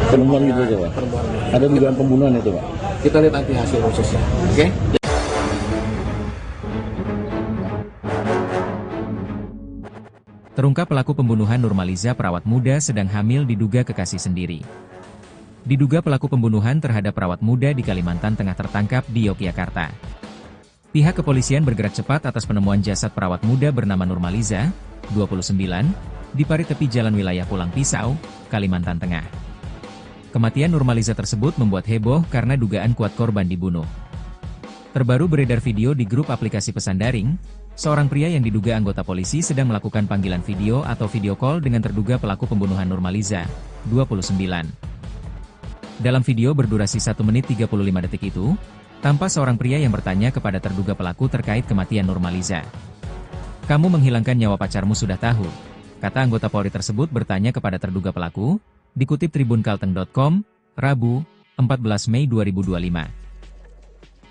Penemuan gitu aja, Pak? Penemuan. Ada dugaan pembunuhan itu, Pak? Kita lihat nanti hasil prosesnya. Oke? Terungkap pelaku pembunuhan Nurmaliza perawat muda sedang hamil diduga kekasih sendiri. Diduga pelaku pembunuhan terhadap perawat muda di Kalimantan Tengah tertangkap di Yogyakarta. Pihak kepolisian bergerak cepat atas penemuan jasad perawat muda bernama Nurmaliza, 29, di parit tepi jalan wilayah Pulang Pisau, Kalimantan Tengah. Kematian Nurmaliza tersebut membuat heboh karena dugaan kuat korban dibunuh. Terbaru beredar video di grup aplikasi pesan daring, seorang pria yang diduga anggota polisi sedang melakukan panggilan video atau video call dengan terduga pelaku pembunuhan Nurmaliza, 29. Dalam video berdurasi 1 menit 35 detik itu, tampak seorang pria yang bertanya kepada terduga pelaku terkait kematian Nurmaliza. "Kamu menghilangkan nyawa pacarmu sudah tahu," kata anggota Polri tersebut bertanya kepada terduga pelaku, dikutip tribunkalteng.com, Rabu, 14 Mei 2025.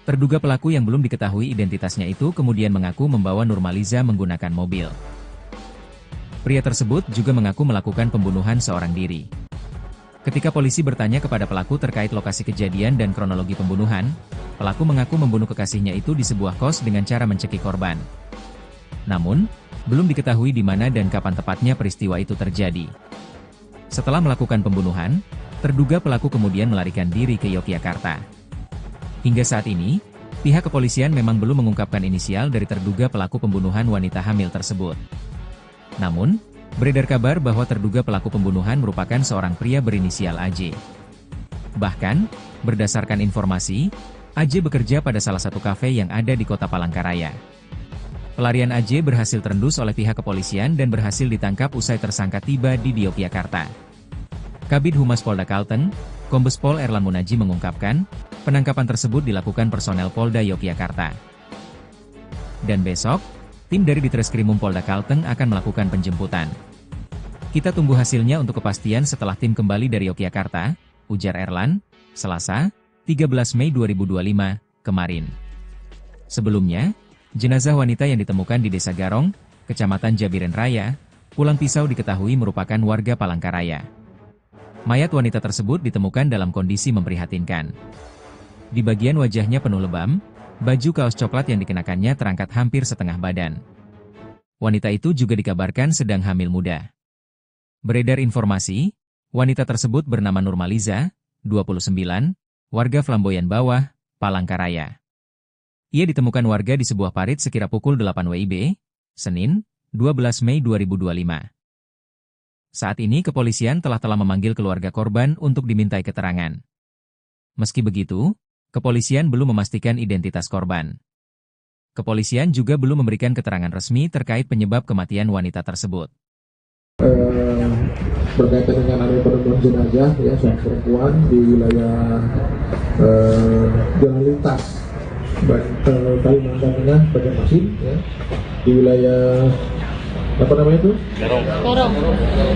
Terduga pelaku yang belum diketahui identitasnya itu kemudian mengaku membawa Nurmaliza menggunakan mobil. Pria tersebut juga mengaku melakukan pembunuhan seorang diri. Ketika polisi bertanya kepada pelaku terkait lokasi kejadian dan kronologi pembunuhan, pelaku mengaku membunuh kekasihnya itu di sebuah kos dengan cara mencekik korban. Namun, belum diketahui di mana dan kapan tepatnya peristiwa itu terjadi. Setelah melakukan pembunuhan, terduga pelaku kemudian melarikan diri ke Yogyakarta. Hingga saat ini, pihak kepolisian memang belum mengungkapkan inisial dari terduga pelaku pembunuhan wanita hamil tersebut. Namun, beredar kabar bahwa terduga pelaku pembunuhan merupakan seorang pria berinisial AJ. Bahkan, berdasarkan informasi, AJ bekerja pada salah satu kafe yang ada di kota Palangkaraya. Pelarian AJ berhasil terendus oleh pihak kepolisian dan berhasil ditangkap usai tersangka tiba di Yogyakarta. Kabid Humas Polda Kalteng, Kombes Pol Erlan Munaji mengungkapkan, penangkapan tersebut dilakukan personel Polda Yogyakarta. Dan besok, tim dari Ditreskrimum Polda Kalteng akan melakukan penjemputan. Kita tunggu hasilnya untuk kepastian setelah tim kembali dari Yogyakarta, ujar Erlan, Selasa, 13 Mei 2025, kemarin. Sebelumnya, jenazah wanita yang ditemukan di Desa Garong, Kecamatan Jabiren Raya, Pulang Pisau diketahui merupakan warga Palangkaraya. Mayat wanita tersebut ditemukan dalam kondisi memprihatinkan. Di bagian wajahnya penuh lebam, baju kaos coklat yang dikenakannya terangkat hampir setengah badan. Wanita itu juga dikabarkan sedang hamil muda. Beredar informasi, wanita tersebut bernama Nurmaliza, 29, warga Flamboyan Bawah, Palangkaraya. Ia ditemukan warga di sebuah parit sekira pukul 8 WIB, Senin, 12 Mei 2025. Saat ini kepolisian telah memanggil keluarga korban untuk dimintai keterangan. Meski begitu, kepolisian belum memastikan identitas korban. Kepolisian juga belum memberikan keterangan resmi terkait penyebab kematian wanita tersebut. berkaitan dengan adanya penemuan jenazah ya seorang perempuan di wilayah jalan lintas Kalimantan Tengah Banjarmasin ya, di wilayah apa namanya itu?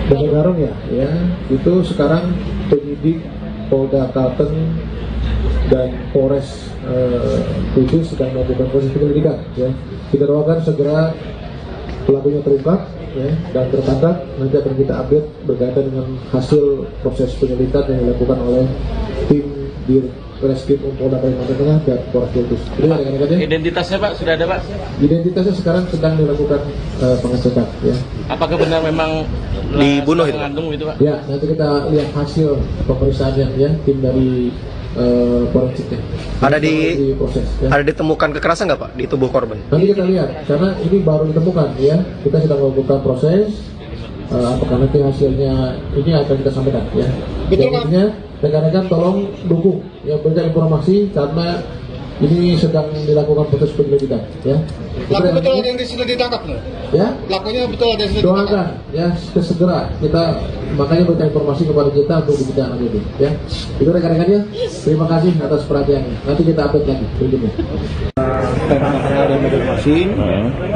Garong ya, ya itu sekarang penyidik Polda Kalteng dan Polres Kudus sedang melakukan proses penyelidikan ya. Kita doakan segera pelakunya terungkap ya, dan tertangkap. Nanti akan kita update berkaitan dengan hasil proses penyelidikan yang dilakukan oleh tim di Reskrim Polda Kalimantan Tengah dan Polres Kudus. Identitasnya Pak sudah ada Pak? Identitasnya sekarang sedang dilakukan pengecekan ya. Apakah benar memang dibunuh itu? Itu Pak? Ya, nanti kita lihat hasil pemeriksaannya ya, tim dari forensiknya. Proses, ya. Ada ditemukan kekerasan nggak Pak di tubuh korban? Nanti kita lihat, karena ini baru ditemukan ya. Kita sedang melakukan proses. Apakah nanti hasilnya ini akan kita sampaikan ya. Betul Pak. Rekan-rekan tolong dukung ya, berikan informasi karena ini sedang dilakukan proses penyelidikan ya. Pelaku betul ada yang sudah ditangkap loh. Ya. Pelakunya betul ada yang sudah ditangkap. Doakan ya segera kita makanya berikan informasi kepada kita untuk dibicarakan itu ya. Itu rekan-rekannya. Terima kasih atas perhatiannya. Nanti kita update lagi berikutnya. Tengah-tengah dan Banjarmasin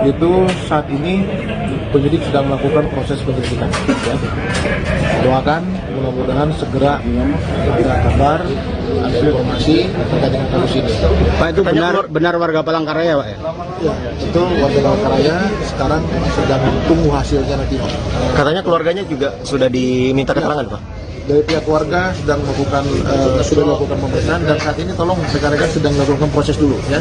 itu saat ini penyidik sedang melakukan proses penyelidikan ya. Doakan mudah-mudahan segera ada kabar, ada informasi terkait dengan kasus ini. Pak, itu benar warga Palangkaraya Pak ya? Ya, itu warga Palangkaraya sekarang sedang tunggu hasilnya nanti. Katanya keluarganya juga sudah diminta keterangan Pak? Dari pihak keluarga sedang melakukan sudah melakukan pemeriksaan dan saat ini tolong rekan-rekan sedang melakukan proses dulu ya.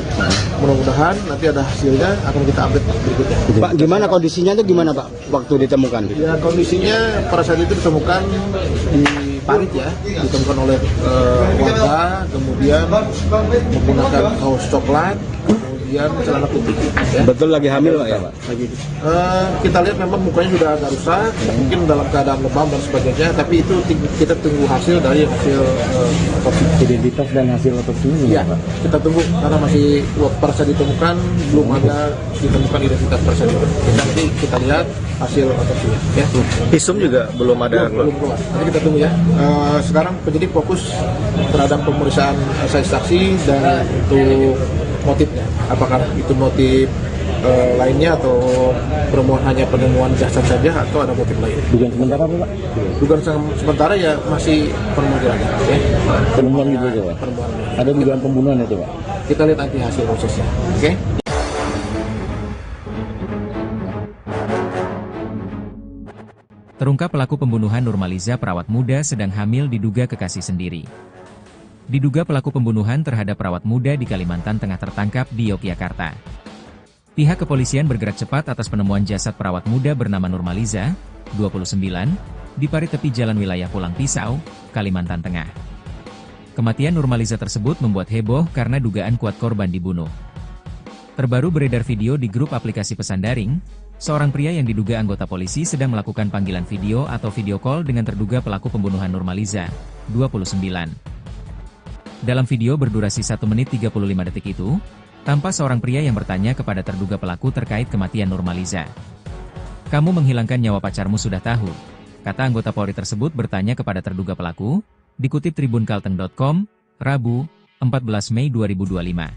Mudah-mudahan nanti ada hasilnya akan kita update berikutnya. Pak, gimana kondisinya itu gimana Pak waktu ditemukan? Ya kondisinya pada saat itu ditemukan di parit ya, ditemukan oleh warga, kemudian menggunakan kaos coklat, kemudian celana putih. Ya. Betul lagi hamil Pak ya Pak? Kita lihat memang mukanya sudah agak rusak, mungkin dalam keadaan lebam dan sebagainya, tapi itu kita tunggu hasil dari hasil otopsi. Identitas dan hasil otopsinya Iya, Pak? kita tunggu karena masih pada saat ditemukan belum ada ditemukan identitas tersebut. Nanti kita lihat hasil otopsinya. Ya. Visum juga belum ada. Belum keluar. Nanti kita tunggu ya. Sekarang penyidik fokus terhadap pemeriksaan saksi dan untuk motifnya. Apakah itu motif lainnya atau permohonan hanya penemuan jasad saja atau ada motif lain? Dugaan sementara apa Pak? Dugaan sementara ya masih penemuan ya. Penemuan gitu aja Pak? Ada dugaan pembunuhan itu Pak? Kita lihat nanti hasil prosesnya. Oke? Terungkap pelaku pembunuhan Nurmaliza perawat muda sedang hamil diduga kekasih sendiri. Diduga pelaku pembunuhan terhadap perawat muda di Kalimantan Tengah tertangkap di Yogyakarta. Pihak kepolisian bergerak cepat atas penemuan jasad perawat muda bernama Nurmaliza, 29, di parit tepi jalan wilayah Pulang Pisau, Kalimantan Tengah. Kematian Nurmaliza tersebut membuat heboh karena dugaan kuat korban dibunuh. Terbaru beredar video di grup aplikasi pesan daring, seorang pria yang diduga anggota polisi sedang melakukan panggilan video atau video call dengan terduga pelaku pembunuhan Nurmaliza, 29. Dalam video berdurasi 1 menit 35 detik itu, tampak seorang pria yang bertanya kepada terduga pelaku terkait kematian Nurmaliza. "Kamu menghilangkan nyawa pacarmu sudah tahu," kata anggota Polri tersebut bertanya kepada terduga pelaku, dikutip tribunkalteng.com, Rabu, 14 Mei 2025.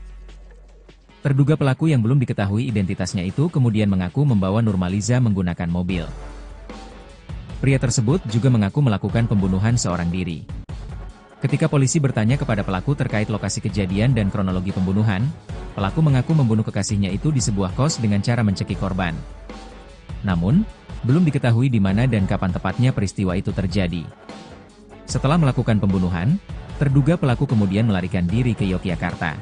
Terduga pelaku yang belum diketahui identitasnya itu kemudian mengaku membawa Nurmaliza menggunakan mobil. Pria tersebut juga mengaku melakukan pembunuhan seorang diri. Ketika polisi bertanya kepada pelaku terkait lokasi kejadian dan kronologi pembunuhan, pelaku mengaku membunuh kekasihnya itu di sebuah kos dengan cara mencekik korban. Namun, belum diketahui di mana dan kapan tepatnya peristiwa itu terjadi. Setelah melakukan pembunuhan, terduga pelaku kemudian melarikan diri ke Yogyakarta.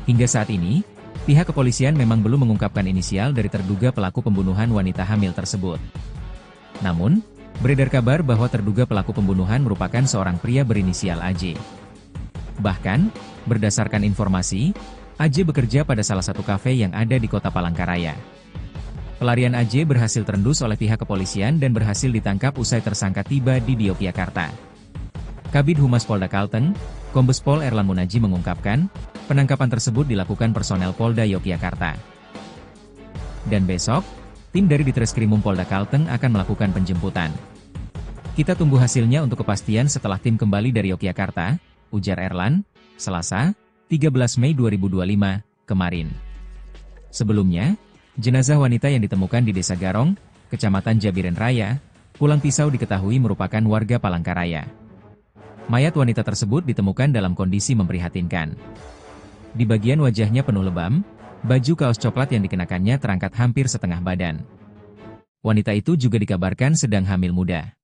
Hingga saat ini, pihak kepolisian memang belum mengungkapkan inisial dari terduga pelaku pembunuhan wanita hamil tersebut. Namun, beredar kabar bahwa terduga pelaku pembunuhan merupakan seorang pria berinisial AJ. Bahkan, berdasarkan informasi, AJ bekerja pada salah satu kafe yang ada di kota Palangkaraya. Pelarian AJ berhasil terendus oleh pihak kepolisian dan berhasil ditangkap usai tersangka tiba di Yogyakarta. Kabid Humas Polda Kalteng, Kombes Pol Erlan Munaji mengungkapkan, penangkapan tersebut dilakukan personel Polda Yogyakarta. Dan besok, Tim dari Ditreskrimum Polda Kalteng akan melakukan penjemputan. Kita tunggu hasilnya untuk kepastian setelah tim kembali dari Yogyakarta, ujar Erlan, Selasa, 13 Mei 2025, kemarin. Sebelumnya, jenazah wanita yang ditemukan di Desa Garong, Kecamatan Jabiren Raya, Pulang Pisau diketahui merupakan warga Palangkaraya. Mayat wanita tersebut ditemukan dalam kondisi memprihatinkan. Di bagian wajahnya penuh lebam, baju kaos coklat yang dikenakannya terangkat hampir setengah badan. Wanita itu juga dikabarkan sedang hamil muda.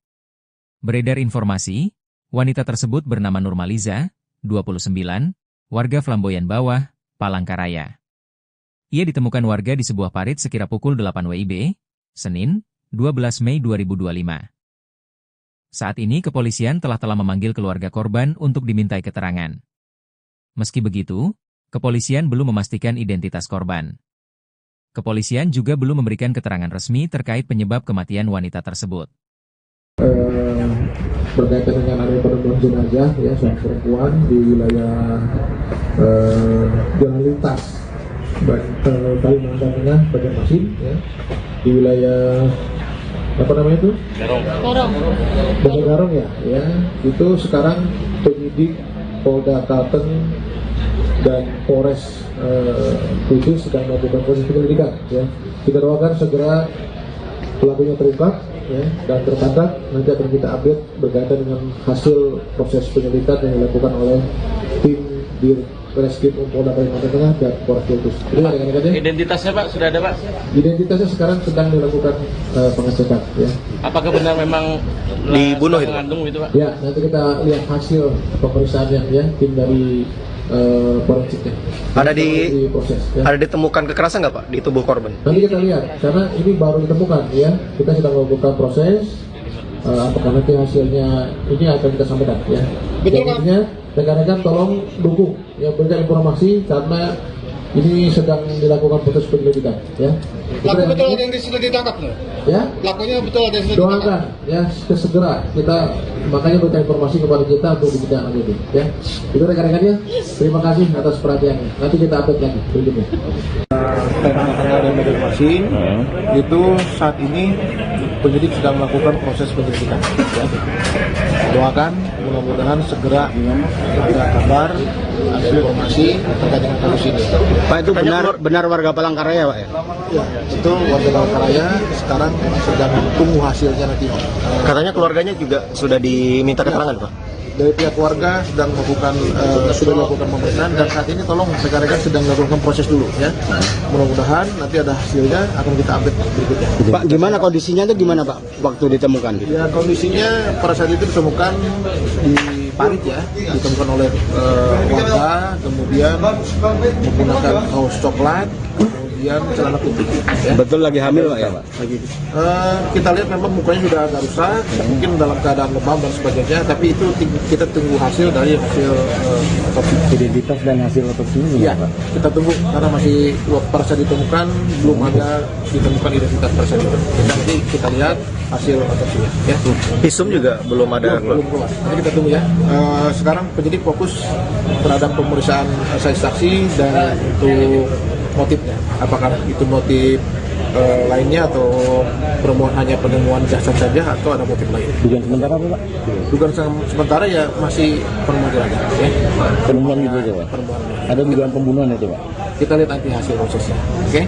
Beredar informasi, wanita tersebut bernama Nurmaliza, 29, warga Flamboyan Bawah, Palangkaraya. Ia ditemukan warga di sebuah parit sekira pukul 8 WIB, Senin, 12 Mei 2025. Saat ini kepolisian telah memanggil keluarga korban untuk dimintai keterangan. Meski begitu, kepolisian belum memastikan identitas korban. Kepolisian juga belum memberikan keterangan resmi terkait penyebab kematian wanita tersebut. Berkaitan dengan adanya penemuan jenazah ya seorang perempuan di wilayah jalan lintas Kalimantan Tengah, Banjarmasin ya, di wilayah apa namanya itu? Desa Garong ya, itu sekarang penyidik Polda Kalteng dan Polres Kudus sedang melakukan proses penyelidikan ya. Kita doakan segera pelakunya terungkap ya, dan tertangkap. Nanti akan kita update berkaitan dengan hasil proses penyelidikan yang dilakukan oleh tim Ditreskrimum Polda Kalimantan Tengah dan Polres Kudus. Identitasnya Pak sudah ada Pak? Identitasnya sekarang sedang dilakukan pengecekan ya. Apakah benar memang dibunuh itu? Mengandung itu Pak? Ya, nanti kita lihat hasil pemeriksaannya ya, tim dari forensiknya. Proses, ya. Ada ditemukan kekerasan nggak Pak di tubuh korban? Nanti kita lihat, karena ini baru ditemukan ya. Kita sedang melakukan proses. Apakah nanti hasilnya ini akan kita sampaikan ya. Jadinya rekan-rekan tolong dukung ya, berikan informasi karena ini sedang dilakukan proses penyelidikan ya. Pelaku betul ada yang sudah ditangkap loh. Ya. Pelakunya betul ada yang sudah ditangkap. Doakan ya segera kita makanya berikan informasi kepada kita untuk ditindaklanjuti ya. Itu rekan-rekannya. Terima kasih atas perhatiannya. Nanti kita update lagi berikutnya. Dan informasi itu saat ini penyidik sedang melakukan proses penyelidikan ya. Doakan mudah-mudahan segera ada kabar, ada informasi terkait dengan kasus ini. Pak, itu benar warga Palangkaraya Pak ya? Ya, itu warga Palangkaraya sekarang sedang tunggu hasilnya nanti. Katanya keluarganya juga sudah diminta keterangan Pak? Dari pihak keluarga sedang melakukan sudah melakukan pemeriksaan dan saat ini tolong rekan-rekan sedang melakukan proses dulu ya. Mudah-mudahan nanti ada hasilnya akan kita update berikutnya. Pak, gimana kondisinya itu gimana Pak waktu ditemukan? Ya, kondisinya pada saat itu ditemukan di parit ya, ditemukan oleh warga, kemudian menggunakan kaos coklat, kemudian celana putih. Ya. Betul lagi hamil Pak ya Pak? Lagi. Kita lihat memang mukanya sudah agak rusak, mungkin dalam keadaan lebam dan sebagainya, tapi itu kita tunggu hasil dari hasil otopsi. Identitas dan hasil otopsi ini Ya, Pak? kita tunggu karena masih pada saat ditemukan belum ada ditemukan identitas pada saat itu. Nanti kita lihat hasil otopsinya. Ya. Visum juga belum ada. Belum keluar. Nanti kita tunggu ya. Sekarang penyidik fokus terhadap pemeriksaan saksi dan untuk motifnya. Apakah itu motif lainnya atau hanya penemuan jasad saja atau ada motif lain? Dugaan sementara apa Pak? Dugaan sementara ya masih penemuan jenazah. Ya. Penemuan gitu aja Pak? Penemuan. Ada dugaan pembunuhan itu Pak? Kita lihat nanti hasil prosesnya. Oke?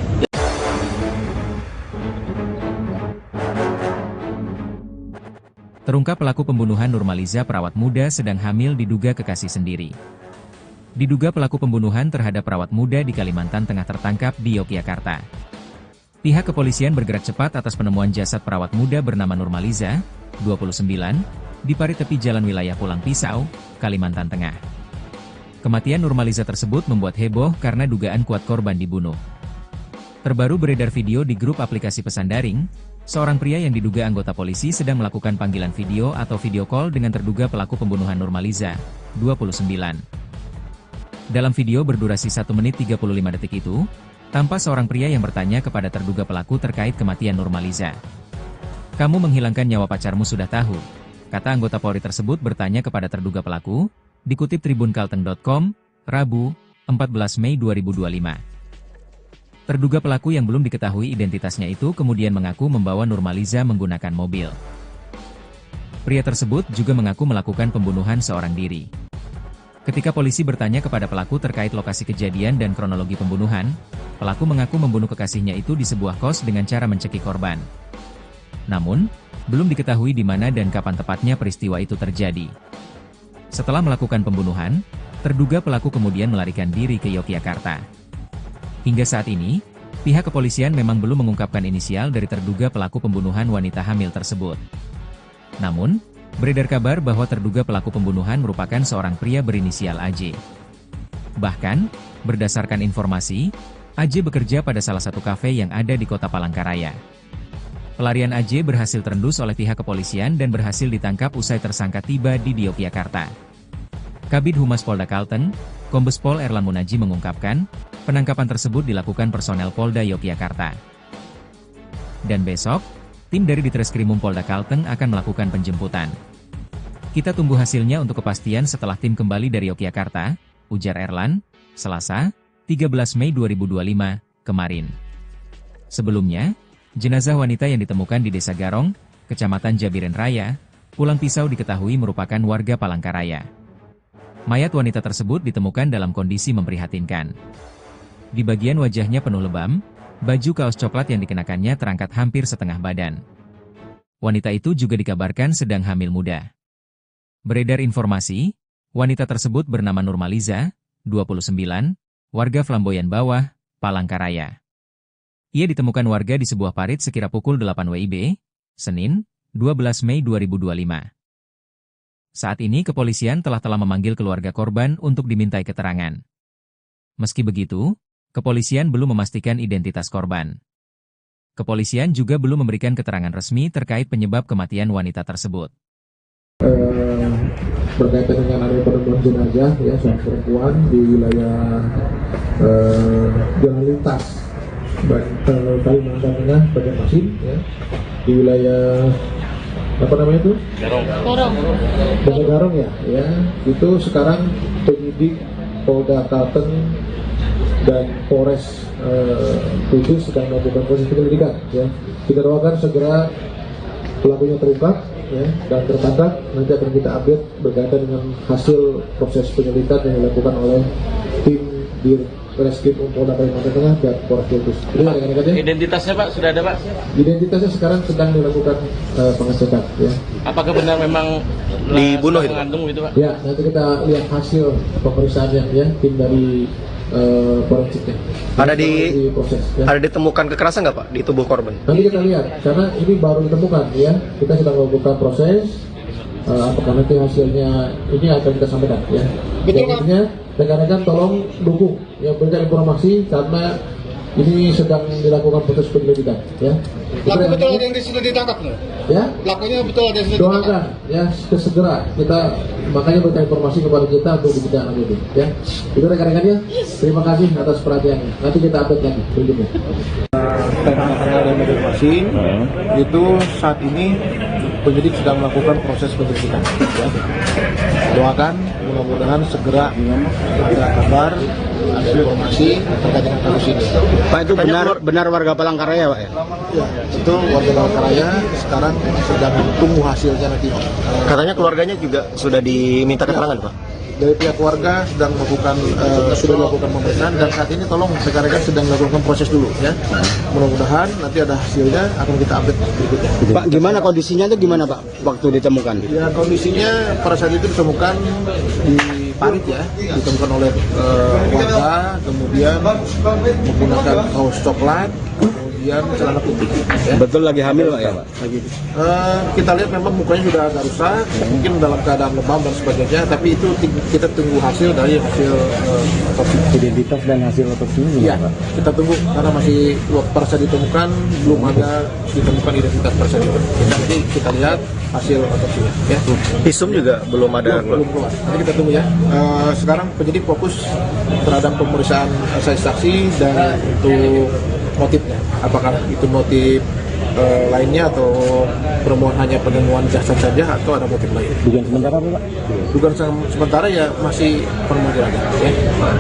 Terungkap pelaku pembunuhan Nurmaliza perawat muda sedang hamil diduga kekasih sendiri. Diduga pelaku pembunuhan terhadap perawat muda di Kalimantan Tengah tertangkap di Yogyakarta. Pihak kepolisian bergerak cepat atas penemuan jasad perawat muda bernama Nurmaliza, 29, di parit tepi jalan wilayah Pulang Pisau, Kalimantan Tengah. Kematian Nurmaliza tersebut membuat heboh karena dugaan kuat korban dibunuh. Terbaru beredar video di grup aplikasi pesan daring, seorang pria yang diduga anggota polisi sedang melakukan panggilan video atau video call dengan terduga pelaku pembunuhan Nurmaliza, 29. Dalam video berdurasi 1 menit 35 detik itu, tampak seorang pria yang bertanya kepada terduga pelaku terkait kematian Nurmaliza. "Kamu menghilangkan nyawa pacarmu sudah tahu," kata anggota Polri tersebut bertanya kepada terduga pelaku, dikutip tribunkalteng.com, Rabu, 14 Mei 2025. Terduga pelaku yang belum diketahui identitasnya itu kemudian mengaku membawa Nurmaliza menggunakan mobil. Pria tersebut juga mengaku melakukan pembunuhan seorang diri. Ketika polisi bertanya kepada pelaku terkait lokasi kejadian dan kronologi pembunuhan, pelaku mengaku membunuh kekasihnya itu di sebuah kos dengan cara mencekik korban. Namun, belum diketahui di mana dan kapan tepatnya peristiwa itu terjadi. Setelah melakukan pembunuhan, terduga pelaku kemudian melarikan diri ke Yogyakarta. Hingga saat ini, pihak kepolisian memang belum mengungkapkan inisial dari terduga pelaku pembunuhan wanita hamil tersebut. Namun, beredar kabar bahwa terduga pelaku pembunuhan merupakan seorang pria berinisial AJ. Bahkan, berdasarkan informasi, AJ bekerja pada salah satu kafe yang ada di kota Palangkaraya. Pelarian AJ berhasil terendus oleh pihak kepolisian dan berhasil ditangkap usai tersangka tiba di Yogyakarta. Kabid Humas Polda Kalteng, Kombes Pol Erlan Munaji mengungkapkan, penangkapan tersebut dilakukan personel Polda Yogyakarta. Dan besok, tim dari Ditreskrimum Polda Kalteng akan melakukan penjemputan. Kita tunggu hasilnya untuk kepastian setelah tim kembali dari Yogyakarta, ujar Erlan, Selasa, 13 Mei 2025, kemarin. Sebelumnya, jenazah wanita yang ditemukan di Desa Garong, Kecamatan Jabiren Raya, Pulang Pisau diketahui merupakan warga Palangkaraya. Mayat wanita tersebut ditemukan dalam kondisi memprihatinkan. Di bagian wajahnya penuh lebam, baju kaos coklat yang dikenakannya terangkat hampir setengah badan. Wanita itu juga dikabarkan sedang hamil muda. Beredar informasi, wanita tersebut bernama Nurmaliza, 29, warga Flamboyan Bawah, Palangkaraya. Ia ditemukan warga di sebuah parit sekira pukul 8 WIB, Senin, 12 Mei 2025. Saat ini kepolisian telah memanggil keluarga korban untuk dimintai keterangan. Meski begitu, kepolisian belum memastikan identitas korban. Kepolisian juga belum memberikan keterangan resmi terkait penyebab kematian wanita tersebut. Berkaitan dengan adanya penemuan jenazah ya seorang perempuan di wilayah jalan lintas Kalimantan Tengah, Banjarmasin ya, di wilayah apa namanya itu? Desa Garong ya, itu sekarang penyidik Polda Kalteng dan Polres Kudus sedang melakukan proses penyelidikan ya. Kita doakan segera pelakunya terungkap ya, dan tertangkap. Nanti akan kita update berkaitan dengan hasil proses penyelidikan yang dilakukan oleh tim di Ditreskrimum Polda Kalimantan Tengah dan Polres Kudus. Identitasnya Pak sudah ada Pak? Identitasnya sekarang sedang dilakukan pengecekan ya. Apakah benar memang dibunuh itu? Mengandung itu Pak? Ya, nanti kita lihat hasil pemeriksaannya ya, tim dari forensiknya. Proses, ya. Ada ditemukan kekerasan nggak Pak di tubuh korban? Nanti kita lihat, karena ini baru ditemukan ya. Kita sedang melakukan proses. Apakah nanti hasilnya ini akan kita sampaikan ya. Intinya rekan-rekan tolong dukung ya, berikan informasi karena ini sedang dilakukan proses penyelidikan ya. Pelaku betul ada yang sudah ditangkap loh. Ya. Pelakunya betul ada yang sudah Doakan ditangkap. ya segera kita makanya berikan informasi kepada kita untuk ditindaklanjuti ya. Itu rekan-rekannya. Terima kasih atas perhatiannya. Nanti kita update lagi berikutnya. Ada informasi itu saat ini penyidik sedang melakukan proses penyelidikan ya. Doakan mudah-mudahan segera ada kabar, ada informasi terkait dengan kasus ini. Pak, itu benar warga Palangkaraya Pak ya? Ya, itu warga Palangkaraya sekarang sedang tunggu hasilnya nanti. Katanya keluarganya juga sudah diminta keterangan Pak? Dari pihak keluarga sedang melakukan sudah melakukan pemeriksaan dan saat ini tolong rekan-rekan sedang melakukan proses dulu ya. Mudah-mudahan nanti ada hasilnya akan kita update berikutnya. Pak, gimana kondisinya itu gimana Pak waktu ditemukan? Ya, kondisinya pada saat itu ditemukan di parit ya, ditemukan oleh warga, kemudian menggunakan kaos coklat, kemudian celana putih. Ya. Betul lagi hamil Pak ya Pak? Lagi. Kita lihat memang mukanya sudah agak rusak, mungkin dalam keadaan lebam dan sebagainya, tapi itu kita tunggu hasil dari hasil otopsi. Identitas dan hasil otopsinya Ya, kita tunggu karena masih pada saat ditemukan belum ada ditemukan identitas tersebut. Nanti kita lihat hasil otopsinya. Ya. Visum juga belum ada. Belum keluar. Nanti kita tunggu ya. Sekarang penyidik fokus terhadap pemeriksaan saksi dan untuk motifnya. Apakah itu motif lainnya atau hanya penemuan jasad saja atau ada motif lain? Dugaan sementara Pak? Dugaan sementara ya masih penemuan jenazah. Ya.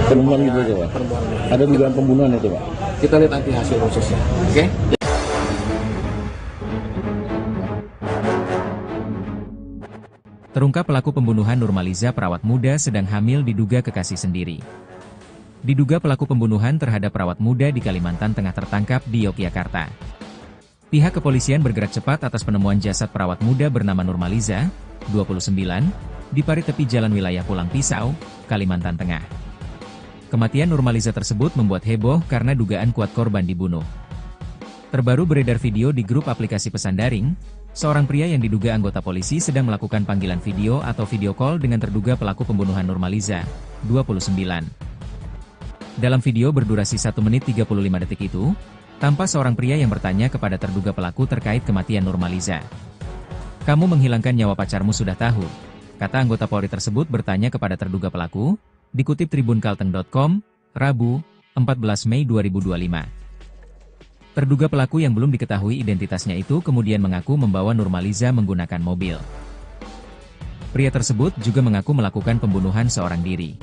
Penemuan gitu aja Pak? Penemuan. Ada dugaan pembunuhan itu Pak? kita lihat nanti hasil prosesnya. Oke? Terungkap pelaku pembunuhan Nurmaliza perawat muda sedang hamil diduga kekasih sendiri. Diduga pelaku pembunuhan terhadap perawat muda di Kalimantan Tengah tertangkap di Yogyakarta. Pihak kepolisian bergerak cepat atas penemuan jasad perawat muda bernama Nurmaliza, 29, di parit tepi jalan wilayah Pulang Pisau, Kalimantan Tengah. Kematian Nurmaliza tersebut membuat heboh karena dugaan kuat korban dibunuh. Terbaru beredar video di grup aplikasi pesan daring, seorang pria yang diduga anggota polisi sedang melakukan panggilan video atau video call dengan terduga pelaku pembunuhan Nurmaliza, 29. Dalam video berdurasi 1 menit 35 detik itu, tampak seorang pria yang bertanya kepada terduga pelaku terkait kematian Nurmaliza. "Kamu menghilangkan nyawa pacarmu sudah tahu?" kata anggota Polri tersebut bertanya kepada terduga pelaku, dikutip tribunkalteng.com, Rabu, 14 Mei 2025. Terduga pelaku yang belum diketahui identitasnya itu kemudian mengaku membawa Nurmaliza menggunakan mobil. Pria tersebut juga mengaku melakukan pembunuhan seorang diri.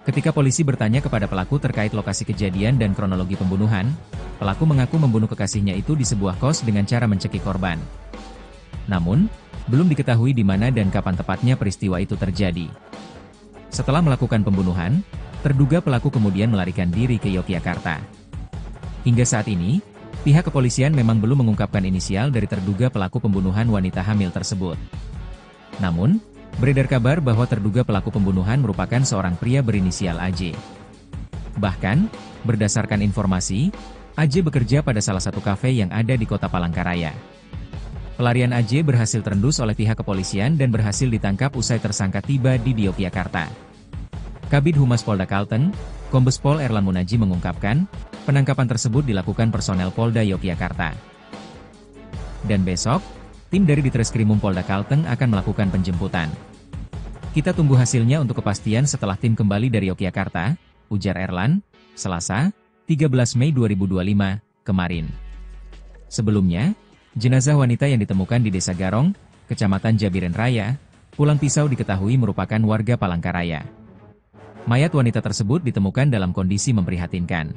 Ketika polisi bertanya kepada pelaku terkait lokasi kejadian dan kronologi pembunuhan, pelaku mengaku membunuh kekasihnya itu di sebuah kos dengan cara mencekik korban. Namun, belum diketahui di mana dan kapan tepatnya peristiwa itu terjadi. Setelah melakukan pembunuhan, terduga pelaku kemudian melarikan diri ke Yogyakarta. Hingga saat ini, pihak kepolisian memang belum mengungkapkan inisial dari terduga pelaku pembunuhan wanita hamil tersebut. Namun, beredar kabar bahwa terduga pelaku pembunuhan merupakan seorang pria berinisial AJ. Bahkan, berdasarkan informasi, AJ bekerja pada salah satu kafe yang ada di kota Palangkaraya. Pelarian AJ berhasil terendus oleh pihak kepolisian dan berhasil ditangkap usai tersangka tiba di Yogyakarta. Kabid Humas Polda Kalteng, Kombes Pol Erlan Munaji mengungkapkan, penangkapan tersebut dilakukan personel Polda Yogyakarta. Dan besok, tim dari Ditreskrimum Polda Kalteng akan melakukan penjemputan. Kita tunggu hasilnya untuk kepastian setelah tim kembali dari Yogyakarta, ujar Erlan, Selasa, 13 Mei 2025, kemarin. Sebelumnya, jenazah wanita yang ditemukan di Desa Garong, Kecamatan Jabiren Raya, Pulang Pisau diketahui merupakan warga Palangkaraya. Mayat wanita tersebut ditemukan dalam kondisi memprihatinkan.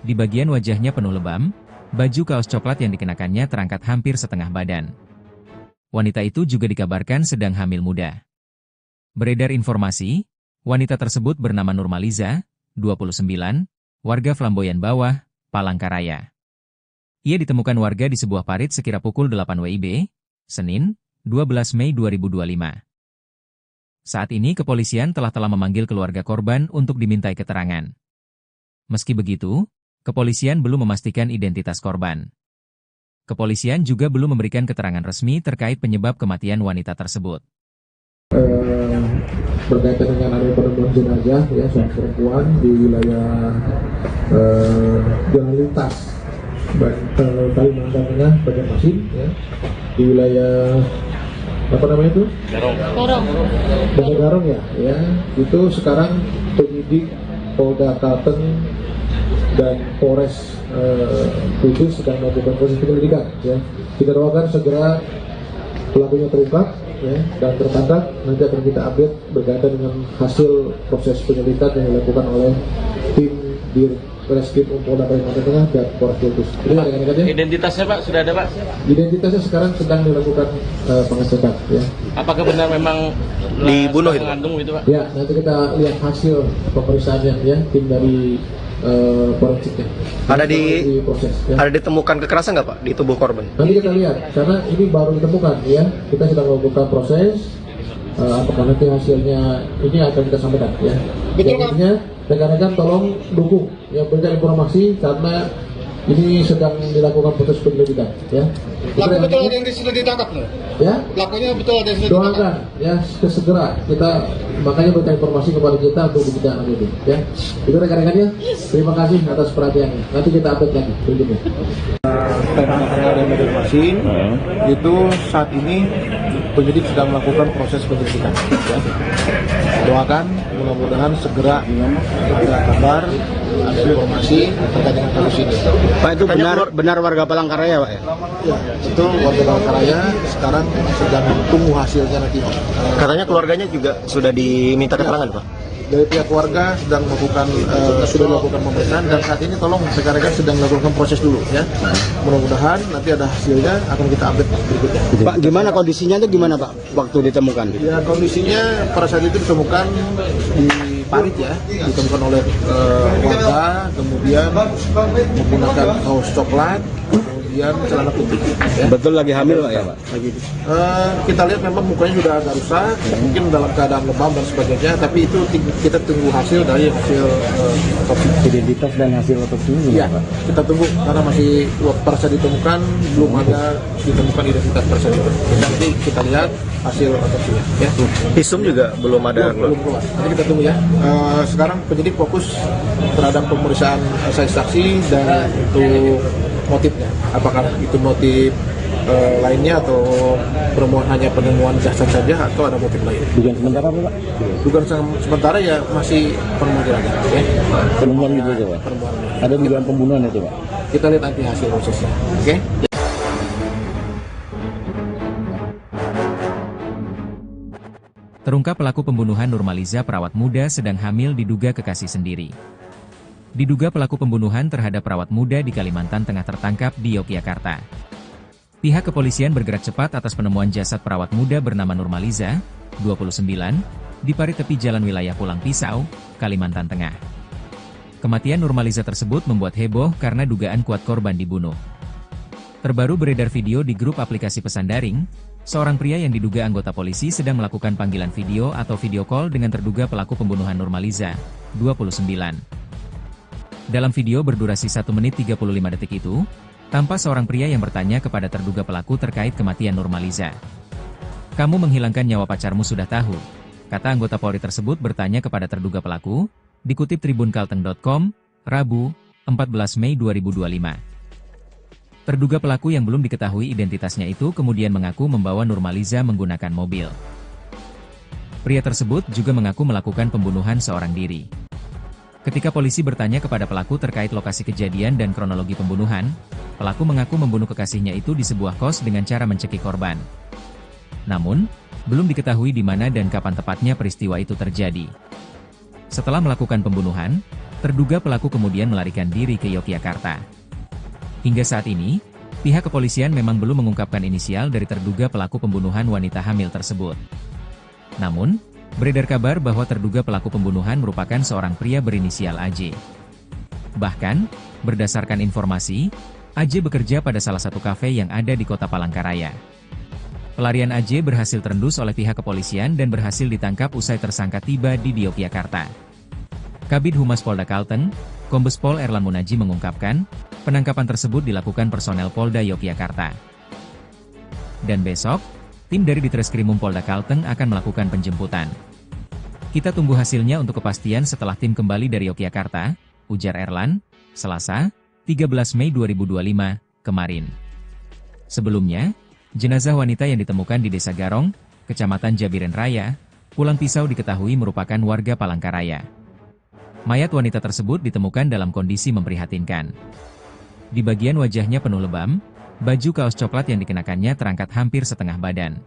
Di bagian wajahnya penuh lebam, baju kaos coklat yang dikenakannya terangkat hampir setengah badan. Wanita itu juga dikabarkan sedang hamil muda. Beredar informasi, wanita tersebut bernama Nurmaliza, 29, warga Flamboyan Bawah, Palangkaraya. Ia ditemukan warga di sebuah parit sekira pukul 8 WIB, Senin, 12 Mei 2025. Saat ini kepolisian telah memanggil keluarga korban untuk dimintai keterangan. Meski begitu, kepolisian belum memastikan identitas korban. Kepolisian juga belum memberikan keterangan resmi terkait penyebab kematian wanita tersebut. Berkaitan dengan adanya penemuan jenazah ya seorang perempuan di wilayah jalan lintas Kalimantan Tengah, Banjarmasin ya, di wilayah apa namanya itu? Desa Garong ya, itu sekarang penyidik Polda Kalteng dan Polres Kudus sedang melakukan proses penyelidikan ya. Kita doakan segera pelakunya terungkap ya, dan tertangkap. Nanti akan kita update berkaitan dengan hasil proses penyelidikan yang dilakukan oleh tim di Reskrim Polda Kalimantan Tengah dan Polres Kudus. Identitasnya Pak sudah ada Pak? Identitasnya sekarang sedang dilakukan pengecekan ya. Apakah benar memang dibunuh itu? Mengandung itu Pak? Ya, nanti kita lihat hasil pemeriksaannya ya, tim dari forensiknya. Ada proses ya. Ada ditemukan kekerasan nggak Pak di tubuh korban? Nanti kita lihat, karena ini baru ditemukan ya. Kita sedang melakukan proses. Apakah nanti hasilnya ini akan kita sampaikan ya. Betul Pak. Rekan-rekan tolong dukung ya, berikan informasi karena ini sedang dilakukan proses penyelidikan ya. Pelaku betul ada yang sudah ditangkap loh. Ya. Pelakunya betul ada yang sudah ditangkap. Doakan ya segera kita makanya berikan informasi kepada kita untuk kita lanjuti ya. Itu rekan-rekannya. Terima kasih atas perhatiannya. Nanti kita update lagi berikutnya. Dari Banjarmasin itu saat ini penyidik sedang melakukan proses penyelidikan ya. Doakan mudah-mudahan segera ada kabar, ada informasi terkait dengan kasus ini. Pak, itu benar warga Palangkaraya Pak ya? Ya, itu warga Palangkaraya sekarang sedang tunggu hasilnya nanti. Katanya keluarganya juga sudah diminta keterangan Pak? dari pihak keluarga sedang melakukan sudah melakukan pemeriksaan dan saat ini tolong rekan-rekan sedang melakukan proses dulu ya. Mudah-mudahan nanti ada hasilnya akan kita update berikutnya. Pak, gimana kondisinya itu gimana Pak waktu ditemukan? Ya kondisinya pada saat itu ditemukan di parit ya, ditemukan oleh warga, kemudian menggunakan kaos coklat, kemudian celana putih. Ya. Betul lagi hamil Pak ya Pak? Kita lihat memang mukanya sudah agak rusak, mungkin dalam keadaan lebam dan sebagainya, tapi itu kita tunggu hasil dari hasil otopsi. Identitas dan hasil otopsi ini Ya, Pak? kita tunggu karena masih pada saat ditemukan belum ada ditemukan identitas pada saat itu. Nanti kita lihat hasil otopsinya. Ya. Visum juga belum ada. Belum keluar. Nanti kita tunggu ya. Sekarang penyidik fokus terhadap pemeriksaan saksi dan untuk motifnya. Apakah itu motif lainnya atau hanya penemuan jasad saja atau ada motif lain? Dugaan sementara apa Pak? Dugaan sementara ya masih penemuan ya. Penemuan gitu aja Pak? Penemuan. Ada dugaan pembunuhan itu Pak? Kita lihat nanti hasil prosesnya. Oke? Terungkap pelaku pembunuhan Nurmaliza perawat muda sedang hamil diduga kekasih sendiri. Diduga pelaku pembunuhan terhadap perawat muda di Kalimantan Tengah tertangkap di Yogyakarta. Pihak kepolisian bergerak cepat atas penemuan jasad perawat muda bernama Nurmaliza, 29, di parit tepi jalan wilayah Pulang Pisau, Kalimantan Tengah. Kematian Nurmaliza tersebut membuat heboh karena dugaan kuat korban dibunuh. Terbaru beredar video di grup aplikasi pesan daring, seorang pria yang diduga anggota polisi sedang melakukan panggilan video atau video call dengan terduga pelaku pembunuhan Nurmaliza, 29. Dalam video berdurasi 1 menit 35 detik itu, tampak seorang pria yang bertanya kepada terduga pelaku terkait kematian Nurmaliza. "Kamu menghilangkan nyawa pacarmu sudah tahu," kata anggota Polri tersebut bertanya kepada terduga pelaku, dikutip tribunkalteng.com, Rabu, 14 Mei 2025. Terduga pelaku yang belum diketahui identitasnya itu kemudian mengaku membawa Nurmaliza menggunakan mobil. Pria tersebut juga mengaku melakukan pembunuhan seorang diri. Ketika polisi bertanya kepada pelaku terkait lokasi kejadian dan kronologi pembunuhan, pelaku mengaku membunuh kekasihnya itu di sebuah kos dengan cara mencekik korban. Namun, belum diketahui di mana dan kapan tepatnya peristiwa itu terjadi. Setelah melakukan pembunuhan, terduga pelaku kemudian melarikan diri ke Yogyakarta. Hingga saat ini, pihak kepolisian memang belum mengungkapkan inisial dari terduga pelaku pembunuhan wanita hamil tersebut. Namun, beredar kabar bahwa terduga pelaku pembunuhan merupakan seorang pria berinisial AJ. Bahkan, berdasarkan informasi, AJ bekerja pada salah satu kafe yang ada di kota Palangkaraya. Pelarian AJ berhasil terendus oleh pihak kepolisian dan berhasil ditangkap usai tersangka tiba di Yogyakarta. Kabid Humas Polda Kalteng, Kombes Pol Erlan Munaji mengungkapkan, penangkapan tersebut dilakukan personel Polda Yogyakarta. Dan besok, tim dari Ditreskrimum Polda Kalteng akan melakukan penjemputan. "Kita tunggu hasilnya untuk kepastian setelah tim kembali dari Yogyakarta," ujar Erlan, Selasa, 13 Mei 2025, kemarin. Sebelumnya, jenazah wanita yang ditemukan di Desa Garong, Kecamatan Jabiren Raya, Pulang Pisau diketahui merupakan warga Palangkaraya. Mayat wanita tersebut ditemukan dalam kondisi memprihatinkan. Di bagian wajahnya penuh lebam, baju kaos coklat yang dikenakannya terangkat hampir setengah badan.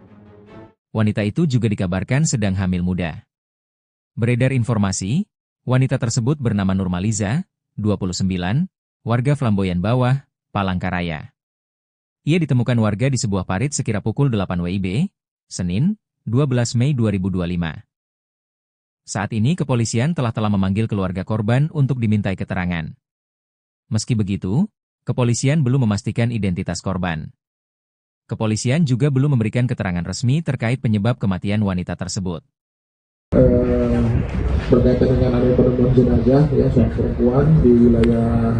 Wanita itu juga dikabarkan sedang hamil muda. Beredar informasi, wanita tersebut bernama Nurmaliza, 29, warga Flamboyan Bawah, Palangkaraya. Ia ditemukan warga di sebuah parit sekira pukul 8 WIB, Senin, 12 Mei 2025. Saat ini kepolisian telah memanggil keluarga korban untuk dimintai keterangan. Meski begitu, kepolisian belum memastikan identitas korban. Kepolisian juga belum memberikan keterangan resmi terkait penyebab kematian wanita tersebut. Berkaitan dengan adanya penemuan jenazah ya seorang perempuan di wilayah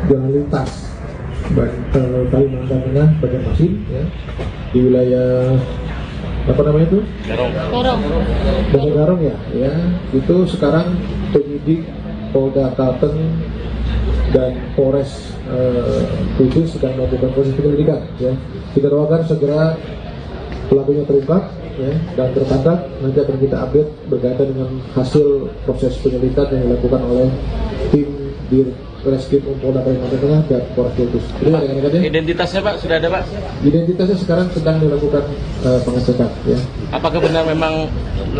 jalan lintas Kalimantan Tengah Banjarmasin ya, di wilayah apa namanya itu? Desa Garong ya, itu sekarang penyidik Polda Kalteng dan Polres Kudus sedang melakukan proses penyelidikan ya. Kita doakan segera pelakunya terungkap ya, dan tertangkap. Nanti akan kita update berkaitan dengan hasil proses penyelidikan yang dilakukan oleh tim di Reskrim Polda Kalimantan Tengah dan Polres Kultus. Jadi rekan-rekan ya. Identitasnya Pak sudah ada Pak? Identitasnya sekarang sedang dilakukan pengecekan ya. Apakah benar memang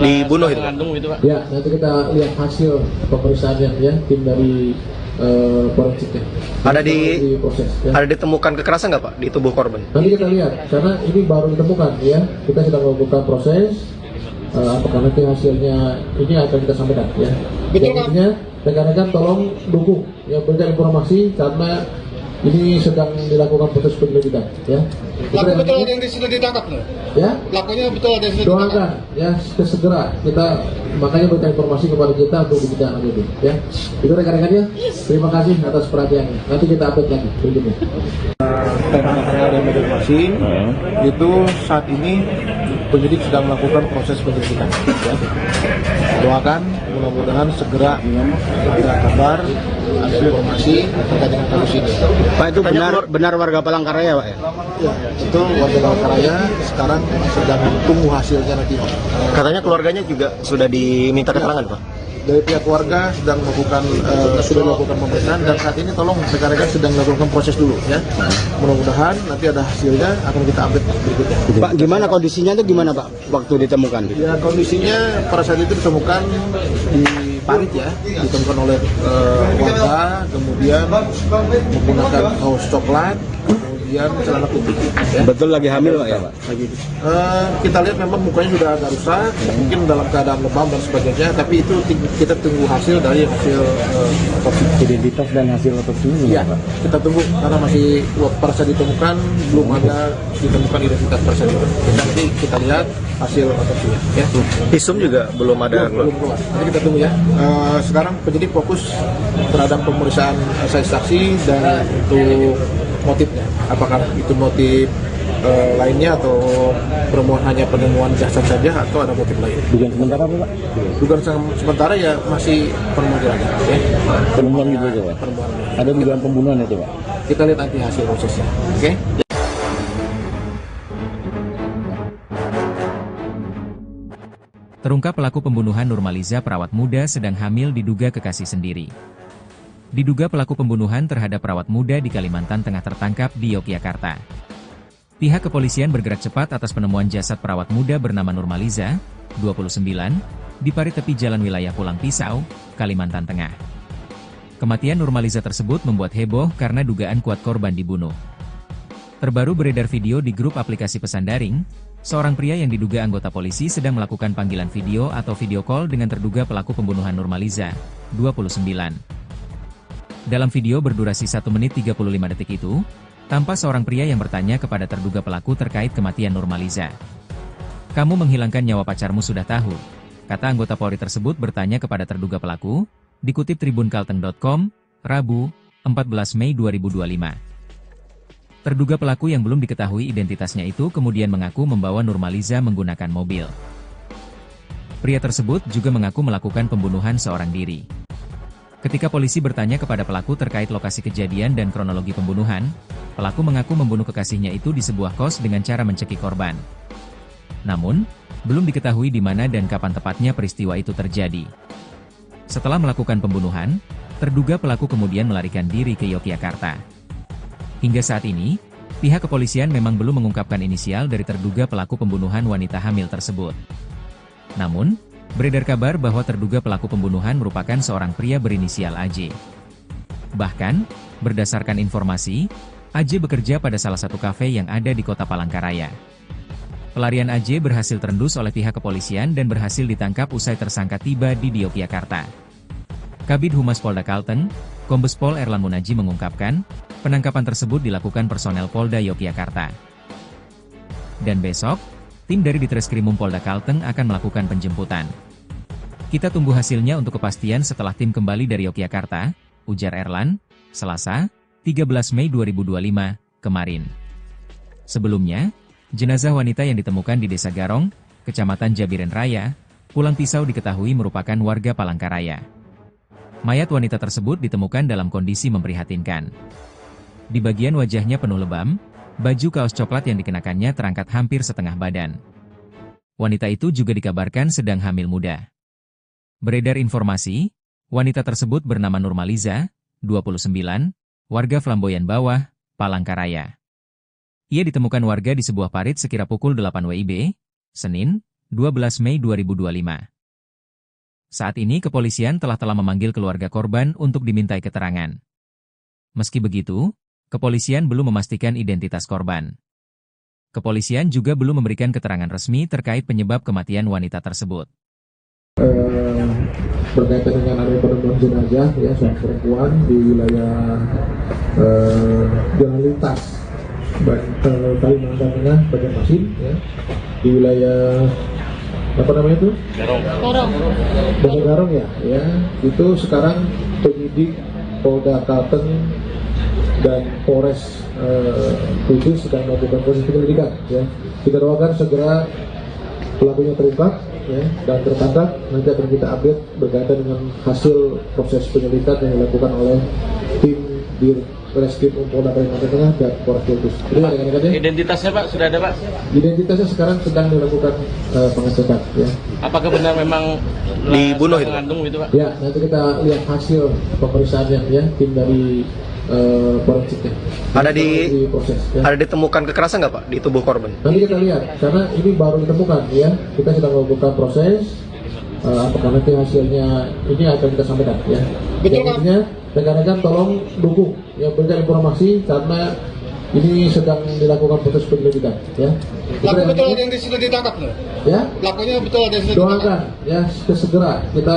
dibunuh itu? mengandung itu Pak? Ya, nanti kita lihat hasil pemeriksaannya ya, tim dari forensiknya. Ada proses ya. Ada ditemukan kekerasan nggak Pak di tubuh korban? Nanti kita lihat, karena ini baru ditemukan ya. Kita sedang melakukan proses. Apakah nanti hasilnya ini akan kita sampaikan ya. Betul, Pak. Intinya rekan-rekan tolong dukung ya, berikan informasi karena ini sedang dilakukan proses penyelidikan ya. Pelaku betul ada yang sudah ditangkap loh. Ya. Pelakunya betul ada yang sudah ditangkap. Doakan ya segera kita makanya berikan informasi kepada kita untuk dibicarakan itu ya. Itu rekan-rekannya. Terima kasih atas perhatiannya. Nanti kita update lagi berikutnya. Karena ada informasi itu saat ini penyidik sedang melakukan proses penyelidikan. Ya. Doakan mudah-mudahan segera ada kabar, ada informasi terkait dengan kasus ini. Pak, itu benar warga Palangkaraya Pak ya? Ya, itu warga Palangkaraya sekarang sedang tunggu hasilnya nanti. Katanya keluarganya juga sudah diminta keterangan Pak? Dari pihak keluarga sedang melakukan sudah melakukan pemeriksaan dan saat ini tolong rekan-rekan sedang melakukan proses dulu ya. Mudah-mudahan nanti ada hasilnya akan kita update berikutnya. Pak, gimana kondisinya itu gimana Pak waktu ditemukan? Ya kondisinya pada saat itu ditemukan di parit ya, ditemukan oleh warga, kemudian menggunakan kaos coklat, kemudian celana putih. Ya. Betul lagi hamil Pak ya Pak? Kita lihat memang mukanya sudah agak rusak, mungkin dalam keadaan lebam dan sebagainya, tapi itu kita tunggu hasil dari hasil otopsi. Identitas dan hasil otopsi ini Iya, kita tunggu karena masih pada saat ditemukan belum ada ditemukan identitas tersebut. Nanti kita lihat hasil otopsinya. Ya. Visum juga belum ada. Belum keluar. Nanti kita tunggu ya. Sekarang penyidik fokus terhadap pemeriksaan saksi dan untuk motifnya. Apakah itu motif lainnya atau permohonan hanya penemuan jasad saja atau ada motif lain? Dugaan sementara apa Pak? Dugaan sementara ya masih penemuan ya. Penemuan gitu aja Pak? Ada dugaan pembunuhan itu Pak? Kita lihat nanti hasil prosesnya. Oke? Terungkap pelaku pembunuhan Nurmaliza perawat muda sedang hamil diduga kekasih sendiri. Diduga pelaku pembunuhan terhadap perawat muda di Kalimantan Tengah tertangkap di Yogyakarta. Pihak kepolisian bergerak cepat atas penemuan jasad perawat muda bernama Nurmaliza, 29, di parit tepi jalan wilayah Pulang Pisau, Kalimantan Tengah. Kematian Nurmaliza tersebut membuat heboh karena dugaan kuat korban dibunuh. Terbaru beredar video di grup aplikasi pesan daring, seorang pria yang diduga anggota polisi sedang melakukan panggilan video atau video call dengan terduga pelaku pembunuhan Nurmaliza, 29. Dalam video berdurasi 1 menit 35 detik itu, tampak seorang pria yang bertanya kepada terduga pelaku terkait kematian Nurmaliza. "Kamu menghilangkan nyawa pacarmu sudah tahu," kata anggota Polri tersebut bertanya kepada terduga pelaku, dikutip tribunkalteng.com, Rabu, 14 Mei 2025. Terduga pelaku yang belum diketahui identitasnya itu kemudian mengaku membawa Nurmaliza menggunakan mobil. Pria tersebut juga mengaku melakukan pembunuhan seorang diri. Ketika polisi bertanya kepada pelaku terkait lokasi kejadian dan kronologi pembunuhan, pelaku mengaku membunuh kekasihnya itu di sebuah kos dengan cara mencekik korban. Namun, belum diketahui di mana dan kapan tepatnya peristiwa itu terjadi. Setelah melakukan pembunuhan, terduga pelaku kemudian melarikan diri ke Yogyakarta. Hingga saat ini, pihak kepolisian memang belum mengungkapkan inisial dari terduga pelaku pembunuhan wanita hamil tersebut. Namun, beredar kabar bahwa terduga pelaku pembunuhan merupakan seorang pria berinisial AJ. Bahkan, berdasarkan informasi, AJ bekerja pada salah satu kafe yang ada di kota Palangkaraya. Pelarian AJ berhasil terendus oleh pihak kepolisian dan berhasil ditangkap usai tersangka tiba di Yogyakarta. Kabid Humas Polda Kalteng, Kombes Pol Erlan Munaji mengungkapkan, penangkapan tersebut dilakukan personel Polda Yogyakarta. Dan besok, tim dari Ditreskrimum Polda Kalteng akan melakukan penjemputan. "Kita tunggu hasilnya untuk kepastian setelah tim kembali dari Yogyakarta," ujar Erlan, Selasa, 13 Mei 2025, kemarin. Sebelumnya, jenazah wanita yang ditemukan di Desa Garong, Kecamatan Jabiren Raya, Pulang Pisau diketahui merupakan warga Palangkaraya. Mayat wanita tersebut ditemukan dalam kondisi memprihatinkan. Di bagian wajahnya penuh lebam, baju kaos coklat yang dikenakannya terangkat hampir setengah badan. Wanita itu juga dikabarkan sedang hamil muda. Beredar informasi, wanita tersebut bernama Nurmaliza, 29, warga Flamboyan Bawah, Palangkaraya. Ia ditemukan warga di sebuah parit sekira pukul 8 WIB, Senin, 12 Mei 2025. Saat ini kepolisian telah memanggil keluarga korban untuk dimintai keterangan. Meski begitu, kepolisian belum memastikan identitas korban. Kepolisian juga belum memberikan keterangan resmi terkait penyebab kematian wanita tersebut. Berkaitan dengan adanya penemuan jenazah ya seorang perempuan di wilayah jalan lintas Kalimantan Tengah Banjarmasin ya, di wilayah apa namanya itu? Desa Garong ya, itu sekarang penyidik Polda Kalteng dan Polres Kudus sedang melakukan proses penyelidikan ya. Kita doakan segera pelakunya terungkap ya, dan tertangkap. Nanti akan kita update berkaitan dengan hasil proses penyelidikan yang dilakukan oleh tim di Reskrim Polda Kalimantan Tengah dan Polres Kudus. Identitasnya Pak sudah ada Pak? Identitasnya sekarang sedang dilakukan pengecekan ya. Apakah benar memang dibunuh itu? Mengandung itu Pak? Ya, nanti kita lihat hasil pemeriksaannya ya, tim dari forensiknya. Proses, ya. Ada ditemukan kekerasan nggak Pak di tubuh korban? Nanti kita lihat, karena ini baru ditemukan ya. Kita sedang melakukan proses. Apakah nanti hasilnya ini akan kita sampaikan ya. Betul Pak. Rekan-rekan tolong dukung ya, berikan informasi karena ini sedang dilakukan proses penyelidikan ya. Pelaku betul ada yang sudah ditangkap loh. Ya. Pelakunya betul ada yang sudah ditangkap. Doakan ya segera kita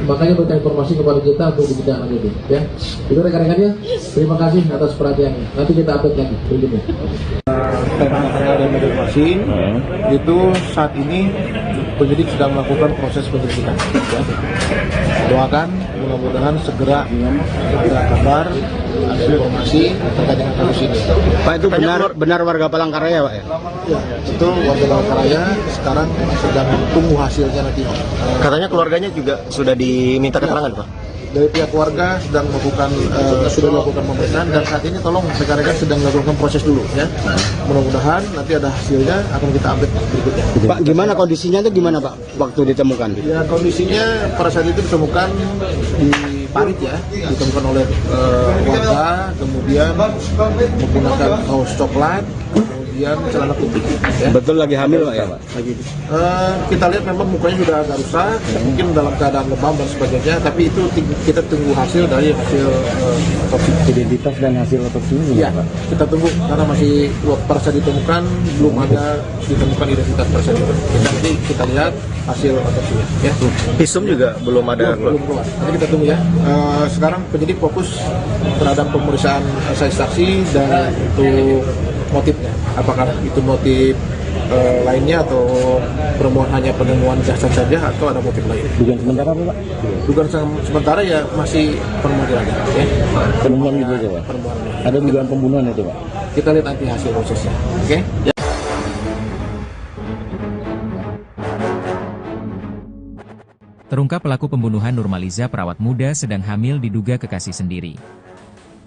makanya berikan informasi kepada kita untuk ditindaklanjuti ya. Itu rekan-rekannya. Terima kasih atas perhatiannya. Nanti kita update lagi berikutnya. Terkait dengan Banjarmasin itu saat ini penyidik sedang melakukan proses penyelidikan ya. Doakan mudah-mudahan segera ada kabar, ada informasi terkait dengan kasus ini. Pak, itu benar warga Palangkaraya Pak ya? Ya, itu warga Palangkaraya sekarang sedang tunggu hasilnya nanti. Katanya keluarganya juga sudah diminta keterangan Pak? Dari pihak keluarga sedang melakukan pemeriksaan dan saat ini tolong rekan-rekan sedang melakukan proses dulu ya. Mudah-mudahan nanti ada hasilnya akan kita update berikutnya. Pak, gimana kondisinya itu gimana Pak waktu ditemukan? Ya, kondisinya pada saat itu ditemukan di parit ya, ditemukan oleh warga, kemudian menggunakan kaos coklat, kemudian celana putih. Ya. Betul lagi hamil Pak ya Pak? Lagi. Kita lihat memang mukanya sudah agak rusak, mungkin dalam keadaan lebam dan sebagainya, tapi itu kita tunggu hasil dari hasil otopsi. Identitas dan hasil otopsi ini Ya, Pak? kita tunggu karena masih pada saat ditemukan belum ada ditemukan identitas tersebut. Nanti kita lihat hasil otopsinya. Ya. Visum juga belum ada Belum keluar. Nanti kita tunggu ya. Sekarang penyidik fokus terhadap pemeriksaan saksi dan untuk motifnya. Apakah itu motif lainnya atau permohonan hanya penemuan jasad saja atau ada motif lain? Dugaan sementara apa Pak? Dugaan sementara ya masih penemuan jenazah. Ya. Penemuan gitu aja Pak? Ada dugaan pembunuhan itu Pak? Kita lihat nanti hasil prosesnya. Oke? Ya. Terungkap pelaku pembunuhan Nurmaliza perawat muda sedang hamil diduga kekasih sendiri.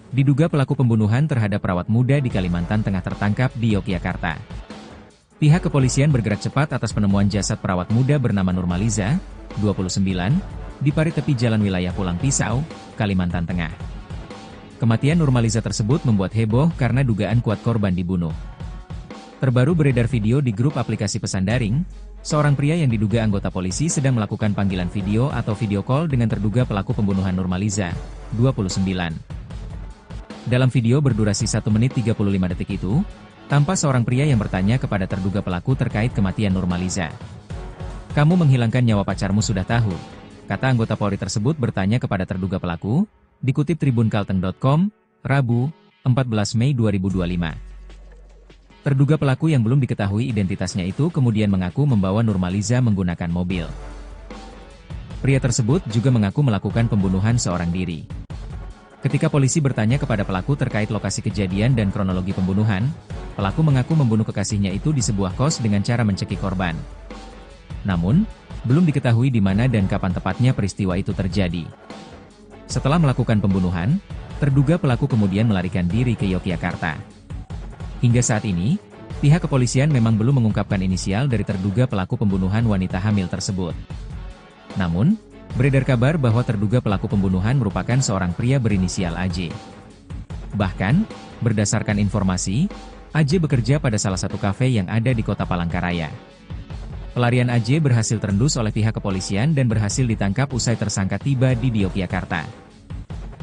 Diduga pelaku pembunuhan terhadap perawat muda di Kalimantan Tengah tertangkap di Yogyakarta. Pihak kepolisian bergerak cepat atas penemuan jasad perawat muda bernama Nurmaliza, 29, di parit tepi jalan wilayah Pulang Pisau, Kalimantan Tengah. Kematian Nurmaliza tersebut membuat heboh karena dugaan kuat korban dibunuh. Terbaru beredar video di grup aplikasi pesan daring, seorang pria yang diduga anggota polisi sedang melakukan panggilan video atau video call dengan terduga pelaku pembunuhan Nurmaliza, 29. Dalam video berdurasi 1 menit 35 detik itu, tampak seorang pria yang bertanya kepada terduga pelaku terkait kematian Nurmaliza. "Kamu menghilangkan nyawa pacarmu sudah tahu?" kata anggota Polri tersebut bertanya kepada terduga pelaku, dikutip tribunkalteng.com, Rabu, 14 Mei 2025. Terduga pelaku yang belum diketahui identitasnya itu kemudian mengaku membawa Nurmaliza menggunakan mobil. Pria tersebut juga mengaku melakukan pembunuhan seorang diri. Ketika polisi bertanya kepada pelaku terkait lokasi kejadian dan kronologi pembunuhan, pelaku mengaku membunuh kekasihnya itu di sebuah kos dengan cara mencekik korban. Namun, belum diketahui di mana dan kapan tepatnya peristiwa itu terjadi. Setelah melakukan pembunuhan, terduga pelaku kemudian melarikan diri ke Yogyakarta. Hingga saat ini, pihak kepolisian memang belum mengungkapkan inisial dari terduga pelaku pembunuhan wanita hamil tersebut. Namun, Beredar kabar bahwa terduga pelaku pembunuhan merupakan seorang pria berinisial AJ. Bahkan, berdasarkan informasi, AJ bekerja pada salah satu kafe yang ada di kota Palangkaraya. Pelarian AJ berhasil terendus oleh pihak kepolisian dan berhasil ditangkap usai tersangka tiba di Yogyakarta.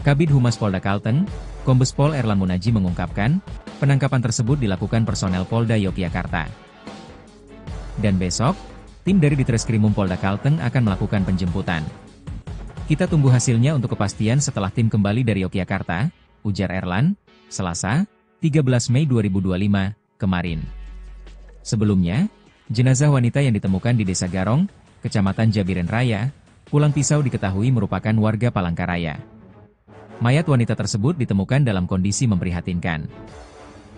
Kabid Humas Polda Kalteng, Kombes Pol Erlan Munaji mengungkapkan, penangkapan tersebut dilakukan personel Polda Yogyakarta. Dan besok, tim dari Ditreskrimum Polda Kalteng akan melakukan penjemputan. Kita tunggu hasilnya untuk kepastian setelah tim kembali dari Yogyakarta, ujar Erlan, Selasa, 13 Mei 2025, kemarin. Sebelumnya, jenazah wanita yang ditemukan di Desa Garong, Kecamatan Jabiren Raya, Pulang Pisau diketahui merupakan warga Palangkaraya. Mayat wanita tersebut ditemukan dalam kondisi memprihatinkan.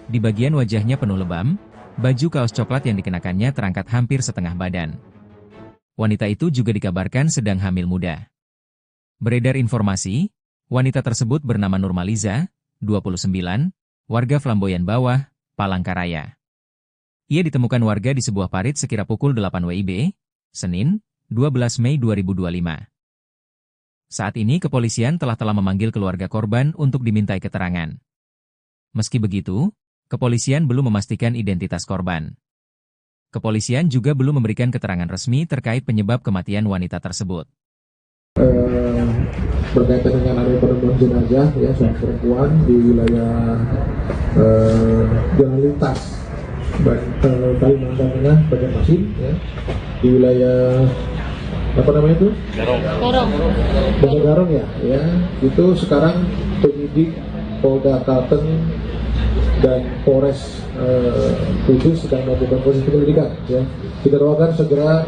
Di bagian wajahnya penuh lebam, baju kaos coklat yang dikenakannya terangkat hampir setengah badan. Wanita itu juga dikabarkan sedang hamil muda. Beredar informasi, wanita tersebut bernama Nurmaliza, 29, warga Flamboyan Bawah, Palangkaraya. Ia ditemukan warga di sebuah parit sekira pukul 8 WIB, Senin, 12 Mei 2025. Saat ini kepolisian telah memanggil keluarga korban untuk dimintai keterangan. Meski begitu, kepolisian belum memastikan identitas korban. Kepolisian juga belum memberikan keterangan resmi terkait penyebab kematian wanita tersebut. Berkaitan dengan adanya penemuan jenazah ya seorang perempuan di wilayah jalan lintas Kalimantan Tengah Banjarmasin ya, di wilayah apa namanya itu? Desa Garong ya, itu sekarang penyidik Polda Kalteng dan Polres Kudus sedang melakukan proses penyelidikan ya. Kita doakan segera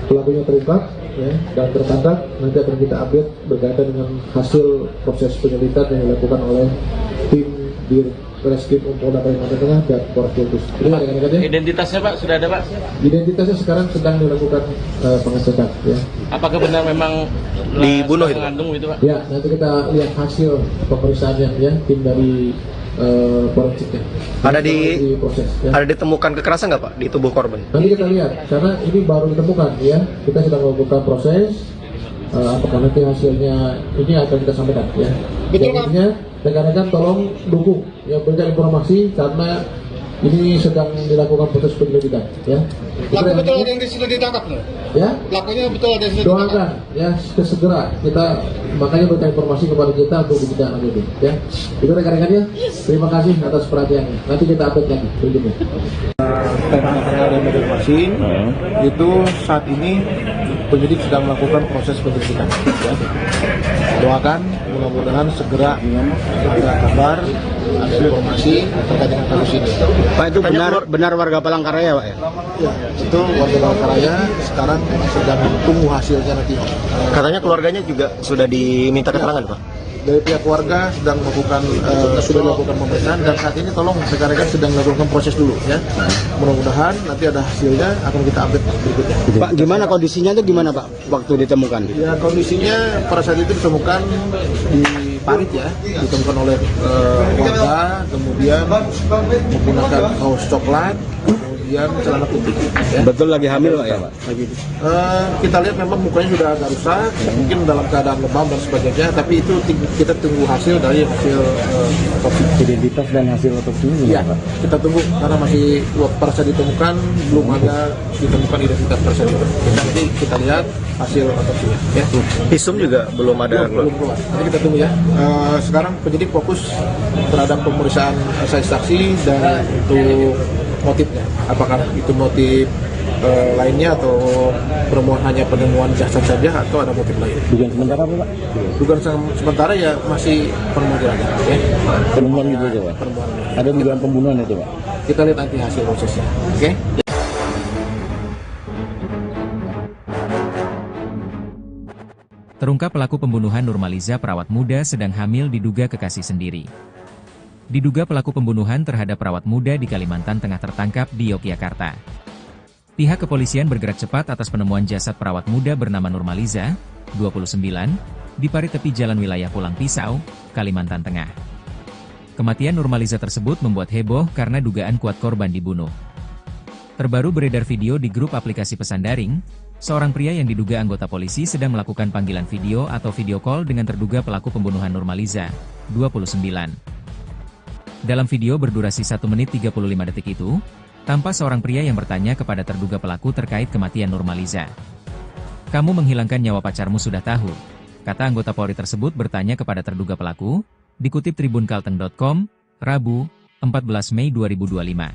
pelakunya terungkap ya, dan tertangkap. Nanti akan kita update berkaitan dengan hasil proses penyelidikan yang dilakukan oleh tim Ditreskrimum Polda Kalimantan Tengah dan Polres Kudus. Identitasnya Pak sudah ada Pak? Identitasnya sekarang sedang dilakukan pengecekan ya. Apakah benar memang dibunuh itu? Mengandung itu Pak? Ya, nanti kita lihat hasil pemeriksaannya ya, tim dari forensiknya. Proses, ya. Ada ditemukan kekerasan nggak Pak di tubuh korban? Nanti kita lihat, karena ini baru ditemukan ya. Kita sedang melakukan proses. Apakah nanti hasilnya ini akan kita sampaikan ya. Betul Pak. Rekan-rekan tolong dukung ya, berikan informasi karena ini sedang dilakukan proses penyelidikan ya. Pelaku betul ada yang sudah ditangkap loh. Ya. Pelakunya betul ada yang sudah ditangkap. Doakan ya segera kita makanya berikan informasi kepada kita untuk ditindaklanjuti itu ya. Itu rekan-rekannya. Terima kasih atas perhatiannya. Nanti kita update lagi berikutnya. Terkait dengan Banjarmasin itu saat ini penyidik sedang melakukan proses penyelidikan ya. Doakan mudah-mudahan segera ada kabar, ada informasi terkait dengan kasus ini. Pak, itu benar warga Palangkaraya Pak ya? Ya, itu warga Palangkaraya sekarang sedang tunggu hasilnya nanti. Katanya keluarganya juga sudah diminta keterangan Pak? Dari pihak keluarga sedang melakukan sudah melakukan pemeriksaan dan saat ini tolong rekan-rekan sedang melakukan proses dulu ya. Mudah-mudahan nanti ada hasilnya akan kita update berikutnya. Pak, gimana kondisinya itu gimana Pak waktu ditemukan? Ya, kondisinya pada saat itu ditemukan di parit ya, ditemukan oleh warga, kemudian menggunakan kaos coklat, kemudian celana putih. Ya. Betul lagi hamil Pak ya Pak? Kita lihat memang mukanya sudah agak rusak, mungkin dalam keadaan lebam dan sebagainya, tapi itu kita tunggu hasil dari hasil otopsi. Identitas dan hasil otopsi ini ya, Pak? Kita tunggu karena masih pada saat ditemukan belum ada ditemukan identitas tersebut. Nanti kita lihat hasil otopsinya. Ya. Visum juga belum ada belum keluar. Nanti kita tunggu ya. Sekarang penyidik fokus terhadap pemeriksaan saksi dan untuk motifnya. Apakah itu motif lainnya atau hanya penemuan jasad saja atau ada motif lain? Dugaan sementara apa Pak? Dugaan sementara ya masih penemuan jenazah. Ya. Penemuan gitu aja Pak? Ada dugaan pembunuhan itu Pak? Kita lihat nanti hasil prosesnya. Oke? Terungkap pelaku pembunuhan Nurmaliza perawat muda sedang hamil diduga kekasih sendiri. Diduga pelaku pembunuhan terhadap perawat muda di Kalimantan Tengah tertangkap di Yogyakarta. Pihak kepolisian bergerak cepat atas penemuan jasad perawat muda bernama Nurmaliza, 29, di parit tepi jalan wilayah Pulang Pisau, Kalimantan Tengah. Kematian Nurmaliza tersebut membuat heboh karena dugaan kuat korban dibunuh. Terbaru beredar video di grup aplikasi pesan daring, seorang pria yang diduga anggota polisi sedang melakukan panggilan video atau video call dengan terduga pelaku pembunuhan Nurmaliza, 29. Dalam video berdurasi 1 menit 35 detik itu, tampak seorang pria yang bertanya kepada terduga pelaku terkait kematian Nurmaliza. "Kamu menghilangkan nyawa pacarmu sudah tahu," kata anggota Polri tersebut bertanya kepada terduga pelaku, dikutip tribunkalteng.com, Rabu, 14 Mei 2025.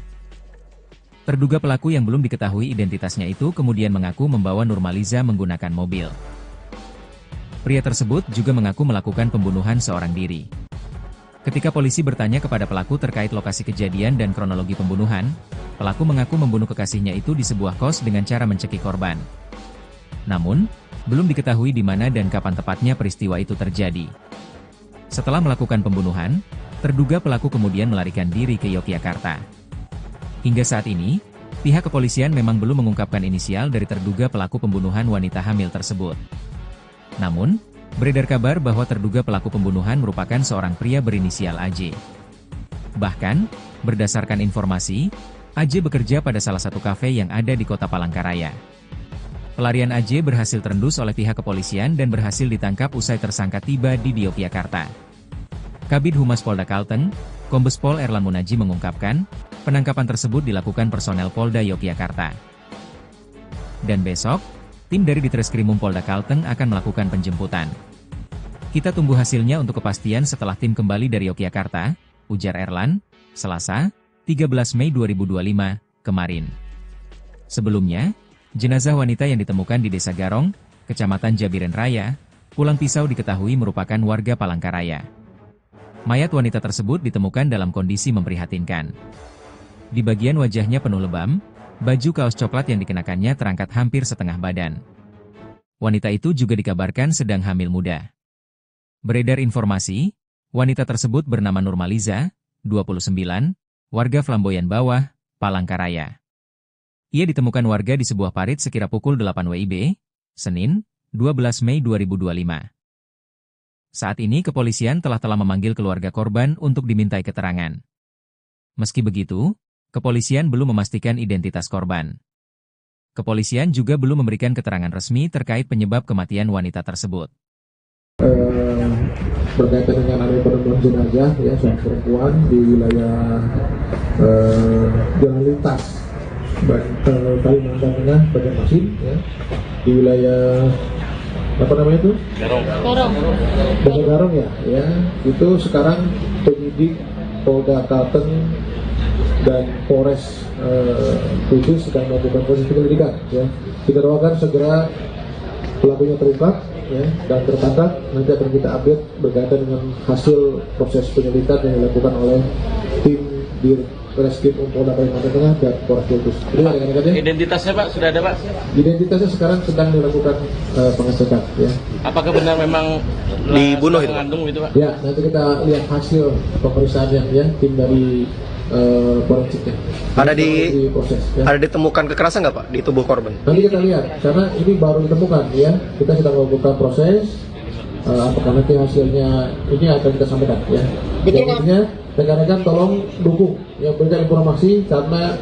Terduga pelaku yang belum diketahui identitasnya itu kemudian mengaku membawa Nurmaliza menggunakan mobil. Pria tersebut juga mengaku melakukan pembunuhan seorang diri. Ketika polisi bertanya kepada pelaku terkait lokasi kejadian dan kronologi pembunuhan, pelaku mengaku membunuh kekasihnya itu di sebuah kos dengan cara mencekik korban. Namun, belum diketahui di mana dan kapan tepatnya peristiwa itu terjadi. Setelah melakukan pembunuhan, terduga pelaku kemudian melarikan diri ke Yogyakarta. Hingga saat ini, pihak kepolisian memang belum mengungkapkan inisial dari terduga pelaku pembunuhan wanita hamil tersebut. Namun, beredar kabar bahwa terduga pelaku pembunuhan merupakan seorang pria berinisial AJ. Bahkan, berdasarkan informasi, AJ bekerja pada salah satu kafe yang ada di kota Palangkaraya. Pelarian AJ berhasil terendus oleh pihak kepolisian dan berhasil ditangkap usai tersangka tiba di Yogyakarta. Kabid Humas Polda Kalteng, Kombes Pol Erlan Munaji mengungkapkan, penangkapan tersebut dilakukan personel Polda Yogyakarta. Dan besok, tim dari Ditreskrimum Polda Kalteng akan melakukan penjemputan. Kita tunggu hasilnya untuk kepastian setelah tim kembali dari Yogyakarta, ujar Erlan, Selasa, 13 Mei 2025, kemarin. Sebelumnya, jenazah wanita yang ditemukan di Desa Garong, Kecamatan Jabiren Raya, Pulang Pisau diketahui merupakan warga Palangkaraya. Mayat wanita tersebut ditemukan dalam kondisi memprihatinkan. Di bagian wajahnya penuh lebam, baju kaos coklat yang dikenakannya terangkat hampir setengah badan. Wanita itu juga dikabarkan sedang hamil muda. Beredar informasi, wanita tersebut bernama Nurmaliza, 29, warga Flamboyan Bawah, Palangkaraya. Ia ditemukan warga di sebuah parit sekira pukul 8 WIB, Senin, 12 Mei 2025. Saat ini kepolisian telah memanggil keluarga korban untuk dimintai keterangan. Meski begitu, kepolisian belum memastikan identitas korban. Kepolisian juga belum memberikan keterangan resmi terkait penyebab kematian wanita tersebut. Berkaitan dengan adanya penemuan jenazah ya seorang perempuan di wilayah Jalan Lintas Kalimantan Tengah, Banjarmasin ya, di wilayah apa namanya itu? Desa Garong ya, itu sekarang penyidik Polda Kalteng dan Polres Kudus sedang melakukan proses penyelidikan ya. Kita doakan segera pelakunya terungkap ya, dan tertangkap. Nanti akan kita update berkaitan dengan hasil proses penyelidikan yang dilakukan oleh tim di Reskrim Polda Kalimantan Tengah dan Polres Kudus. Identitasnya Pak sudah ada Pak? Identitasnya sekarang sedang dilakukan pengecekan ya. Apakah benar memang dibunuh itu? Mengandung itu Pak? Ya, nanti kita lihat hasil pemeriksaannya ya, tim dari forensiknya. Proses, ya. Ada ditemukan kekerasan nggak Pak di tubuh korban? Nanti kita lihat, karena ini baru ditemukan ya. Kita sedang melakukan proses. Apakah nanti hasilnya ini akan kita sampaikan ya. Betul Pak. Rekan-rekan tolong dukung yang berikan informasi karena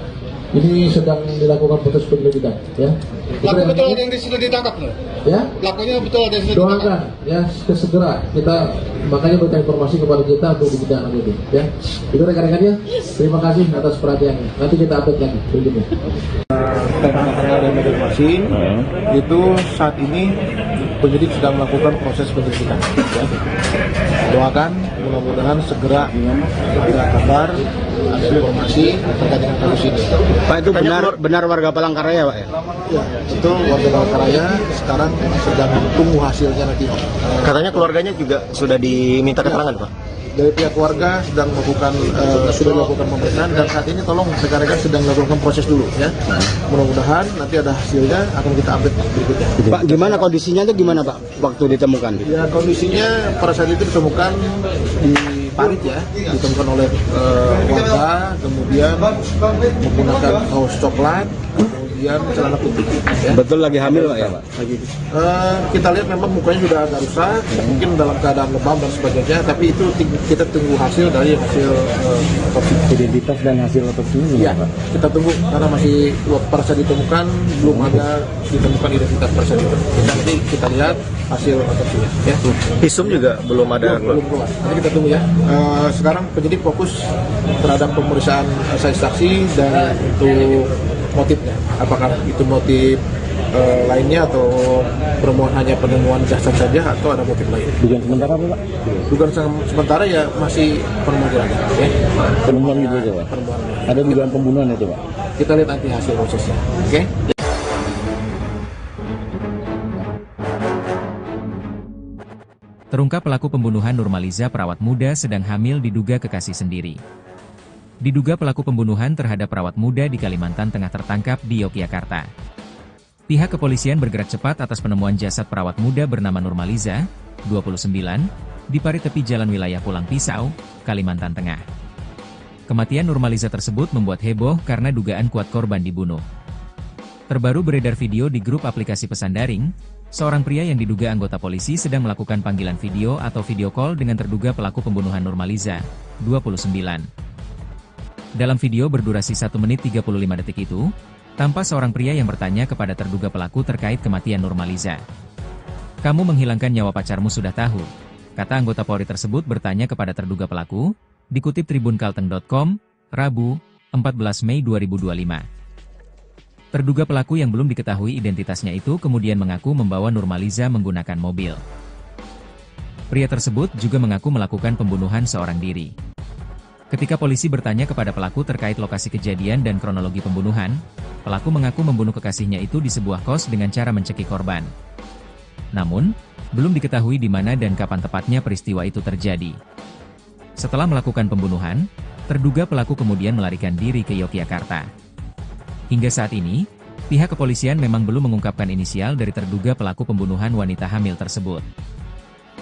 ini sedang dilakukan proses penyelidikan ya. Pelaku betul ada yang sudah ditangkap loh. Ya. Pelakunya betul ada yang sudah ditangkap. Doakan ya segera kita makanya berikan informasi kepada kita untuk dibicarakan itu ya. Itu rekan-rekannya. Terima kasih atas perhatiannya. Nanti kita update lagi berikutnya. Tengah dan Banjarmasin itu saat ini penyidik sedang melakukan proses penyelidikan. Ya. Doakan mudah-mudahan segera ada kabar, ada informasi terkait dengan kasus ini. Pak, itu benar warga Palangkaraya Pak ya? Ya, itu warga Palangkaraya sekarang sedang tunggu hasilnya nanti. Katanya keluarganya juga sudah diminta keterangan Pak? Dari pihak keluarga sedang melakukan sudah dilakukan pemeriksaan dan saat ini tolong rekan-rekan sedang melakukan proses dulu ya. Mudah-mudahan nanti ada hasilnya akan kita update berikutnya. Pak, gimana kondisinya itu gimana Pak waktu ditemukan? Ya kondisinya pada saat itu ditemukan di parit ya, ditemukan oleh warga, kemudian menggunakan kaos coklat, kemudian celana putih. Ya. Betul lagi hamil Pak ya Pak? Lagi. Kita lihat memang mukanya sudah agak rusak, mungkin dalam keadaan lebam dan sebagainya, tapi itu kita tunggu hasil dari hasil otopsi. Identitas dan hasil otopsi ini Iya, Pak? kita tunggu karena masih persa ditemukan, belum ada ditemukan identitas persa itu. Nanti kita lihat hasil otopsinya. Ya. Visum juga belum ada. Belum keluar. Nanti kita tunggu ya. Sekarang penyidik fokus terhadap pemeriksaan saksi dan untuk motifnya. Apakah itu motif lainnya atau permohonan hanya penemuan jasad saja atau ada motif lain? Dugaan sementara apa Pak? Dugaan sementara ya masih penemuan ya. Penemuan gitu aja Pak? Penemuan. Ada dugaan pembunuhan itu Pak? Kita lihat nanti hasil prosesnya. Oke? Terungkap pelaku pembunuhan Nurmaliza perawat muda sedang hamil diduga kekasih sendiri. Diduga pelaku pembunuhan terhadap perawat muda di Kalimantan Tengah tertangkap di Yogyakarta. Pihak kepolisian bergerak cepat atas penemuan jasad perawat muda bernama Nurmaliza, 29, di parit tepi jalan wilayah Pulang Pisau, Kalimantan Tengah. Kematian Nurmaliza tersebut membuat heboh karena dugaan kuat korban dibunuh. Terbaru beredar video di grup aplikasi pesan daring, seorang pria yang diduga anggota polisi sedang melakukan panggilan video atau video call dengan terduga pelaku pembunuhan Nurmaliza, 29. Dalam video berdurasi 1 menit 35 detik itu, tampak seorang pria yang bertanya kepada terduga pelaku terkait kematian Nurmaliza. "Kamu menghilangkan nyawa pacarmu sudah tahu," kata anggota Polri tersebut bertanya kepada terduga pelaku, dikutip tribunkalteng.com, Rabu, 14 Mei 2025. Terduga pelaku yang belum diketahui identitasnya itu kemudian mengaku membawa Nurmaliza menggunakan mobil. Pria tersebut juga mengaku melakukan pembunuhan seorang diri. Ketika polisi bertanya kepada pelaku terkait lokasi kejadian dan kronologi pembunuhan, pelaku mengaku membunuh kekasihnya itu di sebuah kos dengan cara mencekik korban. Namun, belum diketahui di mana dan kapan tepatnya peristiwa itu terjadi. Setelah melakukan pembunuhan, terduga pelaku kemudian melarikan diri ke Yogyakarta. Hingga saat ini, pihak kepolisian memang belum mengungkapkan inisial dari terduga pelaku pembunuhan wanita hamil tersebut.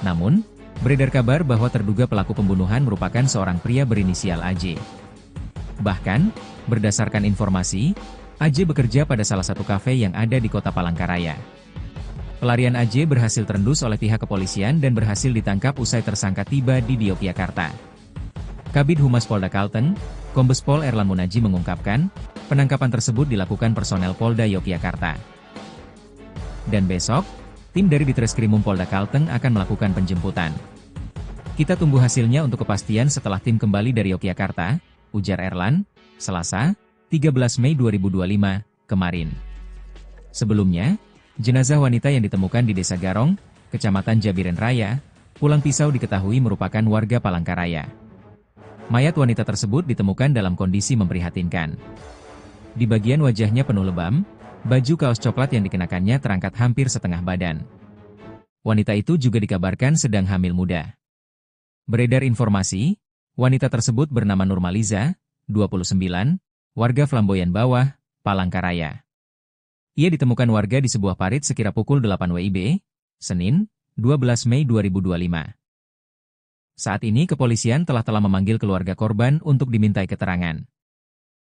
Namun, beredar kabar bahwa terduga pelaku pembunuhan merupakan seorang pria berinisial AJ. Bahkan, berdasarkan informasi, AJ bekerja pada salah satu kafe yang ada di kota Palangkaraya. Pelarian AJ berhasil terendus oleh pihak kepolisian dan berhasil ditangkap usai tersangka tiba di Yogyakarta. Kabid Humas Polda Kalteng, Kombes Pol Erlan Munaji mengungkapkan, penangkapan tersebut dilakukan personel Polda Yogyakarta. Dan besok, tim dari Ditreskrimum Polda Kalteng akan melakukan penjemputan. Kita tunggu hasilnya untuk kepastian setelah tim kembali dari Yogyakarta, ujar Erlan, Selasa, 13 Mei 2025, kemarin. Sebelumnya, jenazah wanita yang ditemukan di Desa Garong, Kecamatan Jabiren Raya, Pulang Pisau diketahui merupakan warga Palangkaraya. Mayat wanita tersebut ditemukan dalam kondisi memprihatinkan. Di bagian wajahnya penuh lebam, baju kaos coklat yang dikenakannya terangkat hampir setengah badan. Wanita itu juga dikabarkan sedang hamil muda. Beredar informasi, wanita tersebut bernama Nurmaliza, 29, warga Flamboyan Bawah, Palangkaraya. Ia ditemukan warga di sebuah parit sekira pukul 8 WIB, Senin, 12 Mei 2025. Saat ini kepolisian telah memanggil keluarga korban untuk dimintai keterangan.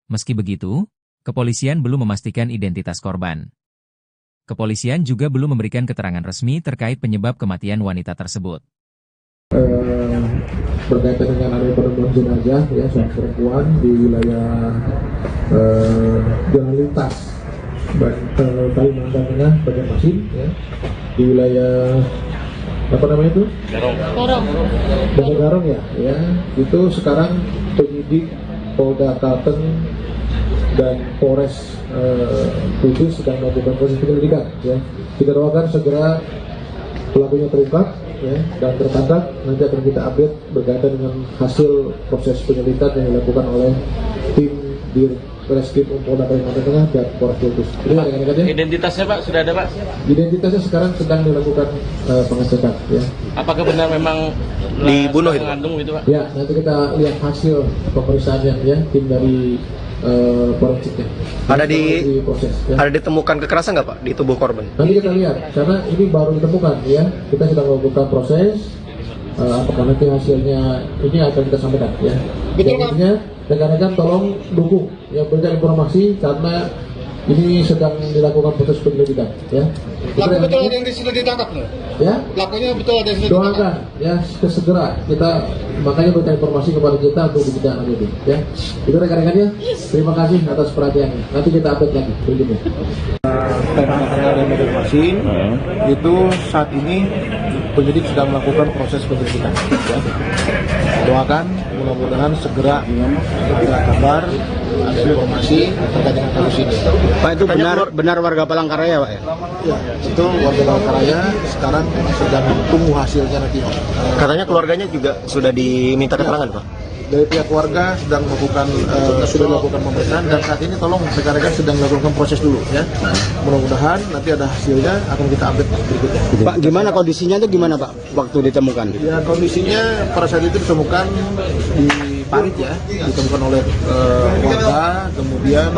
Meski begitu, kepolisian belum memastikan identitas korban. Kepolisian juga belum memberikan keterangan resmi terkait penyebab kematian wanita tersebut. Berkaitan dengan adanya penemuan jenazah ya seorang perempuan di wilayah Jalan Lintas Kalimantan Tengah Banjarmasin ya, di wilayah apa namanya itu? Desa Garong ya, itu sekarang penyidik Polda Kalteng dan Polres Kudus sedang melakukan proses penyelidikan ya. Kita doakan segera pelakunya terungkap ya, dan tertangkap. Nanti akan kita update berkaitan dengan hasil proses penyelidikan yang dilakukan oleh tim di Reskrim Polda Kalimantan Tengah dan Polres Kudus. Identitasnya Pak sudah ada Pak? Identitasnya sekarang sedang dilakukan pengecekan ya. Apakah benar memang dibunuh itu? Mengandung itu Pak? Ya, nanti kita lihat hasil pemeriksaannya ya, tim dari forensiknya. Proses, ya. Ada ditemukan kekerasan nggak Pak di tubuh korban? Nanti kita lihat, karena ini baru ditemukan ya. Kita sedang melakukan proses. Apakah nanti hasilnya ini akan kita sampaikan ya. Betul Pak. Rekan-rekan tolong dukung ya, berikan informasi karena Ini sedang dilakukan proses penyelidikan, ya. Pelaku betul ada yang sudah ditangkap nggak? Ya. Pelakunya betul ada yang sudah ditangkap. Doakan, ya, segera kita makanya berikan informasi kepada kita untuk ditindaklanjuti, ya. Itu rekan-rekannya. Terima kasih atas perhatiannya. Nanti kita update lagi berikutnya. Dan informasi itu saat ini penyidik sedang melakukan proses penyelidikan. Ya. Doakan mudah-mudahan segera ada kabar, ada informasi terkait dengan kasus ini. Pak, itu benar warga Palangkaraya, Pak ya? Ya, itu warga Palangkaraya sekarang sedang tunggu hasilnya nanti. Katanya keluarganya juga sudah diminta keterangan, Pak. Dari pihak warga sedang melakukan sudah dilakukan pemeriksaan dan saat ini tolong rekan-rekan sedang melakukan proses dulu, ya. Mudah-mudahan nanti ada hasilnya akan kita update berikutnya. Pak, gimana kondisinya itu gimana, Pak, waktu ditemukan? Ya, kondisinya pada saat itu ditemukan di parit, ya, ditemukan oleh warga, kemudian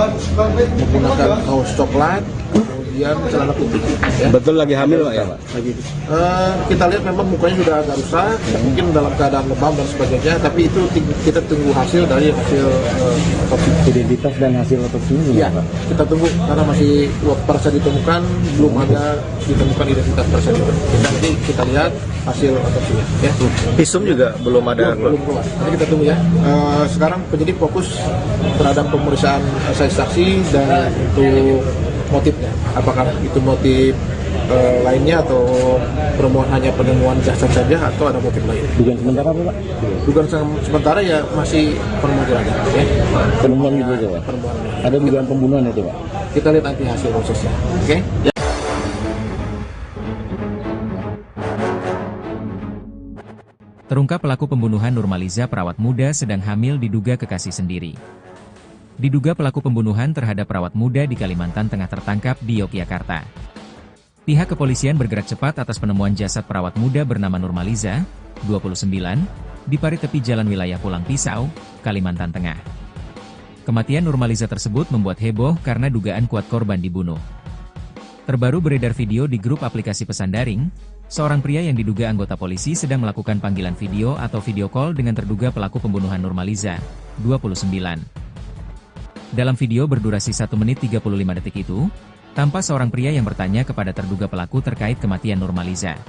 menggunakan kaos coklat, kemudian celana putih. Ya. Betul lagi hamil, Pak ya, Pak? Lagi. Kita lihat memang mukanya sudah agak rusak, mungkin dalam keadaan lebam dan sebagainya, tapi itu kita tunggu hasil dari hasil otopsi. Identitas dan hasil otopsinya Iya, kita tunggu karena masih pada saat ditemukan belum ada ditemukan identitas tersebut. Nanti kita lihat hasil otopsinya. Ya. Visum juga belum ada. Belum keluar. Nanti kita tunggu, ya. Sekarang penyidik fokus terhadap pemeriksaan saksi dan untuk motifnya. Apakah itu motif lainnya atau hanya penemuan jasad saja atau ada motif lain? Dugaan sementara apa, Pak? Dugaan sementara ya masih penemuan aja. Ya. Penemuan itu aja, Pak? Penemuan. Ada dugaan pembunuhan itu, Pak? Kita lihat nanti hasil prosesnya. Oke? Ya. Terungkap pelaku pembunuhan Nurmaliza perawat muda sedang hamil diduga kekasih sendiri. Diduga pelaku pembunuhan terhadap perawat muda di Kalimantan Tengah tertangkap di Yogyakarta. Pihak kepolisian bergerak cepat atas penemuan jasad perawat muda bernama Nurmaliza, 29, di parit tepi jalan wilayah Pulang Pisau, Kalimantan Tengah. Kematian Nurmaliza tersebut membuat heboh karena dugaan kuat korban dibunuh. Terbaru beredar video di grup aplikasi pesan daring, seorang pria yang diduga anggota polisi sedang melakukan panggilan video atau video call dengan terduga pelaku pembunuhan Nurmaliza, 29. Dalam video berdurasi 1 menit 35 detik itu, tampak seorang pria yang bertanya kepada terduga pelaku terkait kematian Nurmaliza.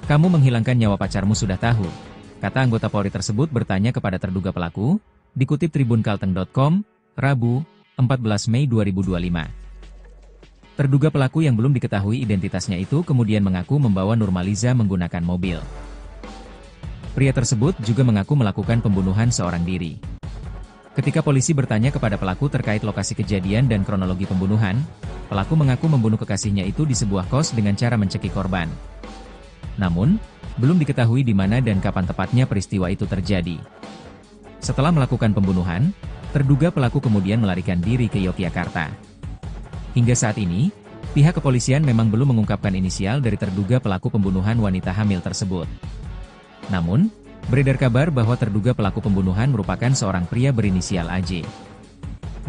"Kamu menghilangkan nyawa pacarmu sudah tahu," kata anggota Polri tersebut bertanya kepada terduga pelaku, dikutip tribunkalteng.com, Rabu, 14 Mei 2025. Terduga pelaku yang belum diketahui identitasnya itu kemudian mengaku membawa Nurmaliza menggunakan mobil. Pria tersebut juga mengaku melakukan pembunuhan seorang diri. Ketika polisi bertanya kepada pelaku terkait lokasi kejadian dan kronologi pembunuhan, pelaku mengaku membunuh kekasihnya itu di sebuah kos dengan cara mencekik korban. Namun, belum diketahui di mana dan kapan tepatnya peristiwa itu terjadi. Setelah melakukan pembunuhan, terduga pelaku kemudian melarikan diri ke Yogyakarta. Hingga saat ini, pihak kepolisian memang belum mengungkapkan inisial dari terduga pelaku pembunuhan wanita hamil tersebut. Namun, beredar kabar bahwa terduga pelaku pembunuhan merupakan seorang pria berinisial AJ.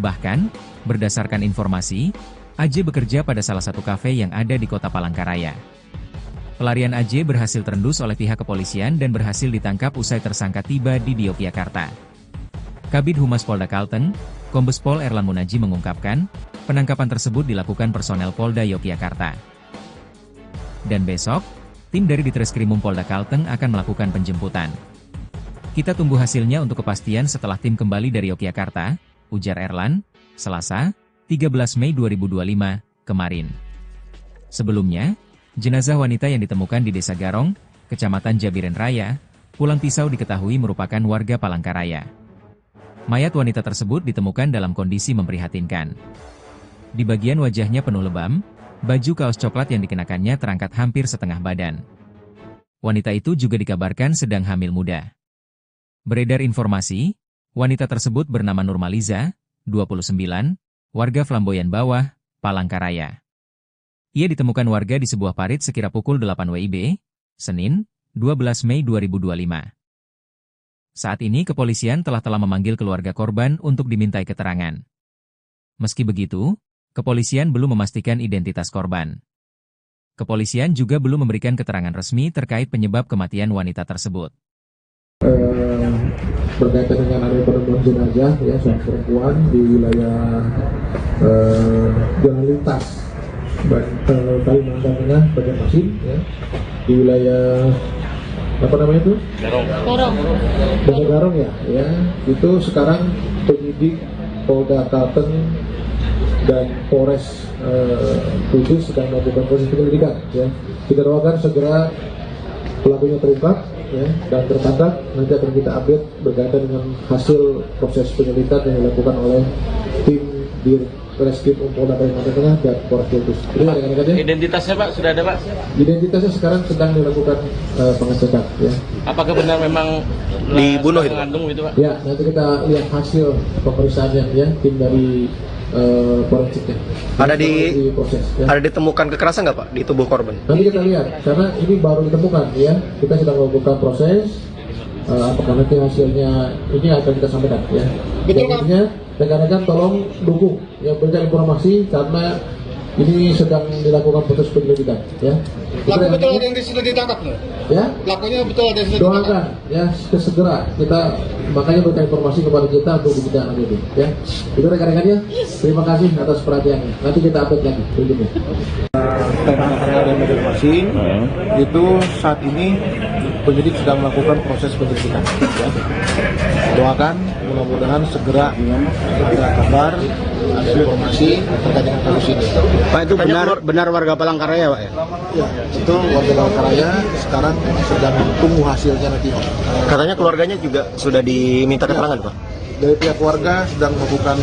Bahkan, berdasarkan informasi, AJ bekerja pada salah satu kafe yang ada di kota Palangkaraya. Pelarian AJ berhasil terendus oleh pihak kepolisian dan berhasil ditangkap usai tersangka tiba di Yogyakarta. Kabid Humas Polda Kalteng, Kombes Pol Erlan Munaji mengungkapkan, penangkapan tersebut dilakukan personel Polda Yogyakarta. Dan besok, tim dari Ditreskrimum Polda Kalteng akan melakukan penjemputan. Kita tunggu hasilnya untuk kepastian setelah tim kembali dari Yogyakarta, ujar Erlan, Selasa, 13 Mei 2025, kemarin. Sebelumnya, jenazah wanita yang ditemukan di Desa Garong, Kecamatan Jabiren Raya, Pulang Pisau diketahui merupakan warga Palangkaraya. Mayat wanita tersebut ditemukan dalam kondisi memprihatinkan. Di bagian wajahnya penuh lebam, baju kaos coklat yang dikenakannya terangkat hampir setengah badan. Wanita itu juga dikabarkan sedang hamil muda. Beredar informasi, wanita tersebut bernama Nurmaliza, 29, warga Flamboyan Bawah, Palangkaraya. Ia ditemukan warga di sebuah parit sekira pukul 8 WIB, Senin, 12 Mei 2025. Saat ini kepolisian telah memanggil keluarga korban untuk dimintai keterangan. Meski begitu, kepolisian belum memastikan identitas korban. Kepolisian juga belum memberikan keterangan resmi terkait penyebab kematian wanita tersebut. berkaitan dengan adanya penemuan jenazah ya seorang perempuan di wilayah jalan lintas Kalimantan Tengah Banjarmasin ya, di wilayah apa namanya itu? Desa Garong ya. Itu sekarang penyidik Polda Kalteng dan Polres Kudus sedang melakukan proses penyelidikan ya. Kita doakan segera pelakunya terungkap ya, dan tertangkap. Nanti akan kita update berkaitan dengan hasil proses penyelidikan yang dilakukan oleh tim di Reskrim Polda Kalimantan Tengah dan Polres Kudus. Identitasnya Pak sudah ada Pak? Identitasnya sekarang sedang dilakukan pengecekan ya. Apakah benar memang dibunuh itu? Mengandung itu Pak? Ya, nanti kita lihat hasil pemeriksaannya ya, tim dari forensiknya. Proses, ya. Ada ditemukan kekerasan nggak Pak di tubuh korban? Nanti kita lihat, karena ini baru ditemukan ya. Kita sedang melakukan proses. Apakah nanti hasilnya ini akan kita sampaikan ya. Betul Pak. Rekan-rekan tolong dukung ya, berikan informasi karena ini sedang dilakukan proses penyelidikan ya. Pelaku betul ada yang sudah ditangkap loh. Ya. Pelakunya betul ada yang sudah ditangkap. Doakan ya segera kita makanya berikan informasi kepada kita untuk kita lanjuti ya. Itu rekan-rekannya. Terima kasih atas perhatiannya. Nanti kita update lagi berikutnya. Banjarmasin itu saat ini penyidik sedang melakukan proses penyelidikan ya. Doakan mudah-mudahan segera ada kabar, ada informasi terkait dengan kasus ini. Pak, itu benar warga Palangkaraya Pak ya? Ya, itu warga Palangkaraya sekarang sedang tunggu hasilnya nanti. Katanya keluarganya juga sudah diminta keterangan Pak? Dari pihak warga sedang melakukan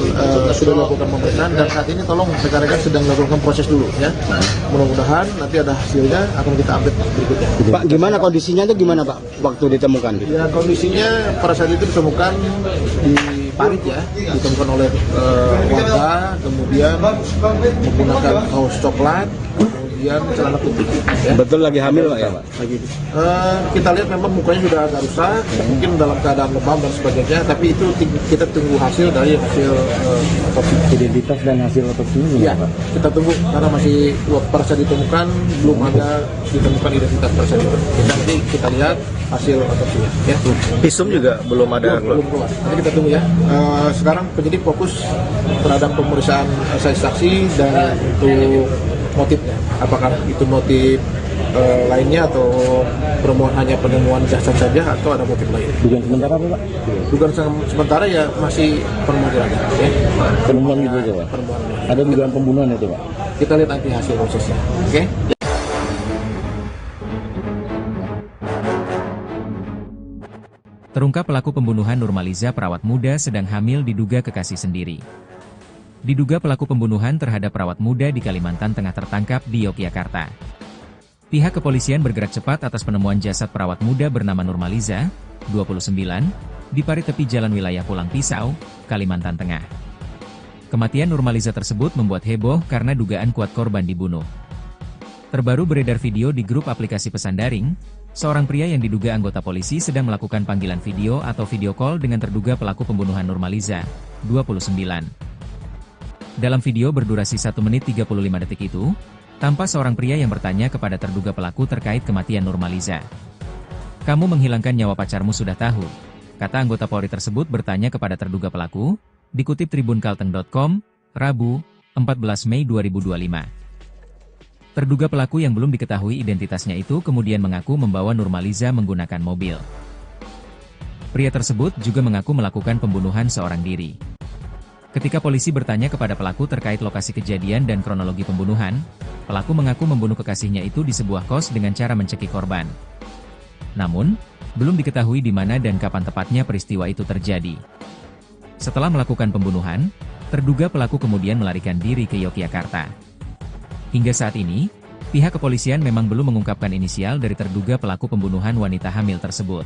sudah melakukan pemeriksaan dan saat ini tolong rekan-rekan sedang melakukan proses dulu ya. Mudah-mudahan nanti ada hasilnya akan kita update berikutnya. Pak, gimana kondisinya itu gimana Pak waktu ditemukan? Ya, kondisinya pada saat itu ditemukan di parit ya, ditemukan oleh warga, kemudian menggunakan kaos coklat, kemudian celana putih. Ya. Betul lagi hamil Pak ya Pak? Lagi. Kita lihat memang mukanya sudah agak rusak, mungkin dalam keadaan lebam dan sebagainya, tapi itu kita tunggu hasil dari hasil otopsi. Identitas dan hasil otopsinya Ya, kita tunggu karena masih pada saat ditemukan belum ada ditemukan identitas pada saat itu. Nanti kita lihat hasil otopsinya. Ya. Visum juga belum ada. Belum keluar. Nanti kita tunggu ya. Sekarang penyidik fokus terhadap pemeriksaan saksi dan untuk motifnya. Apakah itu motif lainnya atau hanya penemuan jasad saja atau ada motif lain? Dugaan sementara Pak? Dugaan sementara ya masih penemuan aja. Ya. Penemuan gitu aja Pak? Penemuan. Ada dugaan pembunuhan itu Pak? Kita lihat nanti hasil prosesnya. Oke? Terungkap pelaku pembunuhan Nurmaliza perawat muda sedang hamil diduga kekasih sendiri. Diduga pelaku pembunuhan terhadap perawat muda di Kalimantan Tengah tertangkap di Yogyakarta. Pihak kepolisian bergerak cepat atas penemuan jasad perawat muda bernama Nurmaliza, 29, di parit tepi jalan wilayah Pulang Pisau, Kalimantan Tengah. Kematian Nurmaliza tersebut membuat heboh karena dugaan kuat korban dibunuh. Terbaru beredar video di grup aplikasi pesan daring, seorang pria yang diduga anggota polisi sedang melakukan panggilan video atau video call dengan terduga pelaku pembunuhan Nurmaliza, 29. Dalam video berdurasi 1 menit 35 detik itu, tampak seorang pria yang bertanya kepada terduga pelaku terkait kematian Nurmaliza. "Kamu menghilangkan nyawa pacarmu sudah tahu," kata anggota Polri tersebut bertanya kepada terduga pelaku, dikutip tribunkalteng.com, Rabu, 14 Mei 2025. Terduga pelaku yang belum diketahui identitasnya itu kemudian mengaku membawa Nurmaliza menggunakan mobil. Pria tersebut juga mengaku melakukan pembunuhan seorang diri. Ketika polisi bertanya kepada pelaku terkait lokasi kejadian dan kronologi pembunuhan, pelaku mengaku membunuh kekasihnya itu di sebuah kos dengan cara mencekik korban. Namun, belum diketahui di mana dan kapan tepatnya peristiwa itu terjadi. Setelah melakukan pembunuhan, terduga pelaku kemudian melarikan diri ke Yogyakarta. Hingga saat ini, pihak kepolisian memang belum mengungkapkan inisial dari terduga pelaku pembunuhan wanita hamil tersebut.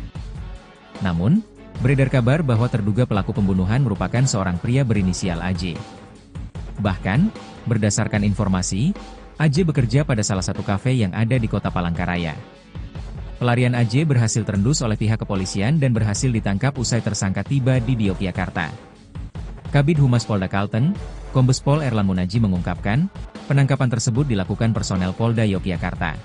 Namun, beredar kabar bahwa terduga pelaku pembunuhan merupakan seorang pria berinisial AJ. Bahkan, berdasarkan informasi, AJ bekerja pada salah satu kafe yang ada di kota Palangkaraya. Pelarian AJ berhasil terendus oleh pihak kepolisian dan berhasil ditangkap usai tersangka tiba di Yogyakarta. Kabid Humas Polda Kalteng, Kombes Pol Erlan Munaji mengungkapkan, penangkapan tersebut dilakukan personel Polda Yogyakarta.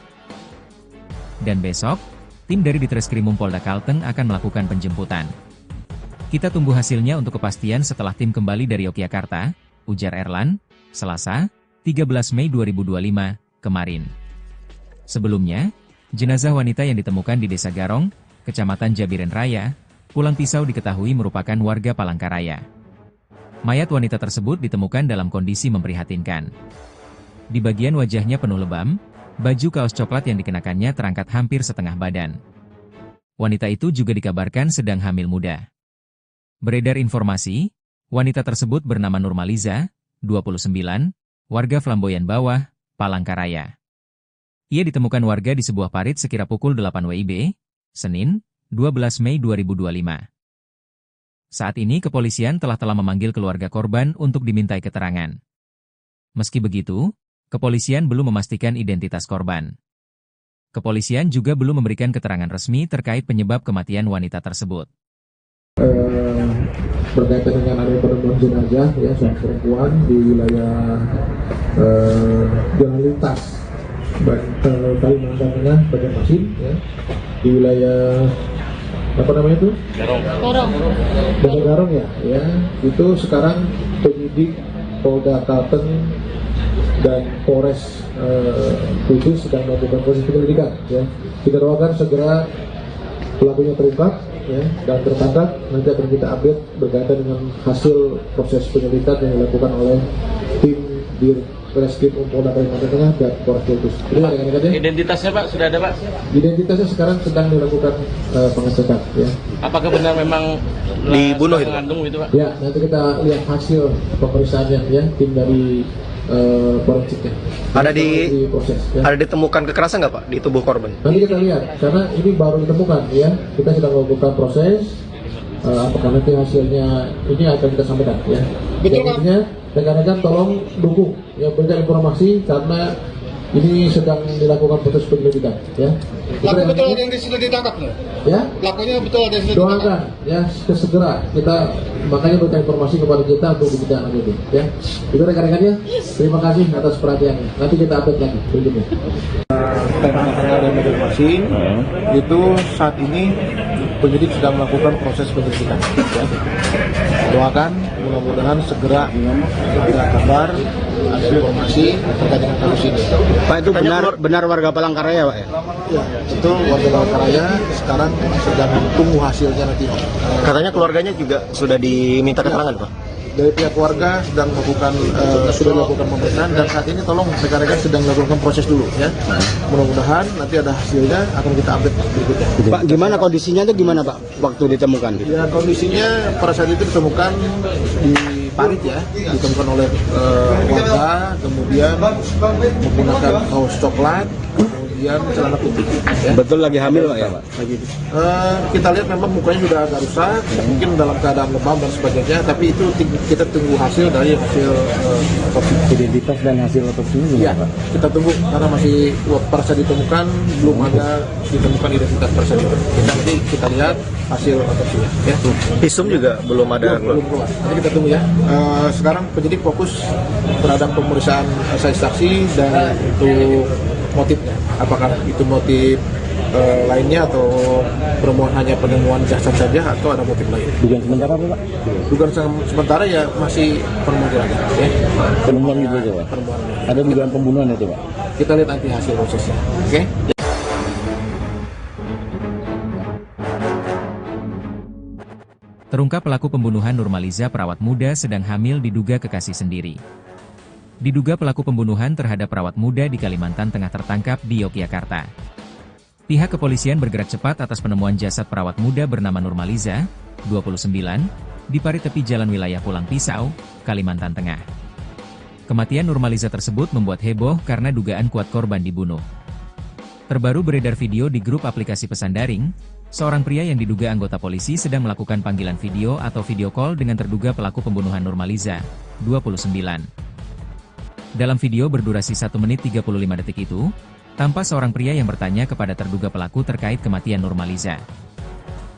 Dan besok, tim dari Ditreskrimum Polda Kalteng akan melakukan penjemputan. Kita tunggu hasilnya untuk kepastian setelah tim kembali dari Yogyakarta, ujar Erlan, Selasa, 13 Mei 2025, kemarin. Sebelumnya, jenazah wanita yang ditemukan di Desa Garong, Kecamatan Jabiren Raya, Pulang Pisau diketahui merupakan warga Palangkaraya. Mayat wanita tersebut ditemukan dalam kondisi memprihatinkan. Di bagian wajahnya penuh lebam, baju kaos coklat yang dikenakannya terangkat hampir setengah badan. Wanita itu juga dikabarkan sedang hamil muda. Beredar informasi, wanita tersebut bernama Nurmaliza, 29, warga Flamboyan Bawah, Palangkaraya. Ia ditemukan warga di sebuah parit sekira pukul 8 WIB, Senin, 12 Mei 2025. Saat ini kepolisian telah memanggil keluarga korban untuk dimintai keterangan. Meski begitu, kepolisian belum memastikan identitas korban. Kepolisian juga belum memberikan keterangan resmi terkait penyebab kematian wanita tersebut. Berkaitan dengan adanya penemuan jenazah ya seorang perempuan di wilayah jalan lintas Kalimantan Tengah Banjarmasin ya, di wilayah apa namanya itu? Desa Garong ya, itu sekarang penyidik Polda Kalteng dan Polres Kudus sedang melakukan proses penyelidikan ya. Kita doakan segera pelakunya terungkap ya, dan tertangkap. Nanti akan kita update berkaitan dengan hasil proses penyelidikan yang dilakukan oleh tim di Reskrim Polda Kalimantan Tengah dan Polres Kudus. Identitasnya Pak sudah ada Pak? Identitasnya sekarang sedang dilakukan pengecekan ya. Apakah benar memang dibunuh itu? Mengandung itu Pak? Ya, nanti kita lihat hasil pemeriksaannya ya, tim dari forensiknya. Proses, ya. Ada ditemukan kekerasan nggak Pak di tubuh korban? Nanti kita lihat, karena ini baru ditemukan ya. Kita sedang melakukan proses. Apakah nanti hasilnya ini akan kita sampaikan ya. Betul Pak. Rekan-rekan tolong dukung ya, berikan informasi karena ini sedang dilakukan proses penyelidikan ya. Pelaku betul ada yang sudah ditangkap loh. Ya. Pelakunya betul ada yang sudah ditangkap. Doakan ya segera kita makanya berikan informasi kepada kita untuk kita lanjutin ya. Itu rekan-rekannya. Terima kasih atas perhatiannya. Nanti kita update lagi berikutnya. Banjarmasin itu saat ini penyidik sedang melakukan proses penyelidikan. Ya. Doakan mudah-mudahan segera ada kabar, ada informasi terkait dengan kasus ini. Pak, itu benar warga Palangkaraya Pak ya? Ya, itu warga Palangkaraya sekarang sedang tunggu hasilnya nanti. Katanya keluarganya juga sudah diminta keterangan Pak? Dari pihak keluarga sedang melakukan sudah dilakukan pemeriksaan dan saat ini tolong rekan-rekan sedang melakukan proses dulu ya. Mudah-mudahan nanti ada hasilnya akan kita update berikutnya. Pak, gimana kondisinya itu gimana Pak waktu ditemukan? Ya, kondisinya pada saat itu ditemukan di parit ya, ditemukan oleh warga, kemudian menggunakan kaos coklat, kemudian celana putih. Ya. Betul lagi hamil Pak ya Pak? Kita lihat memang mukanya sudah agak rusak, mungkin dalam keadaan lebam dan sebagainya, tapi itu kita tunggu hasil dari hasil otopsi. Identitas dan hasil otopsinya gimana Ya, Pak? kita tunggu karena masih pada saat ditemukan belum ada ditemukan identitas pada saat itu. Nanti kita lihat hasil otopsinya. Ya. Visum juga belum ada. Belum keluar. Nanti kita tunggu ya. Sekarang penyidik fokus terhadap pemeriksaan saksi dan untuk motifnya. Apakah itu motif lainnya atau hanya penemuan jasad saja atau ada motif lain? Dugaan sementara Pak? Dugaan sementara ya masih penemuan aja. Ya. Penemuan gitu aja Pak? Penemuan. Ada dugaan pembunuhan itu Pak? Kita lihat nanti hasil prosesnya. Oke? Terungkap pelaku pembunuhan Nurmaliza perawat muda sedang hamil diduga kekasih sendiri. Diduga pelaku pembunuhan terhadap perawat muda di Kalimantan Tengah tertangkap di Yogyakarta. Pihak kepolisian bergerak cepat atas penemuan jasad perawat muda bernama Nurmaliza, 29, di parit tepi jalan wilayah Pulang Pisau, Kalimantan Tengah. Kematian Nurmaliza tersebut membuat heboh karena dugaan kuat korban dibunuh. Terbaru beredar video di grup aplikasi pesan daring, seorang pria yang diduga anggota polisi sedang melakukan panggilan video atau video call dengan terduga pelaku pembunuhan Nurmaliza, 29. Dalam video berdurasi 1 menit 35 detik itu, tampak seorang pria yang bertanya kepada terduga pelaku terkait kematian Nurmaliza.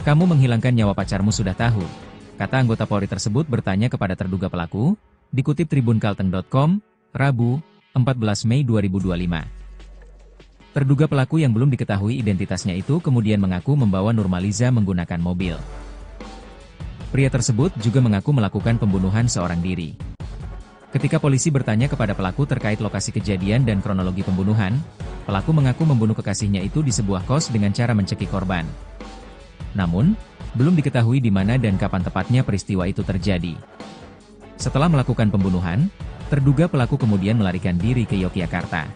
"Kamu menghilangkan nyawa pacarmu sudah tahu," kata anggota Polri tersebut bertanya kepada terduga pelaku, dikutip tribunkalteng.com, Rabu, 14 Mei 2025. Terduga pelaku yang belum diketahui identitasnya itu kemudian mengaku membawa Nurmaliza menggunakan mobil. Pria tersebut juga mengaku melakukan pembunuhan seorang diri. Ketika polisi bertanya kepada pelaku terkait lokasi kejadian dan kronologi pembunuhan, pelaku mengaku membunuh kekasihnya itu di sebuah kos dengan cara mencekik korban. Namun, belum diketahui di mana dan kapan tepatnya peristiwa itu terjadi. Setelah melakukan pembunuhan, terduga pelaku kemudian melarikan diri ke Yogyakarta.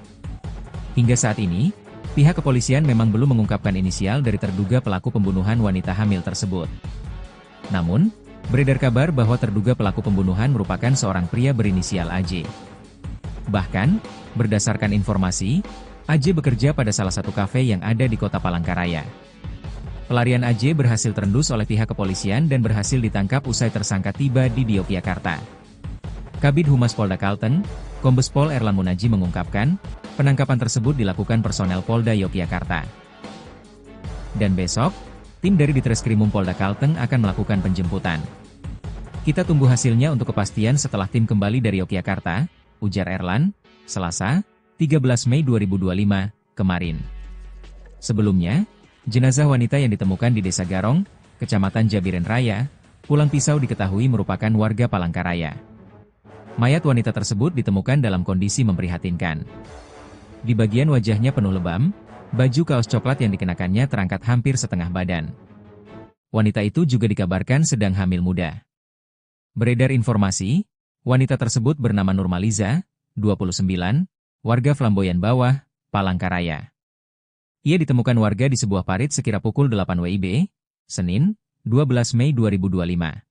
Hingga saat ini, pihak kepolisian memang belum mengungkapkan inisial dari terduga pelaku pembunuhan wanita hamil tersebut. Namun, beredar kabar bahwa terduga pelaku pembunuhan merupakan seorang pria berinisial AJ. Bahkan, berdasarkan informasi, AJ bekerja pada salah satu kafe yang ada di kota Palangkaraya. Pelarian AJ berhasil terendus oleh pihak kepolisian dan berhasil ditangkap usai tersangka tiba di Yogyakarta. Kabid Humas Polda Kalteng, Kombes Pol Erlan Munaji mengungkapkan, penangkapan tersebut dilakukan personel Polda Yogyakarta. Dan besok, tim dari Ditreskrimum Polda Kalteng akan melakukan penjemputan. Kita tunggu hasilnya untuk kepastian setelah tim kembali dari Yogyakarta, ujar Erlan, Selasa, 13 Mei 2025, kemarin. Sebelumnya, jenazah wanita yang ditemukan di Desa Garong, Kecamatan Jabiren Raya, Pulang Pisau diketahui merupakan warga Palangkaraya. Mayat wanita tersebut ditemukan dalam kondisi memprihatinkan. Di bagian wajahnya penuh lebam, baju kaos coklat yang dikenakannya terangkat hampir setengah badan. Wanita itu juga dikabarkan sedang hamil muda. Beredar informasi, wanita tersebut bernama Nurmaliza, 29, warga Flamboyan Bawah, Palangkaraya. Ia ditemukan warga di sebuah parit sekira pukul 8 WIB, Senin, 12 Mei 2025.